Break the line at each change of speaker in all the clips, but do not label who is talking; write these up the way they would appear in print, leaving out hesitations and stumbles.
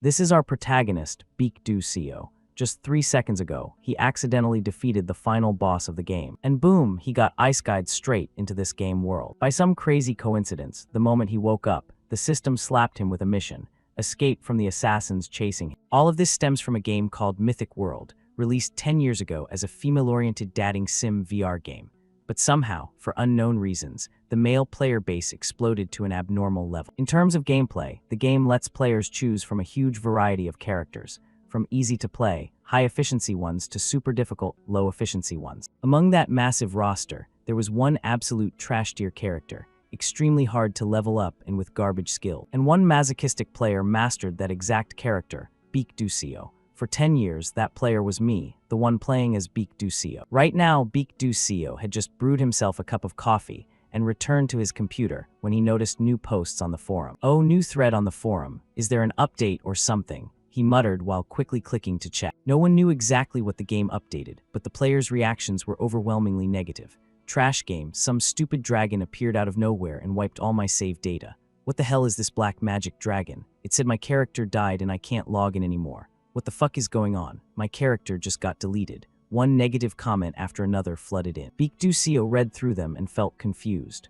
This is our protagonist, Beak Ducio. Just 3 seconds ago, he accidentally defeated the final boss of the game. And boom, he got ice-guided straight into this game world. By some crazy coincidence, the moment he woke up, the system slapped him with a mission: escape from the assassins chasing him. All of this stems from a game called Mythic World, released 10 years ago as a female-oriented dating sim VR game. But somehow, for unknown reasons, the male player base exploded to an abnormal level. In terms of gameplay, the game lets players choose from a huge variety of characters, from easy-to-play, high-efficiency ones to super difficult, low-efficiency ones. Among that massive roster, there was one absolute trash-tier character, extremely hard to level up and with garbage skill. And one masochistic player mastered that exact character, Beak Ducio. For 10 years, that player was me, the one playing as Beak Ducio. Right now, Beak Ducio had just brewed himself a cup of coffee and returned to his computer when he noticed new posts on the forum. Oh, new thread on the forum. Is there an update or something? He muttered while quickly clicking to check. No one knew exactly what the game updated, but the players' reactions were overwhelmingly negative. Trash game, some stupid dragon appeared out of nowhere and wiped all my saved data. What the hell is this black magic dragon? It said my character died and I can't log in anymore. What the fuck is going on? My character just got deleted. One negative comment after another flooded in. Beak Ducio read through them and felt confused.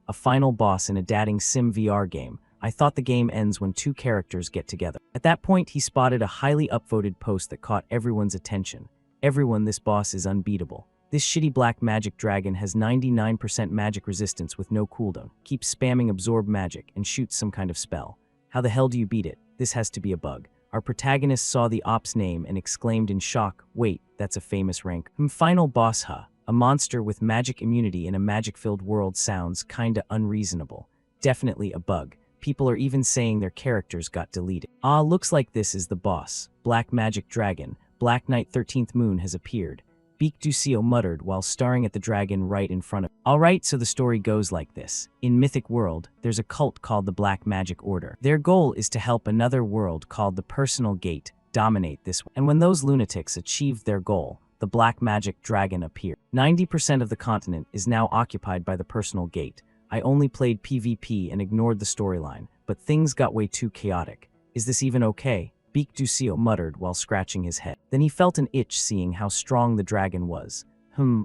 A final boss in a dating sim VR game. I thought the game ends when two characters get together. At that point, he spotted a highly upvoted post that caught everyone's attention. Everyone, this boss is unbeatable. This shitty black magic dragon has 99% magic resistance with no cooldown, keeps spamming absorb magic, and shoots some kind of spell. How the hell do you beat it? This has to be a bug. Our protagonist saw the op's name and exclaimed in shock, wait, that's a famous rank. Final boss, a monster with magic immunity in a magic-filled world sounds kinda unreasonable. Definitely a bug. People are even saying their characters got deleted. Looks like this is the boss. Black magic dragon, Black Knight 13th Moon has appeared. Beak Ducio muttered while staring at the dragon right in front of him. Alright, so the story goes like this. In Mythic World, there's a cult called the Black Magic Order. Their goal is to help another world called the Personal Gate dominate this one. And when those lunatics achieved their goal, the Black Magic Dragon appeared. 90% of the continent is now occupied by the Personal Gate. I only played PvP and ignored the storyline, but things got way too chaotic. Is this even okay? Beak Ducio muttered while scratching his head. Then he felt an itch seeing how strong the dragon was.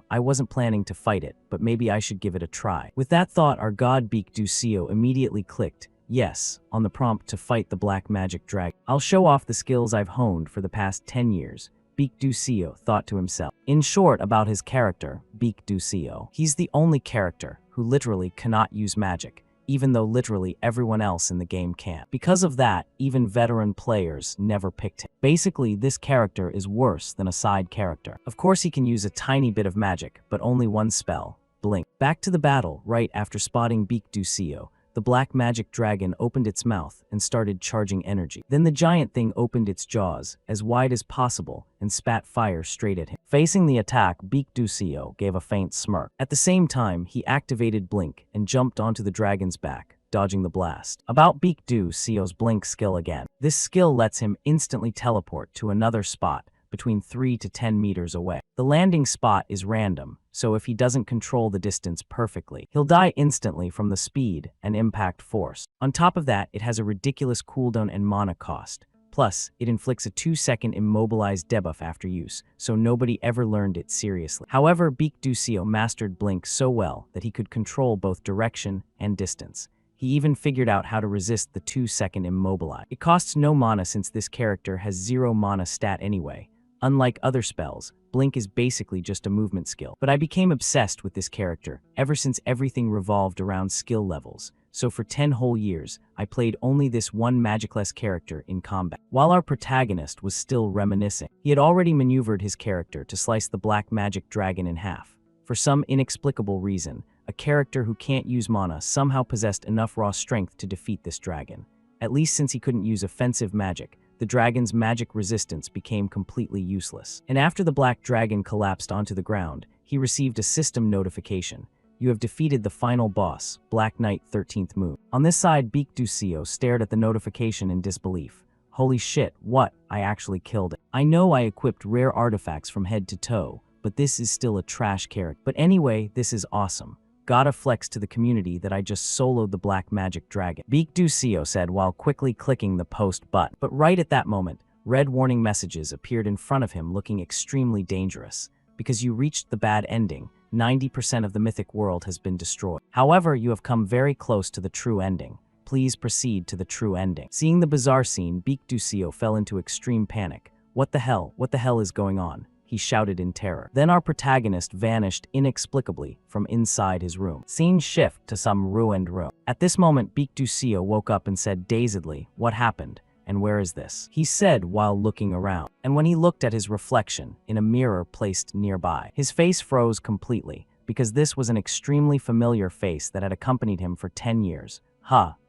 I wasn't planning to fight it, but maybe I should give it a try. With that thought, our god Beak Ducio immediately clicked yes on the prompt to fight the black magic dragon. I'll show off the skills I've honed for the past 10 years, Beak Ducio thought to himself. In short, about his character, Beak Ducio, he's the only character who literally cannot use magic, even though literally everyone else in the game can. Because of that, even veteran players never picked him. Basically, this character is worse than a side character. Of course, he can use a tiny bit of magic, but only one spell, blink. Back to the battle, right after spotting Beak Ducio, the black magic dragon opened its mouth and started charging energy. Then the giant thing opened its jaws, as wide as possible, and spat fire straight at him. Facing the attack, Beak Ducio gave a faint smirk. At the same time, he activated Blink and jumped onto the dragon's back, dodging the blast. About Beak Ducio's Blink skill again. This skill lets him instantly teleport to another spot between 3 to 10 meters away. The landing spot is random, so if he doesn't control the distance perfectly, he'll die instantly from the speed and impact force. On top of that, it has a ridiculous cooldown and mana cost. Plus, it inflicts a 2-second immobilized debuff after use, so nobody ever learned it seriously. However, Beak Ducio mastered Blink so well that he could control both direction and distance. He even figured out how to resist the 2-second immobilize. It costs no mana since this character has 0 mana stat anyway. Unlike other spells, Blink is basically just a movement skill. But I became obsessed with this character ever since everything revolved around skill levels. So for 10 whole years, I played only this one Magicless character in combat. While our protagonist was still reminiscing, he had already maneuvered his character to slice the black magic dragon in half. For some inexplicable reason, a character who can't use mana somehow possessed enough raw strength to defeat this dragon. At least since he couldn't use offensive magic, the dragon's magic resistance became completely useless. And after the black dragon collapsed onto the ground, he received a system notification. You have defeated the final boss, Black Knight 13th Moon. On this side, Beak Ducio stared at the notification in disbelief. Holy shit, what? I actually killed it. I know I equipped rare artifacts from head to toe, but this is still a trash character. But anyway, this is awesome. Gotta flex to the community that I just soloed the black magic dragon. Beak Ducio said while quickly clicking the post button. But right at that moment, red warning messages appeared in front of him looking extremely dangerous. Because you reached the bad ending, 90% of the mythic world has been destroyed. However, you have come very close to the true ending. Please proceed to the true ending. Seeing the bizarre scene, Beak Ducio fell into extreme panic. What the hell? What the hell is going on? He shouted in terror. Then our protagonist vanished inexplicably from inside his room. Scene shift to some ruined room. At this moment, Beak Ducio woke up and said dazedly, "What happened? And where is this?" He said while looking around. And when he looked at his reflection in a mirror placed nearby, his face froze completely, because this was an extremely familiar face that had accompanied him for 10 years.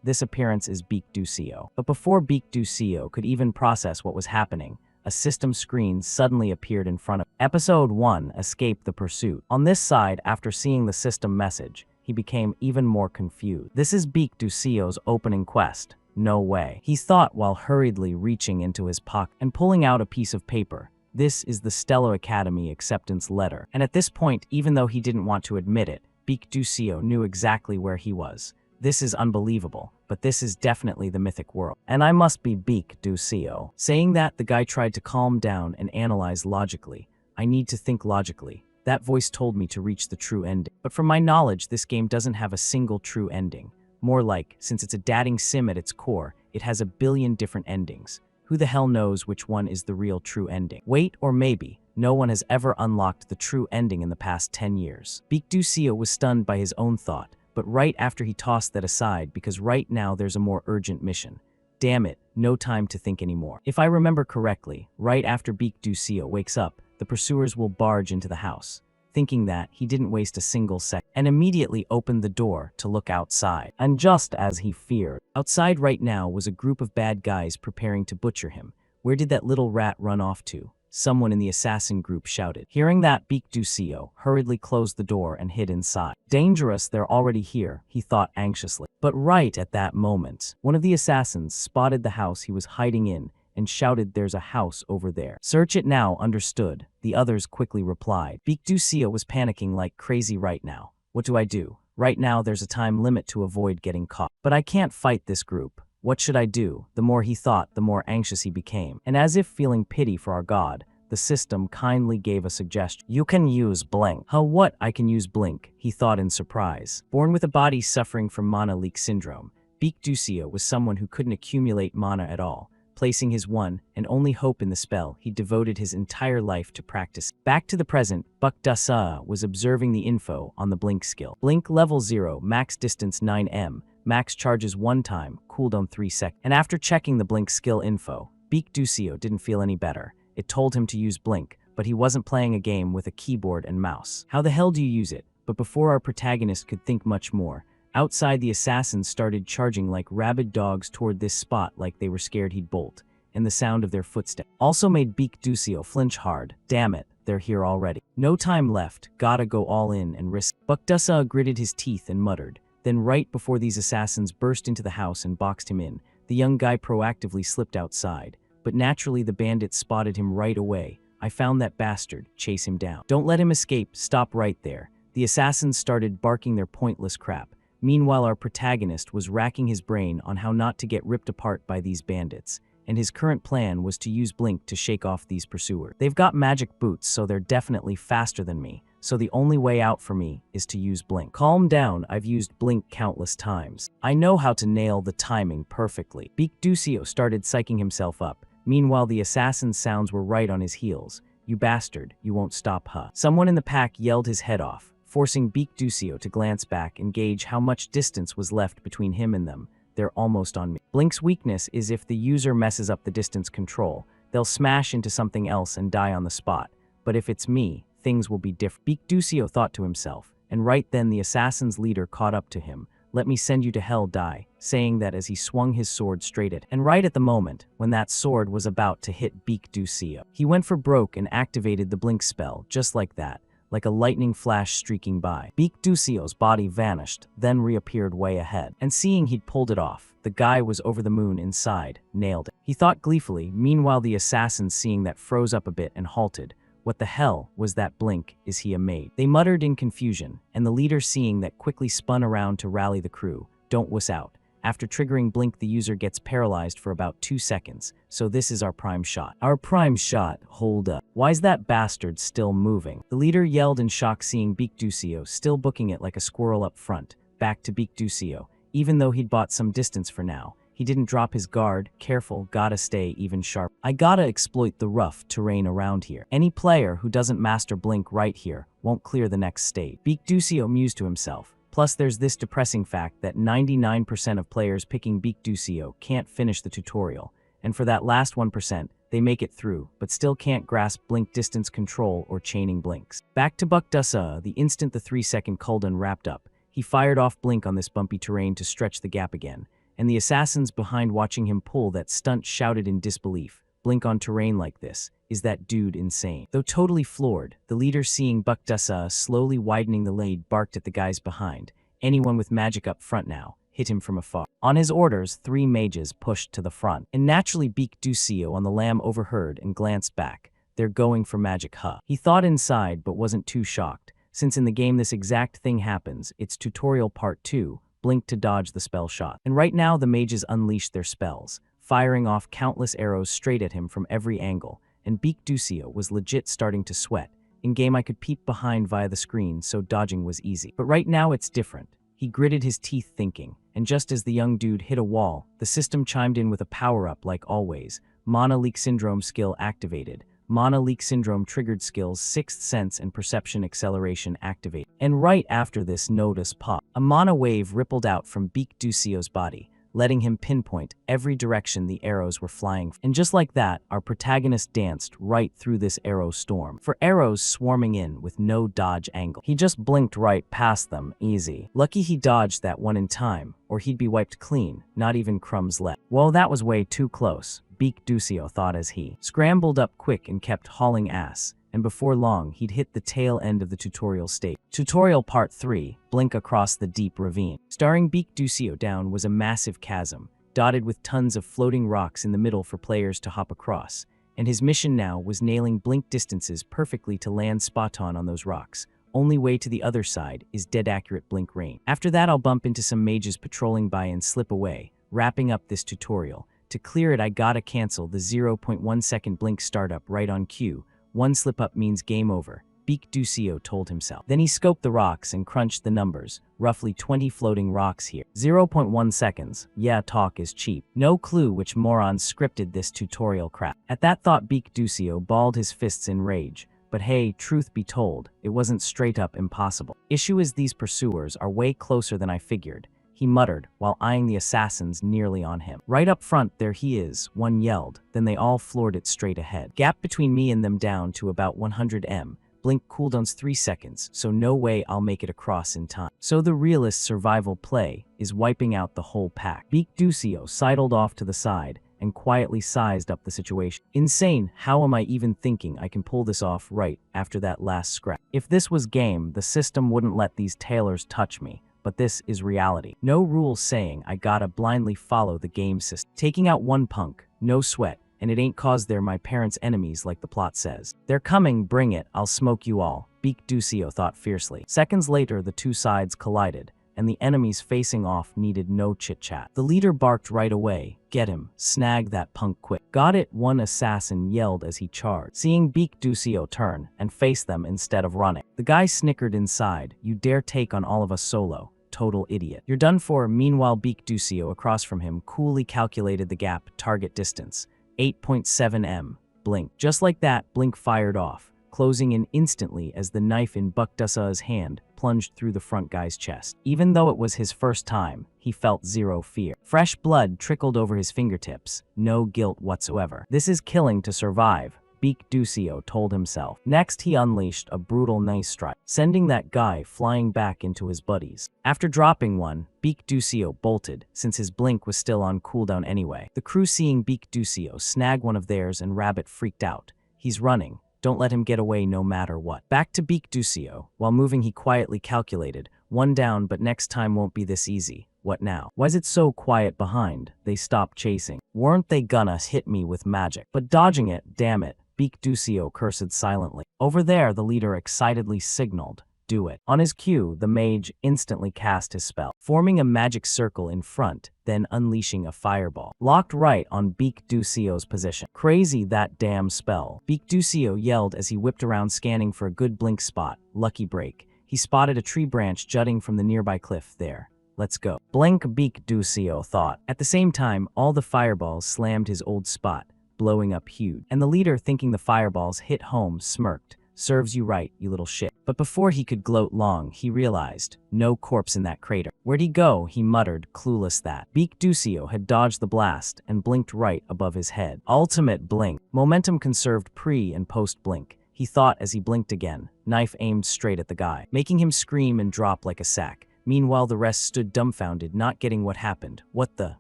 This appearance is Beak Ducio. But before Beak Ducio could even process what was happening, a system screen suddenly appeared in front of him. Episode 1, Escape the Pursuit. On this side, after seeing the system message, he became even more confused. This is Beak Ducio's opening quest. No way, he thought while hurriedly reaching into his pocket and pulling out a piece of paper. This is the Stellar Academy acceptance letter. And at this point, even though he didn't want to admit it, Beak Ducio knew exactly where he was. This is unbelievable, but this is definitely the mythic world. And I must be Beak Ducio. Saying that, the guy tried to calm down and analyze logically. I need to think logically. That voice told me to reach the true ending. But from my knowledge, this game doesn't have a single true ending. More like, since it's a dating sim at its core, it has a billion different endings. Who the hell knows which one is the real true ending? Wait, or maybe, no one has ever unlocked the true ending in the past 10 years. Beak Ducio was stunned by his own thought, but right after he tossed that aside because right now there's a more urgent mission. Damn it, no time to think anymore. If I remember correctly, right after Beak Ducio wakes up, the pursuers will barge into the house. Thinking that, he didn't waste a single second and immediately opened the door to look outside. And just as he feared, outside right now was a group of bad guys preparing to butcher him. Where did that little rat run off to? Someone in the assassin group shouted. Hearing that, Beak Ducio hurriedly closed the door and hid inside. Dangerous, they're already here, he thought anxiously. But right at that moment, one of the assassins spotted the house he was hiding in and shouted, "There's a house over there. Search it now," understood. The others quickly replied. Beak Ducio was panicking like crazy right now. What do I do? Right now there's a time limit to avoid getting caught. But I can't fight this group. What should I do? The more he thought, the more anxious he became. And as if feeling pity for our god, the system kindly gave a suggestion. You can use Blink. What? I can use Blink, he thought in surprise. Born with a body suffering from mana leak syndrome, Beak Ducio was someone who couldn't accumulate mana at all. Placing his one and only hope in the spell, he devoted his entire life to practice. Back to the present, Beak Ducio was observing the info on the Blink skill. Blink level 0, max distance 9m, max charges 1 time, cooldown 3 seconds. And after checking the Blink skill info, Beak Ducio didn't feel any better. It told him to use Blink, but he wasn't playing a game with a keyboard and mouse. How the hell do you use it? But before our protagonist could think much more, outside the assassins started charging like rabid dogs toward this spot like they were scared he'd bolt, and the sound of their footsteps also made Beak Ducio flinch hard. Damn it, they're here already. No time left, gotta go all in and risk. Beak Ducio gritted his teeth and muttered. Then right before these assassins burst into the house and boxed him in, the young guy proactively slipped outside. But naturally the bandits spotted him right away. I found that bastard, chase him down. Don't let him escape, stop right there. The assassins started barking their pointless crap. Meanwhile, our protagonist was racking his brain on how not to get ripped apart by these bandits, and his current plan was to use Blink to shake off these pursuers. They've got magic boots, so they're definitely faster than me, so the only way out for me is to use Blink. Calm down, I've used Blink countless times. I know how to nail the timing perfectly. Beak Ducio started psyching himself up. Meanwhile, the assassin's sounds were right on his heels. You bastard, you won't stop, huh? Someone in the pack yelled his head off, forcing Beak Ducio to glance back and gauge how much distance was left between him and them. They're almost on me. Blink's weakness is if the user messes up the distance control, they'll smash into something else and die on the spot. But if it's me, things will be different. Beak Ducio thought to himself, and right then the assassin's leader caught up to him. Let me send you to hell, die, saying that as he swung his sword straight at. And right at the moment, when that sword was about to hit Beak Ducio, he went for broke and activated the Blink spell, just like that, like a lightning flash streaking by. Beak Ducio's body vanished, then reappeared way ahead. And seeing he'd pulled it off, the guy was over the moon inside, nailed it. He thought gleefully, meanwhile the assassins seeing that froze up a bit and halted. What the hell was that blink? Is he a maid? They muttered in confusion, and the leader, seeing that, quickly spun around to rally the crew. Don't wuss out. After triggering blink, the user gets paralyzed for about 2 seconds, so this is our prime shot. Our prime shot? Hold up. Why's that bastard still moving? The leader yelled in shock, seeing Beak Ducio still booking it like a squirrel up front. Back to Beak Ducio. Even though he'd bought some distance for now, he didn't drop his guard. Careful, gotta stay even sharp. I gotta exploit the rough terrain around here. Any player who doesn't master blink right here won't clear the next stage. Beak Ducio mused to himself. Plus, there's this depressing fact that 99% of players picking Beak Ducio can't finish the tutorial, and for that last 1%, they make it through, but still can't grasp blink distance control or chaining blinks. Back to Buck Dusa. The instant the 3-second cooldown wrapped up, he fired off blink on this bumpy terrain to stretch the gap again, and the assassins behind, watching him pull that stunt, shouted in disbelief. Blink on terrain like this? Is that dude insane? Though totally floored, the leader, seeing Buck Dusa slowly widening the lane, barked at the guys behind. Anyone with magic up front now, hit him from afar. On his orders, 3 mages pushed to the front, and naturally Beak Ducio on the lamb overheard and glanced back. They're going for magic, huh? He thought inside, but wasn't too shocked, since in the game this exact thing happens. It's tutorial part 2, blink to dodge the spell shot. And right now the mages unleashed their spells, firing off countless arrows straight at him from every angle, and Beak Ducio was legit starting to sweat. In-game I could peek behind via the screen, so dodging was easy. But right now it's different. He gritted his teeth thinking, and just as the young dude hit a wall, the system chimed in with a power-up like always. Mana Leak Syndrome skill activated. Mana Leak Syndrome triggered skills Sixth Sense and Perception Acceleration activated. And right after this, notice pop. A mana wave rippled out from Beak Ducio's body, letting him pinpoint every direction the arrows were flying. And just like that, our protagonist danced right through this arrow storm, for arrows swarming in with no dodge angle. He just blinked right past them, easy. Lucky he dodged that one in time, or he'd be wiped clean, not even crumbs left. Well, that was way too close, Beak Ducio thought as he scrambled up quick and kept hauling ass. And before long, he'd hit the tail end of the tutorial stage. Tutorial Part 3, Blink Across the Deep Ravine. Starring Beak Ducio, down was a massive chasm, dotted with tons of floating rocks in the middle for players to hop across, and his mission now was nailing blink distances perfectly to land spot on those rocks. Only way to the other side is dead accurate blink range. After that, I'll bump into some mages patrolling by and slip away, wrapping up this tutorial. To clear it, I gotta cancel the 0.1 second blink startup right on cue. One slip up means game over, Beak Ducio told himself. Then he scoped the rocks and crunched the numbers. Roughly 20 floating rocks here. 0.1 seconds. Yeah, talk is cheap. No clue which morons scripted this tutorial crap. At that thought, Beak Ducio balled his fists in rage. But hey, truth be told, it wasn't straight up impossible. Issue is these pursuers are way closer than I figured, he muttered while eyeing the assassins nearly on him. Right up front, there he is, one yelled, then they all floored it straight ahead. Gap between me and them down to about 100 m. Blink cooldown's 3 seconds, so no way I'll make it across in time. So the realist survival play is wiping out the whole pack. Beak Ducio sidled off to the side and quietly sized up the situation. Insane, how am I even thinking I can pull this off right after that last scrap? If this was game, the system wouldn't let these tailors touch me. But this is reality. No rules saying I gotta blindly follow the game system. Taking out one punk, no sweat, and it ain't cause they're my parents' enemies like the plot says. They're coming, bring it, I'll smoke you all, Beak Ducio thought fiercely. Seconds later, the two sides collided, and the enemies facing off needed no chit-chat. The leader barked right away, get him, snag that punk quick. Got it, one assassin yelled as he charged, seeing Beak Ducio turn and face them instead of running. The guy snickered inside, you dare take on all of us solo. Total idiot. You're done for. Meanwhile, Beak Ducio across from him coolly calculated the gap, target distance, 8.7 m. Blink. Just like that, Blink fired off, closing in instantly as the knife in Buck Dusa's hand plunged through the front guy's chest. Even though it was his first time, he felt zero fear. Fresh blood trickled over his fingertips, no guilt whatsoever. This is killing to survive, Beak Ducio told himself. Next, he unleashed a brutal knife strike, sending that guy flying back into his buddies. After dropping one, Beak Ducio bolted, since his blink was still on cooldown anyway. The crew, seeing Beak Ducio snag one of theirs and Rabbit, freaked out. He's running. Don't let him get away no matter what. Back to Beak Ducio. While moving, he quietly calculated. One down, but next time won't be this easy. What now? Why's it so quiet behind? They stopped chasing. Weren't they gonna hit me with magic? But dodging it, damn it. Beak Ducio cursed silently. Over there, the leader excitedly signaled, "Do it." On his cue, the mage instantly cast his spell, forming a magic circle in front, then unleashing a fireball. Locked right on Beak Ducio's position. "Crazy, that damn spell." Beak Ducio yelled as he whipped around scanning for a good blink spot. Lucky break. He spotted a tree branch jutting from the nearby cliff. There. Let's go. Blink, Beak Ducio thought. At the same time, all the fireballs slammed his old spot, blowing up huge. And the leader, thinking the fireballs hit home, smirked. "Serves you right, you little shit." But before he could gloat long, he realized, no corpse in that crater. "Where'd he go?" he muttered, clueless that Beak Ducio had dodged the blast and blinked right above his head. Ultimate blink. Momentum conserved pre and post blink. He thought as he blinked again, knife aimed straight at the guy, making him scream and drop like a sack. Meanwhile, the rest stood dumbfounded, not getting what happened. "What the?"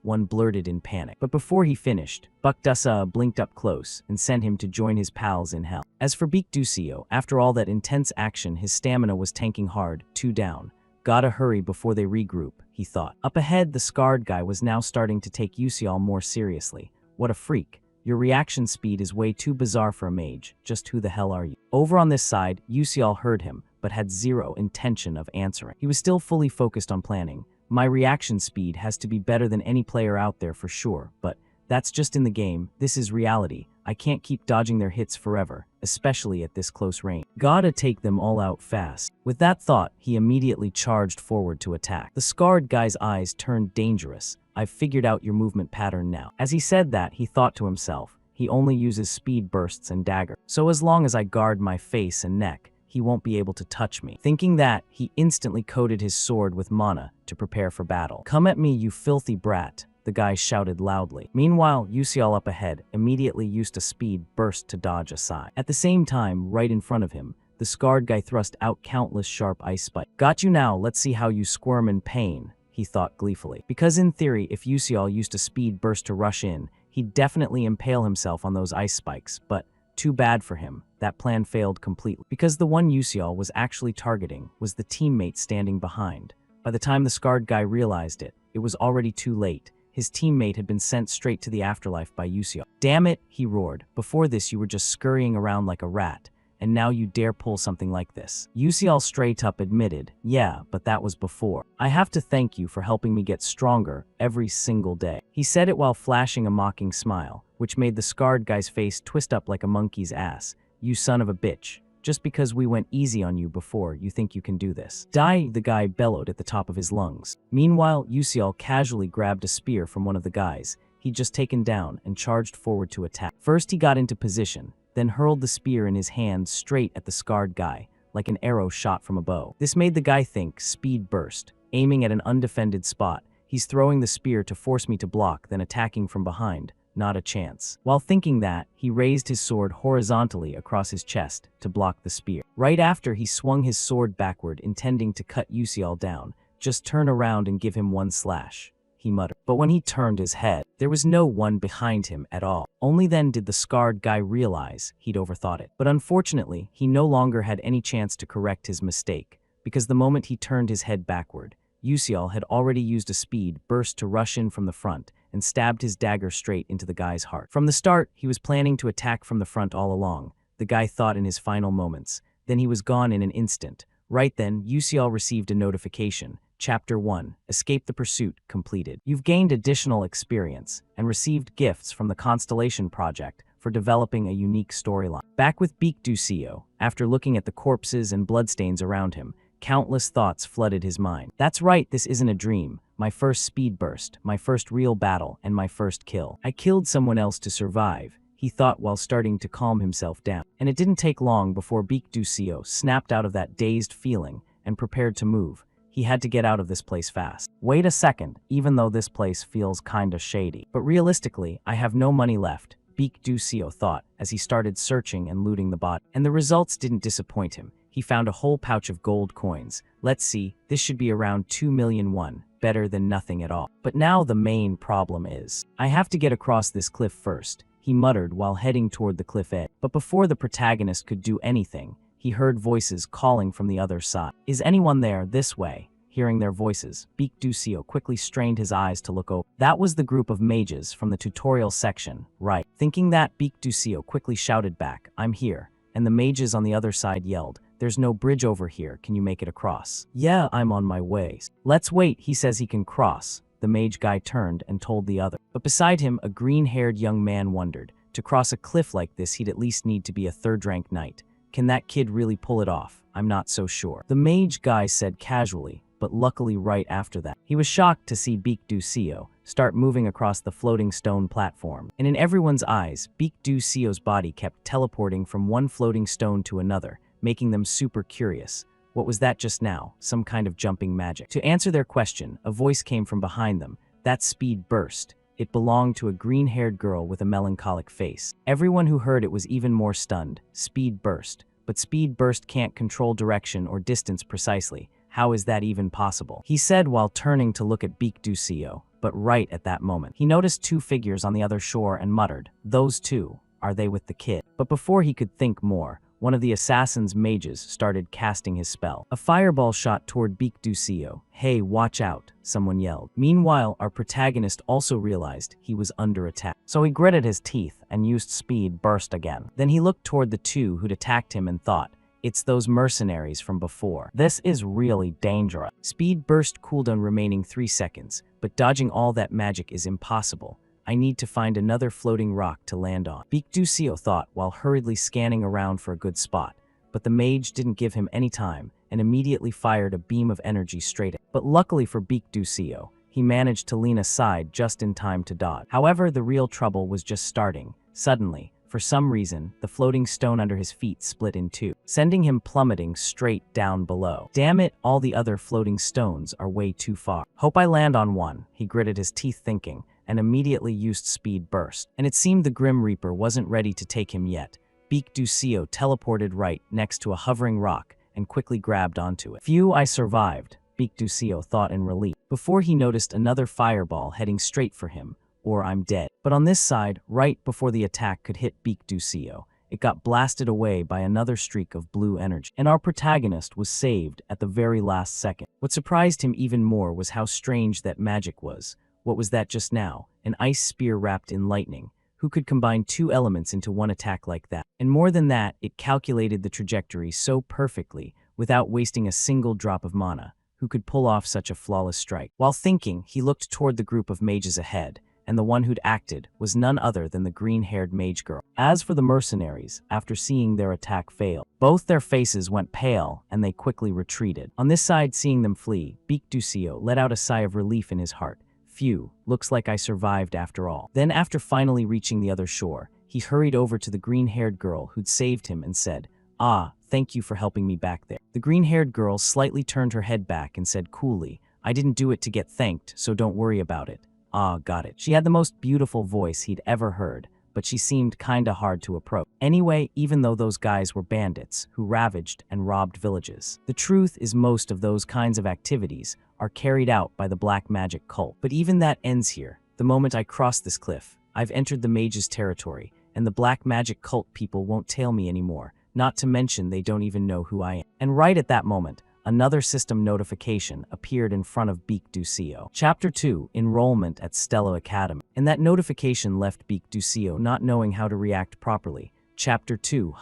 one blurted in panic. But before he finished, Bakdusa blinked up close and sent him to join his pals in hell. As for Beak Ducio, after all that intense action, his stamina was tanking hard, 2 down. Gotta hurry before they regroup, he thought. Up ahead, the scarred guy was now starting to take Ucial more seriously. "What a freak. Your reaction speed is way too bizarre for a mage. Just who the hell are you?" Over on this side, Ucial heard him, but had zero intention of answering. He was still fully focused on planning. "My reaction speed has to be better than any player out there for sure, but that's just in the game. This is reality. I can't keep dodging their hits forever, especially at this close range. Gotta take them all out fast." With that thought, he immediately charged forward to attack. The scarred guy's eyes turned dangerous. "I've figured out your movement pattern now." As he said that, he thought to himself, he only uses speed bursts and dagger. So as long as I guard my face and neck, he won't be able to touch me. Thinking that, he instantly coated his sword with mana to prepare for battle. "Come at me, you filthy brat," the guy shouted loudly. Meanwhile, Ucial up ahead immediately used a speed burst to dodge aside. At the same time, right in front of him, the scarred guy thrust out countless sharp ice spikes. "Got you now, let's see how you squirm in pain," he thought gleefully. Because in theory, if Ucial used a speed burst to rush in, he'd definitely impale himself on those ice spikes, but too bad for him. That plan failed completely. Because the one Ucial was actually targeting was the teammate standing behind. By the time the scarred guy realized it, it was already too late. His teammate had been sent straight to the afterlife by Ucial. "Damn it," he roared. "Before this you were just scurrying around like a rat, and now you dare pull something like this." Ucial straight up admitted, "Yeah, but that was before. I have to thank you for helping me get stronger every single day." He said it while flashing a mocking smile, which made the scarred guy's face twist up like a monkey's ass. "You son of a bitch. Just because we went easy on you before, you think you can do this?" "Die," the guy bellowed at the top of his lungs. Meanwhile, Ucial casually grabbed a spear from one of the guys he'd just taken down and charged forward to attack. First he got into position, then hurled the spear in his hand straight at the scarred guy, like an arrow shot from a bow. This made the guy think, speed burst, aiming at an undefended spot. He's throwing the spear to force me to block, then attacking from behind. Not a chance. While thinking that, he raised his sword horizontally across his chest to block the spear. Right after, he swung his sword backward, intending to cut Ucial down. "Just turn around and give him one slash," he muttered. But when he turned his head, there was no one behind him at all. Only then did the scarred guy realize he'd overthought it. But unfortunately, he no longer had any chance to correct his mistake, because the moment he turned his head backward, Ucial had already used a speed burst to rush in from the front and stabbed his dagger straight into the guy's heart. From the start, he was planning to attack from the front all along, the guy thought in his final moments. Then he was gone in an instant. Right then, Ucial received a notification. Chapter 1, Escape the Pursuit, completed. You've gained additional experience and received gifts from the Constellation Project for developing a unique storyline. Back with Beak Ducio, after looking at the corpses and bloodstains around him, countless thoughts flooded his mind. That's right, this isn't a dream. My first speed burst, my first real battle, and my first kill. I killed someone else to survive, he thought while starting to calm himself down. And it didn't take long before Beak Ducio snapped out of that dazed feeling and prepared to move. He had to get out of this place fast. Wait a second, even though this place feels kinda shady. But realistically, I have no money left, Beak Ducio thought as he started searching and looting the body. And the results didn't disappoint him. He found a whole pouch of gold coins. Let's see, this should be around 2,000,001, better than nothing at all. But now the main problem is, I have to get across this cliff first, he muttered while heading toward the cliff edge. But before the protagonist could do anything, he heard voices calling from the other side. Is anyone there? This way, hearing their voices, Beak Ducio quickly strained his eyes to look over. That was the group of mages from the tutorial section, right? Thinking that, Beak Ducio quickly shouted back, "I'm here," and the mages on the other side yelled, "There's no bridge over here, can you make it across?" "Yeah, I'm on my way." "Let's wait, he says he can cross." The mage guy turned and told the other. But beside him, a green-haired young man wondered, to cross a cliff like this he'd at least need to be a third-rank knight. Can that kid really pull it off? I'm not so sure. The mage guy said casually, but luckily right after that. He was shocked to see Beak Ducio start moving across the floating stone platform. And in everyone's eyes, Beak Ducio's body kept teleporting from one floating stone to another, making them super curious. What was that just now? Some kind of jumping magic? To answer their question, a voice came from behind them. That speed burst. It belonged to a green-haired girl with a melancholic face. Everyone who heard it was even more stunned. Speed burst. But speed burst can't control direction or distance precisely. How is that even possible? He said while turning to look at Beak Ducio. But right at that moment, he noticed two figures on the other shore and muttered, "Those two, are they with the kid?" But before he could think more, one of the assassin's mages started casting his spell. A fireball shot toward Beak Ducio. "Hey, watch out," someone yelled. Meanwhile, our protagonist also realized he was under attack. So he gritted his teeth and used speed burst again. Then he looked toward the two who'd attacked him and thought, "It's those mercenaries from before. This is really dangerous." Speed burst cooldown remaining 3 seconds, but dodging all that magic is impossible. I need to find another floating rock to land on, Beak Ducio thought while hurriedly scanning around for a good spot. But the mage didn't give him any time and immediately fired a beam of energy straight at him. But luckily for Beak Ducio, he managed to lean aside just in time to dodge. However, the real trouble was just starting. Suddenly, for some reason, the floating stone under his feet split in two, sending him plummeting straight down below. Damn it, all the other floating stones are way too far. Hope I land on one, he gritted his teeth thinking, and immediately used speed burst. And it seemed the Grim Reaper wasn't ready to take him yet. Beak Ducio teleported right next to a hovering rock and quickly grabbed onto it. "Phew, I survived," Beak Ducio thought in relief, before he noticed another fireball heading straight for him, or I'm dead. But on this side, right before the attack could hit Beak Ducio, it got blasted away by another streak of blue energy, and our protagonist was saved at the very last second. What surprised him even more was how strange that magic was. What was that just now? An ice spear wrapped in lightning. Who could combine two elements into one attack like that? And more than that, it calculated the trajectory so perfectly without wasting a single drop of mana. Who could pull off such a flawless strike? While thinking, he looked toward the group of mages ahead, and the one who'd acted was none other than the green-haired mage girl. As for the mercenaries, after seeing their attack fail, both their faces went pale and they quickly retreated. On this side, seeing them flee, Beak Ducio let out a sigh of relief in his heart. "Phew, looks like I survived after all." Then after finally reaching the other shore, he hurried over to the green-haired girl who'd saved him and said, "Ah, thank you for helping me back there." The green-haired girl slightly turned her head back and said coolly, "I didn't do it to get thanked, so don't worry about it." Ah, got it. She had the most beautiful voice he'd ever heard, but she seemed kinda hard to approach. Anyway, even though those guys were bandits who ravaged and robbed villages, the truth is most of those kinds of activities are carried out by the black magic cult. But even that ends here. The moment I cross this cliff, I've entered the mage's territory, and the black magic cult people won't tail me anymore, not to mention they don't even know who I am. And right at that moment, another system notification appeared in front of Beak Ducio. Chapter 2, Enrollment at Stella Academy. And that notification left Beak Ducio not knowing how to react properly. Chapter 2,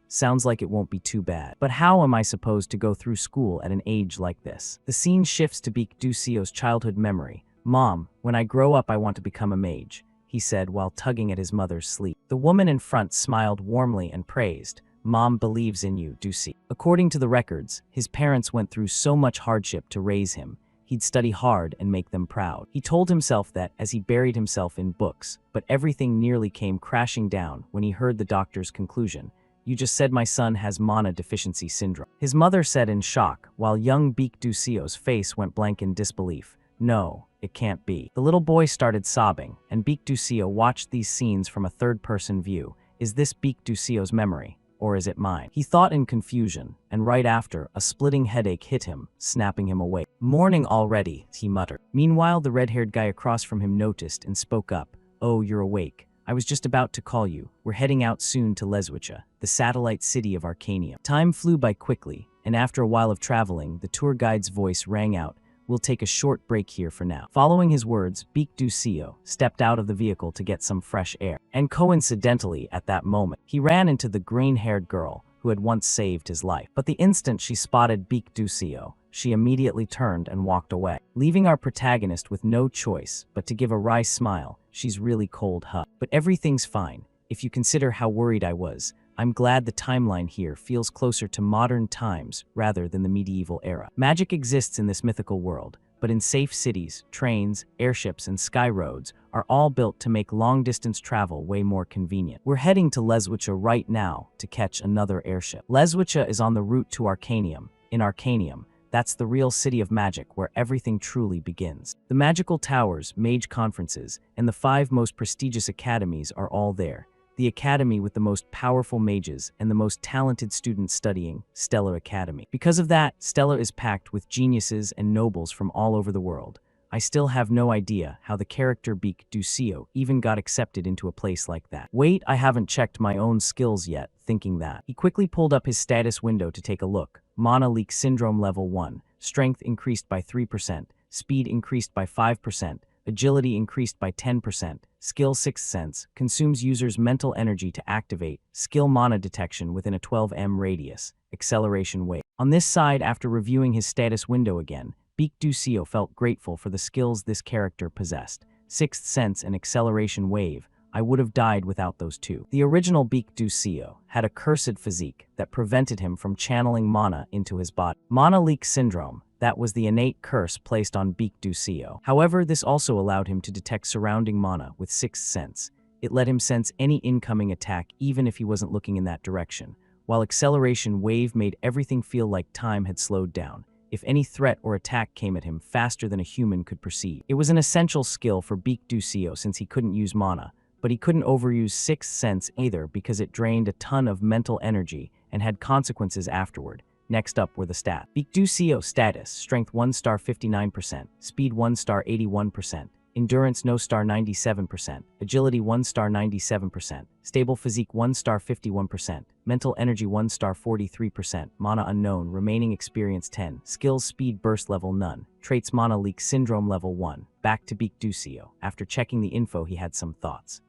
sounds like it won't be too bad. But how am I supposed to go through school at an age like this? The scene shifts to Beak Ducio's childhood memory. "Mom, when I grow up I want to become a mage," he said while tugging at his mother's sleeve. The woman in front smiled warmly and praised, "Mom believes in you, Ducio." According to the records, his parents went through so much hardship to raise him. He'd study hard and make them proud. He told himself that as he buried himself in books, but everything nearly came crashing down when he heard the doctor's conclusion. "You just said my son has mana deficiency syndrome." His mother said in shock, while young Beak Ducio's face went blank in disbelief. "No, it can't be." The little boy started sobbing, and Beak Ducio watched these scenes from a third-person view. Is this Beak Ducio's memory? Or is it mine? He thought in confusion, and right after, a splitting headache hit him, snapping him awake. "Morning already," he muttered. Meanwhile, the red-haired guy across from him noticed and spoke up. "Oh, you're awake. I was just about to call you. We're heading out soon to Leswicha, the satellite city of Arcanium." Time flew by quickly, and after a while of traveling, the tour guide's voice rang out. We'll take a short break here for now." Following his words, Beak Ducio stepped out of the vehicle to get some fresh air. And coincidentally, at that moment, he ran into the green-haired girl who had once saved his life. But the instant she spotted Beak Ducio, she immediately turned and walked away, leaving our protagonist with no choice but to give a wry smile. She's really cold, huh? But everything's fine. If you consider how worried I was, I'm glad the timeline here feels closer to modern times rather than the medieval era. Magic exists in this mythical world, but in safe cities, trains, airships, and sky roads are all built to make long-distance travel way more convenient. We're heading to Leswicha right now to catch another airship. Leswicha is on the route to Arcanium. In Arcanium, that's the real city of magic where everything truly begins. The magical towers, mage conferences, and the 5 most prestigious academies are all there. The academy with the most powerful mages and the most talented students studying, Stellar Academy. Because of that, Stellar is packed with geniuses and nobles from all over the world. I still have no idea how the character Beak Ducio even got accepted into a place like that. Wait, I haven't checked my own skills yet, thinking that. He quickly pulled up his status window to take a look. Mana Leak Syndrome Level 1. Strength increased by 3%. Speed increased by 5%. Agility increased by 10%. Skill Sixth Sense consumes users' mental energy to activate. Skill Mana Detection within a 12m radius. Acceleration Wave. On this side, after reviewing his status window again, Beak Ducio felt grateful for the skills this character possessed. Sixth Sense and Acceleration Wave. I would have died without those two. The original Beak Ducio had a cursed physique that prevented him from channeling mana into his body. Mana Leak Syndrome. That was the innate curse placed on Beak Ducio. However, this also allowed him to detect surrounding mana with Sixth Sense. It let him sense any incoming attack even if he wasn't looking in that direction, while Acceleration Wave made everything feel like time had slowed down. If any threat or attack came at him faster than a human could perceive. It was an essential skill for Beak Ducio since he couldn't use mana, but he couldn't overuse Sixth Sense either because it drained a ton of mental energy and had consequences afterward. Next up were the stats. Beak Ducio status: Strength 1 star 59%, Speed 1 star 81%, Endurance no star 97%, Agility 1 star 97%, Stable Physique 1 star 51%, Mental Energy 1 star 43%, Mana Unknown, Remaining Experience 10, Skills Speed Burst Level None, Traits Mana Leak Syndrome Level 1. Back to Beak Ducio. After checking the info, he had some thoughts.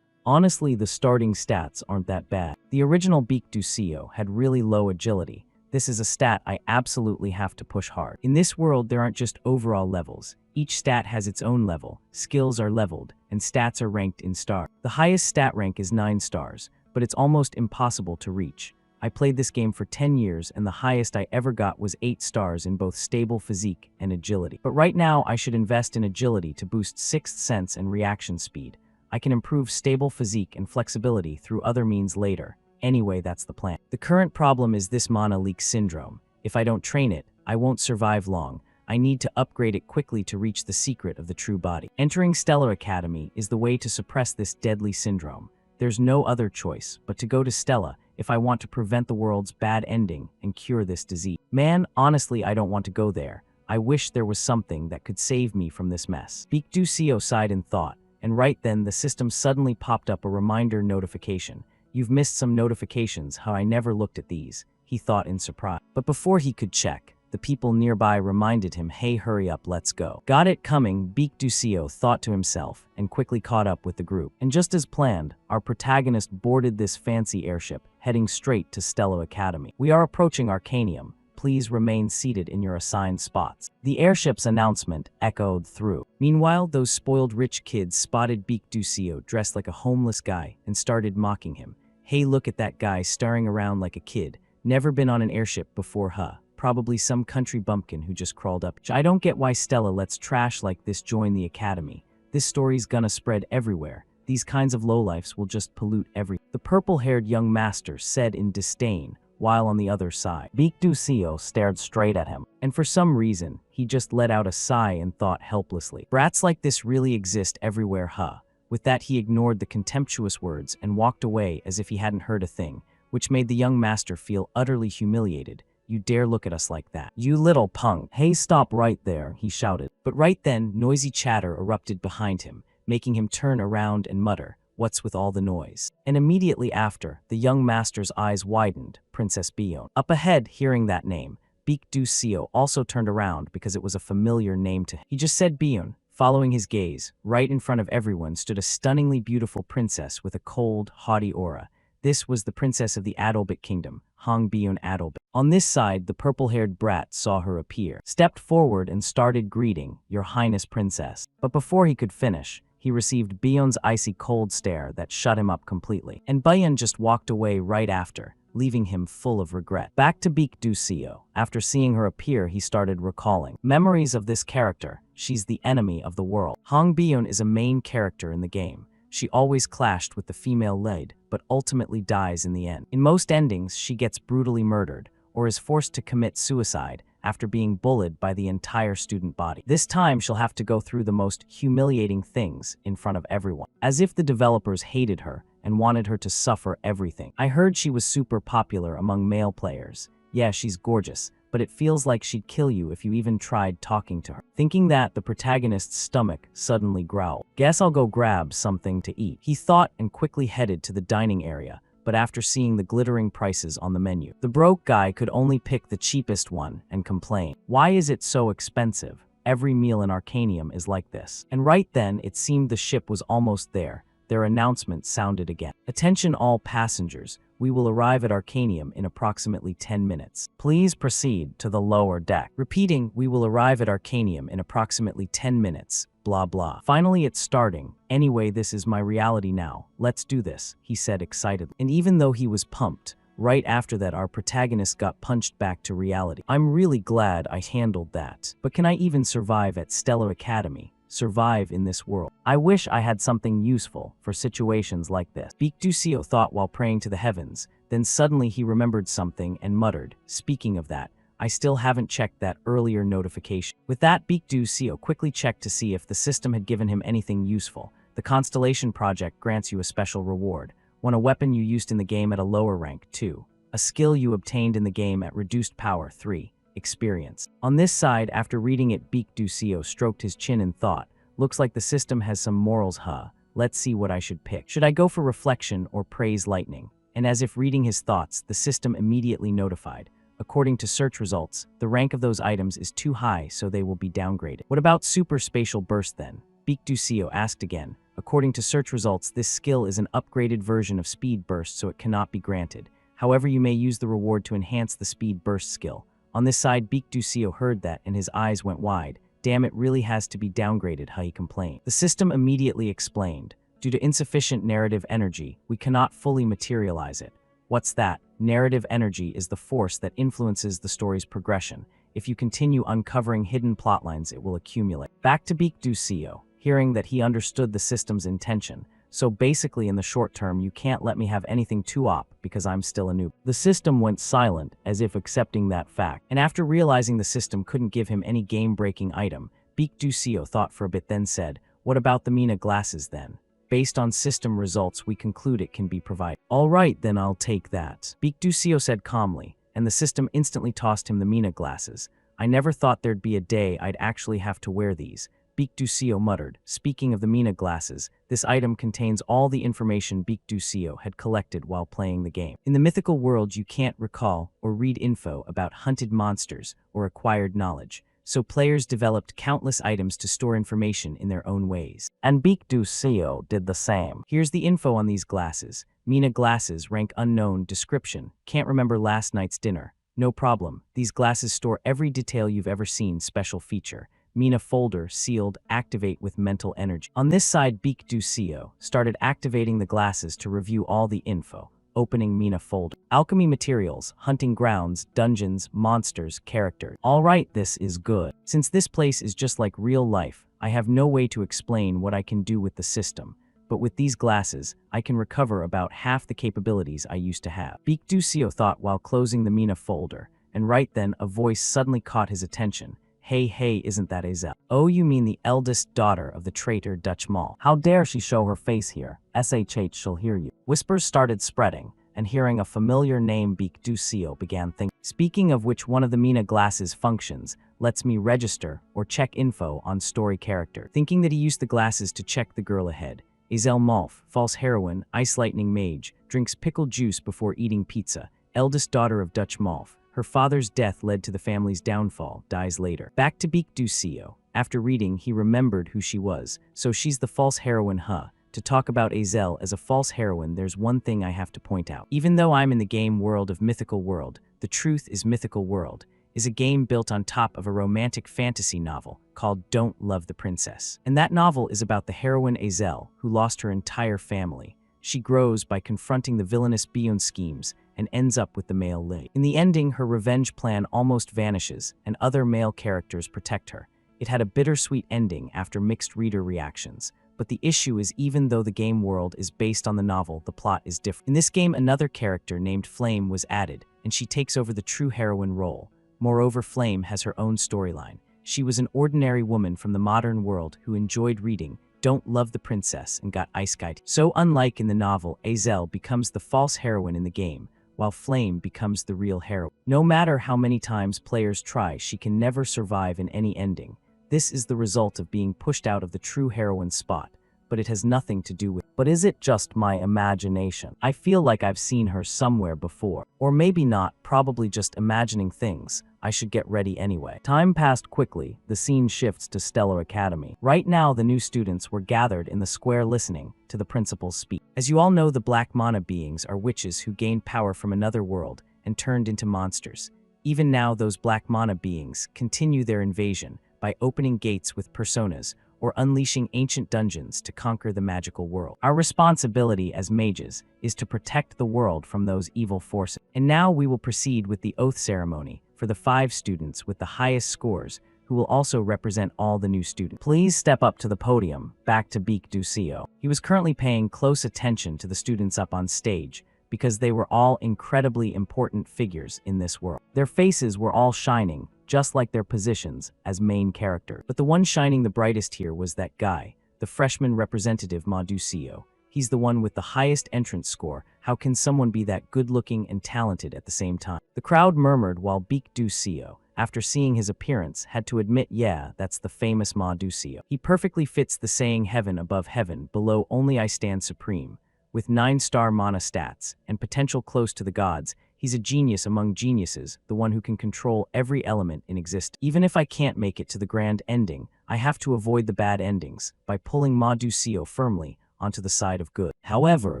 Honestly, the starting stats aren't that bad. The original Beak Ducio had really low agility. This is a stat I absolutely have to push hard. In this world, there aren't just overall levels. Each stat has its own level, skills are leveled, and stats are ranked in star. The highest stat rank is 9 stars, but it's almost impossible to reach. I played this game for 10 years, and the highest I ever got was 8 stars in both Stable Physique and Agility. But right now, I should invest in Agility to boost Sixth Sense and reaction speed. I can improve Stable Physique and flexibility through other means later. Anyway, that's the plan. The current problem is this Mana Leak Syndrome. If I don't train it, I won't survive long. I need to upgrade it quickly to reach the secret of the true body. Entering Stellar Academy is the way to suppress this deadly syndrome. There's no other choice but to go to Stella if I want to prevent the world's bad ending and cure this disease. Man, honestly, I don't want to go there. I wish there was something that could save me from this mess. Beak Ducio sighed in thought, and right then the system suddenly popped up a reminder notification. You've missed some notifications, how I never looked at these, he thought in surprise. But before he could check, the people nearby reminded him, hey, hurry up, let's go. Got it coming, Beak Ducio thought to himself, and quickly caught up with the group. And just as planned, our protagonist boarded this fancy airship, heading straight to Stellar Academy. We are approaching Arcanium. Please remain seated in your assigned spots. The airship's announcement echoed through. Meanwhile, those spoiled rich kids spotted Beak Ducio dressed like a homeless guy and started mocking him. Hey, look at that guy staring around like a kid. Never been on an airship before, huh? Probably some country bumpkin who just crawled up. I don't get why Stella lets trash like this join the academy. This story's gonna spread everywhere. These kinds of lowlifes will just pollute everything. The purple-haired young master said in disdain, while on the other side, Beak Ducio stared straight at him. And for some reason, he just let out a sigh and thought helplessly. Brats like this really exist everywhere, huh? With that, he ignored the contemptuous words and walked away as if he hadn't heard a thing, which made the young master feel utterly humiliated. You dare look at us like that? You little punk. Hey, stop right there, he shouted. But right then, noisy chatter erupted behind him, making him turn around and mutter, what's with all the noise? And immediately after, the young master's eyes widened, Princess Bion. Up ahead, hearing that name, Beak Du Seo also turned around because it was a familiar name to him. He just said Byun. Following his gaze, right in front of everyone stood a stunningly beautiful princess with a cold, haughty aura. This was the princess of the Adalbit Kingdom, Hong Byun Adalbit. On this side, the purple-haired brat saw her appear, stepped forward and started greeting, "Your Highness Princess." But before he could finish, he received Byun's icy cold stare that shut him up completely. And Byun just walked away right after, leaving him full of regret. Back to Beak Du Seo. After seeing her appear, he started recalling memories of this character. She's the enemy of the world. Hong Byun is a main character in the game. She always clashed with the female lead, but ultimately dies in the end. In most endings, she gets brutally murdered, or is forced to commit suicide after being bullied by the entire student body. This time, she'll have to go through the most humiliating things in front of everyone, as if the developers hated her and wanted her to suffer everything. I heard she was super popular among male players. Yeah, she's gorgeous, but it feels like she'd kill you if you even tried talking to her. Thinking that, the protagonist's stomach suddenly growled. Guess I'll go grab something to eat, he thought, and quickly headed to the dining area. But after seeing the glittering prices on the menu, the broke guy could only pick the cheapest one and complain. Why is it so expensive? Every meal in Arcanium is like this. And right then, it seemed the ship was almost there. Their announcement sounded again. Attention all passengers, we will arrive at Arcanium in approximately 10 minutes. Please proceed to the lower deck. Repeating, we will arrive at Arcanium in approximately 10 minutes. Blah blah. Finally, it's starting. Anyway, this is my reality now. Let's do this, he said excitedly. And even though he was pumped, right after that our protagonist got punched back to reality. I'm really glad I handled that. But can I even survive at Stellar Academy? Survive in this world? I wish I had something useful for situations like this. Beak Du Seo thought while praying to the heavens. Then suddenly he remembered something and muttered, "Speaking of that, I still haven't checked that earlier notification." With that, Beak Du Seo quickly checked to see if the system had given him anything useful. The Constellation Project grants you a special reward. 1. A weapon you used in the game at a lower rank. 2. A skill you obtained in the game at reduced power. 3. Experience. On this side, after reading it, Beak Du Seo stroked his chin and thought, looks like the system has some morals, huh? Let's see what I should pick. Should I go for reflection or praise lightning? And as if reading his thoughts, the system immediately notified. According to search results, the rank of those items is too high, so they will be downgraded. What about super spatial burst then? Beak Du Seo asked again. According to search results, this skill is an upgraded version of speed burst, so it cannot be granted. However, you may use the reward to enhance the speed burst skill. On this side, Beak Du Seo heard that and his eyes went wide. Damn, it really has to be downgraded, he complained. The system immediately explained. Due to insufficient narrative energy, we cannot fully materialize it. What's that? Narrative energy is the force that influences the story's progression. If you continue uncovering hidden plotlines, it will accumulate. Back to Beak Du Seo, hearing that he understood the system's intention. So basically, in the short term, you can't let me have anything too op because I'm still a noob. The system went silent, as if accepting that fact. And after realizing the system couldn't give him any game-breaking item, Beak Du Seo thought for a bit, then said, "What about the Mina glasses then? Based on system results, we conclude it can be provided." "All right, then I'll take that," Beak Du Seo said calmly, and the system instantly tossed him the Mina glasses. "I never thought there'd be a day I'd actually have to wear these," Beak Du Seo muttered. Speaking of the Mina glasses, this item contains all the information Beak Du Seo had collected while playing the game. In the mythical world, you can't recall or read info about hunted monsters or acquired knowledge, so players developed countless items to store information in their own ways. And Beak Du Seo did the same. Here's the info on these glasses. Mina glasses, rank unknown, description, can't remember last night's dinner. No problem, these glasses store every detail you've ever seen, special feature. Mina folder, sealed, activate with mental energy. On this side, Beak Du Seo started activating the glasses to review all the info. Opening Mina folder. Alchemy materials, hunting grounds, dungeons, monsters, characters. All right, this is good. Since this place is just like real life, I have no way to explain what I can do with the system. But with these glasses, I can recover about half the capabilities I used to have. Beak Du Seo thought while closing the Mina folder, and right then a voice suddenly caught his attention. Hey, isn't that Azel? Oh, you mean the eldest daughter of the traitor Dutch Mall. How dare she show her face here? SHH, she'll hear you. Whispers started spreading, and hearing a familiar name, Beak Du Seo began thinking. Speaking of which, one of the Mina glasses functions lets me register or check info on story character. Thinking that he used the glasses to check the girl ahead. Azel Malf, false heroine, ice lightning mage, drinks pickled juice before eating pizza, eldest daughter of Dutch Malf. Her father's death led to the family's downfall, dies later. Back to Baek Do-seo. After reading, he remembered who she was. So she's the false heroine, huh? To talk about Azel as a false heroine, there's one thing I have to point out. Even though I'm in the game world of Mythical World, the truth is Mythical World is a game built on top of a romantic fantasy novel called Don't Love the Princess. And that novel is about the heroine Azel, who lost her entire family. She grows by confronting the villainous Byeon schemes and ends up with the male lead. In the ending, her revenge plan almost vanishes, and other male characters protect her. It had a bittersweet ending after mixed reader reactions. But the issue is, even though the game world is based on the novel, the plot is different. In this game, another character named Flame was added, and she takes over the true heroine role. Moreover, Flame has her own storyline. She was an ordinary woman from the modern world who enjoyed reading Don't Love the Princess and got ice-guide. So unlike in the novel, Azel becomes the false heroine in the game, while Flame becomes the real heroine. No matter how many times players try, she can never survive in any ending. This is the result of being pushed out of the true heroine spot, but it has nothing to do with. But is it just my imagination? I feel like I've seen her somewhere before. Or maybe not, probably just imagining things. I should get ready anyway. Time passed quickly. The scene shifts to Stellar Academy. Right now, the new students were gathered in the square listening to the principal's speech. As you all know, the Black Mana beings are witches who gained power from another world and turned into monsters. Even now, those Black Mana beings continue their invasion by opening gates with personas or unleashing ancient dungeons to conquer the magical world. Our responsibility as mages is to protect the world from those evil forces. And now we will proceed with the oath ceremony for the 5 students with the highest scores, who will also represent all the new students. Please step up to the podium. Back to Baek Do-seo. He was currently paying close attention to the students up on stage because they were all incredibly important figures in this world. Their faces were all shining, just like their positions as main character. But the one shining the brightest here was that guy, the freshman representative Ma Do-seo. He's the one with the highest entrance score. How can someone be that good-looking and talented at the same time? The crowd murmured while Baek Do-seo, after seeing his appearance, had to admit, yeah, that's the famous Ma Do-seo. He perfectly fits the saying heaven above heaven, below only I stand supreme. With 9-star mana stats and potential close to the gods, he's a genius among geniuses, the one who can control every element in existence. Even if I can't make it to the grand ending, I have to avoid the bad endings by pulling Ma Do-seo firmly onto the side of good. However,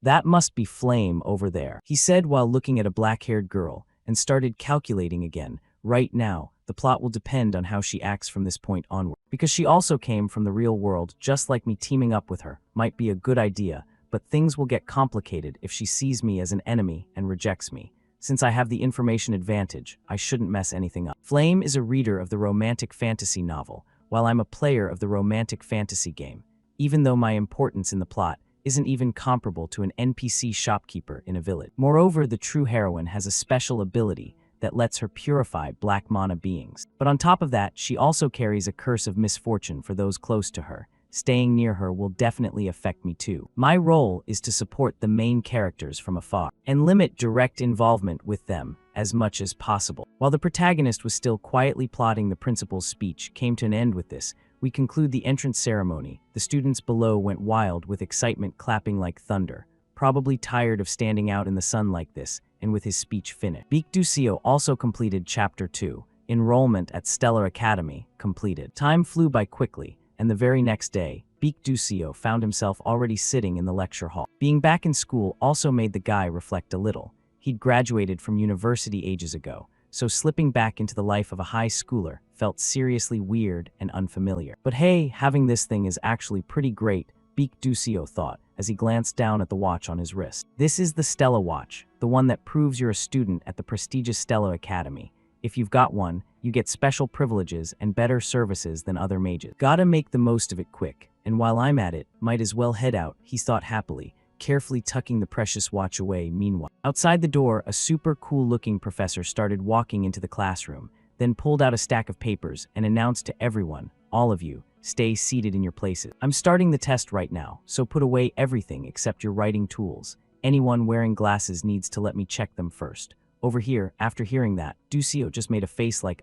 that must be Flame over there, he said while looking at a black-haired girl, and started calculating again. Right now, the plot will depend on how she acts from this point onward. Because she also came from the real world, just like me, teaming up with her might be a good idea, but things will get complicated if she sees me as an enemy and rejects me. Since I have the information advantage, I shouldn't mess anything up. Flame is a reader of the romantic fantasy novel, while I'm a player of the romantic fantasy game, even though my importance in the plot isn't even comparable to an NPC shopkeeper in a village. Moreover, the true heroine has a special ability that lets her purify Black Mana beings. But on top of that, she also carries a curse of misfortune for those close to her. Staying near her will definitely affect me too. My role is to support the main characters from afar and limit direct involvement with them as much as possible. While the protagonist was still quietly plotting, the principal's speech came to an end with this. We conclude the entrance ceremony. The students below went wild with excitement, clapping like thunder, probably tired of standing out in the sun like this, and with his speech finished. Baek Do-seo also completed Chapter 2, Enrollment at Stellar Academy, completed. Time flew by quickly, and the very next day, Baek Do-seo found himself already sitting in the lecture hall. Being back in school also made the guy reflect a little. He'd graduated from university ages ago, so slipping back into the life of a high schooler felt seriously weird and unfamiliar. But hey, having this thing is actually pretty great, Baek Do-seo thought as he glanced down at the watch on his wrist. This is the Stella watch, the one that proves you're a student at the prestigious Stellar Academy. If you've got one, you get special privileges and better services than other mages. Gotta make the most of it quick, and while I'm at it, might as well head out, he thought happily, carefully tucking the precious watch away. Meanwhile, outside the door, a super cool-looking professor started walking into the classroom, then pulled out a stack of papers and announced to everyone, all of you, stay seated in your places. I'm starting the test right now, so put away everything except your writing tools. Anyone wearing glasses needs to let me check them first. Over here, after hearing that, Do-seo just made a face like,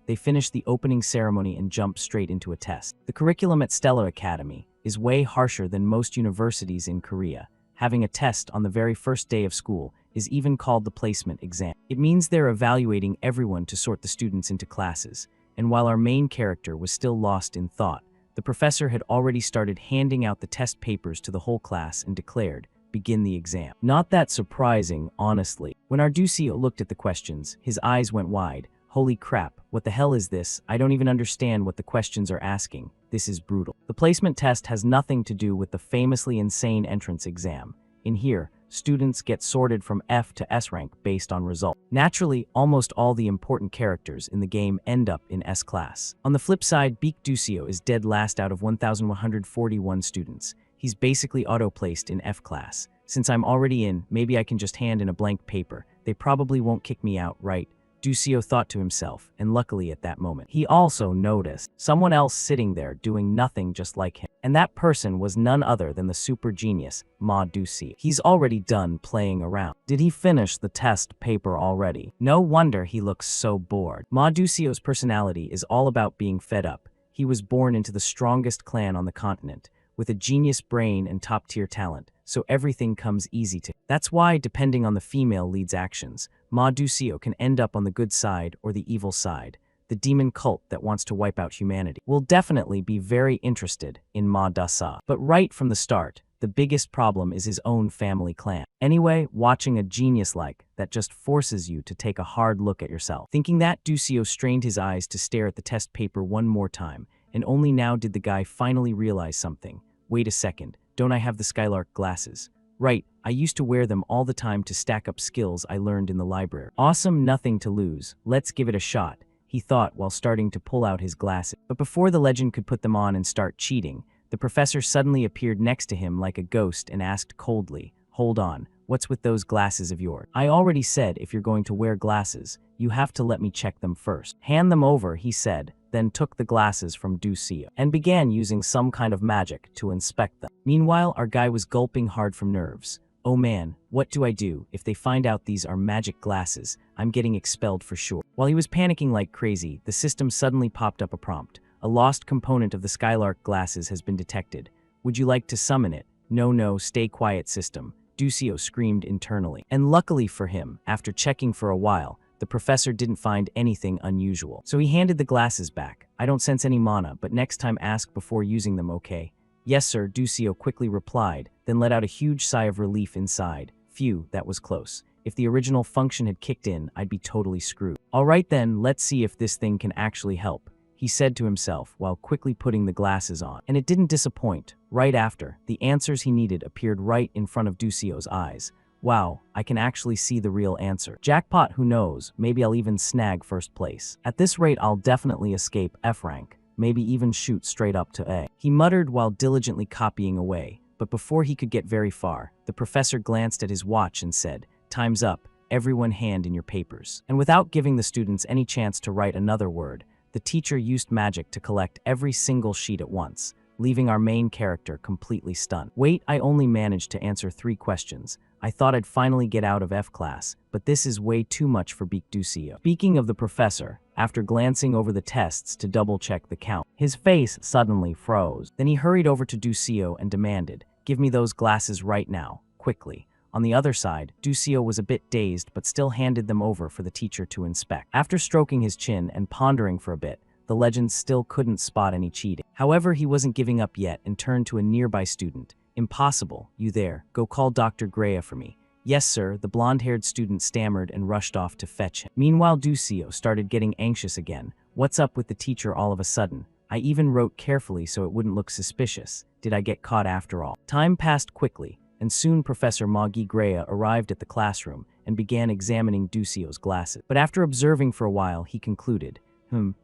They finished the opening ceremony and jumped straight into a test. The curriculum at Stellar Academy is way harsher than most universities in Korea. Having a test on the very first day of school is even called the placement exam. It means they're evaluating everyone to sort the students into classes, and while our main character was still lost in thought, the professor had already started handing out the test papers to the whole class and declared, "Begin the exam." Not that surprising, honestly. When our Ducio looked at the questions, his eyes went wide. Holy crap, what the hell is this? I don't even understand what the questions are asking. This is brutal. The placement test has nothing to do with the famously insane entrance exam. In here, students get sorted from F to S rank based on result. Naturally, almost all the important characters in the game end up in S class. On the flip side, Beak Ducio is dead last out of 1,141 students. He's basically auto-placed in F class. Since I'm already in, maybe I can just hand in a blank paper. They probably won't kick me out, right? Ducio thought to himself, and luckily at that moment, he also noticed someone else sitting there doing nothing just like him. And that person was none other than the super genius, Ma Ducio. He's already done playing around. Did he finish the test paper already? No wonder he looks so bored. Ma Ducio's personality is all about being fed up. He was born into the strongest clan on the continent, with a genius brain and top-tier talent, so everything comes easy to him. That's why, depending on the female lead's actions, Ma Ducio can end up on the good side or the evil side. The demon cult that wants to wipe out humanity. We'll definitely be very interested in Ma Dasa. But right from the start, the biggest problem is his own family clan. Anyway, watching a genius like that just forces you to take a hard look at yourself. Thinking that, Ducio strained his eyes to stare at the test paper one more time, and only now did the guy finally realize something. Wait a second, don't I have the Skylark glasses? Right, I used to wear them all the time to stack up skills I learned in the library. Awesome, nothing to lose. Let's give it a shot, he thought while starting to pull out his glasses. But before the legend could put them on and start cheating, the professor suddenly appeared next to him like a ghost and asked coldly, "Hold on, what's with those glasses of yours? I already said if you're going to wear glasses, you have to let me check them first." "Hand them over," he said, then took the glasses from Ducio and began using some kind of magic to inspect them. Meanwhile, our guy was gulping hard from nerves. Oh man, what do I do? If they find out these are magic glasses, I'm getting expelled for sure. While he was panicking like crazy, the system suddenly popped up a prompt. A lost component of the Skylark glasses has been detected. Would you like to summon it? No, stay quiet, system, Ducio screamed internally. And luckily for him, after checking for a while, the professor didn't find anything unusual. So he handed the glasses back. "I don't sense any mana, but next time ask before using them, okay?" "Yes, sir," Ducio quickly replied, then let out a huge sigh of relief inside. Phew, that was close. If the original function had kicked in, I'd be totally screwed. "All right then, let's see if this thing can actually help," he said to himself while quickly putting the glasses on. And it didn't disappoint. Right after, the answers he needed appeared right in front of Ducio's eyes. Wow, I can actually see the real answer. Jackpot, who knows, maybe I'll even snag first place. At this rate, I'll definitely escape F rank, maybe even shoot straight up to A. He muttered while diligently copying away, but before he could get very far, the professor glanced at his watch and said, "Time's up, everyone hand in your papers." And without giving the students any chance to write another word, the teacher used magic to collect every single sheet at once, leaving our main character completely stunned. Wait, I only managed to answer 3 questions. I thought I'd finally get out of F class, but this is way too much for Beak Ducio. Speaking of the professor, after glancing over the tests to double-check the count, his face suddenly froze. Then he hurried over to Ducio and demanded, "Give me those glasses right now, quickly." On the other side, Ducio was a bit dazed but still handed them over for the teacher to inspect. After stroking his chin and pondering for a bit, the legend still couldn't spot any cheating. However, he wasn't giving up yet and turned to a nearby student. "Impossible, you there, go call Dr. Greya for me." "Yes, sir," the blonde-haired student stammered and rushed off to fetch him. Meanwhile, Ducio started getting anxious again. What's up with the teacher all of a sudden? I even wrote carefully so it wouldn't look suspicious. Did I get caught after all? Time passed quickly, and soon Professor Magi Greya arrived at the classroom and began examining Ducio's glasses. But after observing for a while, he concluded,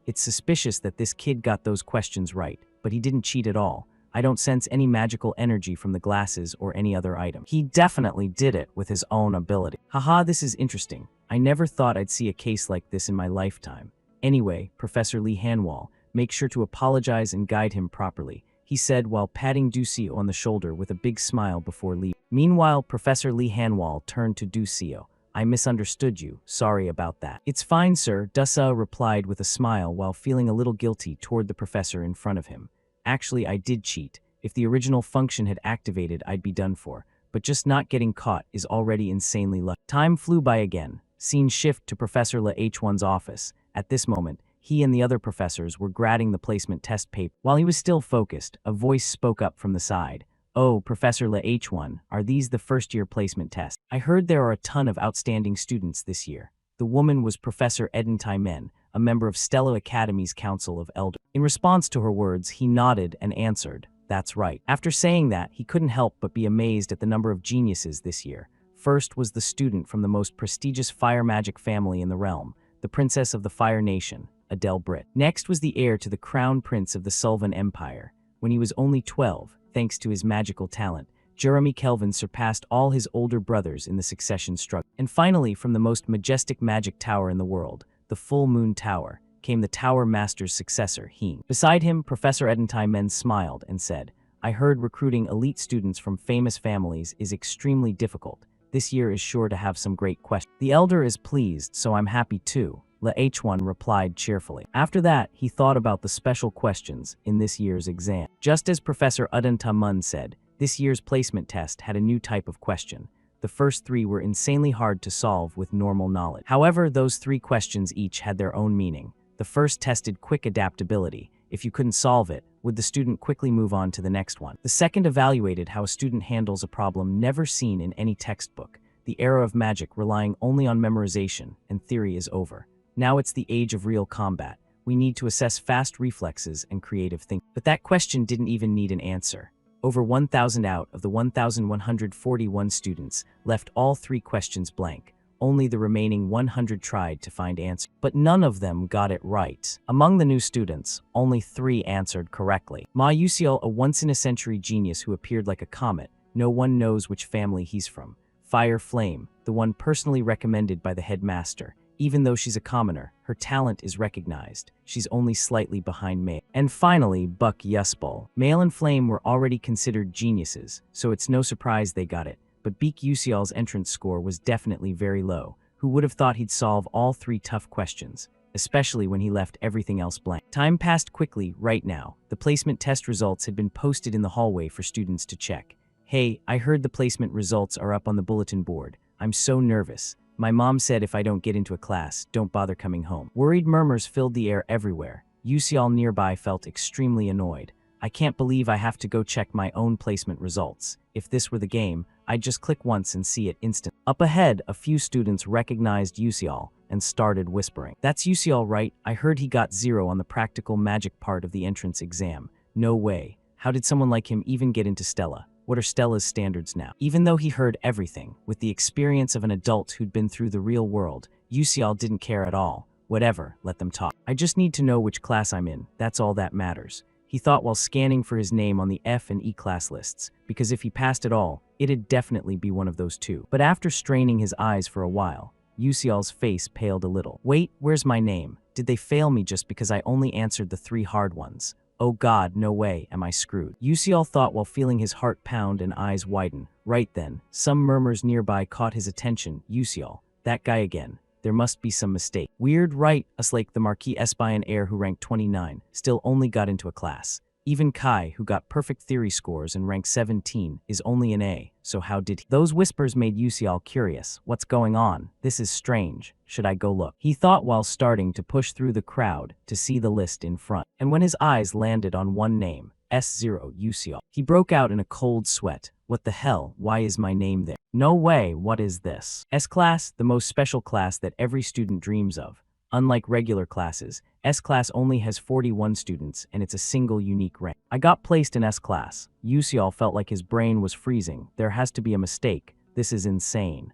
it's suspicious that this kid got those questions right, but he didn't cheat at all. I don't sense any magical energy from the glasses or any other item. He definitely did it with his own ability. Haha, this is interesting. I never thought I'd see a case like this in my lifetime. Anyway, Professor Lee Hanwall, make sure to apologize and guide him properly, he said while patting Ducio on the shoulder with a big smile before leaving. Meanwhile, Professor Lee Hanwall turned to Ducio. "I misunderstood you. Sorry about that." "It's fine, sir," Dusa replied with a smile while feeling a little guilty toward the professor in front of him. "Actually, I did cheat. If the original function had activated, I'd be done for. but just not getting caught is already insanely lucky. Time flew by again. Scene shift to Professor La H1's office. At this moment, he and the other professors were grading the placement test paper. While he was still focused, a voice spoke up from the side. "Oh, Professor La H1, are these the first-year placement tests? I heard there are a ton of outstanding students this year." The woman was Professor Edentai Men, a member of Stella Academy's Council of Elders. In response to her words, he nodded and answered, "That's right." After saying that, he couldn't help but be amazed at the number of geniuses this year. First was the student from the most prestigious fire magic family in the realm, the Princess of the Fire Nation, Adele Britt. Next was the heir to the Crown Prince of the Sylvan Empire. When he was only 12, thanks to his magical talent, Jeremy Kelvin surpassed all his older brothers in the succession struggle. And finally, from the most majestic magic tower in the world, the Full Moon Tower, came the Tower Master's successor, Heen. Beside him, Professor Edentai Men smiled and said, "I heard recruiting elite students from famous families is extremely difficult. This year is sure to have some great questions." "The elder is pleased, so I'm happy too," La H1 replied cheerfully. After that, he thought about the special questions in this year's exam. Just as Professor Edentai Men said, this year's placement test had a new type of question. The first three were insanely hard to solve with normal knowledge. However, those three questions each had their own meaning. The first tested quick adaptability. If you couldn't solve it, would the student quickly move on to the next one? The second evaluated how a student handles a problem never seen in any textbook. The era of magic relying only on memorization and theory is over. Now it's the age of real combat. We need to assess fast reflexes and creative thinking. But that question didn't even need an answer. Over 1,000 out of the 1,141 students left all three questions blank. Only the remaining 100 tried to find answers, but none of them got it right. Among the new students, only 3 answered correctly. Ma Yusiel, a once-in-a-century genius who appeared like a comet. No one knows which family he's from. Fire Flame, the one personally recommended by the headmaster. Even though she's a commoner, her talent is recognized. She's only slightly behind Male. And finally, Buck Yuspol. Male and Flame were already considered geniuses, so it's no surprise they got it. But Beak Yusiel's entrance score was definitely very low. Who would have thought he'd solve all 3 tough questions, especially when he left everything else blank? Time passed quickly. Right now, the placement test results had been posted in the hallway for students to check. "Hey, I heard the placement results are up on the bulletin board. I'm so nervous. My mom said if I don't get into a class, don't bother coming home." Worried murmurs filled the air everywhere. Yusiel nearby felt extremely annoyed. "I can't believe I have to go check my own placement results. If this were the game, I'd just click once and see it instantly." Up ahead, a few students recognized Yusiel and started whispering. "That's Yusiel, right? I heard he got 0 on the practical magic part of the entrance exam. No way. How did someone like him even get into Stella? What are Stella's standards now?" Even though he heard everything, with the experience of an adult who'd been through the real world, Yusiel didn't care at all. Whatever, let them talk. "I just need to know which class I'm in, that's all that matters," he thought while scanning for his name on the F and E class lists, because if he passed at all, it'd definitely be one of those 2. But after straining his eyes for a while, Yusiel's face paled a little. "Wait, where's my name? Did they fail me just because I only answered the 3 hard ones? Oh god, no way, am I screwed?" Yusiel thought while feeling his heart pound and eyes widen. Right then, some murmurs nearby caught his attention. "Yusiel, that guy again. There must be some mistake." "Weird, right?" Like the Marquis Espion heir who ranked 29, still only got into a class. Even Kai, who got perfect theory scores and ranked 17, is only an A, so how did he? Those whispers made Yusiel curious. What's going on? This is strange. Should I go look? He thought while starting to push through the crowd to see the list in front. And when his eyes landed on one name, S0 Yusiel, he broke out in a cold sweat. What the hell? Why is my name there? No way, what is this? S-Class, the most special class that every student dreams of. Unlike regular classes, S-Class only has 41 students, and it's a single unique rank. I got placed in S-Class. Yusiel felt like his brain was freezing. There has to be a mistake. This is insane.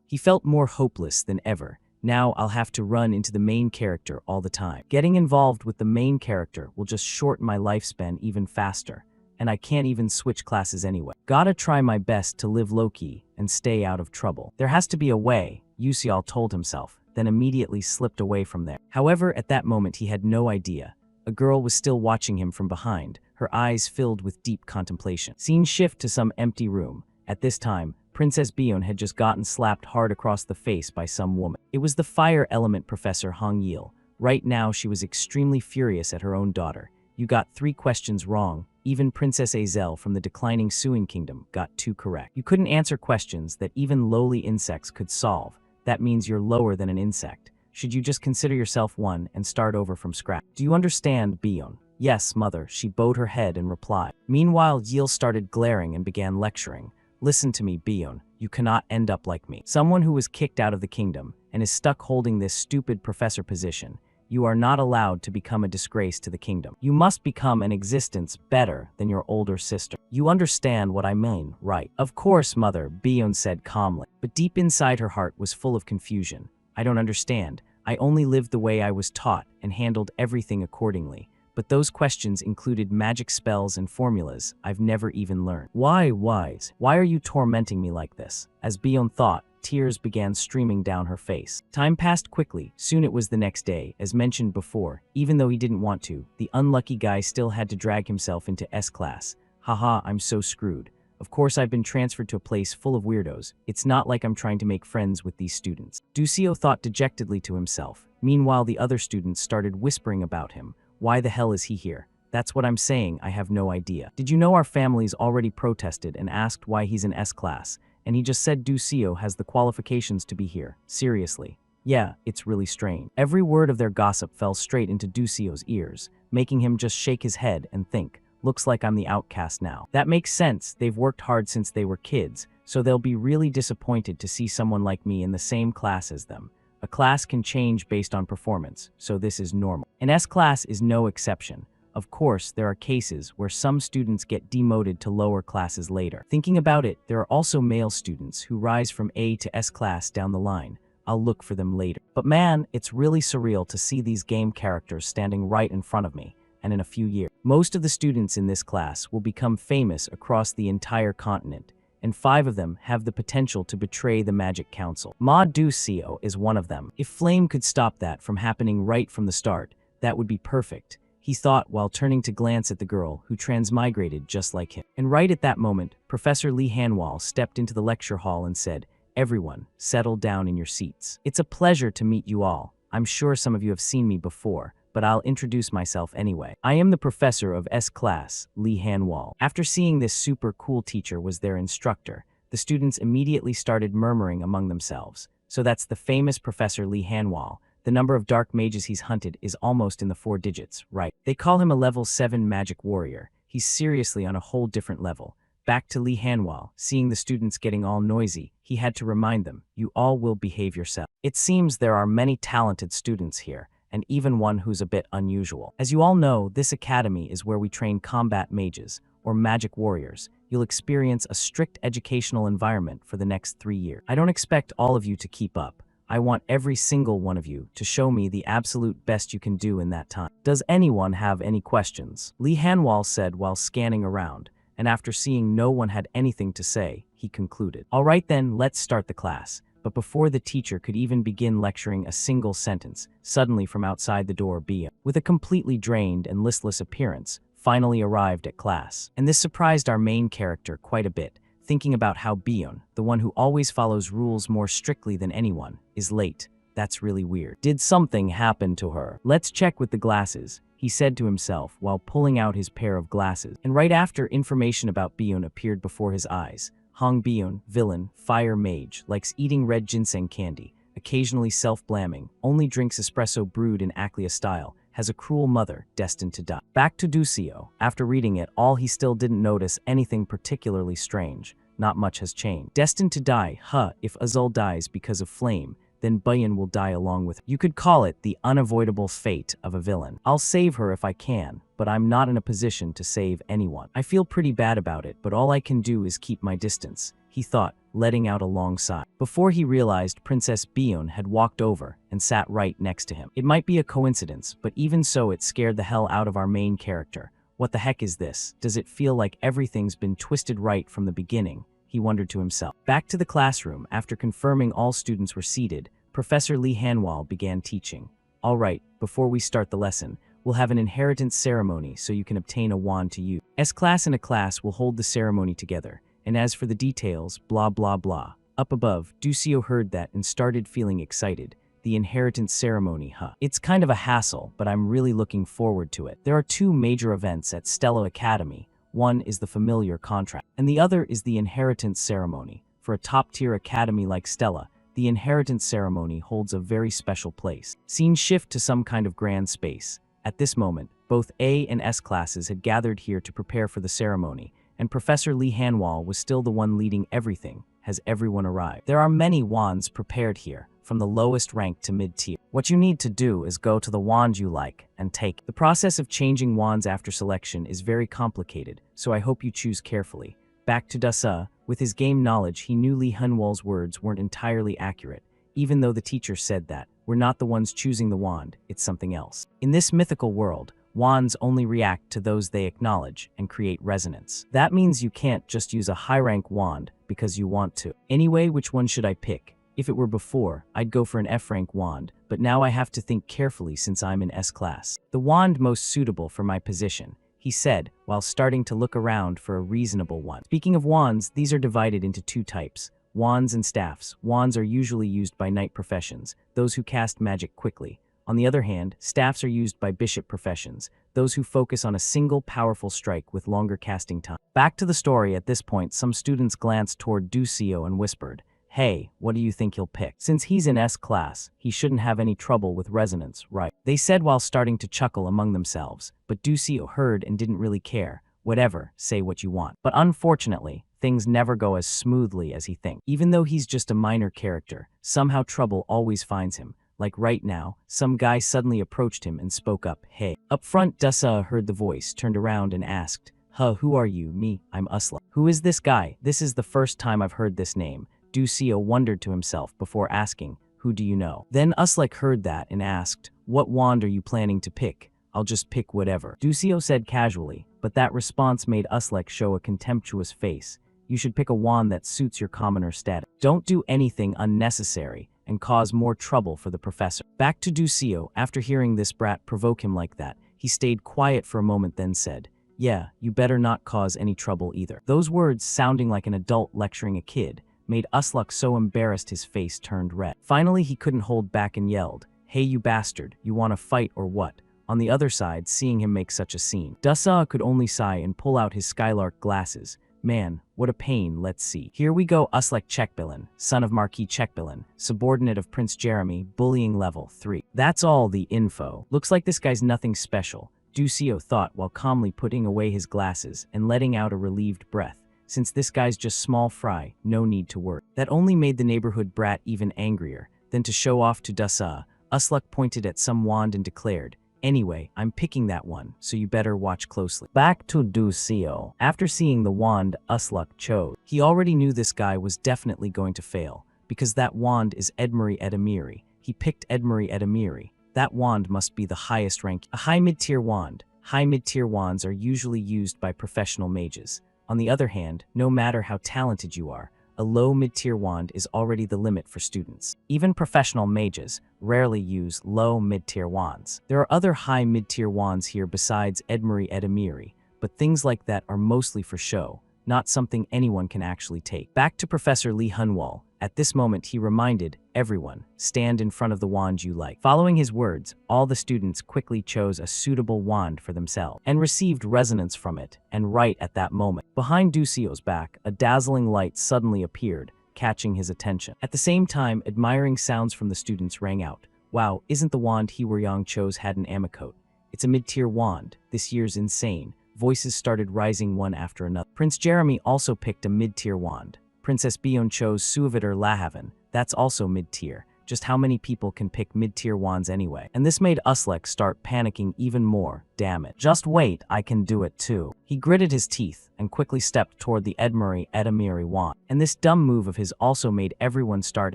He felt more hopeless than ever. Now I'll have to run into the main character all the time. Getting involved with the main character will just shorten my lifespan even faster. And I can't even switch classes anyway. Gotta try my best to live low-key and stay out of trouble. There has to be a way, Yusiel told himself, then immediately slipped away from there. However, at that moment he had no idea. A girl was still watching him from behind, her eyes filled with deep contemplation. Scene shift to some empty room. At this time, Princess Bion had just gotten slapped hard across the face by some woman. It was the fire element professor Hong Yil. Right now she was extremely furious at her own daughter. You got 3 questions wrong. even Princess Azel from the declining Suing Kingdom got 2 correct. You couldn't answer questions that even lowly insects could solve. That means you're lower than an insect. Should you just consider yourself one and start over from scratch? Do you understand, Bion? Yes, mother, she bowed her head and replied. Meanwhile, Yil started glaring and began lecturing. Listen to me, Bion. You cannot end up like me. Someone who was kicked out of the kingdom and is stuck holding this stupid professor position. You are not allowed to become a disgrace to the kingdom. You must become an existence better than your older sister. You understand what I mean, right? Of course, mother, Bion said calmly. But deep inside her heart was full of confusion. I don't understand. I only lived the way I was taught and handled everything accordingly. But those questions included magic spells and formulas I've never even learned. Why, Wise? Why are you tormenting me like this? As Bion thought, tears began streaming down her face. Time passed quickly. Soon it was the next day. As mentioned before, even though he didn't want to, the unlucky guy still had to drag himself into S class. Haha, I'm so screwed. Of course I've been transferred to a place full of weirdos. It's not like I'm trying to make friends with these students. Ducio thought dejectedly to himself. Meanwhile, the other students started whispering about him. Why the hell is he here? That's what I'm saying, I have no idea. Did you know our families already protested and asked why he's in S class? And he just said Ducio has the qualifications to be here. Seriously. Yeah, it's really strange. Every word of their gossip fell straight into Ducio's ears, making him just shake his head and think, looks like I'm the outcast now. That makes sense, they've worked hard since they were kids, so they'll be really disappointed to see someone like me in the same class as them. A class can change based on performance, so this is normal. An S class is no exception. Of course, there are cases where some students get demoted to lower classes later. Thinking about it, there are also male students who rise from A to S class down the line. I'll look for them later. But man, it's really surreal to see these game characters standing right in front of me, and in a few years. Most of the students in this class will become famous across the entire continent, and 5 of them have the potential to betray the Magic Council. Ma Ducio is one of them. If Flame could stop that from happening right from the start, that would be perfect, he thought while turning to glance at the girl who transmigrated just like him. And right at that moment, Professor Lee Hanwal stepped into the lecture hall and said, "Everyone, settle down in your seats. It's a pleasure to meet you all. I'm sure some of you have seen me before, but I'll introduce myself anyway. I am the professor of S class, Lee Hanwal." After seeing this super cool teacher was their instructor, the students immediately started murmuring among themselves. So that's the famous Professor Lee Hanwal. The number of dark mages he's hunted is almost in the 4 digits, right? They call him a level 7 magic warrior. He's seriously on a whole different level. Back to Lee Hanwal, seeing the students getting all noisy, he had to remind them, you all will behave yourself. It seems there are many talented students here, and even one who's a bit unusual. As you all know, this academy is where we train combat mages, or magic warriors. You'll experience a strict educational environment for the next 3 years. I don't expect all of you to keep up. I want every single one of you to show me the absolute best you can do in that time. Does anyone have any questions? Lee Hanwal said while scanning around, and after seeing no one had anything to say, he concluded. All right then, let's start the class. But before the teacher could even begin lecturing a single sentence, suddenly from outside the door Bia, with a completely drained and listless appearance, finally arrived at class. And this surprised our main character quite a bit, thinking about how Bion, the one who always follows rules more strictly than anyone, is late. That's really weird. Did something happen to her? Let's check with the glasses, he said to himself while pulling out his pair of glasses. And right after, information about Bion appeared before his eyes. Hong Bion, villain, fire mage, likes eating red ginseng candy, occasionally self-blaming, only drinks espresso brewed in Aclea style, has a cruel mother, destined to die. Back to Ducio. After reading it all, he still didn't notice anything particularly strange. Not much has changed. Destined to die, if Azul dies because of Flame, then Bayan will die along with her. You could call it the unavoidable fate of a villain. I'll save her if I can, but I'm not in a position to save anyone. I feel pretty bad about it, but all I can do is keep my distance, he thought, letting out a long sigh. Before he realized, Princess Bion had walked over and sat right next to him. It might be a coincidence, but even so it scared the hell out of our main character. What the heck is this? Does it feel like everything's been twisted right from the beginning? He wondered to himself. Back to the classroom, after confirming all students were seated, Professor Lee Hanwal began teaching. All right, before we start the lesson, we'll have an inheritance ceremony so you can obtain a wand to use. S-class and a class will hold the ceremony together. And as for the details, blah blah blah. Up above, Ducio heard that and started feeling excited. The inheritance ceremony, It's kind of a hassle, but I'm really looking forward to it. There are 2 major events at Stella Academy. One is the familiar contract, and the other is the inheritance ceremony. For a top-tier academy like Stella, the inheritance ceremony holds a very special place. Scene shift to some kind of grand space. At this moment, both A and S classes had gathered here to prepare for the ceremony, and Professor Lee Hanwal was still the one leading everything. Has everyone arrived? There are many wands prepared here, from the lowest rank to mid-tier. What you need to do is go to the wand you like and take it. The process of changing wands after selection is very complicated, so I hope you choose carefully. Back to Dasa, with his game knowledge, he knew Lee Hanwal's words weren't entirely accurate, even though the teacher said that, we're not the ones choosing the wand, it's something else. In this mythical world, wands only react to those they acknowledge and create resonance. That means you can't just use a high-rank wand because you want to. Anyway, which one should I pick? If it were before, I'd go for an F-rank wand, but now I have to think carefully since I'm in S-class. The wand most suitable for my position, he said, while starting to look around for a reasonable one. Speaking of wands, these are divided into two types. Wands and staffs. Wands are usually used by knight professions, those who cast magic quickly. On the other hand, staffs are used by bishop professions, those who focus on a single powerful strike with longer casting time. Back to the story. At this point, some students glanced toward Ducio and whispered, "Hey, what do you think he'll pick? Since he's in S class, he shouldn't have any trouble with resonance, right?" They said while starting to chuckle among themselves, but Ducio heard and didn't really care. Whatever, say what you want. But unfortunately, things never go as smoothly as he thinks. Even though he's just a minor character, somehow trouble always finds him. Like right now, some guy suddenly approached him and spoke up, "Hey." Up front, Dasa heard the voice, turned around and asked, "Huh, who are you?" "Me, I'm Usla." "Who is this guy? This is the first time I've heard this name." Ducio wondered to himself before asking, "Who do you know?" Then Uslek heard that and asked, "What wand are you planning to pick?" "I'll just pick whatever," Ducio said casually, but that response made Uslek show a contemptuous face. "You should pick a wand that suits your commoner status. Don't do anything unnecessary and cause more trouble for the professor." Back to Ducio. After hearing this brat provoke him like that, he stayed quiet for a moment, then said, "Yeah, you better not cause any trouble either." Those words, sounding like an adult lecturing a kid, made Usluk so embarrassed his face turned red. Finally, he couldn't hold back and yelled, "Hey you bastard, you want to fight or what?" On the other side, seeing him make such a scene, Dasa could only sigh and pull out his Skylark glasses. "Man, what a pain, let's see. Here we go." Uslek Chekbilin, son of Marquis Chekbilin, subordinate of Prince Jeremy, bullying level 3. That's all the info. Looks like this guy's nothing special, Ducio thought while calmly putting away his glasses and letting out a relieved breath. Since this guy's just small fry, no need to worry. That only made the neighborhood brat even angrier. Then to show off to Dasa, Usluk pointed at some wand and declared, "Anyway, I'm picking that one, so you better watch closely." Back to Ducio. After seeing the wand Usluk chose, he already knew this guy was definitely going to fail, because that wand is Edmure Edamiri. He picked Edmure Edamiri. That wand must be the highest rank. A high mid-tier wand. High mid-tier wands are usually used by professional mages. On the other hand, no matter how talented you are, a low mid-tier wand is already the limit for students. Even professional mages rarely use low mid-tier wands. There are other high mid-tier wands here besides Edmure Edamiri, but things like that are mostly for show, not something anyone can actually take. Back to Professor Lee Hanwal. At this moment, he reminded everyone, stand in front of the wand you like. Following his words, all the students quickly chose a suitable wand for themselves and received resonance from it, and right at that moment, behind Ducio's back, a dazzling light suddenly appeared, catching his attention. At the same time, admiring sounds from the students rang out. "Wow, isn't the wand He Yang chose had an amicote? It's a mid-tier wand. This year's insane." Voices started rising one after another. Prince Jeremy also picked a mid-tier wand. Princess Bion chose Suavitor Lahaven. That's also mid-tier. Just how many people can pick mid-tier wands anyway? And this made Uslek start panicking even more. Damn it. "Just wait, I can do it too." He gritted his teeth and quickly stepped toward the Edmure Edamiri wand. And this dumb move of his also made everyone start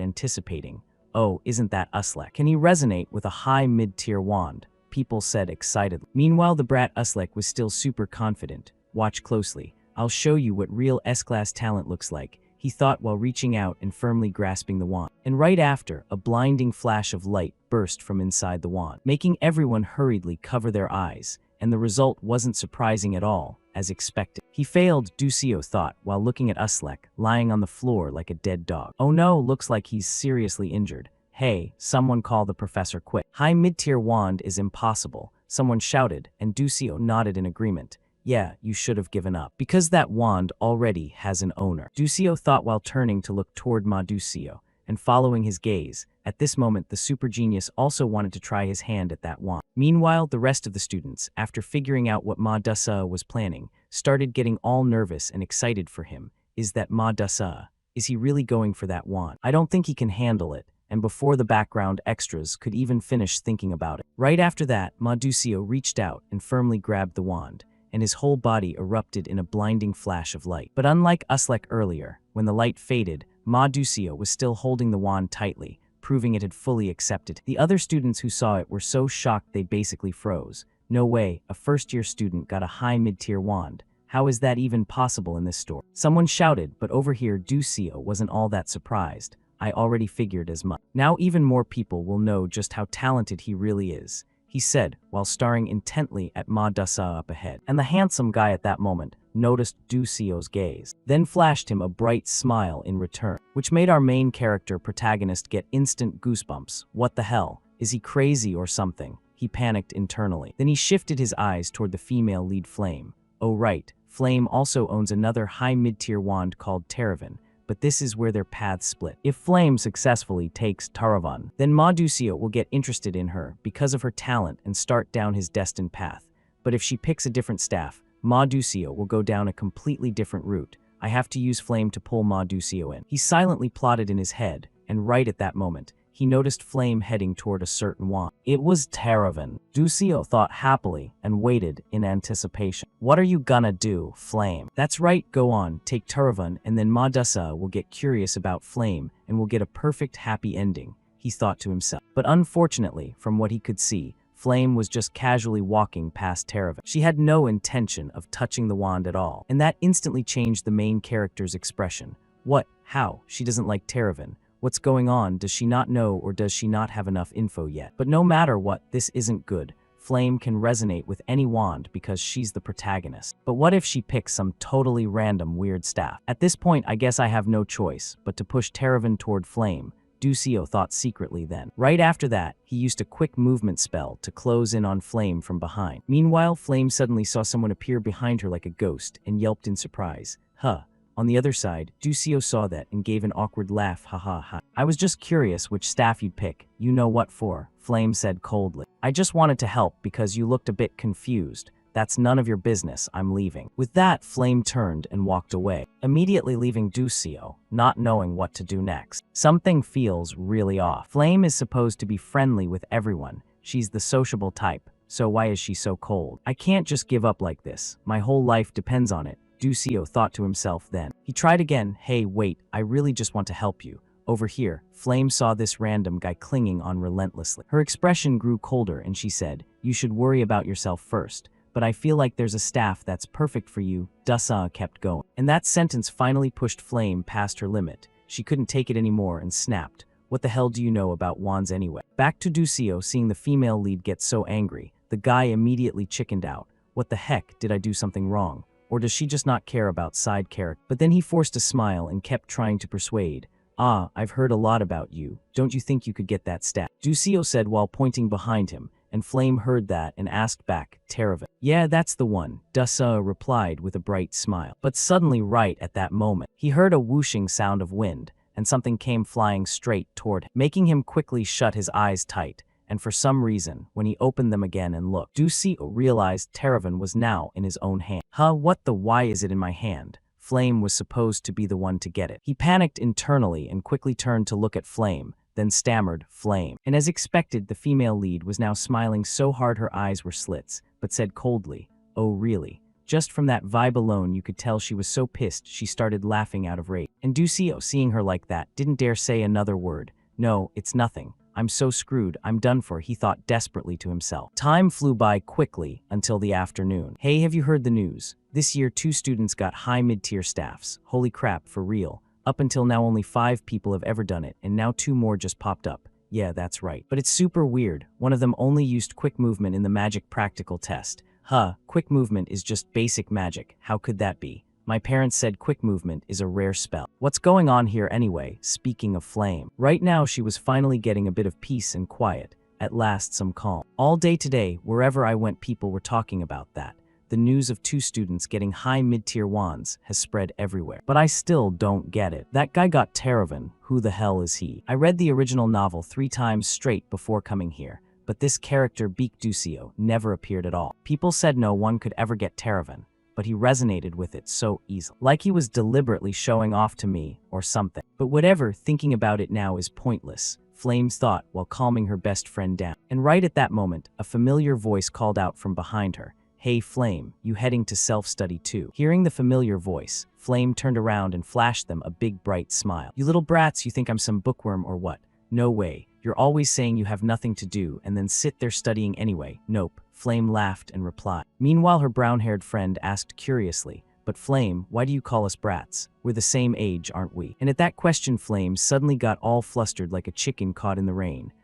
anticipating. "Oh, isn't that Uslek? Can he resonate with a high mid-tier wand?" People said excitedly. Meanwhile, the brat Uslek was still super confident. "Watch closely. I'll show you what real S-class talent looks like," he thought while reaching out and firmly grasping the wand. And right after, a blinding flash of light burst from inside the wand, making everyone hurriedly cover their eyes, and the result wasn't surprising at all, as expected. He failed, Ducio thought, while looking at Uslek, lying on the floor like a dead dog. "Oh no, looks like he's seriously injured. Hey, someone call the professor quick." "High mid-tier wand is impossible," someone shouted, and Ducio nodded in agreement. Yeah, you should have given up. Because that wand already has an owner. Ducio thought while turning to look toward Ma Ducio and following his gaze. At this moment, the super genius also wanted to try his hand at that wand. Meanwhile, the rest of the students, after figuring out what Ma Dusa was planning, started getting all nervous and excited for him. Is that Ma Dusa? Is he really going for that wand? I don't think he can handle it. And before the background extras could even finish thinking about it. Right after that, Ma Ducio reached out and firmly grabbed the wand, and his whole body erupted in a blinding flash of light. But unlike Uslek earlier, when the light faded, Ma Ducio was still holding the wand tightly, proving it had fully accepted. The other students who saw it were so shocked they basically froze. No way, a first-year student got a high mid-tier wand. How is that even possible in this store? Someone shouted, but over here Ducio wasn't all that surprised. I already figured as much. Now even more people will know just how talented he really is, he said, while staring intently at Ma Dusa up ahead. And the handsome guy at that moment noticed Ducio's gaze, then flashed him a bright smile in return, which made our main character protagonist get instant goosebumps. What the hell? Is he crazy or something? He panicked internally. Then he shifted his eyes toward the female lead Flame. Oh right, Flame also owns another high mid-tier wand called Taravan, but this is where their paths split. If Flame successfully takes Taravan, then Ma Ducio will get interested in her because of her talent and start down his destined path. But if she picks a different staff, Ma Ducio will go down a completely different route. I have to use Flame to pull Ma Ducio in. He silently plotted in his head, and right at that moment, he noticed Flame heading toward a certain wand. It was Taravan. Ducio thought happily and waited in anticipation. What are you gonna do, Flame? That's right, go on, take Taravan, and then Ma Dusa will get curious about Flame and will get a perfect happy ending, he thought to himself. But unfortunately, from what he could see, Flame was just casually walking past Taravan. She had no intention of touching the wand at all, and that instantly changed the main character's expression. What? How? She doesn't like Taravan. What's going on? Does she not know, or does she not have enough info yet? But no matter what, this isn't good. Flame can resonate with any wand because she's the protagonist. But what if she picks some totally random weird staff? At this point, I guess I have no choice but to push Taravan toward Flame, Ducio thought secretly then. Right after that, he used a quick movement spell to close in on Flame from behind. Meanwhile, Flame suddenly saw someone appear behind her like a ghost and yelped in surprise. Huh. On the other side, Ducio saw that and gave an awkward laugh, ha ha ha. I was just curious which staff you'd pick. You know what for, Flame said coldly. I just wanted to help because you looked a bit confused. That's none of your business, I'm leaving. With that, Flame turned and walked away, immediately leaving Ducio, not knowing what to do next. Something feels really off. Flame is supposed to be friendly with everyone. She's the sociable type, so why is she so cold? I can't just give up like this. My whole life depends on it. Ducio thought to himself then. He tried again. Hey, wait, I really just want to help you. Over here, Flame saw this random guy clinging on relentlessly. Her expression grew colder and she said, you should worry about yourself first, but I feel like there's a staff that's perfect for you. Dusa kept going. And that sentence finally pushed Flame past her limit. She couldn't take it anymore and snapped. What the hell do you know about wands anyway? Back to Ducio seeing the female lead get so angry, the guy immediately chickened out. What the heck, did I do something wrong? Or does she just not care about side character? But then he forced a smile and kept trying to persuade. Ah, I've heard a lot about you. Don't you think you could get that stat? Ducio said while pointing behind him, and Flame heard that and asked back, Taravan. Yeah, that's the one, Dusa replied with a bright smile. But suddenly right at that moment, he heard a whooshing sound of wind, and something came flying straight toward him, making him quickly shut his eyes tight. And for some reason, when he opened them again and looked, Ducio realized Taravan was now in his own hand. Huh, what the why is it in my hand? Flame was supposed to be the one to get it. He panicked internally and quickly turned to look at Flame, then stammered, Flame. And as expected, the female lead was now smiling so hard her eyes were slits, but said coldly, oh really? Just from that vibe alone you could tell she was so pissed she started laughing out of rage. And Ducio, seeing her like that, didn't dare say another word. No, it's nothing. I'm so screwed, I'm done for, he thought desperately to himself. Time flew by quickly until the afternoon. Hey, have you heard the news? This year 2 students got high mid-tier staffs. Holy crap, for real. Up until now only 5 people have ever done it, and now 2 more just popped up. Yeah, that's right. But it's super weird. One of them only used quick movement in the magic practical test. Huh, quick movement is just basic magic. How could that be? My parents said quick movement is a rare spell. What's going on here anyway? Speaking of Flame. Right now she was finally getting a bit of peace and quiet. At last some calm. All day today, wherever I went people were talking about that. the news of 2 students getting high mid-tier wands has spread everywhere. But I still don't get it. That guy got Teravan. Who the hell is he? I read the original novel 3 times straight before coming here, but this character Beak Ducio never appeared at all. People said no one could ever get Teravan, but he resonated with it so easily. Like he was deliberately showing off to me or something. But whatever, thinking about it now is pointless, Flames thought while calming her best friend down. And right at that moment, a familiar voice called out from behind her. Hey Flame, you heading to self-study too? Hearing the familiar voice, Flame turned around and flashed them a big bright smile. You little brats, you think I'm some bookworm or what? No way. You're always saying you have nothing to do and then sit there studying anyway. Nope. Flame laughed and replied. Meanwhile, her brown-haired friend asked curiously, but Flame, why do you call us brats? We're the same age, aren't we? And at that question, Flame suddenly got all flustered like a chicken caught in the rain.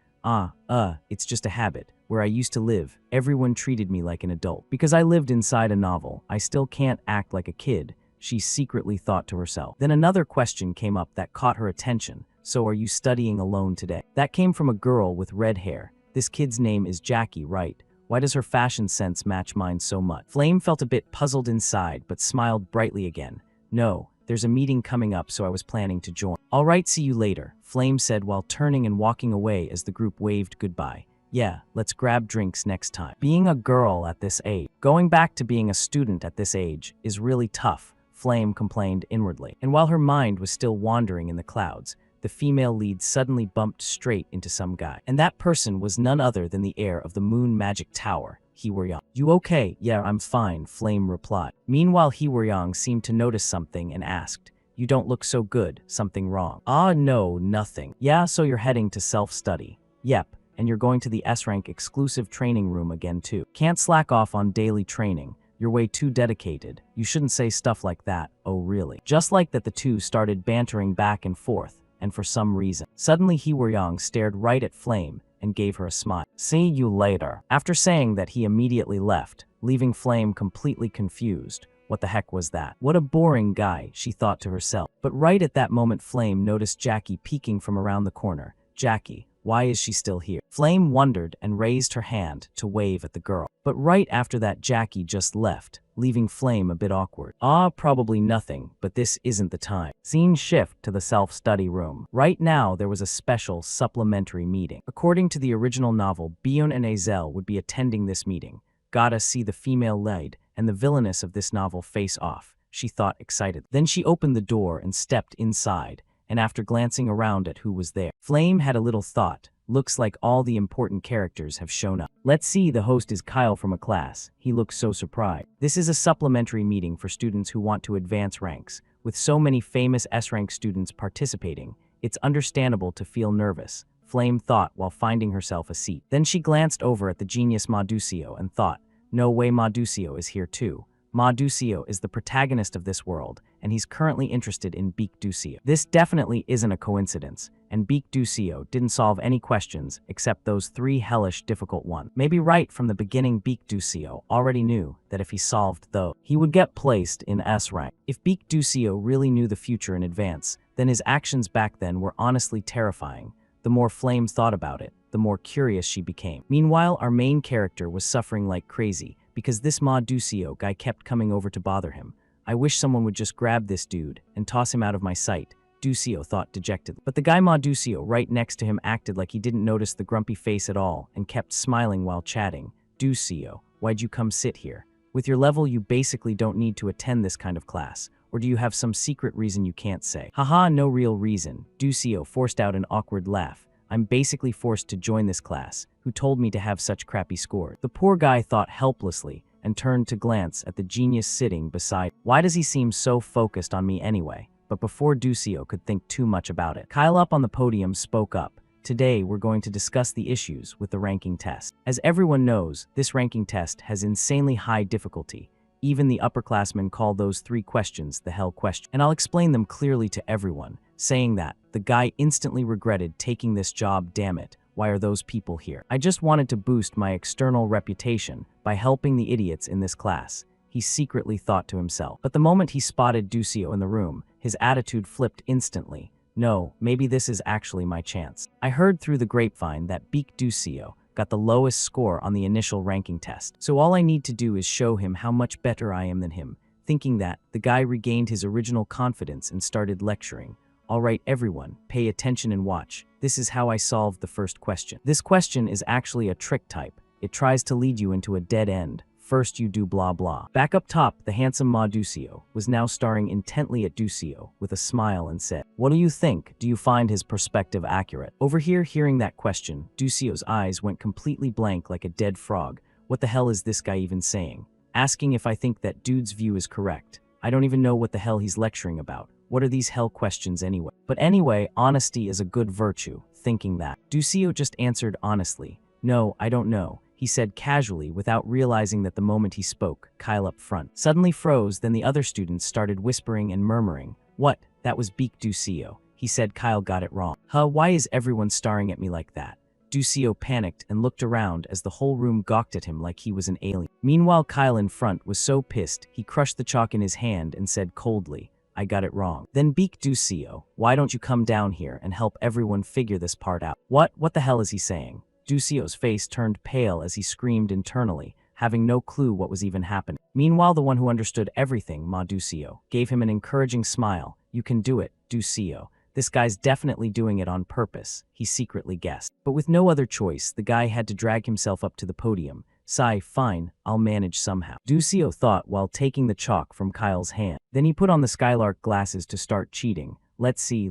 It's just a habit. Where I used to live, everyone treated me like an adult. Because I lived inside a novel, I still can't act like a kid, she secretly thought to herself. Then another question came up that caught her attention. So are you studying alone today? That came from a girl with red hair. This kid's name is Jackie, right? Why does her fashion sense match mine so much? Flame felt a bit puzzled inside, but smiled brightly again. No, there's a meeting coming up, so I was planning to join. All right, see you later, Flame said while turning and walking away as the group waved goodbye. Yeah, let's grab drinks next time. Being a girl at this age, going back to being a student at this age, is really tough, Flame complained inwardly. And while her mind was still wandering in the clouds, the female lead suddenly bumped straight into some guy. And that person was none other than the heir of the Moon Magic Tower, Heewaryong. You okay? Yeah, I'm fine, Flame replied. Meanwhile, Heewaryong seemed to notice something and asked, you don't look so good, something wrong? No, nothing. Yeah, so you're heading to self-study. Yep, and you're going to the S-rank exclusive training room again too. Can't slack off on daily training. You're way too dedicated. You shouldn't say stuff like that. Oh really? Just like that, the two started bantering back and forth. And for some reason, suddenly Heewaryong stared right at Flame and gave her a smile. See you later. After saying that, he immediately left, leaving Flame completely confused. What the heck was that? What a boring guy, she thought to herself. But right at that moment, Flame noticed Jackie peeking from around the corner. Jackie, why is she still here? Flame wondered and raised her hand to wave at the girl. But right after that, Jackie just left, leaving Flame a bit awkward. Probably nothing, but this isn't the time. Scene shift to the self-study room. Right now, there was a special supplementary meeting. According to the original novel, Bion and Azel would be attending this meeting. Gotta see the female lead and the villainess of this novel face off, she thought excited. Then she opened the door and stepped inside, and after glancing around at who was there, Flame had a little thought. Looks like all the important characters have shown up. Let's see, the host is Kyle from a class. He looks so surprised. This is a supplementary meeting for students who want to advance ranks. With so many famous S-rank students participating, it's understandable to feel nervous, Flame thought while finding herself a seat. Then she glanced over at the genius Maducio and thought, no way, Maducio is here too. Maducio is the protagonist of this world, and he's currently interested in Beak Ducio. This definitely isn't a coincidence, and Beak Ducio didn't solve any questions except those 3 hellish difficult ones. Maybe right from the beginning, Beak Ducio already knew that if he solved those, he would get placed in S rank. If Beak Ducio really knew the future in advance, then his actions back then were honestly terrifying. The more Flame thought about it, the more curious she became. Meanwhile, our main character was suffering like crazy, because this Maducio guy kept coming over to bother him. I wish someone would just grab this dude and toss him out of my sight, Ducio thought dejectedly. But the guy Maducio right next to him acted like he didn't notice the grumpy face at all and kept smiling while chatting. Ducio, why'd you come sit here? With your level, you basically don't need to attend this kind of class. Or do you have some secret reason you can't say? Haha, no real reason. Ducio forced out an awkward laugh. I'm basically forced to join this class. Who told me to have such crappy scores? The poor guy thought helplessly and turned to glance at the genius sitting beside. Why does he seem so focused on me anyway? But before Ducio could think too much about it, Kyle up on the podium spoke up. Today, we're going to discuss the issues with the ranking test. As everyone knows, this ranking test has insanely high difficulty. Even the upperclassmen call those 3 questions the hell question. And I'll explain them clearly to everyone, saying that the guy instantly regretted taking this job. Damn it, why are those people here? I just wanted to boost my external reputation by helping the idiots in this class, he secretly thought to himself. But the moment he spotted Ducio in the room, his attitude flipped instantly. No, maybe this is actually my chance. I heard through the grapevine that Beak Ducio, got the lowest score on the initial ranking test. So all I need to do is show him how much better I am than him. Thinking that, the guy regained his original confidence and started lecturing. All right, everyone, pay attention and watch. This is how I solved the first question. This question is actually a trick type. It tries to lead you into a dead end. First you do blah blah. Back up top, the handsome Ma Ducio was now staring intently at Ducio with a smile and said, "What do you think? Do you find his perspective accurate?" Over here, hearing that question, Ducio's eyes went completely blank like a dead frog. What the hell is this guy even saying? Asking if I think that dude's view is correct. I don't even know what the hell he's lecturing about. What are these hell questions anyway? But anyway, honesty is a good virtue. Thinking that, Ducio just answered honestly, "No, I don't know," he said casually without realizing that the moment he spoke, Kyle up front suddenly froze. Then the other students started whispering and murmuring. "What? That was Beak Ducio." He said Kyle got it wrong. "Huh, why is everyone staring at me like that?" Ducio panicked and looked around as the whole room gawked at him like he was an alien. Meanwhile, Kyle in front was so pissed, he crushed the chalk in his hand and said coldly, "I got it wrong." Then Beak Ducio, "Why don't you come down here and help everyone figure this part out?" What the hell is he saying? Ducio's face turned pale as he screamed internally, having no clue what was even happening. Meanwhile, the one who understood everything, Ma Ducio, gave him an encouraging smile. "You can do it, Ducio. This guy's definitely doing it on purpose," he secretly guessed. But with no other choice, the guy had to drag himself up to the podium. "Sigh, fine, I'll manage somehow," Ducio thought while taking the chalk from Kyle's hand. Then he put on the Skylark glasses to start cheating. Let's see,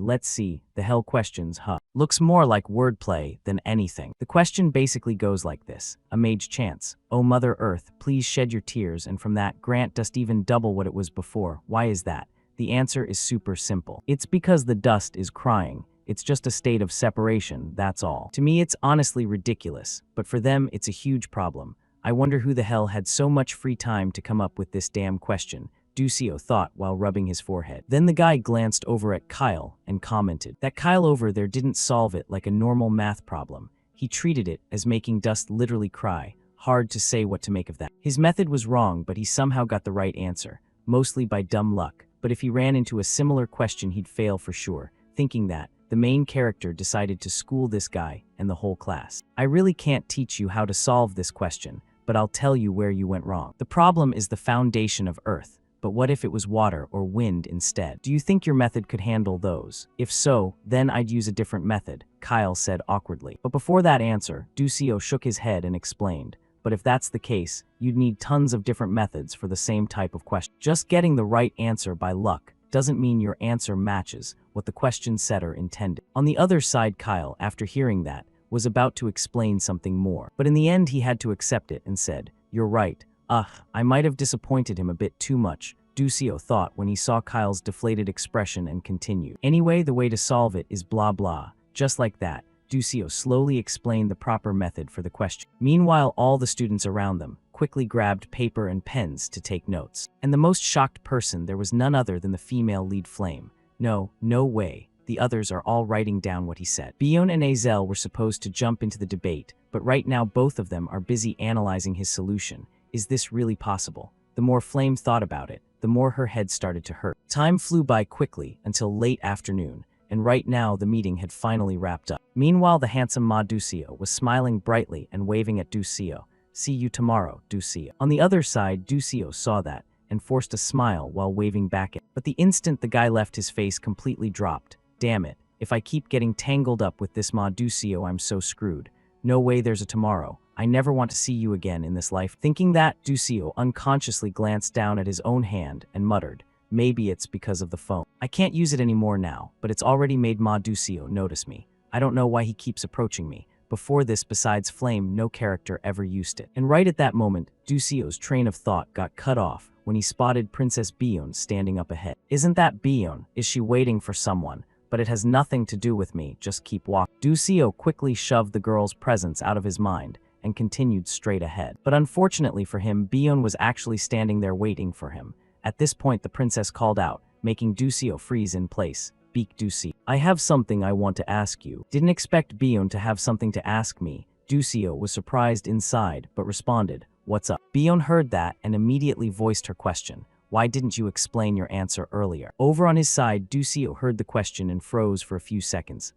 the hell questions, huh? Looks more like wordplay than anything. The question basically goes like this. A mage chants, "O Mother Earth, please shed your tears, and from that grant dust even double what it was before." Why is that? The answer is super simple. It's because the dust is crying. It's just a state of separation, that's all. To me, it's honestly ridiculous, but for them, it's a huge problem. I wonder who the hell had so much free time to come up with this damn question, Ducio thought while rubbing his forehead. Then the guy glanced over at Kyle and commented that Kyle over there didn't solve it like a normal math problem. He treated it as making dust literally cry. Hard to say what to make of that. His method was wrong, but he somehow got the right answer, mostly by dumb luck. But if he ran into a similar question, he'd fail for sure. Thinking that, the main character decided to school this guy and the whole class. "I really can't teach you how to solve this question, but I'll tell you where you went wrong. The problem is the foundation of Earth. But what if it was water or wind instead? Do you think your method could handle those? If so, then I'd use a different method," Kyle said awkwardly. But before that answer, Ducio shook his head and explained, "But if that's the case, you'd need tons of different methods for the same type of question. Just getting the right answer by luck doesn't mean your answer matches what the question setter intended." On the other side, Kyle, after hearing that, was about to explain something more. But in the end, he had to accept it and said, "You're right. I might have disappointed him a bit too much," Ducio thought when he saw Kyle's deflated expression and continued. "Anyway, the way to solve it is blah blah." Just like that, Ducio slowly explained the proper method for the question. Meanwhile, all the students around them quickly grabbed paper and pens to take notes. And the most shocked person there was none other than the female lead Flame. No way. The others are all writing down what he said. Bion and Azel were supposed to jump into the debate, but right now both of them are busy analyzing his solution. Is this really possible? The more Flame thought about it, the more her head started to hurt. Time flew by quickly until late afternoon, and right now the meeting had finally wrapped up. Meanwhile, the handsome Ma Ducio was smiling brightly and waving at Ducio. "See you tomorrow, Ducio." On the other side, Ducio saw that and forced a smile while waving back at him. But the instant the guy left, his face completely dropped. "Damn it, if I keep getting tangled up with this Ma Ducio, I'm so screwed. No way there's a tomorrow. I never want to see you again in this life." Thinking that, Ducio unconsciously glanced down at his own hand and muttered, "Maybe it's because of the phone. I can't use it anymore now, but it's already made Ma Ducio notice me. I don't know why he keeps approaching me. Before this, besides Flame, no character ever used it." And right at that moment, Ducio's train of thought got cut off when he spotted Princess Bion standing up ahead. "Isn't that Bion? Is she waiting for someone? But it has nothing to do with me, just keep walking." Ducio quickly shoved the girl's presence out of his mind and continued straight ahead. But unfortunately for him, Bion was actually standing there waiting for him. At this point, the princess called out, making Ducio freeze in place. "Beak Ducio, I have something I want to ask you." Didn't expect Bion to have something to ask me. Ducio was surprised inside, but responded, "What's up?" Bion heard that and immediately voiced her question. "Why didn't you explain your answer earlier?" Over on his side, Ducio heard the question and froze for a few seconds.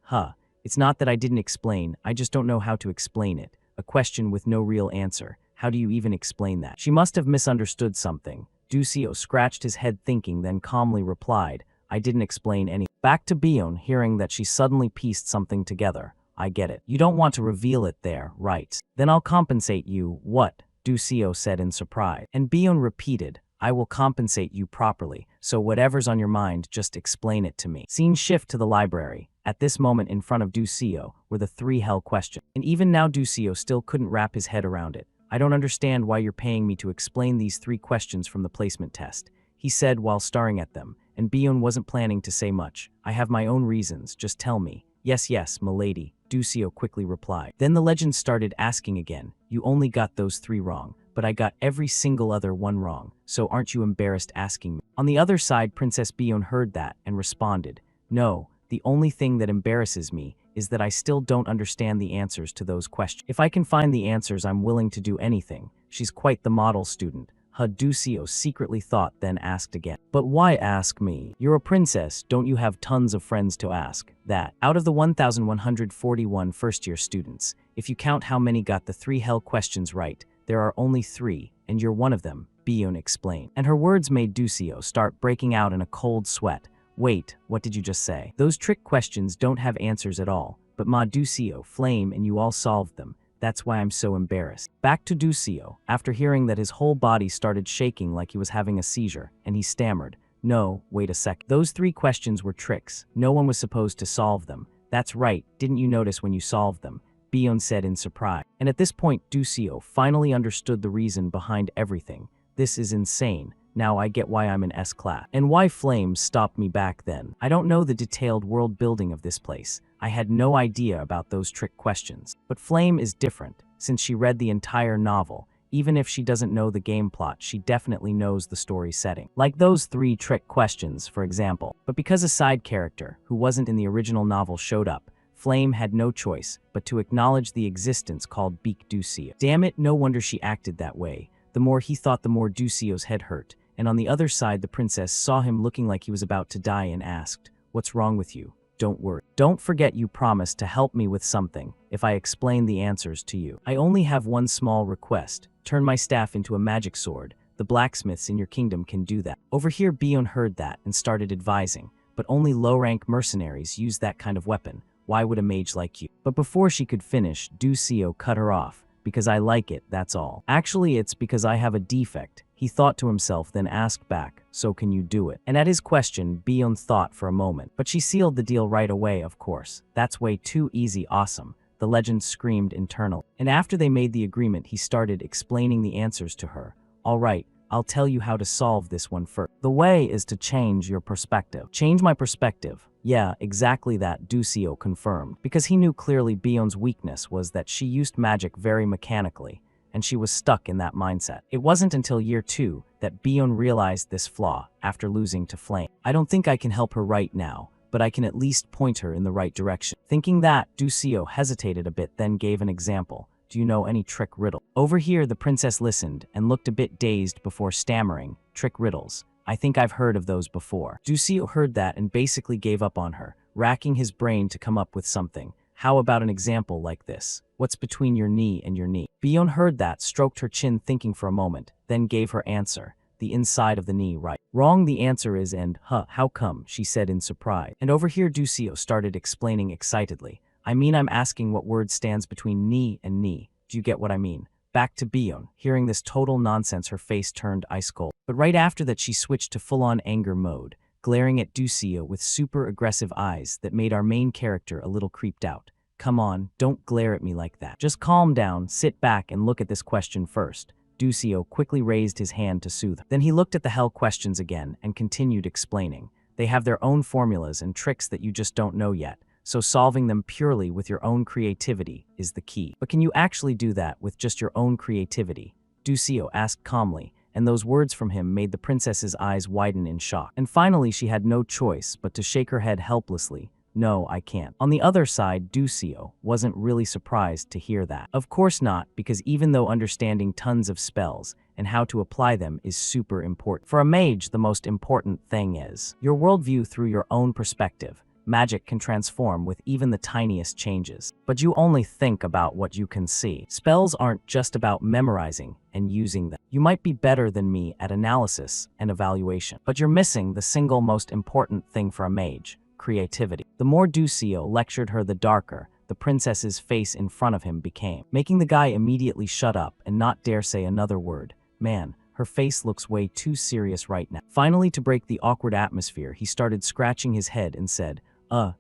It's not that I didn't explain, I just don't know how to explain it. a question with no real answer. How do you even explain that? She must have misunderstood something. Ducio scratched his head thinking, then calmly replied, I didn't explain any. Back to Bion, hearing that she suddenly pieced something together. I get it. You don't want to reveal it there, right? Then I'll compensate you. What? Ducio said in surprise. And Bion repeated, I will compensate you properly, so whatever's on your mind, just explain it to me. Scene shift to the library. At this moment in front of Ducio were the three hell questions. And even now Ducio still couldn't wrap his head around it. I don't understand why you're paying me to explain these three questions from the placement test, he said while staring at them, and Bion wasn't planning to say much. I have my own reasons, just tell me. Yes, yes, milady, Ducio quickly replied. Then the legend started asking again, you only got those three wrong, but I got every single other one wrong, so aren't you embarrassed asking me? On the other side, Princess Bion heard that and responded, no, the only thing that embarrasses me is that I still don't understand the answers to those questions. If I can find the answers, I'm willing to do anything. She's quite the model student. Ducio secretly thought, then asked again. But why ask me? You're a princess, don't you have tons of friends to ask? That, out of the 1,141 first-year students, if you count how many got the three hell questions right, there are only three, and you're one of them, Bion explained. And her words made Ducio start breaking out in a cold sweat. Wait, what did you just say? Those trick questions don't have answers at all, but Ma Ducio, Flame and you all solved them. That's why I'm so embarrassed. Back to Ducio, after hearing that his whole body started shaking like he was having a seizure, and he stammered, no, wait a sec. Those three questions were tricks. No one was supposed to solve them. That's right, didn't you notice when you solved them? Bion said in surprise. And at this point, Ducio finally understood the reason behind everything. This is insane. Now I get why I'm in S class. And why Flame stopped me back then. I don't know the detailed world building of this place. I had no idea about those trick questions. But Flame is different, since she read the entire novel. Even if she doesn't know the game plot, she definitely knows the story setting. Like those three trick questions, for example. But because a side character, who wasn't in the original novel, showed up, Flame had no choice but to acknowledge the existence called Beak Ducio. Damn it, no wonder she acted that way. The more he thought, the more Ducio's head hurt. And on the other side, the princess saw him looking like he was about to die and asked, what's wrong with you? Don't worry. Don't forget you promised to help me with something if I explain the answers to you. I only have one small request. Turn my staff into a magic sword. The blacksmiths in your kingdom can do that. Over here, Bion heard that and started advising, but only low-rank mercenaries use that kind of weapon. Why would a mage like you? But before she could finish, Ducio cut her off. Because I like it, that's all. Actually, it's because I have a defect. He thought to himself, then asked back, so can you do it? And at his question, Bion thought for a moment, but she sealed the deal right away, of course. That's way too easy, awesome, the legend screamed internally. And after they made the agreement, he started explaining the answers to her. All right, I'll tell you how to solve this one first. The way is to change your perspective. Change my perspective. Yeah, exactly that, Ducio confirmed, because he knew clearly Bion's weakness was that she used magic very mechanically, and she was stuck in that mindset. It wasn't until year 2 that Bion realized this flaw after losing to Flame. I don't think I can help her right now, but I can at least point her in the right direction. Thinking that, Ducio hesitated a bit, then gave an example. Do you know any trick riddle? Over here, the princess listened and looked a bit dazed before stammering, trick riddles. I think I've heard of those before. Ducio heard that and basically gave up on her, racking his brain to come up with something. How about an example like this? What's between your knee and your knee? Bion heard that, stroked her chin thinking for a moment, then gave her answer. The inside of the knee, right? Wrong, the answer is and, how come, she said in surprise. And over here Ducio started explaining excitedly. I mean, I'm asking what word stands between knee and knee. Do you get what I mean? Back to Bion. Hearing this total nonsense, her face turned ice cold. But right after that, she switched to full-on anger mode, glaring at Ducio with super aggressive eyes that made our main character a little creeped out. Come on, don't glare at me like that. Just calm down, sit back, and look at this question first. Ducio quickly raised his hand to soothe her. Then he looked at the hell questions again and continued explaining. They have their own formulas and tricks that you just don't know yet. So solving them purely with your own creativity is the key. But can you actually do that with just your own creativity? Ducio asked calmly, and those words from him made the princess's eyes widen in shock. And finally, she had no choice but to shake her head helplessly. No, I can't. On the other side, Ducio wasn't really surprised to hear that. Of course not, because even though understanding tons of spells and how to apply them is super important, for a mage, the most important thing is your worldview through your own perspective. magic can transform with even the tiniest changes. But you only think about what you can see. Spells aren't just about memorizing and using them. You might be better than me at analysis and evaluation, but you're missing the single most important thing for a mage: creativity. The more Ducio lectured her, the darker the princess's face in front of him became, making the guy immediately shut up and not dare say another word. Man, her face looks way too serious right now. Finally, to break the awkward atmosphere, he started scratching his head and said,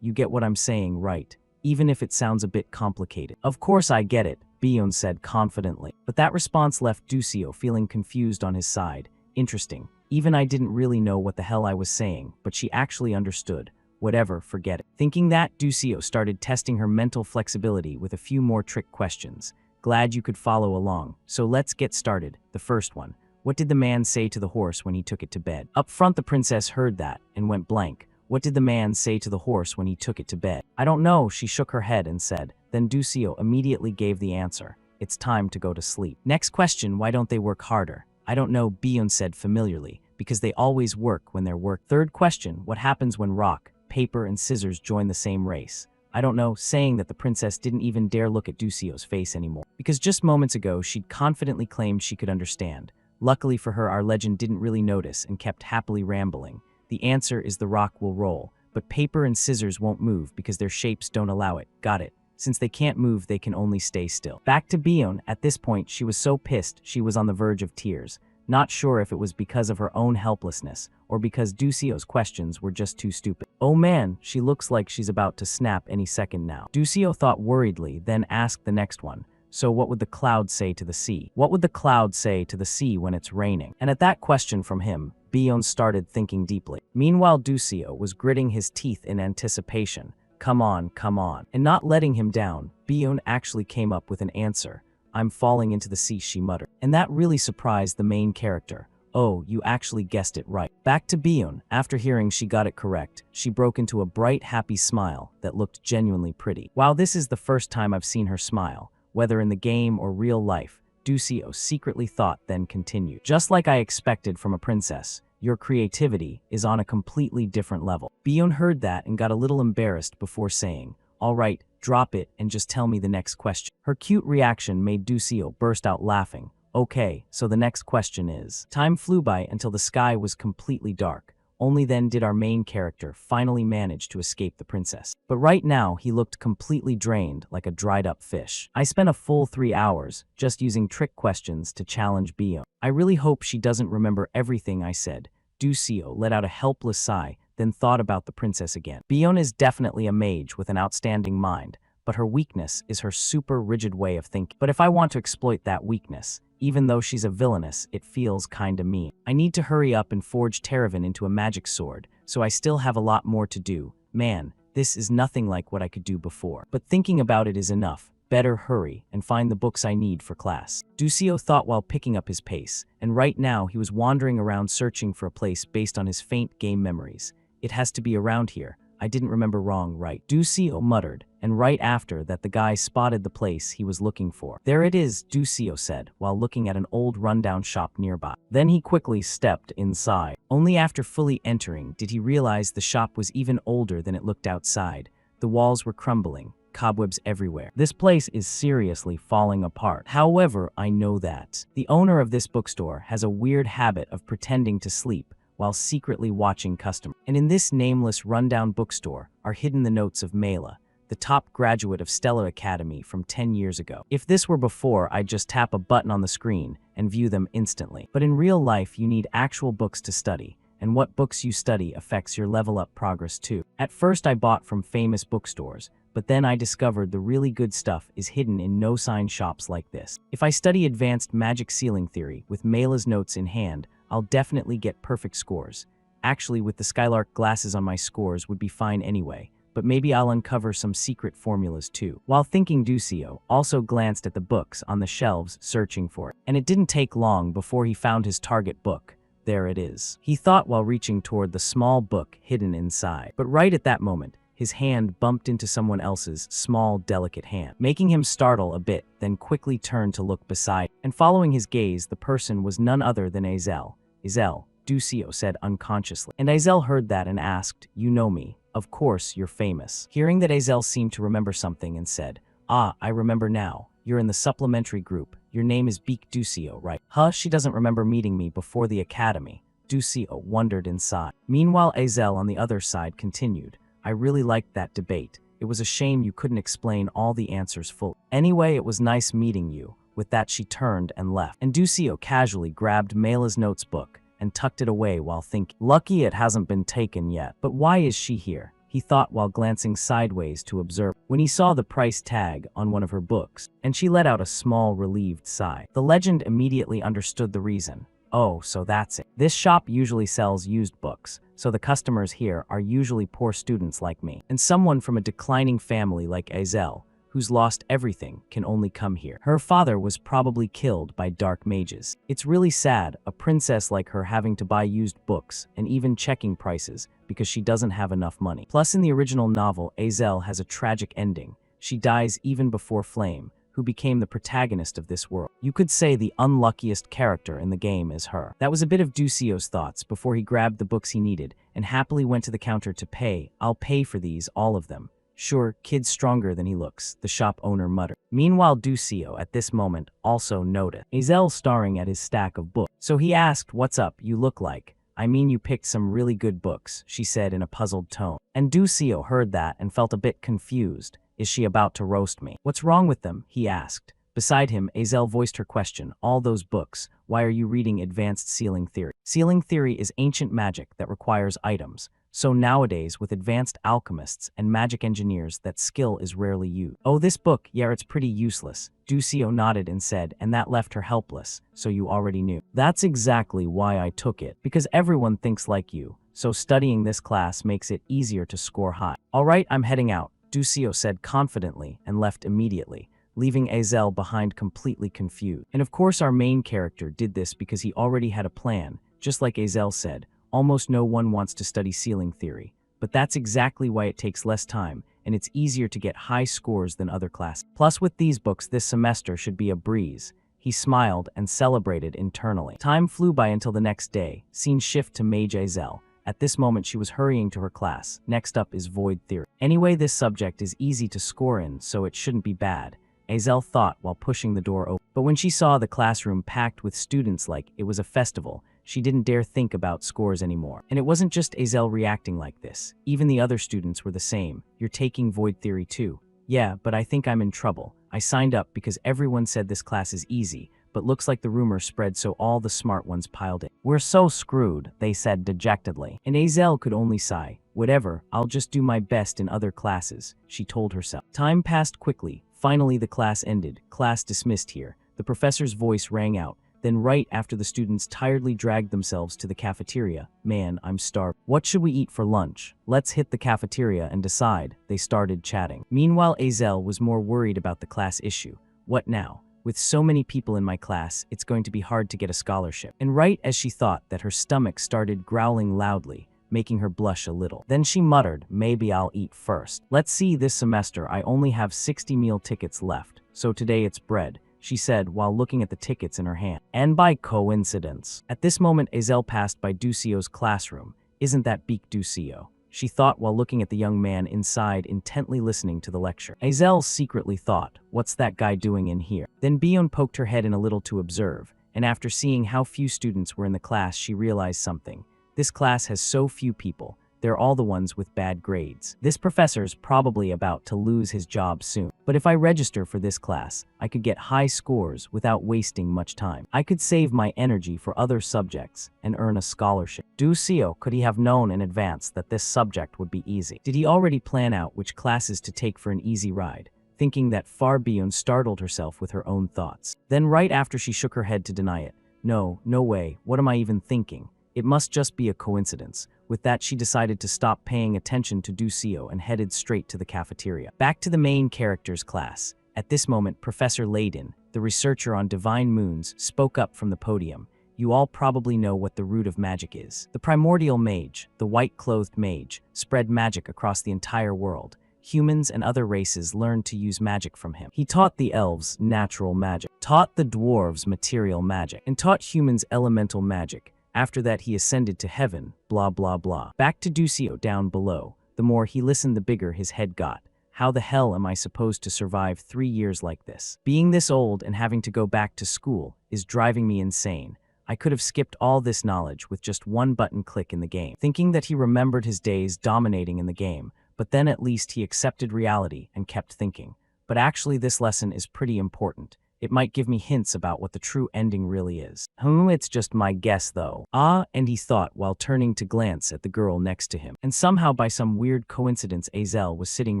you get what I'm saying, right? Even if it sounds a bit complicated. Of course I get it, Bion said confidently. But that response left Ducio feeling confused on his side. Interesting. Even I didn't really know what the hell I was saying, but she actually understood. Whatever, forget it. Thinking that, Ducio started testing her mental flexibility with a few more trick questions. Glad you could follow along. So let's get started. The first one. What did the man say to the horse when he took it to bed? Up front, the princess heard that and went blank. What did the man say to the horse when he took it to bed? I don't know, she shook her head and said. Then Ducio immediately gave the answer. It's time to go to sleep. Next question, why don't they work harder? I don't know, Bion said familiarly, because they always work when they're work. Third question, what happens when rock, paper, and scissors join the same race? I don't know, saying that the princess didn't even dare look at Ducio's face anymore, because just moments ago she'd confidently claimed she could understand. Luckily for her, our legend didn't really notice and kept happily rambling. The answer is the rock will roll, but paper and scissors won't move because their shapes don't allow it. Got it. Since they can't move, they can only stay still. Back to Bion. At this point, she was so pissed she was on the verge of tears. Not sure if it was because of her own helplessness or because Ducio's questions were just too stupid. Oh man, she looks like she's about to snap any second now. Ducio thought worriedly, then asked the next one. So what would the cloud say to the sea? What would the cloud say to the sea when it's raining? And at that question from him, Bion started thinking deeply. Meanwhile, Ducio was gritting his teeth in anticipation. Come on, come on. And not letting him down, Bion actually came up with an answer. I'm falling into the sea, she muttered. And that really surprised the main character. Oh, you actually guessed it right. Back to Bion. After hearing she got it correct, she broke into a bright, happy smile that looked genuinely pretty. Wow, this is the first time I've seen her smile, whether in the game or real life, Ducio secretly thought, then continued. Just like I expected from a princess, your creativity is on a completely different level. Bion heard that and got a little embarrassed before saying, all right, drop it and just tell me the next question. Her cute reaction made Ducio burst out laughing. Okay, so the next question is. Time flew by until the sky was completely dark. Only then did our main character finally manage to escape the princess. But right now, he looked completely drained, like a dried-up fish. I spent a full 3 hours just using trick questions to challenge Bion. I really hope she doesn't remember everything I said. Ducio let out a helpless sigh, then thought about the princess again. Bion is definitely a mage with an outstanding mind, but her weakness is her super rigid way of thinking. But if I want to exploit that weakness, even though she's a villainess, it feels kinda mean. I need to hurry up and forge Terravan into a magic sword, so I still have a lot more to do. Man, this is nothing like what I could do before. But thinking about it is enough. Better hurry and find the books I need for class. Ducio thought while picking up his pace, and right now he was wandering around searching for a place based on his faint game memories. It has to be around here. I didn't remember wrong, right? Ducio muttered, and right after that the guy spotted the place he was looking for. There it is, Ducio said, while looking at an old rundown shop nearby. Then he quickly stepped inside. Only after fully entering did he realize the shop was even older than it looked outside. The walls were crumbling, cobwebs everywhere. This place is seriously falling apart. However, I know that the owner of this bookstore has a weird habit of pretending to sleep while secretly watching customers. And in this nameless rundown bookstore are hidden the notes of Mela, the top graduate of Stella Academy from 10 years ago. If this were before, I'd just tap a button on the screen and view them instantly. But in real life, you need actual books to study, and what books you study affects your level up progress too. At first I bought from famous bookstores, but then I discovered the really good stuff is hidden in no-sign shops like this. If I study advanced magic ceiling theory with Mela's notes in hand, I'll definitely get perfect scores. Actually, with the Skylark glasses on, my scores would be fine anyway, but maybe I'll uncover some secret formulas too. While thinking, Ducio also glanced at the books on the shelves, searching for it. And it didn't take long before he found his target book. There it is, he thought while reaching toward the small book hidden inside. But right at that moment, his hand bumped into someone else's small, delicate hand, making him startle a bit, then quickly turn to look beside. And following his gaze, the person was none other than Azel. Azel, Ducio said unconsciously. And Azel heard that and asked, "You know me. Of course, you're famous." Hearing that, Azel seemed to remember something and said, "Ah, I remember now. You're in the supplementary group. Your name is Beak Ducio, right?" Huh, she doesn't remember meeting me before the academy. Ducio wondered inside. Meanwhile, Azel on the other side continued, "I really liked that debate. It was a shame you couldn't explain all the answers fully. Anyway, it was nice meeting you." With that, she turned and left. And Ducio casually grabbed Mela's notes book and tucked it away while thinking, "Lucky it hasn't been taken yet. But why is she here?" he thought while glancing sideways to observe. When he saw the price tag on one of her books, and she let out a small, relieved sigh. The legend immediately understood the reason. "Oh, so that's it. This shop usually sells used books, so the customers here are usually poor students like me. And someone from a declining family like Azel, who's lost everything, can only come here. Her father was probably killed by dark mages. It's really sad, a princess like her having to buy used books and even checking prices because she doesn't have enough money." Plus, in the original novel, Azel has a tragic ending. She dies even before Flame, who became the protagonist of this world. You could say the unluckiest character in the game is her. That was a bit of Ducio's thoughts before he grabbed the books he needed and happily went to the counter to pay. "I'll pay for these, all of them." "Sure, kid's stronger than he looks," the shop owner muttered. Meanwhile, Ducio at this moment also noticed Azel staring at his stack of books. So he asked, "What's up? You look like, I mean, you picked some really good books," she said in a puzzled tone. And Ducio heard that and felt a bit confused. "Is she about to roast me?" "What's wrong with them?" he asked. Beside him, Azel voiced her question. "All those books, why are you reading advanced sealing theory?" Sealing theory is ancient magic that requires items. So nowadays, with advanced alchemists and magic engineers, that skill is rarely used. "Oh, this book, yeah, it's pretty useless." Ducio nodded and said, "And that left her helpless, so you already knew." "That's exactly why I took it, because everyone thinks like you, so studying this class makes it easier to score high." "All right, I'm heading out," Ducio said confidently and left immediately, leaving Azel behind completely confused. And of course, our main character did this because he already had a plan, just like Azel said. Almost no one wants to study sealing theory, but that's exactly why it takes less time, and it's easier to get high scores than other classes. Plus, with these books, this semester should be a breeze. He smiled and celebrated internally. Time flew by until the next day. Scene shift to Mage Azel. At this moment, she was hurrying to her class. Next up is Void Theory. Anyway, this subject is easy to score in, so it shouldn't be bad, Azel thought while pushing the door open. But when she saw the classroom packed with students like it was a festival, she didn't dare think about scores anymore. And it wasn't just Azel reacting like this. Even the other students were the same. "You're taking Void Theory too?" "Yeah, but I think I'm in trouble. I signed up because everyone said this class is easy, but looks like the rumor spread so all the smart ones piled in." "We're so screwed," they said dejectedly. And Azel could only sigh. "Whatever, I'll just do my best in other classes," she told herself. Time passed quickly. Finally, the class ended. "Class dismissed here." The professor's voice rang out. Then right after the students tiredly dragged themselves to the cafeteria, "Man, I'm starved. What should we eat for lunch? Let's hit the cafeteria and decide." They started chatting. Meanwhile, Azel was more worried about the class issue. "What now? With so many people in my class, it's going to be hard to get a scholarship." And right as she thought that, her stomach started growling loudly, making her blush a little. Then she muttered, "Maybe I'll eat first. Let's see, this semester I only have 60 meal tickets left, so today it's bread," she said while looking at the tickets in her hand. And by coincidence, at this moment Azel passed by Ducio's classroom. "Isn't that Beak Ducio?" she thought while looking at the young man inside, intently listening to the lecture. Azel secretly thought, "What's that guy doing in here?" Then Bion poked her head in a little to observe, and after seeing how few students were in the class, she realized something. This class has so few people. They're all the ones with bad grades. This professor's probably about to lose his job soon. But if I register for this class, I could get high scores without wasting much time. I could save my energy for other subjects and earn a scholarship. Ducio, could he have known in advance that this subject would be easy? Did he already plan out which classes to take for an easy ride? Thinking that, Bion startled herself with her own thoughts. Then right after, she shook her head to deny it. No way, what am I even thinking? It must just be a coincidence." With that, she decided to stop paying attention to Ducio and headed straight to the cafeteria. Back to the main character's class. At this moment, Professor Layden, the researcher on divine moons, spoke up from the podium. "You all probably know what the root of magic is. The primordial mage, the white-clothed mage, spread magic across the entire world. Humans and other races learned to use magic from him. He taught the elves natural magic, taught the dwarves material magic, and taught humans elemental magic. After that he ascended to heaven, blah blah blah. Back to Ducio down below. The more he listened, the bigger his head got. How the hell am I supposed to survive 3 years like this? Being this old and having to go back to school is driving me insane. I could have skipped all this knowledge with just one button click in the game. Thinking that he remembered his days dominating in the game, but then at least he accepted reality and kept thinking. But actually this lesson is pretty important. It might give me hints about what the true ending really is. It's just my guess though. And he thought while turning to glance at the girl next to him. And somehow by some weird coincidence Azel was sitting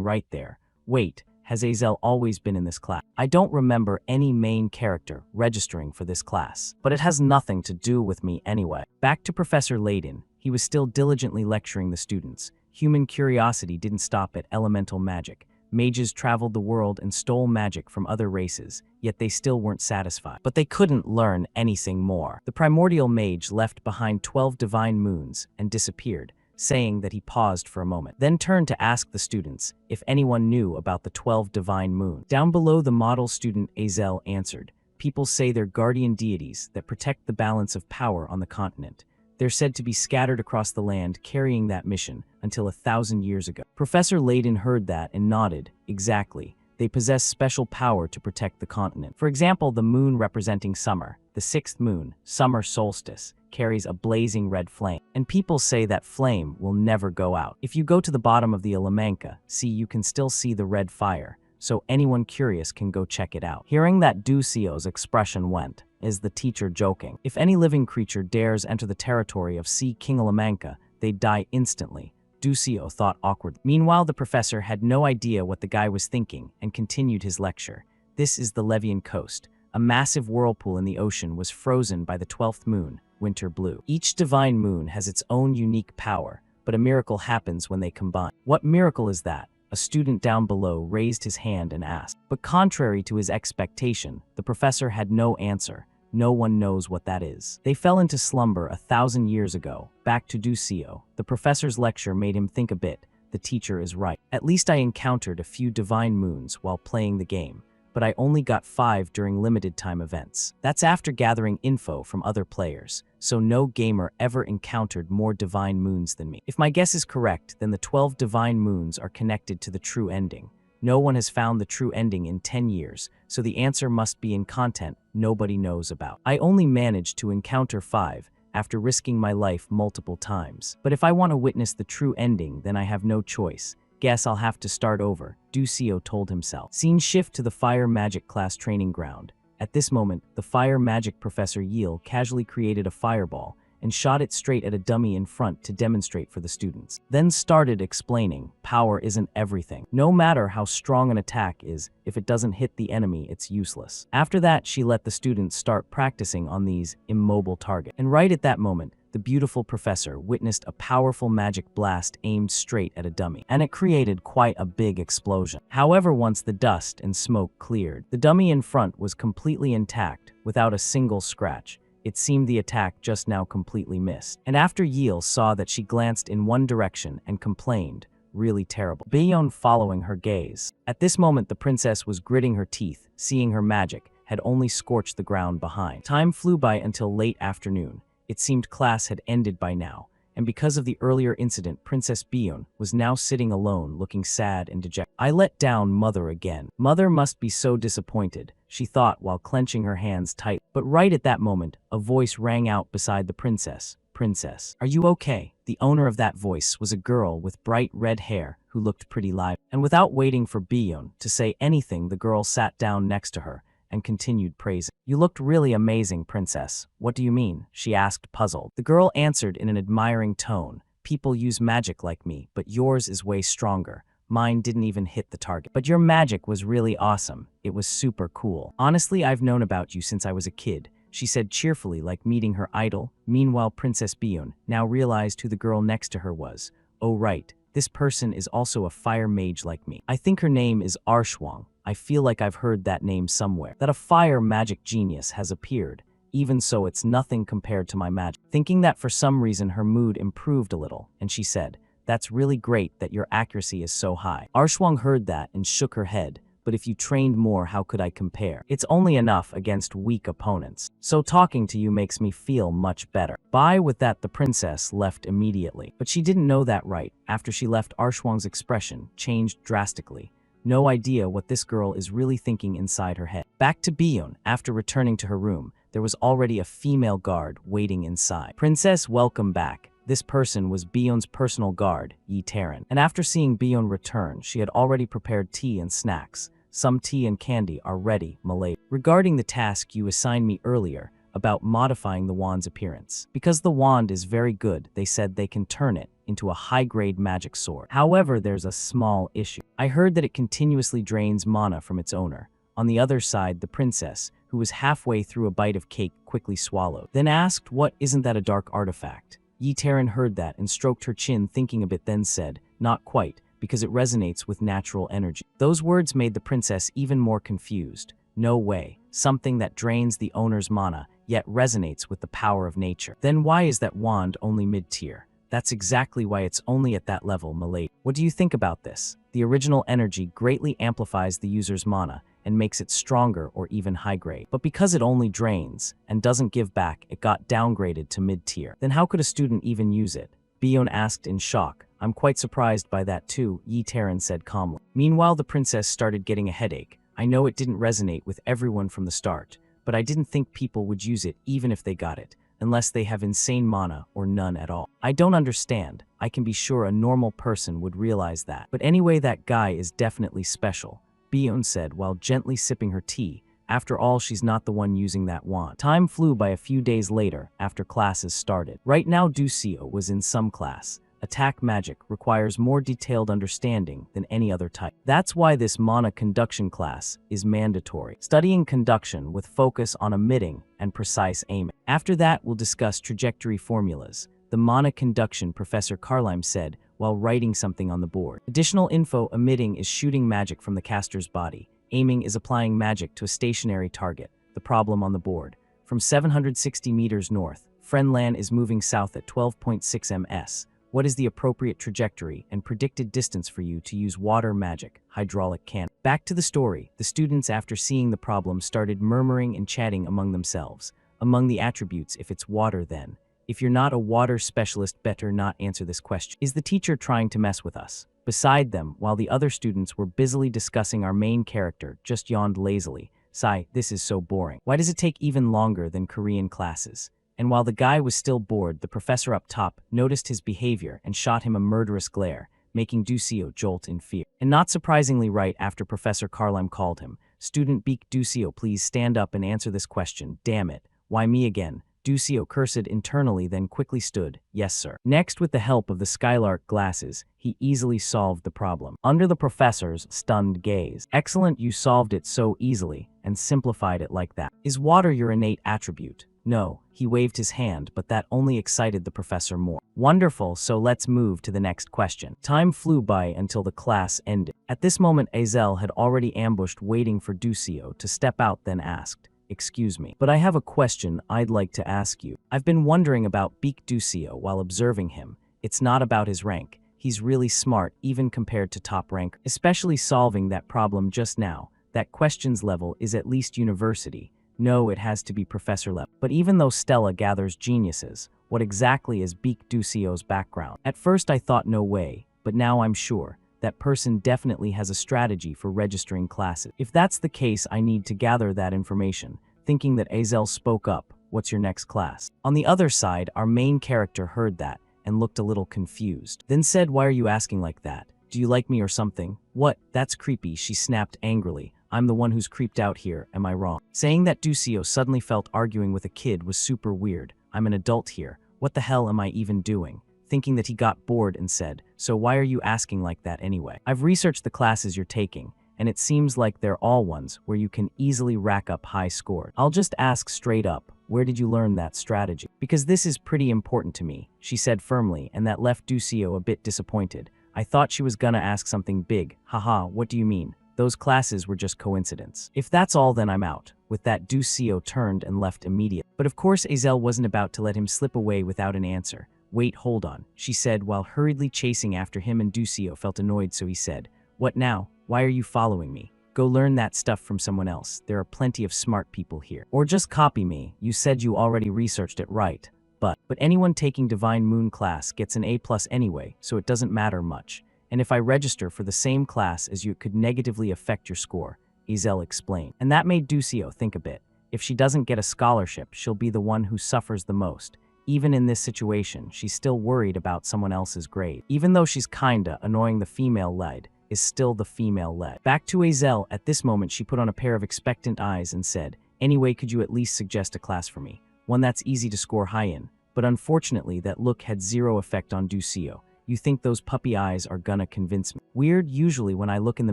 right there. Wait, has Azel always been in this class? I don't remember any main character registering for this class, but it has nothing to do with me anyway. Back to Professor Layden. He was still diligently lecturing the students. Human curiosity didn't stop at elemental magic. Mages traveled the world and stole magic from other races, yet they still weren't satisfied. But they couldn't learn anything more. The primordial mage left behind 12 divine moons and disappeared, saying that he paused for a moment, then turned to ask the students if anyone knew about the 12 divine moons. Down below, the model student Azel answered, "People say they're guardian deities that protect the balance of power on the continent. They're said to be scattered across the land carrying that mission until 1,000 years ago." Professor Layden heard that and nodded. Exactly. They possess special power to protect the continent. For example, the moon representing summer, the 6th moon, summer solstice, carries a blazing red flame. And people say that flame will never go out. If you go to the bottom of the Alamanca, you can still see the red fire. So anyone curious can go check it out. Hearing that, Ducio's expression went. Is the teacher joking? If any living creature dares enter the territory of Sea King Alamanca, they'd die instantly. Ducio thought awkwardly. Meanwhile, the professor had no idea what the guy was thinking and continued his lecture. This is the Levian coast. A massive whirlpool in the ocean was frozen by the 12th moon, winter blue. Each divine moon has its own unique power, but a miracle happens when they combine. What miracle is that? A student down below raised his hand and asked. But contrary to his expectation, the professor had no answer. No one knows what that is. They fell into slumber 1,000 years ago. Back to Ducio. The professor's lecture made him think a bit. The teacher is right. At least I encountered a few divine moons while playing the game, but I only got 5 during limited time events. That's after gathering info from other players, so no gamer ever encountered more divine moons than me. If my guess is correct, then the 12 divine moons are connected to the true ending. No one has found the true ending in 10 years, so the answer must be in content nobody knows about. I only managed to encounter 5 after risking my life multiple times. But if I want to witness the true ending, then I have no choice. Guess I'll have to start over, Ducio told himself. Scene shift to the fire magic class training ground. At this moment, the fire magic professor Yeel casually created a fireball and shot it straight at a dummy in front to demonstrate for the students. Then started explaining, power isn't everything. No matter how strong an attack is, if it doesn't hit the enemy, it's useless. After that, she let the students start practicing on these immobile targets. And right at that moment, the beautiful professor witnessed a powerful magic blast aimed straight at a dummy, and it created quite a big explosion. However, once the dust and smoke cleared, the dummy in front was completely intact, without a single scratch. It seemed the attack just now completely missed. And after Yeel saw that she glanced in one direction and complained, really terrible, Bayon following her gaze. At this moment, the princess was gritting her teeth, seeing her magic had only scorched the ground behind. Time flew by until late afternoon. It seemed class had ended by now, and because of the earlier incident, Princess Bayon was now sitting alone, looking sad and dejected. I let down Mother again. Mother must be so disappointed, she thought while clenching her hands tight. But right at that moment, a voice rang out beside the princess. Princess, are you okay? The owner of that voice was a girl with bright red hair who looked pretty lively. And without waiting for Bayon to say anything, the girl sat down next to her and continued praising. You looked really amazing, princess. What do you mean? She asked, puzzled. The girl answered in an admiring tone. People use magic like me, but yours is way stronger. Mine didn't even hit the target. But your magic was really awesome. It was super cool. Honestly, I've known about you since I was a kid, she said cheerfully, like meeting her idol. Meanwhile, Princess Bayon now realized who the girl next to her was. Oh right, this person is also a fire mage like me. I think her name is Arshwang. I feel like I've heard that name somewhere. That a fire magic genius has appeared. Even so, it's nothing compared to my magic. Thinking that for some reason her mood improved a little, and she said, that's really great that your accuracy is so high. Arshwang heard that and shook her head, but if you trained more, how could I compare? It's only enough against weak opponents. So talking to you makes me feel much better. Bye. With that, the princess left immediately. But she didn't know that right after she left, Arshwang's expression changed drastically. No idea what this girl is really thinking inside her head. Back to Biyun. After returning to her room, there was already a female guard waiting inside. Princess, welcome back. This person was Biyun's personal guard, Yi Taran. And after seeing Biyun return, she had already prepared tea and snacks. Some tea and candy are ready, Malay. Regarding the task you assigned me earlier about modifying the wand's appearance. Because the wand is very good, they said they can turn it into a high-grade magic sword. However, there's a small issue. I heard that it continuously drains mana from its owner. On the other side, the princess, who was halfway through a bite of cake, quickly swallowed. Then asked, "What, isn't that a dark artifact?" Yi Taran heard that and stroked her chin, thinking a bit, then said, "Not quite, because it resonates with natural energy." Those words made the princess even more confused. No way, something that drains the owner's mana, yet resonates with the power of nature. Then why is that wand only mid-tier? That's exactly why it's only at that level, Malay. What do you think about this? The original energy greatly amplifies the user's mana and makes it stronger or even high-grade. But because it only drains and doesn't give back, it got downgraded to mid-tier. Then how could a student even use it? Biyun asked in shock. I'm quite surprised by that too, Yi Taran said calmly. Meanwhile, the princess started getting a headache. I know it didn't resonate with everyone from the start, but I didn't think people would use it even if they got it, unless they have insane mana or none at all. I don't understand. I can be sure a normal person would realize that. But anyway, that guy is definitely special, Biyun said while gently sipping her tea. After all, she's not the one using that wand. Time flew by. A few days later, after classes started. Right now, Ducio was in some class. Attack magic requires more detailed understanding than any other type. That's why this mana conduction class is mandatory. Studying conduction with focus on emitting and precise aiming. After that, we'll discuss trajectory formulas. The mana conduction, Professor Carlime said while writing something on the board. Additional info: emitting is shooting magic from the caster's body. Aiming is applying magic to a stationary target. The problem on the board. From 760 meters north, Friendland is moving south at 12.6 ms. What is the appropriate trajectory and predicted distance for you to use water magic, hydraulic cannon? Back to the story. The students, after seeing the problem, started murmuring and chatting among themselves. Among the attributes, if it's water, then if you're not a water specialist, better not answer this question. Is the teacher trying to mess with us? Beside them, while the other students were busily discussing, our main character just yawned lazily. Sigh, this is so boring. Why does it take even longer than Korean classes? And while the guy was still bored, the professor up top noticed his behavior and shot him a murderous glare, making Ducio jolt in fear. And not surprisingly, right after Professor Carlime called him, "Student Beak Ducio, please stand up and answer this question." Damn it, why me again? Ducio cursed internally, then quickly stood. Yes, sir. Next, with the help of the Skylark glasses, he easily solved the problem. Under the professor's stunned gaze. Excellent, you solved it so easily and simplified it like that. Is water your innate attribute? No, he waved his hand, but that only excited the professor more. Wonderful, so let's move to the next question. Time flew by until the class ended. At this moment, Azel had already ambushed, waiting for Ducio to step out, then asked, "Excuse me, but I have a question I'd like to ask you. I've been wondering about Beak Ducio while observing him. It's not about his rank. He's really smart, even compared to top rank, especially solving that problem just now. That question's level is at least university. No, it has to be professor level. But even though Stella gathers geniuses, what exactly is Beak Ducio's background? At first I thought no way, but now I'm sure. That person definitely has a strategy for registering classes. If that's the case, I need to gather that information." Thinking that Azel spoke up, "What's your next class?" On the other side, our main character heard that and looked a little confused. Then said, "Why are you asking like that? Do you like me or something?" "What? That's creepy," she snapped angrily. "I'm the one who's creeped out here, am I wrong?" Saying that, Ducio suddenly felt arguing with a kid was super weird. "I'm an adult here. What the hell am I even doing?" Thinking that, he got bored and said, "So why are you asking like that anyway? I've researched the classes you're taking, and it seems like they're all ones where you can easily rack up high scores. I'll just ask straight up, where did you learn that strategy? Because this is pretty important to me," she said firmly, and that left Ducio a bit disappointed. I thought she was gonna ask something big. Haha, what do you mean? Those classes were just coincidence. If that's all, then I'm out. With that, Ducio turned and left immediately. But of course, Azel wasn't about to let him slip away without an answer. "Wait, hold on," she said while hurriedly chasing after him, and Ducio felt annoyed, so he said, "What now? Why are you following me?" Go learn that stuff from someone else. There are plenty of smart people here. Or just copy me. You said you already researched it, right? But anyone taking Divine Moon class gets an A+ anyway, so it doesn't matter much. And if I register for the same class as you, it could negatively affect your score, Azel explained. And that made Ducio think a bit. If she doesn't get a scholarship, she'll be the one who suffers the most. Even in this situation, she's still worried about someone else's grade. Even though she's kinda annoying, the female lead is still the female lead. Back to Azel. At this moment, she put on a pair of expectant eyes and said, "Anyway, could you at least suggest a class for me? One that's easy to score high in." But unfortunately, that look had zero effect on Ducio. You think those puppy eyes are gonna convince me? Weird, usually when I look in the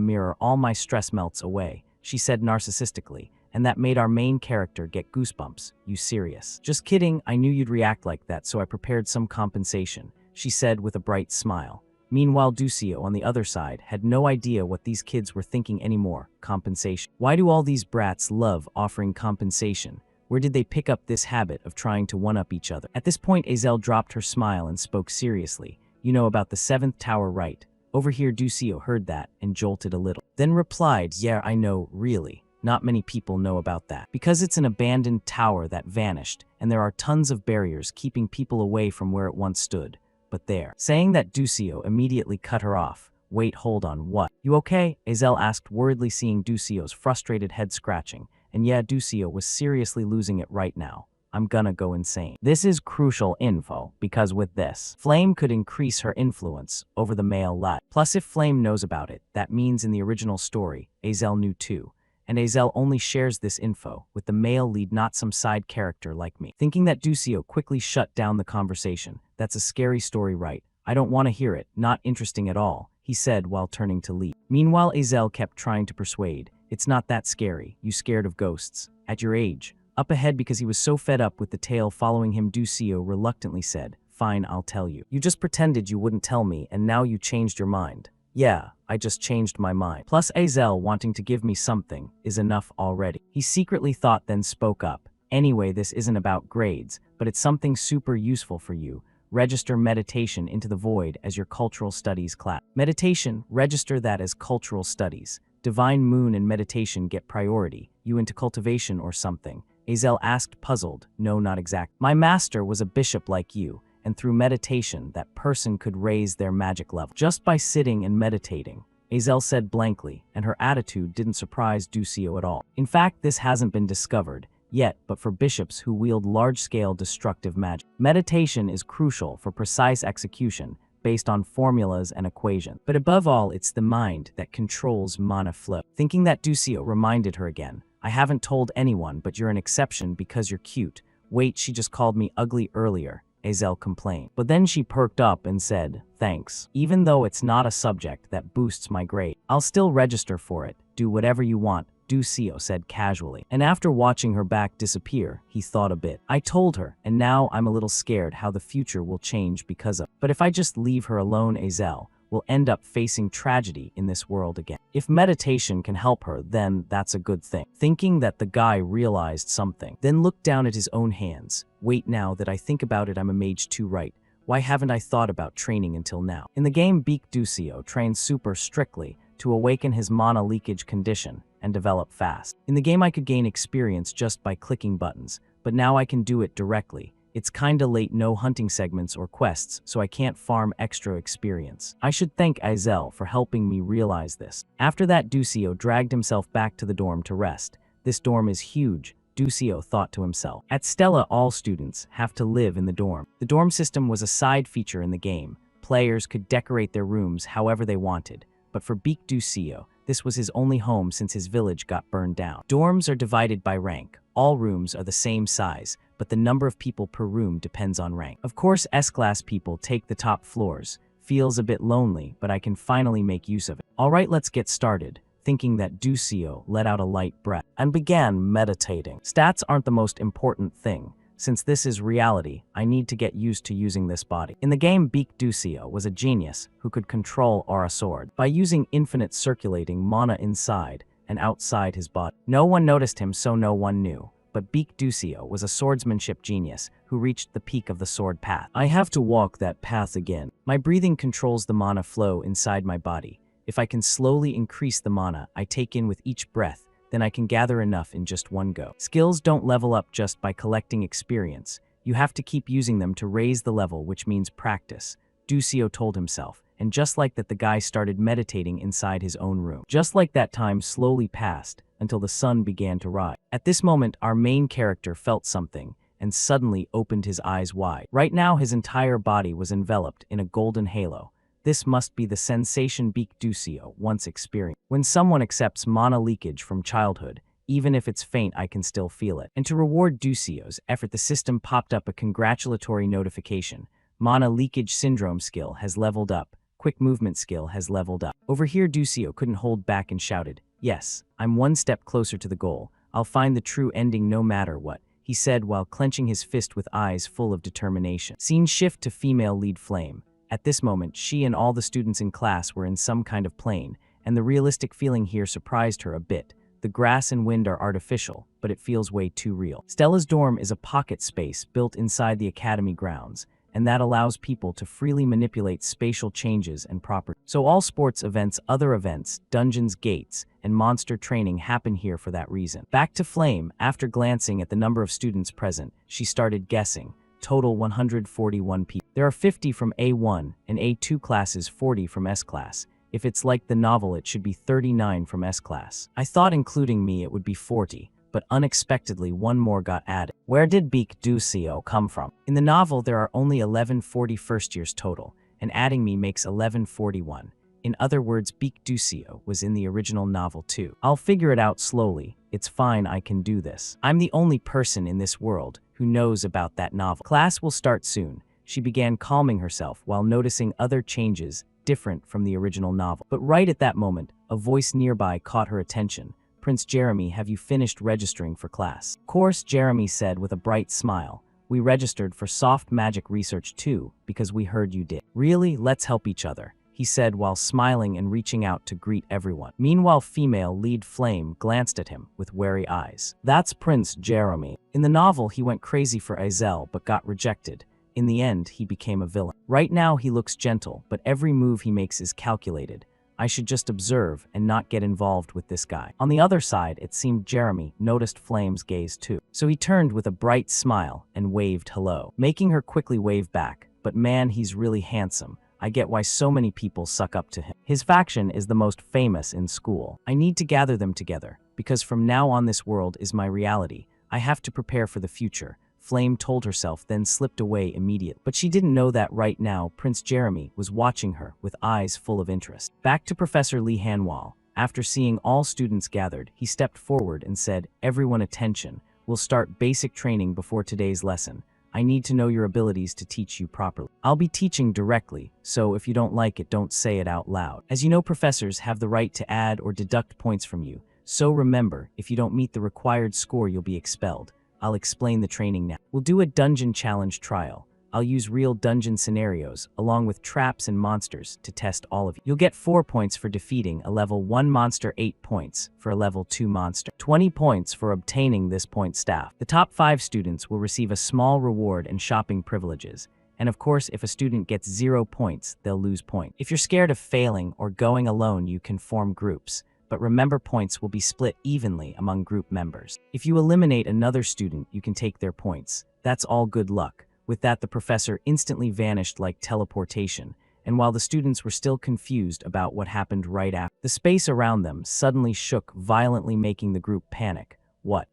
mirror, all my stress melts away, she said narcissistically, and that made our main character get goosebumps. You serious? Just kidding, I knew you'd react like that, so I prepared some compensation, she said with a bright smile. Meanwhile, Ducio, on the other side, had no idea what these kids were thinking anymore. Compensation. Why do all these brats love offering compensation? Where did they pick up this habit of trying to one-up each other? At this point, Azel dropped her smile and spoke seriously. You know about the 7th tower, right? Over here, Ducio heard that and jolted a little. Then replied, yeah, I know, really. Not many people know about that. Because it's an abandoned tower that vanished, and there are tons of barriers keeping people away from where it once stood. But there. Saying that, Ducio immediately cut her off. Wait, hold on, what? You okay? Azel asked, worriedly, seeing Ducio's frustrated head scratching. And yeah, Ducio was seriously losing it right now. I'm gonna go insane. This is crucial info, because with this, Flame could increase her influence over the male lead. Plus, if Flame knows about it, that means in the original story, Azel knew too. And Azel only shares this info with the male lead, not some side character like me. Thinking that, Ducio quickly shut down the conversation. That's a scary story, right? I don't want to hear it, not interesting at all, he said while turning to leave. Meanwhile, Azel kept trying to persuade. It's not that scary. You scared of ghosts. At your age. Up ahead, because he was so fed up with the tale following him, Ducio reluctantly said, fine, I'll tell you. You just pretended you wouldn't tell me, and now you changed your mind. Yeah, I just changed my mind. Plus, Azel wanting to give me something is enough already. He secretly thought, then spoke up. Anyway, this isn't about grades, but it's something super useful for you. Register meditation into the void as your cultural studies class. Meditation, register that as cultural studies. Divine Moon and meditation get priority. You into cultivation or something? Azel asked, puzzled. No, not exact. My master was a bishop like you, and through meditation, that person could raise their magic level. Just by sitting and meditating, Azel said blankly, and her attitude didn't surprise Ducio at all. In fact, this hasn't been discovered yet, but for bishops who wield large-scale destructive magic. Meditation is crucial for precise execution, based on formulas and equations. But above all, it's the mind that controls mana flow. Thinking that, Ducio reminded her again. I haven't told anyone, but you're an exception because you're cute. Wait, she just called me ugly earlier, Azel complained. But then she perked up and said, thanks. Even though it's not a subject that boosts my grade, I'll still register for it. Do whatever you want, Ducio said casually. And after watching her back disappear, he thought a bit. I told her, and now I'm a little scared how the future will change because of. But if I just leave her alone, Azel will end up facing tragedy in this world again. If meditation can help her, then that's a good thing. Thinking that, the guy realized something, then looked down at his own hands. Wait, now that I think about it, I'm a mage too, right? Why haven't I thought about training until now? In the game, Ducio trains super strictly to awaken his mana leakage condition and develop fast. In the game, I could gain experience just by clicking buttons, but now I can do it directly. It's kinda late, no hunting segments or quests, so I can't farm extra experience. I should thank Azel for helping me realize this. After that, Ducio dragged himself back to the dorm to rest. This dorm is huge, Ducio thought to himself. At Stella, all students have to live in the dorm. The dorm system was a side feature in the game. Players could decorate their rooms however they wanted, but for Ducio, this was his only home since his village got burned down. Dorms are divided by rank. All rooms are the same size, but the number of people per room depends on rank. Of course, S-class people take the top floors. Feels a bit lonely, but I can finally make use of it. Alright, let's get started. Thinking that, Ducio let out a light breath and began meditating. Stats aren't the most important thing. Since this is reality, I need to get used to using this body. In the game, Ducio was a genius who could control Aura Sword by using infinite circulating mana inside and outside his body. No one noticed him, so no one knew. But Ducio was a swordsmanship genius who reached the peak of the sword path. I have to walk that path again. My breathing controls the mana flow inside my body. If I can slowly increase the mana I take in with each breath, then I can gather enough in just one go. Skills don't level up just by collecting experience. You have to keep using them to raise the level, which means practice, Ducio told himself, and just like that the guy started meditating inside his own room. Just like that, time slowly passed until the sun began to rise. At this moment, our main character felt something and suddenly opened his eyes wide. Right now, his entire body was enveloped in a golden halo. This must be the sensation Beak Ducio once experienced. When someone accepts mana leakage from childhood, even if it's faint, I can still feel it. And to reward Ducio's effort, the system popped up a congratulatory notification. Mana leakage syndrome skill has leveled up. Quick movement skill has leveled up. Over here, Ducio couldn't hold back and shouted, "Yes, I'm one step closer to the goal. I'll find the true ending no matter what," he said while clenching his fist with eyes full of determination. Scene shift to female lead Flame. At this moment, she and all the students in class were in some kind of plane, and the realistic feeling here surprised her a bit. The grass and wind are artificial, but it feels way too real. Stella's dorm is a pocket space built inside the academy grounds, and that allows people to freely manipulate spatial changes and properties. So all sports events, other events, dungeons, gates, and monster training happen here for that reason. Back to Flame, after glancing at the number of students present, she started guessing. Total 141 people. There are 50 from A1 and A2 classes, 40 from S class. If it's like the novel, it should be 39 from S class. I thought including me it would be 40, but unexpectedly one more got added. Where did Beak Ducio come from? In the novel, there are only 1140 first years total, and adding me makes 1141. In other words, Beak Ducio was in the original novel too. I'll figure it out slowly. It's fine, I can do this. I'm the only person in this world who knows about that novel. Class will start soon. She began calming herself while noticing other changes different from the original novel. But right at that moment, a voice nearby caught her attention. "Prince Jeremy, have you finished registering for class?" "Of course," Jeremy said with a bright smile. "We registered for soft magic research too, because we heard you did." "Really? Let's help each other," he said while smiling and reaching out to greet everyone. Meanwhile, female lead Flame glanced at him with wary eyes. "That's Prince Jeremy. In the novel, he went crazy for Azel but got rejected. In the end, he became a villain. Right now, he looks gentle, but every move he makes is calculated. I should just observe and not get involved with this guy." On the other side, it seemed Jeremy noticed Flame's gaze too. So he turned with a bright smile and waved hello, making her quickly wave back. "But man, he's really handsome. I get why so many people suck up to him. His faction is the most famous in school. I need to gather them together, because from now on this world is my reality. I have to prepare for the future," Flame told herself, then slipped away immediately. But she didn't know that right now Prince Jeremy was watching her with eyes full of interest. Back to Professor Lee Hanwal. After seeing all students gathered, he stepped forward and said, "Everyone attention. We'll start basic training before today's lesson. I need to know your abilities to teach you properly. I'll be teaching directly, so if you don't like it, don't say it out loud. As you know, professors have the right to add or deduct points from you. So remember, if you don't meet the required score, you'll be expelled. I'll explain the training now. We'll do a dungeon challenge trial. I'll use real dungeon scenarios, along with traps and monsters, to test all of you. You'll get 4 points for defeating a level 1 monster, 8 points for a level 2 monster, 20 points for obtaining this point staff. The top 5 students will receive a small reward and shopping privileges. And of course, if a student gets 0 points, they'll lose points. If you're scared of failing or going alone, you can form groups. But remember, points will be split evenly among group members. If you eliminate another student, you can take their points. That's all good luck. With that, the professor instantly vanished like teleportation, and while the students were still confused about what happened right after, the space around them suddenly shook violently, making the group panic.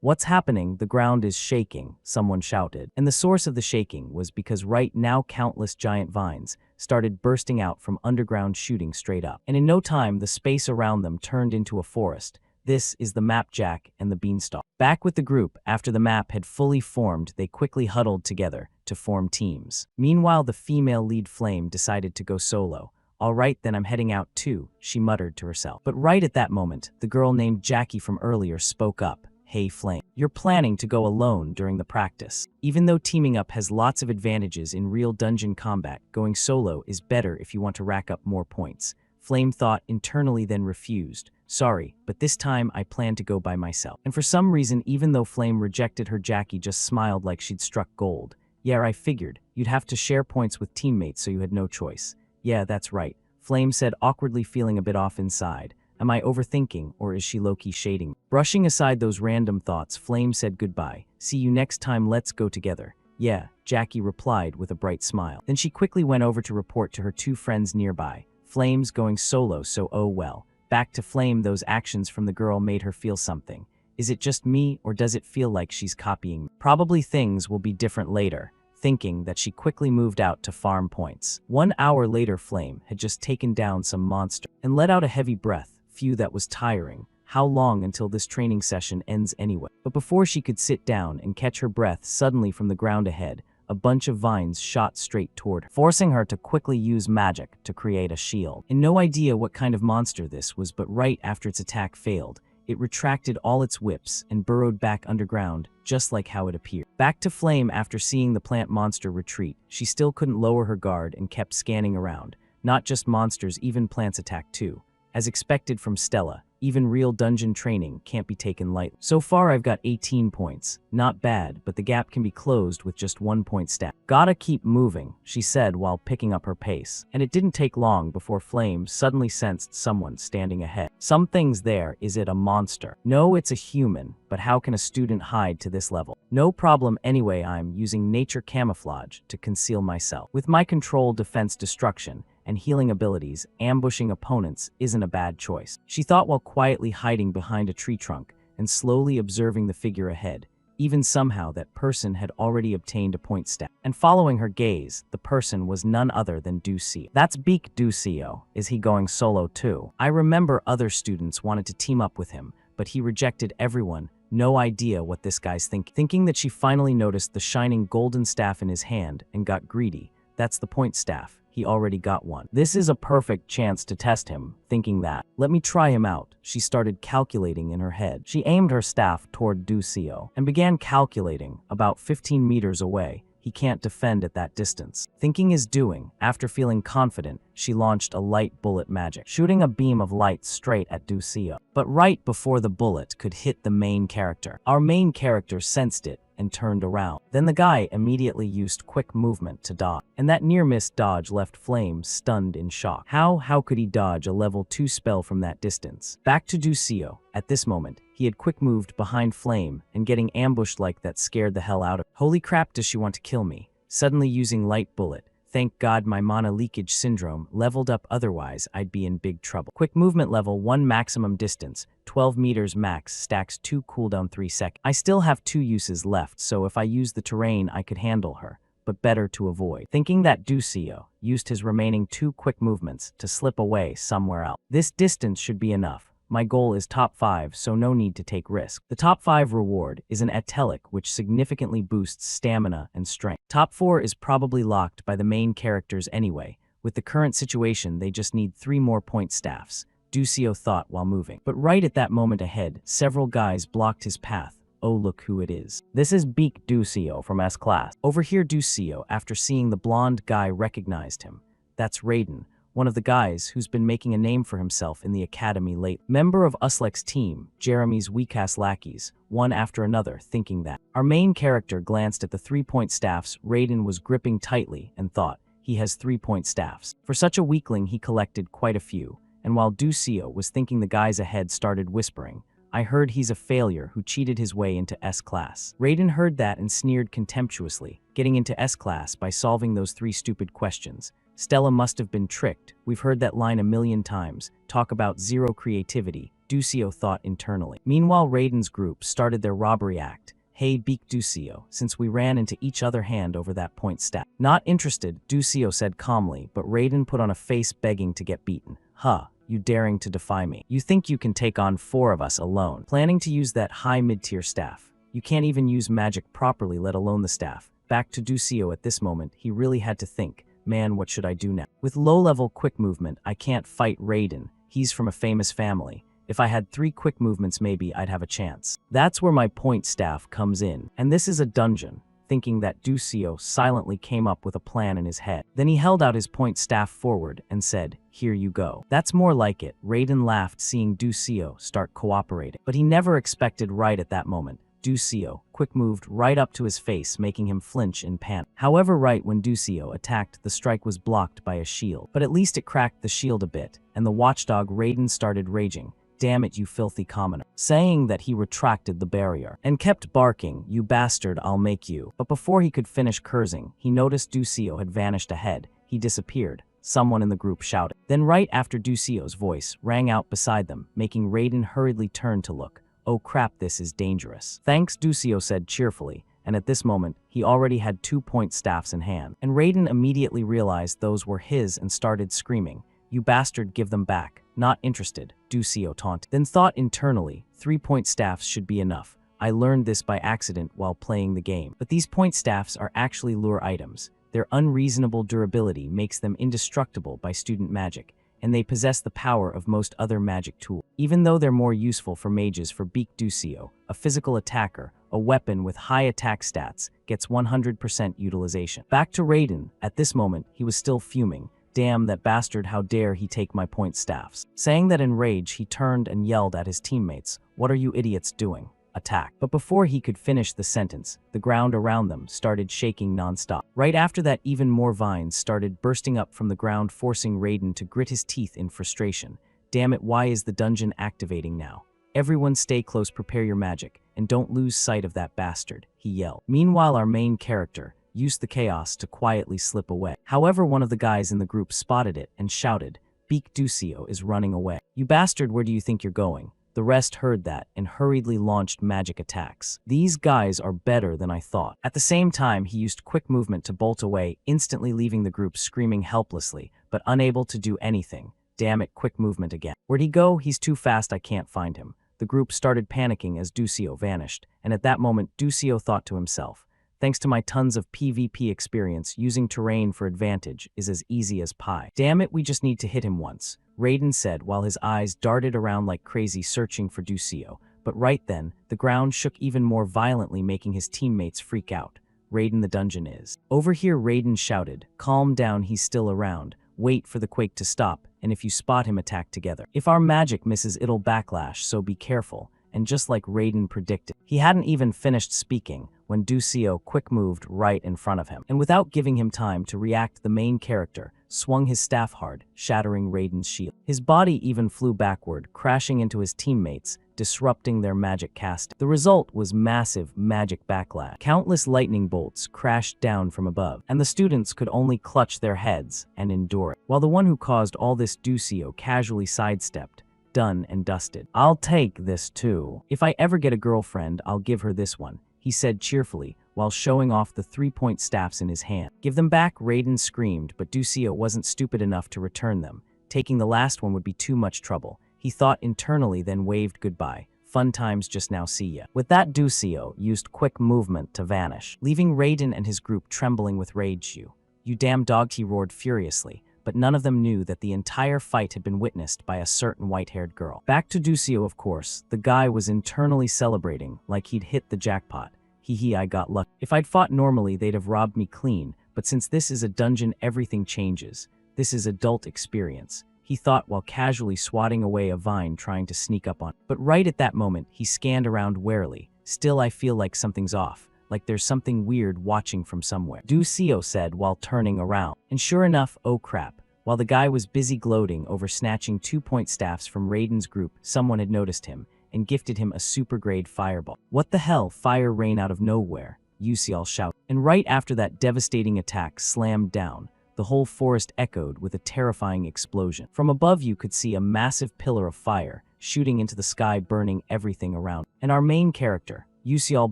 What's happening? The ground is shaking," someone shouted. And the source of the shaking was because right now countless giant vines started bursting out from underground, shooting straight up. And in no time, the space around them turned into a forest. This is the map Jack and the Beanstalk. Back with the group, after the map had fully formed, they quickly huddled together to form teams. Meanwhile, the female lead Flame decided to go solo. "All right, then I'm heading out too," she muttered to herself. But right at that moment, the girl named Jackie from earlier spoke up. "Hey Flame, you're planning to go alone during the practice. Even though teaming up has lots of advantages in real dungeon combat, going solo is better if you want to rack up more points." Flame thought internally, then refused. "Sorry, but this time I plan to go by myself." And for some reason, even though Flame rejected her, Jackie just smiled like she'd struck gold. "Yeah, I figured. You'd have to share points with teammates, so you had no choice." "Yeah, that's right." Flame said, awkwardly feeling a bit off inside. Am I overthinking, or is she low-key shading? Brushing aside those random thoughts, Flame said goodbye. See you next time, let's go together. Yeah, Jackie replied with a bright smile. Then she quickly went over to report to her two friends nearby. Flame's going solo, so oh well. Back to Flame, those actions from the girl made her feel something. Is it just me, or does it feel like she's copying me? Probably things will be different later. Thinking that, she quickly moved out to farm points. 1 hour later, Flame had just taken down some monster and let out a heavy breath. Phew, that was tiring. How long until this training session ends anyway? But before she could sit down and catch her breath, suddenly from the ground ahead, a bunch of vines shot straight toward her, forcing her to quickly use magic to create a shield. And no idea what kind of monster this was, but right after its attack failed, it retracted all its whips and burrowed back underground, just like how it appeared. Back to Flame after seeing the plant monster retreat. She still couldn't lower her guard and kept scanning around. Not just monsters, even plants attacked too. As expected from Stella, even real dungeon training can't be taken lightly. So far I've got 18 points. Not bad, but the gap can be closed with just 1 point stat. Gotta keep moving, she said while picking up her pace. And it didn't take long before Flame suddenly sensed someone standing ahead. Something's there. Is it a monster? No, it's a human, but how can a student hide to this level? No problem anyway, I'm using nature camouflage to conceal myself. With my control, defense, destruction, and healing abilities, ambushing opponents isn't a bad choice, she thought while quietly hiding behind a tree trunk and slowly observing the figure ahead. Even somehow that person had already obtained a point stat. And following her gaze, the person was none other than Ducio. That's Beak Ducio. Is he going solo too? I remember other students wanted to team up with him, but he rejected everyone. No idea what this guy's thinking. Thinking that she finally noticed the shining golden staff in his hand and got greedy. That's the point staff. He already got one. This is a perfect chance to test him. Thinking that, let me try him out, she started calculating in her head. She aimed her staff toward Ducio and began calculating. About 15 meters away, he can't defend at that distance. Thinking is doing. After feeling confident, she launched a light bullet magic, shooting a beam of light straight at Ducio. But right before the bullet could hit the main character, our main character sensed it and turned around. Then the guy immediately used quick movement to dodge, and that near-miss dodge left Flame stunned in shock. How could he dodge a level 2 spell from that distance? Back to Ducio. At this moment, he had quick moved behind Flame, and getting ambushed like that scared the hell out of him. Holy crap, does she want to kill me? Suddenly using light bullet. Thank God my mana leakage syndrome leveled up, otherwise I'd be in big trouble. Quick movement level 1, maximum distance, 12 meters max, stacks 2, cooldown 3 seconds. I still have 2 uses left, so if I use the terrain I could handle her, but better to avoid. Thinking that, Ducio used his remaining 2 quick movements to slip away somewhere else. This distance should be enough. My goal is top 5, so no need to take risk. The top 5 reward is an atelic, which significantly boosts stamina and strength. Top 4 is probably locked by the main characters anyway. With the current situation, they just need 3 more point staffs, Ducio thought while moving. But right at that moment ahead, several guys blocked his path. Oh, look who it is. This is Beak Ducio from S-Class. Over here, Ducio, after seeing the blonde guy, recognized him. That's Raiden, one of the guys who's been making a name for himself in the academy late. Member of Uslek's team, Jeremy's weak-ass lackeys, one after another, thinking that. Our main character glanced at the 3-point staffs Raiden was gripping tightly and thought, he has 3-point staffs. For such a weakling, he collected quite a few, and while Ducio was thinking, the guys ahead started whispering, I heard he's a failure who cheated his way into S-Class. Raiden heard that and sneered contemptuously, getting into S-Class by solving those 3 stupid questions. Stella must have been tricked. We've heard that line a million times. Talk about zero creativity, Ducio thought internally. Meanwhile, Raiden's group started their robbery act. Hey, Beak Ducio, since we ran into each other, hand over that point stat. Not interested, Ducio said calmly, but Raiden put on a face begging to get beaten. Huh, you daring to defy me? You think you can take on 4 of us alone? Planning to use that high mid-tier staff. You can't even use magic properly, let alone the staff. Back to Ducio at this moment, he really had to think. Man, what should I do now? With low-level quick movement, I can't fight Raiden. He's from a famous family. If I had 3 quick movements, maybe I'd have a chance. That's where my point staff comes in. And this is a dungeon. Thinking that, Ducio silently came up with a plan in his head. Then he held out his point staff forward and said, here you go. That's more like it. Raiden laughed, seeing Ducio start cooperating. But he never expected right at that moment. Ducio quick moved right up to his face, making him flinch in panic. However, right when Ducio attacked, the strike was blocked by a shield. But at least it cracked the shield a bit, and the watchdog Raiden started raging. "Damn it, you filthy commoner," saying that he retracted the barrier, and kept barking, "You bastard, I'll make you." But before he could finish cursing, he noticed Ducio had vanished ahead. He disappeared. Someone in the group shouted. Then right after Ducio's voice rang out beside them, making Raiden hurriedly turn to look. "Oh crap, this is dangerous." "Thanks," Ducio said cheerfully, and at this moment, he already had 2-point staffs in hand. And Raiden immediately realized those were his and started screaming, "You bastard, give them back." "Not interested," Ducio taunted. Then thought internally, 3-point staffs should be enough. I learned this by accident while playing the game. But these point staffs are actually lure items. Their unreasonable durability makes them indestructible by student magic, and they possess the power of most other magic tools. Even though they're more useful for mages, for Beak Ducio, a physical attacker, a weapon with high attack stats, gets 100% utilization. Back to Raiden. At this moment, he was still fuming. "Damn that bastard, how dare he take my point staffs." Saying that in rage, he turned and yelled at his teammates, "What are you idiots doing? Attack." But before he could finish the sentence, the ground around them started shaking non-stop. Right after that, even more vines started bursting up from the ground, forcing Raiden to grit his teeth in frustration. "Damn it, why is the dungeon activating now? Everyone stay close, prepare your magic, and don't lose sight of that bastard," he yelled. Meanwhile, our main character used the chaos to quietly slip away. However, one of the guys in the group spotted it and shouted, "Beak Ducio is running away. You bastard, where do you think you're going?" The rest heard that and hurriedly launched magic attacks. "These guys are better than I thought." At the same time, he used quick movement to bolt away, instantly leaving the group screaming helplessly, but unable to do anything. "Damn it, quick movement again. Where'd he go? He's too fast, I can't find him." The group started panicking as Ducio vanished, and at that moment, Ducio thought to himself, "Thanks to my tons of PvP experience, using terrain for advantage is as easy as pie. Damn it, we just need to hit him once," Raiden said while his eyes darted around like crazy searching for Ducio. But right then, the ground shook even more violently, making his teammates freak out. "Raiden, the dungeon is." Over here, Raiden shouted, "Calm down, he's still around. Wait for the quake to stop, and if you spot him, attack together. If our magic misses, it'll backlash, so be careful." And just like Raiden predicted, he hadn't even finished speaking when Ducio quick moved right in front of him. And without giving him time to react, the main character swung his staff hard, shattering Raiden's shield. His body even flew backward, crashing into his teammates, disrupting their magic casting. The result was massive magic backlash. Countless lightning bolts crashed down from above, and the students could only clutch their heads and endure it. While the one who caused all this, Ducio, casually sidestepped, done and dusted. "I'll take this too. If I ever get a girlfriend, I'll give her this one," he said cheerfully, while showing off the 3-point staffs in his hand. "Give them back," Raiden screamed, but Ducio wasn't stupid enough to return them. Taking the last one would be too much trouble. He thought internally, then waved goodbye. "Fun times just now, see ya." With that, Ducio used quick movement to vanish, leaving Raiden and his group trembling with rage. You damn dog," he roared furiously. But none of them knew that the entire fight had been witnessed by a certain white-haired girl. Back to Ducio, of course. The guy was internally celebrating like he'd hit the jackpot. "Hee, I got lucky. If I'd fought normally, they'd have robbed me clean, but since this is a dungeon, everything changes. This is adult experience," he thought while casually swatting away a vine trying to sneak up on. But right at that moment, he scanned around warily. "Still, I feel like something's off. Like there's something weird watching from somewhere," Ducio said while turning around. And sure enough, oh crap. While the guy was busy gloating over snatching 2-point staffs from Raiden's group, someone had noticed him and gifted him a super-grade fireball. "What the hell? Fire rain out of nowhere," Ducio shouted. And right after that devastating attack slammed down, the whole forest echoed with a terrifying explosion. From above, you could see a massive pillar of fire shooting into the sky, burning everything around. And our main character, Ducio,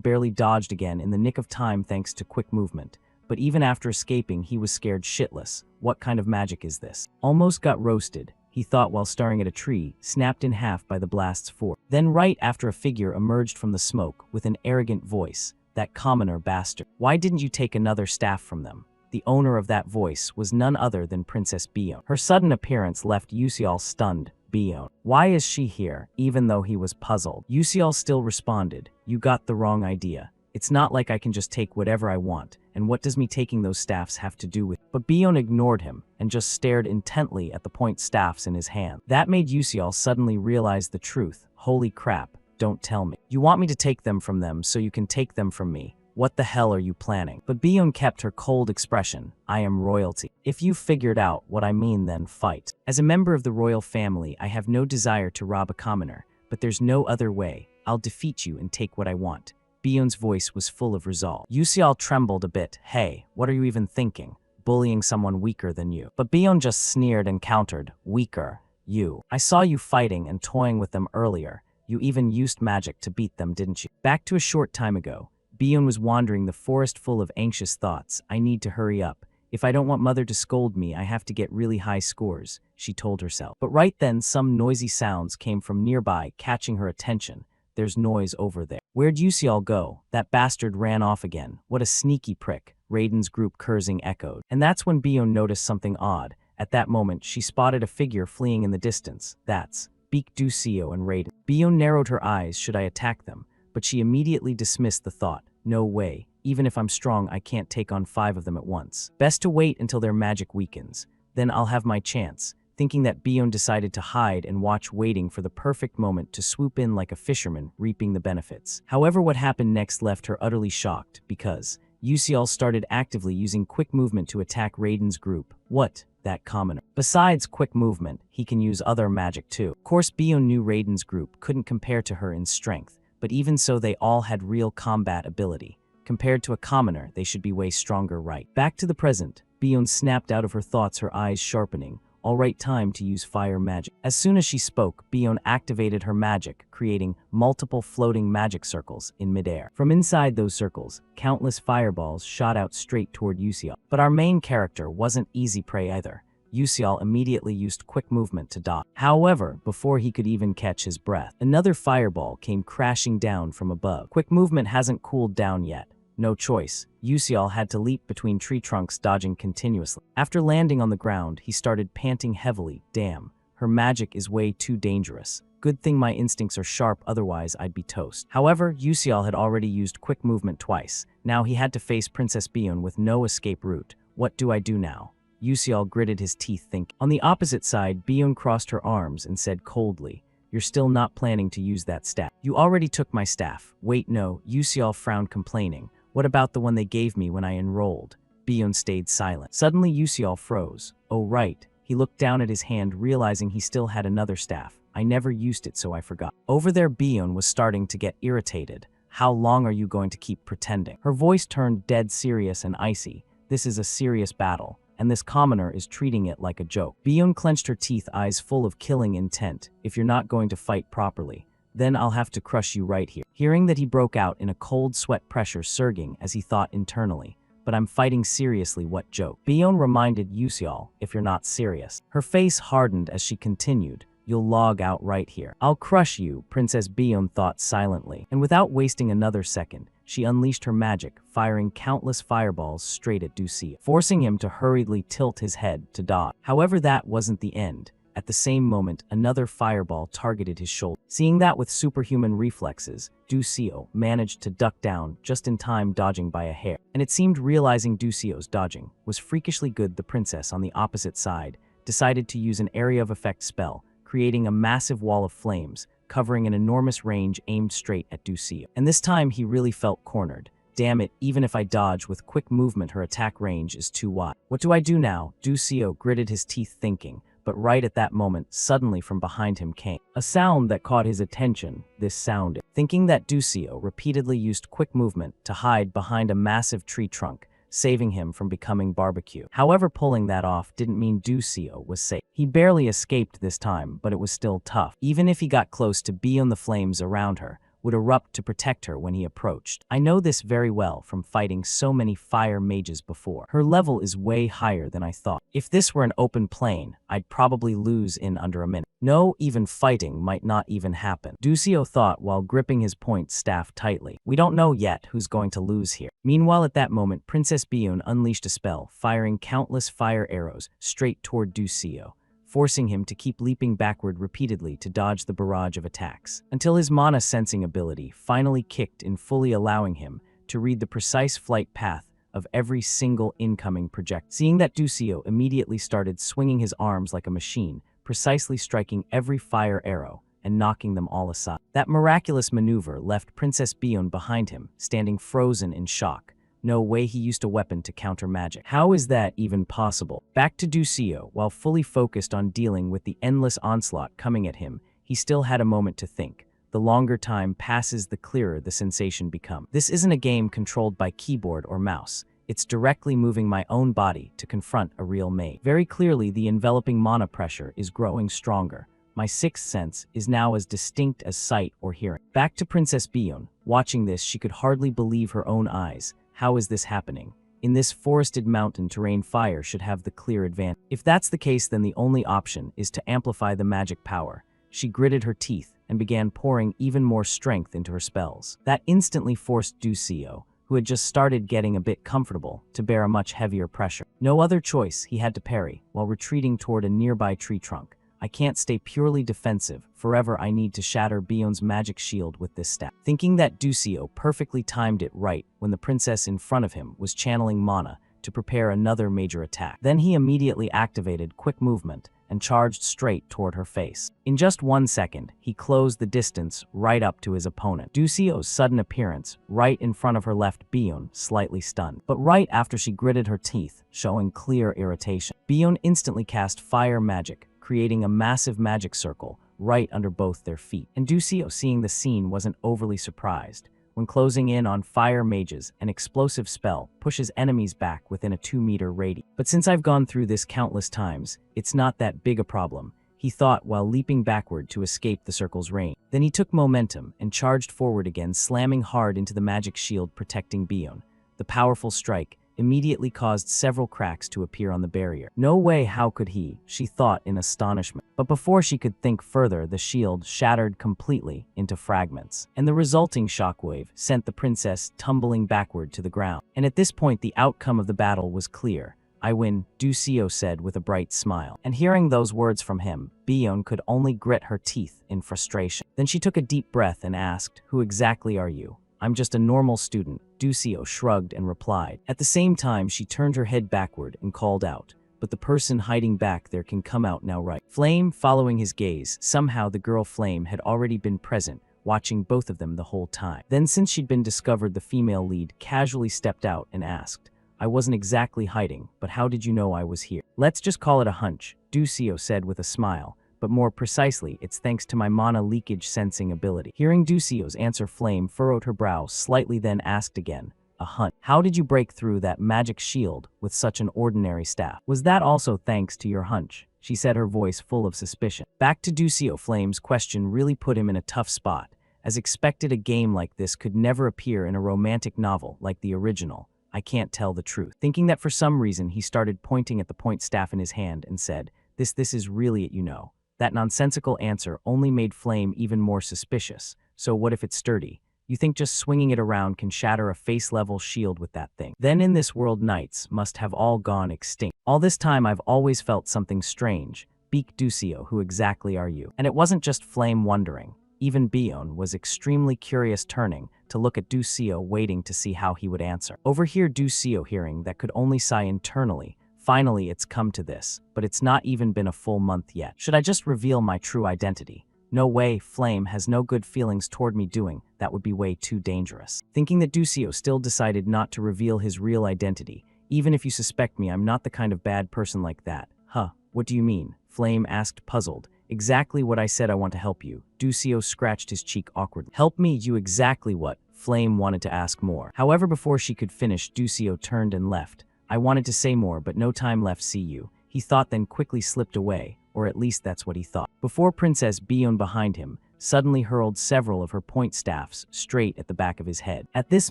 barely dodged again in the nick of time thanks to quick movement. But even after escaping, he was scared shitless. What kind of magic is this? "Almost got roasted," he thought while staring at a tree, snapped in half by the blast's force. Then right after, a figure emerged from the smoke with an arrogant voice. "That commoner bastard. Why didn't you take another staff from them?" The owner of that voice was none other than Princess Bion. Her sudden appearance left Ducio stunned. "Bion, why is she here?" Even though he was puzzled, Ducio still responded, "You got the wrong idea. It's not like I can just take whatever I want, and what does me taking those staffs have to do with?" But Bion ignored him and just stared intently at the point staffs in his hand. That made Ducio suddenly realize the truth. Holy crap. don't tell me. You want me to take them from them so you can take them from me. What the hell are you planning? But Bion kept her cold expression. I am royalty. If you figured out what I mean, then fight. As a member of the royal family, I have no desire to rob a commoner, but there's no other way. I'll defeat you and take what I want. Bion's voice was full of resolve. Yusial trembled a bit. Hey, what are you even thinking? Bullying someone weaker than you. But Bion just sneered and countered. Weaker? You. I saw you fighting and toying with them earlier. You even used magic to beat them, didn't you? Back to a short time ago, Bion was wandering the forest full of anxious thoughts. I need to hurry up. If I don't want Mother to scold me, I have to get really high scores, she told herself. But right then, some noisy sounds came from nearby, catching her attention. There's noise over there. Where'd Yusial go? That bastard ran off again. What a sneaky prick, Raiden's group cursing echoed. And that's when Bion noticed something odd. At that moment, she spotted a figure fleeing in the distance. That's Beak Ducio and Raiden. Bion narrowed her eyes. Should I attack them? But she immediately dismissed the thought. No way. Even if I'm strong, I can't take on 5 of them at once. Best to wait until their magic weakens. Then I'll have my chance. Thinking that, Bion decided to hide and watch, waiting for the perfect moment to swoop in like a fisherman, reaping the benefits. However, what happened next left her utterly shocked, because Yusial started actively using quick movement to attack Raiden's group. What? That commoner. Besides quick movement, he can use other magic too. Of course, Bion knew Raiden's group couldn't compare to her in strength, but even so, they all had real combat ability. Compared to a commoner, they should be way stronger, right? Back to the present, Bion snapped out of her thoughts, her eyes sharpening. All right, time to use fire magic. As soon as she spoke, Bion activated her magic, creating multiple floating magic circles in midair. From inside those circles, countless fireballs shot out straight toward Yusial. But our main character wasn't easy prey either. Yusial immediately used quick movement to dodge. However, before he could even catch his breath, another fireball came crashing down from above. Quick movement hasn't cooled down yet. No choice. Yusial had to leap between tree trunks, dodging continuously. After landing on the ground, he started panting heavily. Damn, her magic is way too dangerous. Good thing my instincts are sharp, otherwise I'd be toast. However, Yusial had already used quick movement twice. Now he had to face Princess Bion with no escape route. What do I do now? Yusial gritted his teeth, thinking. On the opposite side, Bion crossed her arms and said coldly, You're still not planning to use that staff. You already took my staff. Wait, no. Yusial frowned, complaining. What about the one they gave me when I enrolled? Bion stayed silent. Suddenly, Yusial froze. Oh, right. He looked down at his hand, realizing he still had another staff. I never used it, so I forgot. Over there, Bion was starting to get irritated. How long are you going to keep pretending? Her voice turned dead serious and icy. This is a serious battle, and this commoner is treating it like a joke. Bion clenched her teeth, eyes full of killing intent. If you're not going to fight properly, then I'll have to crush you right here. Hearing that, he broke out in a cold sweat, pressure surging as he thought internally. But I'm fighting seriously, what joke? Bion reminded Yusial, if you're not serious. Her face hardened as she continued. You'll log out right here. I'll crush you, Princess Bion thought silently. And without wasting another second, she unleashed her magic, firing countless fireballs straight at Ducio, forcing him to hurriedly tilt his head to dodge. However, that wasn't the end. At the same moment, another fireball targeted his shoulder. Seeing that with superhuman reflexes, Ducio managed to duck down just in time, dodging by a hair. And it seemed realizing Ducio's dodging was freakishly good, the princess on the opposite side decided to use an area of effect spell, creating a massive wall of flames, covering an enormous range aimed straight at Ducio. And this time, he really felt cornered. Damn it, even if I dodge with quick movement, her attack range is too wide. What do I do now? Ducio gritted his teeth, thinking. But right at that moment, suddenly from behind him came a sound that caught his attention. This sounded. Thinking that Ducio repeatedly used quick movement to hide behind a massive tree trunk, saving him from becoming barbecue. However, pulling that off didn't mean Ducio was safe. He barely escaped this time, but it was still tough. Even if he got close to Bion, the flames around her would erupt to protect her when he approached. I know this very well from fighting so many fire mages before. Her level is way higher than I thought. If this were an open plain, I'd probably lose in under a minute. No, even fighting might not even happen, Ducio thought while gripping his point staff tightly. We don't know yet who's going to lose here. Meanwhile, at that moment, Princess Bion unleashed a spell, firing countless fire arrows straight toward Ducio, forcing him to keep leaping backward repeatedly to dodge the barrage of attacks, until his mana sensing ability finally kicked in, fully allowing him to read the precise flight path of every single incoming projectile. Seeing that, Ducio immediately started swinging his arms like a machine, precisely striking every fire arrow and knocking them all aside. That miraculous maneuver left Princess Bion behind him, standing frozen in shock. No way he used a weapon to counter magic. How is that even possible? Back to Ducio, while fully focused on dealing with the endless onslaught coming at him, he still had a moment to think. The longer time passes, the clearer the sensation becomes. This isn't a game controlled by keyboard or mouse. It's directly moving my own body to confront a real mate. Very clearly, the enveloping mana pressure is growing stronger. My sixth sense is now as distinct as sight or hearing. Back to Princess Bion. Watching this, she could hardly believe her own eyes. How is this happening? In this forested mountain terrain, fire should have the clear advantage. If that's the case, then the only option is to amplify the magic power. She gritted her teeth and began pouring even more strength into her spells. That instantly forced Ducio, who had just started getting a bit comfortable, to bear a much heavier pressure. No other choice, he had to parry, while retreating toward a nearby tree trunk. I can't stay purely defensive. Forever I need to shatter Bion's magic shield with this staff. Thinking that Ducio perfectly timed it right when the princess in front of him was channeling mana to prepare another major attack. Then he immediately activated quick movement and charged straight toward her face. In just 1 second, he closed the distance right up to his opponent. Ducio's sudden appearance right in front of her left Bion slightly stunned, but right after she gritted her teeth, showing clear irritation. Bion instantly cast fire magic, creating a massive magic circle right under both their feet. And Ducio, seeing the scene, wasn't overly surprised. When closing in on fire mages, an explosive spell pushes enemies back within a 2-meter radius. But since I've gone through this countless times, it's not that big a problem, he thought while leaping backward to escape the circle's range. Then he took momentum and charged forward again, slamming hard into the magic shield protecting Bion. The powerful strike immediately caused several cracks to appear on the barrier. No way, how could he? She thought in astonishment. But before she could think further, the shield shattered completely into fragments, and the resulting shockwave sent the princess tumbling backward to the ground. And at this point, the outcome of the battle was clear. "I win," Ducio said with a bright smile. And hearing those words from him, Bion could only grit her teeth in frustration. Then she took a deep breath and asked, "Who exactly are you?" "I'm just a normal student," Ducio shrugged and replied. At the same time, she turned her head backward and called out, "But the person hiding back there can come out now, right?" Flame, following his gaze, somehow the girl Flame had already been present, watching both of them the whole time. Then, since she'd been discovered, the female lead casually stepped out and asked, "I wasn't exactly hiding, but how did you know I was here?" "Let's just call it a hunch," Ducio said with a smile. "But more precisely, it's thanks to my mana leakage sensing ability." Hearing Ducio's answer, Flame furrowed her brow slightly, then asked again, "A hunt? How did you break through that magic shield with such an ordinary staff?" "Was that also thanks to your hunch?" she said, her voice full of suspicion. Back to Ducio. Flame's question really put him in a tough spot. As expected, a game like this could never appear in a romantic novel like the original. "I can't tell the truth." Thinking that for some reason, he started pointing at the point staff in his hand and said, This is really it, you know." That nonsensical answer only made Flame even more suspicious. "So what if it's sturdy? You think just swinging it around can shatter a face-level shield with that thing? Then in this world, knights must have all gone extinct. All this time I've always felt something strange." "Beak Ducio, who exactly are you?" And it wasn't just Flame wondering. Even Bion was extremely curious, turning to look at Ducio, waiting to see how he would answer. Over here, Ducio, hearing that, could only sigh internally. Finally, it's come to this, but it's not even been a full month yet. Should I just reveal my true identity? No way, Flame has no good feelings toward me doing, that would be way too dangerous. Thinking that Ducio still decided not to reveal his real identity. "Even if you suspect me, I'm not the kind of bad person like that." "Huh, what do you mean?" Flame asked, puzzled. "Exactly what I said. I want to help you." Ducio scratched his cheek awkwardly. "Help me? You exactly what?" Flame wanted to ask more. However, before she could finish, Ducio turned and left. "I wanted to say more, but no time left, see you," he thought, then quickly slipped away, or at least that's what he thought. Before Princess Bion, behind him, suddenly hurled several of her point staffs straight at the back of his head. At this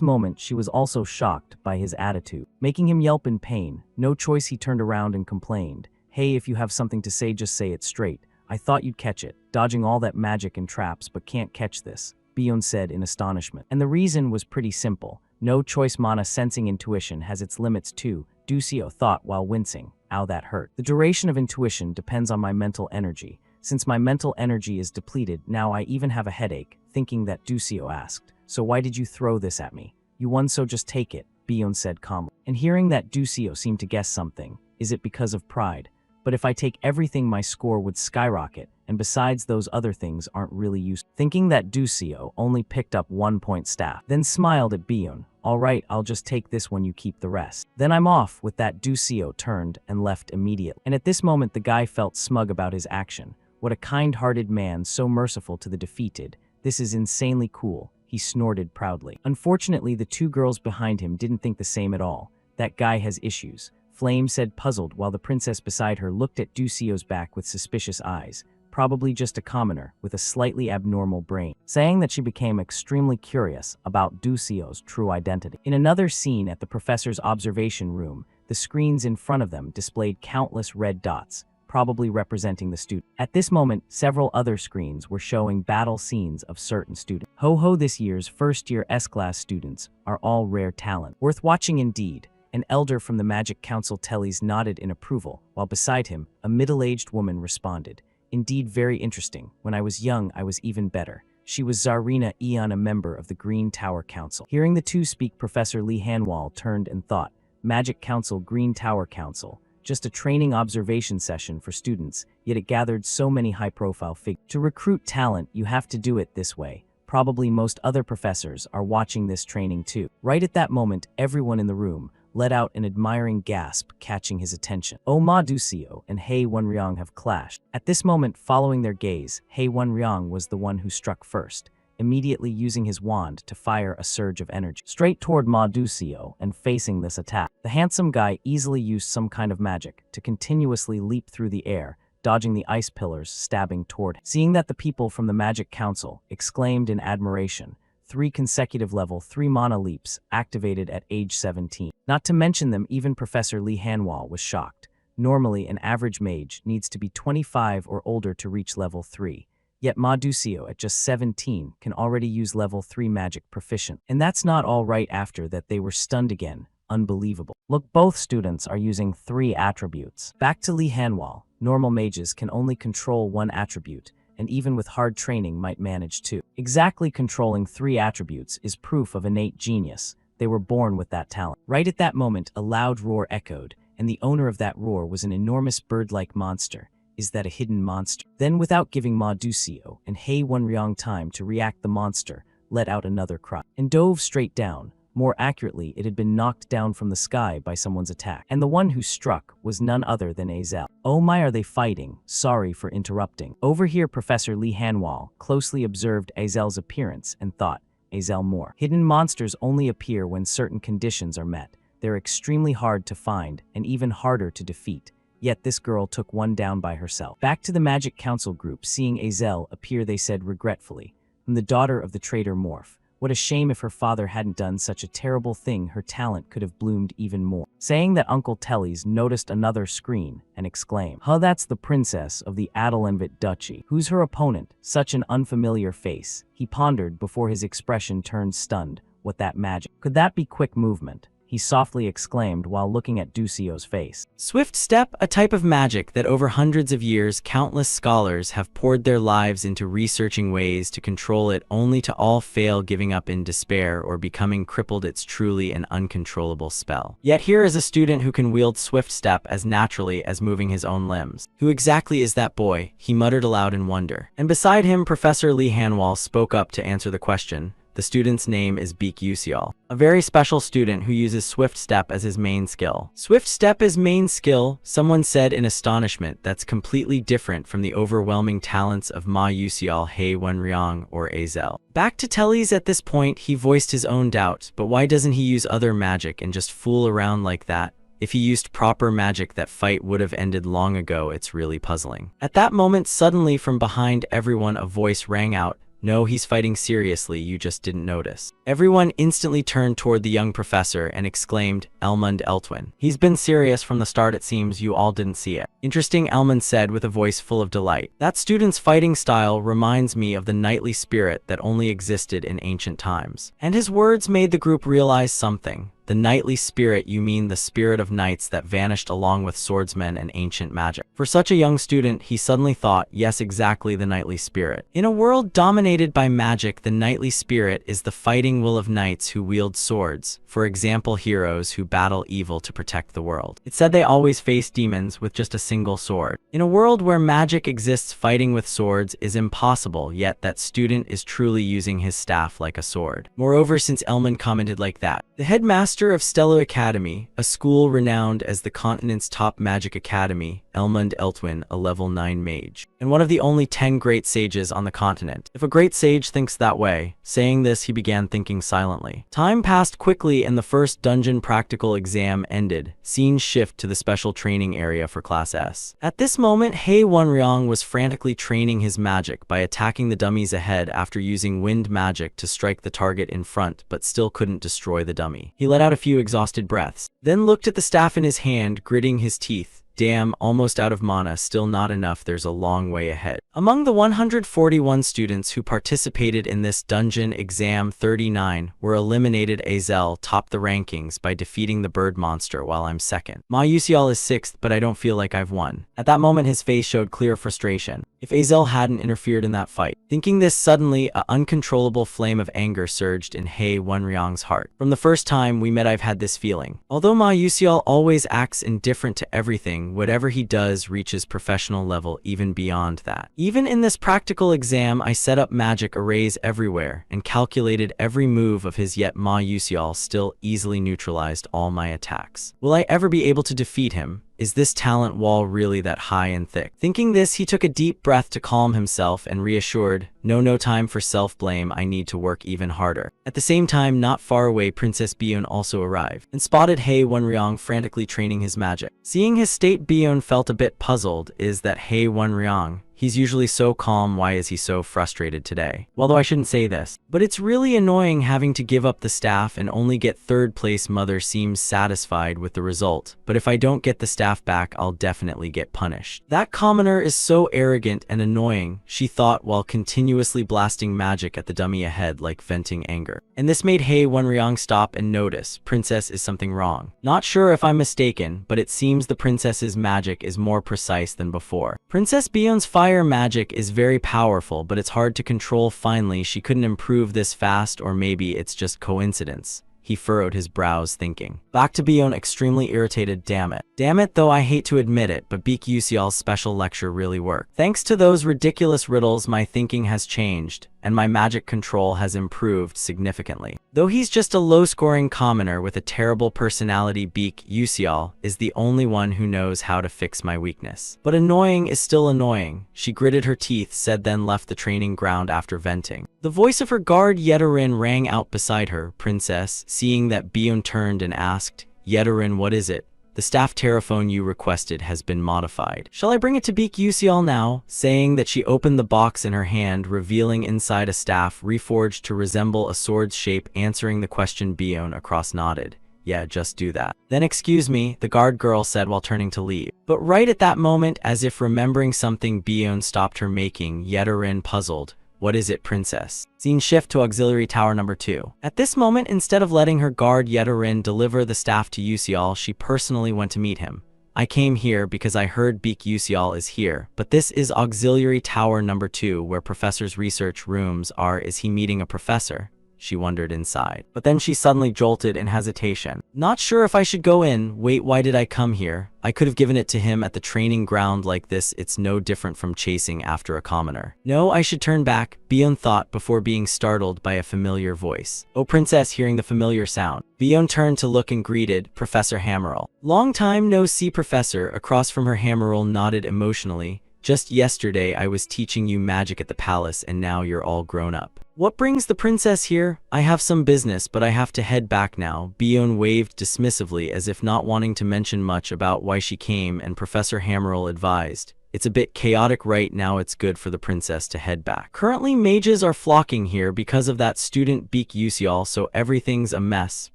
moment, she was also shocked by his attitude, making him yelp in pain. No choice, he turned around and complained, "Hey, if you have something to say, just say it straight. I thought you'd catch it, dodging all that magic and traps, but can't catch this," Bion said in astonishment. And the reason was pretty simple. No choice, mana sensing intuition has its limits too, Ducio thought while wincing. "Ow, that hurt. The duration of intuition depends on my mental energy. Since my mental energy is depleted, now I even have a headache." Thinking that, Ducio asked, "So why did you throw this at me?" "You won, so just take it," Bion said calmly. And hearing that, Ducio seemed to guess something. "Is it because of pride? But if I take everything, my score would skyrocket, and besides those other things aren't really useful. Thinking that Ducio only picked up 1-point staff, then smiled at Biyun. Alright, I'll just take this one, you keep the rest. Then I'm off. With that, Ducio turned and left immediately. And at this moment the guy felt smug about his action. What a kind-hearted man, so merciful to the defeated. This is insanely cool, he snorted proudly. Unfortunately, the two girls behind him didn't think the same at all. That guy has issues, Flame said, puzzled, while the princess beside her looked at Ducio's back with suspicious eyes. Probably just a commoner with a slightly abnormal brain, saying that she became extremely curious about Ducio's true identity. In another scene at the professor's observation room, the screens in front of them displayed countless red dots, probably representing the student. At this moment, several other screens were showing battle scenes of certain students. Ho, this year's first-year S-class students are all rare talent. Worth watching indeed. An elder from the Magic Council Tellys nodded in approval, while beside him, a middle-aged woman responded. Indeed, very interesting. When I was young, I was even better. She was Tsarina Eon, a member of the Green Tower Council. Hearing the two speak, Professor Lee Hanwal turned and thought, Magic Council, Green Tower Council. Just a training observation session for students, yet it gathered so many high-profile figures. To recruit talent, you have to do it this way. Probably most other professors are watching this training too. Right at that moment, everyone in the room let out an admiring gasp, catching his attention. Ma Ducio and Hei Wenryong have clashed. At this moment, following their gaze, Hei Wenryong was the one who struck first, immediately using his wand to fire a surge of energy straight toward Ma Ducio and facing this attack. The handsome guy easily used some kind of magic to continuously leap through the air, dodging the ice pillars stabbing toward him. Seeing that, the people from the Magic Council exclaimed in admiration. 3 consecutive level 3 mana leaps activated at age 17. Not to mention them, even Professor Lee Hanwal was shocked. Normally, an average mage needs to be 25 or older to reach level 3. Yet Ma Ducio at just 17 can already use level 3 magic proficient. And that's not all. Right after that, they were stunned again. Unbelievable. Look, both students are using 3 attributes. Back to Lee Hanwal, normal mages can only control 1 attribute, and even with hard training might manage 2. Exactly controlling 3 attributes is proof of innate genius. They were born with that talent. Right at that moment, a loud roar echoed, and the owner of that roar was an enormous bird-like monster. Is that a hidden monster? Then, without giving Ma Ducio and Hei Wenryong time to react, the monster let out another cry and dove straight down. More accurately, it had been knocked down from the sky by someone's attack, and the one who struck was none other than Azel. Oh my, are they fighting? Sorry for interrupting. Over here, Professor Lee Hanwal closely observed Azel's appearance and thought, Azel more. Hidden monsters only appear when certain conditions are met. They're extremely hard to find and even harder to defeat. Yet this girl took one down by herself. Back to the Magic Council group, seeing Azel appear, they said regretfully, "I'm the daughter of the traitor Morph. What a shame. If her father hadn't done such a terrible thing, her talent could have bloomed even more." Saying that, Uncle Tellys noticed another screen and exclaimed, that's the princess of the Adelenvit Duchy. Who's her opponent? Such an unfamiliar face. He pondered before his expression turned stunned. What that magic? Could that be quick movement? He softly exclaimed while looking at Ducio's face.
Swift step, a type of magic that over hundreds of years countless scholars have poured their lives into researching ways to control it, only to all fail, giving up in despair or becoming crippled. It's truly an uncontrollable spell. Yet here is a student who can wield swift step as naturally as moving his own limbs. Who exactly is that boy? He muttered aloud in wonder. And beside him, Professor Lee Hanwal spoke up to answer the question. The student's name is Beek Yusial, a very special student who uses Swift Step as his main skill. Swift Step is main skill, someone said in astonishment. That's completely different from the overwhelming talents of Ma Yusial, Hei Wenryong, or Azel. Back to Tellys. At this point, he voiced his own doubt, but why doesn't he use other magic and just fool around like that? If he used proper magic, that fight would have ended long ago. It's really puzzling. At that moment, suddenly from behind everyone, a voice rang out. No, he's fighting seriously, you just didn't notice. Everyone instantly turned toward the young professor and exclaimed, Elmund Eltwin. He's been serious from the start, it seems you all didn't see it. Interesting, Elmund said with a voice full of delight. That student's fighting style reminds me of the knightly spirit that only existed in ancient times. And his words made the group realize something. The knightly spirit, you mean the spirit of knights that vanished along with swordsmen and ancient magic. For such a young student, he suddenly thought, yes, exactly, the knightly spirit. In a world dominated by magic, the knightly spirit is the fighting will of knights who wield swords, for example, heroes who battle evil to protect the world. It said they always face demons with just a single sword. In a world where magic exists, fighting with swords is impossible, yet that student is truly using his staff like a sword. Moreover, since Elman commented like that, the headmaster of Stellar Academy, a school renowned as the continent's top magic academy, Elmund Eltwin, a level 9 mage, and one of the only 10 great sages on the continent. If a great sage thinks that way, saying this, he began thinking silently. Time passed quickly and the first dungeon practical exam ended. Scene shift to the special training area for Class S. At this moment, Hei Wonryong was frantically training his magic by attacking the dummies ahead after using wind magic to strike the target in front, but still couldn't destroy the dummy. He let out a few exhausted breaths, then looked at the staff in his hand, gritting his teeth. Damn, almost out of mana, still not enough, there's a long way ahead. Among the 141 students who participated in this dungeon exam, 39 were eliminated. Azel topped the rankings by defeating the bird monster while I'm second. Ma Yusial is 6th, but I don't feel like I've won. At that moment his face showed clear frustration. If Azel hadn't interfered in that fight. Thinking this, suddenly an uncontrollable flame of anger surged in Hei Wonryong's heart. From the first time we met I've had this feeling. Although Ma Yusial always acts indifferent to everything, whatever he does reaches professional level even beyond that. Even in this practical exam I set up magic arrays everywhere and calculated every move of his, yet Ma Yusial still easily neutralized all my attacks. Will I ever be able to defeat him? Is this talent wall really that high and thick? Thinking this, he took a deep breath to calm himself and reassured, no time for self-blame, I need to work even harder. At the same time, not far away, Princess Bion also arrived and spotted Hei Wonryong frantically training his magic. Seeing his state, Bion felt a bit puzzled. Is that Hei Wonryong? He's usually so calm, why is he so frustrated today? Although I shouldn't say this, but it's really annoying having to give up the staff and only get 3rd place. Mother seems satisfied with the result, but if I don't get the staff back, I'll definitely get punished. That commoner is so arrogant and annoying, she thought while continuously blasting magic at the dummy ahead like venting anger. And this made Hei Wonryong stop and notice, Princess, is something wrong? Not sure if I'm mistaken, but it seems the princess's magic is more precise than before. Princess Bion's fire magic is very powerful, but it's hard to control. Finally, she couldn't improve this fast, or maybe it's just coincidence. He furrowed his brows, thinking. Back to Bion, extremely irritated. Damn it, though I hate to admit it, but Beak Yusial's special lecture really worked. Thanks to those ridiculous riddles, my thinking has changed, and my magic control has improved significantly. Though he's just a low-scoring commoner with a terrible personality, Beak Yusial is the only one who knows how to fix my weakness. But annoying is still annoying, she gritted her teeth, said, then left the training ground after venting. The voice of her guard Yedarin rang out beside her. Princess, seeing that, Bion turned and asked, Yedarin, what is it? The staff telephone you requested has been modified. Shall I bring it to Beak Yusial now? Saying that, she opened the box in her hand, revealing inside a staff reforged to resemble a sword's shape. Answering the question, Bion across nodded. Yeah, just do that. Then excuse me, the guard girl said while turning to leave. But right at that moment, as if remembering something, Bion stopped her, making Yedarin puzzled. What is it, Princess? Scene shift to auxiliary tower number 2. At this moment, instead of letting her guard Yedarin deliver the staff to Yusial, she personally went to meet him. I came here because I heard Beak Yusial is here, but this is auxiliary tower number 2 where Professor's research rooms are. Is he meeting a professor? She wondered inside. But then she suddenly jolted in hesitation. Not sure if I should go in. Wait, why did I come here? I could have given it to him at the training ground like this. It's no different from chasing after a commoner. No, I should turn back, Bion thought before being startled by a familiar voice. Oh, Princess, hearing the familiar sound. Bion turned to look and greeted Professor Hammerl. Long time no see, Professor. Across from her, Hammerl nodded emotionally. Just yesterday I was teaching you magic at the palace and now you're all grown up. What brings the princess here? I have some business, but I have to head back now. Bion waved dismissively as if not wanting to mention much about why she came, and Professor Hammerl advised, It's a bit chaotic right now, it's good for the princess to head back. Currently, mages are flocking here because of that student Beak Yusial, so everything's a mess,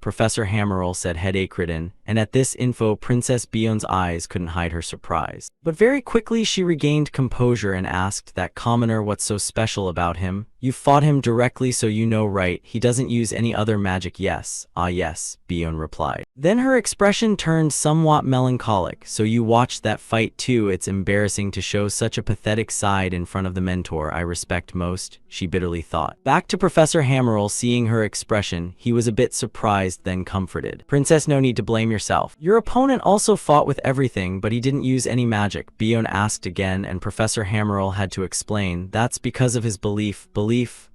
Professor Hammerl said headache-ridden, and at this info, Princess Bion's eyes couldn't hide her surprise. But very quickly, she regained composure and asked that commoner what's so special about him. You fought him directly, so you know, right? He doesn't use any other magic. Yes. Ah yes, Bion replied. Then her expression turned somewhat melancholic. So you watched that fight too? It's embarrassing to show such a pathetic side in front of the mentor I respect most, she bitterly thought. Back to Professor Hammerl, seeing her expression, he was a bit surprised then comforted. Princess, no need to blame yourself. Your opponent also fought with everything, but he didn't use any magic, Bion asked again, and Professor Hammerl had to explain. That's because of his belief.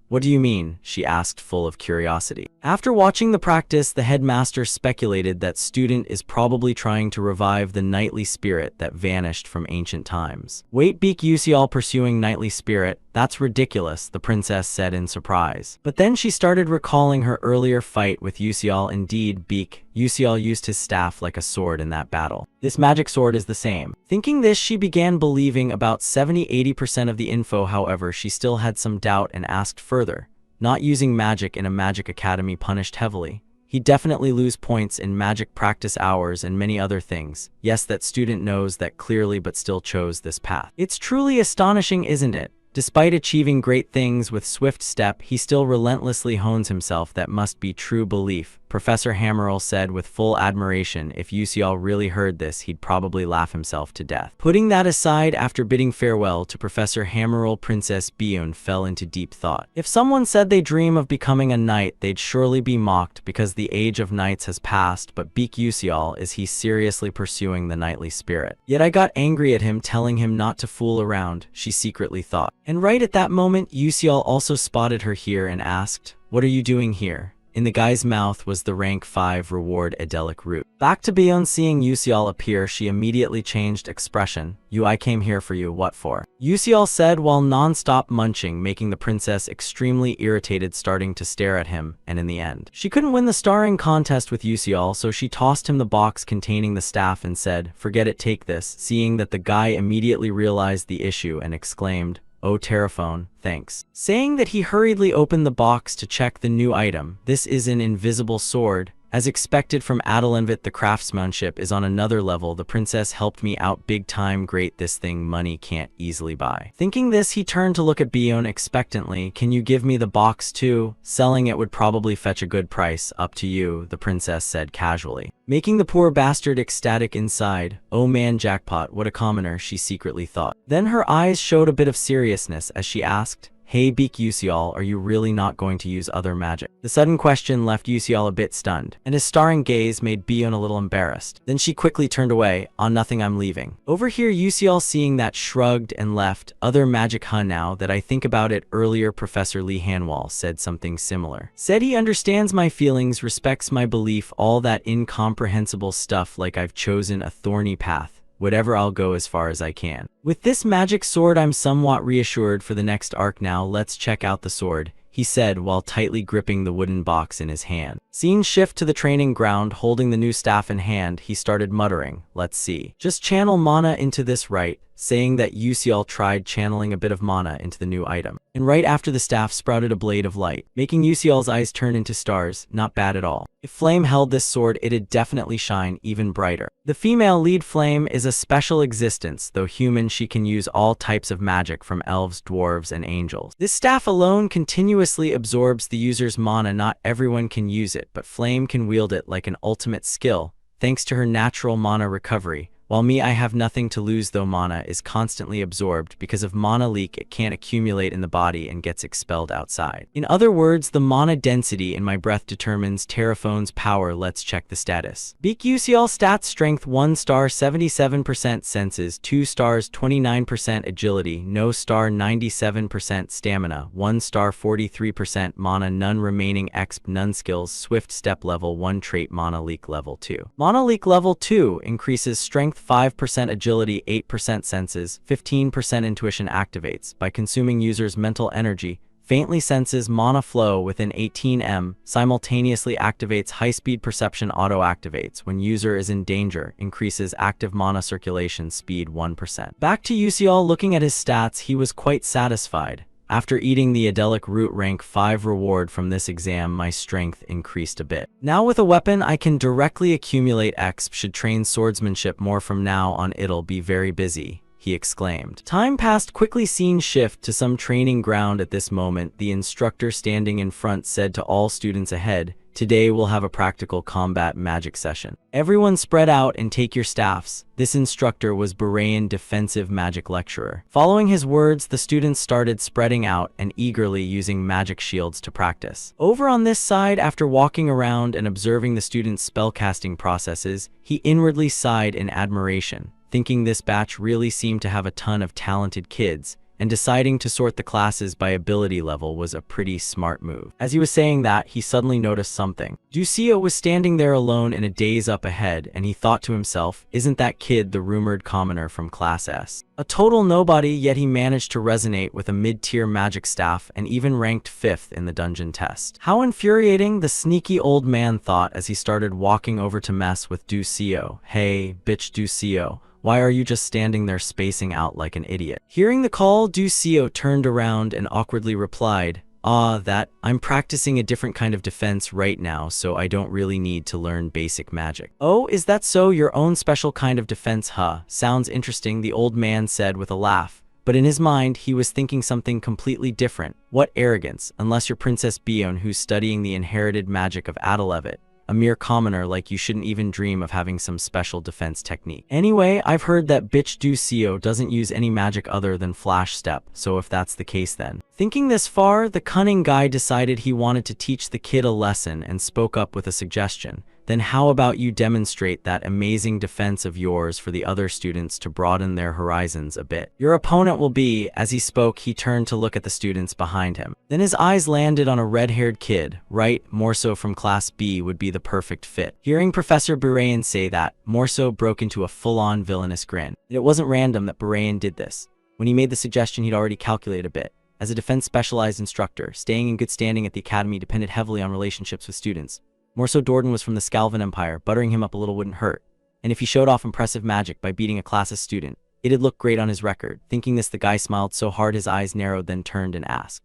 What do you mean? She asked, full of curiosity. After watching the practice, the headmaster speculated that student is probably trying to revive the knightly spirit that vanished from ancient times. Wait, Beak Yusial pursuing knightly spirit? That's ridiculous, the princess said in surprise. But then she started recalling her earlier fight with Yusial. Indeed, Beak Yusial used his staff like a sword in that battle. This magic sword is the same. Thinking this, she began believing about 70–80% of the info. However, she still had some doubt and asked further. Not using magic in a magic academy punished heavily. He'd definitely lose points in magic practice hours and many other things. Yes, that student knows that clearly but still chose this path. It's truly astonishing, isn't it? Despite achieving great things with swift step, he still relentlessly hones himself. That must be true belief, Professor Hammerl said with full admiration. If Yusial really heard this, he'd probably laugh himself to death. Putting that aside, after bidding farewell to Professor Hammerl, Princess Bion fell into deep thought. If someone said they dream of becoming a knight, they'd surely be mocked because the age of knights has passed, but Beak Yusial, is he seriously pursuing the knightly spirit? Yet I got angry at him, telling him not to fool around, she secretly thought. And right at that moment, Yusial also spotted her here and asked, "What are you doing here?" In the guy's mouth was the rank 5 reward Edelic root. Back to Bion, seeing Yusial appear, she immediately changed expression. I came here for you, what for? Yusial said while non-stop munching, making the princess extremely irritated, starting to stare at him, and in the end, she couldn't win the starring contest with Yusial, so she tossed him the box containing the staff and said, "Forget it, take this," seeing that the guy immediately realized the issue and exclaimed, "Oh, Terraphone, thanks." Saying that, he hurriedly opened the box to check the new item. This is an invisible sword. As expected from Adelenvit, the craftsmanship is on another level. The princess helped me out big time. Great, this thing money can't easily buy. Thinking this, he turned to look at Bion expectantly. Can you give me the box too? Selling it would probably fetch a good price. Up to you, the princess said casually, making the poor bastard ecstatic inside. Oh man, jackpot, what a commoner, she secretly thought. Then her eyes showed a bit of seriousness as she asked, "Hey Beak Yusial, are you really not going to use other magic?" The sudden question left Yusial a bit stunned, and his starring gaze made Bion a little embarrassed. Then she quickly turned away. "On nothing, I'm leaving." Over here, Yusial, seeing that, shrugged and left. Other magic, huh? Now that I think about it, earlier Professor Lee Hanwal said something similar. Said he understands my feelings, respects my belief, all that incomprehensible stuff, like I've chosen a thorny path. Whatever, I'll go as far as I can. With this magic sword, I'm somewhat reassured for the next arc. Now let's check out the sword, he said while tightly gripping the wooden box in his hand. Scene shift to the training ground. Holding the new staff in hand, he started muttering, "Let's see. Just channel mana into this, right?" Saying that, Yusial tried channeling a bit of mana into the new item. And right after, the staff sprouted a blade of light, making Yusial's eyes turn into stars. Not bad at all. If Flame held this sword, it'd definitely shine even brighter. The female lead, Flame, is a special existence. Though human, she can use all types of magic from elves, dwarves, and angels. This staff alone continuously absorbs the user's mana. Not everyone can use it, but Flame can wield it like an ultimate skill, thanks to her natural mana recovery. While me, I have nothing to lose, though mana is constantly absorbed. Because of mana leak, it can't accumulate in the body and gets expelled outside. In other words, the mana density in my breath determines Terraphone's power. Let's check the status. Beak Yusial stats: strength 1 star 77%, senses 2 stars 29%, agility no star 97%, stamina 1 star 43%, mana none, remaining exp none, skills swift step level 1, trait mana leak level 2. Mana leak level 2 increases strength 5%, agility 8%, senses 15%, intuition activates by consuming user's mental energy. faintly senses mana flow within 18 m, simultaneously activates high-speed perception auto-activates when user is in danger, increases active mana circulation speed 1%. Back to Yusial. Looking at his stats, he was quite satisfied. After eating the Adelic Root rank 5 reward from this exam, my strength increased a bit. Now with a weapon, I can directly accumulate exp. Should train swordsmanship more from now on, it'll be very busy, he exclaimed. Time passed quickly. Scene shift to some training ground. At this moment, the instructor standing in front said to all students ahead, "Today we'll have a practical combat magic session. Everyone spread out and take your staffs." This instructor was Berean defensive magic lecturer. Following his words, the students started spreading out and eagerly using magic shields to practice. Over on this side, after walking around and observing the students' spellcasting processes, he inwardly sighed in admiration, thinking this batch really seemed to have a ton of talented kids, and deciding to sort the classes by ability level was a pretty smart move. As he was saying that, he suddenly noticed something. Ducio was standing there alone in a daze up ahead, and he thought to himself, isn't that kid the rumored commoner from Class S? A total nobody, yet he managed to resonate with a mid-tier magic staff and even ranked 5th in the dungeon test. How infuriating, the sneaky old man thought as he started walking over to mess with Ducio. Hey, bitch Ducio. Why are you just standing there spacing out like an idiot? Hearing the call, Ducio turned around and awkwardly replied, I'm practicing a different kind of defense right now, so I don't really need to learn basic magic. Oh, is that so? Your own special kind of defense, huh? Sounds interesting, the old man said with a laugh. But in his mind, he was thinking something completely different. What arrogance, unless you're Princess Bion who's studying the inherited magic of Adelevet. A mere commoner like you shouldn't even dream of having some special defense technique. Anyway, I've heard that bitch Ducio doesn't use any magic other than Flash Step, so if that's the case then. Thinking this far, the cunning guy decided he wanted to teach the kid a lesson and spoke up with a suggestion. Then how about you demonstrate that amazing defense of yours for the other students to broaden their horizons a bit. Your opponent will be, as he spoke, he turned to look at the students behind him. Then his eyes landed on a red-haired kid, right? Morso from Class B would be the perfect fit. Hearing Professor Berean say that, Morso broke into a full-on villainous grin. It wasn't random that Berean did this. When he made the suggestion, he'd already calculated a bit. As a defense-specialized instructor, staying in good standing at the academy depended heavily on relationships with students. Morso Dordan was from the Scalvan Empire, buttering him up a little wouldn't hurt. And if he showed off impressive magic by beating a class's student, it'd look great on his record. Thinking this, the guy smiled so hard his eyes narrowed, then turned and asked,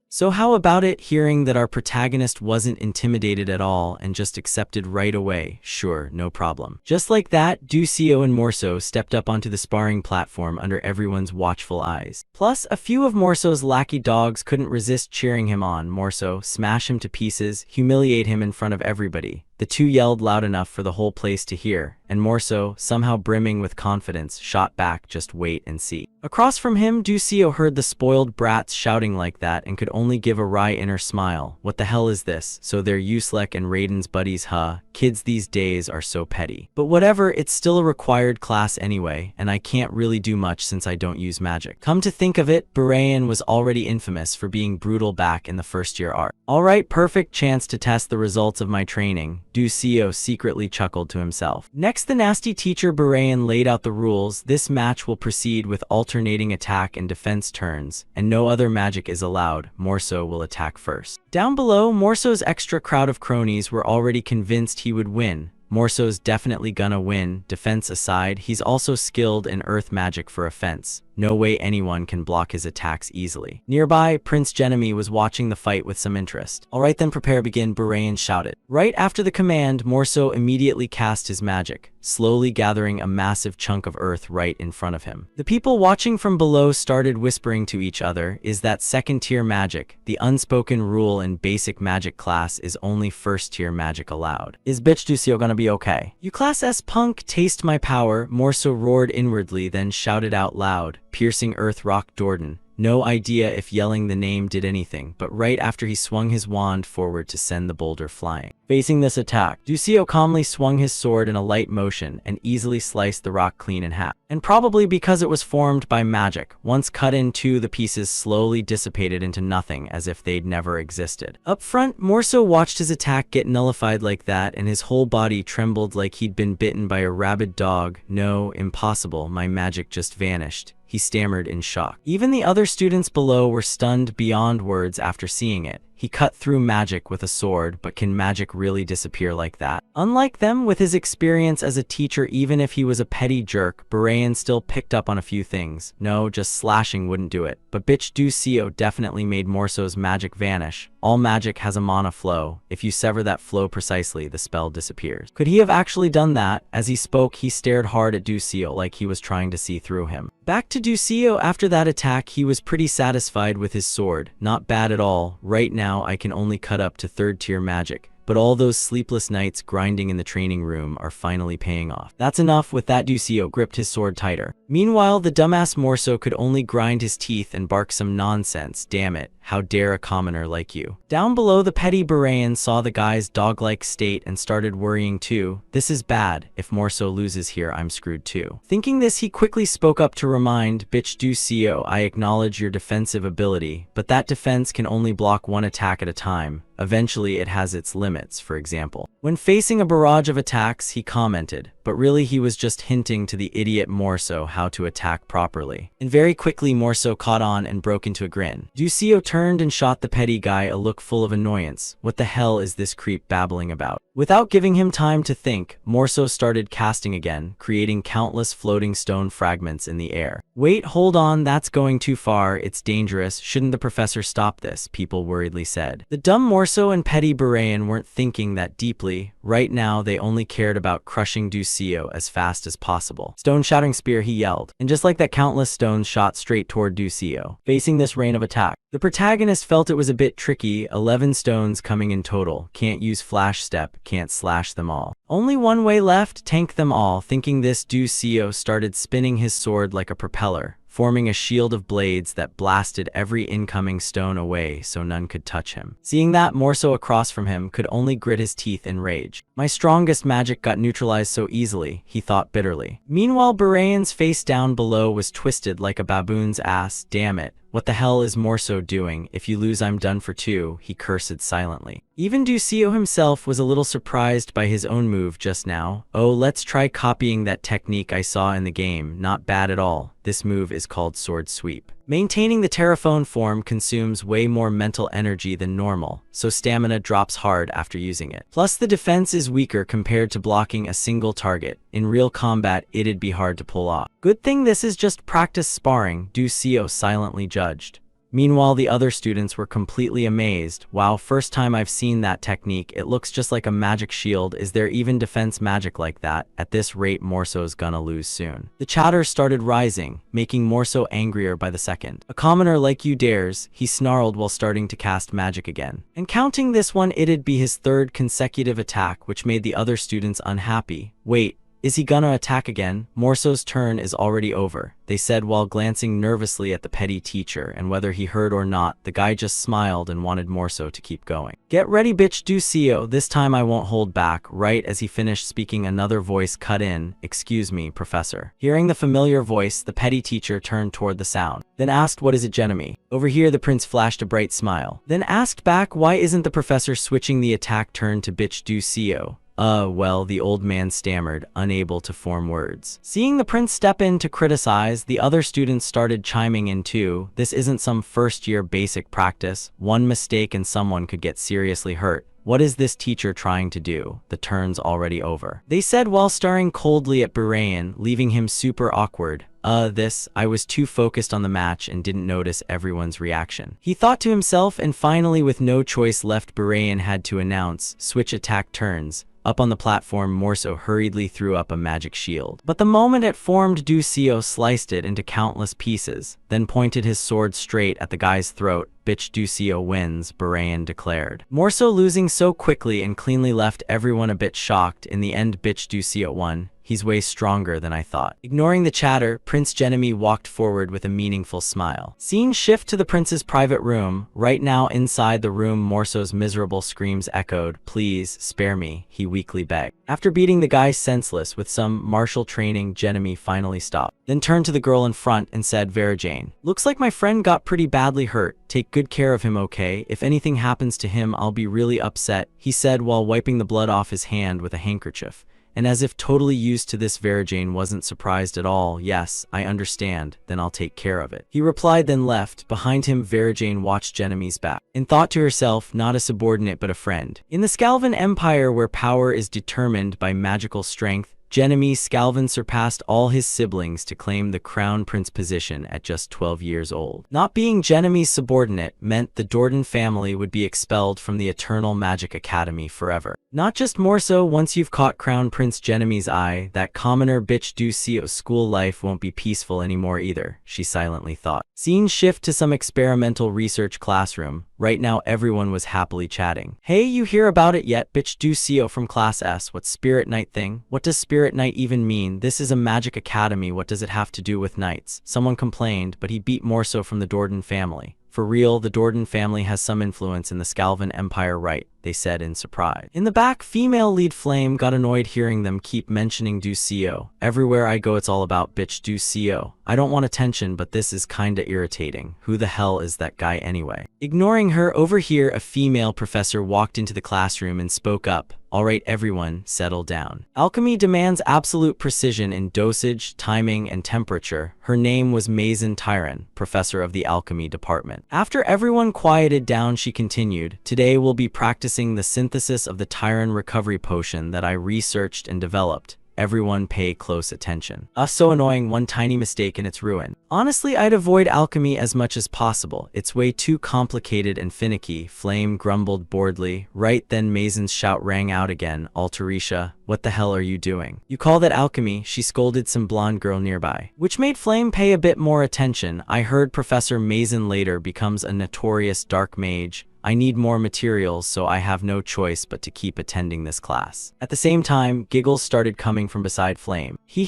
"So how about it?" Hearing that our protagonist wasn't intimidated at all and just accepted right away, "Sure, no problem." Just like that, Ducio and Morso stepped up onto the sparring platform under everyone's watchful eyes. Plus, a few of Morso's lackey dogs couldn't resist cheering him on. Morso, smash him to pieces, humiliate him in front of everybody. The two yelled loud enough for the whole place to hear, and Morso, somehow brimming with confidence, shot back, "Just wait and see." Across from him, Ducio heard the spoiled brats shouting like that and could only give a wry inner smile. What the hell is this? So they're Uselek and Raiden's buddies, huh? Kids these days are so petty. But whatever, it's still a required class anyway, and I can't really do much since I don't use magic. Come to think of it, Berean was already infamous for being brutal back in the first year art. Alright, perfect chance to test the results of my training. Ducio secretly chuckled to himself. Next, the nasty teacher Berean laid out the rules. This match will proceed with alternating attack and defense turns, and no other magic is allowed. Morso will attack first. Down below, Morso's extra crowd of cronies were already convinced he would win. Morso's definitely gonna win. Defense aside, he's also skilled in earth magic for offense. No way anyone can block his attacks easily. Nearby, Prince Genemy was watching the fight with some interest. Alright then, prepare, begin, Berean shouted. Right after the command, Morso immediately cast his magic, slowly gathering a massive chunk of earth right in front of him. The people watching from below started whispering to each other, is that second-tier magic? The unspoken rule in basic magic class is only first-tier magic allowed. Is bitch Ducio gonna be okay? You Class S punk, taste my power, Morso roared inwardly, then shouted out loud, piercing earth rock Dordan. No idea if yelling the name did anything, but right after he swung his wand forward to send the boulder flying. Facing this attack, Ducio calmly swung his sword in a light motion and easily sliced the rock clean in half. And probably because it was formed by magic, once cut in two, the pieces slowly dissipated into nothing as if they'd never existed. Up front, Morso watched his attack get nullified like that, and his whole body trembled like he'd been bitten by a rabid dog. No, impossible, my magic just vanished. he stammered in shock. Even the other students below were stunned beyond words after seeing it. He cut through magic with a sword, but can magic really disappear like that? Unlike them, with his experience as a teacher, even if he was a petty jerk, Barayan still picked up on a few things. No, just slashing wouldn't do it. But bitch Ducio definitely made Morso's magic vanish. All magic has a mana flow. If you sever that flow precisely, the spell disappears. Could he have actually done that? As he spoke, he stared hard at Ducio like he was trying to see through him. Back to Ducio, after that attack, he was pretty satisfied with his sword. Not bad at all. Right now, I can only cut up to 3rd tier magic. But all those sleepless nights grinding in the training room are finally paying off. That's enough. With that, Ducio gripped his sword tighter. Meanwhile, the dumbass Morso could only grind his teeth and bark some nonsense. Damn it, how dare a commoner like you. Down below, the petty Barayan saw the guy's dog-like state and started worrying too. This is bad. If Morso loses here, I'm screwed too. Thinking this, he quickly spoke up to remind bitch Ducio, I acknowledge your defensive ability, but that defense can only block one attack at a time. Eventually, it has its limits. For example, when facing a barrage of attacks, he commented, but really he was just hinting to the idiot Morso how to attack properly. And very quickly, Morso caught on and broke into a grin. Ducio turned and shot the petty guy a look full of annoyance. What the hell is this creep babbling about? Without giving him time to think, Morso started casting again, creating countless floating stone fragments in the air. Wait, hold on, that's going too far. It's dangerous. Shouldn't the professor stop this? People worriedly said. The dumb Morso and petty Barayan weren't thinking that deeply. Right now, they only cared about crushing Ducio as fast as possible. Stone shattering spear, he yelled, and just like that, countless stones shot straight toward Ducio. Facing this rain of attack, the protagonist felt it was a bit tricky. 11 stones coming in total. Can't use flash step, can't slash them all. Only one way left, tank them all. Thinking this, Ducio started spinning his sword like a propeller, forming a shield of blades that blasted every incoming stone away so none could touch him. Seeing that, Morso across from him could only grit his teeth in rage. My strongest magic got neutralized so easily, he thought bitterly. Meanwhile, Barayan's face down below was twisted like a baboon's ass. Damn it. What the hell is Morso doing? If you lose, I'm done for too, he cursed silently. Even Ducio himself was a little surprised by his own move just now. Oh, let's try copying that technique I saw in the game. Not bad at all. This move is called sword sweep. Maintaining the Terraphone form consumes way more mental energy than normal, so stamina drops hard after using it. Plus, the defense is weaker compared to blocking a single target. In real combat, it'd be hard to pull off. Good thing this is just practice sparring, Ducio silently judged. Meanwhile, the other students were completely amazed. Wow, first time I've seen that technique. It looks just like a magic shield. Is there even defense magic like that? At this rate, Morso's gonna lose soon. The chatter started rising, making Morso angrier by the second. A commoner like you dares, he snarled while starting to cast magic again. And counting this one, it'd be his 3rd consecutive attack, which made the other students unhappy. Wait, is he gonna attack again? Morso's turn is already over, they said while glancing nervously at the petty teacher, and whether he heard or not, the guy just smiled and wanted Morso to keep going. Get ready, bitch Ducio, this time I won't hold back. Right as he finished speaking, another voice cut in. Excuse me, professor. Hearing the familiar voice, the petty teacher turned toward the sound, then asked, what is it, Genemy? Over here, the prince flashed a bright smile, then asked back, why isn't the professor switching the attack turn to bitch Ducio? Well, the old man stammered, unable to form words. Seeing the prince step in to criticize, the other students started chiming in too. This isn't some first-year basic practice. One mistake and someone could get seriously hurt. What is this teacher trying to do? The turn's already over, they said while staring coldly at Barayan, leaving him super awkward. I was too focused on the match and didn't notice everyone's reaction, he thought to himself, and finally, with no choice left, Barayan had to announce, switch attack turns. Up on the platform, Morso hurriedly threw up a magic shield. But the moment it formed, Ducio sliced it into countless pieces, then pointed his sword straight at the guy's throat. Bitch Ducio wins, Barayan declared. Morso losing so quickly and cleanly left everyone a bit shocked. In the end, bitch Ducio won. He's way stronger than I thought. Ignoring the chatter, Prince Genemy walked forward with a meaningful smile. Scene shift to the prince's private room. Right now, inside the room, Morso's miserable screams echoed. Please, spare me, he weakly begged. After beating the guy senseless with some martial training, Genemy finally stopped, then turned to the girl in front and said, Vera Jane, looks like my friend got pretty badly hurt. Take good care of him, okay? If anything happens to him, I'll be really upset, he said while wiping the blood off his hand with a handkerchief. and as if totally used to this, Verajane wasn't surprised at all. "Yes, I understand, then I'll take care of it," he replied, then left. Behind him, Verajane watched Geneme's back, and thought to herself, not a subordinate but a friend. In the Scalvan Empire, where power is determined by magical strength, Geneme Scalvan surpassed all his siblings to claim the crown prince position at just 12 years old. Not being Geneme's subordinate meant the Dordan family would be expelled from the Eternal Magic Academy forever. Not just more so, once you've caught Crown Prince Geneme's eye, that commoner bitch Ducio's school life won't be peaceful anymore either, she silently thought. Scene shift to some experimental research classroom. Right now everyone was happily chatting. "Hey, you hear about it yet, bitch Ducio from Class S? What Spirit Night thing? What does Spirit Night even mean? This is a magic academy, what does it have to do with knights?" Someone complained, but he beat more so from the Dordan family. "For real, the Dordan family has some influence in the Scalvan Empire, right?" they said in surprise. In the back, female lead Flame got annoyed hearing them keep mentioning Ducio. "Everywhere I go it's all about bitch Ducio. I don't want attention, but this is kinda irritating. Who the hell is that guy anyway?" Ignoring her, over here a female professor walked into the classroom and spoke up. "Alright everyone, settle down. Alchemy demands absolute precision in dosage, timing, and temperature." Her name was Mazen Tyron, professor of the alchemy department. After everyone quieted down, she continued, "Today we'll be practicing the synthesis of the Tyron recovery potion that I researched and developed. Everyone pay close attention." So annoying, one tiny mistake and it's ruin. Honestly, I'd avoid alchemy as much as possible. It's way too complicated and finicky, Flame grumbled boredly. Right then Mazen's shout rang out again. "Alterisha, what the hell are you doing? You call that alchemy?" she scolded some blonde girl nearby, which made Flame pay a bit more attention. "I heard Professor Mazen later becomes a notorious dark mage. I need more materials, so I have no choice but to keep attending this class." At the same time, giggles started coming from beside Flame. He,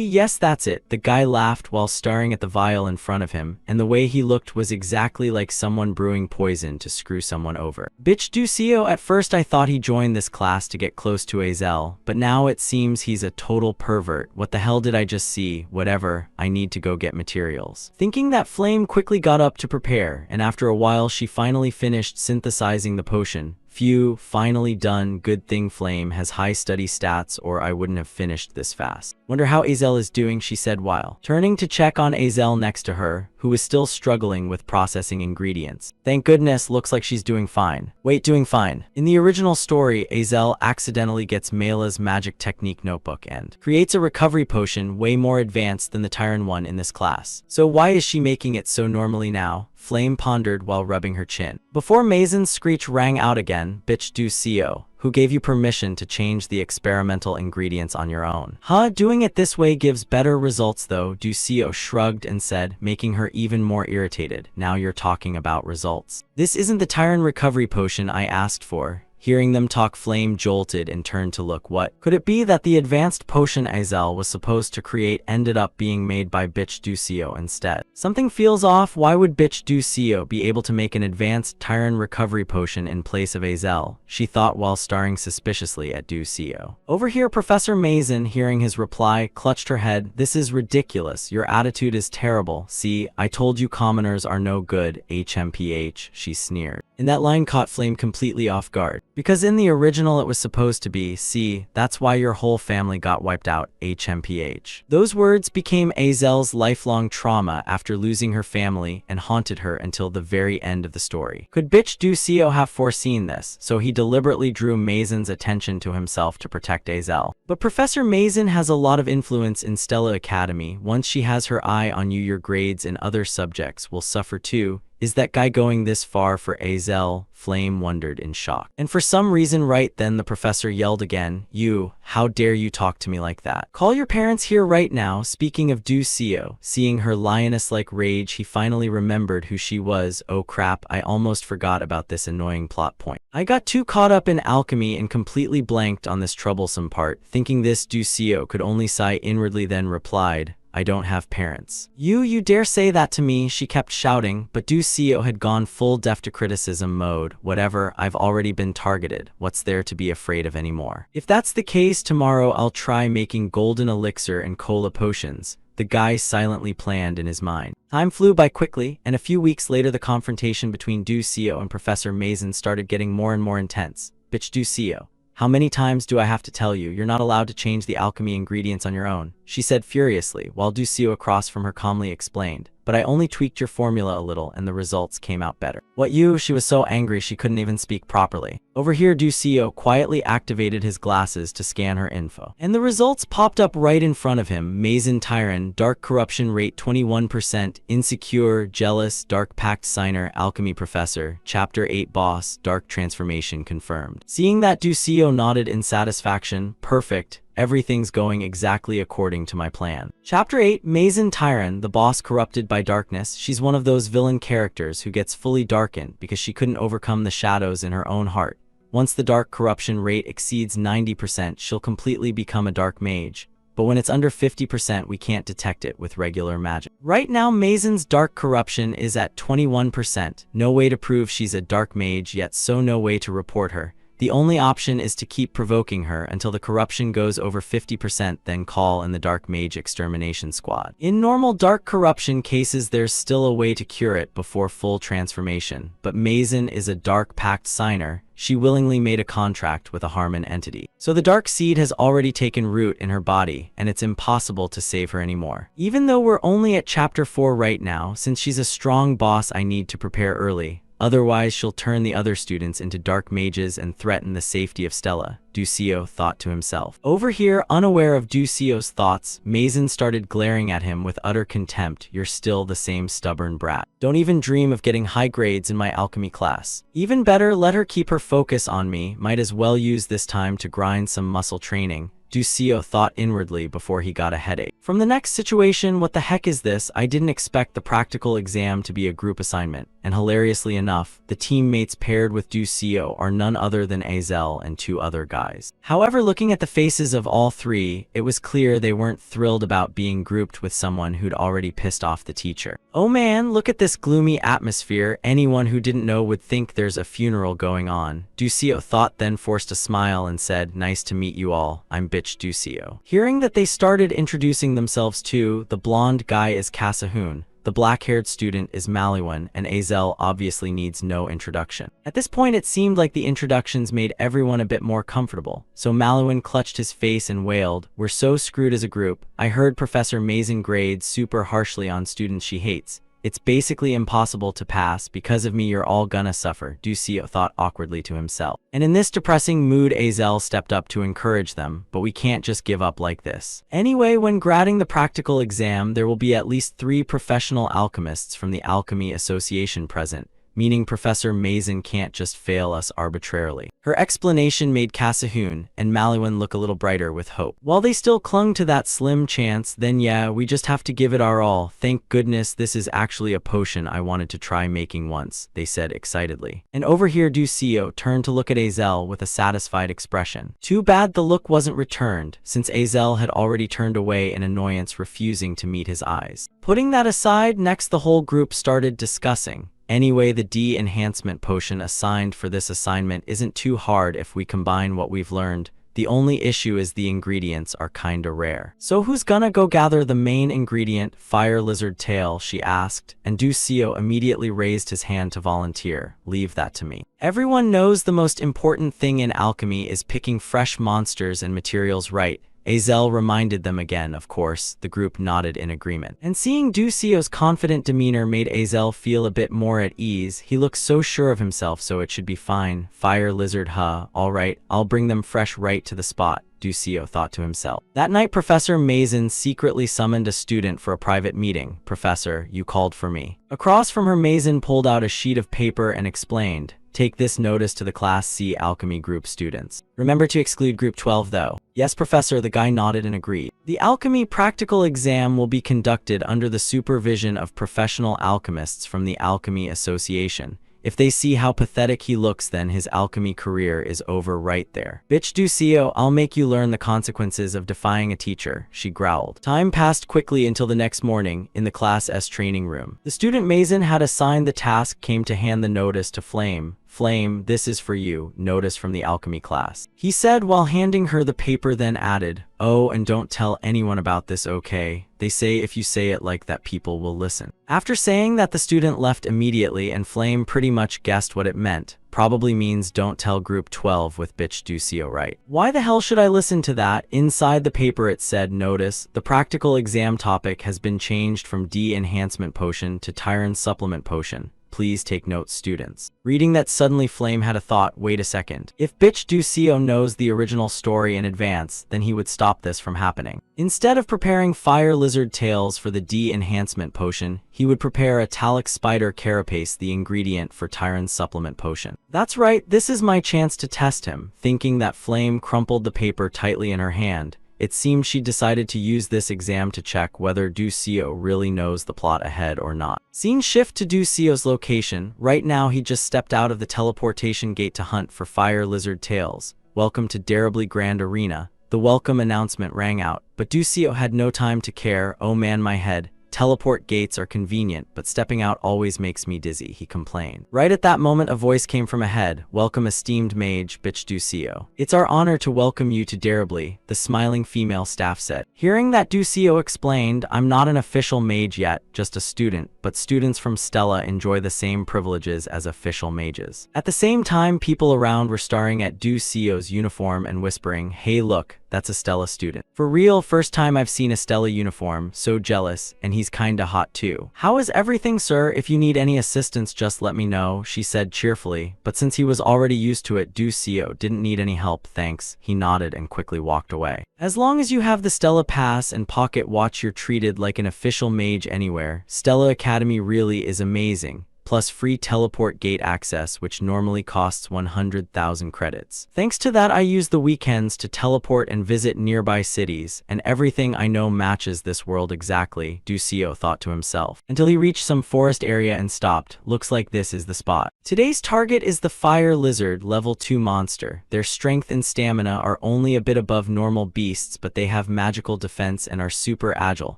yes that's it." The guy laughed while staring at the vial in front of him, and the way he looked was exactly like someone brewing poison to screw someone over. "Bitch Ducio, at first I thought he joined this class to get close to Azel, but now it seems he's a total pervert. What the hell did I just see? Whatever, I need to go get materials." Thinking that, Flame quickly got up to prepare, and after a while she finally finished synthesizing the potion. Phew, finally done. Good thing Flame has high study stats or I wouldn't have finished this fast. "Wonder how Azel is doing," she said while turning to check on Azel next to her, who was still struggling with processing ingredients. "Thank goodness, looks like she's doing fine." Wait, doing fine? In the original story, Azel accidentally gets Mela's magic technique notebook and creates a recovery potion way more advanced than the Tyron one in this class. So why is she making it so normally now? Flame pondered while rubbing her chin. Before Mazen's screech rang out again, "Bitch Ducio, who gave you permission to change the experimental ingredients on your own?" "Huh, doing it this way gives better results though," Ducio shrugged and said, making her even more irritated. "Now you're talking about results. This isn't the Tyron recovery potion I asked for." Hearing them talk, Flame jolted and turned to look. What could it be that the advanced potion Azel was supposed to create ended up being made by bitch Ducio instead? Something feels off. Why would bitch Ducio be able to make an advanced Tyron recovery potion in place of Azel? She thought while staring suspiciously at Ducio. Over here, Professor Mazen, hearing his reply, clutched her head. "This is ridiculous. Your attitude is terrible. See, I told you commoners are no good, HMPH, she sneered. And that line caught Flame completely off guard. Because in the original it was supposed to be, "See, that's why your whole family got wiped out, HMPH." Those words became Azel's lifelong trauma after losing her family and haunted her until the very end of the story. Could bitch Ducio have foreseen this? So he deliberately drew Mazen's attention to himself to protect Azel. But Professor Mazen has a lot of influence in Stella Academy. Once she has her eye on you, your grades in other subjects will suffer too. Is that guy going this far for Azel? Flame wondered in shock. And for some reason right then the professor yelled again, "You, how dare you talk to me like that? Call your parents here right now." Speaking of Ducio, seeing her lioness-like rage, he finally remembered who she was. "Oh crap, I almost forgot about this annoying plot point. I got too caught up in alchemy and completely blanked on this troublesome part." Thinking this, Ducio could only sigh inwardly, then replied, "I don't have parents." You dare say that to me?" she kept shouting, but Ducio had gone full deaf to criticism mode. "Whatever, I've already been targeted. What's there to be afraid of anymore? If that's the case, tomorrow I'll try making golden elixir and cola potions," the guy silently planned in his mind. Time flew by quickly, and a few weeks later the confrontation between Ducio and Professor Mazen started getting more and more intense. "Bitch Ducio, How many times do I have to tell you, you're not allowed to change the alchemy ingredients on your own? She said furiously, while Ducio across from her calmly explained. But I only tweaked your formula a little and the results came out better. What you? She was so angry she couldn't even speak properly. Over here, Ducio quietly activated his glasses to scan her info. And the results popped up right in front of him. Mazen Tyran, dark corruption rate 21%, insecure, jealous, dark pact signer, alchemy professor, chapter 8 boss, dark transformation confirmed. Seeing that, Ducio nodded in satisfaction. Perfect. Everything's going exactly according to my plan. Chapter 8, Mazen Tyran, the boss corrupted by darkness. She's one of those villain characters who gets fully darkened because she couldn't overcome the shadows in her own heart. Once the dark corruption rate exceeds 90%, she'll completely become a dark mage. But when it's under 50%, we can't detect it with regular magic. Right now, Mazen's dark corruption is at 21%. No way to prove she's a dark mage yet, so no way to report her. The only option is to keep provoking her until the corruption goes over 50%, then call in the Dark Mage Extermination Squad. In normal dark corruption cases, there's still a way to cure it before full transformation, but Mazen is a Dark Pact signer. She willingly made a contract with a Harmon entity. So the dark seed has already taken root in her body, and it's impossible to save her anymore. Even though we're only at chapter 4 right now, since she's a strong boss, I need to prepare early. Otherwise, she'll turn the other students into dark mages and threaten the safety of Stella, Ducio thought to himself. Over here, unaware of Ducio's thoughts, Mazen started glaring at him with utter contempt. You're still the same stubborn brat. Don't even dream of getting high grades in my alchemy class. Even better, let her keep her focus on me. Might as well use this time to grind some muscle training, Ducio thought inwardly before he got a headache. From the next situation, what the heck is this? I didn't expect the practical exam to be a group assignment, and hilariously enough, the teammates paired with Ducio are none other than Azel and 2 other guys. However, looking at the faces of all 3, it was clear they weren't thrilled about being grouped with someone who'd already pissed off the teacher. Oh man, look at this gloomy atmosphere. Anyone who didn't know would think there's a funeral going on, Ducio thought, then forced a smile and said, nice to meet you all, I'm bitch Ducio. Hearing that they started introducing themselves too, the blonde guy is Kasahun, the black-haired student is Maliwan, and Azel obviously needs no introduction. At this point, it seemed like the introductions made everyone a bit more comfortable, so Maliwan clutched his face and wailed, we're so screwed as a group. I heard Professor Mazen grades super harshly on students she hates. It's basically impossible to pass. Because of me, you're all gonna suffer, Ducio thought awkwardly to himself. And in this depressing mood, Azel stepped up to encourage them, but we can't just give up like this. Anyway, when grading the practical exam, there will be at least 3 professional alchemists from the Alchemy Association present, meaning Professor Mazen can't just fail us arbitrarily. Her explanation made Kasahun and Maliwan look a little brighter with hope. While they still clung to that slim chance, then yeah, we just have to give it our all. Thank goodness this is actually a potion I wanted to try making once, they said excitedly. And over here, Ducio turned to look at Azel with a satisfied expression. Too bad the look wasn't returned, since Azel had already turned away in annoyance, refusing to meet his eyes. Putting that aside, next the whole group started discussing. Anyway, the D-enhancement potion assigned for this assignment isn't too hard if we combine what we've learned. The only issue is the ingredients are kinda rare. So who's gonna go gather the main ingredient, fire lizard tail, she asked, and Ducio immediately raised his hand to volunteer. Leave that to me. Everyone knows the most important thing in alchemy is picking fresh monsters and materials right. Azel reminded them again, of course. The group nodded in agreement. And seeing Ducio's confident demeanor made Azel feel a bit more at ease. He looks so sure of himself, so it should be fine. Fire lizard, huh? Alright, I'll bring them fresh right to the spot, Ducio thought to himself. That night, Professor Mazen secretly summoned a student for a private meeting. Professor, you called for me. Across from her, Mazen pulled out a sheet of paper and explained, take this notice to the Class C Alchemy Group students. Remember to exclude Group 12 though. Yes, Professor, the guy nodded and agreed. The alchemy practical exam will be conducted under the supervision of professional alchemists from the Alchemy Association. If they see how pathetic he looks, then his alchemy career is over right there. Bitch Ducio, I'll make you learn the consequences of defying a teacher, she growled. Time passed quickly until the next morning, in the Class S training room. The student Mazen had assigned the task came to hand the notice to Flame. "Flame, this is for you, notice from the alchemy class," he said while handing her the paper, then added, "Oh, and don't tell anyone about this, okay? They say if you say it like that, people will listen." After saying that, the student left immediately, and Flame pretty much guessed what it meant. Probably means don't tell group 12 with bitch Ducio, right? Why the hell should I listen to that? Inside the paper it said, "Notice, the practical exam topic has been changed from D enhancement potion to Tyrant supplement potion. Please take notes, students." Reading that, suddenly Flame had a thought. Wait a second. If bitch Ducio knows the original story in advance, then he would stop this from happening. Instead of preparing fire lizard tails for the D enhancement potion, he would prepare a Talix spider carapace, the ingredient for Tyrant's supplement potion. That's right, this is my chance to test him. Thinking that, Flame crumpled the paper tightly in her hand. It seemed she decided to use this exam to check whether Ducio really knows the plot ahead or not. Scene shift to Ducio's location. Right now he just stepped out of the teleportation gate to hunt for fire lizard tails. "Welcome to Darably Grand Arena." The welcome announcement rang out, but Ducio had no time to care. "Oh man, my head. Teleport gates are convenient, but stepping out always makes me dizzy," he complained. Right at that moment, a voice came from ahead. "Welcome, esteemed mage, bitch Ducio. It's our honor to welcome you to Darably," the smiling female staff said. Hearing that, Ducio explained, "I'm not an official mage yet, just a student, but students from Stella enjoy the same privileges as official mages." At the same time, people around were staring at Ducio's uniform and whispering, "Hey look, that's a Stella student. For real, first time I've seen a Stella uniform, so jealous, and he's kinda hot too. How is everything, sir? If you need any assistance, just let me know," she said cheerfully, but since he was already used to it, Ducio didn't need any help, thanks. He nodded and quickly walked away. As long as you have the Stella Pass and pocket watch, you're treated like an official mage anywhere. Stella Academy really is amazing. Plus free teleport gate access, which normally costs 100,000 credits. Thanks to that, I use the weekends to teleport and visit nearby cities, and everything I know matches this world exactly, Ducio thought to himself, until he reached some forest area and stopped. Looks like this is the spot. Today's target is the Fire Lizard, level 2 monster. Their strength and stamina are only a bit above normal beasts, but they have magical defense and are super agile.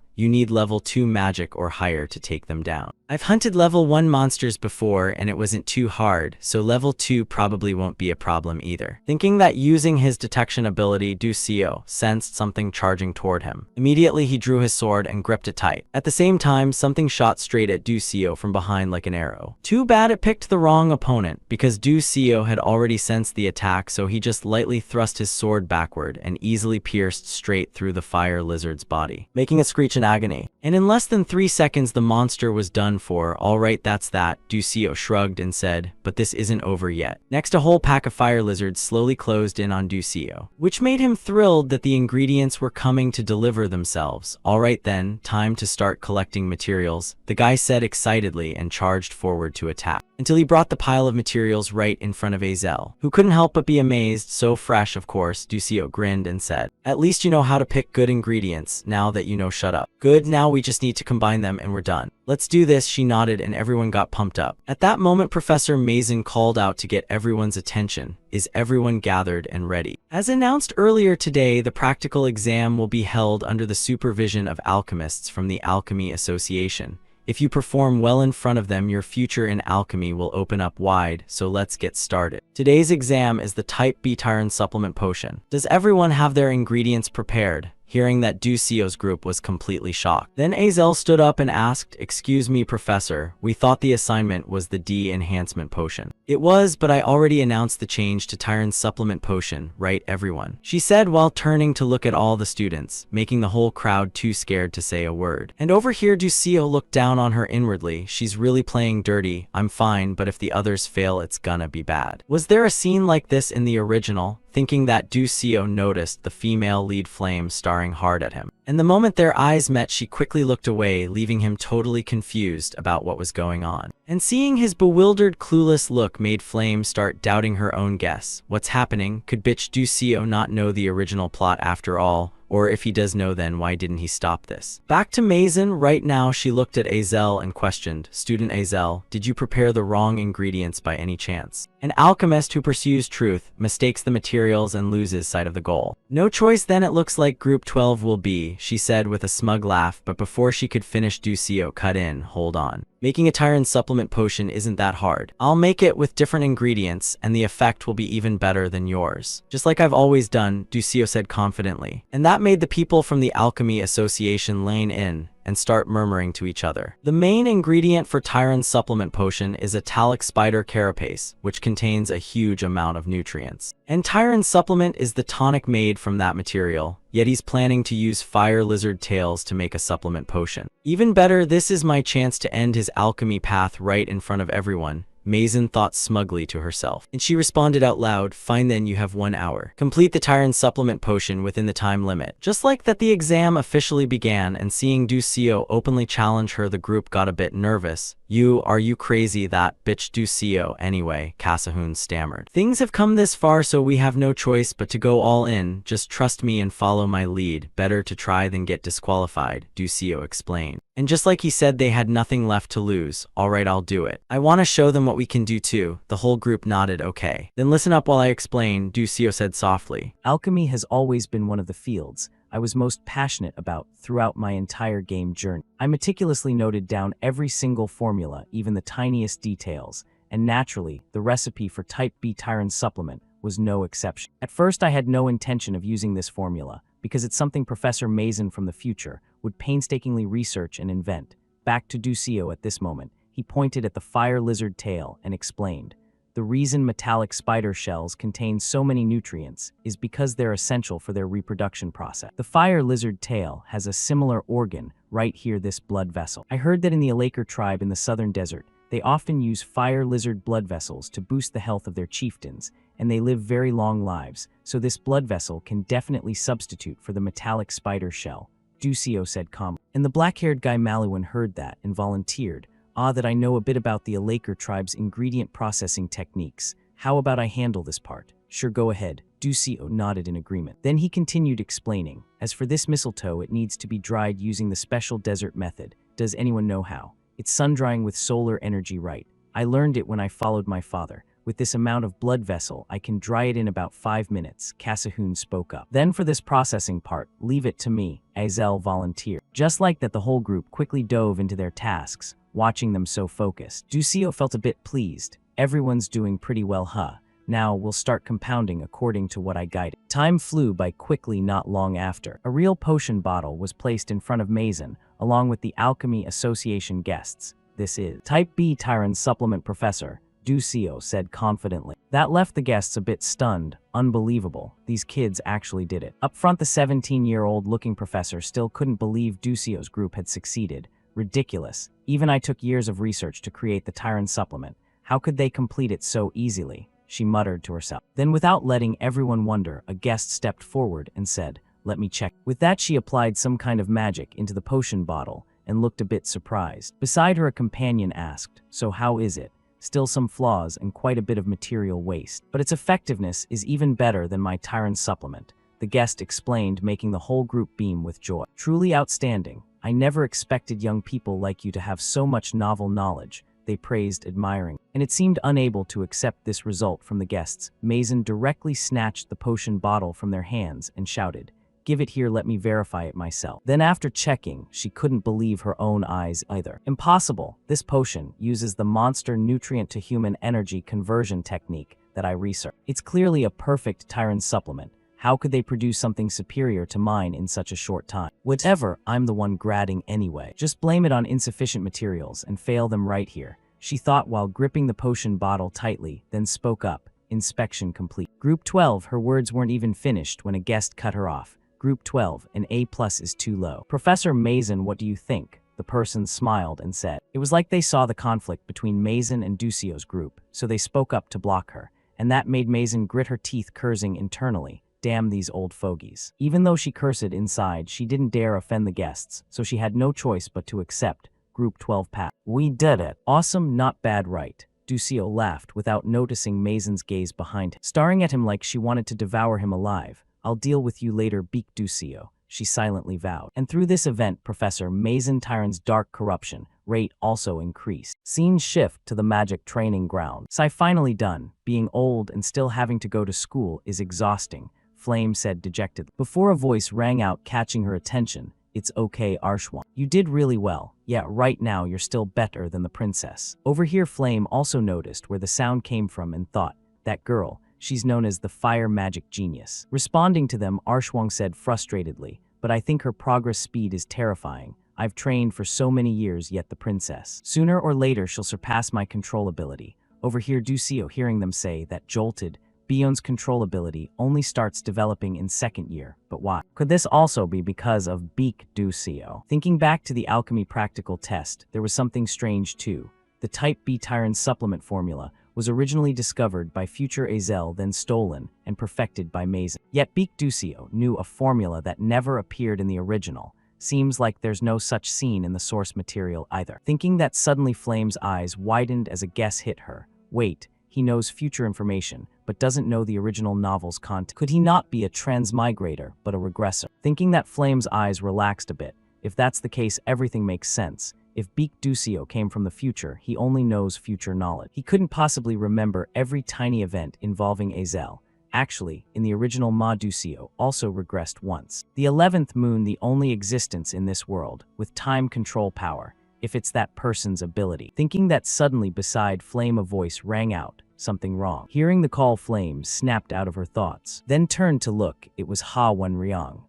You need level 2 magic or higher to take them down. I've hunted level 1 monsters before and it wasn't too hard, so level 2 probably won't be a problem either. Thinking that, using his detection ability, Ducio sensed something charging toward him. Immediately he drew his sword and gripped it tight. At the same time, something shot straight at Ducio from behind like an arrow. Too bad it picked the wrong opponent, because Ducio had already sensed the attack, so he just lightly thrust his sword backward and easily pierced straight through the fire lizard's body, making it screech in agony. And in less than 3 seconds, the monster was done for. "Alright, that's that," Ducio shrugged and said, "but this isn't over yet." Next, a whole pack of fire lizards slowly closed in on Ducio, which made him thrilled that the ingredients were coming to deliver themselves. "Alright then, time to start collecting materials," the guy said excitedly and charged forward to attack, until he brought the pile of materials right in front of Azel, who couldn't help but be amazed. "So fresh, of course," Ducio grinned and said. "At least you know how to pick good ingredients, now that you know. Shut up. Good, now we just need to combine them and we're done." "Let's do this," she nodded, and everyone got pumped up. At that moment, Professor Mason called out to get everyone's attention. "Is everyone gathered and ready?" As announced earlier today, the practical exam will be held under the supervision of alchemists from the Alchemy Association. If you perform well in front of them, your future in alchemy will open up wide, so let's get started. Today's exam is the Type B Tyrant Supplement Potion. Does everyone have their ingredients prepared? Hearing that, Ducio's group was completely shocked. Then Azel stood up and asked, "Excuse me, Professor, we thought the assignment was the D enhancement potion." "It was, but I already announced the change to Tyrant supplement potion, right everyone?" she said while turning to look at all the students, making the whole crowd too scared to say a word. And over here, Ducio looked down on her inwardly. She's really playing dirty. I'm fine, but if the others fail, it's gonna be bad. Was there a scene like this in the original? Thinking that, Ducio noticed the female lead Flame staring hard at him. And the moment their eyes met, she quickly looked away, leaving him totally confused about what was going on. And seeing his bewildered, clueless look made Flame start doubting her own guess. What's happening? Could bitch Ducio not know the original plot after all? Or if he does know, then why didn't he stop this? Back to Mason. Right now, she looked at Azel and questioned, "Student Azel, did you prepare the wrong ingredients by any chance?" An alchemist who pursues truth, mistakes the materials, and loses sight of the goal. "No choice then, it looks like group 12 will be," she said with a smug laugh, but before she could finish, Ducio cut in. "Hold on. Making a Tyrant supplement potion isn't that hard. I'll make it with different ingredients, and the effect will be even better than yours. Just like I've always done, Ducio said confidently. And that made the people from the Alchemy Association lane in and start murmuring to each other. The main ingredient for Tyrant's supplement potion is a Talic spider carapace, which contains a huge amount of nutrients. And Tyrant's supplement is the tonic made from that material, yet he's planning to use fire lizard tails to make a supplement potion. Even better, this is my chance to end his alchemy path right in front of everyone, Mazen thought smugly to herself. And she responded out loud, "Fine then, you have 1 hour. Complete the Tyrant supplement potion within the time limit." Just like that, the exam officially began, and seeing Ducio openly challenge her, the group got a bit nervous. Are you crazy? That bitch Ducio anyway," Kasahun stammered. "Things have come this far, so we have no choice but to go all in. Just trust me and follow my lead. Better to try than get disqualified," Ducio explained. And just like he said, they had nothing left to lose. "Alright, I'll do it. I want to show them what we can do too." The whole group nodded okay. "Then listen up while I explain," Ducio said softly.
Alchemy has always been one of the fields I was most passionate about throughout my entire game journey. I meticulously noted down every single formula, even the tiniest details, and naturally, the recipe for Type B Tyrant supplement was no exception. At first, I had no intention of using this formula, because it's something Professor Mazen from the future would painstakingly research and invent. Back to Ducio at this moment, he pointed at the fire lizard tail and explained, "The reason metallic spider shells contain so many nutrients is because they're essential for their reproduction process. The fire lizard tail has a similar organ right here, this blood vessel. I heard that in the Alaker tribe in the southern desert, they often use fire lizard blood vessels to boost the health of their chieftains, and they live very long lives, so this blood vessel can definitely substitute for the metallic spider shell," Ducio said calmly. And the black-haired guy Maluan heard that and volunteered, "That I know a bit about the Alaker tribe's ingredient processing techniques. How about I handle this part?" "Sure, go ahead," Ducio nodded in agreement. Then he continued explaining, "As for this mistletoe, it needs to be dried using the special desert method. Does anyone know how? It's sun-drying with solar energy, right? I learned it when I followed my father. With this amount of blood vessel, I can dry it in about 5 minutes, Kasahun spoke up. "Then for this processing part, leave it to me," Azel volunteered. Just like that, the whole group quickly dove into their tasks, watching them so focused. Ducio felt a bit pleased. "Everyone's doing pretty well, huh? Now we'll start compounding according to what I guided." Time flew by quickly. Not long after, a real potion bottle was placed in front of Mazen, along with the Alchemy Association guests. "This is Type B Tyrant supplement, Professor," Ducio said confidently. That left the guests a bit stunned. Unbelievable. These kids actually did it. Up front, the 17-year-old looking professor still couldn't believe Ducio's group had succeeded. "Ridiculous. Even I took years of research to create the Tyrant supplement. How could they complete it so easily?" she muttered to herself. Then, without letting everyone wonder, a guest stepped forward and said, "Let me check." With that, she applied some kind of magic into the potion bottle and looked a bit surprised. Beside her, a companion asked, "So how is it?" "Still some flaws and quite a bit of material waste, but its effectiveness is even better than my Tyrant supplement," the guest explained, making the whole group beam with joy. "Truly outstanding. I never expected young people like you to have so much novel knowledge," they praised admiring. And it seemed unable to accept this result from the guests. Mazen directly snatched the potion bottle from their hands and shouted, "Give it here, let me verify it myself." Then after checking, she couldn't believe her own eyes either. "Impossible. This potion uses the monster nutrient to human energy conversion technique that I researched. It's clearly a perfect Tyrant supplement. How could they produce something superior to mine in such a short time? Whatever, I'm the one gradding anyway. Just blame it on insufficient materials and fail them right here," she thought while gripping the potion bottle tightly, then spoke up, "Inspection complete." Group 12, her words weren't even finished when a guest cut her off. "Group 12, an A+ is too low." "Professor Mazen, what do you think?" the person smiled and said. It was like they saw the conflict between Mazen and Ducio's group, so they spoke up to block her, and that made Mazen grit her teeth, cursing internally. Damn these old fogies. Even though she cursed inside, she didn't dare offend the guests, so she had no choice but to accept. Group 12 pass. "We did it. Awesome, not bad, right?" Ducio laughed without noticing Mazen's gaze behind him, staring at him like she wanted to devour him alive. "I'll deal with you later, Beak Ducio," she silently vowed. And through this event, Professor Mazen Tyrant's dark corruption rate also increased. Scene shift to the magic training ground. "Sigh, finally done. Being old and still having to go to school is exhausting," Flame said dejectedly. Before a voice rang out, catching her attention, It's okay, Arshwan. You did really well. Yeah, right now you're still better than the princess. Over here, Flame also noticed where the sound came from and thought, that girl, she's known as the fire magic genius. Responding to them, Arshwang said frustratedly, but I think her progress speed is terrifying. I've trained for so many years, yet the princess. Sooner or later, she'll surpass my control ability. Over here, Ducio, hearing them say that jolted, Bion's control ability only starts developing in second year, but why? Could this also be because of Beak Ducio? Thinking back to the alchemy practical test, there was something strange too. The Type B Tyron supplement formula was originally discovered by future Azel, then stolen and perfected by Mason. Yet Beak Ducio knew a formula that never appeared in the original. Seems like there's no such scene in the source material either. Thinking that, suddenly Flame's eyes widened as a guess hit her. Wait, he knows future information, but doesn't know the original novel's content. Could he not be a transmigrator, but a regressor? Thinking that, Flame's eyes relaxed a bit. If that's the case, everything makes sense. If Beak Ducio came from the future, he only knows future knowledge. He couldn't possibly remember every tiny event involving Azel. Actually, in the original Ma Ducio also regressed once. The 11th moon, the only existence in this world, with time control power, if it's that person's ability. Thinking that, suddenly beside Flame a voice rang out, something wrong. Hearing the call, Flame snapped out of her thoughts, then turned to look. It was Ha Wenriang.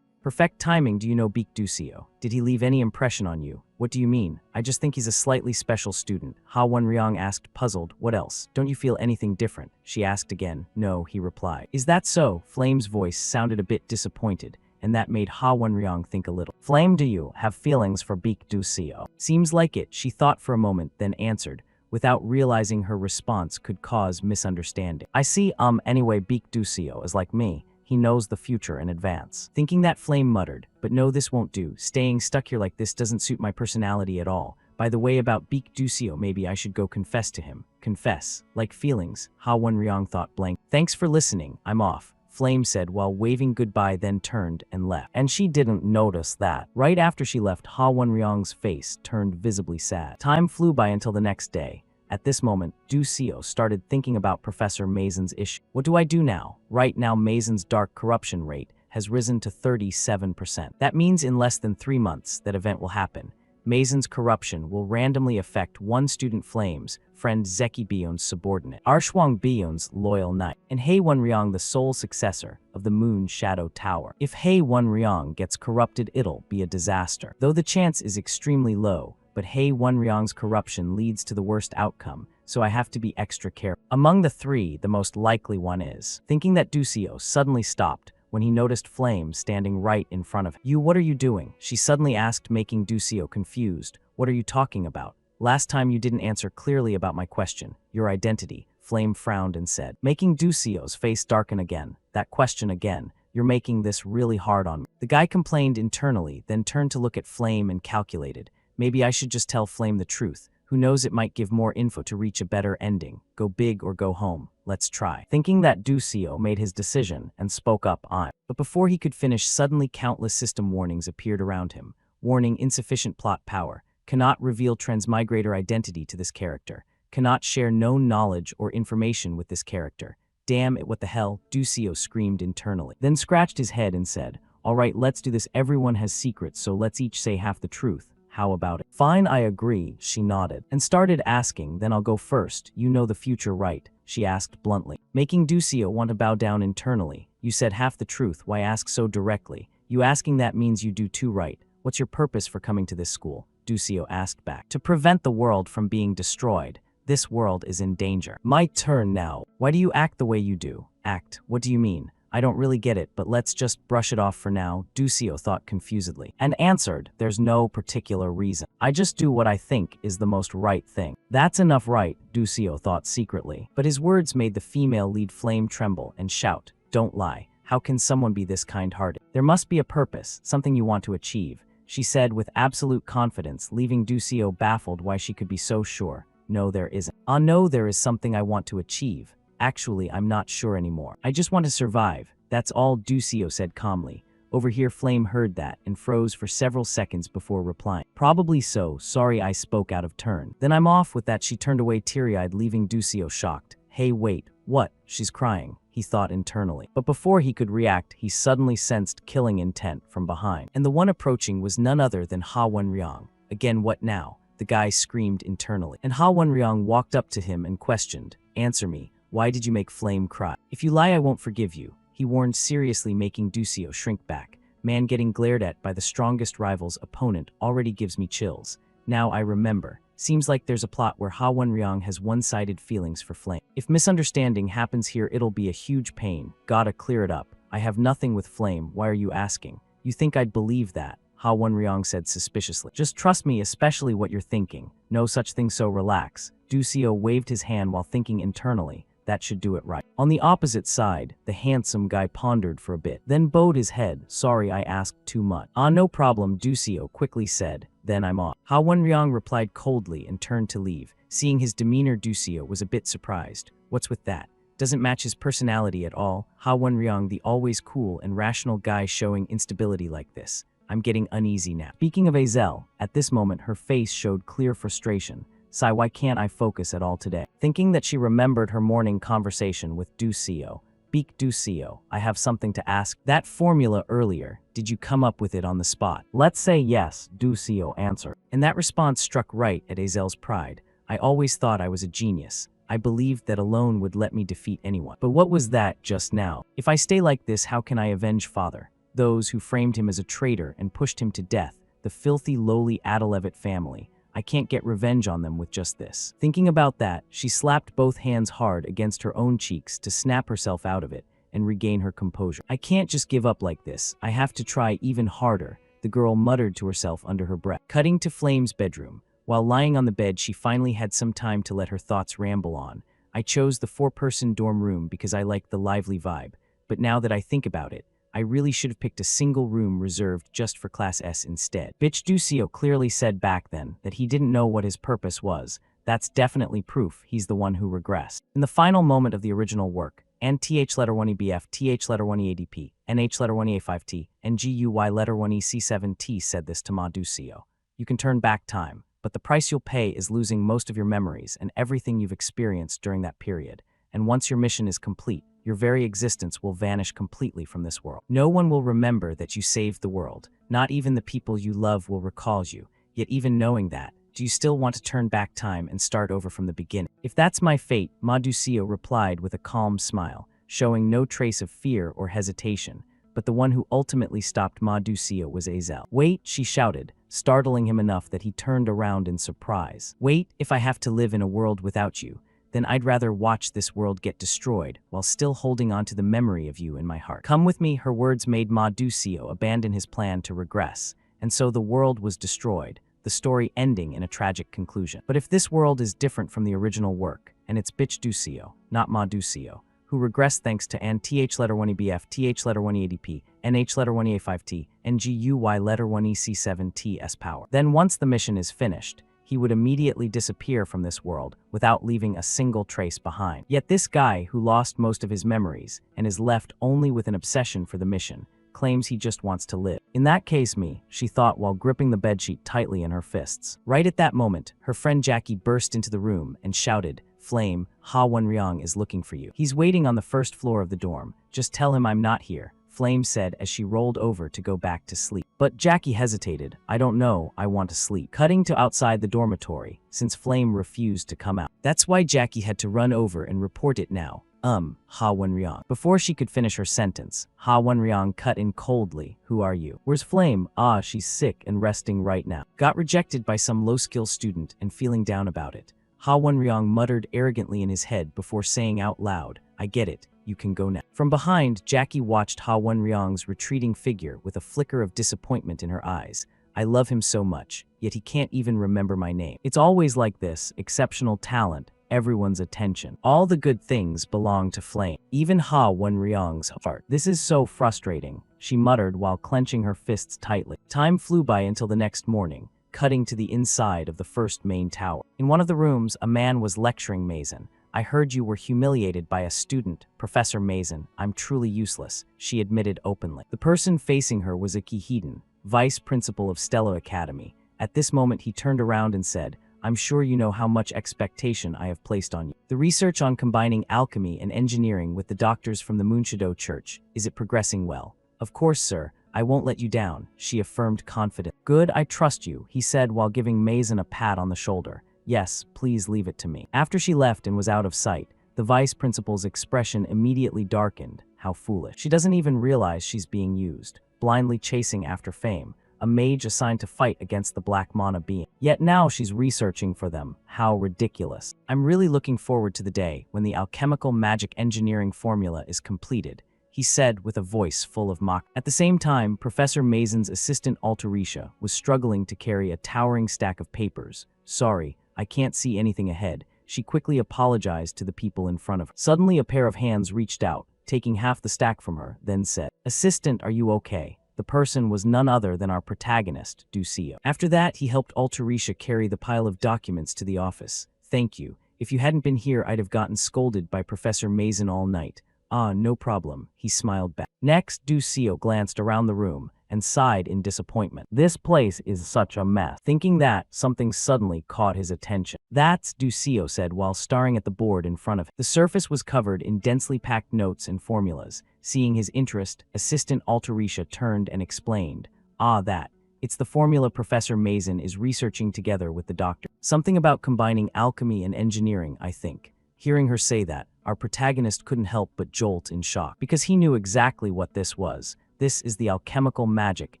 Perfect timing. Do you know Beak Ducio? Did he leave any impression on you? What do you mean? I just think he's a slightly special student. Ha Wenriang asked, puzzled. What else? Don't you feel anything different? She asked again. No, he replied. Is that so? Flame's voice sounded a bit disappointed, and that made Ha Wenriang think a little. Flame, do you have feelings for Beak Ducio? Seems like it, she thought for a moment, then answered, without realizing her response could cause misunderstanding. I see, anyway, Beak Ducio is like me. He knows the future in advance. Thinking that, Flame muttered, but no, this won't do. Staying stuck here like this doesn't suit my personality at all. By the way, about Beak Ducio, maybe I should go confess to him. Confess? Like feelings? Ha Wenriang thought blank. Thanks for listening, I'm off, Flame said while waving goodbye, then turned and left. And she didn't notice that. Right after she left, Ha Wenriang's face turned visibly sad. Time flew by until the next day. At this moment, Ducio started thinking about Professor Mason's issue. What do I do now? Right now, Mason's dark corruption rate has risen to 37%. That means in less than 3 months, that event will happen. Mason's corruption will randomly affect one student, Flame's friend Zeki Bion's subordinate, Arshwang Bion's loyal knight, and Hei Wenriang, the sole successor of the Moon Shadow Tower. If Hei Wenriang gets corrupted, it'll be a disaster. Though the chance is extremely low, but Hei Wenriang's corruption leads to the worst outcome, so I have to be extra careful. Among the three, the most likely one is. Thinking that, Ducio suddenly stopped when he noticed Flame standing right in front of him. You, what are you doing? She suddenly asked, making Ducio confused. What are you talking about? Last time you didn't answer clearly about my question, your identity. Flame frowned and said, making Ducio's face darken again. That question again. You're making this really hard on me. The guy complained internally, then turned to look at Flame and calculated. Maybe I should just tell Flame the truth. Who knows, it might give more info to reach a better ending. Go big or go home. Let's try. Thinking that, Ducio made his decision and spoke up on. But before he could finish, suddenly countless system warnings appeared around him. Warning: insufficient plot power. Cannot reveal transmigrator identity to this character. Cannot share known knowledge or information with this character. Damn it, what the hell? Ducio screamed internally. Then scratched his head and said, alright, let's do this. Everyone has secrets, so let's each say half the truth. How about it? Fine, I agree, she nodded, and started asking. Then I'll go first. You know the future, right? She asked bluntly, making Ducio want to bow down internally. You said half the truth, why ask so directly? You asking that means you do too, right? What's your purpose for coming to this school? Ducio asked back. To prevent the world from being destroyed. This world is in danger. My turn now. Why do you act the way you do? Act? What do you mean? I don't really get it, but let's just brush it off for now, Ducio thought confusedly, and answered, there's no particular reason. I just do what I think is the most right thing. That's enough, right? Ducio thought secretly. But his words made the female lead Flame tremble and shout, don't lie. How can someone be this kind-hearted? There must be a purpose, something you want to achieve, she said with absolute confidence, leaving Ducio baffled why she could be so sure. No, there isn't. No, there is something I want to achieve. Actually, I'm not sure anymore. I just want to survive. That's all, Ducio said calmly. Over here, Flame heard that and froze for several seconds before replying. Probably so. Sorry I spoke out of turn. Then I'm off. With that, she turned away teary-eyed, leaving Ducio shocked. Hey, wait. What? She's crying. he thought internally. But before he could react, he suddenly sensed killing intent from behind. And the one approaching was none other than Ha Wonryong. Again, what now? The guy screamed internally. And Ha Wonryong walked up to him and questioned, "Answer me, why did you make Flame cry? If you lie, I won't forgive you," he warned, seriously, making Ducio shrink back. Man, getting glared at by the strongest rival's opponent already gives me chills. Now I remember. Seems like there's a plot where Ha Wonryong has one-sided feelings for Flame. If misunderstanding happens here, it'll be a huge pain. Gotta clear it up. I have nothing with Flame, why are you asking? You think I'd believe that? Ha Wonryong said suspiciously. Just trust me, especially what you're thinking. No such thing, so relax. Ducio waved his hand while thinking internally. That should do it right. On the opposite side, the handsome guy pondered for a bit, then bowed his head. Sorry, I asked too much. Ah, no problem, Ducio quickly said. Then I'm off. Ha Wonryong replied coldly and turned to leave. Seeing his demeanor, Ducio was a bit surprised. What's with that? Doesn't match his personality at all. Ha Wonryong, the always cool and rational guy, showing instability like this. I'm getting uneasy now. Speaking of Azel, at this moment her face showed clear frustration. Sigh, why can't I focus at all today? Thinking that she remembered her morning conversation with Ducio. Beak Ducio, I have something to ask. That formula earlier, did you come up with it on the spot? Let's say yes, Ducio answered. And that response struck right at Azel's pride. I always thought I was a genius. I believed that alone would let me defeat anyone. But what was that just now? If I stay like this, how can I avenge father? Those who framed him as a traitor and pushed him to death, the filthy, lowly Adalevit family. I can't get revenge on them with just this. Thinking about that, she slapped both hands hard against her own cheeks to snap herself out of it and regain her composure. I can't just give up like this. I have to try even harder, the girl muttered to herself under her breath. Cutting to Flame's bedroom. While lying on the bed, she finally had some time to let her thoughts ramble on. I chose the 4-person dorm room because I liked the lively vibe, but now that I think about it, I really should have picked a single room reserved just for Class S instead. Bitch, Ducio clearly said back then that he didn't know what his purpose was. That's definitely proof he's the one who regressed. In the final moment of the original work, and th letter 1ebf, th letter 1eadp, nh letter 1e5t, and guy letter 1ec7t said this to Ma Ducio. You can turn back time, but the price you'll pay is losing most of your memories and everything you've experienced during that period. And once your mission is complete, your very existence will vanish completely from this world. No one will remember that you saved the world. Not even the people you love will recall you. Yet even knowing that, do you still want to turn back time and start over from the beginning? If that's my fate, Ma Ducio replied with a calm smile, showing no trace of fear or hesitation. But the one who ultimately stopped Ma Ducio was Azel. Wait, she shouted, startling him enough that he turned around in surprise. Wait, if I have to live in a world without you, then I'd rather watch this world get destroyed while still holding on to the memory of you in my heart. Come with me, her words made Ma Ducio abandon his plan to regress, and so the world was destroyed, the story ending in a tragic conclusion. But if this world is different from the original work, and it's bitch Ducio, not Ma Ducio, who regressed thanks to an th letter 1ebf, th letter 1eadp, nh letter 1e5t, and guy letter 1ec7ts power. Then once the mission is finished, he would immediately disappear from this world without leaving a single trace behind. Yet this guy, who lost most of his memories and is left only with an obsession for the mission, claims he just wants to live. In that case, she thought while gripping the bedsheet tightly in her fists. Right at that moment, her friend Jackie burst into the room and shouted, Flame, Ha Wonryong is looking for you. He's waiting on the first floor of the dorm. Just tell him I'm not here, Flame said as she rolled over to go back to sleep. But Jackie hesitated. I don't know, I want to sleep. Cutting to outside the dormitory, since Flame refused to come out. That's why Jackie had to run over and report it now. Ha Wonryong. Before she could finish her sentence, Ha Wonryong cut in coldly. Who are you? Where's Flame? Ah, she's sick and resting right now. Got rejected by some low-skill student and feeling down about it. Ha Wonryong muttered arrogantly in his head before saying out loud, I get it. You can go now. From behind, Jackie watched Ha Wonryong's retreating figure with a flicker of disappointment in her eyes. I love him so much, yet he can't even remember my name. It's always like this, exceptional talent, everyone's attention. All the good things belong to Flame, even Ha Wonryong's heart. This is so frustrating, she muttered while clenching her fists tightly. Time flew by until the next morning, cutting to the inside of the first main tower. In one of the rooms, a man was lecturing Mason. I heard you were humiliated by a student, Professor Mason. I'm truly useless, she admitted openly. The person facing her was Aki Hedon, vice principal of Stella Academy. At this moment, he turned around and said, I'm sure you know how much expectation I have placed on you. The research on combining alchemy and engineering with the doctors from the Moonshido Church, is it progressing well? Of course, sir. I won't let you down, she affirmed confidently. Good, I trust you, he said while giving Mason a pat on the shoulder. Yes, please leave it to me. After she left and was out of sight, the vice principal's expression immediately darkened. How foolish. She doesn't even realize she's being used, blindly chasing after fame, a mage assigned to fight against the black mana being. Yet now she's researching for them. How ridiculous. I'm really looking forward to the day when the alchemical magic engineering formula is completed, he said with a voice full of mock. At the same time, Professor Mason's assistant Altarisha was struggling to carry a towering stack of papers. Sorry, I can't see anything ahead. She quickly apologized to the people in front of her. Suddenly a pair of hands reached out, taking half the stack from her, then said, Assistant, are you okay? The person was none other than our protagonist, Ducio. After that, he helped Altarisha carry the pile of documents to the office. Thank you. If you hadn't been here, I'd have gotten scolded by Professor Mason all night. Ah, no problem, he smiled back. Next, Ducio glanced around the room and sighed in disappointment. This place is such a mess. Thinking that, something suddenly caught his attention. That's, Ducio said while staring at the board in front of him. The surface was covered in densely packed notes and formulas. Seeing his interest, Assistant Altarisha turned and explained, Ah, that. It's the formula Professor Mason is researching together with the doctor. Something about combining alchemy and engineering, I think. Hearing her say that, our protagonist couldn't help but jolt in shock, because he knew exactly what this was. This is the alchemical magic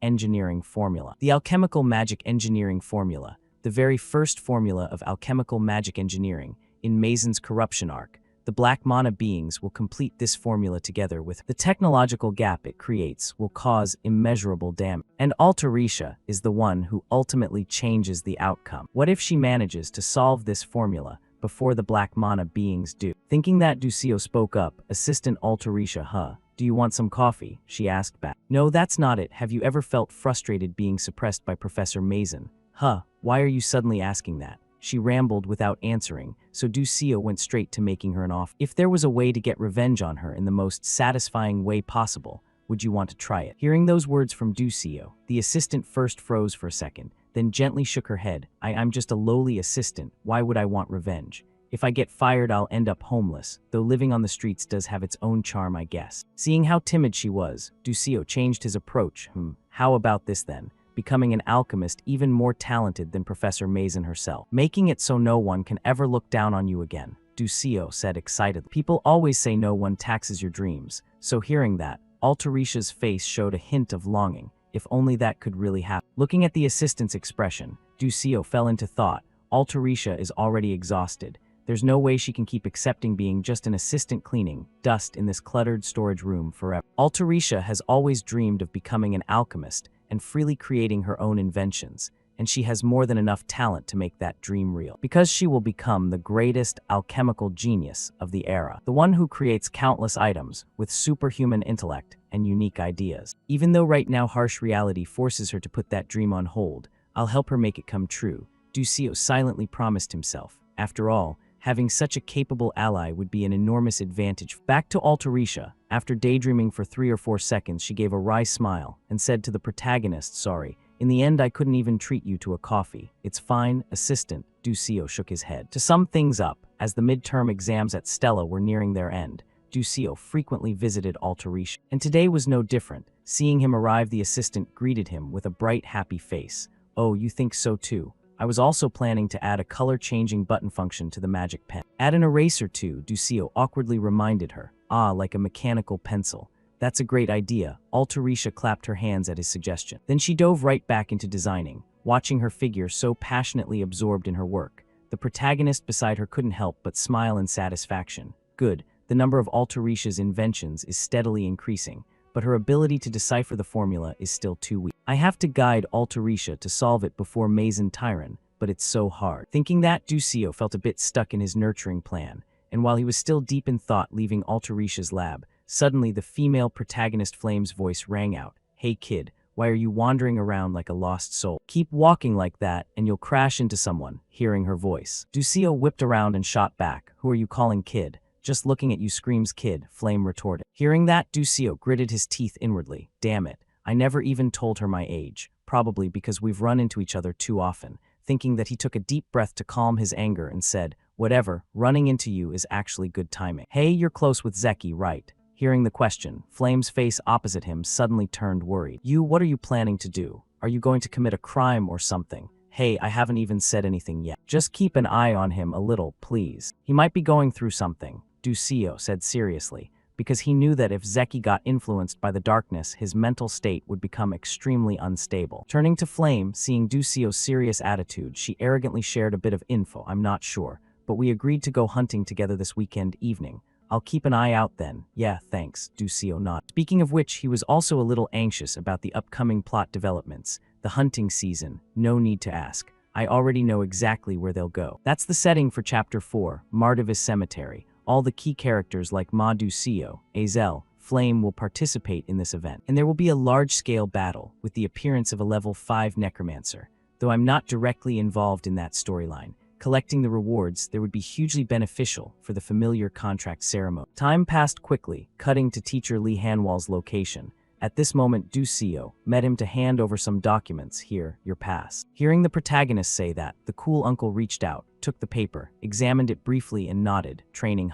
engineering formula. The alchemical magic engineering formula, the very first formula of alchemical magic engineering, in Mason's corruption arc. The black mana beings will complete this formula together with the technological gap it creates will cause immeasurable damage. And Altarisha is the one who ultimately changes the outcome. What if she manages to solve this formula before the black mana beings do? Thinking that, Ducio spoke up, Assistant Altarisha, Do you want some coffee? She asked back. No, that's not it. Have you ever felt frustrated being suppressed by Professor Mason? Why are you suddenly asking that? She rambled without answering, so Ducio went straight to making her an offer. If there was a way to get revenge on her in the most satisfying way possible, would you want to try it? Hearing those words from Ducio, the assistant first froze for a second, then gently shook her head. I'm just a lowly assistant. Why would I want revenge? If I get fired, I'll end up homeless, though living on the streets does have its own charm, I guess. Seeing how timid she was, Ducio changed his approach. How about this then? Becoming an alchemist even more talented than Professor Mason herself. Making it so no one can ever look down on you again, Ducio said excitedly. People always say no one taxes your dreams, so hearing that, Altarisha's face showed a hint of longing. If only that could really happen. Looking at the assistant's expression, Ducio fell into thought. Altarisha is already exhausted. There's no way she can keep accepting being just an assistant cleaning dust in this cluttered storage room forever. Altarisha has always dreamed of becoming an alchemist and freely creating her own inventions, and she has more than enough talent to make that dream real. Because she will become the greatest alchemical genius of the era, the one who creates countless items with superhuman intellect and unique ideas. Even though right now harsh reality forces her to put that dream on hold, I'll help her make it come true, Ducio silently promised himself. After all, having such a capable ally would be an enormous advantage. Back to Altarisha. After daydreaming for 3 or 4 seconds, she gave a wry smile and said to the protagonist, Sorry, in the end I couldn't even treat you to a coffee. It's fine, assistant. Ducio shook his head. To sum things up, as the midterm exams at Stella were nearing their end, Ducio frequently visited Altarisha. And today was no different. Seeing him arrive, the assistant greeted him with a bright, happy face. Oh, you think so too? I was also planning to add a color-changing button function to the magic pen. Add an eraser too, Ducio awkwardly reminded her. Ah, like a mechanical pencil. That's a great idea. Altarisha clapped her hands at his suggestion. Then she dove right back into designing, watching her figure so passionately absorbed in her work. The protagonist beside her couldn't help but smile in satisfaction. Good, the number of Altarisha's inventions is steadily increasing, but her ability to decipher the formula is still too weak. I have to guide Altarisha to solve it before Mason Tyron, but it's so hard. Thinking that, Ducio felt a bit stuck in his nurturing plan, and while he was still deep in thought leaving Altarisha's lab, suddenly the female protagonist Flame's voice rang out. Hey kid, why are you wandering around like a lost soul? Keep walking like that and you'll crash into someone, hearing her voice. Ducio whipped around and shot back. Who are you calling kid? Just looking at you screams kid, Flame retorted. Hearing that, Ducio gritted his teeth inwardly. Damn it, I never even told her my age, probably because we've run into each other too often. thinking that he took a deep breath to calm his anger and said, "Whatever, running into you is actually good timing." "Hey, you're close with Zeki, right?" Hearing the question, Flame's face opposite him suddenly turned worried. What are you planning to do? Are you going to commit a crime or something?" "Hey, I haven't even said anything yet. Just keep an eye on him a little, please. He might be going through something," Ducio said seriously, because he knew that if Zeki got influenced by the darkness, his mental state would become extremely unstable. Turning to Flame, seeing Ducio's serious attitude, she arrogantly shared a bit of info. "I'm not sure, but we agreed to go hunting together this weekend evening. I'll keep an eye out then." "Yeah, thanks," Ducio nodded. Speaking of which, he was also a little anxious about the upcoming plot developments. The hunting season, no need to ask. I already know exactly where they'll go. That's the setting for Chapter 4, Mardivis Cemetery. All the key characters like Ma Ducio, Azel, Flame will participate in this event. And there will be a large-scale battle with the appearance of a level 5 necromancer. Though I'm not directly involved in that storyline, collecting the rewards there would be hugely beneficial for the familiar contract ceremony. Time passed quickly, cutting to teacher Lee Hanwal's location. At this moment, Ducio met him to hand over some documents. "Here, your pass." Hearing the protagonist say that, the cool uncle reached out, took the paper, examined it briefly and nodded, training,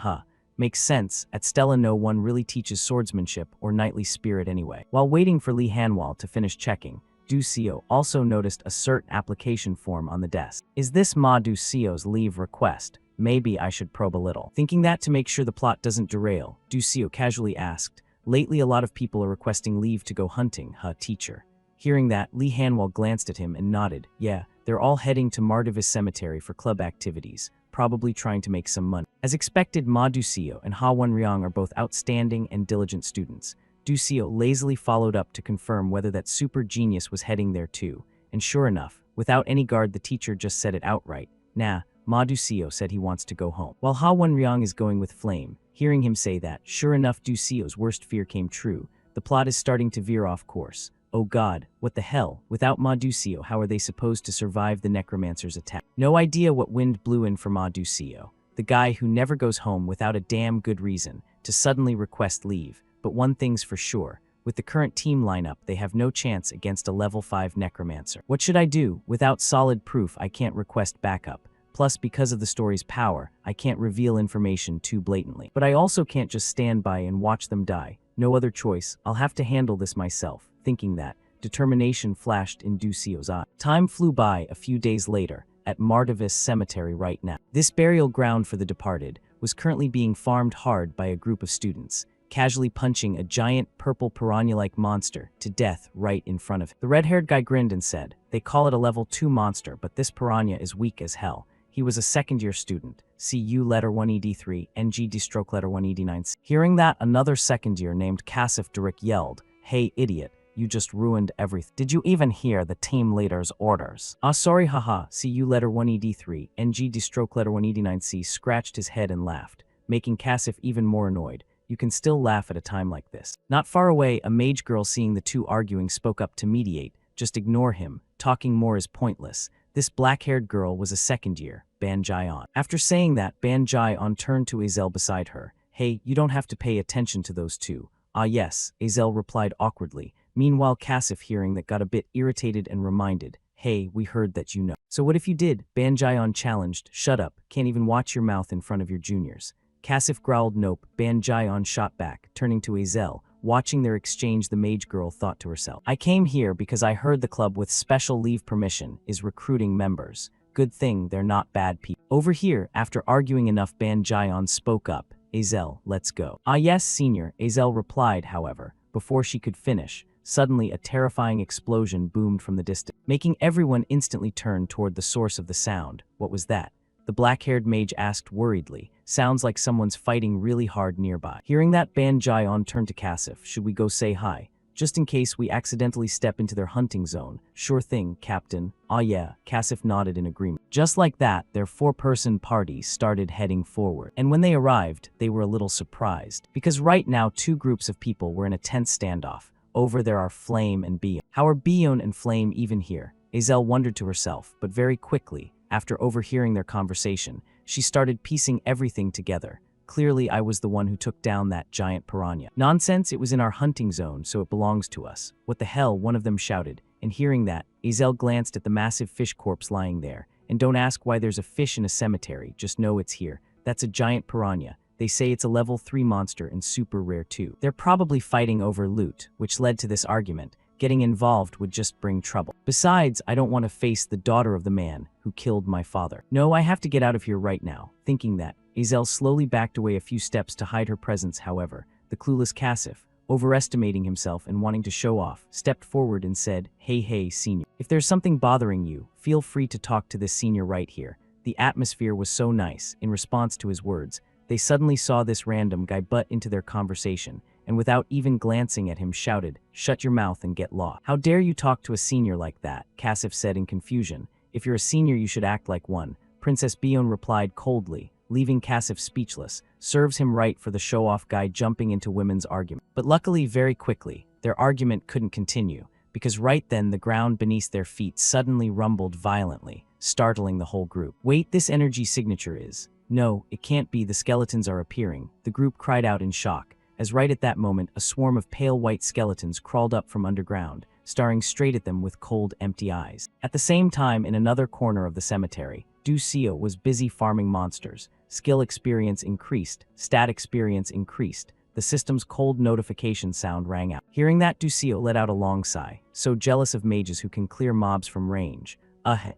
Makes sense, at Stella no one really teaches swordsmanship or knightly spirit anyway. While waiting for Lee Hanwal to finish checking, Ducio also noticed a cert application form on the desk. "Is this Ma Ducio's leave request? Maybe I should probe a little." Thinking that to make sure the plot doesn't derail, Ducio casually asked, "Lately a lot of people are requesting leave to go hunting, teacher?" Hearing that, Lee Hanwal glanced at him and nodded. "Yeah, they're all heading to Mardivis Cemetery for club activities, probably trying to make some money." As expected, Ma Ducio and Ha Wenryang are both outstanding and diligent students. Ducio lazily followed up to confirm whether that super genius was heading there too, and sure enough, without any guard the teacher just said it outright. "Nah, Ma Ducio said he wants to go home." While Ha Wenryang is going with Flame, hearing him say that, sure enough Ducio's worst fear came true. The plot is starting to veer off course. Oh god, what the hell? Without Ma Ducio, how are they supposed to survive the necromancer's attack? No idea what wind blew in for Ma Ducio, the guy who never goes home without a damn good reason, to suddenly request leave. But one thing's for sure, with the current team lineup they have no chance against a level 5 necromancer. What should I do? Without solid proof I can't request backup. Plus, because of the story's power, I can't reveal information too blatantly. But I also can't just stand by and watch them die. No other choice, I'll have to handle this myself. Thinking that, determination flashed in Ducio's eye. Time flew by a few days later, at Mardivis Cemetery right now. This burial ground for the departed was currently being farmed hard by a group of students, casually punching a giant purple piranha-like monster to death right in front of him. The red-haired guy grinned and said, "They call it a level 2 monster, but this piranha is weak as hell. He was a second-year student. CU letter 1ED3, NGD stroke letter 1ED9. Hearing that, another second-year named Kasif Durik yelled, "Hey, idiot, you just ruined everything. Did you even hear the team leader's orders?" Sorry, haha." CU letter 1ED3, NGD stroke letter 1ED9C scratched his head and laughed, making Kasif even more annoyed. You can still laugh at a time like this. Not far away, a mage girl seeing the two arguing spoke up to mediate. "Just ignore him. Talking more is pointless." This black-haired girl was a second year, Ban Jai-on. After saying that, Ban Jai-on turned to Azel beside her. "Hey, you don't have to pay attention to those two." "Ah yes," Azel replied awkwardly. Meanwhile, Kasif, hearing that, got a bit irritated and reminded, "Hey, we heard that you know." "So what if you did?" Ban Jai-on challenged. "Shut up, can't even watch your mouth in front of your juniors." Kasif growled nope. Ban Jai-on shot back, turning to Azel. Watching their exchange, the mage girl thought to herself, "I came here because I heard the club with special leave permission is recruiting members. Good thing they're not bad people." Over here, after arguing enough, Ban Jai-on spoke up. "Azel, let's go." "Ah yes, senior," Azel replied. However, before she could finish, suddenly a terrifying explosion boomed from the distance, making everyone instantly turn toward the source of the sound. What was that? The black-haired mage asked worriedly. "Sounds like someone's fighting really hard nearby." Hearing that, Ban Jai-on turned to Kasif. "Should we go say hi? Just in case we accidentally step into their hunting zone." "Sure thing, Captain." "Ah yeah," Kasif nodded in agreement. Just like that, their 4-person party started heading forward. And when they arrived, they were a little surprised, because right now 2 groups of people were in a tense standoff. Over there are Flame and Bion. How are Bion and Flame even here? Azel wondered to herself, but very quickly, after overhearing their conversation, she started piecing everything together. Clearly, I was the one who took down that giant piranha. "Nonsense, it was in our hunting zone, so it belongs to us." "What the hell?" one of them shouted. and hearing that, Azel glanced at the massive fish corpse lying there. And don't ask why there's a fish in a cemetery, just know it's here. That's a giant piranha. They say it's a level 3 monster and super rare too. They're probably fighting over loot, which led to this argument. Getting involved would just bring trouble. Besides, I don't want to face the daughter of the man who killed my father. No, I have to get out of here right now. Thinking that, Azel slowly backed away a few steps to hide her presence. However, the clueless Kasif, overestimating himself and wanting to show off, stepped forward and said, Hey, senior. If there's something bothering you, feel free to talk to this senior right here. The atmosphere was so nice. In response to his words, they suddenly saw this random guy butt into their conversation, and without even glancing at him shouted, Shut your mouth and get lost. How dare you talk to a senior like that? Kasif said in confusion. If you're a senior, you should act like one. Princess Bion replied coldly, leaving Kasif speechless. Serves him right for the show-off guy jumping into women's argument. But luckily, very quickly, their argument couldn't continue, because right then the ground beneath their feet suddenly rumbled violently, startling the whole group. Wait, this energy signature is... No, it can't be, the skeletons are appearing, the group cried out in shock, as right at that moment a swarm of pale white skeletons crawled up from underground, staring straight at them with cold, empty eyes. At the same time, in another corner of the cemetery, Du Seo was busy farming monsters. Skill experience increased, stat experience increased. The system's cold notification sound rang out. Hearing that, Du Seo let out a long sigh, so jealous of mages who can clear mobs from range.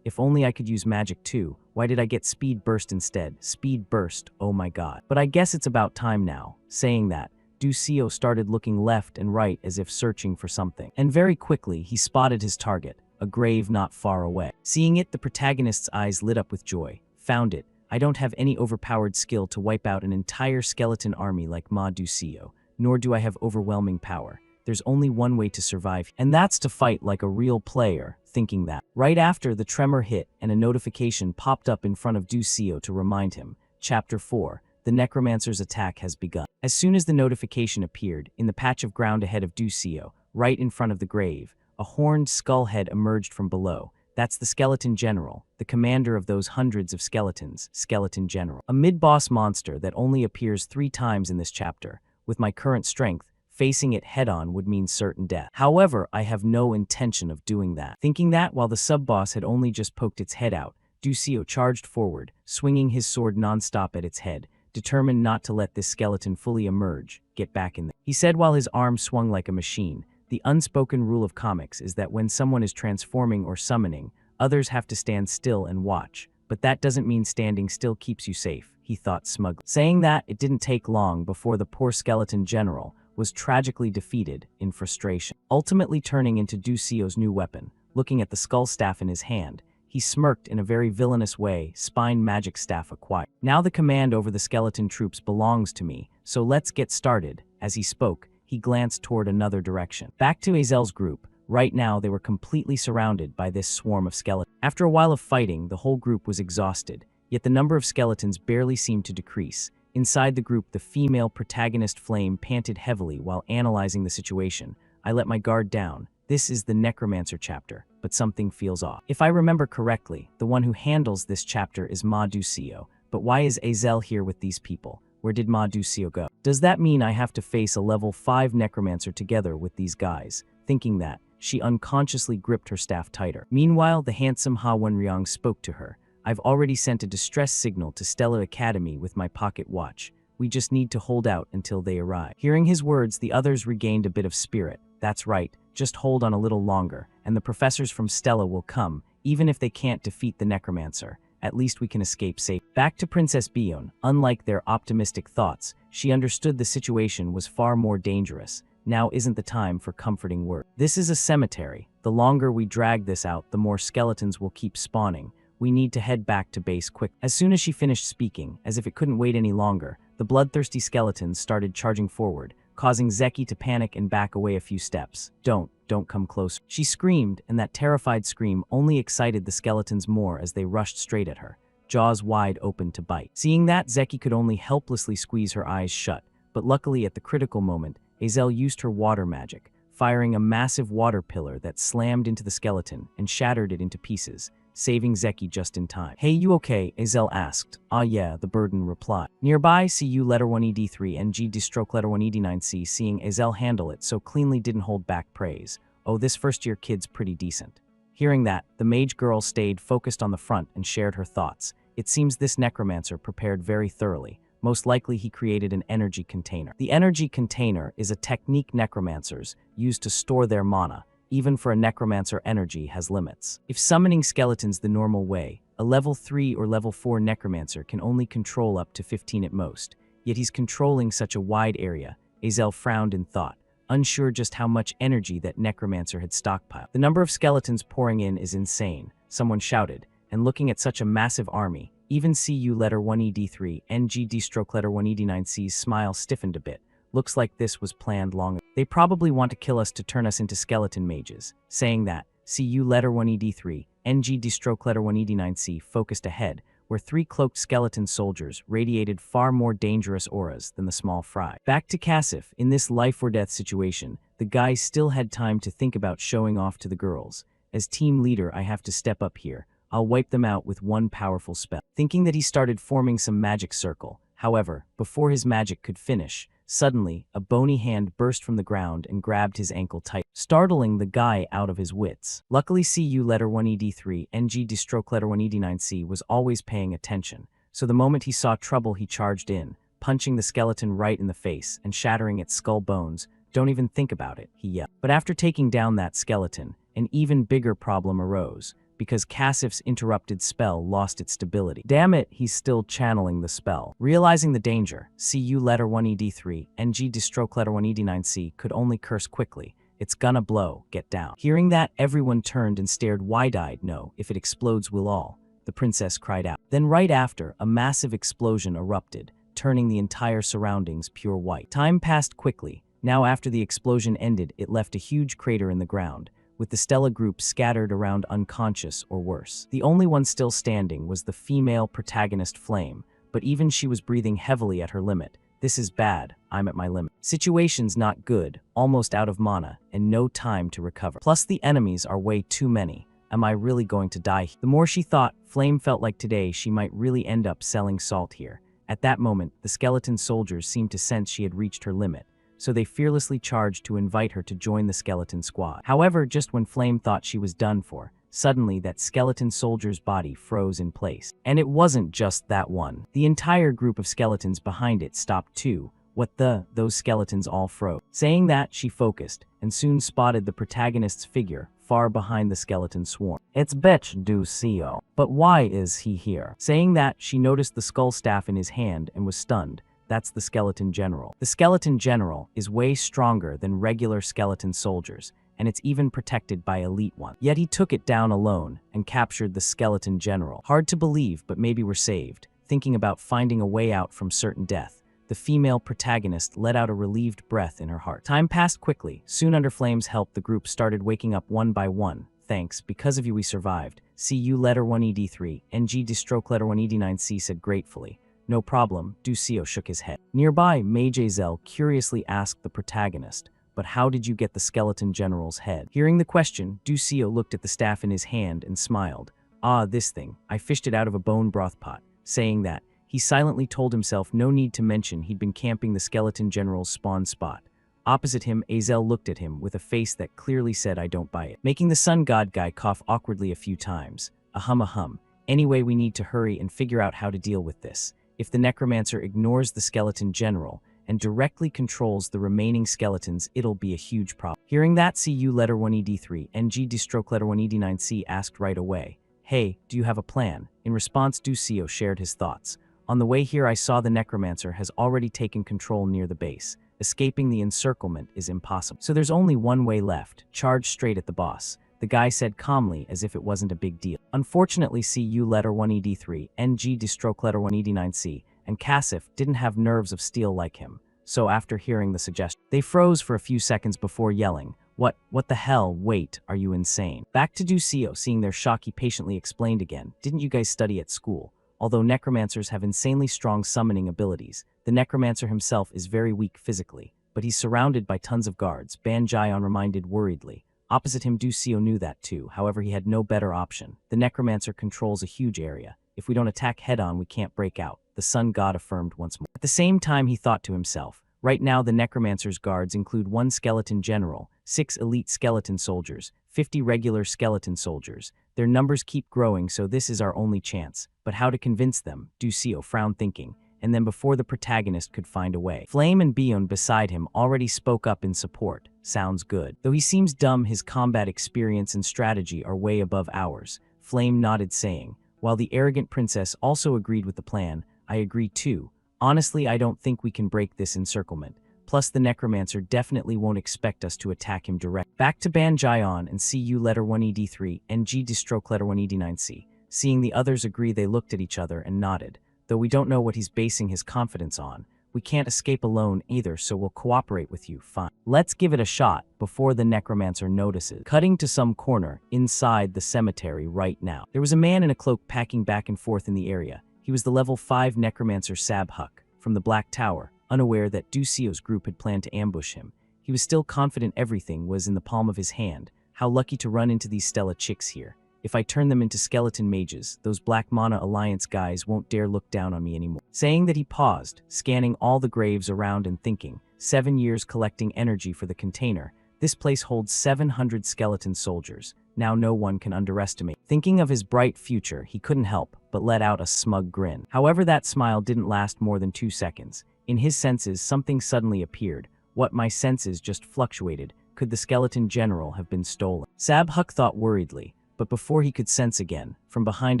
If only I could use magic too. Why did I get speed burst instead? Speed burst, oh my god. But I guess it's about time now. Saying that, Du Seo started looking left and right as if searching for something. And very quickly, he spotted his target, a grave not far away. Seeing it, the protagonist's eyes lit up with joy. Found it. I don't have any overpowered skill to wipe out an entire skeleton army like Ma Du Seo, nor do I have overwhelming power. There's only one way to survive, and that's to fight like a real player. Thinking that. Right after, the tremor hit and a notification popped up in front of Du Seo to remind him. Chapter 4. The Necromancer's attack has begun. As soon as the notification appeared, in the patch of ground ahead of Du Seo, right in front of the grave, a horned skull head emerged from below. That's the Skeleton General, the commander of those hundreds of skeletons, Skeleton General. A mid-boss monster that only appears 3 times in this chapter. With my current strength, facing it head-on would mean certain death. However, I have no intention of doing that. Thinking that, while the sub-boss had only just poked its head out, Du Seo charged forward, swinging his sword non-stop at its head, determined not to let this skeleton fully emerge. Get back in there, he said while his arm swung like a machine. The unspoken rule of comics is that when someone is transforming or summoning, others have to stand still and watch. But that doesn't mean standing still keeps you safe, he thought smugly. Saying that, it didn't take long before the poor Skeleton General was tragically defeated in frustration. Ultimately turning into Du Seo's new weapon, looking at the skull staff in his hand, he smirked in a very villainous way. Spine magic staff acquired. Now the command over the skeleton troops belongs to me, so let's get started. As he spoke, he glanced toward another direction. Back to Azel's group. Right now they were completely surrounded by this swarm of skeletons. After a while of fighting, the whole group was exhausted, yet the number of skeletons barely seemed to decrease. Inside the group, the female protagonist Flame panted heavily while analyzing the situation. I let my guard down. This is the Necromancer chapter, but something feels off. If I remember correctly, the one who handles this chapter is Ma Du Seo, but why is Azel here with these people? Where did Ma Du Seo go? Does that mean I have to face a level 5 Necromancer together with these guys? Thinking that, she unconsciously gripped her staff tighter. Meanwhile, the handsome Ha Wenryang spoke to her. I've already sent a distress signal to Stella Academy with my pocket watch. We just need to hold out until they arrive. Hearing his words, the others regained a bit of spirit. That's right, just hold on a little longer, and the professors from Stella will come, even if they can't defeat the Necromancer. At least we can escape safe. Back to Princess Bion. Unlike their optimistic thoughts, she understood the situation was far more dangerous. Now isn't the time for comforting words. This is a cemetery. The longer we drag this out, the more skeletons will keep spawning. We need to head back to base quick. As soon as she finished speaking, as if it couldn't wait any longer, the bloodthirsty skeletons started charging forward, causing Zeki to panic and back away a few steps. Don't come closer. She screamed, and that terrified scream only excited the skeletons more as they rushed straight at her, jaws wide open to bite. Seeing that, Zeki could only helplessly squeeze her eyes shut, but luckily at the critical moment, Azel used her water magic, firing a massive water pillar that slammed into the skeleton and shattered it into pieces, saving Zeki just in time. Hey, you okay? Azel asked. Ah yeah, the burden replied. Nearby, CU letter 1ED3 and G D stroke letter 1ED9C. Seeing Azel handle it so cleanly didn't hold back praise. "Oh, this first-year kid's pretty decent." Hearing that, the mage girl stayed focused on the front and shared her thoughts. It seems this necromancer prepared very thoroughly. Most likely he created an energy container. The energy container is a technique necromancers use to store their mana. Even for a necromancer, energy has limits. If summoning skeletons the normal way, a level 3 or level 4 necromancer can only control up to 15 at most. Yet he's controlling such a wide area. Azel frowned in thought, unsure just how much energy that necromancer had stockpiled. The number of skeletons pouring in is insane, someone shouted, and looking at such a massive army, even CU letter 1ED3, NGD stroke letter 1ED9C's smile stiffened a bit. Looks like this was planned long ago. They probably want to kill us to turn us into skeleton mages. Saying that, CU letter 1ED3, NGD stroke letter 1ED9C focused ahead, where 3 cloaked skeleton soldiers radiated far more dangerous auras than the small fry. Back to Cassif, in this life-or-death situation, the guy still had time to think about showing off to the girls. As team leader, I have to step up here. I'll wipe them out with one powerful spell. Thinking that he started forming some magic circle. However, before his magic could finish, suddenly, a bony hand burst from the ground and grabbed his ankle tight, startling the guy out of his wits. Luckily, CU letter 1ED3, NGD stroke letter 1ED9C was always paying attention, so the moment he saw trouble he charged in, punching the skeleton right in the face and shattering its skull bones. "Don't even think about it," he yelled. But after taking down that skeleton, an even bigger problem arose, because Cassif's interrupted spell lost its stability. Damn it, he's still channeling the spell. Realizing the danger, CU letter 1ED3, NG stroke letter 1ED9C could only curse quickly. "It's gonna blow, get down." Hearing that, everyone turned and stared wide-eyed. "No, if it explodes, we'll all," the princess cried out. Then right after, a massive explosion erupted, turning the entire surroundings pure white. Time passed quickly. Now after the explosion ended, it left a huge crater in the ground, with the Stella group scattered around unconscious or worse. The only one still standing was the female protagonist Flame, but even she was breathing heavily at her limit. "This is bad, I'm at my limit. Situation's not good, almost out of mana, and no time to recover. Plus the enemies are way too many. Am I really going to die?" The more she thought, Flame felt like today she might really end up selling salt here. At that moment, the skeleton soldiers seemed to sense she had reached her limit, so they fearlessly charged to invite her to join the skeleton squad. However, just when Flame thought she was done for, suddenly that skeleton soldier's body froze in place. And it wasn't just that one. The entire group of skeletons behind it stopped too. Those skeletons all froze. Saying that, she focused, and soon spotted the protagonist's figure far behind the skeleton swarm. "It's bitch do CO. But why is he here?" Saying that, she noticed the skull staff in his hand and was stunned. That's the skeleton general. The skeleton general is way stronger than regular skeleton soldiers, and it's even protected by elite ones. Yet he took it down alone and captured the skeleton general. Hard to believe, but maybe we're saved. Thinking about finding a way out from certain death, the female protagonist let out a relieved breath in her heart. Time passed quickly. Soon under Flame's help, the group started waking up one by one. "Thanks, because of you we survived," CU letter 1ED3, NG stroke letter 1ED9C said gratefully. "No problem," Ducio shook his head. Nearby, Mage Azel curiously asked the protagonist, "But how did you get the skeleton general's head?" Hearing the question, Ducio looked at the staff in his hand and smiled. "Ah, this thing. I fished it out of a bone broth pot." Saying that, he silently told himself no need to mention he'd been camping the skeleton general's spawn spot. Opposite him, Azel looked at him with a face that clearly said, "I don't buy it," making the sun god guy cough awkwardly a few times. A hum. "Anyway, we need to hurry and figure out how to deal with this. If the necromancer ignores the skeleton general and directly controls the remaining skeletons, it'll be a huge problem." Hearing that, CU letter 1ED3, NG stroke letter 1ED9C asked right away, "Hey, do you have a plan?" In response, Ducio shared his thoughts. "On the way here, I saw the necromancer has already taken control near the base. Escaping the encirclement is impossible. So there's only one way left: charge straight at the boss," the guy said calmly as if it wasn't a big deal. Unfortunately, CU letter 1ED3, NG stroke letter 1ED9C, and Cassif didn't have nerves of steel like him, so after hearing the suggestion, they froze for a few seconds before yelling, What the hell? Wait, are you insane?" Back to Ducio, seeing their shock, he patiently explained again, "Didn't you guys study at school? Although necromancers have insanely strong summoning abilities, the necromancer himself is very weak physically, but he's surrounded by tons of guards," Banjayon reminded worriedly. Opposite him, Ducio knew that too, however he had no better option. "The necromancer controls a huge area. If we don't attack head-on, we can't break out," the sun god affirmed once more. At the same time, he thought to himself, Right now, the necromancer's guards include 1 skeleton general, 6 elite skeleton soldiers, 50 regular skeleton soldiers. Their numbers keep growing, so this is our only chance. But how to convince them? Ducio frowned, thinking, and then before the protagonist could find a way, Flame and Bion beside him already spoke up in support. Sounds good. Though he seems dumb, his combat experience and strategy are way above ours. Flame nodded, saying, while the arrogant princess also agreed with the plan, I agree too. Honestly, I don't think we can break this encirclement. Plus, the necromancer definitely won't expect us to attack him direct. Back to Banjayon and CU letter 1ED3 and G stroke letter 1ED9C. Seeing the others agree, they looked at each other and nodded. Though we don't know what he's basing his confidence on. We can't escape alone either, so we'll cooperate with you, fine. Let's give it a shot before the necromancer notices. Cutting to some corner inside the cemetery right now. There was a man in a cloak packing back and forth in the area. He was the level 5 necromancer Sabhuk from the Black Tower, unaware that Ducio's group had planned to ambush him. He was still confident everything was in the palm of his hand. How lucky to run into these Stella chicks here. If I turn them into skeleton mages, those Black Mana Alliance guys won't dare look down on me anymore. Saying that, he paused, scanning all the graves around and thinking, 7 years collecting energy for the container. This place holds 700 skeleton soldiers. Now no one can underestimate. Thinking of his bright future, he couldn't help but let out a smug grin. However, that smile didn't last more than 2 seconds. In his senses, something suddenly appeared. What my senses just fluctuated. Could the skeleton general have been stolen? Sabhuk thought worriedly. But before he could sense again, from behind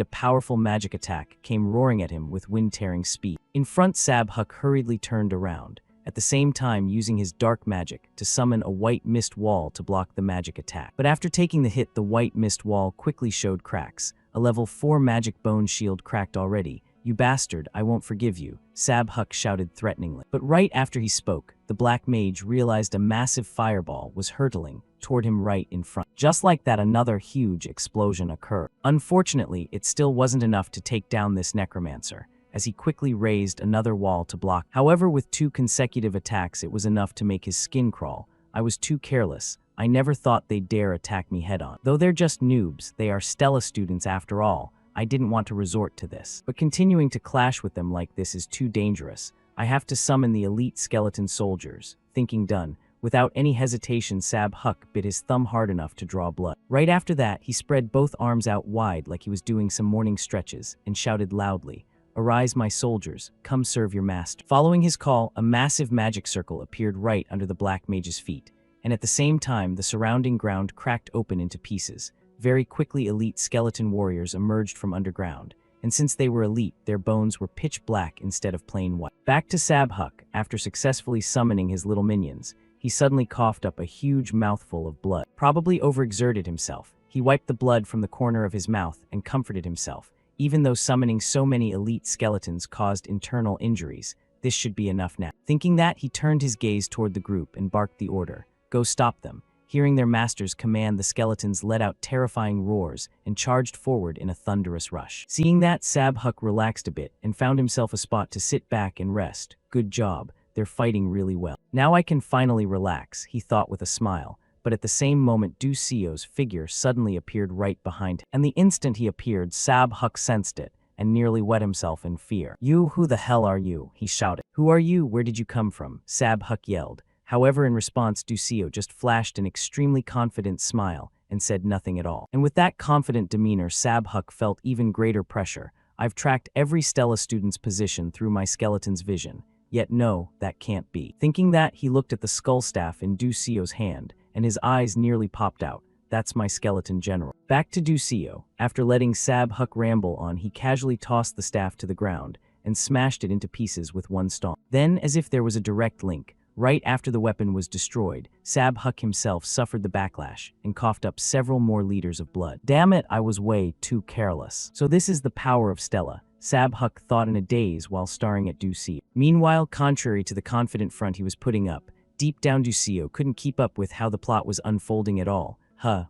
a powerful magic attack came roaring at him with wind-tearing speed. In front, Sabhuk hurriedly turned around, at the same time using his dark magic to summon a white mist wall to block the magic attack. But after taking the hit, the white mist wall quickly showed cracks. A level 4 magic bone shield cracked already. You bastard, I won't forgive you, Sabhuk shouted threateningly. But right after he spoke, the black mage realized a massive fireball was hurtling toward him right in front. Just like that, another huge explosion occurred. Unfortunately, it still wasn't enough to take down this necromancer, as he quickly raised another wall to block. However, with 2 consecutive attacks, it was enough to make his skin crawl. I was too careless. I never thought they'd dare attack me head-on. Though they're just noobs, they are Stella students after all. I didn't want to resort to this. But continuing to clash with them like this is too dangerous. I have to summon the elite skeleton soldiers. Thinking done, without any hesitation, Sabhuk bit his thumb hard enough to draw blood. Right after that, he spread both arms out wide like he was doing some morning stretches and shouted loudly, "Arise, my soldiers, come serve your master." Following his call, a massive magic circle appeared right under the black mage's feet, and at the same time, the surrounding ground cracked open into pieces. Very quickly, elite skeleton warriors emerged from underground, and since they were elite, their bones were pitch black instead of plain white. Back to Sabhuk, after successfully summoning his little minions, he suddenly coughed up a huge mouthful of blood. Probably overexerted himself. He wiped the blood from the corner of his mouth and comforted himself. Even though summoning so many elite skeletons caused internal injuries, this should be enough now. Thinking that, he turned his gaze toward the group and barked the order, "Go stop them." Hearing their master's command, the skeletons let out terrifying roars and charged forward in a thunderous rush. Seeing that, Sabhuk relaxed a bit and found himself a spot to sit back and rest. Good job, they're fighting really well. Now I can finally relax, he thought with a smile. But at the same moment, Ducio's figure suddenly appeared right behind him. And the instant he appeared, Sabhuk sensed it and nearly wet himself in fear. "You, who the hell are you?" he shouted. "Who are you? Where did you come from?" Sabhuk yelled. However, in response, Ducio just flashed an extremely confident smile and said nothing at all. And with that confident demeanor, Sabhuk felt even greater pressure. I've tracked every Stella student's position through my skeleton's vision. Yet no, that can't be. Thinking that, he looked at the skull staff in Ducio's hand, and his eyes nearly popped out. That's my skeleton general. Back to Ducio. After letting Sabhuk ramble on, he casually tossed the staff to the ground and smashed it into pieces with one stomp. Then, as if there was a direct link, right after the weapon was destroyed, Sabhuk himself suffered the backlash and coughed up several more liters of blood. Damn it, I was way too careless. So this is the power of Stella, Sabhuk thought in a daze while staring at Ducio. Meanwhile, contrary to the confident front he was putting up, deep down Ducio couldn't keep up with how the plot was unfolding at all.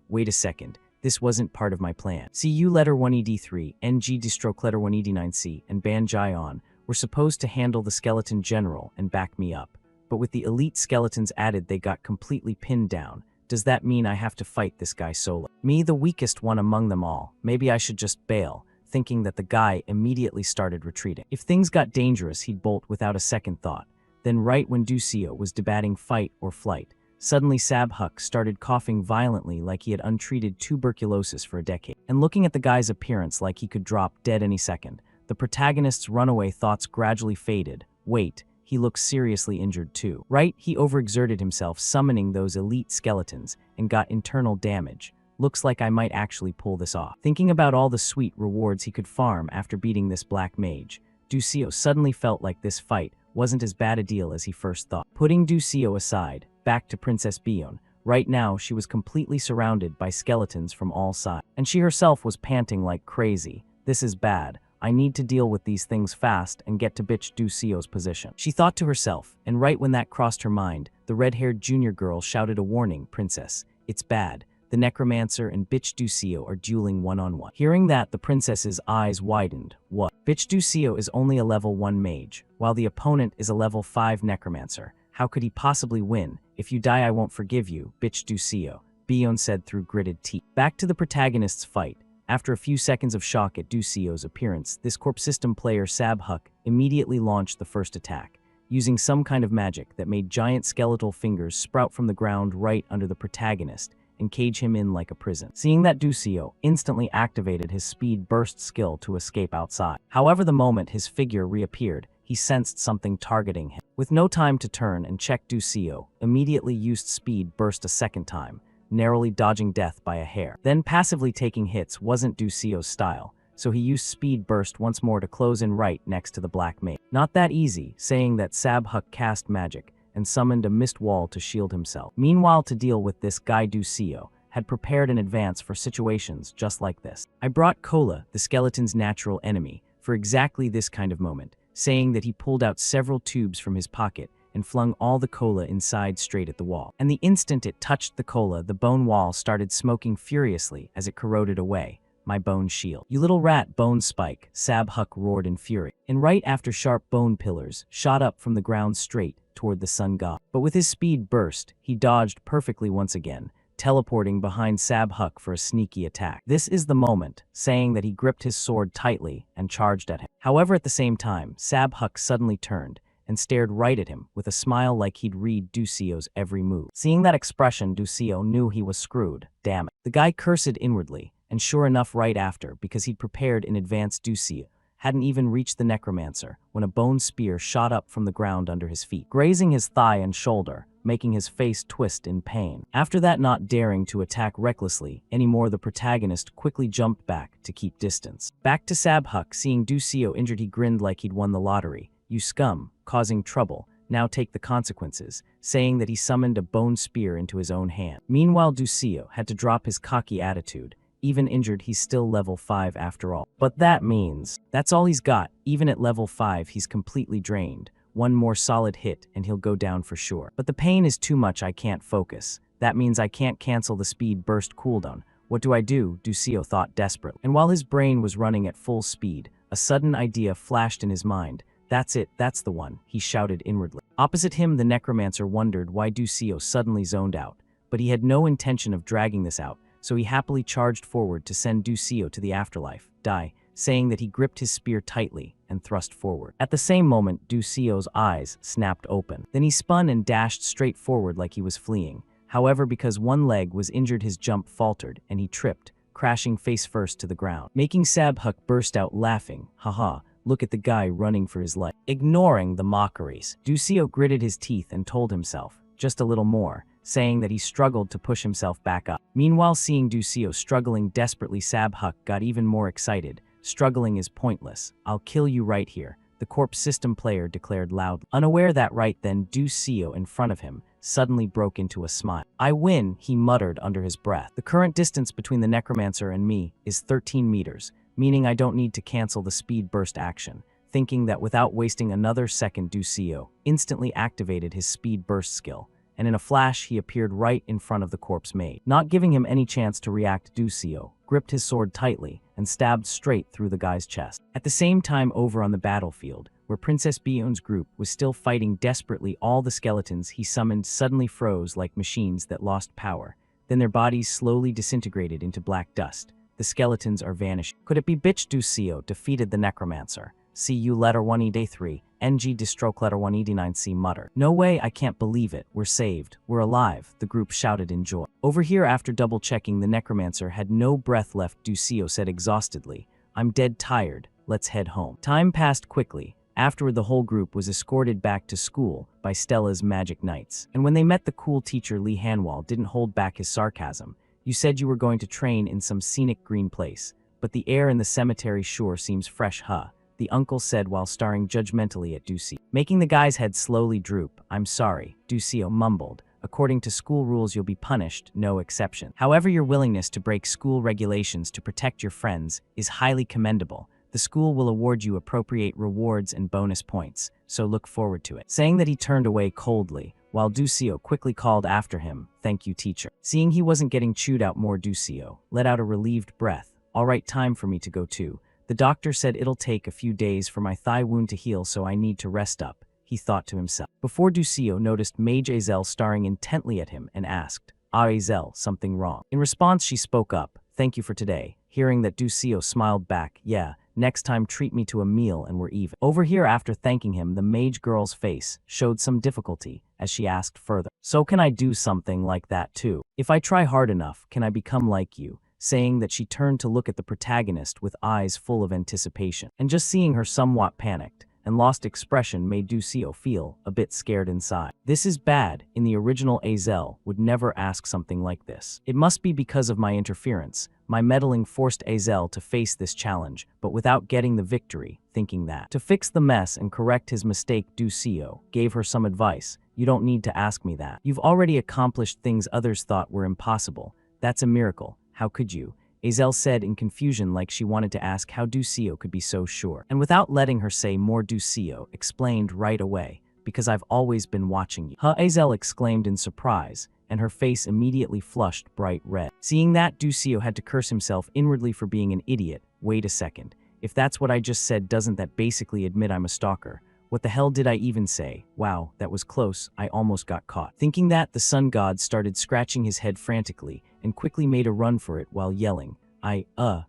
Wait a second. This wasn't part of my plan. CU letter 1ED3, NG stroke letter 1ED9C, and Banjayon were supposed to handle the skeleton general and back me up. But with the elite skeletons added, they got completely pinned down. Does that mean I have to fight this guy solo? Me, the weakest one among them all. Maybe I should just bail, thinking that the guy immediately started retreating. If things got dangerous, he'd bolt without a second thought. Then right when Ducio was debating fight or flight, suddenly Sabhuk started coughing violently like he had untreated tuberculosis for a decade. And looking at the guy's appearance like he could drop dead any second, the protagonist's runaway thoughts gradually faded. Wait, he looks seriously injured too. Right, he overexerted himself summoning those elite skeletons and got internal damage. Looks like I might actually pull this off. Thinking about all the sweet rewards he could farm after beating this black mage, Ducio suddenly felt like this fight wasn't as bad a deal as he first thought. Putting Ducio aside, back to Princess Bion. Right now, she was completely surrounded by skeletons from all sides, and she herself was panting like crazy. This is bad. I need to deal with these things fast and get to bitch Ducio's position. She thought to herself, and right when that crossed her mind, the red-haired junior girl shouted a warning, "Princess, it's bad. The necromancer and bitch Ducio are dueling one-on-one." Hearing that, the princess's eyes widened. What? Bitch Ducio is only a level 1 mage, while the opponent is a level 5 necromancer. How could he possibly win? If you die, I won't forgive you, bitch Ducio, Bion said through gritted teeth. Back to the protagonist's fight. After a few seconds of shock at Ducio's appearance, this corp system player Sabhuk immediately launched the first attack, using some kind of magic that made giant skeletal fingers sprout from the ground right under the protagonist and cage him in like a prison. Seeing that, Ducio instantly activated his speed burst skill to escape outside. However, the moment his figure reappeared, he sensed something targeting him. With no time to turn and check, Ducio immediately used speed burst a second time, narrowly dodging death by a hair. Then passively taking hits wasn't Ducio's style, so he used speed burst once more to close in right next to the black mage. Not that easy, saying that Sabhuk cast magic and summoned a mist wall to shield himself. Meanwhile, to deal with this guy, Ducio had prepared in advance for situations just like this. I brought Kola, the skeleton's natural enemy, for exactly this kind of moment, saying that he pulled out several tubes from his pocket and flung all the cola inside straight at the wall. And the instant it touched the cola, the bone wall started smoking furiously as it corroded away. My bone shield. You little rat, Bone Spike, Sabhuk roared in fury. And right after, sharp bone pillars shot up from the ground straight toward the sun god. But with his speed burst, he dodged perfectly once again, teleporting behind Sabhuk for a sneaky attack. This is the moment, saying that he gripped his sword tightly and charged at him. However, at the same time, Sabhuk suddenly turned and stared right at him with a smile like he'd read Ducio's every move. Seeing that expression, Ducio knew he was screwed. Damn it. The guy cursed inwardly, and sure enough, right after, because he'd prepared in advance, Ducio hadn't even reached the necromancer when a bone spear shot up from the ground under his feet, grazing his thigh and shoulder, making his face twist in pain. After that, not daring to attack recklessly anymore, the protagonist quickly jumped back to keep distance. Back to Sabhuk, seeing Ducio injured, he grinned like he'd won the lottery. You scum, causing trouble. Now take the consequences, saying that he summoned a bone spear into his own hand. Meanwhile, Ducio had to drop his cocky attitude. Even injured, he's still level 5 after all. But that means that's all he's got. Even at level 5, he's completely drained. One more solid hit and he'll go down for sure. But the pain is too much, I can't focus. That means I can't cancel the speed burst cooldown. What do I do? Ducio thought desperately. And while his brain was running at full speed, a sudden idea flashed in his mind. That's it, that's the one, he shouted inwardly. Opposite him, the necromancer wondered why Ducio suddenly zoned out. But he had no intention of dragging this out, so he happily charged forward to send Ducio to the afterlife, saying that he gripped his spear tightly and thrust forward. At the same moment, Ducio's eyes snapped open. Then he spun and dashed straight forward like he was fleeing. However, because one leg was injured, his jump faltered and he tripped, crashing face first to the ground. Making Sabhuk burst out laughing. Haha, look at the guy running for his life. Ignoring the mockeries, Ducio gritted his teeth and told himself, just a little more, saying that he struggled to push himself back up. Meanwhile, seeing Ducio struggling desperately, Sabhuk got even more excited. Struggling is pointless. I'll kill you right here, the corpse system player declared loudly. Unaware that right then, Ducio in front of him suddenly broke into a smile. I win, he muttered under his breath. The current distance between the necromancer and me is 13 meters, meaning I don't need to cancel the speed burst action. Thinking that without wasting another second, Ducio instantly activated his speed burst skill, and in a flash he appeared right in front of the corpse mage. Not giving him any chance to react, Ducio gripped his sword tightly and stabbed straight through the guy's chest. At the same time, over on the battlefield, where Princess Bion's group was still fighting desperately, all the skeletons he summoned suddenly froze like machines that lost power. Then their bodies slowly disintegrated into black dust. The skeletons are vanishing. Could it be bitch Ducio defeated the necromancer? See you later 1 day 3. NG Distroke letter 189C muttered. No way, I can't believe it. We're saved. We're alive, the group shouted in joy. Over here, after double-checking, the necromancer had no breath left. Ducio said exhaustedly, I'm dead tired. Let's head home. Time passed quickly. Afterward, the whole group was escorted back to school by Stella's magic knights. And when they met the cool teacher, Lee Hanwal didn't hold back his sarcasm. You said you were going to train in some scenic green place, but the air in the cemetery sure seems fresh, huh? The uncle said while staring judgmentally at Ducio, making the guy's head slowly droop. I'm sorry, Ducio mumbled. According to school rules, you'll be punished, no exception. However, your willingness to break school regulations to protect your friends is highly commendable. The school will award you appropriate rewards and bonus points, so look forward to it. Saying that, he turned away coldly, while Ducio quickly called after him, thank you, teacher. Seeing he wasn't getting chewed out more, Ducio let out a relieved breath. All right, time for me to go too. The doctor said it'll take a few days for my thigh wound to heal, so I need to rest up, he thought to himself. Before Ducio noticed Mage Azel staring intently at him and asked, Azel, something wrong? In response, she spoke up, thank you for today. Hearing that, Ducio smiled back, yeah, next time treat me to a meal and we're even. Over here, after thanking him, the mage girl's face showed some difficulty as she asked further. So can I do something like that too? If I try hard enough, can I become like you? Saying that, she turned to look at the protagonist with eyes full of anticipation. And just seeing her somewhat panicked and lost expression made Ducio feel a bit scared inside. This is bad. In the original, Azel would never ask something like this. It must be because of my interference. My meddling forced Azel to face this challenge, but without getting the victory, thinking that. To fix the mess and correct his mistake, Ducio gave her some advice. You don't need to ask me that. You've already accomplished things others thought were impossible. That's a miracle. How could you? Azel said in confusion, like she wanted to ask how Ducio could be so sure. And without letting her say more, Ducio explained right away, because I've always been watching you. Huh? Azel exclaimed in surprise, and her face immediately flushed bright red. Seeing that, Ducio had to curse himself inwardly for being an idiot. Wait a second. If that's what I just said, doesn't that basically admit I'm a stalker? What the hell did I even say? Wow, that was close. I almost got caught. Thinking that, the sun god started scratching his head frantically and quickly made a run for it while yelling,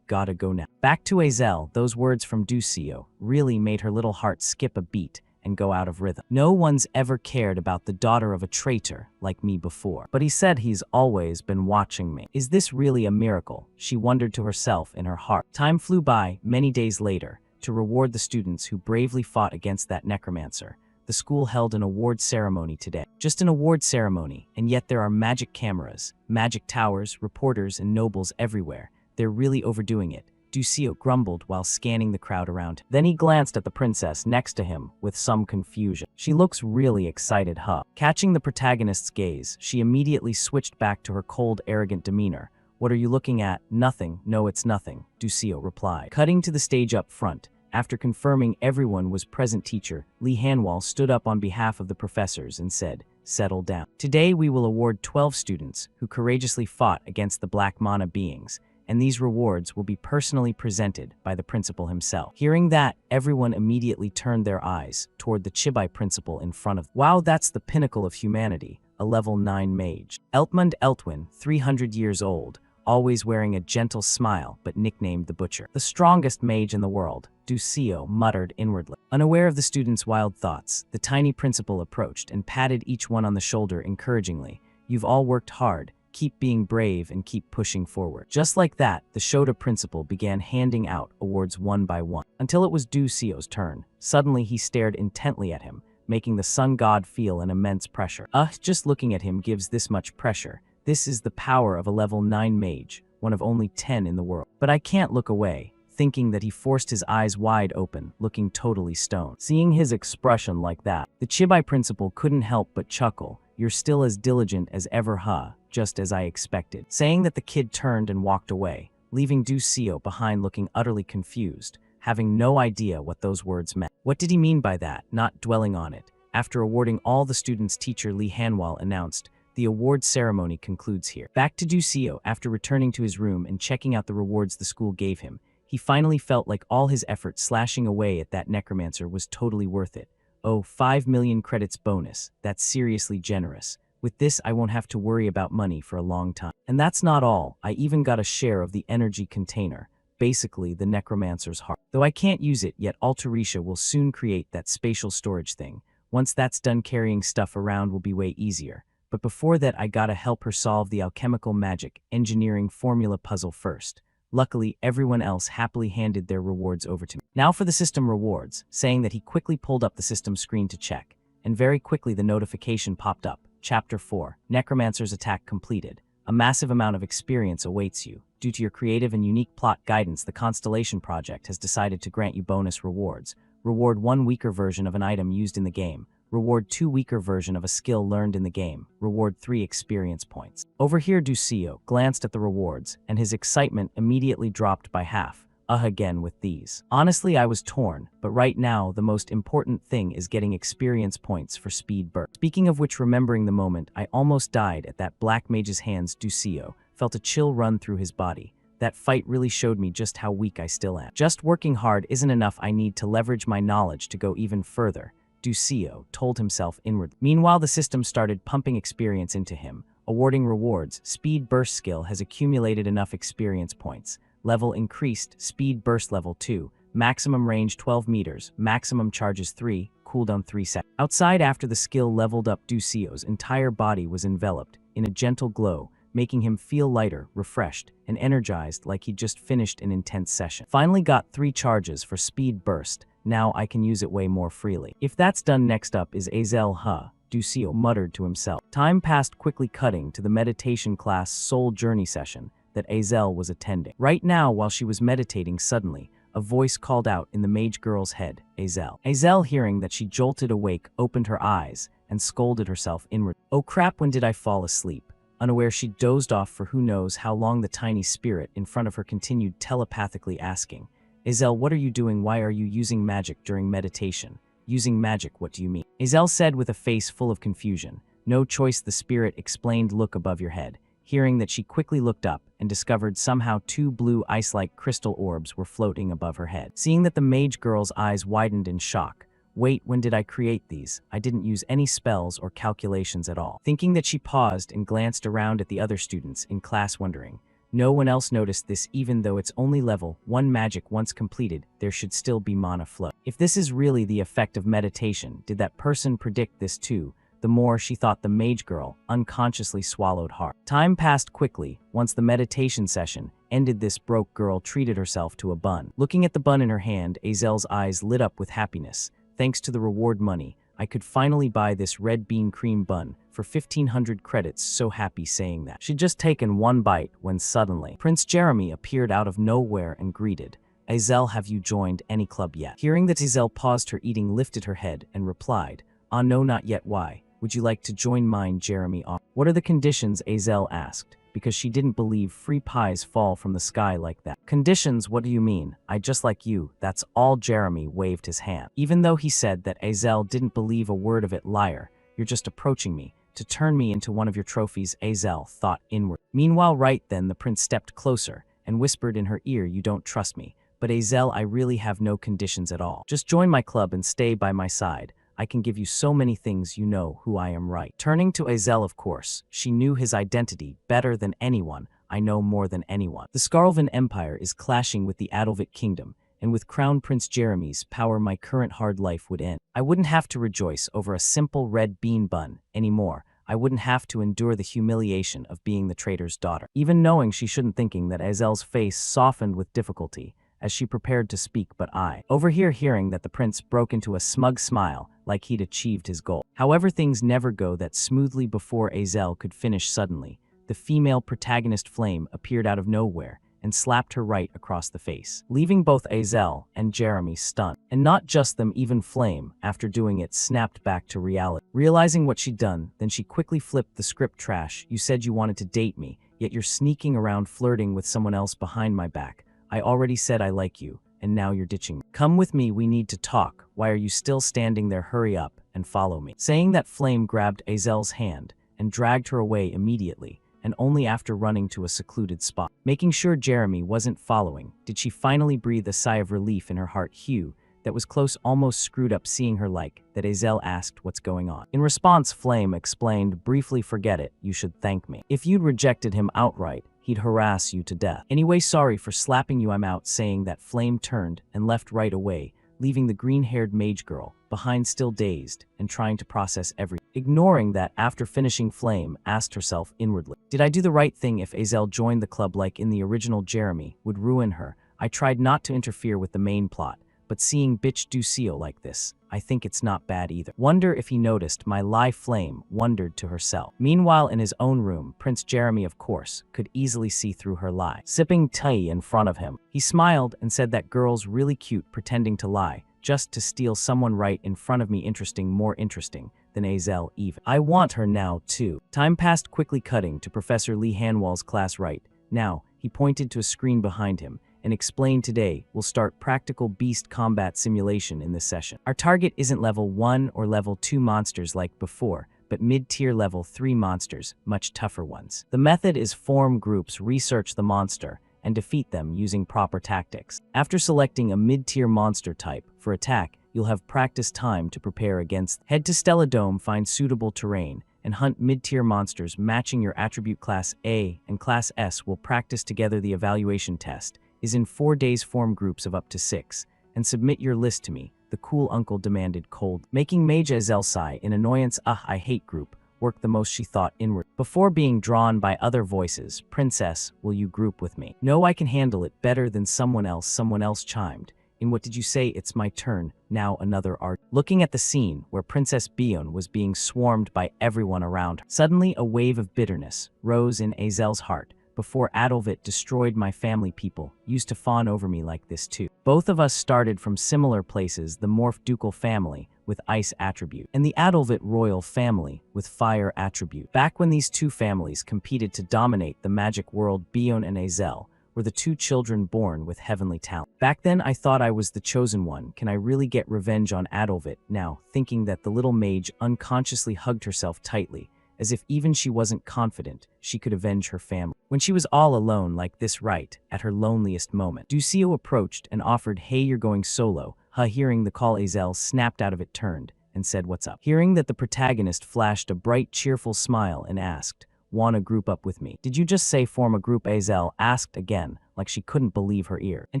gotta go now. Back to Azel, those words from Ducio really made her little heart skip a beat and go out of rhythm. No one's ever cared about the daughter of a traitor like me before, but he said he's always been watching me. Is this really a miracle? She wondered to herself in her heart. Time flew by. Many days later, to reward the students who bravely fought against that necromancer, the school held an award ceremony today. Just an award ceremony, and yet there are magic cameras, magic towers, reporters, and nobles everywhere. They're really overdoing it, Ducio grumbled while scanning the crowd around him. Then he glanced at the princess next to him with some confusion. She looks really excited, huh? Catching the protagonist's gaze, she immediately switched back to her cold, arrogant demeanor. What are you looking at? Nothing. No, it's nothing, Ducio replied. Cutting to the stage up front, after confirming everyone was present, teacher Lee Hanwal stood up on behalf of the professors and said, settle down. Today we will award 12 students who courageously fought against the Black Mana beings, and these rewards will be personally presented by the principal himself. Hearing that, everyone immediately turned their eyes toward the Chibai principal in front of them. Wow, that's the pinnacle of humanity, a level 9 mage. Eltmund Eltwin, 300 years old, always wearing a gentle smile but nicknamed the Butcher. The strongest mage in the world, Ducio muttered inwardly. Unaware of the students' wild thoughts, the tiny principal approached and patted each one on the shoulder encouragingly. You've all worked hard. Keep being brave and keep pushing forward. Just like that, the Shota principal began handing out awards one by one, until it was Ducio's turn. Suddenly he stared intently at him, making the sun god feel an immense pressure. Just looking at him gives this much pressure. This is the power of a level 9 mage, one of only 10 in the world. But I can't look away, thinking that he forced his eyes wide open, looking totally stoned. Seeing his expression like that, the Chibai principal couldn't help but chuckle. You're still as diligent as ever, huh? Just as I expected. Saying that, the kid turned and walked away, leaving Ducio behind looking utterly confused, having no idea what those words meant. What did he mean by that? Not dwelling on it. After awarding all the students, teacher Lee Hanwal announced, the award ceremony concludes here. Back to Ducio, after returning to his room and checking out the rewards the school gave him, he finally felt like all his effort slashing away at that necromancer was totally worth it. Oh, 5 million credits bonus. That's seriously generous. With this, I won't have to worry about money for a long time. And that's not all. I even got a share of the energy container, basically the necromancer's heart. Though I can't use it yet, Altarisha will soon create that spatial storage thing. Once that's done, carrying stuff around will be way easier. But before that, I gotta help her solve the alchemical magic engineering formula puzzle first. Luckily, everyone else happily handed their rewards over to me. Now for the system rewards, saying that he quickly pulled up the system screen to check. And very quickly the notification popped up. Chapter 4, Necromancer's Attack completed. A massive amount of experience awaits you. Due to your creative and unique plot guidance, the Constellation Project has decided to grant you bonus rewards. Reward 1 weaker version of an item used in the game. Reward 2 weaker version of a skill learned in the game. Reward 3 experience points. Over here, Ducio glanced at the rewards, and his excitement immediately dropped by half. Again with these. Honestly, I was torn, but right now the most important thing is getting experience points for speed burst. Speaking of which, remembering the moment I almost died at that black mage's hands, Ducio felt a chill run through his body. That fight really showed me just how weak I still am. Just working hard isn't enough, I need to leverage my knowledge to go even further, Ducio told himself inwardly. Meanwhile, the system started pumping experience into him, awarding rewards. Speed burst skill has accumulated enough experience points. Level increased, speed burst level 2, maximum range 12 meters, maximum charges 3, cooldown 3 seconds. Outside, after the skill leveled up, Ducio's entire body was enveloped in a gentle glow, making him feel lighter, refreshed, and energized like he'd just finished an intense session. Finally got 3 charges for speed burst, now I can use it way more freely. If that's done, next up is Azel, Ducio muttered to himself. Time passed quickly, cutting to the meditation class soul journey session that Azel was attending. Right now, while she was meditating, suddenly, a voice called out in the mage girl's head, Azel. Azel, hearing that, she jolted awake, opened her eyes, and scolded herself inward. Oh crap, when did I fall asleep? Unaware, she dozed off for who knows how long. The tiny spirit in front of her continued telepathically asking, Azel, what are you doing? Why are you using magic during meditation? Using magic, what do you mean? Azel said with a face full of confusion. No choice, the spirit explained. Look above your head. Hearing that, she quickly looked up and discovered somehow 2 blue ice-like crystal orbs were floating above her head. Seeing that, the mage girl's eyes widened in shock. Wait, when did I create these? I didn't use any spells or calculations at all. Thinking that, she paused and glanced around at the other students in class, wondering. No one else noticed this. Even though it's only level 1 magic, once completed, there should still be mana flow. If this is really the effect of meditation, did that person predict this too? The more she thought, the mage girl unconsciously swallowed hard. Time passed quickly. Once the meditation session ended, this broke girl treated herself to a bun. Looking at the bun in her hand, Azel's eyes lit up with happiness. Thanks to the reward money, I could finally buy this red bean cream bun for 1500 credits. So happy saying that. She'd just taken one bite when suddenly Prince Jeremy appeared out of nowhere and greeted, Azel, have you joined any club yet? Hearing that, Azel paused her eating, lifted her head, and replied, no, not yet. Why? Would you like to join mine? Jeremy offered. What are the conditions? Azel asked, because she didn't believe free pies fall from the sky like that. Conditions? What do you mean? I just like you, that's all. Jeremy waved his hand. Even though he said that, Azel didn't believe a word of it. Liar, you're just approaching me to turn me into one of your trophies, Azel thought inward. Meanwhile, right then, the prince stepped closer and whispered in her ear, you don't trust me, but Azel, I really have no conditions at all. Just join my club and stay by my side. I can give you so many things, you know who I am, right? Turning to Azel, of course, she knew his identity better than anyone. I know more than anyone. The Skarlvan Empire is clashing with the Adalvik Kingdom, and with Crown Prince Jeremy's power, my current hard life would end. I wouldn't have to rejoice over a simple red bean bun anymore. I wouldn't have to endure the humiliation of being the traitor's daughter. Even knowing she shouldn't, thinking that, Azel's face softened with difficulty as she prepared to speak, but I overhear hearing that the prince broke into a smug smile like he'd achieved his goal. However, things never go that smoothly. Before Azel could finish, suddenly, the female protagonist Flame appeared out of nowhere and slapped her right across the face, leaving both Azel and Jeremy stunned. And not just them, even Flame, after doing it, snapped back to reality. Realizing what she'd done, then she quickly flipped the script. Trash, you said you wanted to date me, yet you're sneaking around flirting with someone else behind my back. I already said I like you, and now you're ditching me. Come with me, we need to talk. Why are you still standing there? Hurry up and follow me. Saying that, Flame grabbed Azel's hand and dragged her away immediately, and only after running to a secluded spot. Making sure Jeremy wasn't following, did she finally breathe a sigh of relief in her heart. Hugh, that was close, almost screwed up seeing her like that. Azel asked what's going on. In response, Flame explained briefly, forget it, you should thank me. If you'd rejected him outright, he'd harass you to death. Anyway, sorry for slapping you, I'm out, saying that Flame turned and left right away, leaving the green-haired mage girl behind, still dazed and trying to process everything. Ignoring that, after finishing, Flame asked herself inwardly, did I do the right thing? If Azel joined the club like in the original, Jeremy would ruin her. I tried not to interfere with the main plot, but seeing bitch Ducio like this, I think it's not bad either. Wonder if he noticed my lie, Flame wondered to herself. Meanwhile, in his own room, Prince Jeremy, of course, could easily see through her lie. Sipping tea in front of him, he smiled and said that girl's really cute, pretending to lie, just to steal someone right in front of me. Interesting, more interesting than Azel even. I want her now too. Time passed quickly, cutting to Professor Lee Hanwell's class right now. He pointed to a screen behind him and explained, today we'll start practical beast combat simulation in this session. Our target isn't level 1 or level 2 monsters like before, but mid-tier level 3 monsters, much tougher ones. The method is form groups, research the monster, and defeat them using proper tactics. After selecting a mid-tier monster type for attack, you'll have practice time to prepare against. Head to Stella Dome, find suitable terrain, and hunt mid-tier monsters matching your attribute. Class A and Class S will practice together. The evaluation test is in 4 days. Form groups of up to 6, and submit your list to me, the cool uncle demanded cold, making Mage Azel sigh in annoyance. I hate group work the most, she thought inward. Before being drawn by other voices, Princess, will you group with me? No, I can handle it better than someone else. Someone else chimed in. What did you say? It's my turn now. Another art. Looking at the scene where Princess Bion was being swarmed by everyone around her, suddenly a wave of bitterness rose in Azel's heart. Before Adolvit destroyed my family, people used to fawn over me like this too. Both of us started from similar places, the Morph Ducal family with ice attribute, and the Adolvit royal family with fire attribute. Back when these two families competed to dominate the magic world, Bion and Azel were the two children born with heavenly talent. Back then I thought I was the chosen one. Can I really get revenge on Adolvit now? Thinking that, the little mage unconsciously hugged herself tightly, as if even she wasn't confident she could avenge her family. When she was all alone like this, right at her loneliest moment, Ducio approached and offered, hey, you're going solo, huh? Hearing the call, Azel snapped out of it, turned, and said, what's up? Hearing that, the protagonist flashed a bright, cheerful smile and asked, wanna group up with me? Did you just say form a group? Azel asked again, like she couldn't believe her ear. And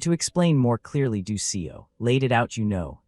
to explain more clearly, Ducio laid it out,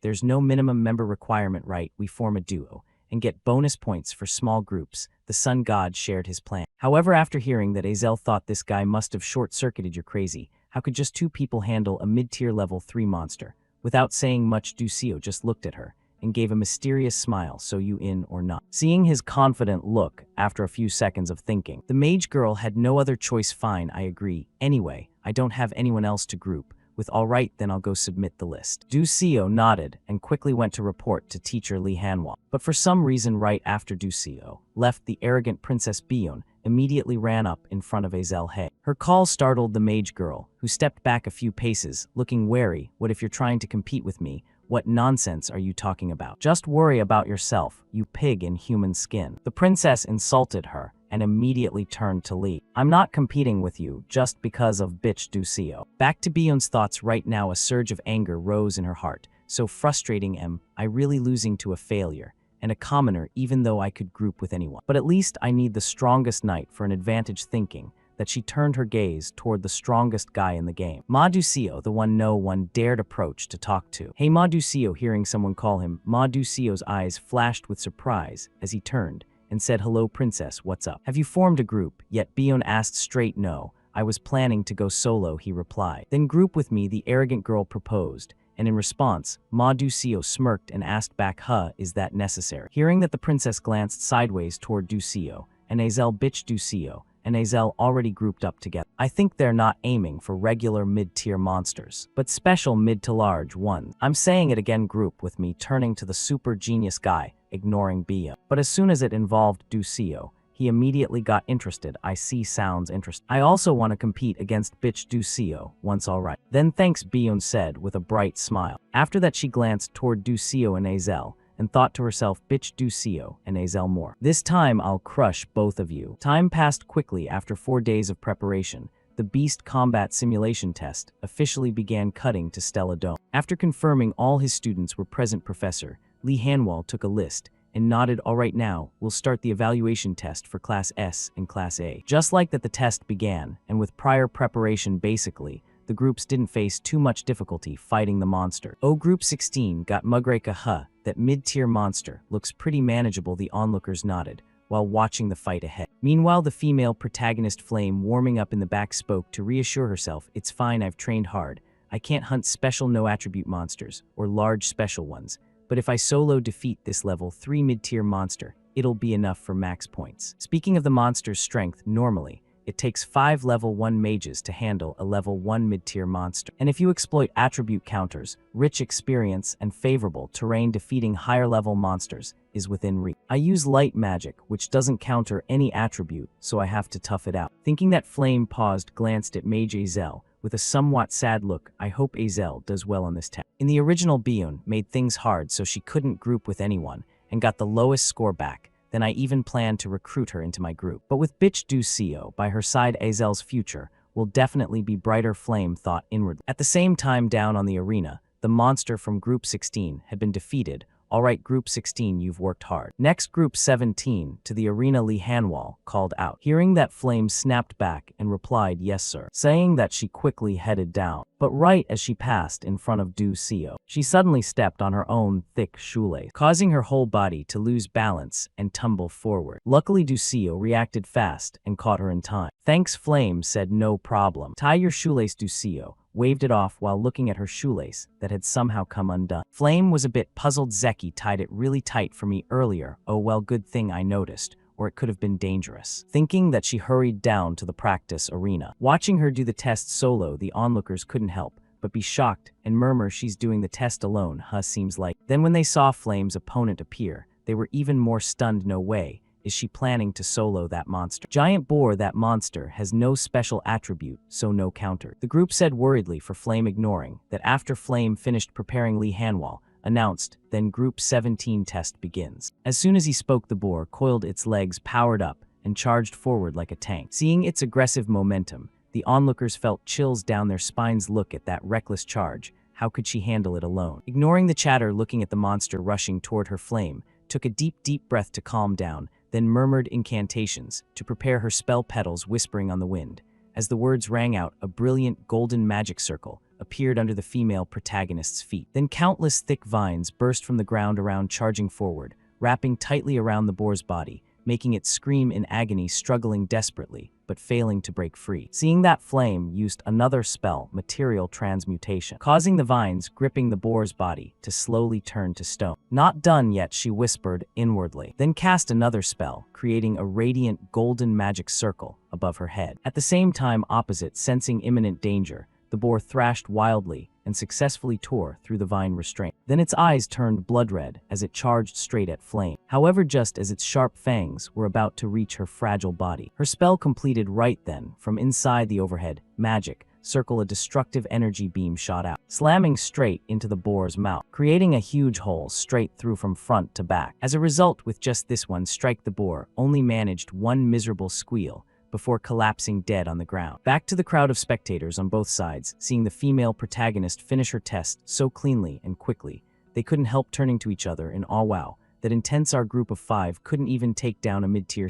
there's no minimum member requirement, right? We form a duo and get bonus points for small groups. The sun god shared his plan. However, after hearing that, Azel thought this guy must have short-circuited. You're crazy. How could just 2 people handle a mid-tier level 3 monster? Without saying much, Ducio just looked at her and gave a mysterious smile. So you in or not? Seeing his confident look, after a few seconds of thinking, the mage girl had no other choice. Fine, I agree. Anyway, I don't have anyone else to group with. All right, then I'll go submit the list. Ducio nodded and quickly went to report to teacher Lee Hanwha. But for some reason, right after Ducio left, the arrogant Princess Bion immediately ran up in front of Azel. Hey. Her call startled the mage girl, who stepped back a few paces, looking wary. What if you're trying to compete with me? What nonsense are you talking about? Just worry about yourself, you pig in human skin. The princess insulted her and immediately turned to Lee. I'm not competing with you just because of bitch Ducio. Back to Bion's thoughts right now, a surge of anger rose in her heart. So frustrating, am I really losing to a failure and a commoner, even though I could group with anyone? But at least I need the strongest knight for an advantage. Thinking that, she turned her gaze toward the strongest guy in the game, Ma Ducio, the one no one dared approach to talk to. Hey Ma Ducio. Hearing someone call him, Ma Ducio's eyes flashed with surprise as he turned and said, hello princess, what's up? Have you formed a group yet? Bion asked straight. No, I was planning to go solo, he replied. Then group with me, the arrogant girl proposed, and in response, Ma Ducio smirked and asked back, huh, is that necessary? Hearing that, the princess glanced sideways toward Ducio and Azel. Bitch Ducio and Azel already grouped up together. I think they're not aiming for regular mid-tier monsters, but special mid to large ones. I'm saying it again, group with me. Turning to the super genius guy, ignoring Bion. But as soon as it involved Ducio, he immediately got interested. I see, sounds interesting. I also want to compete against bitch Ducio once. All right. Then thanks, Bion said with a bright smile. After that, she glanced toward Ducio and Azel and thought to herself, bitch Ducio and Azel more. This time I'll crush both of you. Time passed quickly. After 4 days of preparation, the Beast Combat Simulation Test officially began, cutting to Stella Dome. After confirming all his students were present, Professor Lee Hanwell took a list and nodded, "All right, now, we'll start the evaluation test for Class S and Class A." Just like that, the test began, and with prior preparation basically, the groups didn't face too much difficulty fighting the monster. Group 16 got Magicless, that mid-tier monster, looks pretty manageable, the onlookers nodded, while watching the fight ahead. Meanwhile, the female protagonist Flame, warming up in the back, spoke to reassure herself, "It's fine, I've trained hard. I can't hunt special no-attribute monsters, or large special ones, but if I solo defeat this level 3 mid-tier monster, it'll be enough for max points." Speaking of the monster's strength, normally, it takes 5 level 1 mages to handle a level 1 mid-tier monster. And if you exploit attribute counters, rich experience and favorable terrain, defeating higher level monsters is within reach. I use light magic, which doesn't counter any attribute, so I have to tough it out. Thinking that, Flame paused, glanced at Mage Azel with a somewhat sad look. I hope Azel does well on this test. In the original, Biyun made things hard so she couldn't group with anyone and got the lowest score back. Then I even planned to recruit her into my group. But with Bitch Du Seo by her side, Azel's future will definitely be brighter, Flame thought inwardly. At the same time, down on the arena, the monster from Group 16 had been defeated. "All right, Group 16, you've worked hard." Next, Group 17, to the arena, Lee Hanwal called out. Hearing that, Flame snapped back and replied, "Yes, sir," saying that she quickly headed down. But right as she passed in front of Du Seo, she suddenly stepped on her own thick shoelace, causing her whole body to lose balance and tumble forward. Luckily, Du Seo reacted fast and caught her in time. "Thanks," Flame said, "no problem. Tie your shoelace." Du Seo waved it off while looking at her shoelace that had somehow come undone. Flame was a bit puzzled. "Zeki tied it really tight for me earlier. Oh well, good thing I noticed, or it could have been dangerous." Thinking that, she hurried down to the practice arena. Watching her do the test solo, the onlookers couldn't help but be shocked and murmur, "She's doing the test alone, seems like." Then when they saw Flame's opponent appear, they were even more stunned. "No way. Is she planning to solo that monster?" "Giant boar, that monster has no special attribute, so no counter," the group said worriedly, for Flame ignoring that. After Flame finished preparing, Lee Hanwal announced, "Then Group 17 test begins." As soon as he spoke, the boar coiled its legs, powered up, and charged forward like a tank. Seeing its aggressive momentum, the onlookers felt chills down their spines. Look at that reckless charge. How could she handle it alone? Ignoring the chatter, looking at the monster rushing toward her, Flame took a deep breath to calm down, then murmured incantations to prepare her spell, petals whispering on the wind. As the words rang out, a brilliant golden magic circle appeared under the female protagonist's feet. Then countless thick vines burst from the ground around, charging forward, wrapping tightly around the boar's body, making it scream in agony, struggling desperately, but failing to break free. Seeing that, Flame used another spell, material transmutation, causing the vines gripping the boar's body to slowly turn to stone. "Not done yet," she whispered inwardly, then cast another spell, creating a radiant golden magic circle above her head. At the same time, opposite, sensing imminent danger, the boar thrashed wildly and successfully tore through the vine restraint. Then its eyes turned blood red as it charged straight at Flame. However, just as its sharp fangs were about to reach her fragile body, her spell completed. Right then, from inside the overhead magic circle, a destructive energy beam shot out, slamming straight into the boar's mouth, creating a huge hole straight through from front to back. As a result, with just this one strike, the boar only managed one miserable squeal before collapsing dead on the ground. Back to the crowd of spectators on both sides, seeing the female protagonist finish her test so cleanly and quickly, they couldn't help turning to each other in awe. Wow, that intense. Our group of 5 couldn't even take down a mid-tier.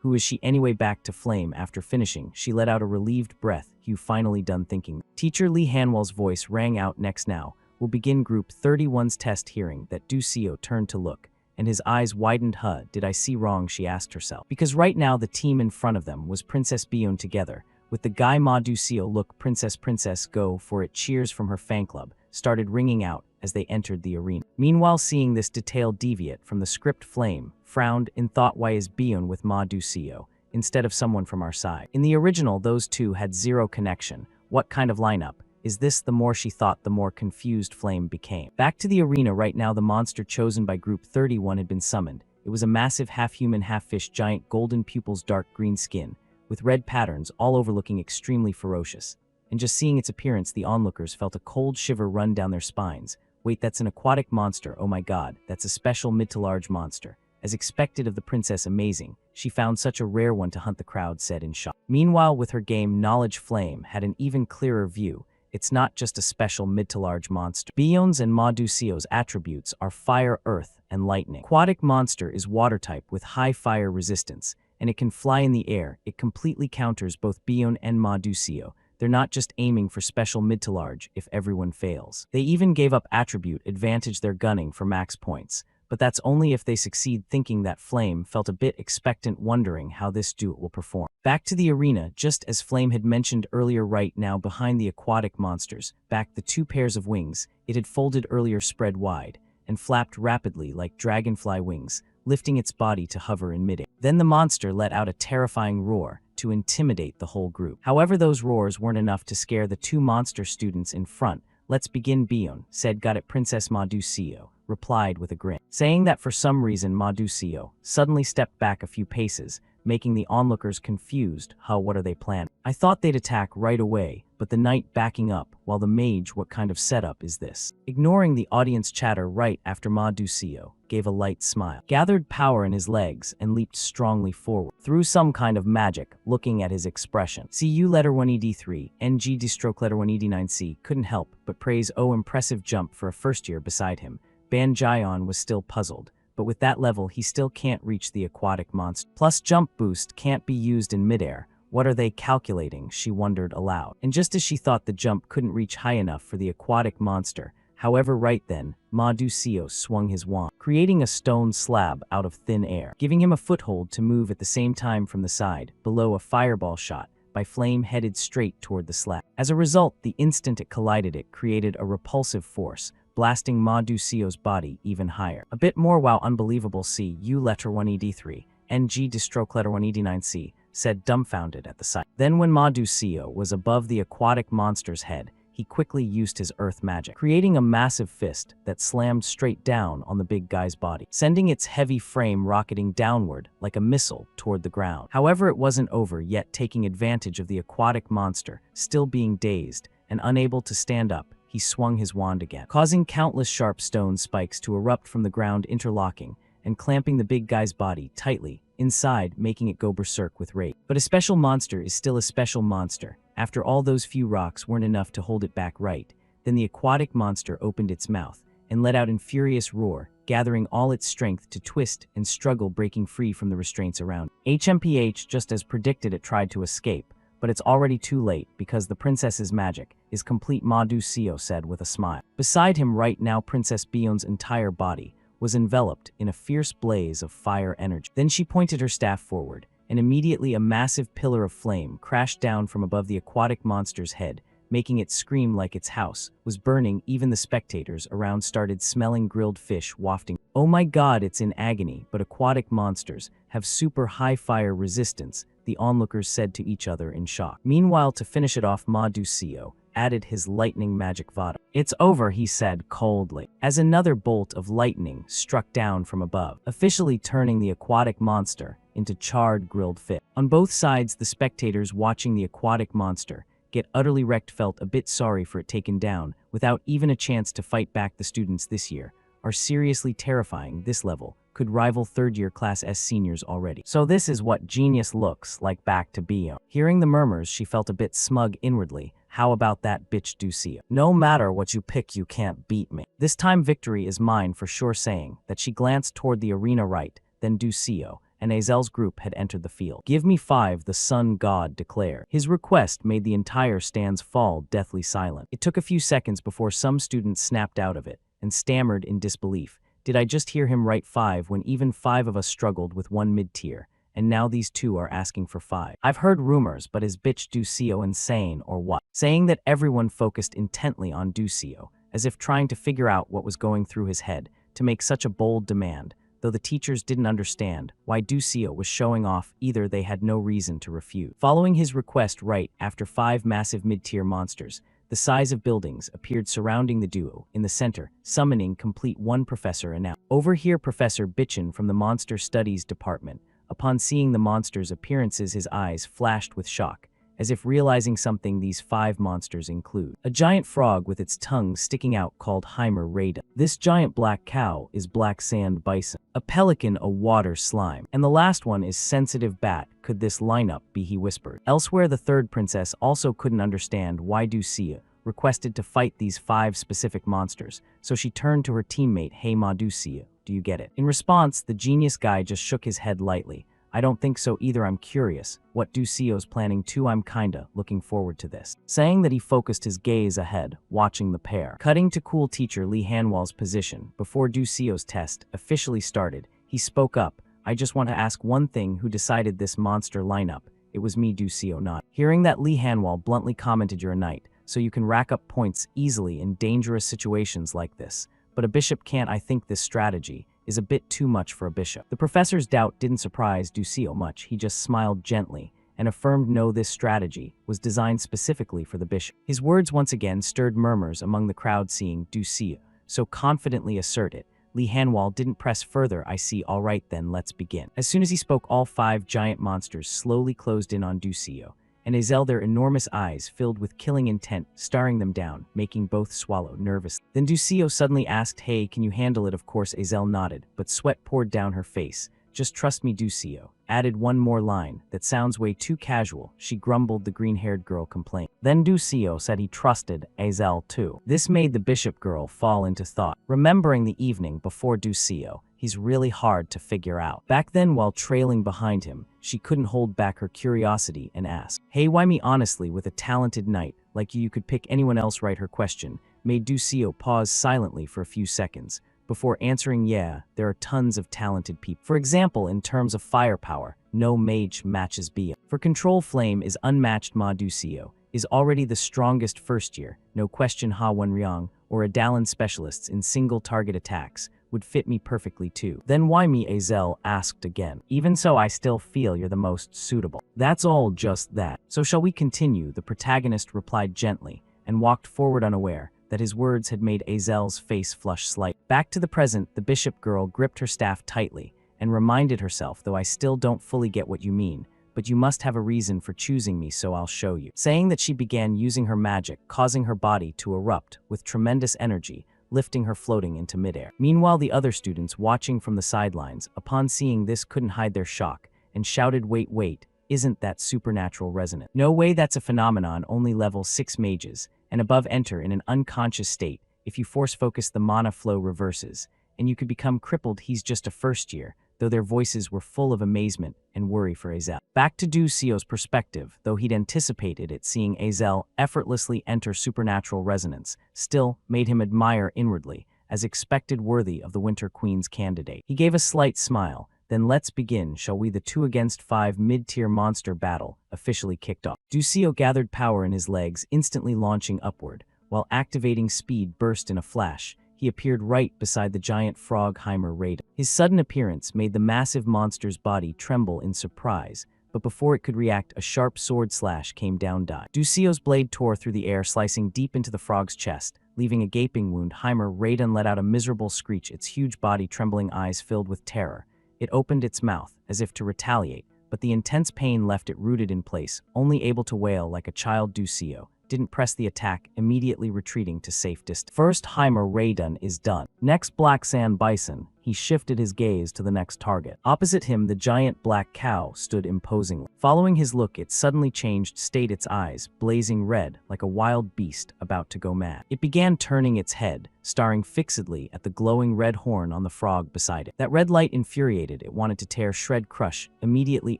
Who is she anyway? Back to Flame. After finishing, she let out a relieved breath. "You finally done thinking." Teacher Lee Hanwal's voice rang out. "Next now, we'll begin Group 31's test." Hearing that, Du Seo turned to look, and his eyes widened. Did I see wrong?" she asked herself. Because right now the team in front of them was Princess Biyun together with the guy Ma. Du Seo. "Look, princess, go for it." Cheers from her fan club started ringing out as they entered the arena. Meanwhile, seeing this detail deviate from the script, Flame frowned in thought. Why is Biyun with Ma. Du Seo instead of someone from our side? In the original, those two had zero connection. What kind of lineup is this? The more she thought, the more confused Flame became. Back to the arena right now, the monster chosen by Group 31 had been summoned. It was a massive half-human, half-fish giant, golden pupils, dark green skin, with red patterns all over, looking extremely ferocious. And just seeing its appearance, the onlookers felt a cold shiver run down their spines. Wait, that's an aquatic monster. Oh my god, that's a special mid to large monster. As expected of the princess, amazing. She found such a rare one to hunt, the crowd said in shock. Meanwhile, with her game knowledge, Flame had an even clearer view. it's not just a special mid to large monster. Bion's and Ma Dusio's attributes are fire, earth, and lightning. Aquatic monster is water type with high fire resistance, and it can fly in the air. It completely counters both Bion and Ma Dusio. They're not just aiming for special mid to large if everyone fails. They even gave up attribute advantage their gunning for max points, but that's only if they succeed. Thinking that Flame felt a bit expectant, wondering how this duo will perform. Back to the arena, just as Flame had mentioned earlier. Right now behind the aquatic monsters, back the two pairs of wings it had folded earlier spread wide and flapped rapidly like dragonfly wings, lifting its body to hover in midair. Then the monster let out a terrifying roar to intimidate the whole group. However, those roars weren't enough to scare the two monster students in front. "Let's begin," Bion said. "Got it." Princess Ma Dusio replied with a grin, saying that for some reason Ma Dusio suddenly stepped back a few paces, making the onlookers confused. What are they planning? I thought they'd attack right away, but the knight backing up while the mage, what kind of setup is this?" Ignoring the audience chatter, right after Ma Dusio gave a light smile, gathered power in his legs, and leaped strongly forward through some kind of magic. Looking at his expression, CU letter 1ED3, NG D-stroke letter 1ED9C couldn't help but praise. Oh, impressive jump for a first year. Beside him, Ban Jion was still puzzled, but with that level he still can't reach the aquatic monster. Plus jump boost can't be used in midair. What are they calculating? She wondered aloud. And just as she thought the jump couldn't reach high enough for the aquatic monster, however, right then, Ma Dusio swung his wand, creating a stone slab out of thin air, giving him a foothold to move at the same time. From the side, below, a fireball shot by Flame headed straight toward the slab. As a result, the instant it collided, it created a repulsive force, blasting Ma Dusio's body even higher. A bit more. Wow, unbelievable. CU letter 1ED3, NG D-stroke letter 1ED9C said, dumbfounded at the sight. Then when Ma Dusio was above the aquatic monster's head, he quickly used his earth magic, creating a massive fist that slammed straight down on the big guy's body, sending its heavy frame rocketing downward like a missile toward the ground. However, it wasn't over yet. Taking advantage of the aquatic monster still being dazed and unable to stand up, he swung his wand again, causing countless sharp stone spikes to erupt from the ground, interlocking and clamping the big guy's body tightly inside, making it go berserk with rage. But a special monster is still a special monster. After all, those few rocks weren't enough to hold it back. Right then, the aquatic monster opened its mouth and let out a furious roar, gathering all its strength to twist and struggle, breaking free from the restraints around it. HMPH, just as predicted, it tried to escape, but it's already too late because the princess's magic is complete. Ma Dusio said with a smile. Beside him right now, Princess Bion's entire body was enveloped in a fierce blaze of fire energy. Then she pointed her staff forward, and immediately a massive pillar of flame crashed down from above the aquatic monster's head, making it scream like its house was burning. Even the spectators around started smelling grilled fish wafting. Oh my god, it's in agony. But aquatic monsters have super high fire resistance, the onlookers said to each other in shock. Meanwhile, to finish it off, Ma Dusio added his lightning magic vada. "It's over," he said coldly, as another bolt of lightning struck down from above, officially turning the aquatic monster into charred grilled fish. On both sides, the spectators watching the aquatic monster get utterly wrecked felt a bit sorry for it, taken down without even a chance to fight back. The students this year are seriously terrifying. This level could rival third-year Class S seniors already. So this is what genius looks like. Back to Bion. Hearing the murmurs, she felt a bit smug inwardly. How about that bitch Dusio? No matter what you pick, you can't beat me. This time victory is mine for sure. Saying that, she glanced toward the arena right then. Dusio and Azel's group had entered the field. "Give me 5, the sun god declared. His request made the entire stands fall deathly silent. It took a few seconds before some students snapped out of it and stammered in disbelief. Did I just hear him right? 5, when even 5 of us struggled with 1 mid-tier, and now these 2 are asking for 5. I've heard rumors, but is bitch Dusio insane or what?" Saying that, everyone focused intently on Dusio, as if trying to figure out what was going through his head to make such a bold demand. Though the teachers didn't understand why Dusio was showing off either, they had no reason to refuse. Following his request, right after 5 massive mid-tier monsters, the size of buildings, appeared surrounding the duo in the center, summoning complete. One professor announced. "Over here, Professor Bitchin from the Monster Studies Department." Upon seeing the monsters' appearances, his eyes flashed with shock, as if realizing something. These 5 monsters include a giant frog with its tongue sticking out called Hymer Rada. This giant black cow is Black Sand Bison. A pelican, a water slime. And the last one is Sensitive Bat. Could this lineup be? He whispered. Elsewhere, the third princess also couldn't understand why Dusio requested to fight these 5 specific monsters, so she turned to her teammate, "Hey ma Ducio, do you get it?" In response, the genius guy just shook his head lightly. "I don't think so either. I'm curious what Ducio's planning too. I'm kinda looking forward to this." Saying that, he focused his gaze ahead, watching the pair. Cutting to cool teacher Lee Hanwal's position, before Ducio's test officially started, he spoke up. "I just want to ask one thing, who decided this monster lineup?" "It was me," Ducio nodded. Hearing that, Lee Hanwal bluntly commented, "You're a knight, so you can rack up points easily in dangerous situations like this. But a bishop can't. I think this strategy is a bit too much for a bishop." The professor's doubt didn't surprise Ducio much. He just smiled gently and affirmed no, this strategy was designed specifically for the bishop. His words once again stirred murmurs among the crowd, seeing Ducio so confidently assert it. Lee Hanwal didn't press further. "I see. All right then, let's begin." As soon as he spoke, all 5 giant monsters slowly closed in on Ducio, and Azel, their enormous eyes filled with killing intent, staring them down, making both swallow nervously. Then Ducio suddenly asked, "Hey, can you handle it?" Of course, Azel nodded, but sweat poured down her face. "Just trust me," Ducio added one more line. "That sounds way too casual," she grumbled, the green-haired girl complained. Then Ducio said he trusted Azel too. This made the bishop girl fall into thought. Remembering the evening before Ducio, he's really hard to figure out. Back then, while trailing behind him, she couldn't hold back her curiosity and asked, "Hey, why me?" Honestly, with a talented knight like you could pick anyone else, right? Her question made Ducio pause silently for a few seconds before answering, "Yeah, there are tons of talented people. For example, in terms of firepower, no mage matches Bia. For control, flame is unmatched. Ma Ducio is already the strongest first year, no question. Ha Wenryang or Adalan specialists in single target attacks would fit me perfectly too." "Then why me?" Azel asked again. "Even so, I still feel you're the most suitable." "That's all, just that. So shall we continue?" The protagonist replied gently and walked forward, unaware that his words had made Azel's face flush slightly. Back to the present, the bishop girl gripped her staff tightly and reminded herself, "Though I still don't fully get what you mean, but you must have a reason for choosing me, so I'll show you." Saying that, she began using her magic, causing her body to erupt with tremendous energy, lifting her floating into midair. Meanwhile, the other students watching from the sidelines, upon seeing this, couldn't hide their shock and shouted, wait, isn't that supernatural resonance? No way, that's a phenomenon only level 6 mages and above enter in an unconscious state. If you force focus, the mana flow reverses, and you could become crippled. He's just a first year, though their voices were full of amazement and worry for Azel. Back to Ducio's perspective, though he'd anticipated it, seeing Azel effortlessly enter supernatural resonance still made him admire inwardly, as expected, worthy of the Winter Queen's candidate. He gave a slight smile. "Then let's begin, shall we?" The 2 against 5 mid-tier monster battle officially kicked off. Ducio gathered power in his legs, instantly launching upward, while activating speed burst in a flash. He appeared right beside the giant frog Heimer Raiden. His sudden appearance made the massive monster's body tremble in surprise, but before it could react, a sharp sword slash came down. Ducio's blade tore through the air, slicing deep into the frog's chest, leaving a gaping wound. Heimer Raiden let out a miserable screech, its huge body trembling, eyes filled with terror. It opened its mouth, as if to retaliate, but the intense pain left it rooted in place, only able to wail like a child. Ducio didn't press the attack, immediately retreating to safe distance. First Heimer Raiden is done. Next, Black Sand Bison. He shifted his gaze to the next target. Opposite him, the giant black cow stood imposingly. Following his look, it suddenly changed state, its eyes blazing red like a wild beast about to go mad. It began turning its head, staring fixedly at the glowing red horn on the frog beside it. That red light infuriated it, wanted to tear, shred, crush. Immediately,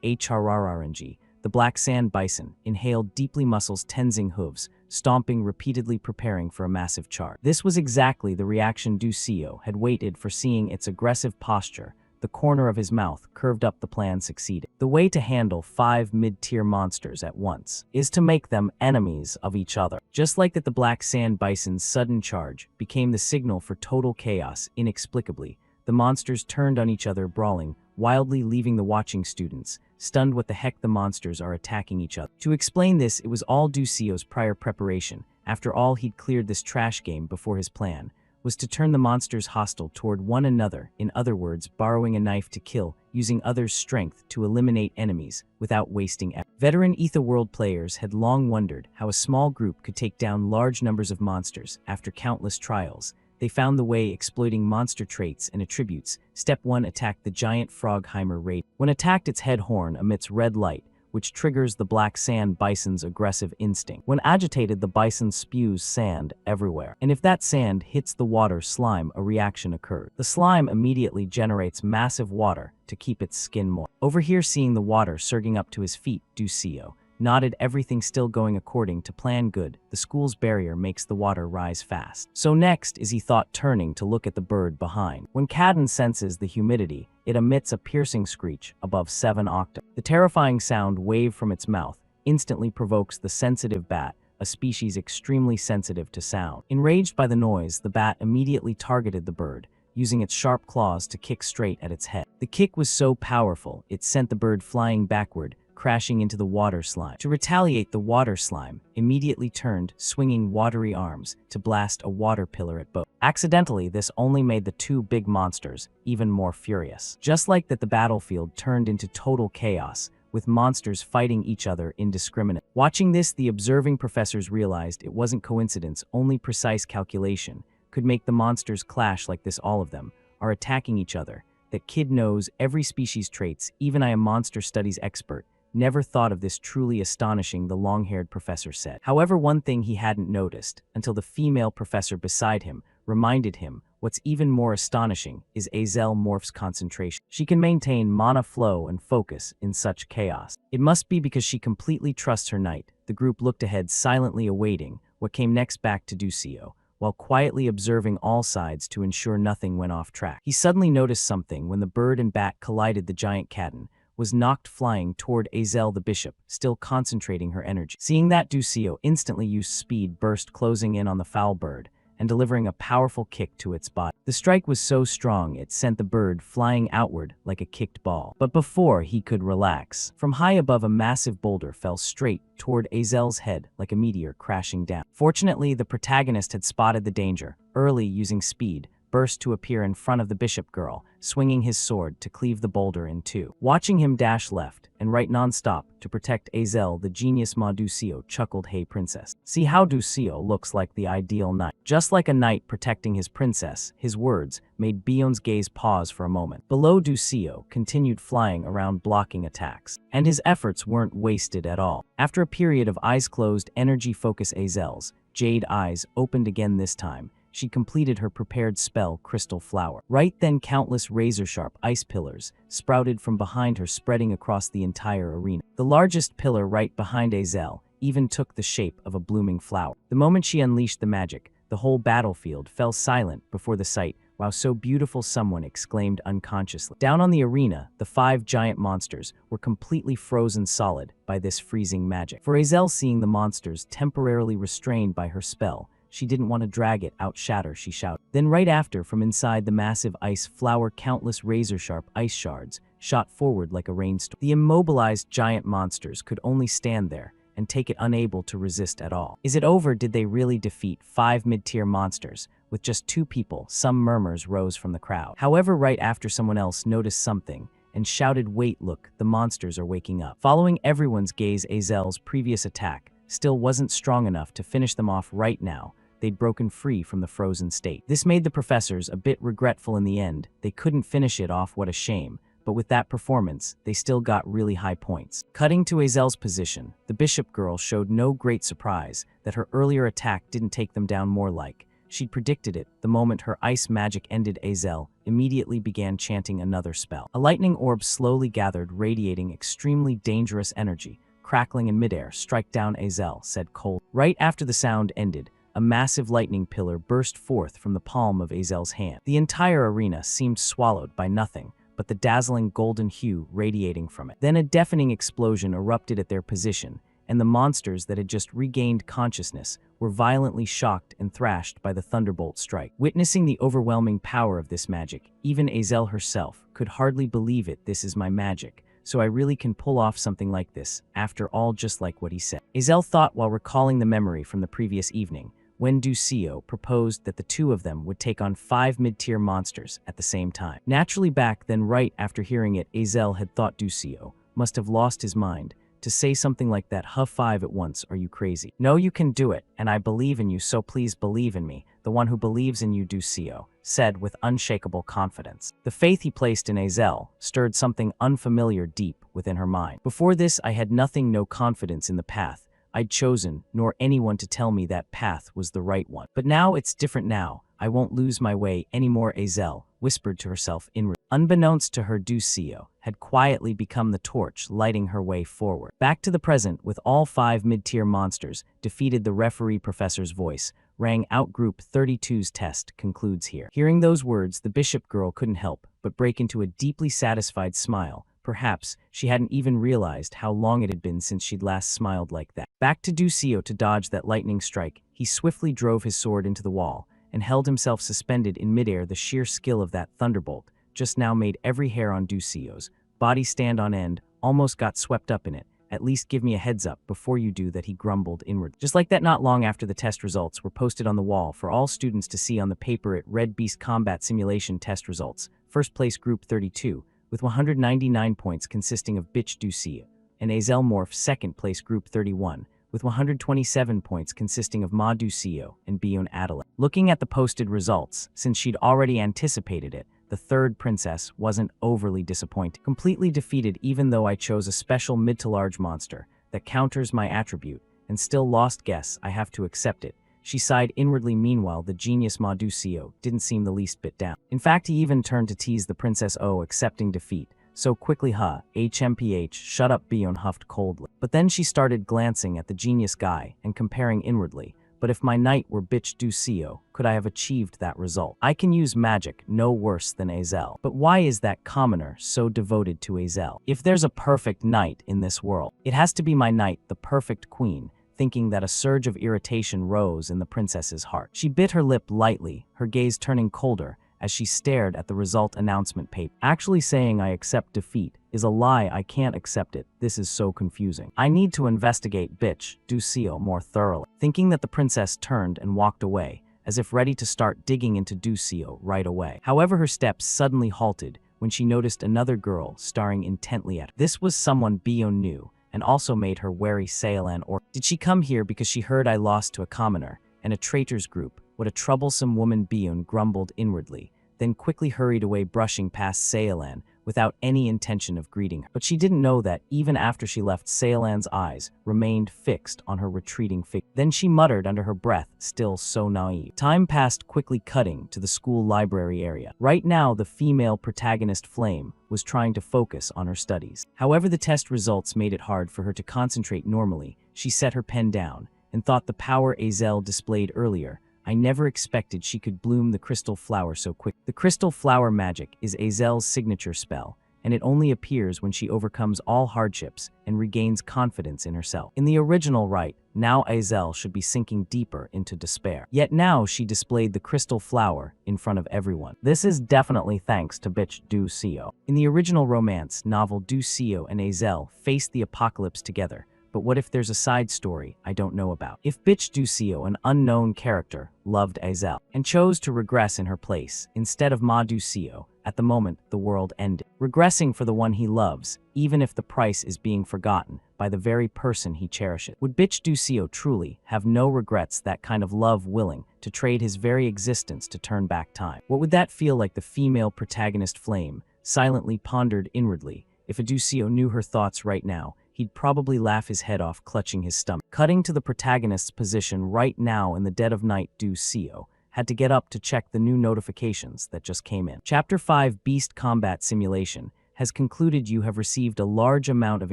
HRRNG. The Black Sand Bison inhaled deeply, muscles tensing, hooves stomping repeatedly, preparing for a massive charge. This was exactly the reaction Ducio had waited for, seeing its aggressive posture. The corner of his mouth curved up. The plan succeeded. The way to handle 5 mid-tier monsters at once is to make them enemies of each other. Just like that, the Black Sand Bison's sudden charge became the signal for total chaos. Inexplicably, the monsters turned on each other, brawling wildly, leaving the watching students stunned. What the heck? The monsters are attacking each other. To explain this, it was all Ducio's prior preparation. After all, he'd cleared this trash game before. His plan was to turn the monsters hostile toward one another, in other words, borrowing a knife to kill, using others' strength to eliminate enemies without wasting effort. Veteran Etherworld players had long wondered how a small group could take down large numbers of monsters. After countless trials, they found the way, exploiting monster traits and attributes. Step 1. Attack the giant frog Heimer Raiden. When attacked, its head horn emits red light, which triggers the black sand bison's aggressive instinct. When agitated, the bison spews sand everywhere. And if that sand hits the water slime, a reaction occurs. The slime immediately generates massive water to keep its skin moist. Over here, seeing the water surging up to his feet, Ducio nodded, everything still going according to plan. Good. The school's barrier makes the water rise fast. So next is, he thought, turning to look at the bird behind. When Cadden senses the humidity, it emits a piercing screech above 7 octaves. The terrifying sound wave from its mouth instantly provokes the sensitive bat, a species extremely sensitive to sound. Enraged by the noise, the bat immediately targeted the bird, using its sharp claws to kick straight at its head. The kick was so powerful, it sent the bird flying backward, crashing into the water slime. To retaliate, the water slime immediately turned, swinging watery arms to blast a water pillar at both. Accidentally, this only made the two big monsters even more furious. Just like that, the battlefield turned into total chaos, with monsters fighting each other indiscriminately. Watching this, the observing professors realized it wasn't coincidence, only precise calculation could make the monsters clash like this. All of them are attacking each other. That kid knows every species' traits. Even I, a monster studies expert, never thought of this. Truly astonishing, the long-haired professor said. However, one thing he hadn't noticed until the female professor beside him reminded him, what's even more astonishing is Azel Morph's concentration. She can maintain mana flow and focus in such chaos. It must be because she completely trusts her knight. The group looked ahead, silently awaiting what came next. Back to Ducio, while quietly observing all sides to ensure nothing went off track. He suddenly noticed something when the bird and bat collided. The giant Cadden was knocked flying toward Azel the bishop, still concentrating her energy. Seeing that, Ducio instantly used speed burst, closing in on the foul bird and delivering a powerful kick to its body. The strike was so strong it sent the bird flying outward like a kicked ball. But before he could relax, from high above, a massive boulder fell straight toward Azel's head like a meteor crashing down. Fortunately, the protagonist had spotted the danger early, using speed burst to appear in front of the bishop girl, swinging his sword to cleave the boulder in two. Watching him dash left and right non-stop to protect Azel, the genius Ma Ducio chuckled, "Hey princess, see how Ducio looks like the ideal knight. Just like a knight protecting his princess." His words made Bion's gaze pause for a moment. Below, Ducio continued flying around, blocking attacks. And his efforts weren't wasted at all. After a period of eyes closed, energy focus, Azel's jade eyes opened again. This time, she completed her prepared spell, Crystal Flower. Right then, countless razor-sharp ice pillars sprouted from behind her, spreading across the entire arena. The largest pillar right behind Azel even took the shape of a blooming flower. The moment she unleashed the magic, the whole battlefield fell silent before the sight. "Wow, so beautiful," someone exclaimed unconsciously. Down on the arena, the 5 giant monsters were completely frozen solid by this freezing magic. For Azel, seeing the monsters temporarily restrained by her spell, she didn't want to drag it out. "Shatter," she shouted. Then right after, from inside the massive ice flower, countless razor-sharp ice shards shot forward like a rainstorm. The immobilized giant monsters could only stand there and take it, unable to resist at all. Is it over? Did they really defeat 5 mid-tier monsters with just 2 people? Some murmurs rose from the crowd. However, right after, someone else noticed something and shouted, "Wait, look, the monsters are waking up." Following everyone's gaze, Azel's previous attack still wasn't strong enough to finish them off right now. They'd broken free from the frozen state. This made the professors a bit regretful in the end. They couldn't finish it off. What a shame. But with that performance, they still got really high points. Cutting to Azel's position, the bishop girl showed no great surprise that her earlier attack didn't take them down. More like she'd predicted it. The moment her ice magic ended, Azel immediately began chanting another spell. A lightning orb slowly gathered, radiating extremely dangerous energy. Crackling in midair, "Strike down," Azel said cold. Right after the sound ended, a massive lightning pillar burst forth from the palm of Azel's hand. The entire arena seemed swallowed by nothing but the dazzling golden hue radiating from it. Then a deafening explosion erupted at their position, and the monsters that had just regained consciousness were violently shocked and thrashed by the thunderbolt strike. Witnessing the overwhelming power of this magic, even Azel herself could hardly believe it. "This is my magic, so I really can pull off something like this, after all," just like what he said. Azel thought while recalling the memory from the previous evening, when Ducio proposed that the two of them would take on 5 mid-tier monsters at the same time. Naturally, back then, right after hearing it, Azel had thought Ducio must have lost his mind to say something like that. "Huh, 5 at once? Are you crazy?" "No, you can do it, and I believe in you, so please believe in me, the one who believes in you," Ducio said with unshakable confidence. The faith he placed in Azel stirred something unfamiliar deep within her mind. Before this, I had no confidence in the path I'd chosen, nor anyone to tell me that path was the right one. But now it's different now. I won't lose my way anymore, Azel whispered to herself inwardly. Unbeknownst to her, Ducio had quietly become the torch lighting her way forward. Back to the present, with all 5 mid-tier monsters defeated, the referee professor's voice rang out. Group 32's test concludes here. Hearing those words, the bishop girl couldn't help but break into a deeply satisfied smile. Perhaps she hadn't even realized how long it had been since she'd last smiled like that. Back to Ducio to dodge that lightning strike, he swiftly drove his sword into the wall and held himself suspended in midair. The sheer skill of that thunderbolt just now made every hair on Ducio's body stand on end, almost got swept up in it. At least give me a heads up before you do that, he grumbled inwardly. Just like that, not long after the test results were posted on the wall for all students to see. On the paper, it read: Beast Combat Simulation Test Results. First place Group 32, with 199 points, consisting of Bitch Ducio and Azel Morph. Second place Group 31, with 127 points, consisting of Ma Ducio and Bion Adelaide. Looking at the posted results, since she'd already anticipated it, the third princess wasn't overly disappointed. Completely defeated, even though I chose a special mid to large monster that counters my attribute, and still lost. Guess I have to accept it, she sighed inwardly. Meanwhile, the genius Ma Ducio didn't seem the least bit down. In fact, he even turned to tease the princess. Oh, accepting defeat so quickly, huh? HMPH, shut up, Bion huffed coldly. But then she started glancing at the genius guy and comparing inwardly. But if my knight were Bitch Ducio, could I have achieved that result? I can use magic no worse than Azel. But why is that commoner so devoted to Azel? If there's a perfect knight in this world, it has to be my knight, the perfect queen. Thinking that, a surge of irritation rose in the princess's heart. She bit her lip lightly, her gaze turning colder as she stared at the result announcement paper. Actually saying I accept defeat is a lie. I can't accept it. This is so confusing. I need to investigate Bitch Ducio more thoroughly. Thinking that, the princess turned and walked away, as if ready to start digging into Ducio right away. However, her steps suddenly halted when she noticed another girl staring intently at her. This was someone Bion knew, and also made her wary. Saolan, or did she come here because she heard I lost to a commoner and a traitors group? What a troublesome woman, Bion grumbled inwardly, then quickly hurried away, brushing past Saolan without any intention of greeting her. But she didn't know that even after she left, Saolan's eyes remained fixed on her retreating figure. Then she muttered under her breath, still so naive. Time passed quickly, cutting to the school library area. Right now, the female protagonist Flame was trying to focus on her studies. However, the test results made it hard for her to concentrate normally. She set her pen down and thought, the power Azel displayed earlier. I never expected she could bloom the crystal flower so quick. The crystal flower magic is Azel's signature spell, and it only appears when she overcomes all hardships and regains confidence in herself. In the original rite, now Azel should be sinking deeper into despair. Yet now she displayed the crystal flower in front of everyone. This is definitely thanks to Bitch Ducio. In the original romance novel, Ducio and Azel faced the apocalypse together. But what if there's a side story I don't know about? If Bitch Ducio, an unknown character, loved Azel and chose to regress in her place instead of Ma Ducio, at the moment the world ended. Regressing for the one he loves, even if the price is being forgotten by the very person he cherishes. Would Bitch Ducio truly have no regrets, that kind of love willing to trade his very existence to turn back time? What would that feel like? The female protagonist Flame silently pondered inwardly. If a Ducio knew her thoughts right now, he'd probably laugh his head off, clutching his stomach. Cutting to the protagonist's position right now in the dead of night, Ducio had to get up to check the new notifications that just came in. Chapter 5 Beast Combat Simulation has concluded. You have received a large amount of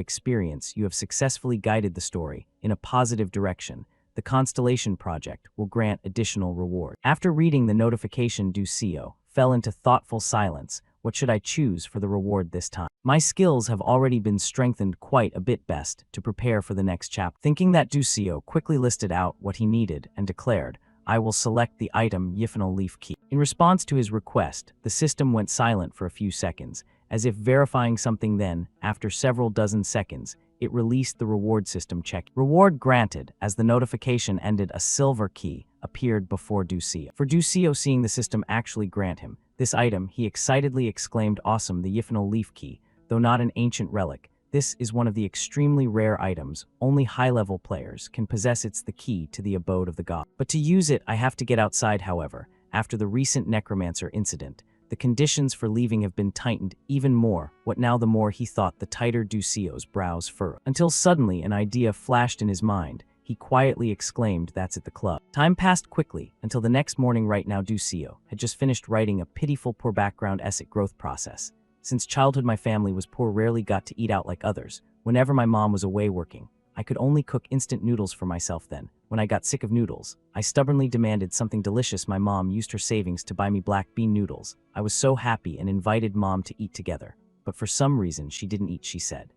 experience. You have successfully guided the story in a positive direction. The Constellation Project will grant additional reward. After reading the notification, Ducio fell into thoughtful silence. What should I choose for the reward this time? My skills have already been strengthened quite a bit, best to prepare for the next chapter. Thinking that, Ducio quickly listed out what he needed and declared, I will select the item Yphanal Leaf Key. In response to his request, the system went silent for a few seconds, as if verifying something. Then, after several dozen seconds, it released the reward system check. Reward granted. As the notification ended, a silver key appeared before Ducio. For Ducio, seeing the system actually grant him this item, he excitedly exclaimed, awesome, the Yphanal Leaf Key. Though not an ancient relic, this is one of the extremely rare items. Only high-level players can possess. It's the key to the abode of the god. But to use it, I have to get outside. However, after the recent necromancer incident, The conditions for leaving have been tightened even more. What now? The more he thought, the tighter Ducio's brows furrowed. Until suddenly an idea flashed in his mind. He quietly exclaimed, "That's at the club." Time passed quickly until the next morning. Right now, Ducio had just finished writing a pitiful poor background essay. Growth process. Since childhood my family was poor, rarely got to eat out like others. Whenever my mom was away working, I could only cook instant noodles for myself. Then, when I got sick of noodles, I stubbornly demanded something delicious. My mom used her savings to buy me black bean noodles. I was so happy and invited mom to eat together. But for some reason she didn't eat. She said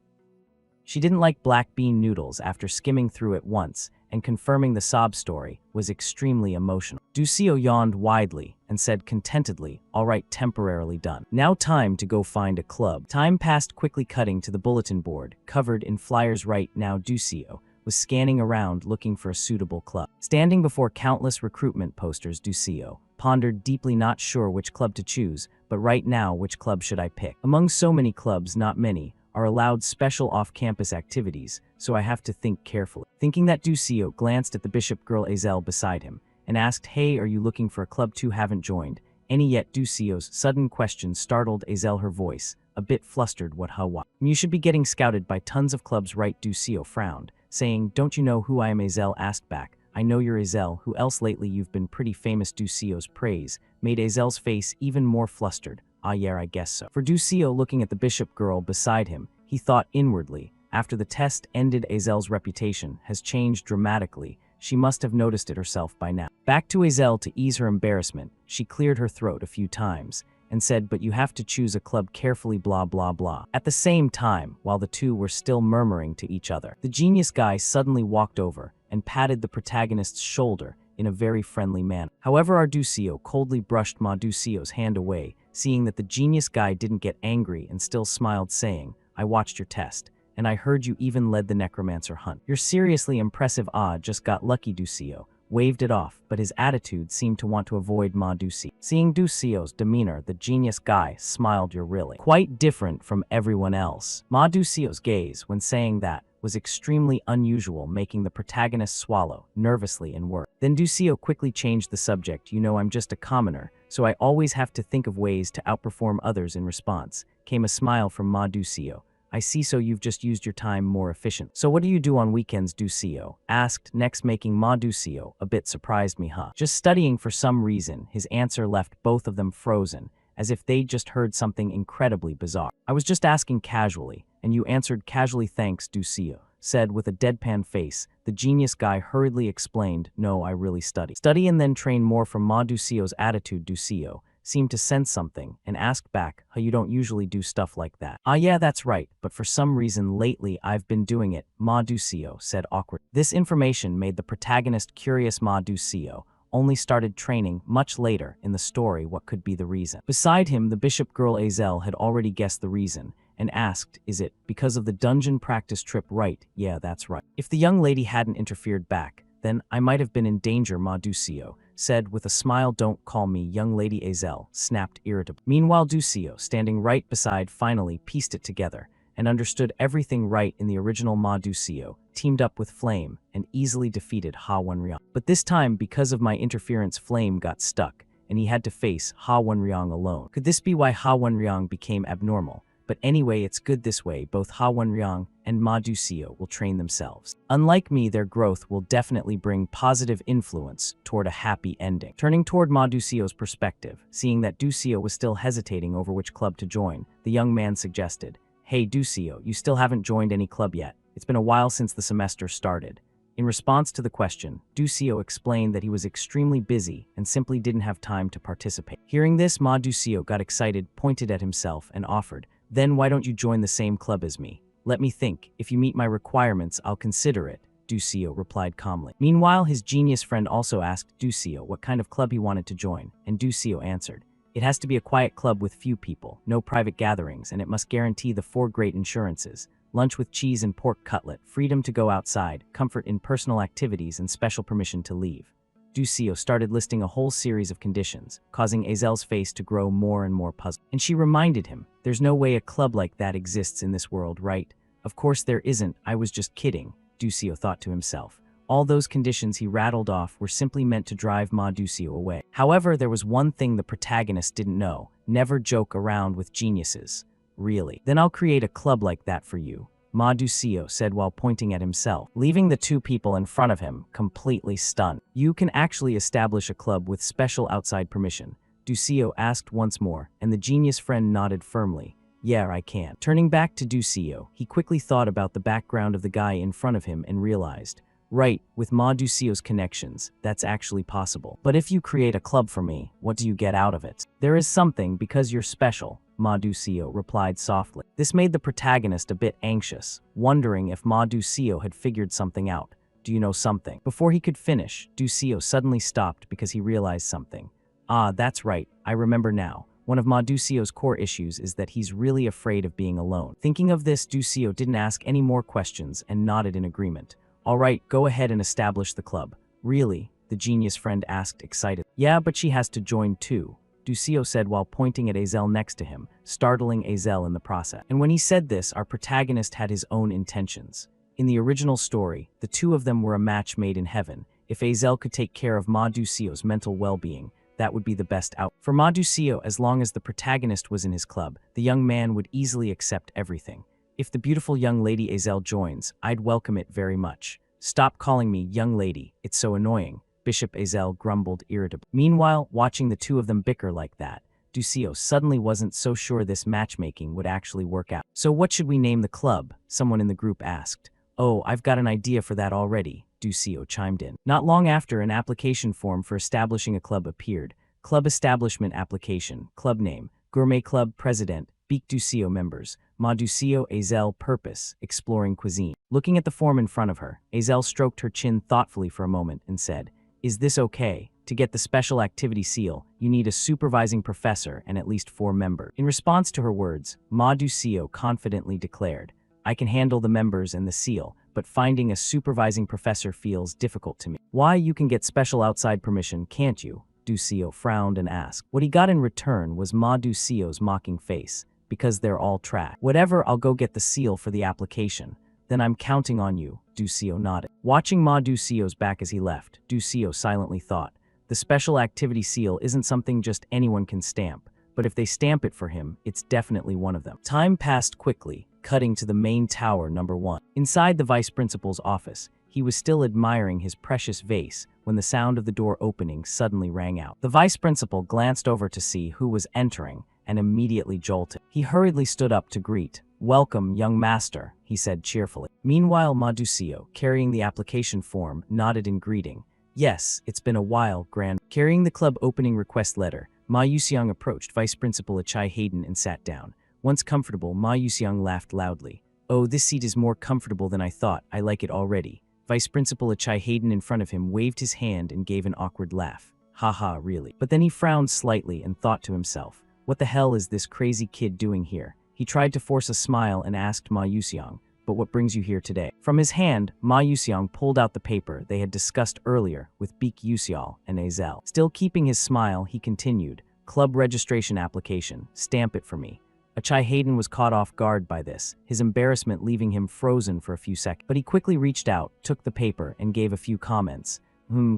she didn't like black bean noodles. After skimming through it once and confirming the sob story was extremely emotional. Ducio yawned widely and said contentedly, "All right, temporarily done. Now time to go find a club." Time passed quickly, cutting to the bulletin board, covered in flyers. Right now Ducio was scanning around looking for a suitable club. Standing before countless recruitment posters, Ducio pondered deeply, not sure which club to choose. But right now, which club should I pick? Among so many clubs, not many are allowed special off-campus activities, so I have to think carefully. Thinking that, Ducio glanced at the bishop girl Azel beside him and asked, "Hey, are you looking for a club too? Haven't joined any yet?" Ducio's sudden question startled Azel, her voice a bit flustered. "What, huh? Why? You should be getting scouted by tons of clubs, right?" Ducio frowned, saying, "Don't you know who I am?" Azel asked back, "I know you're Azel. Who else? Lately you've been pretty famous." Ducio's praise made Azel's face even more flustered. "Ah yeah, I guess so." For Ducio, looking at the bishop girl beside him, he thought inwardly, after the test ended, Azel's reputation has changed dramatically. She must have noticed it herself by now. Back to Azel to ease her embarrassment, she cleared her throat a few times and said, "But you have to choose a club carefully, blah blah blah." At the same time, while the two were still murmuring to each other, the genius guy suddenly walked over and patted the protagonist's shoulder in a very friendly manner. However, our Ducio coldly brushed Ma Ducio's hand away, seeing that the genius guy didn't get angry and still smiled, saying, "I watched your test, and I heard you even led the necromancer hunt. You're seriously impressive." "Ah, just got lucky." Ducio waved it off, but his attitude seemed to want to avoid Ma Ducio. Seeing Ducio's demeanor, the genius guy smiled. "You're really quite different from everyone else." Ma Ducio's gaze, when saying that, was extremely unusual, making the protagonist swallow nervously and work. Then Ducio quickly changed the subject. "You know, I'm just a commoner, so I always have to think of ways to outperform others." In response came a smile from Ma Ducio. "I see, so you've just used your time more efficient. So what do you do on weekends?" Ducio asked next, making Ma Ducio a bit surprised. "Me, huh? Just studying." For some reason, his answer left both of them frozen, as if they'd just heard something incredibly bizarre. "I was just asking casually, and you answered casually." "Thanks," Ducio said with a deadpan face. The genius guy hurriedly explained, "No, I really study and then train more." From Ma Ducio's attitude, Ducio seemed to sense something and asked back, "Huh, you don't usually do stuff like that?" "Ah yeah, that's right, but for some reason lately I've been doing it," Ma Ducio said awkwardly. This information made the protagonist curious. Ma Ducio only started training much later in the story. What could be the reason? Beside him, the bishop girl Azel had already guessed the reason and asked, "Is it because of the dungeon practice trip?" "Right, yeah, that's right." If the young lady hadn't interfered back, then I might have been in danger, Ma Ducio said with a smile. "Don't call me young lady," Azel snapped irritably. Meanwhile, Ducio, standing right beside, finally pieced it together and understood everything right. In the original, Ma Ducio teamed up with Flame and easily defeated Ha Wenryang. But this time, because of my interference, Flame got stuck and he had to face Ha Wenryang alone. Could this be why Ha Wenryang became abnormal? But anyway, it's good this way. Both Ha Wenryang and Ma Ducio will train themselves. Unlike me, their growth will definitely bring positive influence toward a happy ending. Turning toward Ma Ducio's perspective, seeing that Ducio was still hesitating over which club to join, the young man suggested, "Hey Ducio, you still haven't joined any club yet. It's been a while since the semester started." In response to the question, Ducio explained that he was extremely busy and simply didn't have time to participate. Hearing this, Ma Ducio got excited, pointed at himself, and offered, "Then why don't you join the same club as me? Let me think. If you meet my requirements, I'll consider it," Ducio replied calmly. Meanwhile, his genius friend also asked Ducio what kind of club he wanted to join, and Ducio answered, "It has to be a quiet club with few people, no private gatherings, and it must guarantee the 4 great insurances: lunch with cheese and pork cutlet, freedom to go outside, comfort in personal activities, and special permission to leave." Ducio started listing a whole series of conditions, causing Azel's face to grow more and more puzzled. And she reminded him, "There's no way a club like that exists in this world, right?" "Of course there isn't, I was just kidding," Ducio thought to himself. All those conditions he rattled off were simply meant to drive Ma Ducio away. However, there was one thing the protagonist didn't know, Never joke around with geniuses. Really. Then I'll create a club like that for you, Ma Ducio said while pointing at himself, leaving the two people in front of him completely stunned. You can actually establish a club with special outside permission, Ducio asked once more, and the genius friend nodded firmly. Yeah, I can. Turning back to Ducio, he quickly thought about the background of the guy in front of him and realized, right, with Ma Ducio's connections, that's actually possible. But if you create a club for me, what do you get out of it? There is something because you're special, Ma Ducio replied softly. This made the protagonist a bit anxious, wondering if Ma Ducio had figured something out. Do you know something? Before he could finish, Ducio suddenly stopped because he realized something. Ah, that's right, I remember now. One of Ma Ducio's core issues is that he's really afraid of being alone. Thinking of this, Ducio didn't ask any more questions and nodded in agreement. All right, go ahead and establish the club. Really? The genius friend asked excitedly. Yeah, but she has to join too, Ducio said while pointing at Azel next to him, startling Azel in the process. And when he said this, our protagonist had his own intentions. In the original story, the two of them were a match made in heaven. If Azel could take care of Ma Ducio's mental well-being, that would be the best out. For Ma Ducio, as long as the protagonist was in his club, the young man would easily accept everything. If the beautiful young lady Azel joins, I'd welcome it very much. Stop calling me young lady, it's so annoying, Bishop Azel grumbled irritably. Meanwhile, watching the two of them bicker like that, Ducio suddenly wasn't so sure this matchmaking would actually work out. So what should we name the club? Someone in the group asked. Oh, I've got an idea for that already, Ducio chimed in. Not long after, an application form for establishing a club appeared. Club establishment application, club name, Gourmet Club President, Beak Ducio members, Ma Ducio Azel purpose, exploring cuisine. Looking at the form in front of her, Azel stroked her chin thoughtfully for a moment and said, Is this okay? To get the special activity seal, you need a supervising professor and at least 4 members. In response to her words, Ma Ducio confidently declared, I can handle the members and the seal, but finding a supervising professor feels difficult to me. Why, you can get special outside permission, can't you? Ducio frowned and asked. What he got in return was Ma Ducio's mocking face. Because they're all trash. Whatever, I'll go get the seal for the application. Then I'm counting on you, Ducio nodded. Watching Ma Ducio's back as he left, Ducio silently thought, the special activity seal isn't something just anyone can stamp, but if they stamp it for him, it's definitely one of them. Time passed quickly, cutting to the main tower number 1. Inside the vice principal's office, he was still admiring his precious vase when the sound of the door opening suddenly rang out. The vice principal glanced over to see who was entering and immediately jolted. He hurriedly stood up to greet. Welcome, young master, he said cheerfully. Meanwhile, Ma Ducio, carrying the application form, nodded in greeting. Yes, it's been a while, Grand. Carrying the club opening request letter, Ma Yuxiang approached Vice Principal Achai Hayden and sat down. Once comfortable, Ma Yuxiang laughed loudly. Oh, this seat is more comfortable than I thought. I like it already. Vice Principal Achai Hayden in front of him waved his hand and gave an awkward laugh. Haha, really. But then he frowned slightly and thought to himself, what the hell is this crazy kid doing here? He tried to force a smile and asked Ma Yuxiang, but what brings you here today? From his hand, Ma Yuxiang pulled out the paper they had discussed earlier with Beak Yuxiao and Azel. Still keeping his smile, he continued, club registration application, stamp it for me. Achai Hayden was caught off guard by this, his embarrassment leaving him frozen for a few seconds. But he quickly reached out, took the paper, and gave a few comments.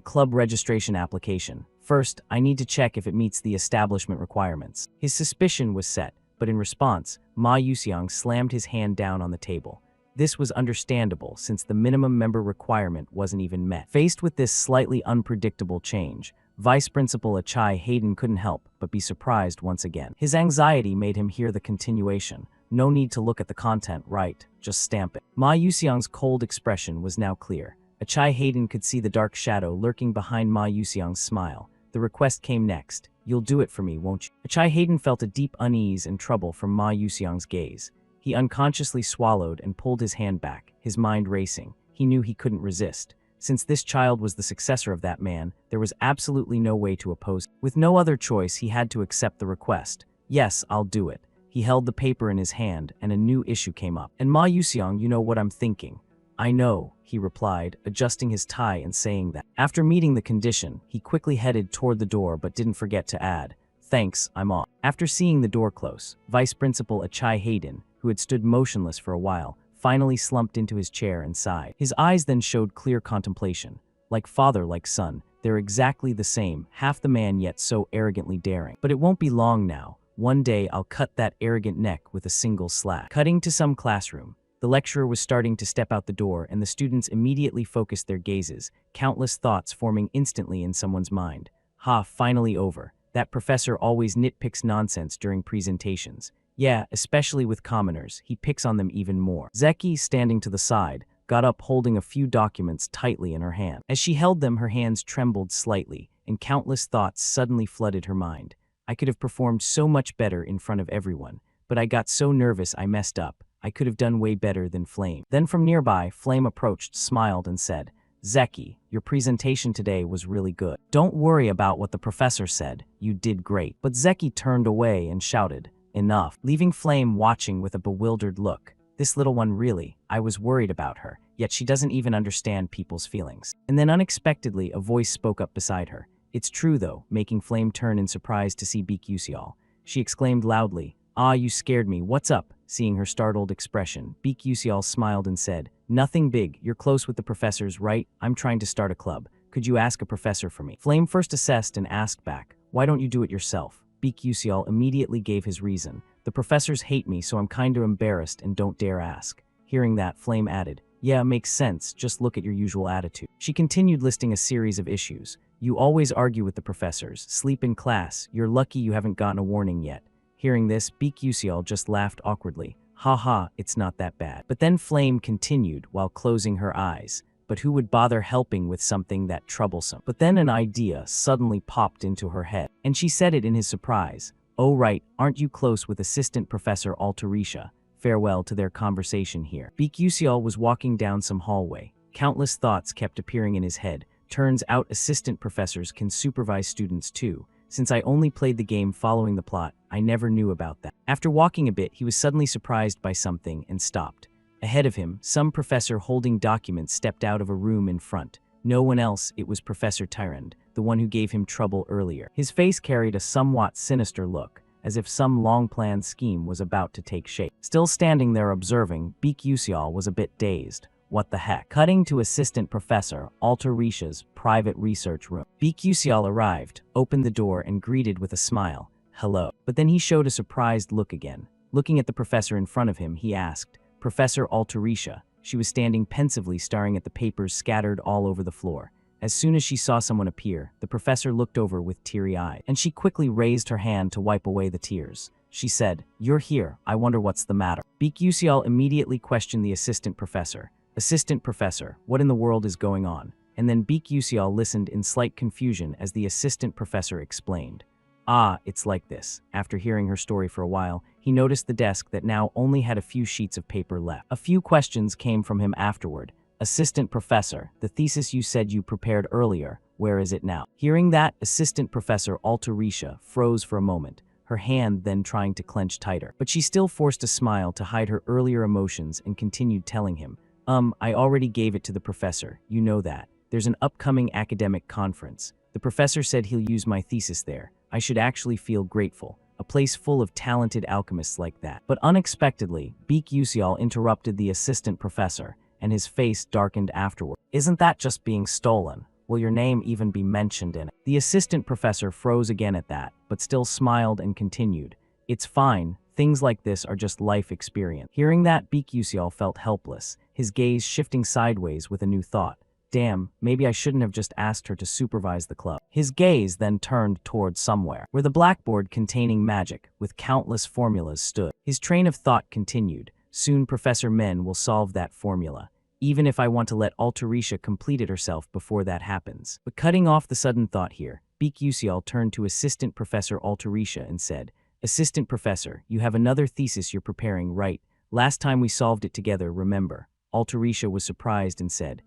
Club registration application. First, I need to check if it meets the establishment requirements. His suspicion was set, but in response, Ma Yuxiang slammed his hand down on the table. This was understandable since the minimum member requirement wasn't even met. Faced with this slightly unpredictable change, Vice Principal Achai Hayden couldn't help but be surprised once again. His anxiety made him hear the continuation. No need to look at the content, right? Just stamp it. Ma Yuxiang's cold expression was now clear. Achai Hayden could see the dark shadow lurking behind Ma Yuxiang's smile. The request came next. You'll do it for me, won't you? Achai Hayden felt a deep unease and trouble from Ma Yuxiang's gaze. He unconsciously swallowed and pulled his hand back, his mind racing. He knew he couldn't resist. Since this child was the successor of that man, there was absolutely no way to oppose. With no other choice, he had to accept the request. Yes, I'll do it. He held the paper in his hand, and a new issue came up. And Ma Yuxiang, you know what I'm thinking. I know, he replied, adjusting his tie and saying that. After meeting the condition, he quickly headed toward the door but didn't forget to add, thanks, I'm off. After seeing the door close, Vice Principal Achai Hayden, who had stood motionless for a while, finally slumped into his chair and sighed. His eyes then showed clear contemplation. Like father, like son, they're exactly the same, half the man yet so arrogantly daring. But it won't be long now. One day I'll cut that arrogant neck with a single slap. Cutting to some classroom. The lecturer was starting to step out the door, and the students immediately focused their gazes, countless thoughts forming instantly in someone's mind. Ha, finally over. That professor always nitpicks nonsense during presentations. Yeah, especially with commoners, he picks on them even more. Zeki, standing to the side, got up holding a few documents tightly in her hand. As she held them, her hands trembled slightly, and countless thoughts suddenly flooded her mind. I could have performed so much better in front of everyone, but I got so nervous I messed up. I could have done way better than Flame. Then from nearby, Flame approached, smiled, and said, Zeki, your presentation today was really good. Don't worry about what the professor said. You did great. But Zeki turned away and shouted, enough, leaving Flame watching with a bewildered look. This little one really, I was worried about her, yet she doesn't even understand people's feelings. And then unexpectedly, a voice spoke up beside her. It's true though, making Flame turn in surprise to see Beak Yusial. She exclaimed loudly, ah, you scared me, what's up? Seeing her startled expression, Beak Yusial smiled and said, nothing big, you're close with the professors, right? I'm trying to start a club. Could you ask a professor for me? Flame first assessed and asked back, why don't you do it yourself? Beak Yusial immediately gave his reason. The professors hate me, so I'm kinda embarrassed and don't dare ask. Hearing that, Flame added, yeah, makes sense, just look at your usual attitude. She continued listing a series of issues. You always argue with the professors, sleep in class, you're lucky you haven't gotten a warning yet. Hearing this, Beak Yusial just laughed awkwardly. Haha, it's not that bad. But then Flame continued while closing her eyes. But who would bother helping with something that troublesome? But then an idea suddenly popped into her head, and she said it in his surprise. Oh right, aren't you close with Assistant Professor Altarisha? Farewell to their conversation here. Beak Yusial was walking down some hallway. Countless thoughts kept appearing in his head. Turns out assistant professors can supervise students too. Since I only played the game following the plot, I never knew about that. After walking a bit, he was suddenly surprised by something and stopped. Ahead of him, some professor holding documents stepped out of a room in front. No one else, it was Professor Tyrande, the one who gave him trouble earlier. His face carried a somewhat sinister look, as if some long-planned scheme was about to take shape. Still standing there observing, Beak Yusial was a bit dazed. What the heck? Cutting to Assistant Professor Altarisha's private research room. Beak Yusial arrived, opened the door, and greeted with a smile. Hello. But then he showed a surprised look again. Looking at the professor in front of him, he asked, Professor Altarisha. She was standing pensively staring at the papers scattered all over the floor. As soon as she saw someone appear, the professor looked over with teary eyes, and she quickly raised her hand to wipe away the tears. She said, You're here. I wonder what's the matter. Beak Yusial immediately questioned the assistant professor. Assistant Professor, what in the world is going on? And then Beak Yusial listened in slight confusion as the assistant professor explained. Ah, it's like this. After hearing her story for a while, he noticed the desk that now only had a few sheets of paper left. A few questions came from him afterward. Assistant Professor, the thesis you said you prepared earlier, where is it now? Hearing that, Assistant Professor Altarisha froze for a moment, her hand then trying to clench tighter. But she still forced a smile to hide her earlier emotions and continued telling him, I already gave it to the professor, you know that. There's an upcoming academic conference. The professor said he'll use my thesis there. I should actually feel grateful. A place full of talented alchemists like that. But unexpectedly, Beak Yusial interrupted the assistant professor, and his face darkened afterward. Isn't that just being stolen? Will your name even be mentioned in it? The assistant professor froze again at that, but still smiled and continued. It's fine. Things like this are just life experience. Hearing that, Beak Yusial felt helpless, his gaze shifting sideways with a new thought. Damn, maybe I shouldn't have just asked her to supervise the club. His gaze then turned toward somewhere, where the blackboard containing magic, with countless formulas stood. His train of thought continued. Soon Professor Men will solve that formula, even if I want to let Altarisha complete it herself before that happens. But cutting off the sudden thought here, Beak Yusial turned to Assistant Professor Altarisha and said, Assistant Professor, you have another thesis you're preparing, right? Last time we solved it together, remember? Altarisha was surprised and said,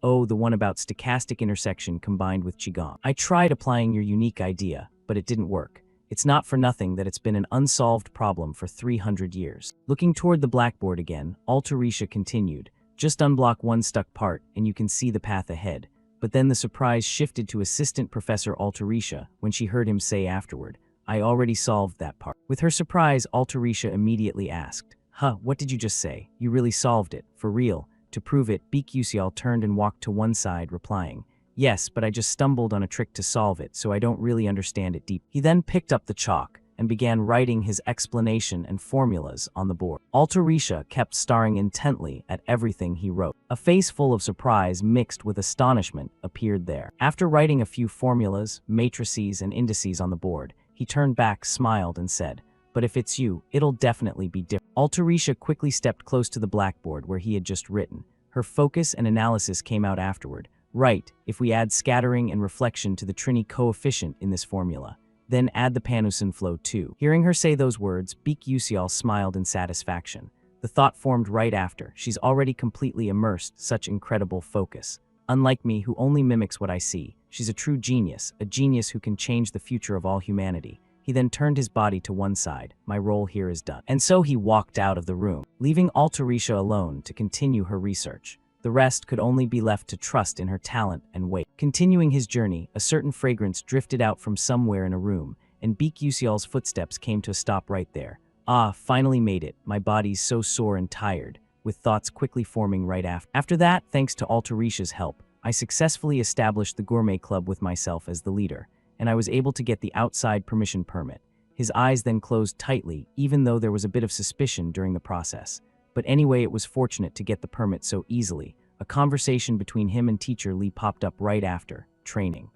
oh, the one about stochastic intersection combined with Qigong. I tried applying your unique idea, but it didn't work. It's not for nothing that it's been an unsolved problem for 300 years. Looking toward the blackboard again, Altarisha continued, just unblock one stuck part and you can see the path ahead. But then the surprise shifted to Assistant Professor Altarisha when she heard him say afterward, I already solved that part. With her surprise, Altarisha immediately asked, what did you just say? You really solved it, for real? To prove it, Beak Yusial turned and walked to one side, replying, yes, but I just stumbled on a trick to solve it, so I don't really understand it deep. He then picked up the chalk, and and began writing his explanation and formulas on the board. Altarisha kept staring intently at everything he wrote. A face full of surprise mixed with astonishment appeared there. After writing a few formulas, matrices, and indices on the board, he turned back, smiled, and said, "But if it's you, it'll definitely be different." Altarisha quickly stepped close to the blackboard where he had just written. Her focus and analysis came out afterward. "Right, if we add scattering and reflection to the Trini coefficient in this formula, then add the Panusan flow too." Hearing her say those words, Beek Usial smiled in satisfaction. The thought formed right after. She's already completely immersed, such incredible focus. Unlike me, who only mimics what I see, she's a true genius, a genius who can change the future of all humanity. He then turned his body to one side. My role here is done. And so he walked out of the room, leaving Altarisha alone to continue her research. The rest could only be left to trust in her talent and wait. Continuing his journey, a certain fragrance drifted out from somewhere in a room, and Beek Usial's footsteps came to a stop right there. "Ah, finally made it. My body's so sore and tired," with thoughts quickly forming right after. After that, thanks to Altarisha's help, I successfully established the Gourmet Club with myself as the leader, and I was able to get the outside permission permit. His eyes then closed tightly, even though there was a bit of suspicion during the process. But anyway, it was fortunate to get the permit so easily. A conversation between him and Teacher Lee popped up right after training.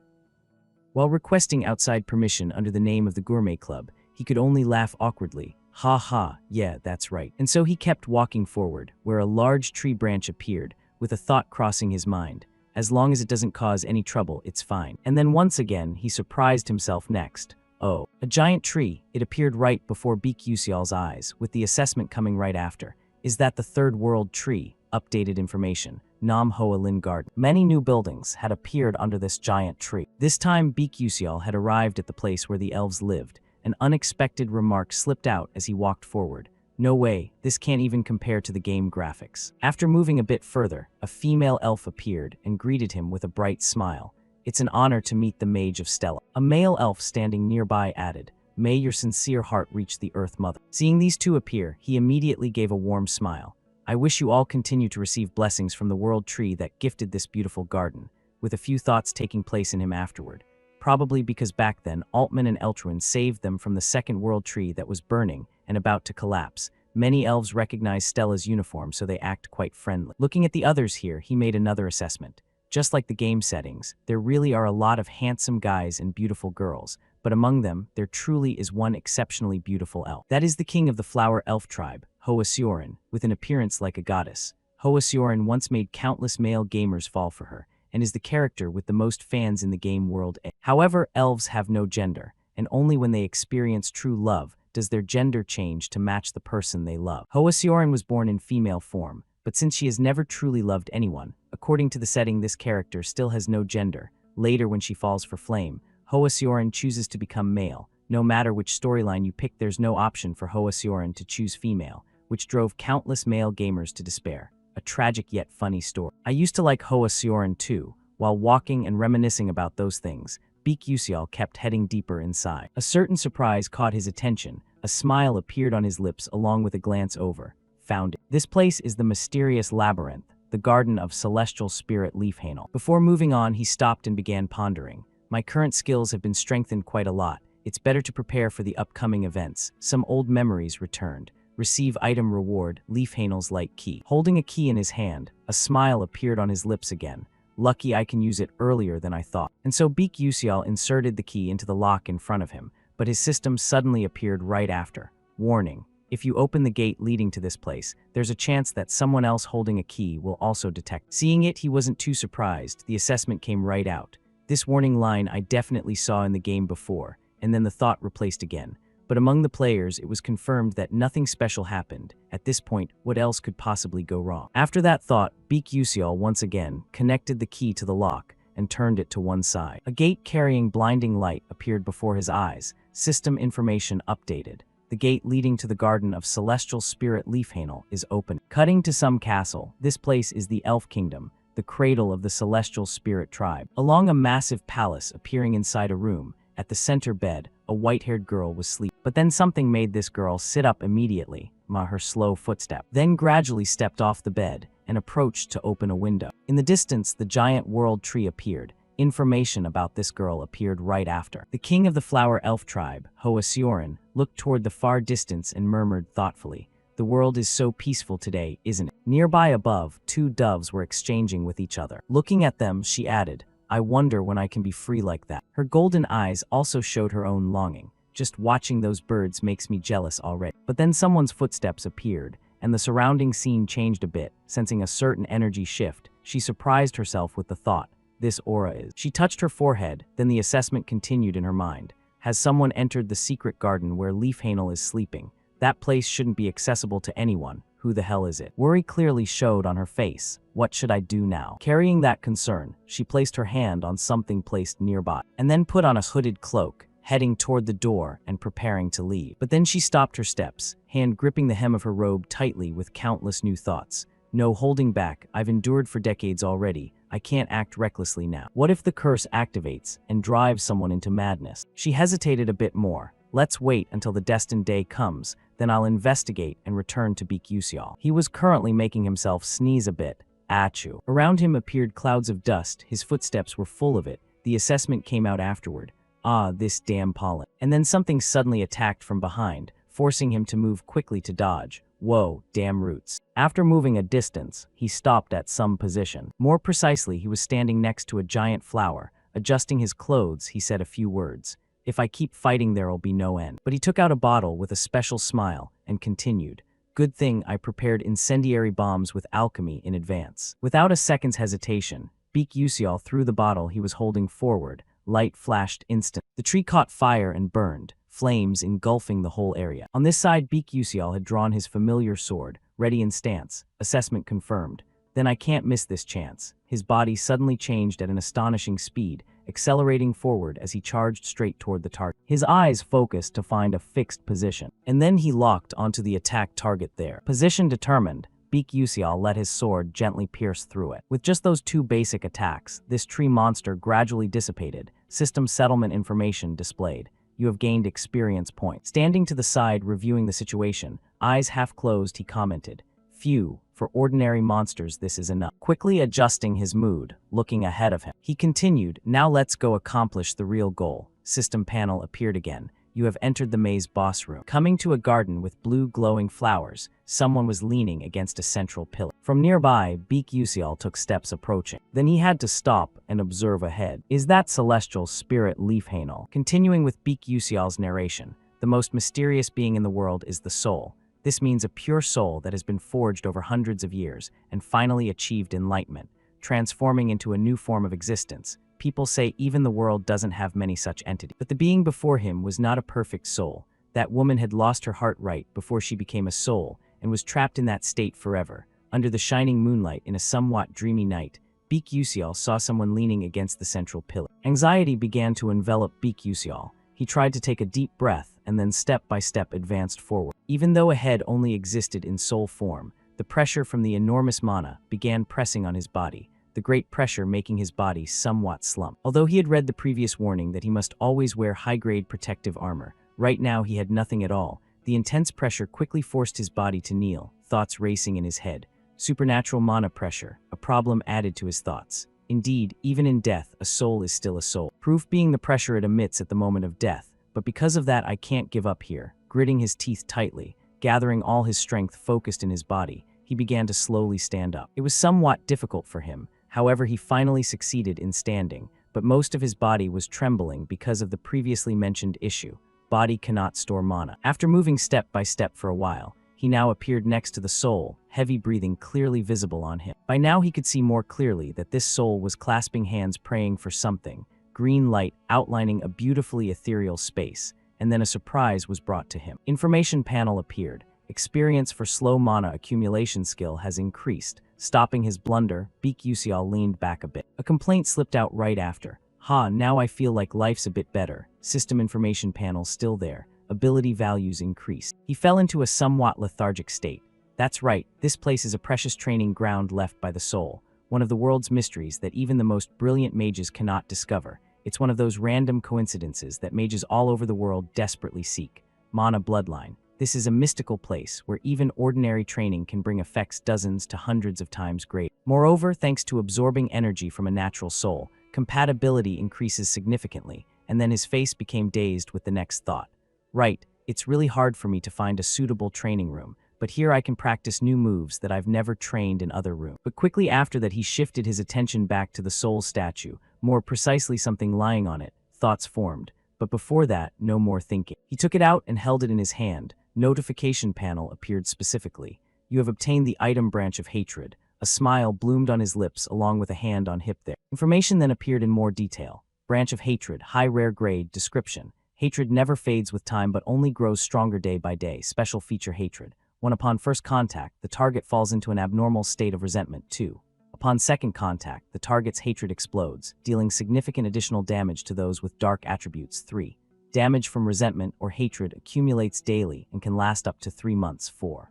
While requesting outside permission under the name of the Gourmet Club, he could only laugh awkwardly. "Ha ha, yeah, that's right." And so he kept walking forward, where a large tree branch appeared, with a thought crossing his mind. As long as it doesn't cause any trouble, it's fine. And then once again, he surprised himself next. Oh, a giant tree. It appeared right before Beek Usial's eyes, with the assessment coming right after. Is that the Third World Tree? Updated information. Nam Hoa Lin Garden. Many new buildings had appeared under this giant tree. This time, Beek Usial had arrived at the place where the elves lived. An unexpected remark slipped out as he walked forward. "No way, this can't even compare to the game graphics." After moving a bit further, a female elf appeared and greeted him with a bright smile. "It's an honor to meet the Mage of Stella." A male elf standing nearby added, "May your sincere heart reach the Earth Mother." Seeing these two appear, he immediately gave a warm smile. "I wish you all continue to receive blessings from the World Tree that gifted this beautiful garden," with a few thoughts taking place in him afterward. Probably because back then, Altman and Eltruin saved them from the Second World Tree that was burning and about to collapse. Many elves recognize Stella's uniform, so they act quite friendly. Looking at the others here, he made another assessment. Just like the game settings, there really are a lot of handsome guys and beautiful girls, but among them, there truly is one exceptionally beautiful elf. That is the king of the flower elf tribe, Hoa Sioran, with an appearance like a goddess. Hoa Sioran once made countless male gamers fall for her, and is the character with the most fans in the game world. However, elves have no gender, and only when they experience true love does their gender change to match the person they love. Hoa Sioran was born in female form, but since she has never truly loved anyone, according to the setting, this character still has no gender. Later, when she falls for flame, Hoa Sioran chooses to become male. No matter which storyline you pick, there's no option for Hoa Sioran to choose female, which drove countless male gamers to despair. A tragic yet funny story. I used to like Hoa Sioran too. While walking and reminiscing about those things, Beek Usial kept heading deeper inside. A certain surprise caught his attention. A smile appeared on his lips along with a glance over. Found it. This place is the mysterious labyrinth, the garden of celestial spirit Leafhanel. Before moving on, he stopped and began pondering. My current skills have been strengthened quite a lot. It's better to prepare for the upcoming events. Some old memories returned. Receive item reward, Leafhanel's light key. Holding a key in his hand, a smile appeared on his lips again. Lucky I can use it earlier than I thought. And so Beek Usial inserted the key into the lock in front of him, but his system suddenly appeared right after. Warning. If you open the gate leading to this place, there's a chance that someone else holding a key will also detect. Seeing it, he wasn't too surprised. The assessment came right out. This warning line I definitely saw in the game before, and then the thought replaced again. But among the players, it was confirmed that nothing special happened. At this point, what else could possibly go wrong? After that thought, Beek Usial once again connected the key to the lock and turned it to one side. A gate carrying blinding light appeared before his eyes. System information updated. The gate leading to the garden of celestial spirit Leafhanel is open. Cutting to some castle, this place is the Elf Kingdom, the cradle of the celestial spirit tribe. Along a massive palace appearing inside a room, at the center bed, a white-haired girl was sleeping. But then something made this girl sit up immediately, her slow footstep. Then gradually stepped off the bed and approached to open a window. In the distance, the giant world tree appeared, Information about this girl appeared right after. The king of the flower elf tribe, Hoasioran, looked toward the far distance and murmured thoughtfully, "The world is so peaceful today, isn't it?" Nearby above, two doves were exchanging with each other. Looking at them, she added, "I wonder when I can be free like that." Her golden eyes also showed her own longing. "Just watching those birds makes me jealous already." But then someone's footsteps appeared, and the surrounding scene changed a bit. Sensing a certain energy shift, she surprised herself with the thought, "This aura is." She touched her forehead, then the assessment continued in her mind. Has someone entered the secret garden where Leafhanel is sleeping? That place shouldn't be accessible to anyone. Who the hell is it? Worry clearly showed on her face. What should I do now? Carrying that concern, she placed her hand on something placed nearby, and then put on a hooded cloak, heading toward the door and preparing to leave. But then she stopped her steps, hand gripping the hem of her robe tightly with countless new thoughts. No holding back, I've endured for decades already. I can't act recklessly now. What if the curse activates and drives someone into madness? She hesitated a bit more. Let's wait until the destined day comes, then I'll investigate and return to Beak Yusial. He was currently making himself sneeze a bit. Achoo. Around him appeared clouds of dust, his footsteps were full of it. The assessment came out afterward. Ah, this damn pollen. And then something suddenly attacked from behind, forcing him to move quickly to dodge. Whoa, damn roots. After moving a distance, he stopped at some position. More precisely, he was standing next to a giant flower. Adjusting his clothes, he said a few words. If I keep fighting, there'll be no end. But he took out a bottle with a special smile and continued. Good thing I prepared incendiary bombs with alchemy in advance. Without a second's hesitation, Beak Yusial threw the bottle he was holding forward. Light flashed instant. The tree caught fire and burned, flames engulfing the whole area. On this side, Beak Yusial had drawn his familiar sword, ready in stance. Assessment confirmed. Then I can't miss this chance. His body suddenly changed at an astonishing speed, accelerating forward as he charged straight toward the target. His eyes focused to find a fixed position, and then he locked onto the attack target there. Position determined, Beak Yusial let his sword gently pierce through it. With just those two basic attacks, this tree monster gradually dissipated. System settlement information displayed. You have gained experience points. Standing to the side, reviewing the situation, eyes half closed, he commented, "Phew, for ordinary monsters this is enough." Quickly adjusting his mood, looking ahead of him, he continued, "Now let's go accomplish the real goal." System panel appeared again. You have entered the maze boss room. Coming to a garden with blue glowing flowers, someone was leaning against a central pillar. From nearby, Beak Yusial took steps approaching. Then he had to stop and observe ahead. Is that celestial spirit Leafhanel? Continuing with Beak Yusial's narration, the most mysterious being in the world is the soul. This means a pure soul that has been forged over hundreds of years and finally achieved enlightenment, transforming into a new form of existence. People say even the world doesn't have many such entities. But the being before him was not a perfect soul. That woman had lost her heart right before she became a soul and was trapped in that state forever. Under the shining moonlight in a somewhat dreamy night, Beak Yusial saw someone leaning against the central pillar. Anxiety began to envelop Beak Yusial. He tried to take a deep breath and then step by step advanced forward. Even though a head only existed in soul form, the pressure from the enormous mana began pressing on his body, the great pressure making his body somewhat slump. Although he had read the previous warning that he must always wear high-grade protective armor, right now he had nothing at all. The intense pressure quickly forced his body to kneel, thoughts racing in his head. Supernatural mana pressure, a problem added to his thoughts. Indeed, even in death, a soul is still a soul. Proof being the pressure it emits at the moment of death. But because of that, I can't give up here. Gritting his teeth tightly, gathering all his strength focused in his body, he began to slowly stand up. It was somewhat difficult for him. However, he finally succeeded in standing, but most of his body was trembling because of the previously mentioned issue. Body cannot store mana. After moving step by step for a while, he now appeared next to the soul, heavy breathing clearly visible on him. By now he could see more clearly that this soul was clasping hands praying for something, green light outlining a beautifully ethereal space, and then a surprise was brought to him. Information panel appeared. Experience for slow mana accumulation skill has increased. Stopping his blunder, Beak Yusial leaned back a bit. A complaint slipped out right after. Now I feel like life's a bit better. System information panel still there. Ability values increased. He fell into a somewhat lethargic state. That's right, this place is a precious training ground left by the soul, one of the world's mysteries that even the most brilliant mages cannot discover. It's one of those random coincidences that mages all over the world desperately seek. Mana Bloodline. This is a mystical place where even ordinary training can bring effects dozens to hundreds of times greater. Moreover, thanks to absorbing energy from a natural soul, compatibility increases significantly, and then his face became dazed with the next thought. Right, it's really hard for me to find a suitable training room, but here I can practice new moves that I've never trained in other rooms. But quickly after that he shifted his attention back to the soul statue, more precisely something lying on it. Thoughts formed. But before that, no more thinking. He took it out and held it in his hand. Notification panel appeared specifically. You have obtained the item branch of hatred. A smile bloomed on his lips along with a hand on hip there. Information then appeared in more detail. Branch of hatred, high rare grade, description. Hatred never fades with time but only grows stronger day by day. Special feature hatred. When upon first contact, the target falls into an abnormal state of resentment. 2. Upon second contact, the target's hatred explodes, dealing significant additional damage to those with dark attributes. 3. Damage from resentment or hatred accumulates daily and can last up to 3 months. 4.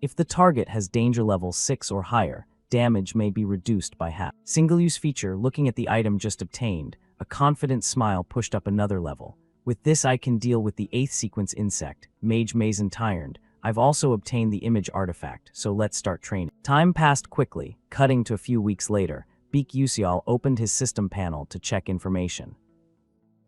If the target has danger level 6 or higher, damage may be reduced by half. Single-use feature. Looking at the item just obtained, a confident smile pushed up another level. With this I can deal with the 8th sequence insect, Mage Mazen Tyrant. I've also obtained the image artifact, so let's start training. Time passed quickly. Cutting to a few weeks later, Beak Yusial opened his system panel to check information.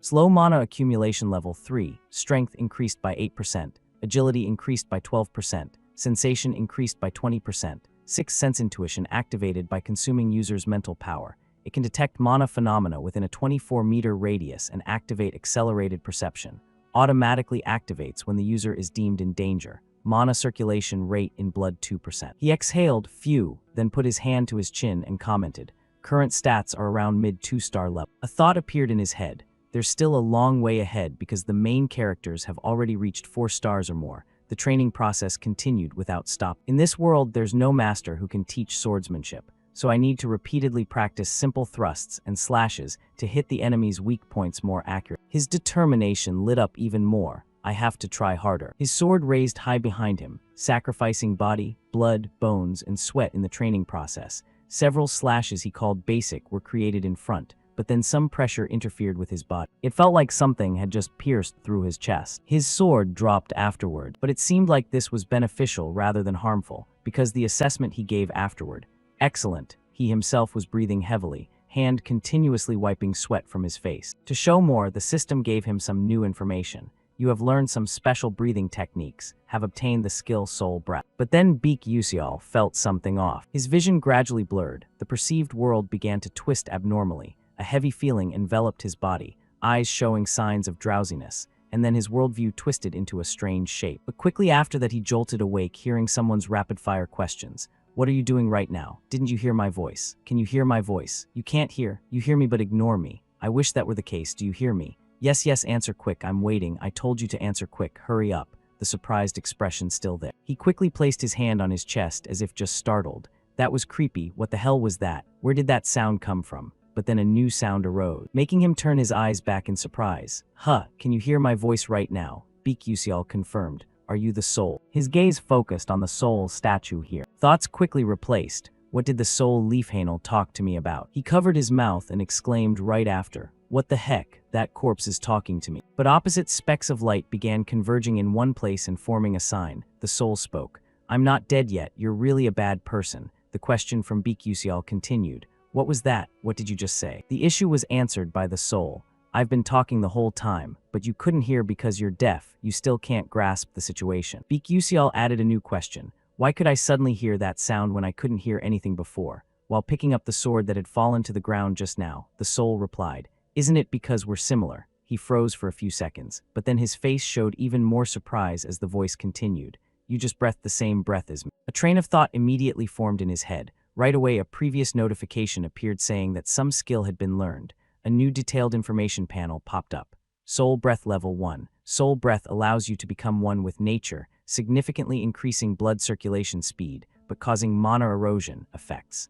Slow mana accumulation level 3, strength increased by 8%, agility increased by 12%, sensation increased by 20%, 6th sense intuition activated by consuming user's mental power. It can detect mana phenomena within a 24-meter radius and activate accelerated perception. Automatically activates when the user is deemed in danger. Mana circulation rate in blood 2%. He exhaled, phew, then put his hand to his chin and commented, current stats are around mid 2-star level. A thought appeared in his head. There's still a long way ahead because the main characters have already reached 4 stars or more. The training process continued without stop. In this world, there's no master who can teach swordsmanship, so I need to repeatedly practice simple thrusts and slashes to hit the enemy's weak points more accurately. His determination lit up even more. I have to try harder. His sword raised high behind him, sacrificing body, blood, bones, and sweat in the training process. Several slashes he called basic were created in front, but then some pressure interfered with his body. It felt like something had just pierced through his chest. His sword dropped afterward, but it seemed like this was beneficial rather than harmful, because the assessment he gave afterward. Excellent. He himself was breathing heavily, hand continuously wiping sweat from his face. To show more, the system gave him some new information. You have learned some special breathing techniques, have obtained the skill Soul Breath. But then Beak Yusial felt something off. His vision gradually blurred. The perceived world began to twist abnormally. A heavy feeling enveloped his body, eyes showing signs of drowsiness, and then his worldview twisted into a strange shape. But quickly after that he jolted awake, hearing someone's rapid-fire questions. What are you doing right now? Didn't you hear my voice? Can you hear my voice? You can't hear. You hear me but ignore me. I wish that were the case. Do you hear me? Yes, yes, answer quick. I'm waiting. I told you to answer quick. Hurry up. The surprised expression still there. He quickly placed his hand on his chest as if just startled. That was creepy. What the hell was that? Where did that sound come from? But then a new sound arose, making him turn his eyes back in surprise. Huh, can you hear my voice right now? Beak Yusial confirmed. Are you the soul? His gaze focused on the soul statue here. Thoughts quickly replaced. What did the soul Leafhanel talk to me about? He covered his mouth and exclaimed right after. What the heck? That corpse is talking to me. But opposite specks of light began converging in one place and forming a sign. The soul spoke. I'm not dead yet. You're really a bad person. The question from Beak Yusial continued. What was that? What did you just say? The issue was answered by the soul. I've been talking the whole time, but you couldn't hear because you're deaf. You still can't grasp the situation. Beak Yusial added a new question. Why could I suddenly hear that sound when I couldn't hear anything before? While picking up the sword that had fallen to the ground just now, the soul replied. Isn't it because we're similar? He froze for a few seconds, but then his face showed even more surprise as the voice continued. You just breathed the same breath as me. A train of thought immediately formed in his head. Right away, a previous notification appeared saying that some skill had been learned. A new detailed information panel popped up. Soul Breath Level 1. Soul Breath allows you to become one with nature, significantly increasing blood circulation speed, but causing mana erosion effects.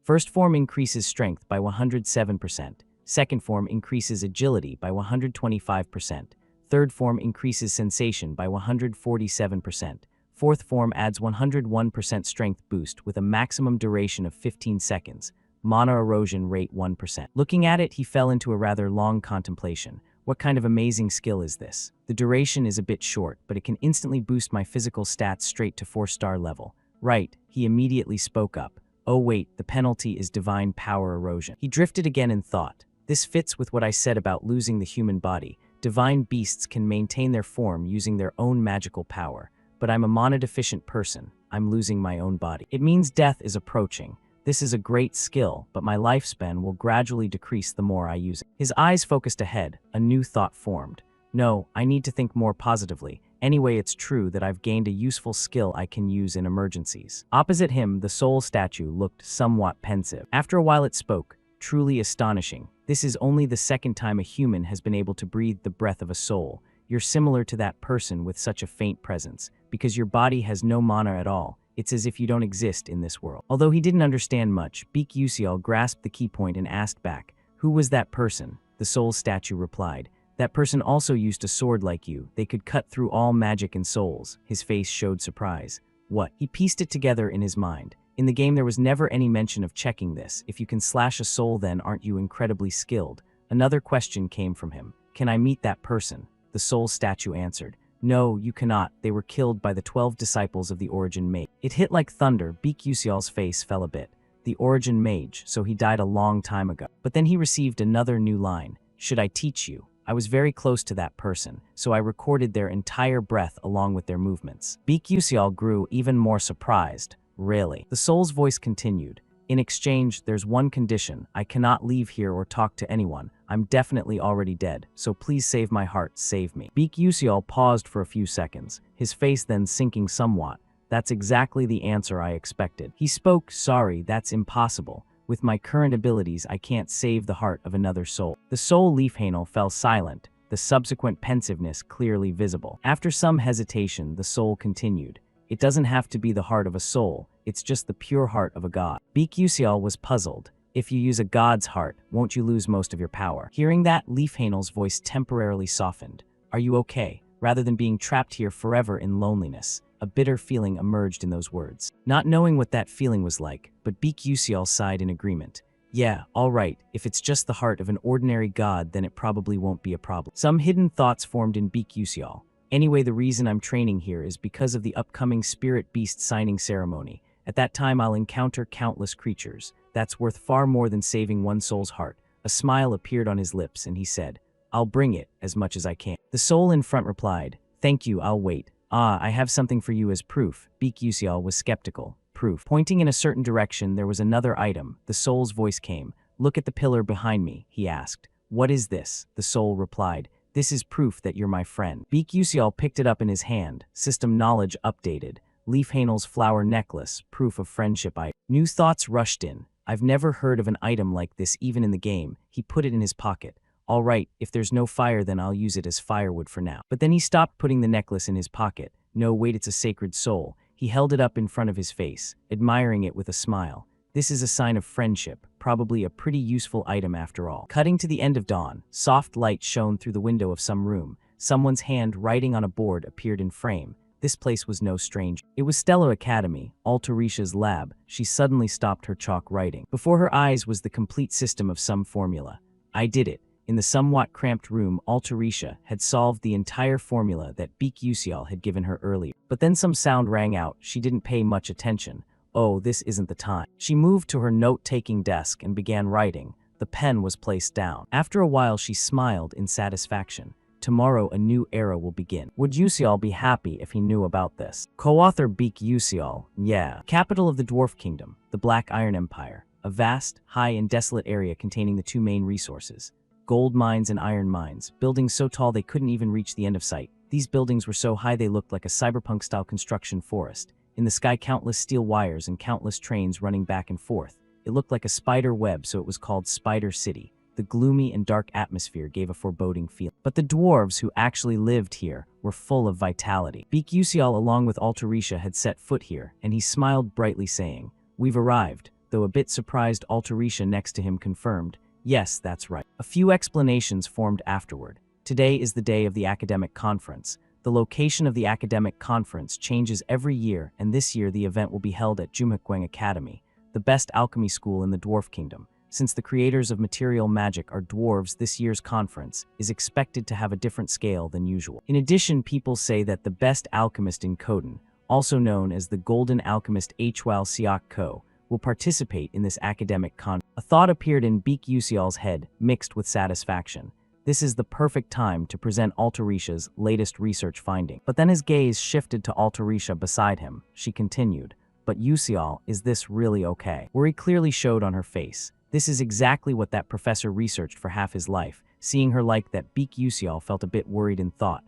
First form increases strength by 107%. Second form increases agility by 125%. Third form increases sensation by 147%. Fourth form adds 101% strength boost with a maximum duration of 15 seconds. Mana erosion rate 1%. Looking at it, he fell into a rather long contemplation. What kind of amazing skill is this? The duration is a bit short, but it can instantly boost my physical stats straight to 4-star level. Right, he immediately spoke up. Oh wait, the penalty is divine power erosion. He drifted again in thought. This fits with what I said about losing the human body. Divine beasts can maintain their form using their own magical power. But I'm a mana-deficient person. I'm losing my own body. It means death is approaching. This is a great skill, but my lifespan will gradually decrease the more I use it. His eyes focused ahead. A new thought formed. No, I need to think more positively. Anyway, it's true that I've gained a useful skill I can use in emergencies. Opposite him, the soul statue looked somewhat pensive. After a while it spoke. Truly astonishing. This is only the second time a human has been able to breathe the breath of a soul. You're similar to that person with such a faint presence. Because your body has no mana at all, it's as if you don't exist in this world. Although he didn't understand much, Beak Usial grasped the key point and asked back, "Who was that person?" The soul statue replied, "That person also used a sword like you. They could cut through all magic and souls." His face showed surprise. What? He pieced it together in his mind. In the game there was never any mention of checking this. If you can slash a soul, then aren't you incredibly skilled? Another question came from him. "Can I meet that person?" The soul statue answered, "No, you cannot. They were killed by the 12 disciples of the Origin Mage." It hit like thunder. Beak Usial's face fell a bit. The Origin Mage, so he died a long time ago. But then he received another new line. "Should I teach you? I was very close to that person, so I recorded their entire breath along with their movements." Beak Usial grew even more surprised. "Really?" The soul's voice continued. "In exchange, there's one condition. I cannot leave here or talk to anyone. I'm definitely already dead, so please save my heart, save me." Beak Usial paused for a few seconds, his face then sinking somewhat. "That's exactly the answer I expected." He spoke, "Sorry, that's impossible. With my current abilities, I can't save the heart of another soul." The soul Leafhanel fell silent, the subsequent pensiveness clearly visible. After some hesitation, the soul continued. "It doesn't have to be the heart of a soul, it's just the pure heart of a god." Beak Usial was puzzled. "If you use a god's heart, won't you lose most of your power?" Hearing that, Leafhanel's voice temporarily softened. "Are you okay? Rather than being trapped here forever in loneliness." A bitter feeling emerged in those words. Not knowing what that feeling was like, but Beak Usial sighed in agreement. "Yeah, all right, if it's just the heart of an ordinary god, then it probably won't be a problem." Some hidden thoughts formed in Beak Usial. "Anyway, the reason I'm training here is because of the upcoming spirit beast signing ceremony. At that time I'll encounter countless creatures. That's worth far more than saving one soul's heart." A smile appeared on his lips and he said, "I'll bring it as much as I can." The soul in front replied, "Thank you, I'll wait." "Ah, I have something for you as proof." Beak Usial was skeptical. "Proof?" Pointing in a certain direction, there was another item. The soul's voice came. "Look at the pillar behind me," he asked. "What is this?" The soul replied, "This is proof that you're my friend." Beak Usial picked it up in his hand. System knowledge updated. Leafhanel's flower necklace, proof of friendship item. New thoughts rushed in. "I've never heard of an item like this even in the game." He put it in his pocket. "All right, if there's no fire then I'll use it as firewood for now." But then he stopped putting the necklace in his pocket. "No, wait, it's a sacred soul." He held it up in front of his face, admiring it with a smile. "This is a sign of friendship, probably a pretty useful item after all." Cutting to the end of dawn, soft light shone through the window of some room. Someone's hand writing on a board appeared in frame. This place was no stranger. It was Stellar Academy, Altarisha's lab. She suddenly stopped her chalk writing. Before her eyes was the complete system of some formula. "I did it." In the somewhat cramped room, Altarisha had solved the entire formula that Beak Usial had given her earlier. But then some sound rang out. She didn't pay much attention. "Oh, this isn't the time." She moved to her note-taking desk and began writing. The pen was placed down. After a while, she smiled in satisfaction. "Tomorrow a new era will begin." Would Usial be happy if he knew about this? Co-author Beak Usial, yeah. Capital of the Dwarf Kingdom, the Black Iron Empire. A vast, high and desolate area containing the two main resources. Gold mines and iron mines, buildings so tall they couldn't even reach the end of sight. These buildings were so high they looked like a cyberpunk-style construction forest. In the sky, countless steel wires and countless trains running back and forth. It looked like a spider web, so it was called Spider City. The gloomy and dark atmosphere gave a foreboding feeling. But the dwarves who actually lived here were full of vitality. Beak Usial along with Altarisha had set foot here, and he smiled brightly saying, "We've arrived," though a bit surprised Altarisha next to him confirmed, "Yes, that's right." A few explanations formed afterward. Today is the day of the academic conference. The location of the academic conference changes every year, and this year the event will be held at Jumhakwang Academy, the best alchemy school in the Dwarf Kingdom. Since the creators of material magic are dwarves, this year's conference is expected to have a different scale than usual. In addition, people say that the best alchemist in Kodan, also known as the Golden Alchemist Hwal Siak Ko, will participate in this academic con. A thought appeared in Beak Usial's head, mixed with satisfaction. This is the perfect time to present Altarisha's latest research finding. But then his gaze shifted to Altarisha beside him. She continued, "But Usial, is this really okay?" Worry clearly showed on her face. This is exactly what that professor researched for half his life. Seeing her like that, Beak Usial felt a bit worried and thought,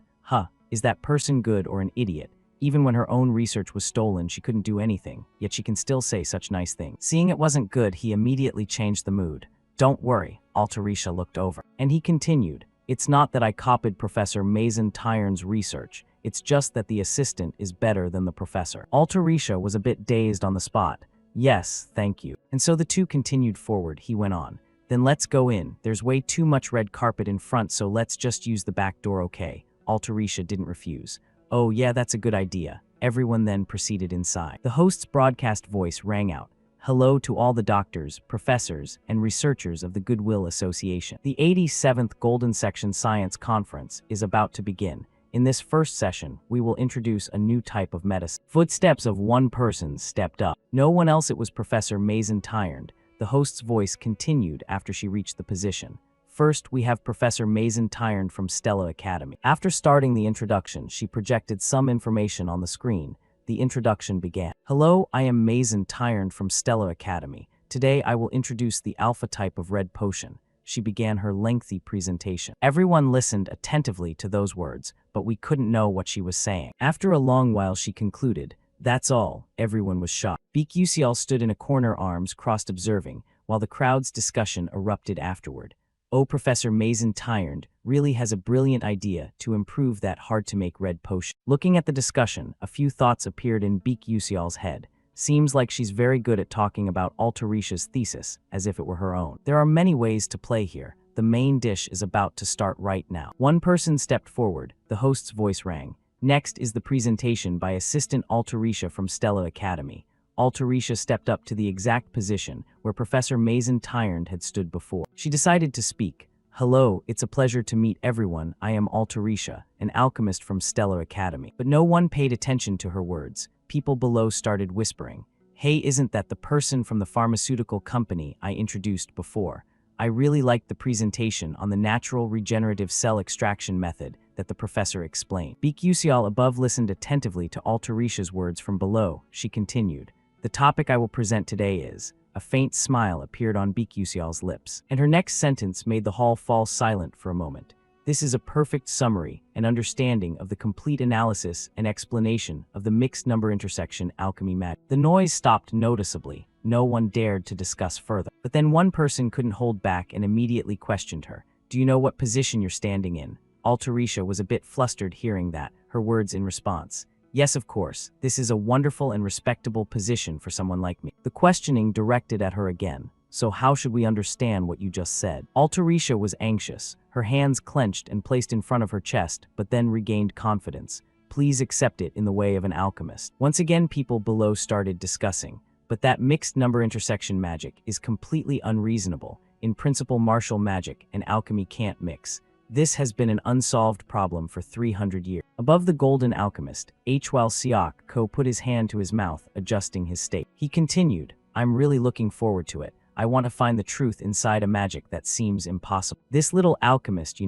is that person good or an idiot? Even when her own research was stolen, she couldn't do anything, yet she can still say such nice things. Seeing it wasn't good, he immediately changed the mood. "Don't worry," Altarisha looked over. And he continued, "It's not that I copied Professor Mason Tyron's research. It's just that the assistant is better than the professor." Altarisha was a bit dazed on the spot. "Yes, thank you." And so the two continued forward. He went on, "Then let's go in. There's way too much red carpet in front, so let's just use the back door, okay?" Altarisha didn't refuse. "Oh yeah, that's a good idea." Everyone then proceeded inside. The host's broadcast voice rang out. "Hello to all the doctors, professors, and researchers of the Goodwill Association. The 87th Golden Section Science Conference is about to begin. In this first session, we will introduce a new type of medicine." Footsteps of one person stepped up. No one else, it was Professor Mason Tyrond. The host's voice continued after she reached the position. "First, we have Professor Mason Tyrond from Stella Academy." After starting the introduction, she projected some information on the screen. The introduction began. "Hello, I am Mason Tyrond from Stella Academy. Today I will introduce the alpha type of red potion." She began her lengthy presentation. Everyone listened attentively to those words, but we couldn't know what she was saying. After a long while she concluded, "That's all." Everyone was shocked. Beak Usial stood in a corner, arms crossed, observing, while the crowd's discussion erupted afterward. "Oh, Professor Mason Tyrond really has a brilliant idea to improve that hard-to-make red potion." Looking at the discussion, a few thoughts appeared in Beak Usial's head. Seems like she's very good at talking about Altarisha's thesis, as if it were her own. There are many ways to play here. The main dish is about to start right now. One person stepped forward. The host's voice rang. "Next is the presentation by Assistant Altarisha from Stella Academy." Altarisha stepped up to the exact position where Professor Mason Tyrond had stood before. She decided to speak. "Hello, it's a pleasure to meet everyone. I am Altarisha, an alchemist from Stella Academy." But no one paid attention to her words. People below started whispering, "Hey, isn't that the person from the pharmaceutical company I introduced before? I really liked the presentation on the natural regenerative cell extraction method that the professor explained." Beak Usial above listened attentively to Altarisha's words from below. She continued, "The topic I will present today is..." A faint smile appeared on Beak Usial's lips, and her next sentence made the hall fall silent for a moment. "This is a perfect summary and understanding of the complete analysis and explanation of the mixed number intersection alchemy magic." The noise stopped noticeably. No one dared to discuss further. But then one person couldn't hold back and immediately questioned her. "Do you know what position you're standing in?" Altarisha was a bit flustered hearing that, her words in response. "Yes, of course. This is a wonderful and respectable position for someone like me." The questioning directed at her again. "So how should we understand what you just said?" Altarisha was anxious, her hands clenched and placed in front of her chest, but then regained confidence. "Please accept it in the way of an alchemist." Once again people below started discussing. "But that mixed number intersection magic is completely unreasonable. In principle, martial magic and alchemy can't mix. This has been an unsolved problem for 300 years. Above the golden alchemist, Hwal Siak Ko put his hand to his mouth, adjusting his state. He continued, "I'm really looking forward to it. I want to find the truth inside a magic that seems impossible. This little alchemist,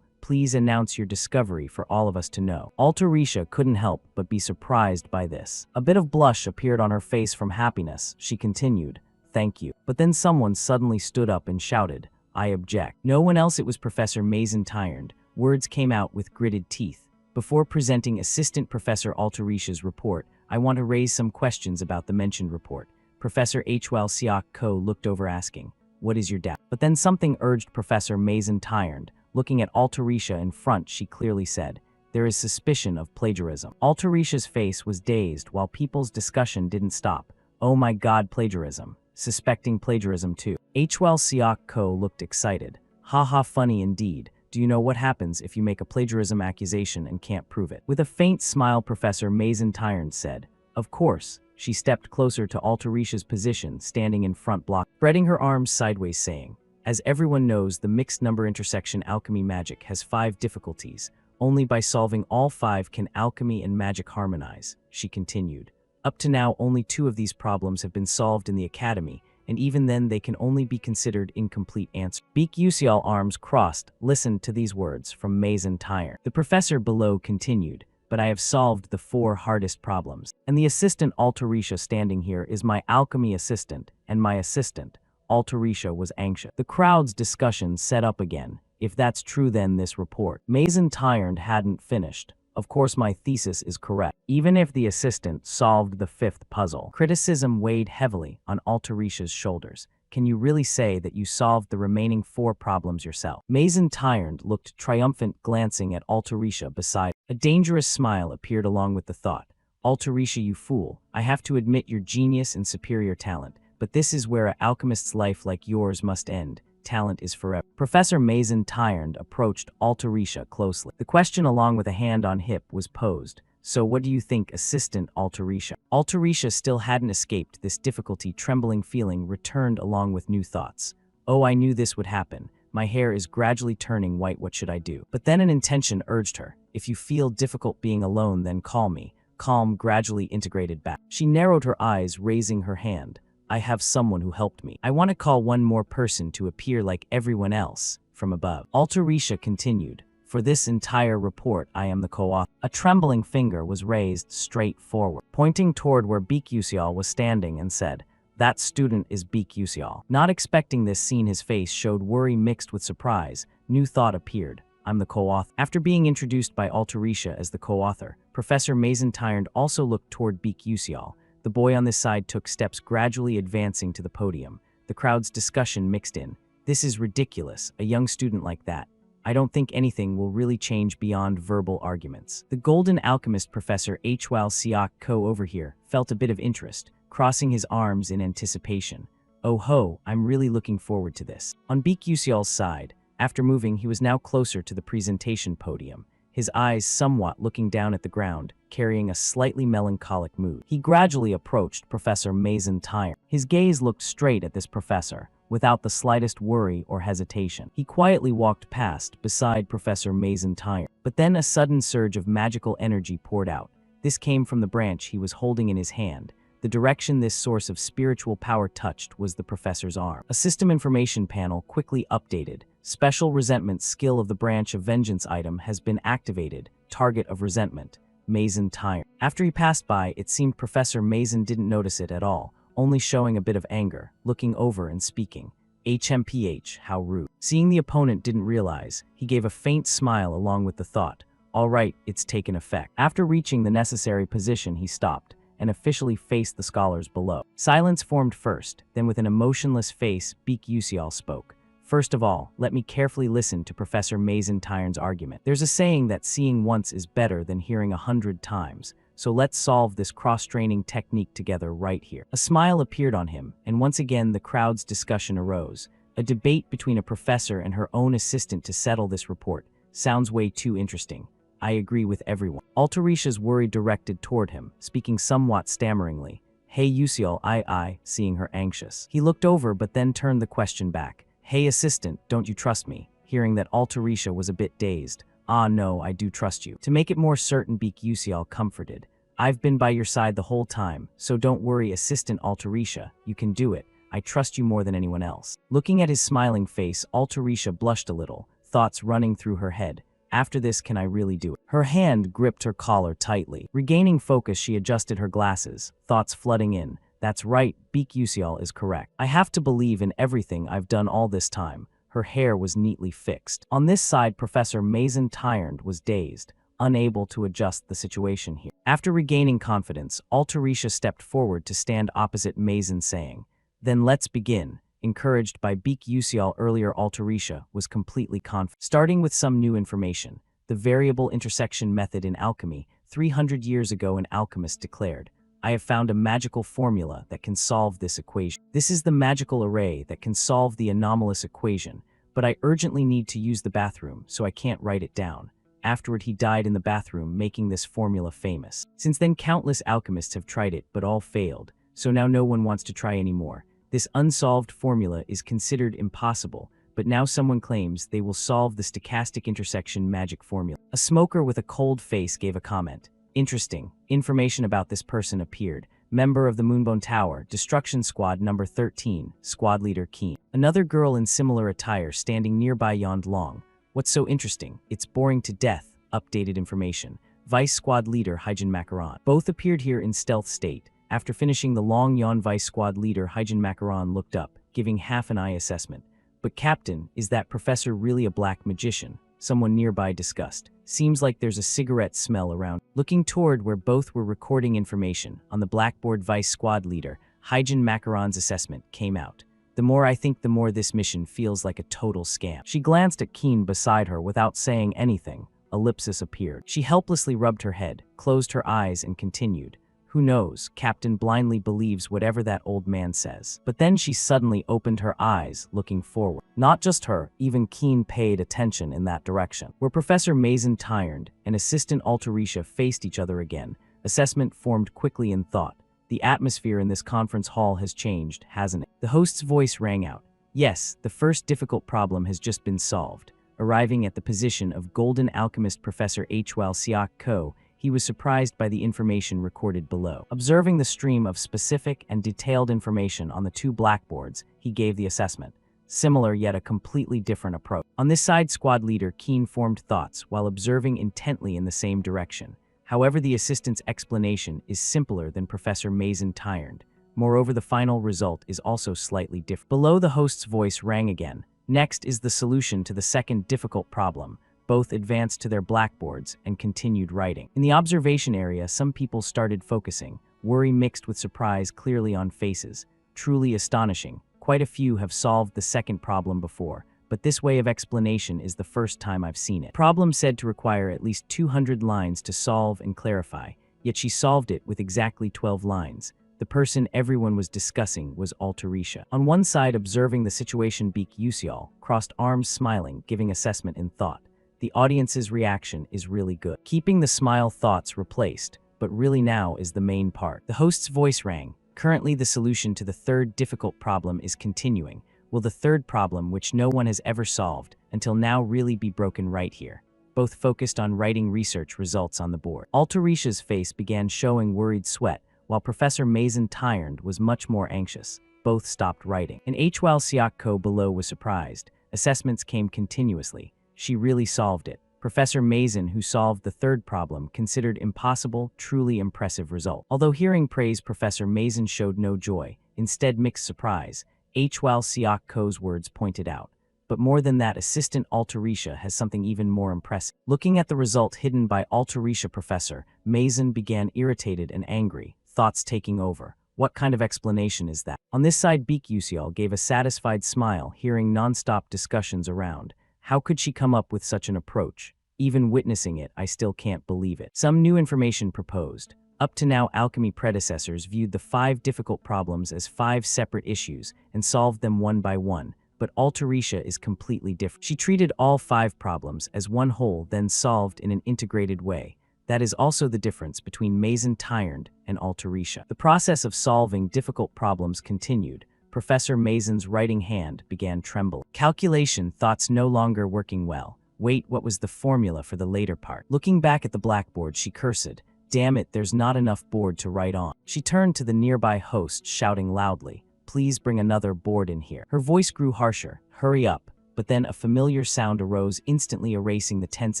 please announce your discovery for all of us to know." Altarisha couldn't help but be surprised by this. A bit of blush appeared on her face from happiness. She continued, "Thank you." But then someone suddenly stood up and shouted, "I object." No one else, it was Professor Mason Tyrond. Words came out with gritted teeth. "Before presenting Assistant Professor Altarisha's report, I want to raise some questions about the mentioned report." Professor Hwal Siak Ko looked over asking, "What is your doubt?" But then something urged Professor Mason Tyrond. Looking at Altarisha in front, she clearly said, "There is suspicion of plagiarism." Altarisha's face was dazed while people's discussion didn't stop. "Oh my god, plagiarism. Suspecting plagiarism too." Hwal Siak Ko looked excited. "Haha, funny indeed. Do you know what happens if you make a plagiarism accusation and can't prove it?" With a faint smile, Professor Mason Tyrond said, "Of course." She stepped closer to Altarisha's position, standing in front block, spreading her arms sideways, saying, "As everyone knows, the mixed number intersection alchemy magic has 5 difficulties. Only by solving all 5 can alchemy and magic harmonize." She continued, Up to now, only 2 of these problems have been solved in the academy, and even then they can only be considered incomplete answers. Beak Usial, arms crossed, listened to these words from Mason Tyre. The professor below continued, but I have solved the 4 hardest problems. And the assistant Altarisha standing here is my alchemy assistant, and my assistant, Altarisha, was anxious. The crowd's discussion set up again. If that's true, then this report. Mason Tyrant hadn't finished. Of course, my thesis is correct. Even if the assistant solved the 5th puzzle, criticism weighed heavily on Altarisha's shoulders. Can you really say that you solved the remaining 4 problems yourself? Mason Tyrant looked triumphant, glancing at Altarisha beside. A dangerous smile appeared along with the thought. Altarisha, you fool. I have to admit your genius and superior talent, but this is where an alchemist's life like yours must end. Talent is forever. Professor Mason Tyrant approached Altarisha closely. The question, along with a hand on hip, was posed. So what do you think, Assistant Altarisha? Altarisha still hadn't escaped this difficulty. Trembling feeling returned along with new thoughts. Oh, I knew this would happen. My hair is gradually turning white. What should I do? But then an intention urged her. If you feel difficult being alone, then call me. Calm gradually integrated back. She narrowed her eyes, raising her hand. I have someone who helped me. I want to call one more person to appear like everyone else from above. Altarisha continued. For this entire report, I am the co-author. A trembling finger was raised straight forward, pointing toward where Beak Usial was standing, and said, that student is Beak Usial. Not expecting this scene, his face showed worry mixed with surprise. New thought appeared. I'm the co-author. After being introduced by Altarisha as the co-author, Professor Mason Tyrant also looked toward Beak Usial. The boy on this side took steps, gradually advancing to the podium. The crowd's discussion mixed in. This is ridiculous, a young student like that. I don't think anything will really change beyond verbal arguments. The golden alchemist Professor Hwal Siak Ko over here felt a bit of interest, crossing his arms in anticipation. Oh ho, I'm really looking forward to this. On Beak Usial's side, after moving, he was now closer to the presentation podium, his eyes somewhat looking down at the ground, carrying a slightly melancholic mood. He gradually approached Professor Mason Tyrant. His gaze looked straight at this professor, without the slightest worry or hesitation. He quietly walked past beside Professor Mason Tyrant. But then a sudden surge of magical energy poured out. This came from the branch he was holding in his hand. The direction this source of spiritual power touched was the professor's arm. A system information panel quickly updated. Special resentment skill of the branch of vengeance item has been activated. Target of resentment, Mason Tyrant. After he passed by, it seemed Professor Mason didn't notice it at all, only showing a bit of anger, looking over and speaking. HMPH, how rude. Seeing the opponent didn't realize, he gave a faint smile along with the thought, all right, it's taken effect. After reaching the necessary position, he stopped and officially faced the scholars below. Silence formed first, then with an emotionless face, Beak Usial spoke. First of all, let me carefully listen to Professor Mason Tyrant's argument. There's a saying that seeing once is better than hearing 100 times, so let's solve this cross-training technique together right here. A smile appeared on him, and once again the crowd's discussion arose. A debate between a professor and her own assistant to settle this report. Sounds way too interesting. I agree with everyone. Altarisha's worry directed toward him, speaking somewhat stammeringly. Hey Usial, I, seeing her anxious. He looked over but then turned the question back. Hey assistant, don't you trust me? Hearing that Altarisha was a bit dazed. Ah no, I do trust you. To make it more certain, Beak Usial comforted. I've been by your side the whole time, so don't worry, Assistant Altarisha, you can do it. I trust you more than anyone else. Looking at his smiling face, Altarisha blushed a little, thoughts running through her head. After this, can I really do it? Her hand gripped her collar tightly. Regaining focus, she adjusted her glasses, thoughts flooding in. That's right, Beak Usial is correct. I have to believe in everything I've done all this time. Her hair was neatly fixed. On this side, Professor Mason Tyrant was dazed, unable to adjust the situation here. After regaining confidence, Altarisha stepped forward to stand opposite Mason, saying, then let's begin. Encouraged by Beak Usial earlier, Altarisha was completely confident. Starting with some new information, the variable intersection method in alchemy, 300 years ago an alchemist declared, I have found a magical formula that can solve this equation. This is the magical array that can solve the anomalous equation, but I urgently need to use the bathroom, so I can't write it down. Afterward, he died in the bathroom, making this formula famous. Since then, countless alchemists have tried it, but all failed, so now no one wants to try anymore. This unsolved formula is considered impossible, but now someone claims they will solve the stochastic intersection magic formula. A smoker with a cold face gave a comment. Interesting. Information about this person appeared. Member of the Moonbone Tower, Destruction Squad number 13, Squad Leader Keen. Another girl in similar attire standing nearby yawned long. What's so interesting? It's boring to death. Updated information. Vice Squad Leader Hyjin Macaron. Both appeared here in stealth state. After finishing the long yawn, Vice Squad Leader Hyjin Macaron looked up, giving half an eye assessment. But Captain, is that professor really a black magician? Someone nearby discussed. Seems like there's a cigarette smell around. Looking toward where both were recording information, on the blackboard Vice Squad Leader, Hyjin Macaron's assessment came out. The more I think, the more this mission feels like a total scam. She glanced at Keen beside her without saying anything. Ellipsis appeared. She helplessly rubbed her head, closed her eyes, and continued. Who knows, Captain blindly believes whatever that old man says. But then she suddenly opened her eyes, looking forward. Not just her, even Keen paid attention in that direction. Where Professor Mason Tyrand and Assistant Altarisha faced each other again, assessment formed quickly in thought. The atmosphere in this conference hall has changed, hasn't it? The host's voice rang out. Yes, the first difficult problem has just been solved. Arriving at the position of Golden Alchemist Professor Hwal Siak Ko, he was surprised by the information recorded below. Observing the stream of specific and detailed information on the two blackboards, he gave the assessment. Similar yet a completely different approach. On this side, Squad Leader Keen formed thoughts while observing intently in the same direction. However, the assistant's explanation is simpler than Professor Mason Tyrand. Moreover, the final result is also slightly different. Below, the host's voice rang again. Next is the solution to the second difficult problem. Both advanced to their blackboards and continued writing. In the observation area, some people started focusing, worry mixed with surprise clearly on faces. Truly astonishing. Quite a few have solved the second problem before, but this way of explanation is the first time I've seen it. Problem said to require at least 200 lines to solve and clarify, yet she solved it with exactly 12 lines. The person everyone was discussing was Altarisha. On one side, observing the situation, Beak Yusial crossed arms smiling, giving assessment in thought. The audience's reaction is really good. Keeping the smile thoughts replaced, but really now is the main part. The host's voice rang. Currently, the solution to the third difficult problem is continuing. Will the third problem, which no one has ever solved until now, really be broken right here? Both focused on writing research results on the board. Altarisha's face began showing worried sweat, while Professor Mason Tyrand was much more anxious. Both stopped writing. And Hwal Siak Ko below was surprised. Assessments came continuously. She really solved it. Professor Mason, who solved the third problem, considered impossible, truly impressive result. Although hearing praise, Professor Mason showed no joy, instead mixed surprise. Hwal Siak Ko's words pointed out. But more than that, Assistant Altarisha has something even more impressive. Looking at the result hidden by Altarisha, Professor Mason began irritated and angry, thoughts taking over. What kind of explanation is that? On this side, Beak Yusial gave a satisfied smile, hearing non-stop discussions around. How could she come up with such an approach? Even witnessing it, I still can't believe it. Some new information proposed. Up to now, alchemy predecessors viewed the 5 difficult problems as 5 separate issues and solved them one by one, but Altarisha is completely different. She treated all 5 problems as one whole, then solved in an integrated way. That is also the difference between Mason Tyrand and Altarisha. The process of solving difficult problems continued. Professor Mason's writing hand began trembling. Calculation thoughts no longer working well. Wait, what was the formula for the later part? Looking back at the blackboard, she cursed. Damn it, there's not enough board to write on. She turned to the nearby host, shouting loudly, please bring another board in here. Her voice grew harsher. Hurry up. But then a familiar sound arose, instantly erasing the tense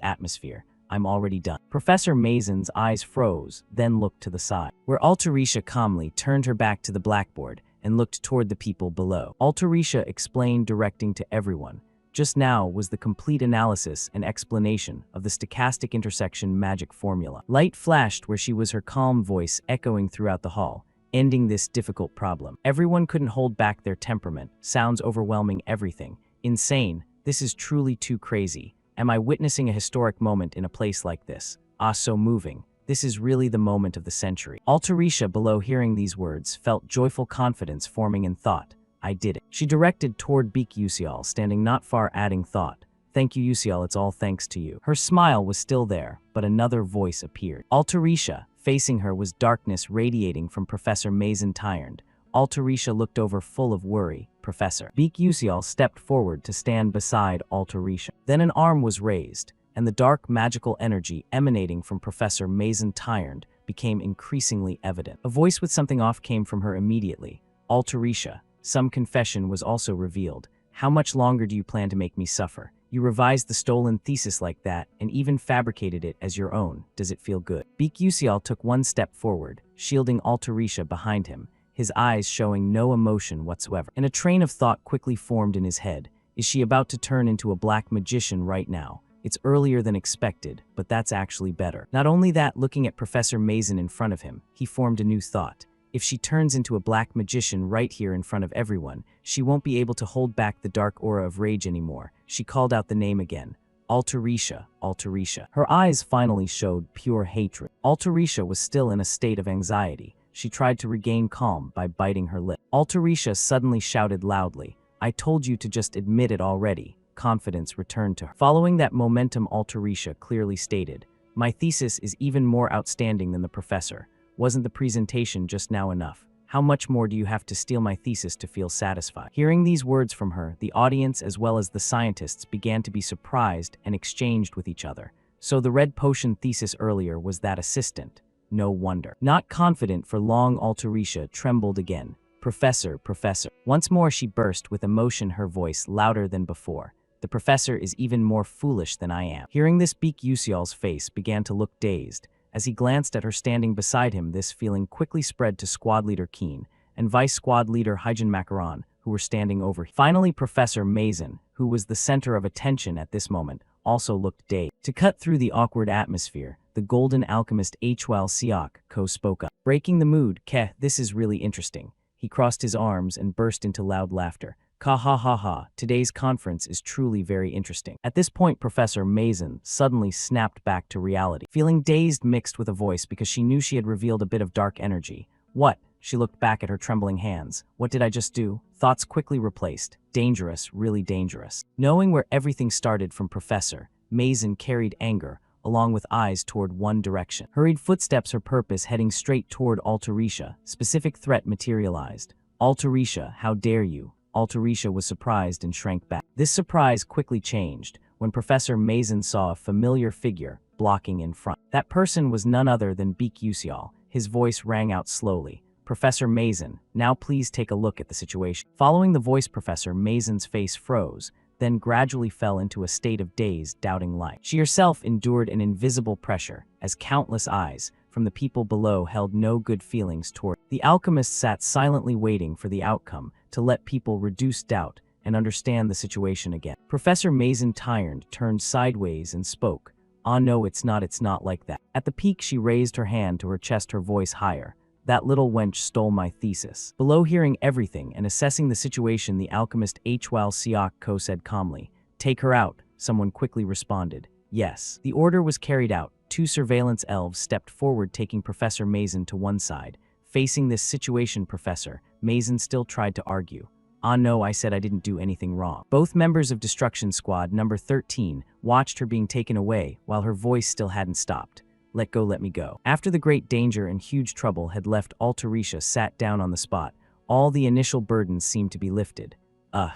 atmosphere. I'm already done. Professor Mason's eyes froze, then looked to the side, where Altarisha calmly turned her back to the blackboard and looked toward the people below. Altarisha explained, directing to everyone. Just now was the complete analysis and explanation of the stochastic intersection magic formula. Light flashed where she was, her calm voice echoing throughout the hall, ending this difficult problem. Everyone couldn't hold back their temperament. Sounds overwhelming, everything. Insane. This is truly too crazy. Am I witnessing a historic moment in a place like this? Ah, so moving. This is really the moment of the century. Altarisha below, hearing these words, felt joyful confidence forming in thought. I did it. She directed toward Beak Yusial, standing not far, adding thought. Thank you, Yusial, it's all thanks to you. Her smile was still there, but another voice appeared. Altarisha, facing her was darkness radiating from Professor Mason Tyrand. Altarisha looked over full of worry. Professor Beak Yusial stepped forward to stand beside Altarisha. Then an arm was raised. and the dark magical energy emanating from Professor Mason Tyrant became increasingly evident. A voice with something off came from her immediately. Altarisha, some confession was also revealed. How much longer do you plan to make me suffer? You revised the stolen thesis like that and even fabricated it as your own. Does it feel good? Beak Usial took one step forward, shielding Altarisha behind him, his eyes showing no emotion whatsoever. And a train of thought quickly formed in his head. Is she about to turn into a black magician right now? It's earlier than expected, but that's actually better. Not only that, looking at Professor Mason in front of him, he formed a new thought. If she turns into a black magician right here in front of everyone, she won't be able to hold back the dark aura of rage anymore. She called out the name again. Altarisha, Altarisha. Her eyes finally showed pure hatred. Altarisha was still in a state of anxiety. She tried to regain calm by biting her lip. Altarisha suddenly shouted loudly, I told you to just admit it already. Confidence returned to her. Following that momentum, Altarisha clearly stated, my thesis is even more outstanding than the professor. Wasn't the presentation just now enough? How much more do you have to steal my thesis to feel satisfied? Hearing these words from her, the audience as well as the scientists began to be surprised and exchanged with each other. So the red potion thesis earlier was that assistant. No wonder. Not confident for long, Altarisha trembled again. Professor, Professor. Once more she burst with emotion, her voice louder than before. The professor is even more foolish than I am. Hearing this, Beak Usial's face began to look dazed. As he glanced at her standing beside him, this feeling quickly spread to Squad Leader Keen and Vice Squad Leader Hyjin Macaron, who were standing over him. Finally, Professor Mason, who was the center of attention at this moment, also looked dazed. To cut through the awkward atmosphere, the golden alchemist Hwal Siok spoke up. Breaking the mood, Keh, this is really interesting. He crossed his arms and burst into loud laughter. Ka ha ha ha, today's conference is truly very interesting. At this point, Professor Mason suddenly snapped back to reality, feeling dazed mixed with a voice because she knew she had revealed a bit of dark energy. What? She looked back at her trembling hands. What did I just do? Thoughts quickly replaced. Dangerous, really dangerous. Knowing where everything started from Professor, Mason carried anger, along with eyes toward one direction. Hurried footsteps, her purpose heading straight toward Altarisha. Specific threat materialized. Altarisha, how dare you? Altarisha was surprised and shrank back. This surprise quickly changed when Professor Mason saw a familiar figure blocking in front. That person was none other than Beak Usial. His voice rang out slowly. Professor Mason, now please take a look at the situation. Following the voice, Professor Mason's face froze, then gradually fell into a state of dazed, doubting life. She herself endured an invisible pressure, as countless eyes from the people below held no good feelings toward. The alchemist sat silently waiting for the outcome to let people reduce doubt and understand the situation again. Professor Mason Tyrant turned sideways and spoke. No, it's not like that. At the peak, she raised her hand to her chest, her voice higher. That little wench stole my thesis. Below, hearing everything and assessing the situation, the alchemist Hwal Siok said calmly, take her out. Someone quickly responded, yes. The order was carried out. 2 surveillance elves stepped forward, taking Professor Mason to one side. Facing this situation, Professor Mason still tried to argue. No, I said I didn't do anything wrong. Both members of Destruction Squad number 13 watched her being taken away while her voice still hadn't stopped. Let go, let me go. After the great danger and huge trouble had left, Altarisha sat down on the spot. All the initial burdens seemed to be lifted.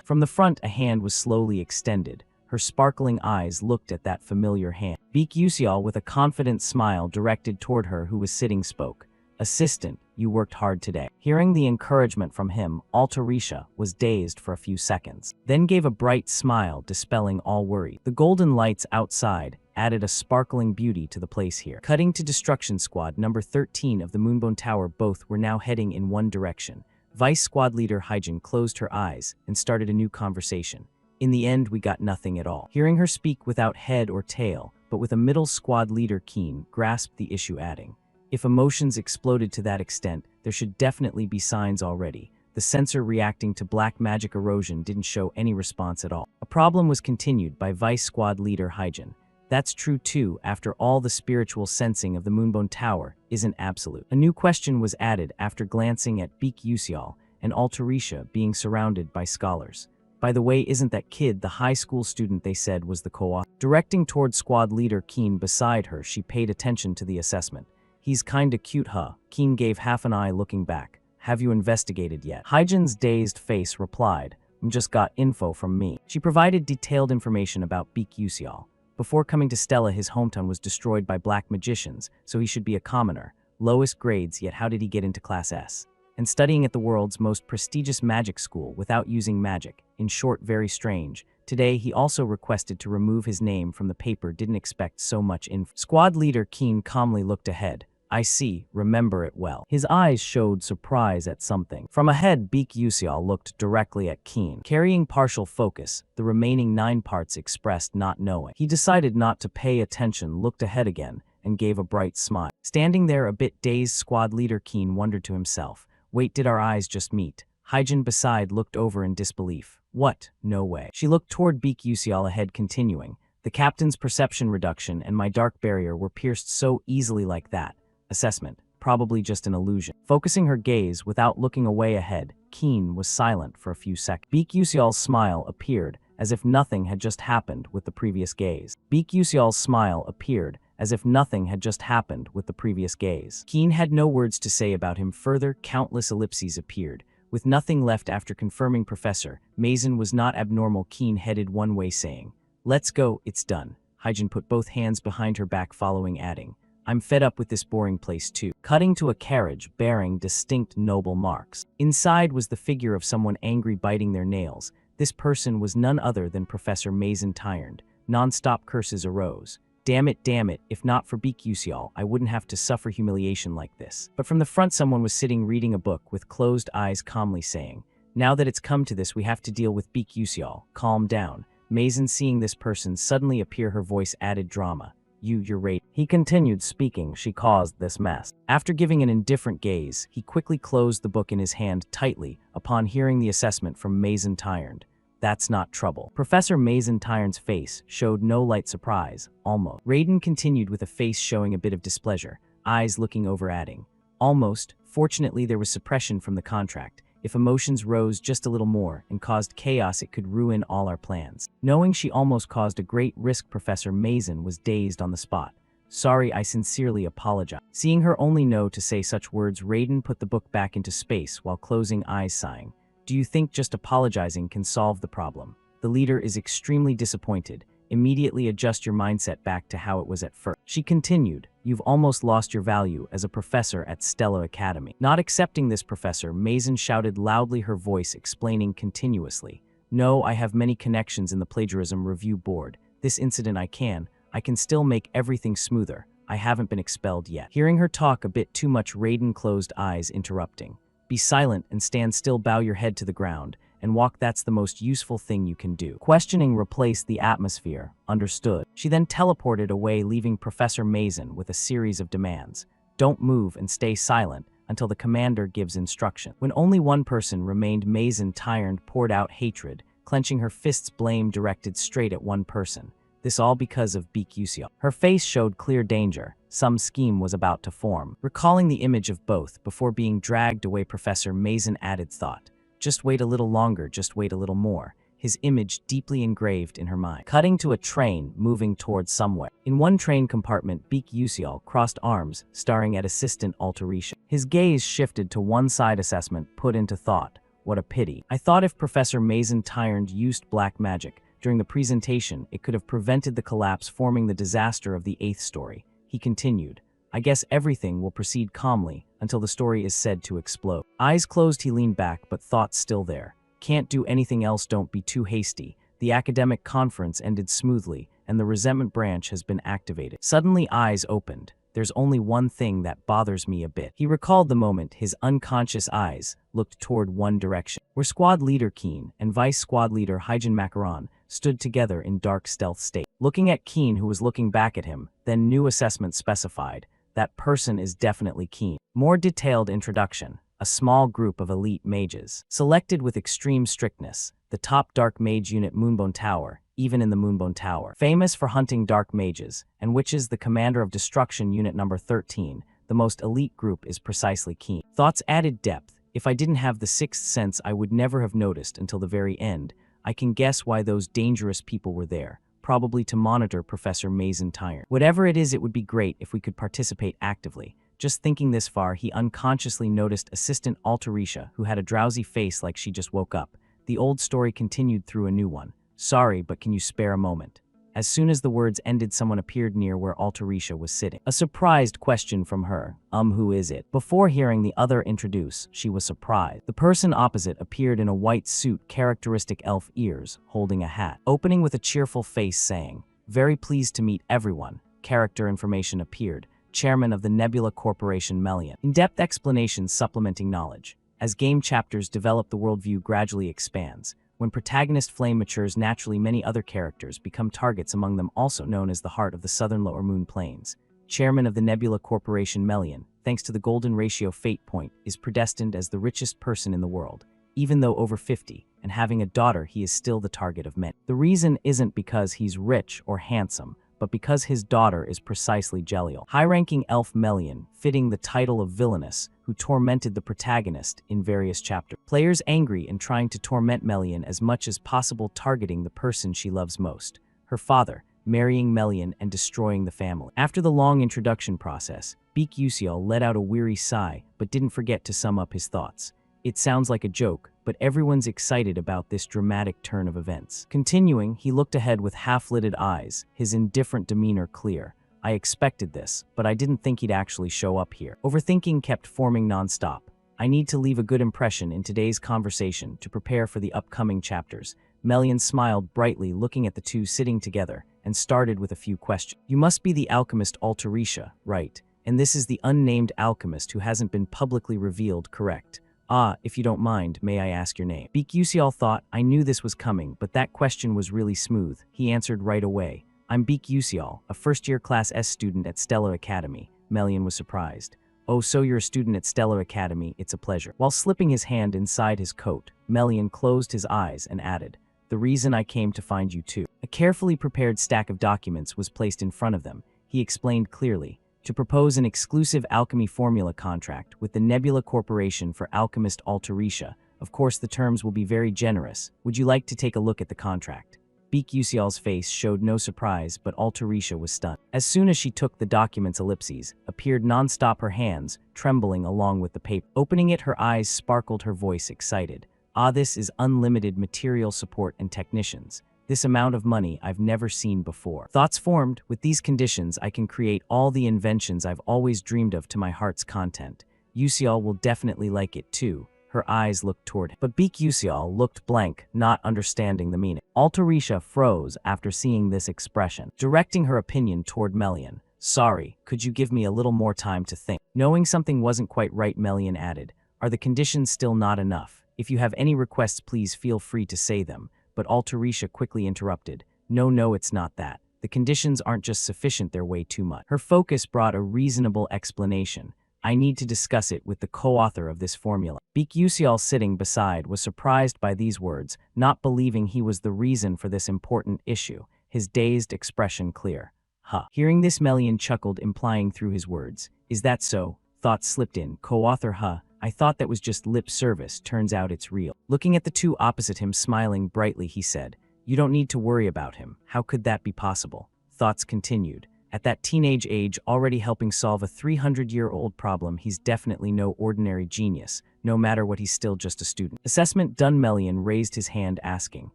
From the front, a hand was slowly extended. Her sparkling eyes looked at that familiar hand. Beak Usial, with a confident smile directed toward her who was sitting, spoke. Assistant, you worked hard today. Hearing the encouragement from him, Altarisha was dazed for a few seconds, then gave a bright smile, dispelling all worry. The golden lights outside added a sparkling beauty to the place here. Cutting to Destruction Squad number 13 of the Moonbone Tower, both were now heading in one direction. Vice Squad Leader Hyjin closed her eyes and started a new conversation. In the end, we got nothing at all. Hearing her speak without head or tail, but with a middle squad leader, Keen grasped the issue, adding, if emotions exploded to that extent, there should definitely be signs already. The sensor reacting to black magic erosion didn't show any response at all. A problem was continued by Vice Squad Leader Hyjin. That's true too, after all, the spiritual sensing of the Moonbone Tower isn't absolute. A new question was added after glancing at Beak Usial and Altarisha being surrounded by scholars. By the way, isn't that kid the high school student they said was the co-op? Directing toward Squad Leader Keen beside her, she paid attention to the assessment. He's kinda cute, huh? Keen gave half an eye, looking back. Have you investigated yet? Hyjin's dazed face replied, just got info from me. She provided detailed information about Beak Usial. Before coming to Stella, his hometown was destroyed by black magicians, so he should be a commoner. Lowest grades, yet how did he get into Class S? And studying at the world's most prestigious magic school without using magic. In short, very strange. Today, he also requested to remove his name from the paper. Didn't expect so much info. Squad leader Keen calmly looked ahead. I see, remember it well. His eyes showed surprise at something. From ahead, Beak Yusial looked directly at Keen. Carrying partial focus, the remaining 9 parts expressed not knowing. He decided not to pay attention, looked ahead again, and gave a bright smile. Standing there a bit dazed, squad leader Keen wondered to himself, wait, did our eyes just meet? Hyjin beside looked over in disbelief. What? No way. She looked toward Beak Yusial ahead, continuing. The captain's perception reduction and my dark barrier were pierced so easily like that. Assessment. Probably just an illusion. Focusing her gaze without looking away ahead, Keen was silent for a few seconds. Beak Yusial's smile appeared as if nothing had just happened with the previous gaze. Beak Yusial's smile appeared as if nothing had just happened with the previous gaze. Keen had no words to say about him further. Countless ellipses appeared. With nothing left after confirming Professor Mason was not abnormal, Keen headed one way saying, let's go, it's done. Hyjin put both hands behind her back following, adding, I'm fed up with this boring place too. Cutting to a carriage bearing distinct noble marks. Inside was the figure of someone angry biting their nails. This person was none other than Professor Mason Tyrant. Non-stop curses arose. Damn it, if not for Beak Yusial, I wouldn't have to suffer humiliation like this. But from the front someone was sitting reading a book with closed eyes calmly saying, now that it's come to this we have to deal with Beak Yusial. Calm down. Mason seeing this person suddenly appear, her voice added drama. You're right. He continued speaking, she caused this mess. After giving an indifferent gaze, he quickly closed the book in his hand tightly upon hearing the assessment from Mason Tyrant. That's not trouble. Professor Mason Tyrant's face showed no light surprise, almost. Raiden continued with a face showing a bit of displeasure, eyes looking over, adding, almost. Fortunately there was suppression from the contract. If emotions rose just a little more and caused chaos, it could ruin all our plans. Knowing she almost caused a great risk, Professor Mason was dazed on the spot. Sorry, I sincerely apologize. Seeing her only know to say such words, Raiden put the book back into space while closing eyes, sighing. Do you think just apologizing can solve the problem? The leader is extremely disappointed. Immediately adjust your mindset back to how it was at first. She continued, you've almost lost your value as a professor at Stella Academy. Not accepting this, Professor Mason shouted loudly, her voice explaining continuously. No, I have many connections in the plagiarism review board. This incident I can still make everything smoother. I haven't been expelled yet. Hearing her talk a bit too much, Raiden closed eyes, interrupting. Be silent and stand still, bow your head to the ground, and walk. That's the most useful thing you can do. Questioning replaced the atmosphere. Understood. She then teleported away, leaving Professor Mason with a series of demands. Don't move and stay silent until the commander gives instruction. When only one person remained, Mason Tyrant poured out hatred, clenching her fists, blame directed straight at one person. This all because of Beak Yusial. Her face showed clear danger. Some scheme was about to form. Recalling the image of both before being dragged away, Professor Mason added thought. Just wait a little longer, just wait a little more. His image deeply engraved in her mind. Cutting to a train moving towards somewhere. In one train compartment, Beak Yusial crossed arms, staring at assistant Altarisha. His gaze shifted to one side. Assessment put into thought. What a pity. I thought if Professor Mason Tyrant used black magic during the presentation, it could have prevented the collapse, forming the disaster of the 8th story. He continued, I guess everything will proceed calmly until the story is said to explode. Eyes closed, he leaned back, but thoughts still there. Can't do anything else, don't be too hasty. The academic conference ended smoothly, and the resentment branch has been activated. Suddenly eyes opened. There's only one thing that bothers me a bit. He recalled the moment his unconscious eyes looked toward one direction, where Squad Leader Keen and Vice Squad Leader Hyjin Macaron stood together in dark stealth state. Looking at Keen, who was looking back at him, then new assessment specified. That person is definitely Keen. More detailed introduction. A small group of elite mages. Selected with extreme strictness. The top dark mage unit, Moonbone Tower, even in the Moonbone Tower. Famous for hunting dark mages, and witches, the commander of destruction unit number 13. The most elite group is precisely Keen. Thoughts added depth. If I didn't have the sixth sense, I would never have noticed until the very end. I can guess why those dangerous people were there. Probably to monitor Professor Mason Tyrant. Whatever it is, it would be great if we could participate actively. Just thinking this far, he unconsciously noticed Assistant Altarisha, who had a drowsy face like she just woke up. The old story continued through a new one. Sorry, but can you spare a moment? As soon as the words ended, someone appeared near where Altarisha was sitting. A surprised question from her, who is it? Before hearing the other introduce, she was surprised. The person opposite appeared in a white suit, characteristic elf ears, holding a hat. Opening with a cheerful face saying, "Very pleased to meet everyone," character information appeared. Chairman of the Nebula Corporation Melian. In-depth explanations supplementing knowledge. As game chapters develop, the worldview gradually expands. When protagonist Flame matures, naturally many other characters become targets, among them also known as the heart of the southern Lower Moon Plains. Chairman of the Nebula Corporation Melian, thanks to the golden ratio fate point, is predestined as the richest person in the world. Even though over 50 and having a daughter, he is still the target of many. The reason isn't because he's rich or handsome, but because his daughter is precisely Gelial. High-ranking elf Melian, fitting the title of villainous, who tormented the protagonist in various chapters. Players angry and trying to torment Melian as much as possible, targeting the person she loves most, her father, marrying Melian and destroying the family. After the long introduction process, Beak Usial let out a weary sigh, but didn't forget to sum up his thoughts. It sounds like a joke, but everyone's excited about this dramatic turn of events. Continuing, he looked ahead with half-lidded eyes, his indifferent demeanor clear. I expected this, but I didn't think he'd actually show up here. Overthinking kept forming non-stop. I need to leave a good impression in today's conversation to prepare for the upcoming chapters. Melian smiled brightly, looking at the two sitting together, and started with a few questions. You must be the alchemist Altarisha, right? And this is the unnamed alchemist who hasn't been publicly revealed, correct? Ah, if you don't mind, may I ask your name? Beak Usial thought, I knew this was coming, but that question was really smooth. He answered right away. I'm Beak Usial, a first-year Class S student at Stellar Academy. Melian was surprised. Oh, so you're a student at Stellar Academy, it's a pleasure. While slipping his hand inside his coat, Melian closed his eyes and added, the reason I came to find you too. A carefully prepared stack of documents was placed in front of them. He explained clearly, to propose an exclusive alchemy formula contract with the Nebula Corporation for alchemist Altarisha. Of course, the terms will be very generous. Would you like to take a look at the contract? Beak Usial's face showed no surprise, but Altarisha was stunned. As soon as she took the document's ellipses, appeared non-stop, her hands trembling along with the paper. Opening it, her eyes sparkled, her voice excited. Ah, this is unlimited material support and technicians. This amount of money I've never seen before. Thoughts formed, with these conditions I can create all the inventions I've always dreamed of to my heart's content. Usial will definitely like it too. Her eyes looked toward him. But Beak Usial looked blank, not understanding the meaning. Altarisha froze after seeing this expression, directing her opinion toward Melian. Sorry, could you give me a little more time to think? Knowing something wasn't quite right, Melian added, are the conditions still not enough? If you have any requests, please feel free to say them. But Altarisha quickly interrupted. No, it's not that. The conditions aren't just sufficient, they're way too much. Her focus brought a reasonable explanation. I need to discuss it with the co-author of this formula. Beak Usial, sitting beside, was surprised by these words, not believing he was the reason for this important issue, his dazed expression clear. Huh. Hearing this, Melian chuckled, implying through his words, is that so? Thought slipped in, co-author, huh? I thought that was just lip service, turns out it's real. Looking at the two opposite him, smiling brightly, he said, you don't need to worry about him. How could that be possible? Thoughts continued. At that teenage age, already helping solve a 300-year-old problem, he's definitely no ordinary genius, no matter what, he's still just a student. Assessment done. Melian raised his hand, asking,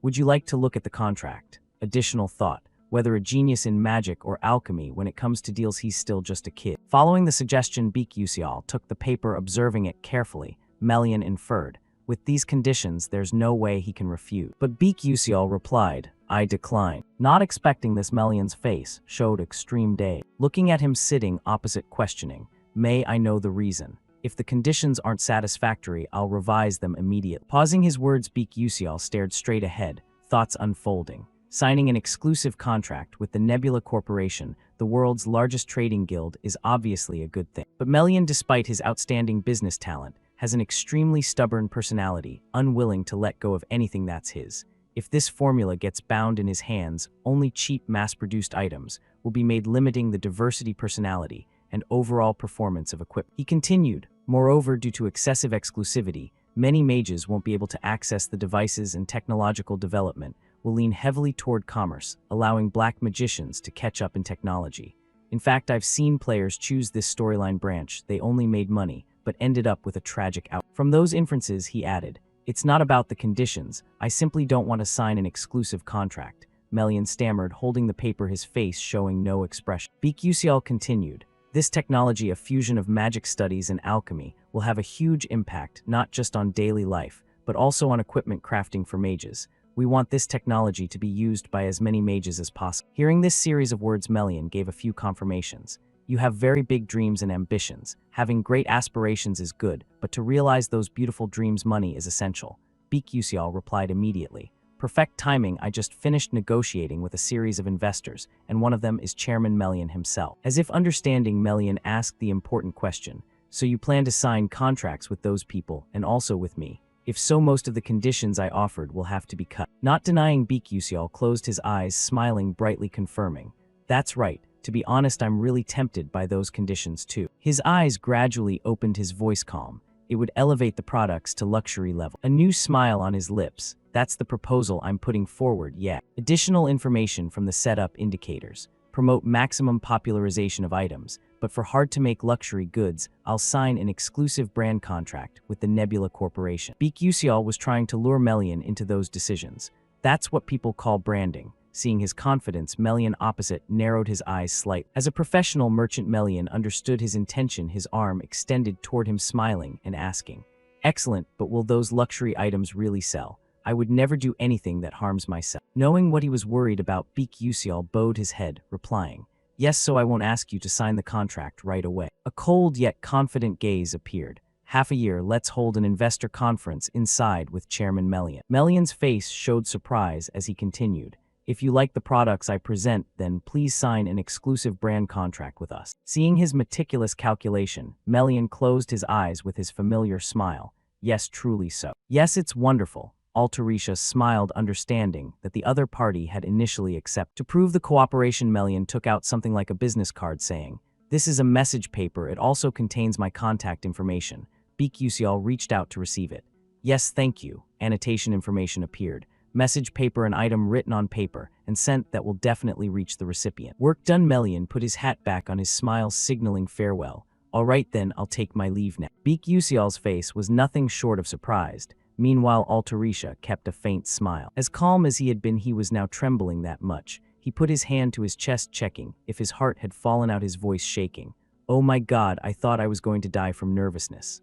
would you like to look at the contract? Additional thought. Whether a genius in magic or alchemy, when it comes to deals, he's still just a kid. Following the suggestion, Beak Usial took the paper, observing it carefully. Melian inferred, with these conditions, there's no way he can refuse. But Beak Usial replied, I decline. Not expecting this, Melian's face showed extreme daze. Looking at him sitting opposite, questioning, may I know the reason? If the conditions aren't satisfactory, I'll revise them immediately. Pausing his words, Beak Usial stared straight ahead, thoughts unfolding. Signing an exclusive contract with the Nebula Corporation, the world's largest trading guild, is obviously a good thing. But Melian, despite his outstanding business talent, has an extremely stubborn personality, unwilling to let go of anything that's his. If this formula gets bound in his hands, only cheap, mass-produced items will be made, limiting the diversity, personality, and overall performance of equipment. He continued, moreover, due to excessive exclusivity, many mages won't be able to access the devices, and technological development will lean heavily toward commerce, allowing black magicians to catch up in technology. In fact, I've seen players choose this storyline branch. They only made money, but ended up with a tragic outcome. From those inferences, he added, it's not about the conditions, I simply don't want to sign an exclusive contract. Melian stammered, holding the paper, his face showing no expression. Beak Usial continued. This technology, a fusion of magic studies and alchemy, will have a huge impact not just on daily life, but also on equipment crafting for mages. We want this technology to be used by as many mages as possible. Hearing this series of words, Melian gave a few confirmations. You have very big dreams and ambitions. Having great aspirations is good, but to realize those beautiful dreams, money is essential. Beak Usial replied immediately. Perfect timing, I just finished negotiating with a series of investors, and one of them is Chairman Melian himself. As if understanding, Melian asked the important question. So you plan to sign contracts with those people, and also with me? If so, most of the conditions I offered will have to be cut. Not denying, Beak Usial closed his eyes, smiling brightly, confirming. That's right. To be honest, I'm really tempted by those conditions too. His eyes gradually opened, his voice calm. It would elevate the products to luxury level. A new smile on his lips. That's the proposal I'm putting forward, yeah. Additional information from the setup indicators. Promote maximum popularization of items, but for hard-to-make luxury goods, I'll sign an exclusive brand contract with the Nebula Corporation. Beak Usial was trying to lure Melian into those decisions. That's what people call branding. Seeing his confidence, Melian opposite narrowed his eyes slightly. As a professional merchant, Melian understood his intention, his arm extended toward him, smiling and asking, "Excellent, but will those luxury items really sell? I would never do anything that harms myself." Knowing what he was worried about, Beak Usial bowed his head, replying, "Yes, so I won't ask you to sign the contract right away." A cold yet confident gaze appeared. "Half a year, let's hold an investor conference inside with Chairman Melian." Melian's face showed surprise as he continued. "If you like the products I present, then please sign an exclusive brand contract with us." Seeing his meticulous calculation, Melian closed his eyes with his familiar smile. "Yes, truly so." "Yes, it's wonderful." Altarisha smiled, understanding that the other party had initially accepted. To prove the cooperation, Melian took out something like a business card, saying, "This is a message paper. It also contains my contact information." Beak Usial reached out to receive it. "Yes, thank you." Annotation information appeared. Message paper, an item written on paper and sent that will definitely reach the recipient. Work done. Melian put his hat back on, his smile signaling farewell. "All right then, I'll take my leave now." Beak Usial's face was nothing short of surprised. Meanwhile, Altarisha kept a faint smile. As calm as he had been, he was now trembling that much. He put his hand to his chest, checking if his heart had fallen out, his voice shaking. "Oh my God, I thought I was going to die from nervousness."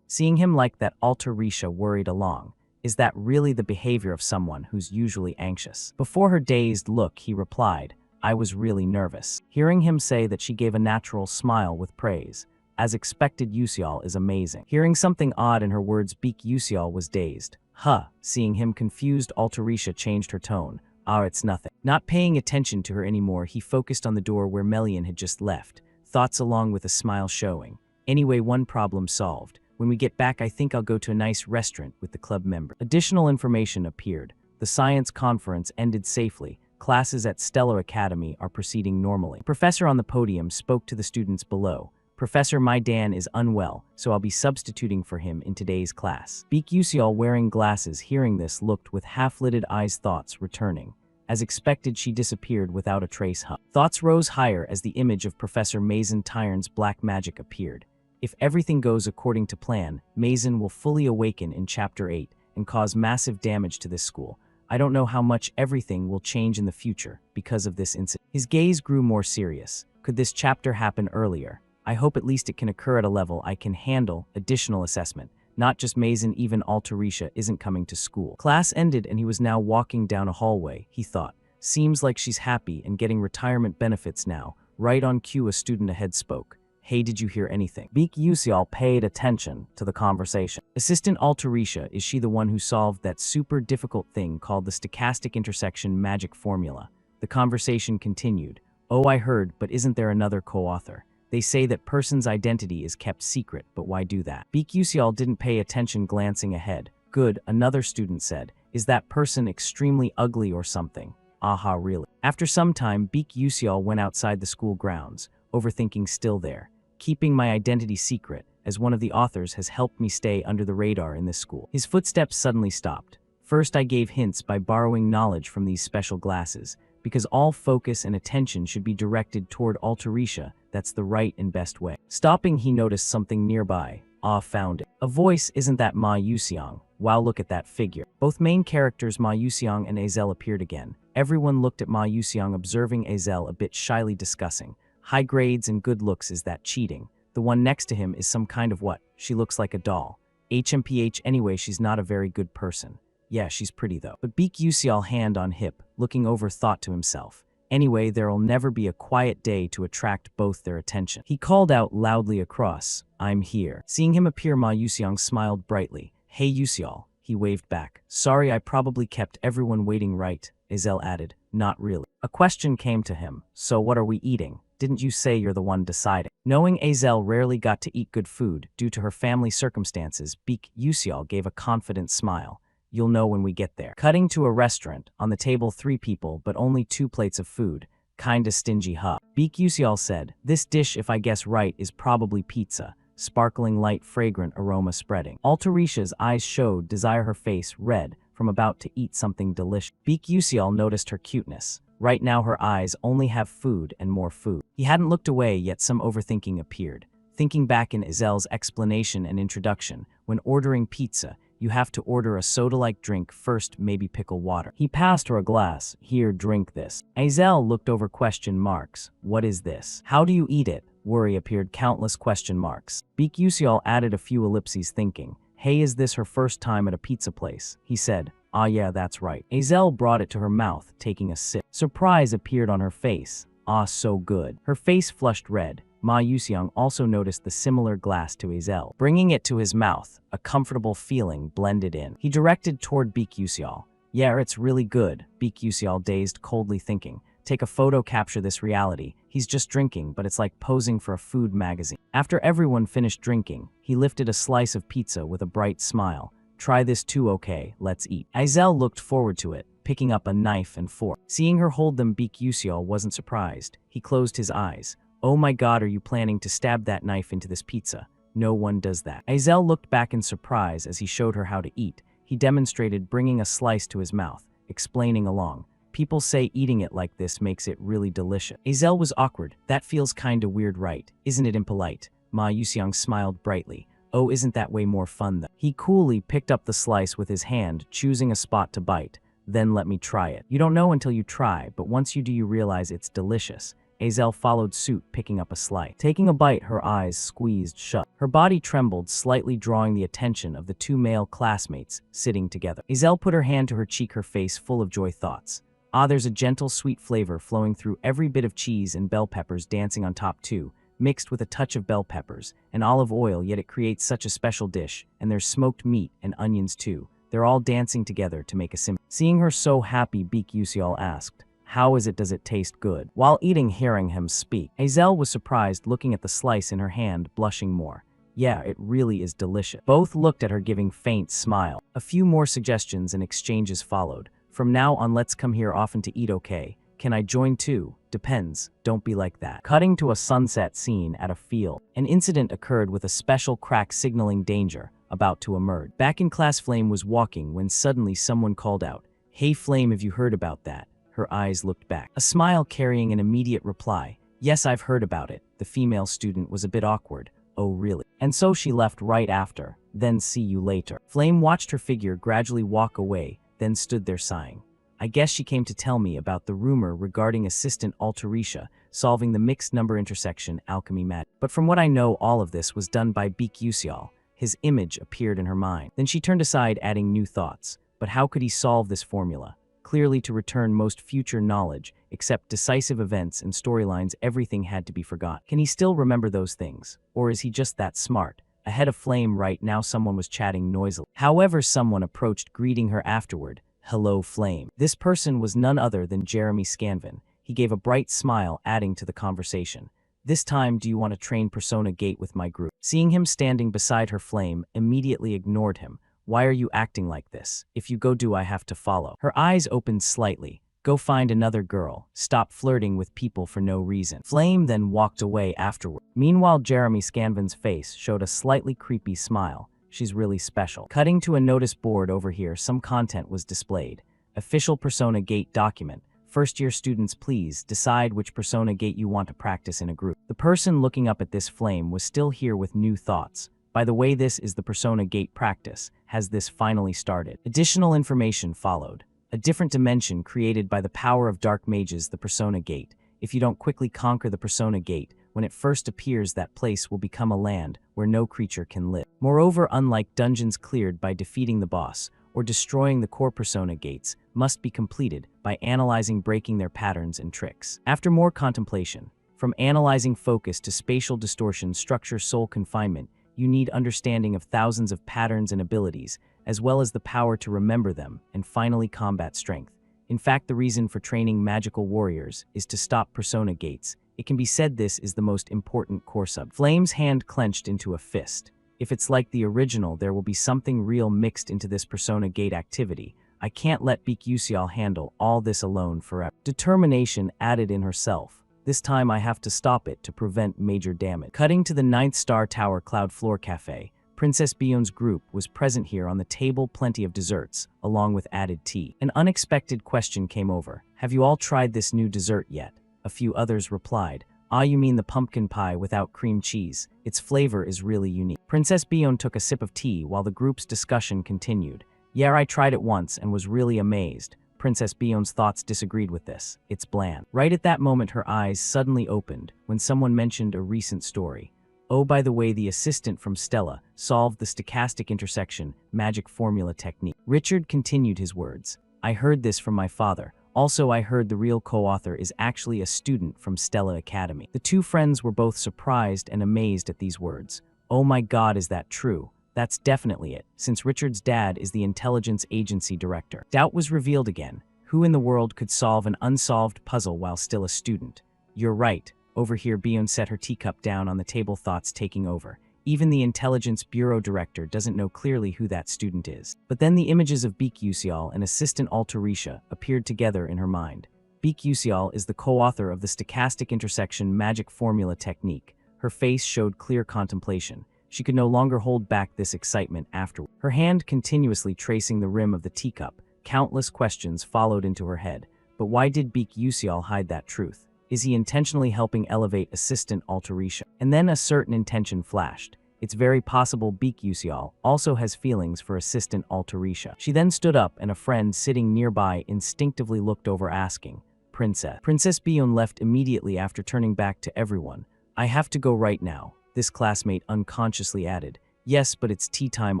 Seeing him like that, Altarisha worried along. Is that really the behavior of someone who's usually anxious? Before her dazed look, he replied, "I was really nervous." Hearing him say that, she gave a natural smile with praise. As expected, Usial is amazing. Hearing something odd in her words, Beak Usial was dazed. "Huh." Seeing him confused, Altarisha changed her tone. "Ah, it's nothing." Not paying attention to her anymore, he focused on the door where Melian had just left, thoughts along with a smile showing. "Anyway, one problem solved. When we get back, I think I'll go to a nice restaurant with the club member." Additional information appeared. The science conference ended safely. Classes at Stellar Academy are proceeding normally. Professor on the podium spoke to the students below. "Professor, my Dan is unwell, so I'll be substituting for him in today's class." Beak Usial, wearing glasses, hearing this, looked with half-lidded eyes, thoughts returning. As expected, she disappeared without a trace. Thoughts rose higher as the image of Professor Mason Tyron's black magic appeared. If everything goes according to plan, Mason will fully awaken in Chapter 8 and cause massive damage to this school. I don't know how much everything will change in the future because of this incident. His gaze grew more serious. Could this chapter happen earlier? I hope at least it can occur at a level I can handle. Additional assessment. Not just Mason, even Altarisha isn't coming to school. Class ended and he was now walking down a hallway. He thought, seems like she's happy and getting retirement benefits now. Right on cue, a student ahead spoke. "Hey, did you hear anything?" Beak Usial paid attention to the conversation. "Assistant Altarisha, is she the one who solved that super difficult thing called the stochastic intersection magic formula?" The conversation continued. "Oh, I heard, but isn't there another co-author? They say that person's identity is kept secret, but why do that?" Beak Usial didn't pay attention, glancing ahead. "Good," another student said. "Is that person extremely ugly or something?" "Aha, really?" After some time, Beak Usial went outside the school grounds, overthinking. "Still there. Keeping my identity secret, as one of the authors, has helped me stay under the radar in this school." His footsteps suddenly stopped. "First, I gave hints by borrowing knowledge from these special glasses, because all focus and attention should be directed toward Altarisha. That's the right and best way." Stopping, he noticed something nearby. Ah, found it. A voice, isn't that Ma Yuxiang? Wow, look at that figure. Both main characters Ma Yuxiang and Azel appeared again. Everyone looked at Ma Yuxiang, observing Azel a bit shyly, discussing. High grades and good looks, is that cheating? The one next to him is some kind of what? She looks like a doll. HMPH, anyway, she's not a very good person. Yeah, she's pretty though. But Beak Yuxial, hand on hip, looking over, thought to himself. Anyway, there'll never be a quiet day to attract both their attention. He called out loudly across, I'm here. Seeing him appear, Ma Yuxiang smiled brightly. Hey Yuxial, he waved back. Sorry, I probably kept everyone waiting, right? Azel added, not really. A question came to him. So what are we eating? Didn't you say you're the one deciding? Knowing Azel rarely got to eat good food due to her family circumstances, Beak Yuxial gave a confident smile. You'll know when we get there. Cutting to a restaurant, on the table 3 people but only 2 plates of food. Kinda stingy, huh? Beak Yuxial said, this dish, if I guess right, is probably pizza. Sparkling light, fragrant aroma spreading. Altarisha's eyes showed desire, her face red from about to eat something delicious. Beak Yuxial noticed her cuteness. Right now her eyes only have food and more food. He hadn't looked away yet some overthinking appeared. Thinking back in Azel's explanation and introduction, when ordering pizza, you have to order a soda-like drink first, maybe pickle water. He passed her a glass. Here, drink this. Azel looked over, question marks. What is this? How do you eat it? Worry appeared, countless question marks. Beak Yuxial added a few ellipses, thinking. Hey, is this her first time at a pizza place? He said. Ah yeah, that's right. Azel brought it to her mouth, taking a sip. Surprise appeared on her face. Ah, so good. Her face flushed red. Ma Yuxiang also noticed the similar glass to Azel. Bringing it to his mouth, a comfortable feeling blended in. He directed toward Beak Yuxial. Yeah, it's really good. Beak Yuxial dazed, coldly thinking. Take a photo, capture this reality. He's just drinking, but it's like posing for a food magazine. After everyone finished drinking, he lifted a slice of pizza with a bright smile. Try this too, okay, let's eat. Azel looked forward to it, picking up a knife and fork. Seeing her hold them, Beak Yuxial wasn't surprised. He closed his eyes. Oh my god, are you planning to stab that knife into this pizza? No one does that. Azel looked back in surprise as he showed her how to eat. He demonstrated bringing a slice to his mouth, explaining along. People say eating it like this makes it really delicious. Azel was awkward. That feels kinda weird, right? Isn't it impolite? Ma Yuxiang smiled brightly. Oh, isn't that way more fun though? He coolly picked up the slice with his hand, choosing a spot to bite. Then let me try it. You don't know until you try, but once you do you realize it's delicious. Azel followed suit, picking up a slice. Taking a bite, her eyes squeezed shut. Her body trembled, slightly drawing the attention of the 2 male classmates sitting together. Azel put her hand to her cheek, her face full of joy thoughts. Ah, there's a gentle sweet flavor flowing through every bit of cheese and bell peppers dancing on top too, mixed with a touch of bell peppers and olive oil, yet it creates such a special dish, and there's smoked meat and onions too. They're all dancing together to make a sim. Seeing her so happy, Beak Yuxial asked, how is it? Does it taste good? While eating, hearing him speak, Azel was surprised, looking at the slice in her hand, blushing more. Yeah, it really is delicious. Both looked at her, giving faint smile. A few more suggestions and exchanges followed. From now on, let's come here often to eat, okay? Can I join too? Depends, don't be like that. Cutting to a sunset scene at a field. An incident occurred with a special crack signaling danger about to emerge. Back in class, Flame was walking when suddenly someone called out, Hey Flame, have you heard about that? Her eyes looked back, a smile carrying an immediate reply. Yes, I've heard about it. The female student was a bit awkward. Oh really? And so she left right after. Then see you later. Flame watched her figure gradually walk away, then stood there sighing. I guess she came to tell me about the rumor regarding assistant Altarisha solving the mixed number intersection alchemy magic. But from what I know, all of this was done by Beak Yuxial. His image appeared in her mind. Then she turned aside, adding new thoughts. But how could he solve this formula? Clearly, to return most future knowledge, except decisive events and storylines, everything had to be forgotten. Can he still remember those things? Or is he just that smart? Ahead of Flame right now, someone was chatting noisily. However, someone approached, greeting her afterward. Hello, Flame. This person was none other than Jeremy Scanvin. He gave a bright smile, adding to the conversation. This time, do you want to train Persona Gate with my group? Seeing him standing beside her, Flame immediately ignored him. Why are you acting like this? If you go, do I have to follow? Her eyes opened slightly. Go find another girl. Stop flirting with people for no reason. Flame then walked away afterward. Meanwhile, Jeremy Scanvin's face showed a slightly creepy smile. She's really special. Cutting to a notice board over here, some content was displayed. Official Persona Gate document. First-year students, please decide which Persona Gate you want to practice in a group. The person looking up at this Flame was still here with new thoughts. By the way, this is the Persona Gate practice. Has this finally started? Additional information followed. A different dimension created by the power of dark mages, the Persona Gate. If you don't quickly conquer the Persona Gate, when it first appears, that place will become a land where no creature can live. Moreover, unlike dungeons cleared by defeating the boss or destroying the core Persona Gates, must be completed by analyzing, breaking their patterns and tricks. After more contemplation, from analyzing focus to spatial distortion, structure, soul confinement, you need understanding of thousands of patterns and abilities, as well as the power to remember them, and finally combat strength. In fact, the reason for training magical warriors is to stop Persona Gates. It can be said this is the most important core sub. Flame's hand clenched into a fist. If it's like the original, there will be something real mixed into this Persona Gate activity. I can't let Beak Yusial handle all this alone forever. Determination added in herself. This time I have to stop it to prevent major damage. Cutting to the 9th Star Tower Cloud Floor Cafe, Princess Bion's group was present here. On the table, plenty of desserts, along with added tea. An unexpected question came over. Have you all tried this new dessert yet? A few others replied, Ah, you mean the pumpkin pie without cream cheese. Its flavor is really unique. Princess Bion took a sip of tea while the group's discussion continued. Yeah, I tried it once and was really amazed. Princess Bion's thoughts disagreed with this. It's bland. Right at that moment, her eyes suddenly opened when someone mentioned a recent story. Oh, by the way, the assistant from Stella solved the stochastic intersection magic formula technique. Richard continued his words. I heard this from my father. Also, I heard the real co-author is actually a student from Stella Academy. The two friends were both surprised and amazed at these words. Oh my God, is that true? That's definitely it, since Richard's dad is the intelligence agency director. Doubt was revealed again. Who in the world could solve an unsolved puzzle while still a student? You're right. Over here, Bion set her teacup down on the table, thoughts taking over. Even the Intelligence Bureau director doesn't know clearly who that student is. But then the images of Beak Yusial and assistant Altarisha appeared together in her mind. Beak Yusial is the co-author of the stochastic intersection magic formula technique. Her face showed clear contemplation. She could no longer hold back this excitement afterward. Her hand continuously tracing the rim of the teacup. Countless questions followed into her head. But why did Beak Yusial hide that truth? Is he intentionally helping elevate assistant Altarisha? And then a certain intention flashed. It's very possible Beak Yusial also has feelings for assistant Altarisha. She then stood up and a friend sitting nearby instinctively looked over, asking, Princess. Princess Bion left immediately after turning back to everyone. I have to go right now. This classmate unconsciously added, Yes, but it's tea time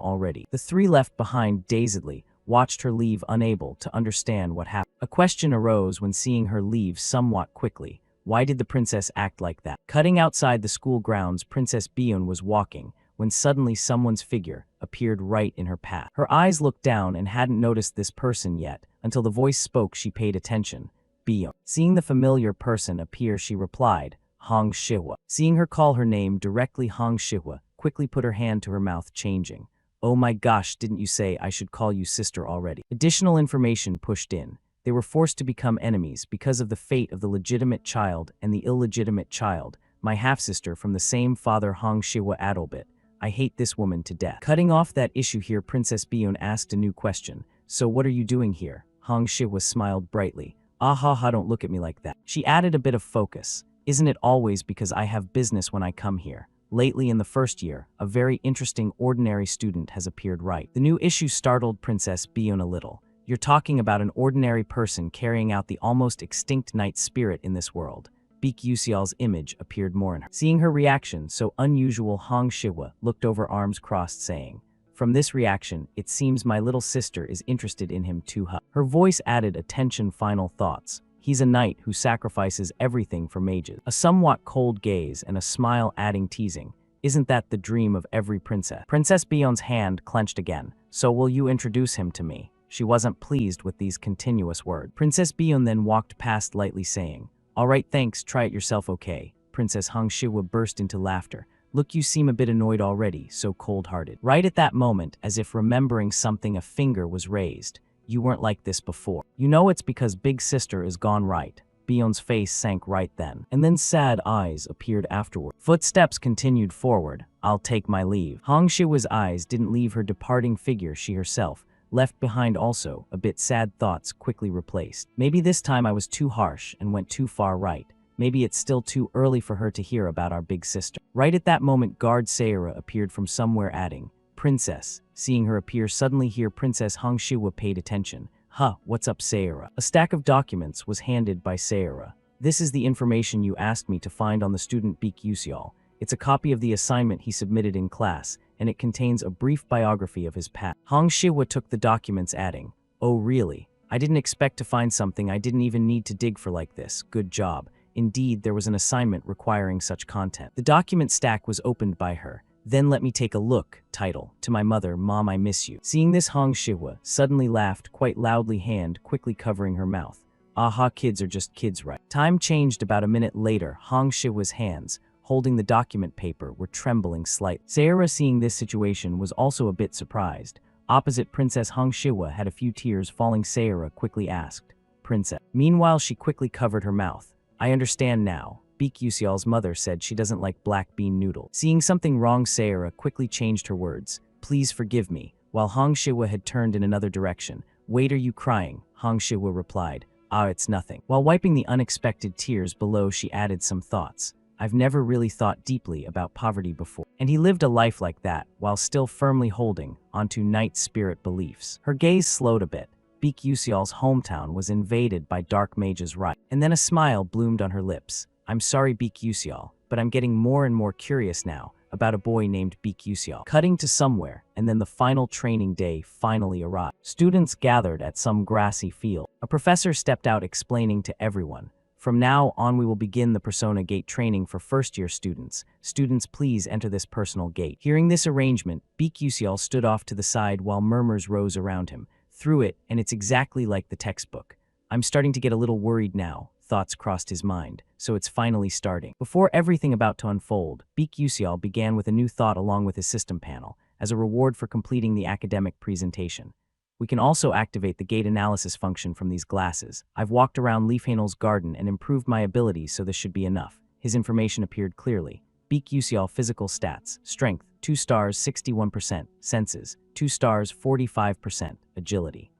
already. The three left behind dazedly, watched her leave, unable to understand what happened. A question arose when seeing her leave somewhat quickly. Why did the princess act like that? Cutting outside the school grounds, Princess Bion was walking when suddenly someone's figure appeared right in her path. Her eyes looked down and hadn't noticed this person yet until the voice spoke. She paid attention. Bion. Seeing the familiar person appear, she replied, Hong Shihua. Seeing her call her name directly, Hong Shihua quickly put her hand to her mouth, changing. Oh my gosh, didn't you say I should call you sister already? Additional information pushed in. They were forced to become enemies because of the fate of the legitimate child and the illegitimate child, my half-sister from the same father, Hong Shihua Adalbit. I hate this woman to death. Cutting off that issue here, Princess Bion asked a new question. So what are you doing here? Hong Shihua smiled brightly. Ah ha ha, don't look at me like that. She added a bit of focus. Isn't it always because I have business when I come here? Lately in the first year, a very interesting ordinary student has appeared right. The new issue startled Princess Bion a little. You're talking about an ordinary person carrying out the almost extinct night spirit in this world. Beak Yusial's image appeared more in her. Seeing her reaction so unusual, Hong Shihua looked over, arms crossed, saying, From this reaction, it seems my little sister is interested in him too. Her voice added attention, final thoughts. He's a knight who sacrifices everything for mages. A somewhat cold gaze and a smile adding teasing. Isn't that the dream of every princess? Princess Bion's hand clenched again. So will you introduce him to me? She wasn't pleased with these continuous words. Princess Bion then walked past lightly, saying, All right, thanks, try it yourself, okay? Princess Hong Shihua burst into laughter. Look, you seem a bit annoyed already, so cold-hearted. Right at that moment, as if remembering something, a finger was raised. You weren't like this before. You know it's because big sister is gone, right? Bion's face sank right then, and then sad eyes appeared afterward. Footsteps continued forward. I'll take my leave. Hong Shihua's eyes didn't leave her departing figure. She herself left behind also, a bit sad thoughts quickly replaced. Maybe this time I was too harsh and went too far, right? Maybe it's still too early for her to hear about our big sister. Right at that moment, guard Sayara appeared from somewhere adding, Princess. Seeing her appear suddenly here, Princess Hong Shiwa paid attention. Huh, what's up, Sayara? A stack of documents was handed by Sayara. This is the information you asked me to find on the student Beek Yuseol. It's a copy of the assignment he submitted in class, and it contains a brief biography of his past. Hong Shiwa took the documents, adding, Oh really? I didn't expect to find something I didn't even need to dig for like this. Good job. Indeed, there was an assignment requiring such content. The document stack was opened by her. Then let me take a look. Title, To my mother, Mom, I miss you. Seeing this, Hong Shiwa suddenly laughed quite loudly, hand quickly covering her mouth. Aha, kids are just kids, right? Time changed about a minute later. Hong Shiwa's hands, holding the document paper, were trembling slightly. Sayara, seeing this situation, was also a bit surprised. Opposite Princess Hong Shiwa had a few tears falling. Sayara quickly asked, Princess. Meanwhile, she quickly covered her mouth. I understand now. Beek Yuseol's mother said she doesn't like black bean noodle. Seeing something wrong, Sayara quickly changed her words. Please forgive me. While Hong Shiwa had turned in another direction. Wait, are you crying? Hong Shiwa replied. Ah, it's nothing. While wiping the unexpected tears below, she added some thoughts. I've never really thought deeply about poverty before. And he lived a life like that, while still firmly holding onto knight spirit beliefs. Her gaze slowed a bit. Beek Yuseol's hometown was invaded by dark mages, right? And then a smile bloomed on her lips. I'm sorry, Beek Yuseol, but I'm getting more and more curious now about a boy named Beek Yuseol. Cutting to somewhere, and then the final training day finally arrived. Students gathered at some grassy field. A professor stepped out explaining to everyone, from now on we will begin the Persona Gate training for first-year students. Students, please enter this personal gate. Hearing this arrangement, Beek Yuseol stood off to the side while murmurs rose around him. Through it, and it's exactly like the textbook. I'm starting to get a little worried now. Thoughts crossed his mind, so it's finally starting. Before everything about to unfold, Beek Yuseol began with a new thought along with his system panel, as a reward for completing the academic presentation. We can also activate the gate analysis function from these glasses. I've walked around Leafhainel's garden and improved my abilities, so this should be enough. His information appeared clearly. Beek Yuseol physical stats, strength, 2 stars 61%, senses, 2 stars 45%, agility,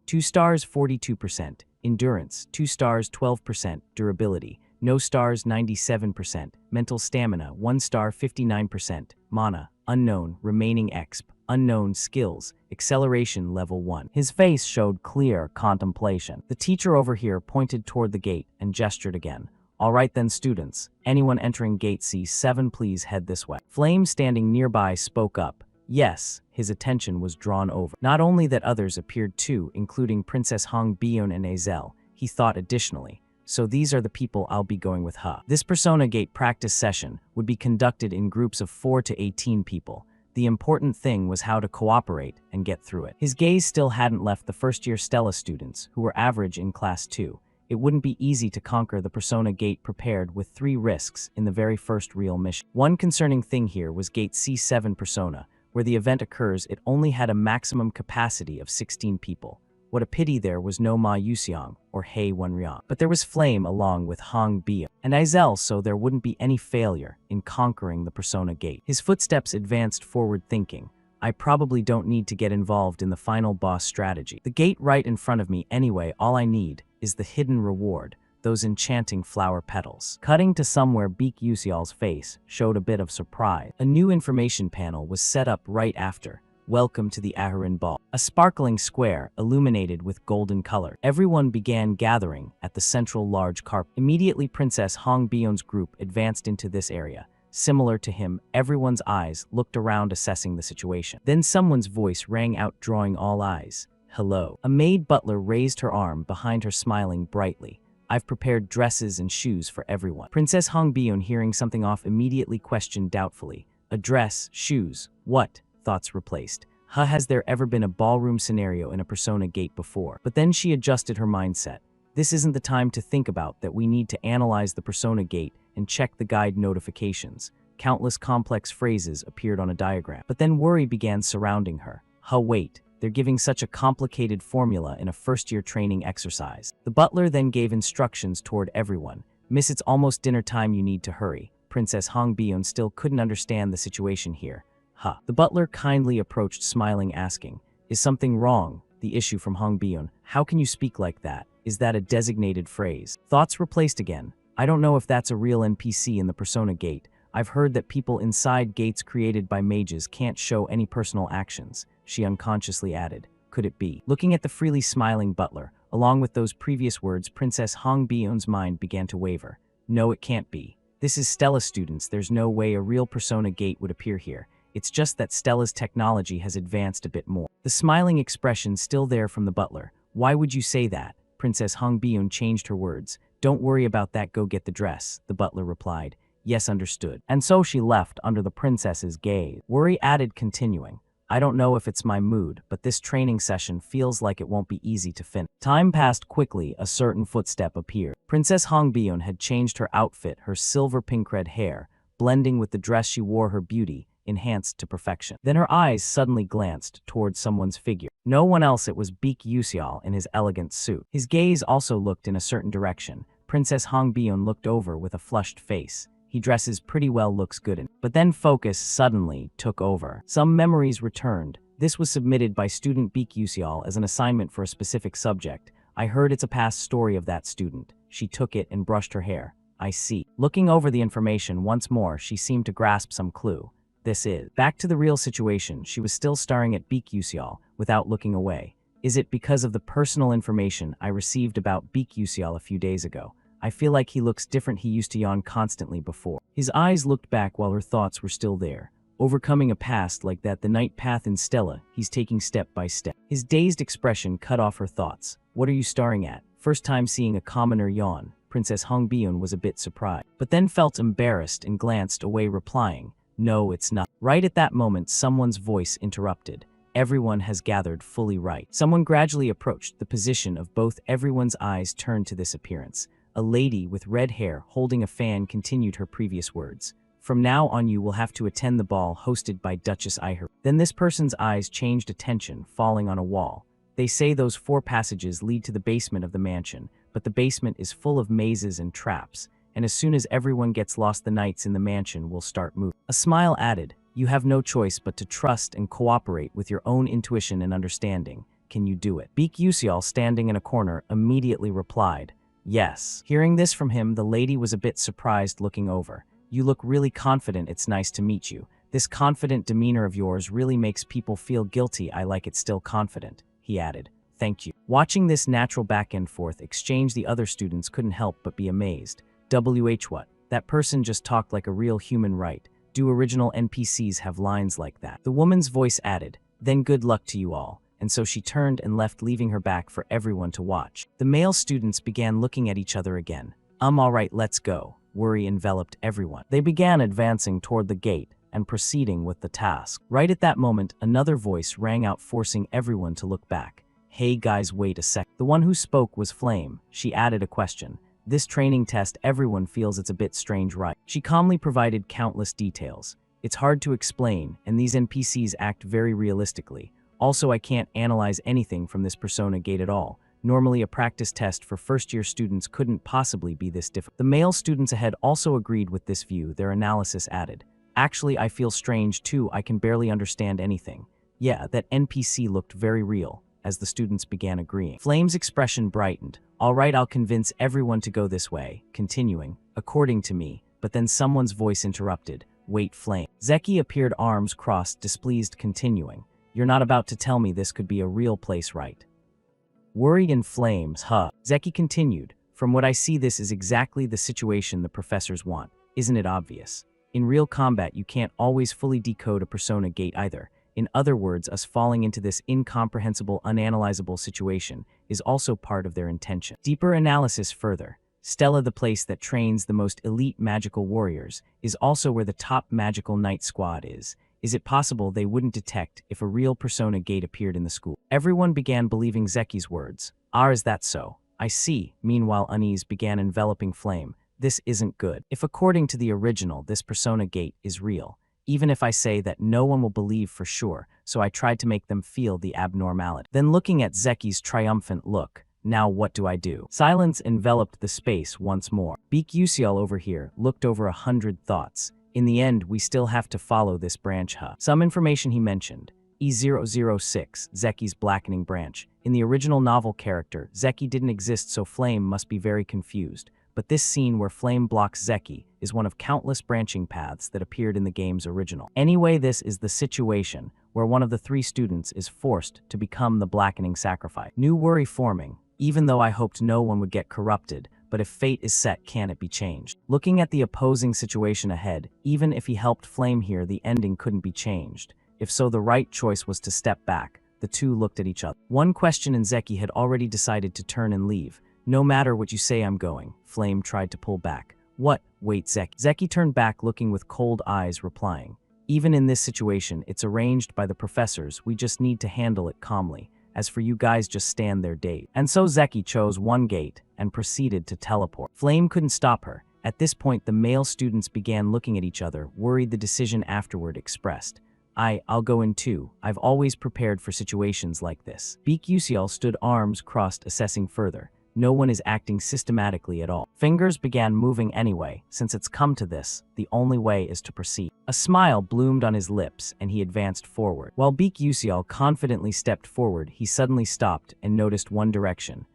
2 stars 42%, endurance, 2 stars 12%, durability, no stars 97%, mental stamina, 1 star 59%, mana, unknown, remaining exp, unknown skills, acceleration level 1. His face showed clear contemplation. The teacher over here pointed toward the gate and gestured again. All right then, students, anyone entering gate C7 please head this way. Flame standing nearby spoke up. Yes, his attention was drawn over. Not only that, others appeared too, including Princess Hong Bion and Azel. He thought additionally, so these are the people I'll be going with. This Persona Gate practice session would be conducted in groups of 4 to 18 people. The important thing was how to cooperate and get through it. His gaze still hadn't left the first-year Stella students, who were average in Class 2. It wouldn't be easy to conquer the Persona Gate prepared with 3 risks in the very first real mission. One concerning thing here was Gate C7 Persona. Where the event occurs, it only had a maximum capacity of 16 people. What a pity there was no Ma Yuseong or Hei Wenryang. But there was Flame along with Hong Bio and Aizel, so there wouldn't be any failure in conquering the Persona Gate. His footsteps advanced forward, thinking, I probably don't need to get involved in the final boss strategy. The gate right in front of me anyway, all I need is the hidden reward, those enchanting flower petals. Cutting to somewhere, Beek Yuseol's face showed a bit of surprise. A new information panel was set up right after. Welcome to the Ahirin Ball. A sparkling square illuminated with golden color. Everyone began gathering at the central large carpet. Immediately, Princess Hong Bion's group advanced into this area. Similar to him, everyone's eyes looked around, assessing the situation. Then someone's voice rang out, drawing all eyes. Hello. A maid butler raised her arm behind her, smiling brightly. I've prepared dresses and shoes for everyone. Princess Hong Bion, hearing something off, immediately questioned doubtfully. A dress, shoes, what? Thoughts replaced. Has there ever been a ballroom scenario in a Persona Gate before? But then she adjusted her mindset. This isn't the time to think about that. We need to analyze the Persona Gate and check the guide notifications. Countless complex phrases appeared on a diagram. But then worry began surrounding her. Wait. They're giving such a complicated formula in a first-year training exercise. The butler then gave instructions toward everyone. Miss, it's almost dinner time, you need to hurry. Princess Hong Bion still couldn't understand the situation here. The butler kindly approached, smiling, asking, Is something wrong? The issue from Hong Bion. How can you speak like that? Is that a designated phrase? Thoughts replaced again. I don't know if that's a real NPC in the Persona Gate. I've heard that people inside gates created by mages can't show any personal actions, she unconsciously added. Could it be? Looking at the freely smiling butler, along with those previous words, Princess Hongbyun's mind began to waver. No, it can't be. This is Stella, students. There's no way a real Persona Gate would appear here. It's just that Stella's technology has advanced a bit more. The smiling expression still there from the butler. Why would you say that? Princess Hongbyun changed her words. Don't worry about that, go get the dress, the butler replied. Yes, understood. And so she left under the princess's gaze. Worry added, continuing. I don't know if it's my mood, but this training session feels like it won't be easy to finish. Time passed quickly, a certain footstep appeared. Princess Hongbyun had changed her outfit, her silver pink red hair, blending with the dress she wore, her beauty enhanced to perfection. Then her eyes suddenly glanced towards someone's figure. No one else, it was Baek Yuseol in his elegant suit. His gaze also looked in a certain direction. Princess Hongbyun looked over with a flushed face. He dresses pretty well, looks good in. But then focus suddenly took over. Some memories returned. This was submitted by student Baek Yuseol as an assignment for a specific subject. I heard it's a past story of that student. She took it and brushed her hair. I see. Looking over the information once more, she seemed to grasp some clue. This is. Back to the real situation, she was still staring at Baek Yuseol without looking away. Is it because of the personal information I received about Baek Yuseol a few days ago? I feel like he looks different. He used to yawn constantly before. His eyes looked back while her thoughts were still there. Overcoming a past like that, the night path in Stella, he's taking step by step. His dazed expression cut off her thoughts. What are you staring at? First time seeing a commoner yawn. Princess Hongbyun was a bit surprised, but then felt embarrassed and glanced away, replying, no, it's not. Right at that moment, someone's voice interrupted. Everyone has gathered fully right. Someone gradually approached. The position of both everyone's eyes turned to this appearance. A lady with red hair holding a fan continued her previous words. From now on you will have to attend the ball hosted by Duchess Iher. Then this person's eyes changed attention, falling on a wall. They say those 4 passages lead to the basement of the mansion, but the basement is full of mazes and traps, and as soon as everyone gets lost, the knights in the mansion will start moving. A smile added, you have no choice but to trust and cooperate with your own intuition and understanding. Can you do it? Baek Yuseol, standing in a corner, immediately replied, yes. Hearing this from him, the lady was a bit surprised, looking over. You look really confident. It's nice to meet you. This confident demeanor of yours really makes people feel guilty. I like it. Still confident, he added. Thank you. Watching this natural back and forth exchange, the other students couldn't help but be amazed. What? That person just talked like a real human, right? Do original NPCs have lines like that? The woman's voice added, then good luck to you all. And so she turned and left, leaving her back for everyone to watch. The male students began looking at each other again. All right, let's go. Worry enveloped everyone. They began advancing toward the gate and proceeding with the task. Right at that moment, another voice rang out, forcing everyone to look back. Hey guys, wait a sec. The one who spoke was Flame. She added a question. This training test, everyone feels it's a bit strange, right? She calmly provided countless details. It's hard to explain, and these NPCs act very realistically. Also, I can't analyze anything from this Persona Gate at all. Normally, a practice test for first-year students couldn't possibly be this difficult. The male students ahead also agreed with this view. Their analysis added, actually, I feel strange too. I can barely understand anything. Yeah, that NPC looked very real. As the students began agreeing, Flame's expression brightened. All right, I'll convince everyone to go this way, continuing, according to me, but then someone's voice interrupted. Wait, Flame. Zeki appeared, arms crossed, displeased, continuing. You're not about to tell me this could be a real place, right? Worried in Flames, Zeki continued. From what I see, this is exactly the situation the professors want. Isn't it obvious? In real combat, you can't always fully decode a Persona Gate either. In other words, us falling into this incomprehensible, unanalyzable situation is also part of their intention. Deeper analysis further. Stella, the place that trains the most elite magical warriors, is also where the top magical knight squad is. Is it possible they wouldn't detect if a real Persona Gate appeared in the school? Everyone began believing Zeki's words. Is that so? I see. Meanwhile, unease began enveloping Flame. This isn't good. If according to the original, this Persona Gate is real, even if I say that, no one will believe for sure, so I tried to make them feel the abnormality. Then looking at Zeki's triumphant look, now what do I do? Silence enveloped the space once more. Baek Yuseol over here looked over 100 thoughts. In the end, we still have to follow this branch, Some information he mentioned. E006, Zeki's blackening branch. In the original novel character, Zeki didn't exist, so Flame must be very confused. but this scene where Flame blocks Zeki is one of countless branching paths that appeared in the game's original. Anyway, this is the situation where one of the three students is forced to become the blackening sacrifice. New worry forming, even though I hoped no one would get corrupted, but if fate is set, can it be changed? Looking at the opposing situation ahead, even if he helped Flame here, the ending couldn't be changed. If so, the right choice was to step back. The two looked at each other. One question and Zeki had already decided to turn and leave. No matter what you say, I'm going. Flame tried to pull back. What? Wait, Zeki. Zeki turned back, looking with cold eyes, replying, even in this situation, it's arranged by the professors. We just need to handle it calmly. As for you guys, just stand there date. And so Zeki chose one gate and proceeded to teleport. Flame couldn't stop her. At this point, the male students began looking at each other, worried. The decision afterward expressed, I'll go in too. I've always prepared for situations like this. Beak Yusiel stood arms crossed, assessing further. No one is acting systematically at all. Fingers began moving anyway. Since it's come to this, the only way is to proceed. A smile bloomed on his lips and he advanced forward. While Beak Yusiel confidently stepped forward, he suddenly stopped and noticed one direction.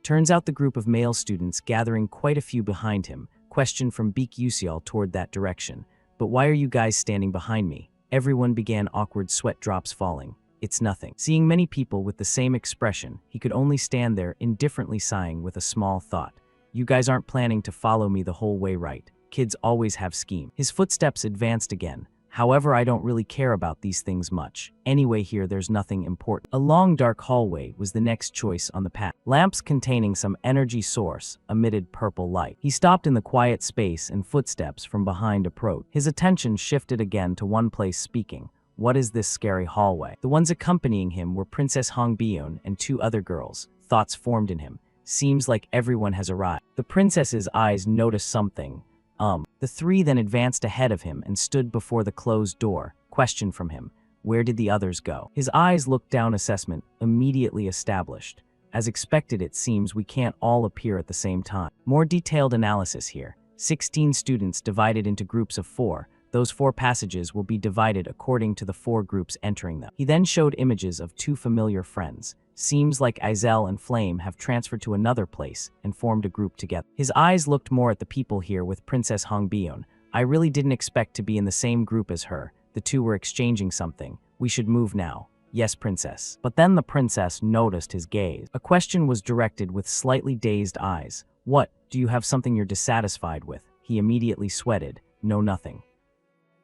Turns out the group of male students gathering quite a few behind him. Question from Beak Yusiel toward that direction. But why are you guys standing behind me? Everyone began, awkward sweat drops falling. It's nothing. Seeing many people with the same expression, he could only stand there, indifferently sighing with a small thought. You guys aren't planning to follow me the whole way, right? Kids always have scheme. His footsteps advanced again. However, I don't really care about these things much. Anyway, here there's nothing important. A long dark hallway was the next choice on the path. Lamps containing some energy source emitted purple light. He stopped in the quiet space and footsteps from behind approached. His attention shifted again to one place, speaking. What is this scary hallway? The ones accompanying him were Princess Hongbion and two other girls. Thoughts formed in him. Seems like everyone has arrived. The princess's eyes noticed something. The three then advanced ahead of him and stood before the closed door. Question from him. Where did the others go? His eyes looked down. Assessment immediately established. As expected, it seems we can't all appear at the same time. More detailed analysis here. 16 students divided into groups of 4. Those 4 passages will be divided according to the 4 groups entering them. He then showed images of 2 familiar friends. Seems like Izel and Flame have transferred to another place and formed a group together. His eyes looked more at the people here with Princess Hongbion. I really didn't expect to be in the same group as her. The two were exchanging something. We should move now. Yes, princess. But then the princess noticed his gaze. A question was directed with slightly dazed eyes. What? Do you have something you're dissatisfied with? He immediately sweated. No, nothing.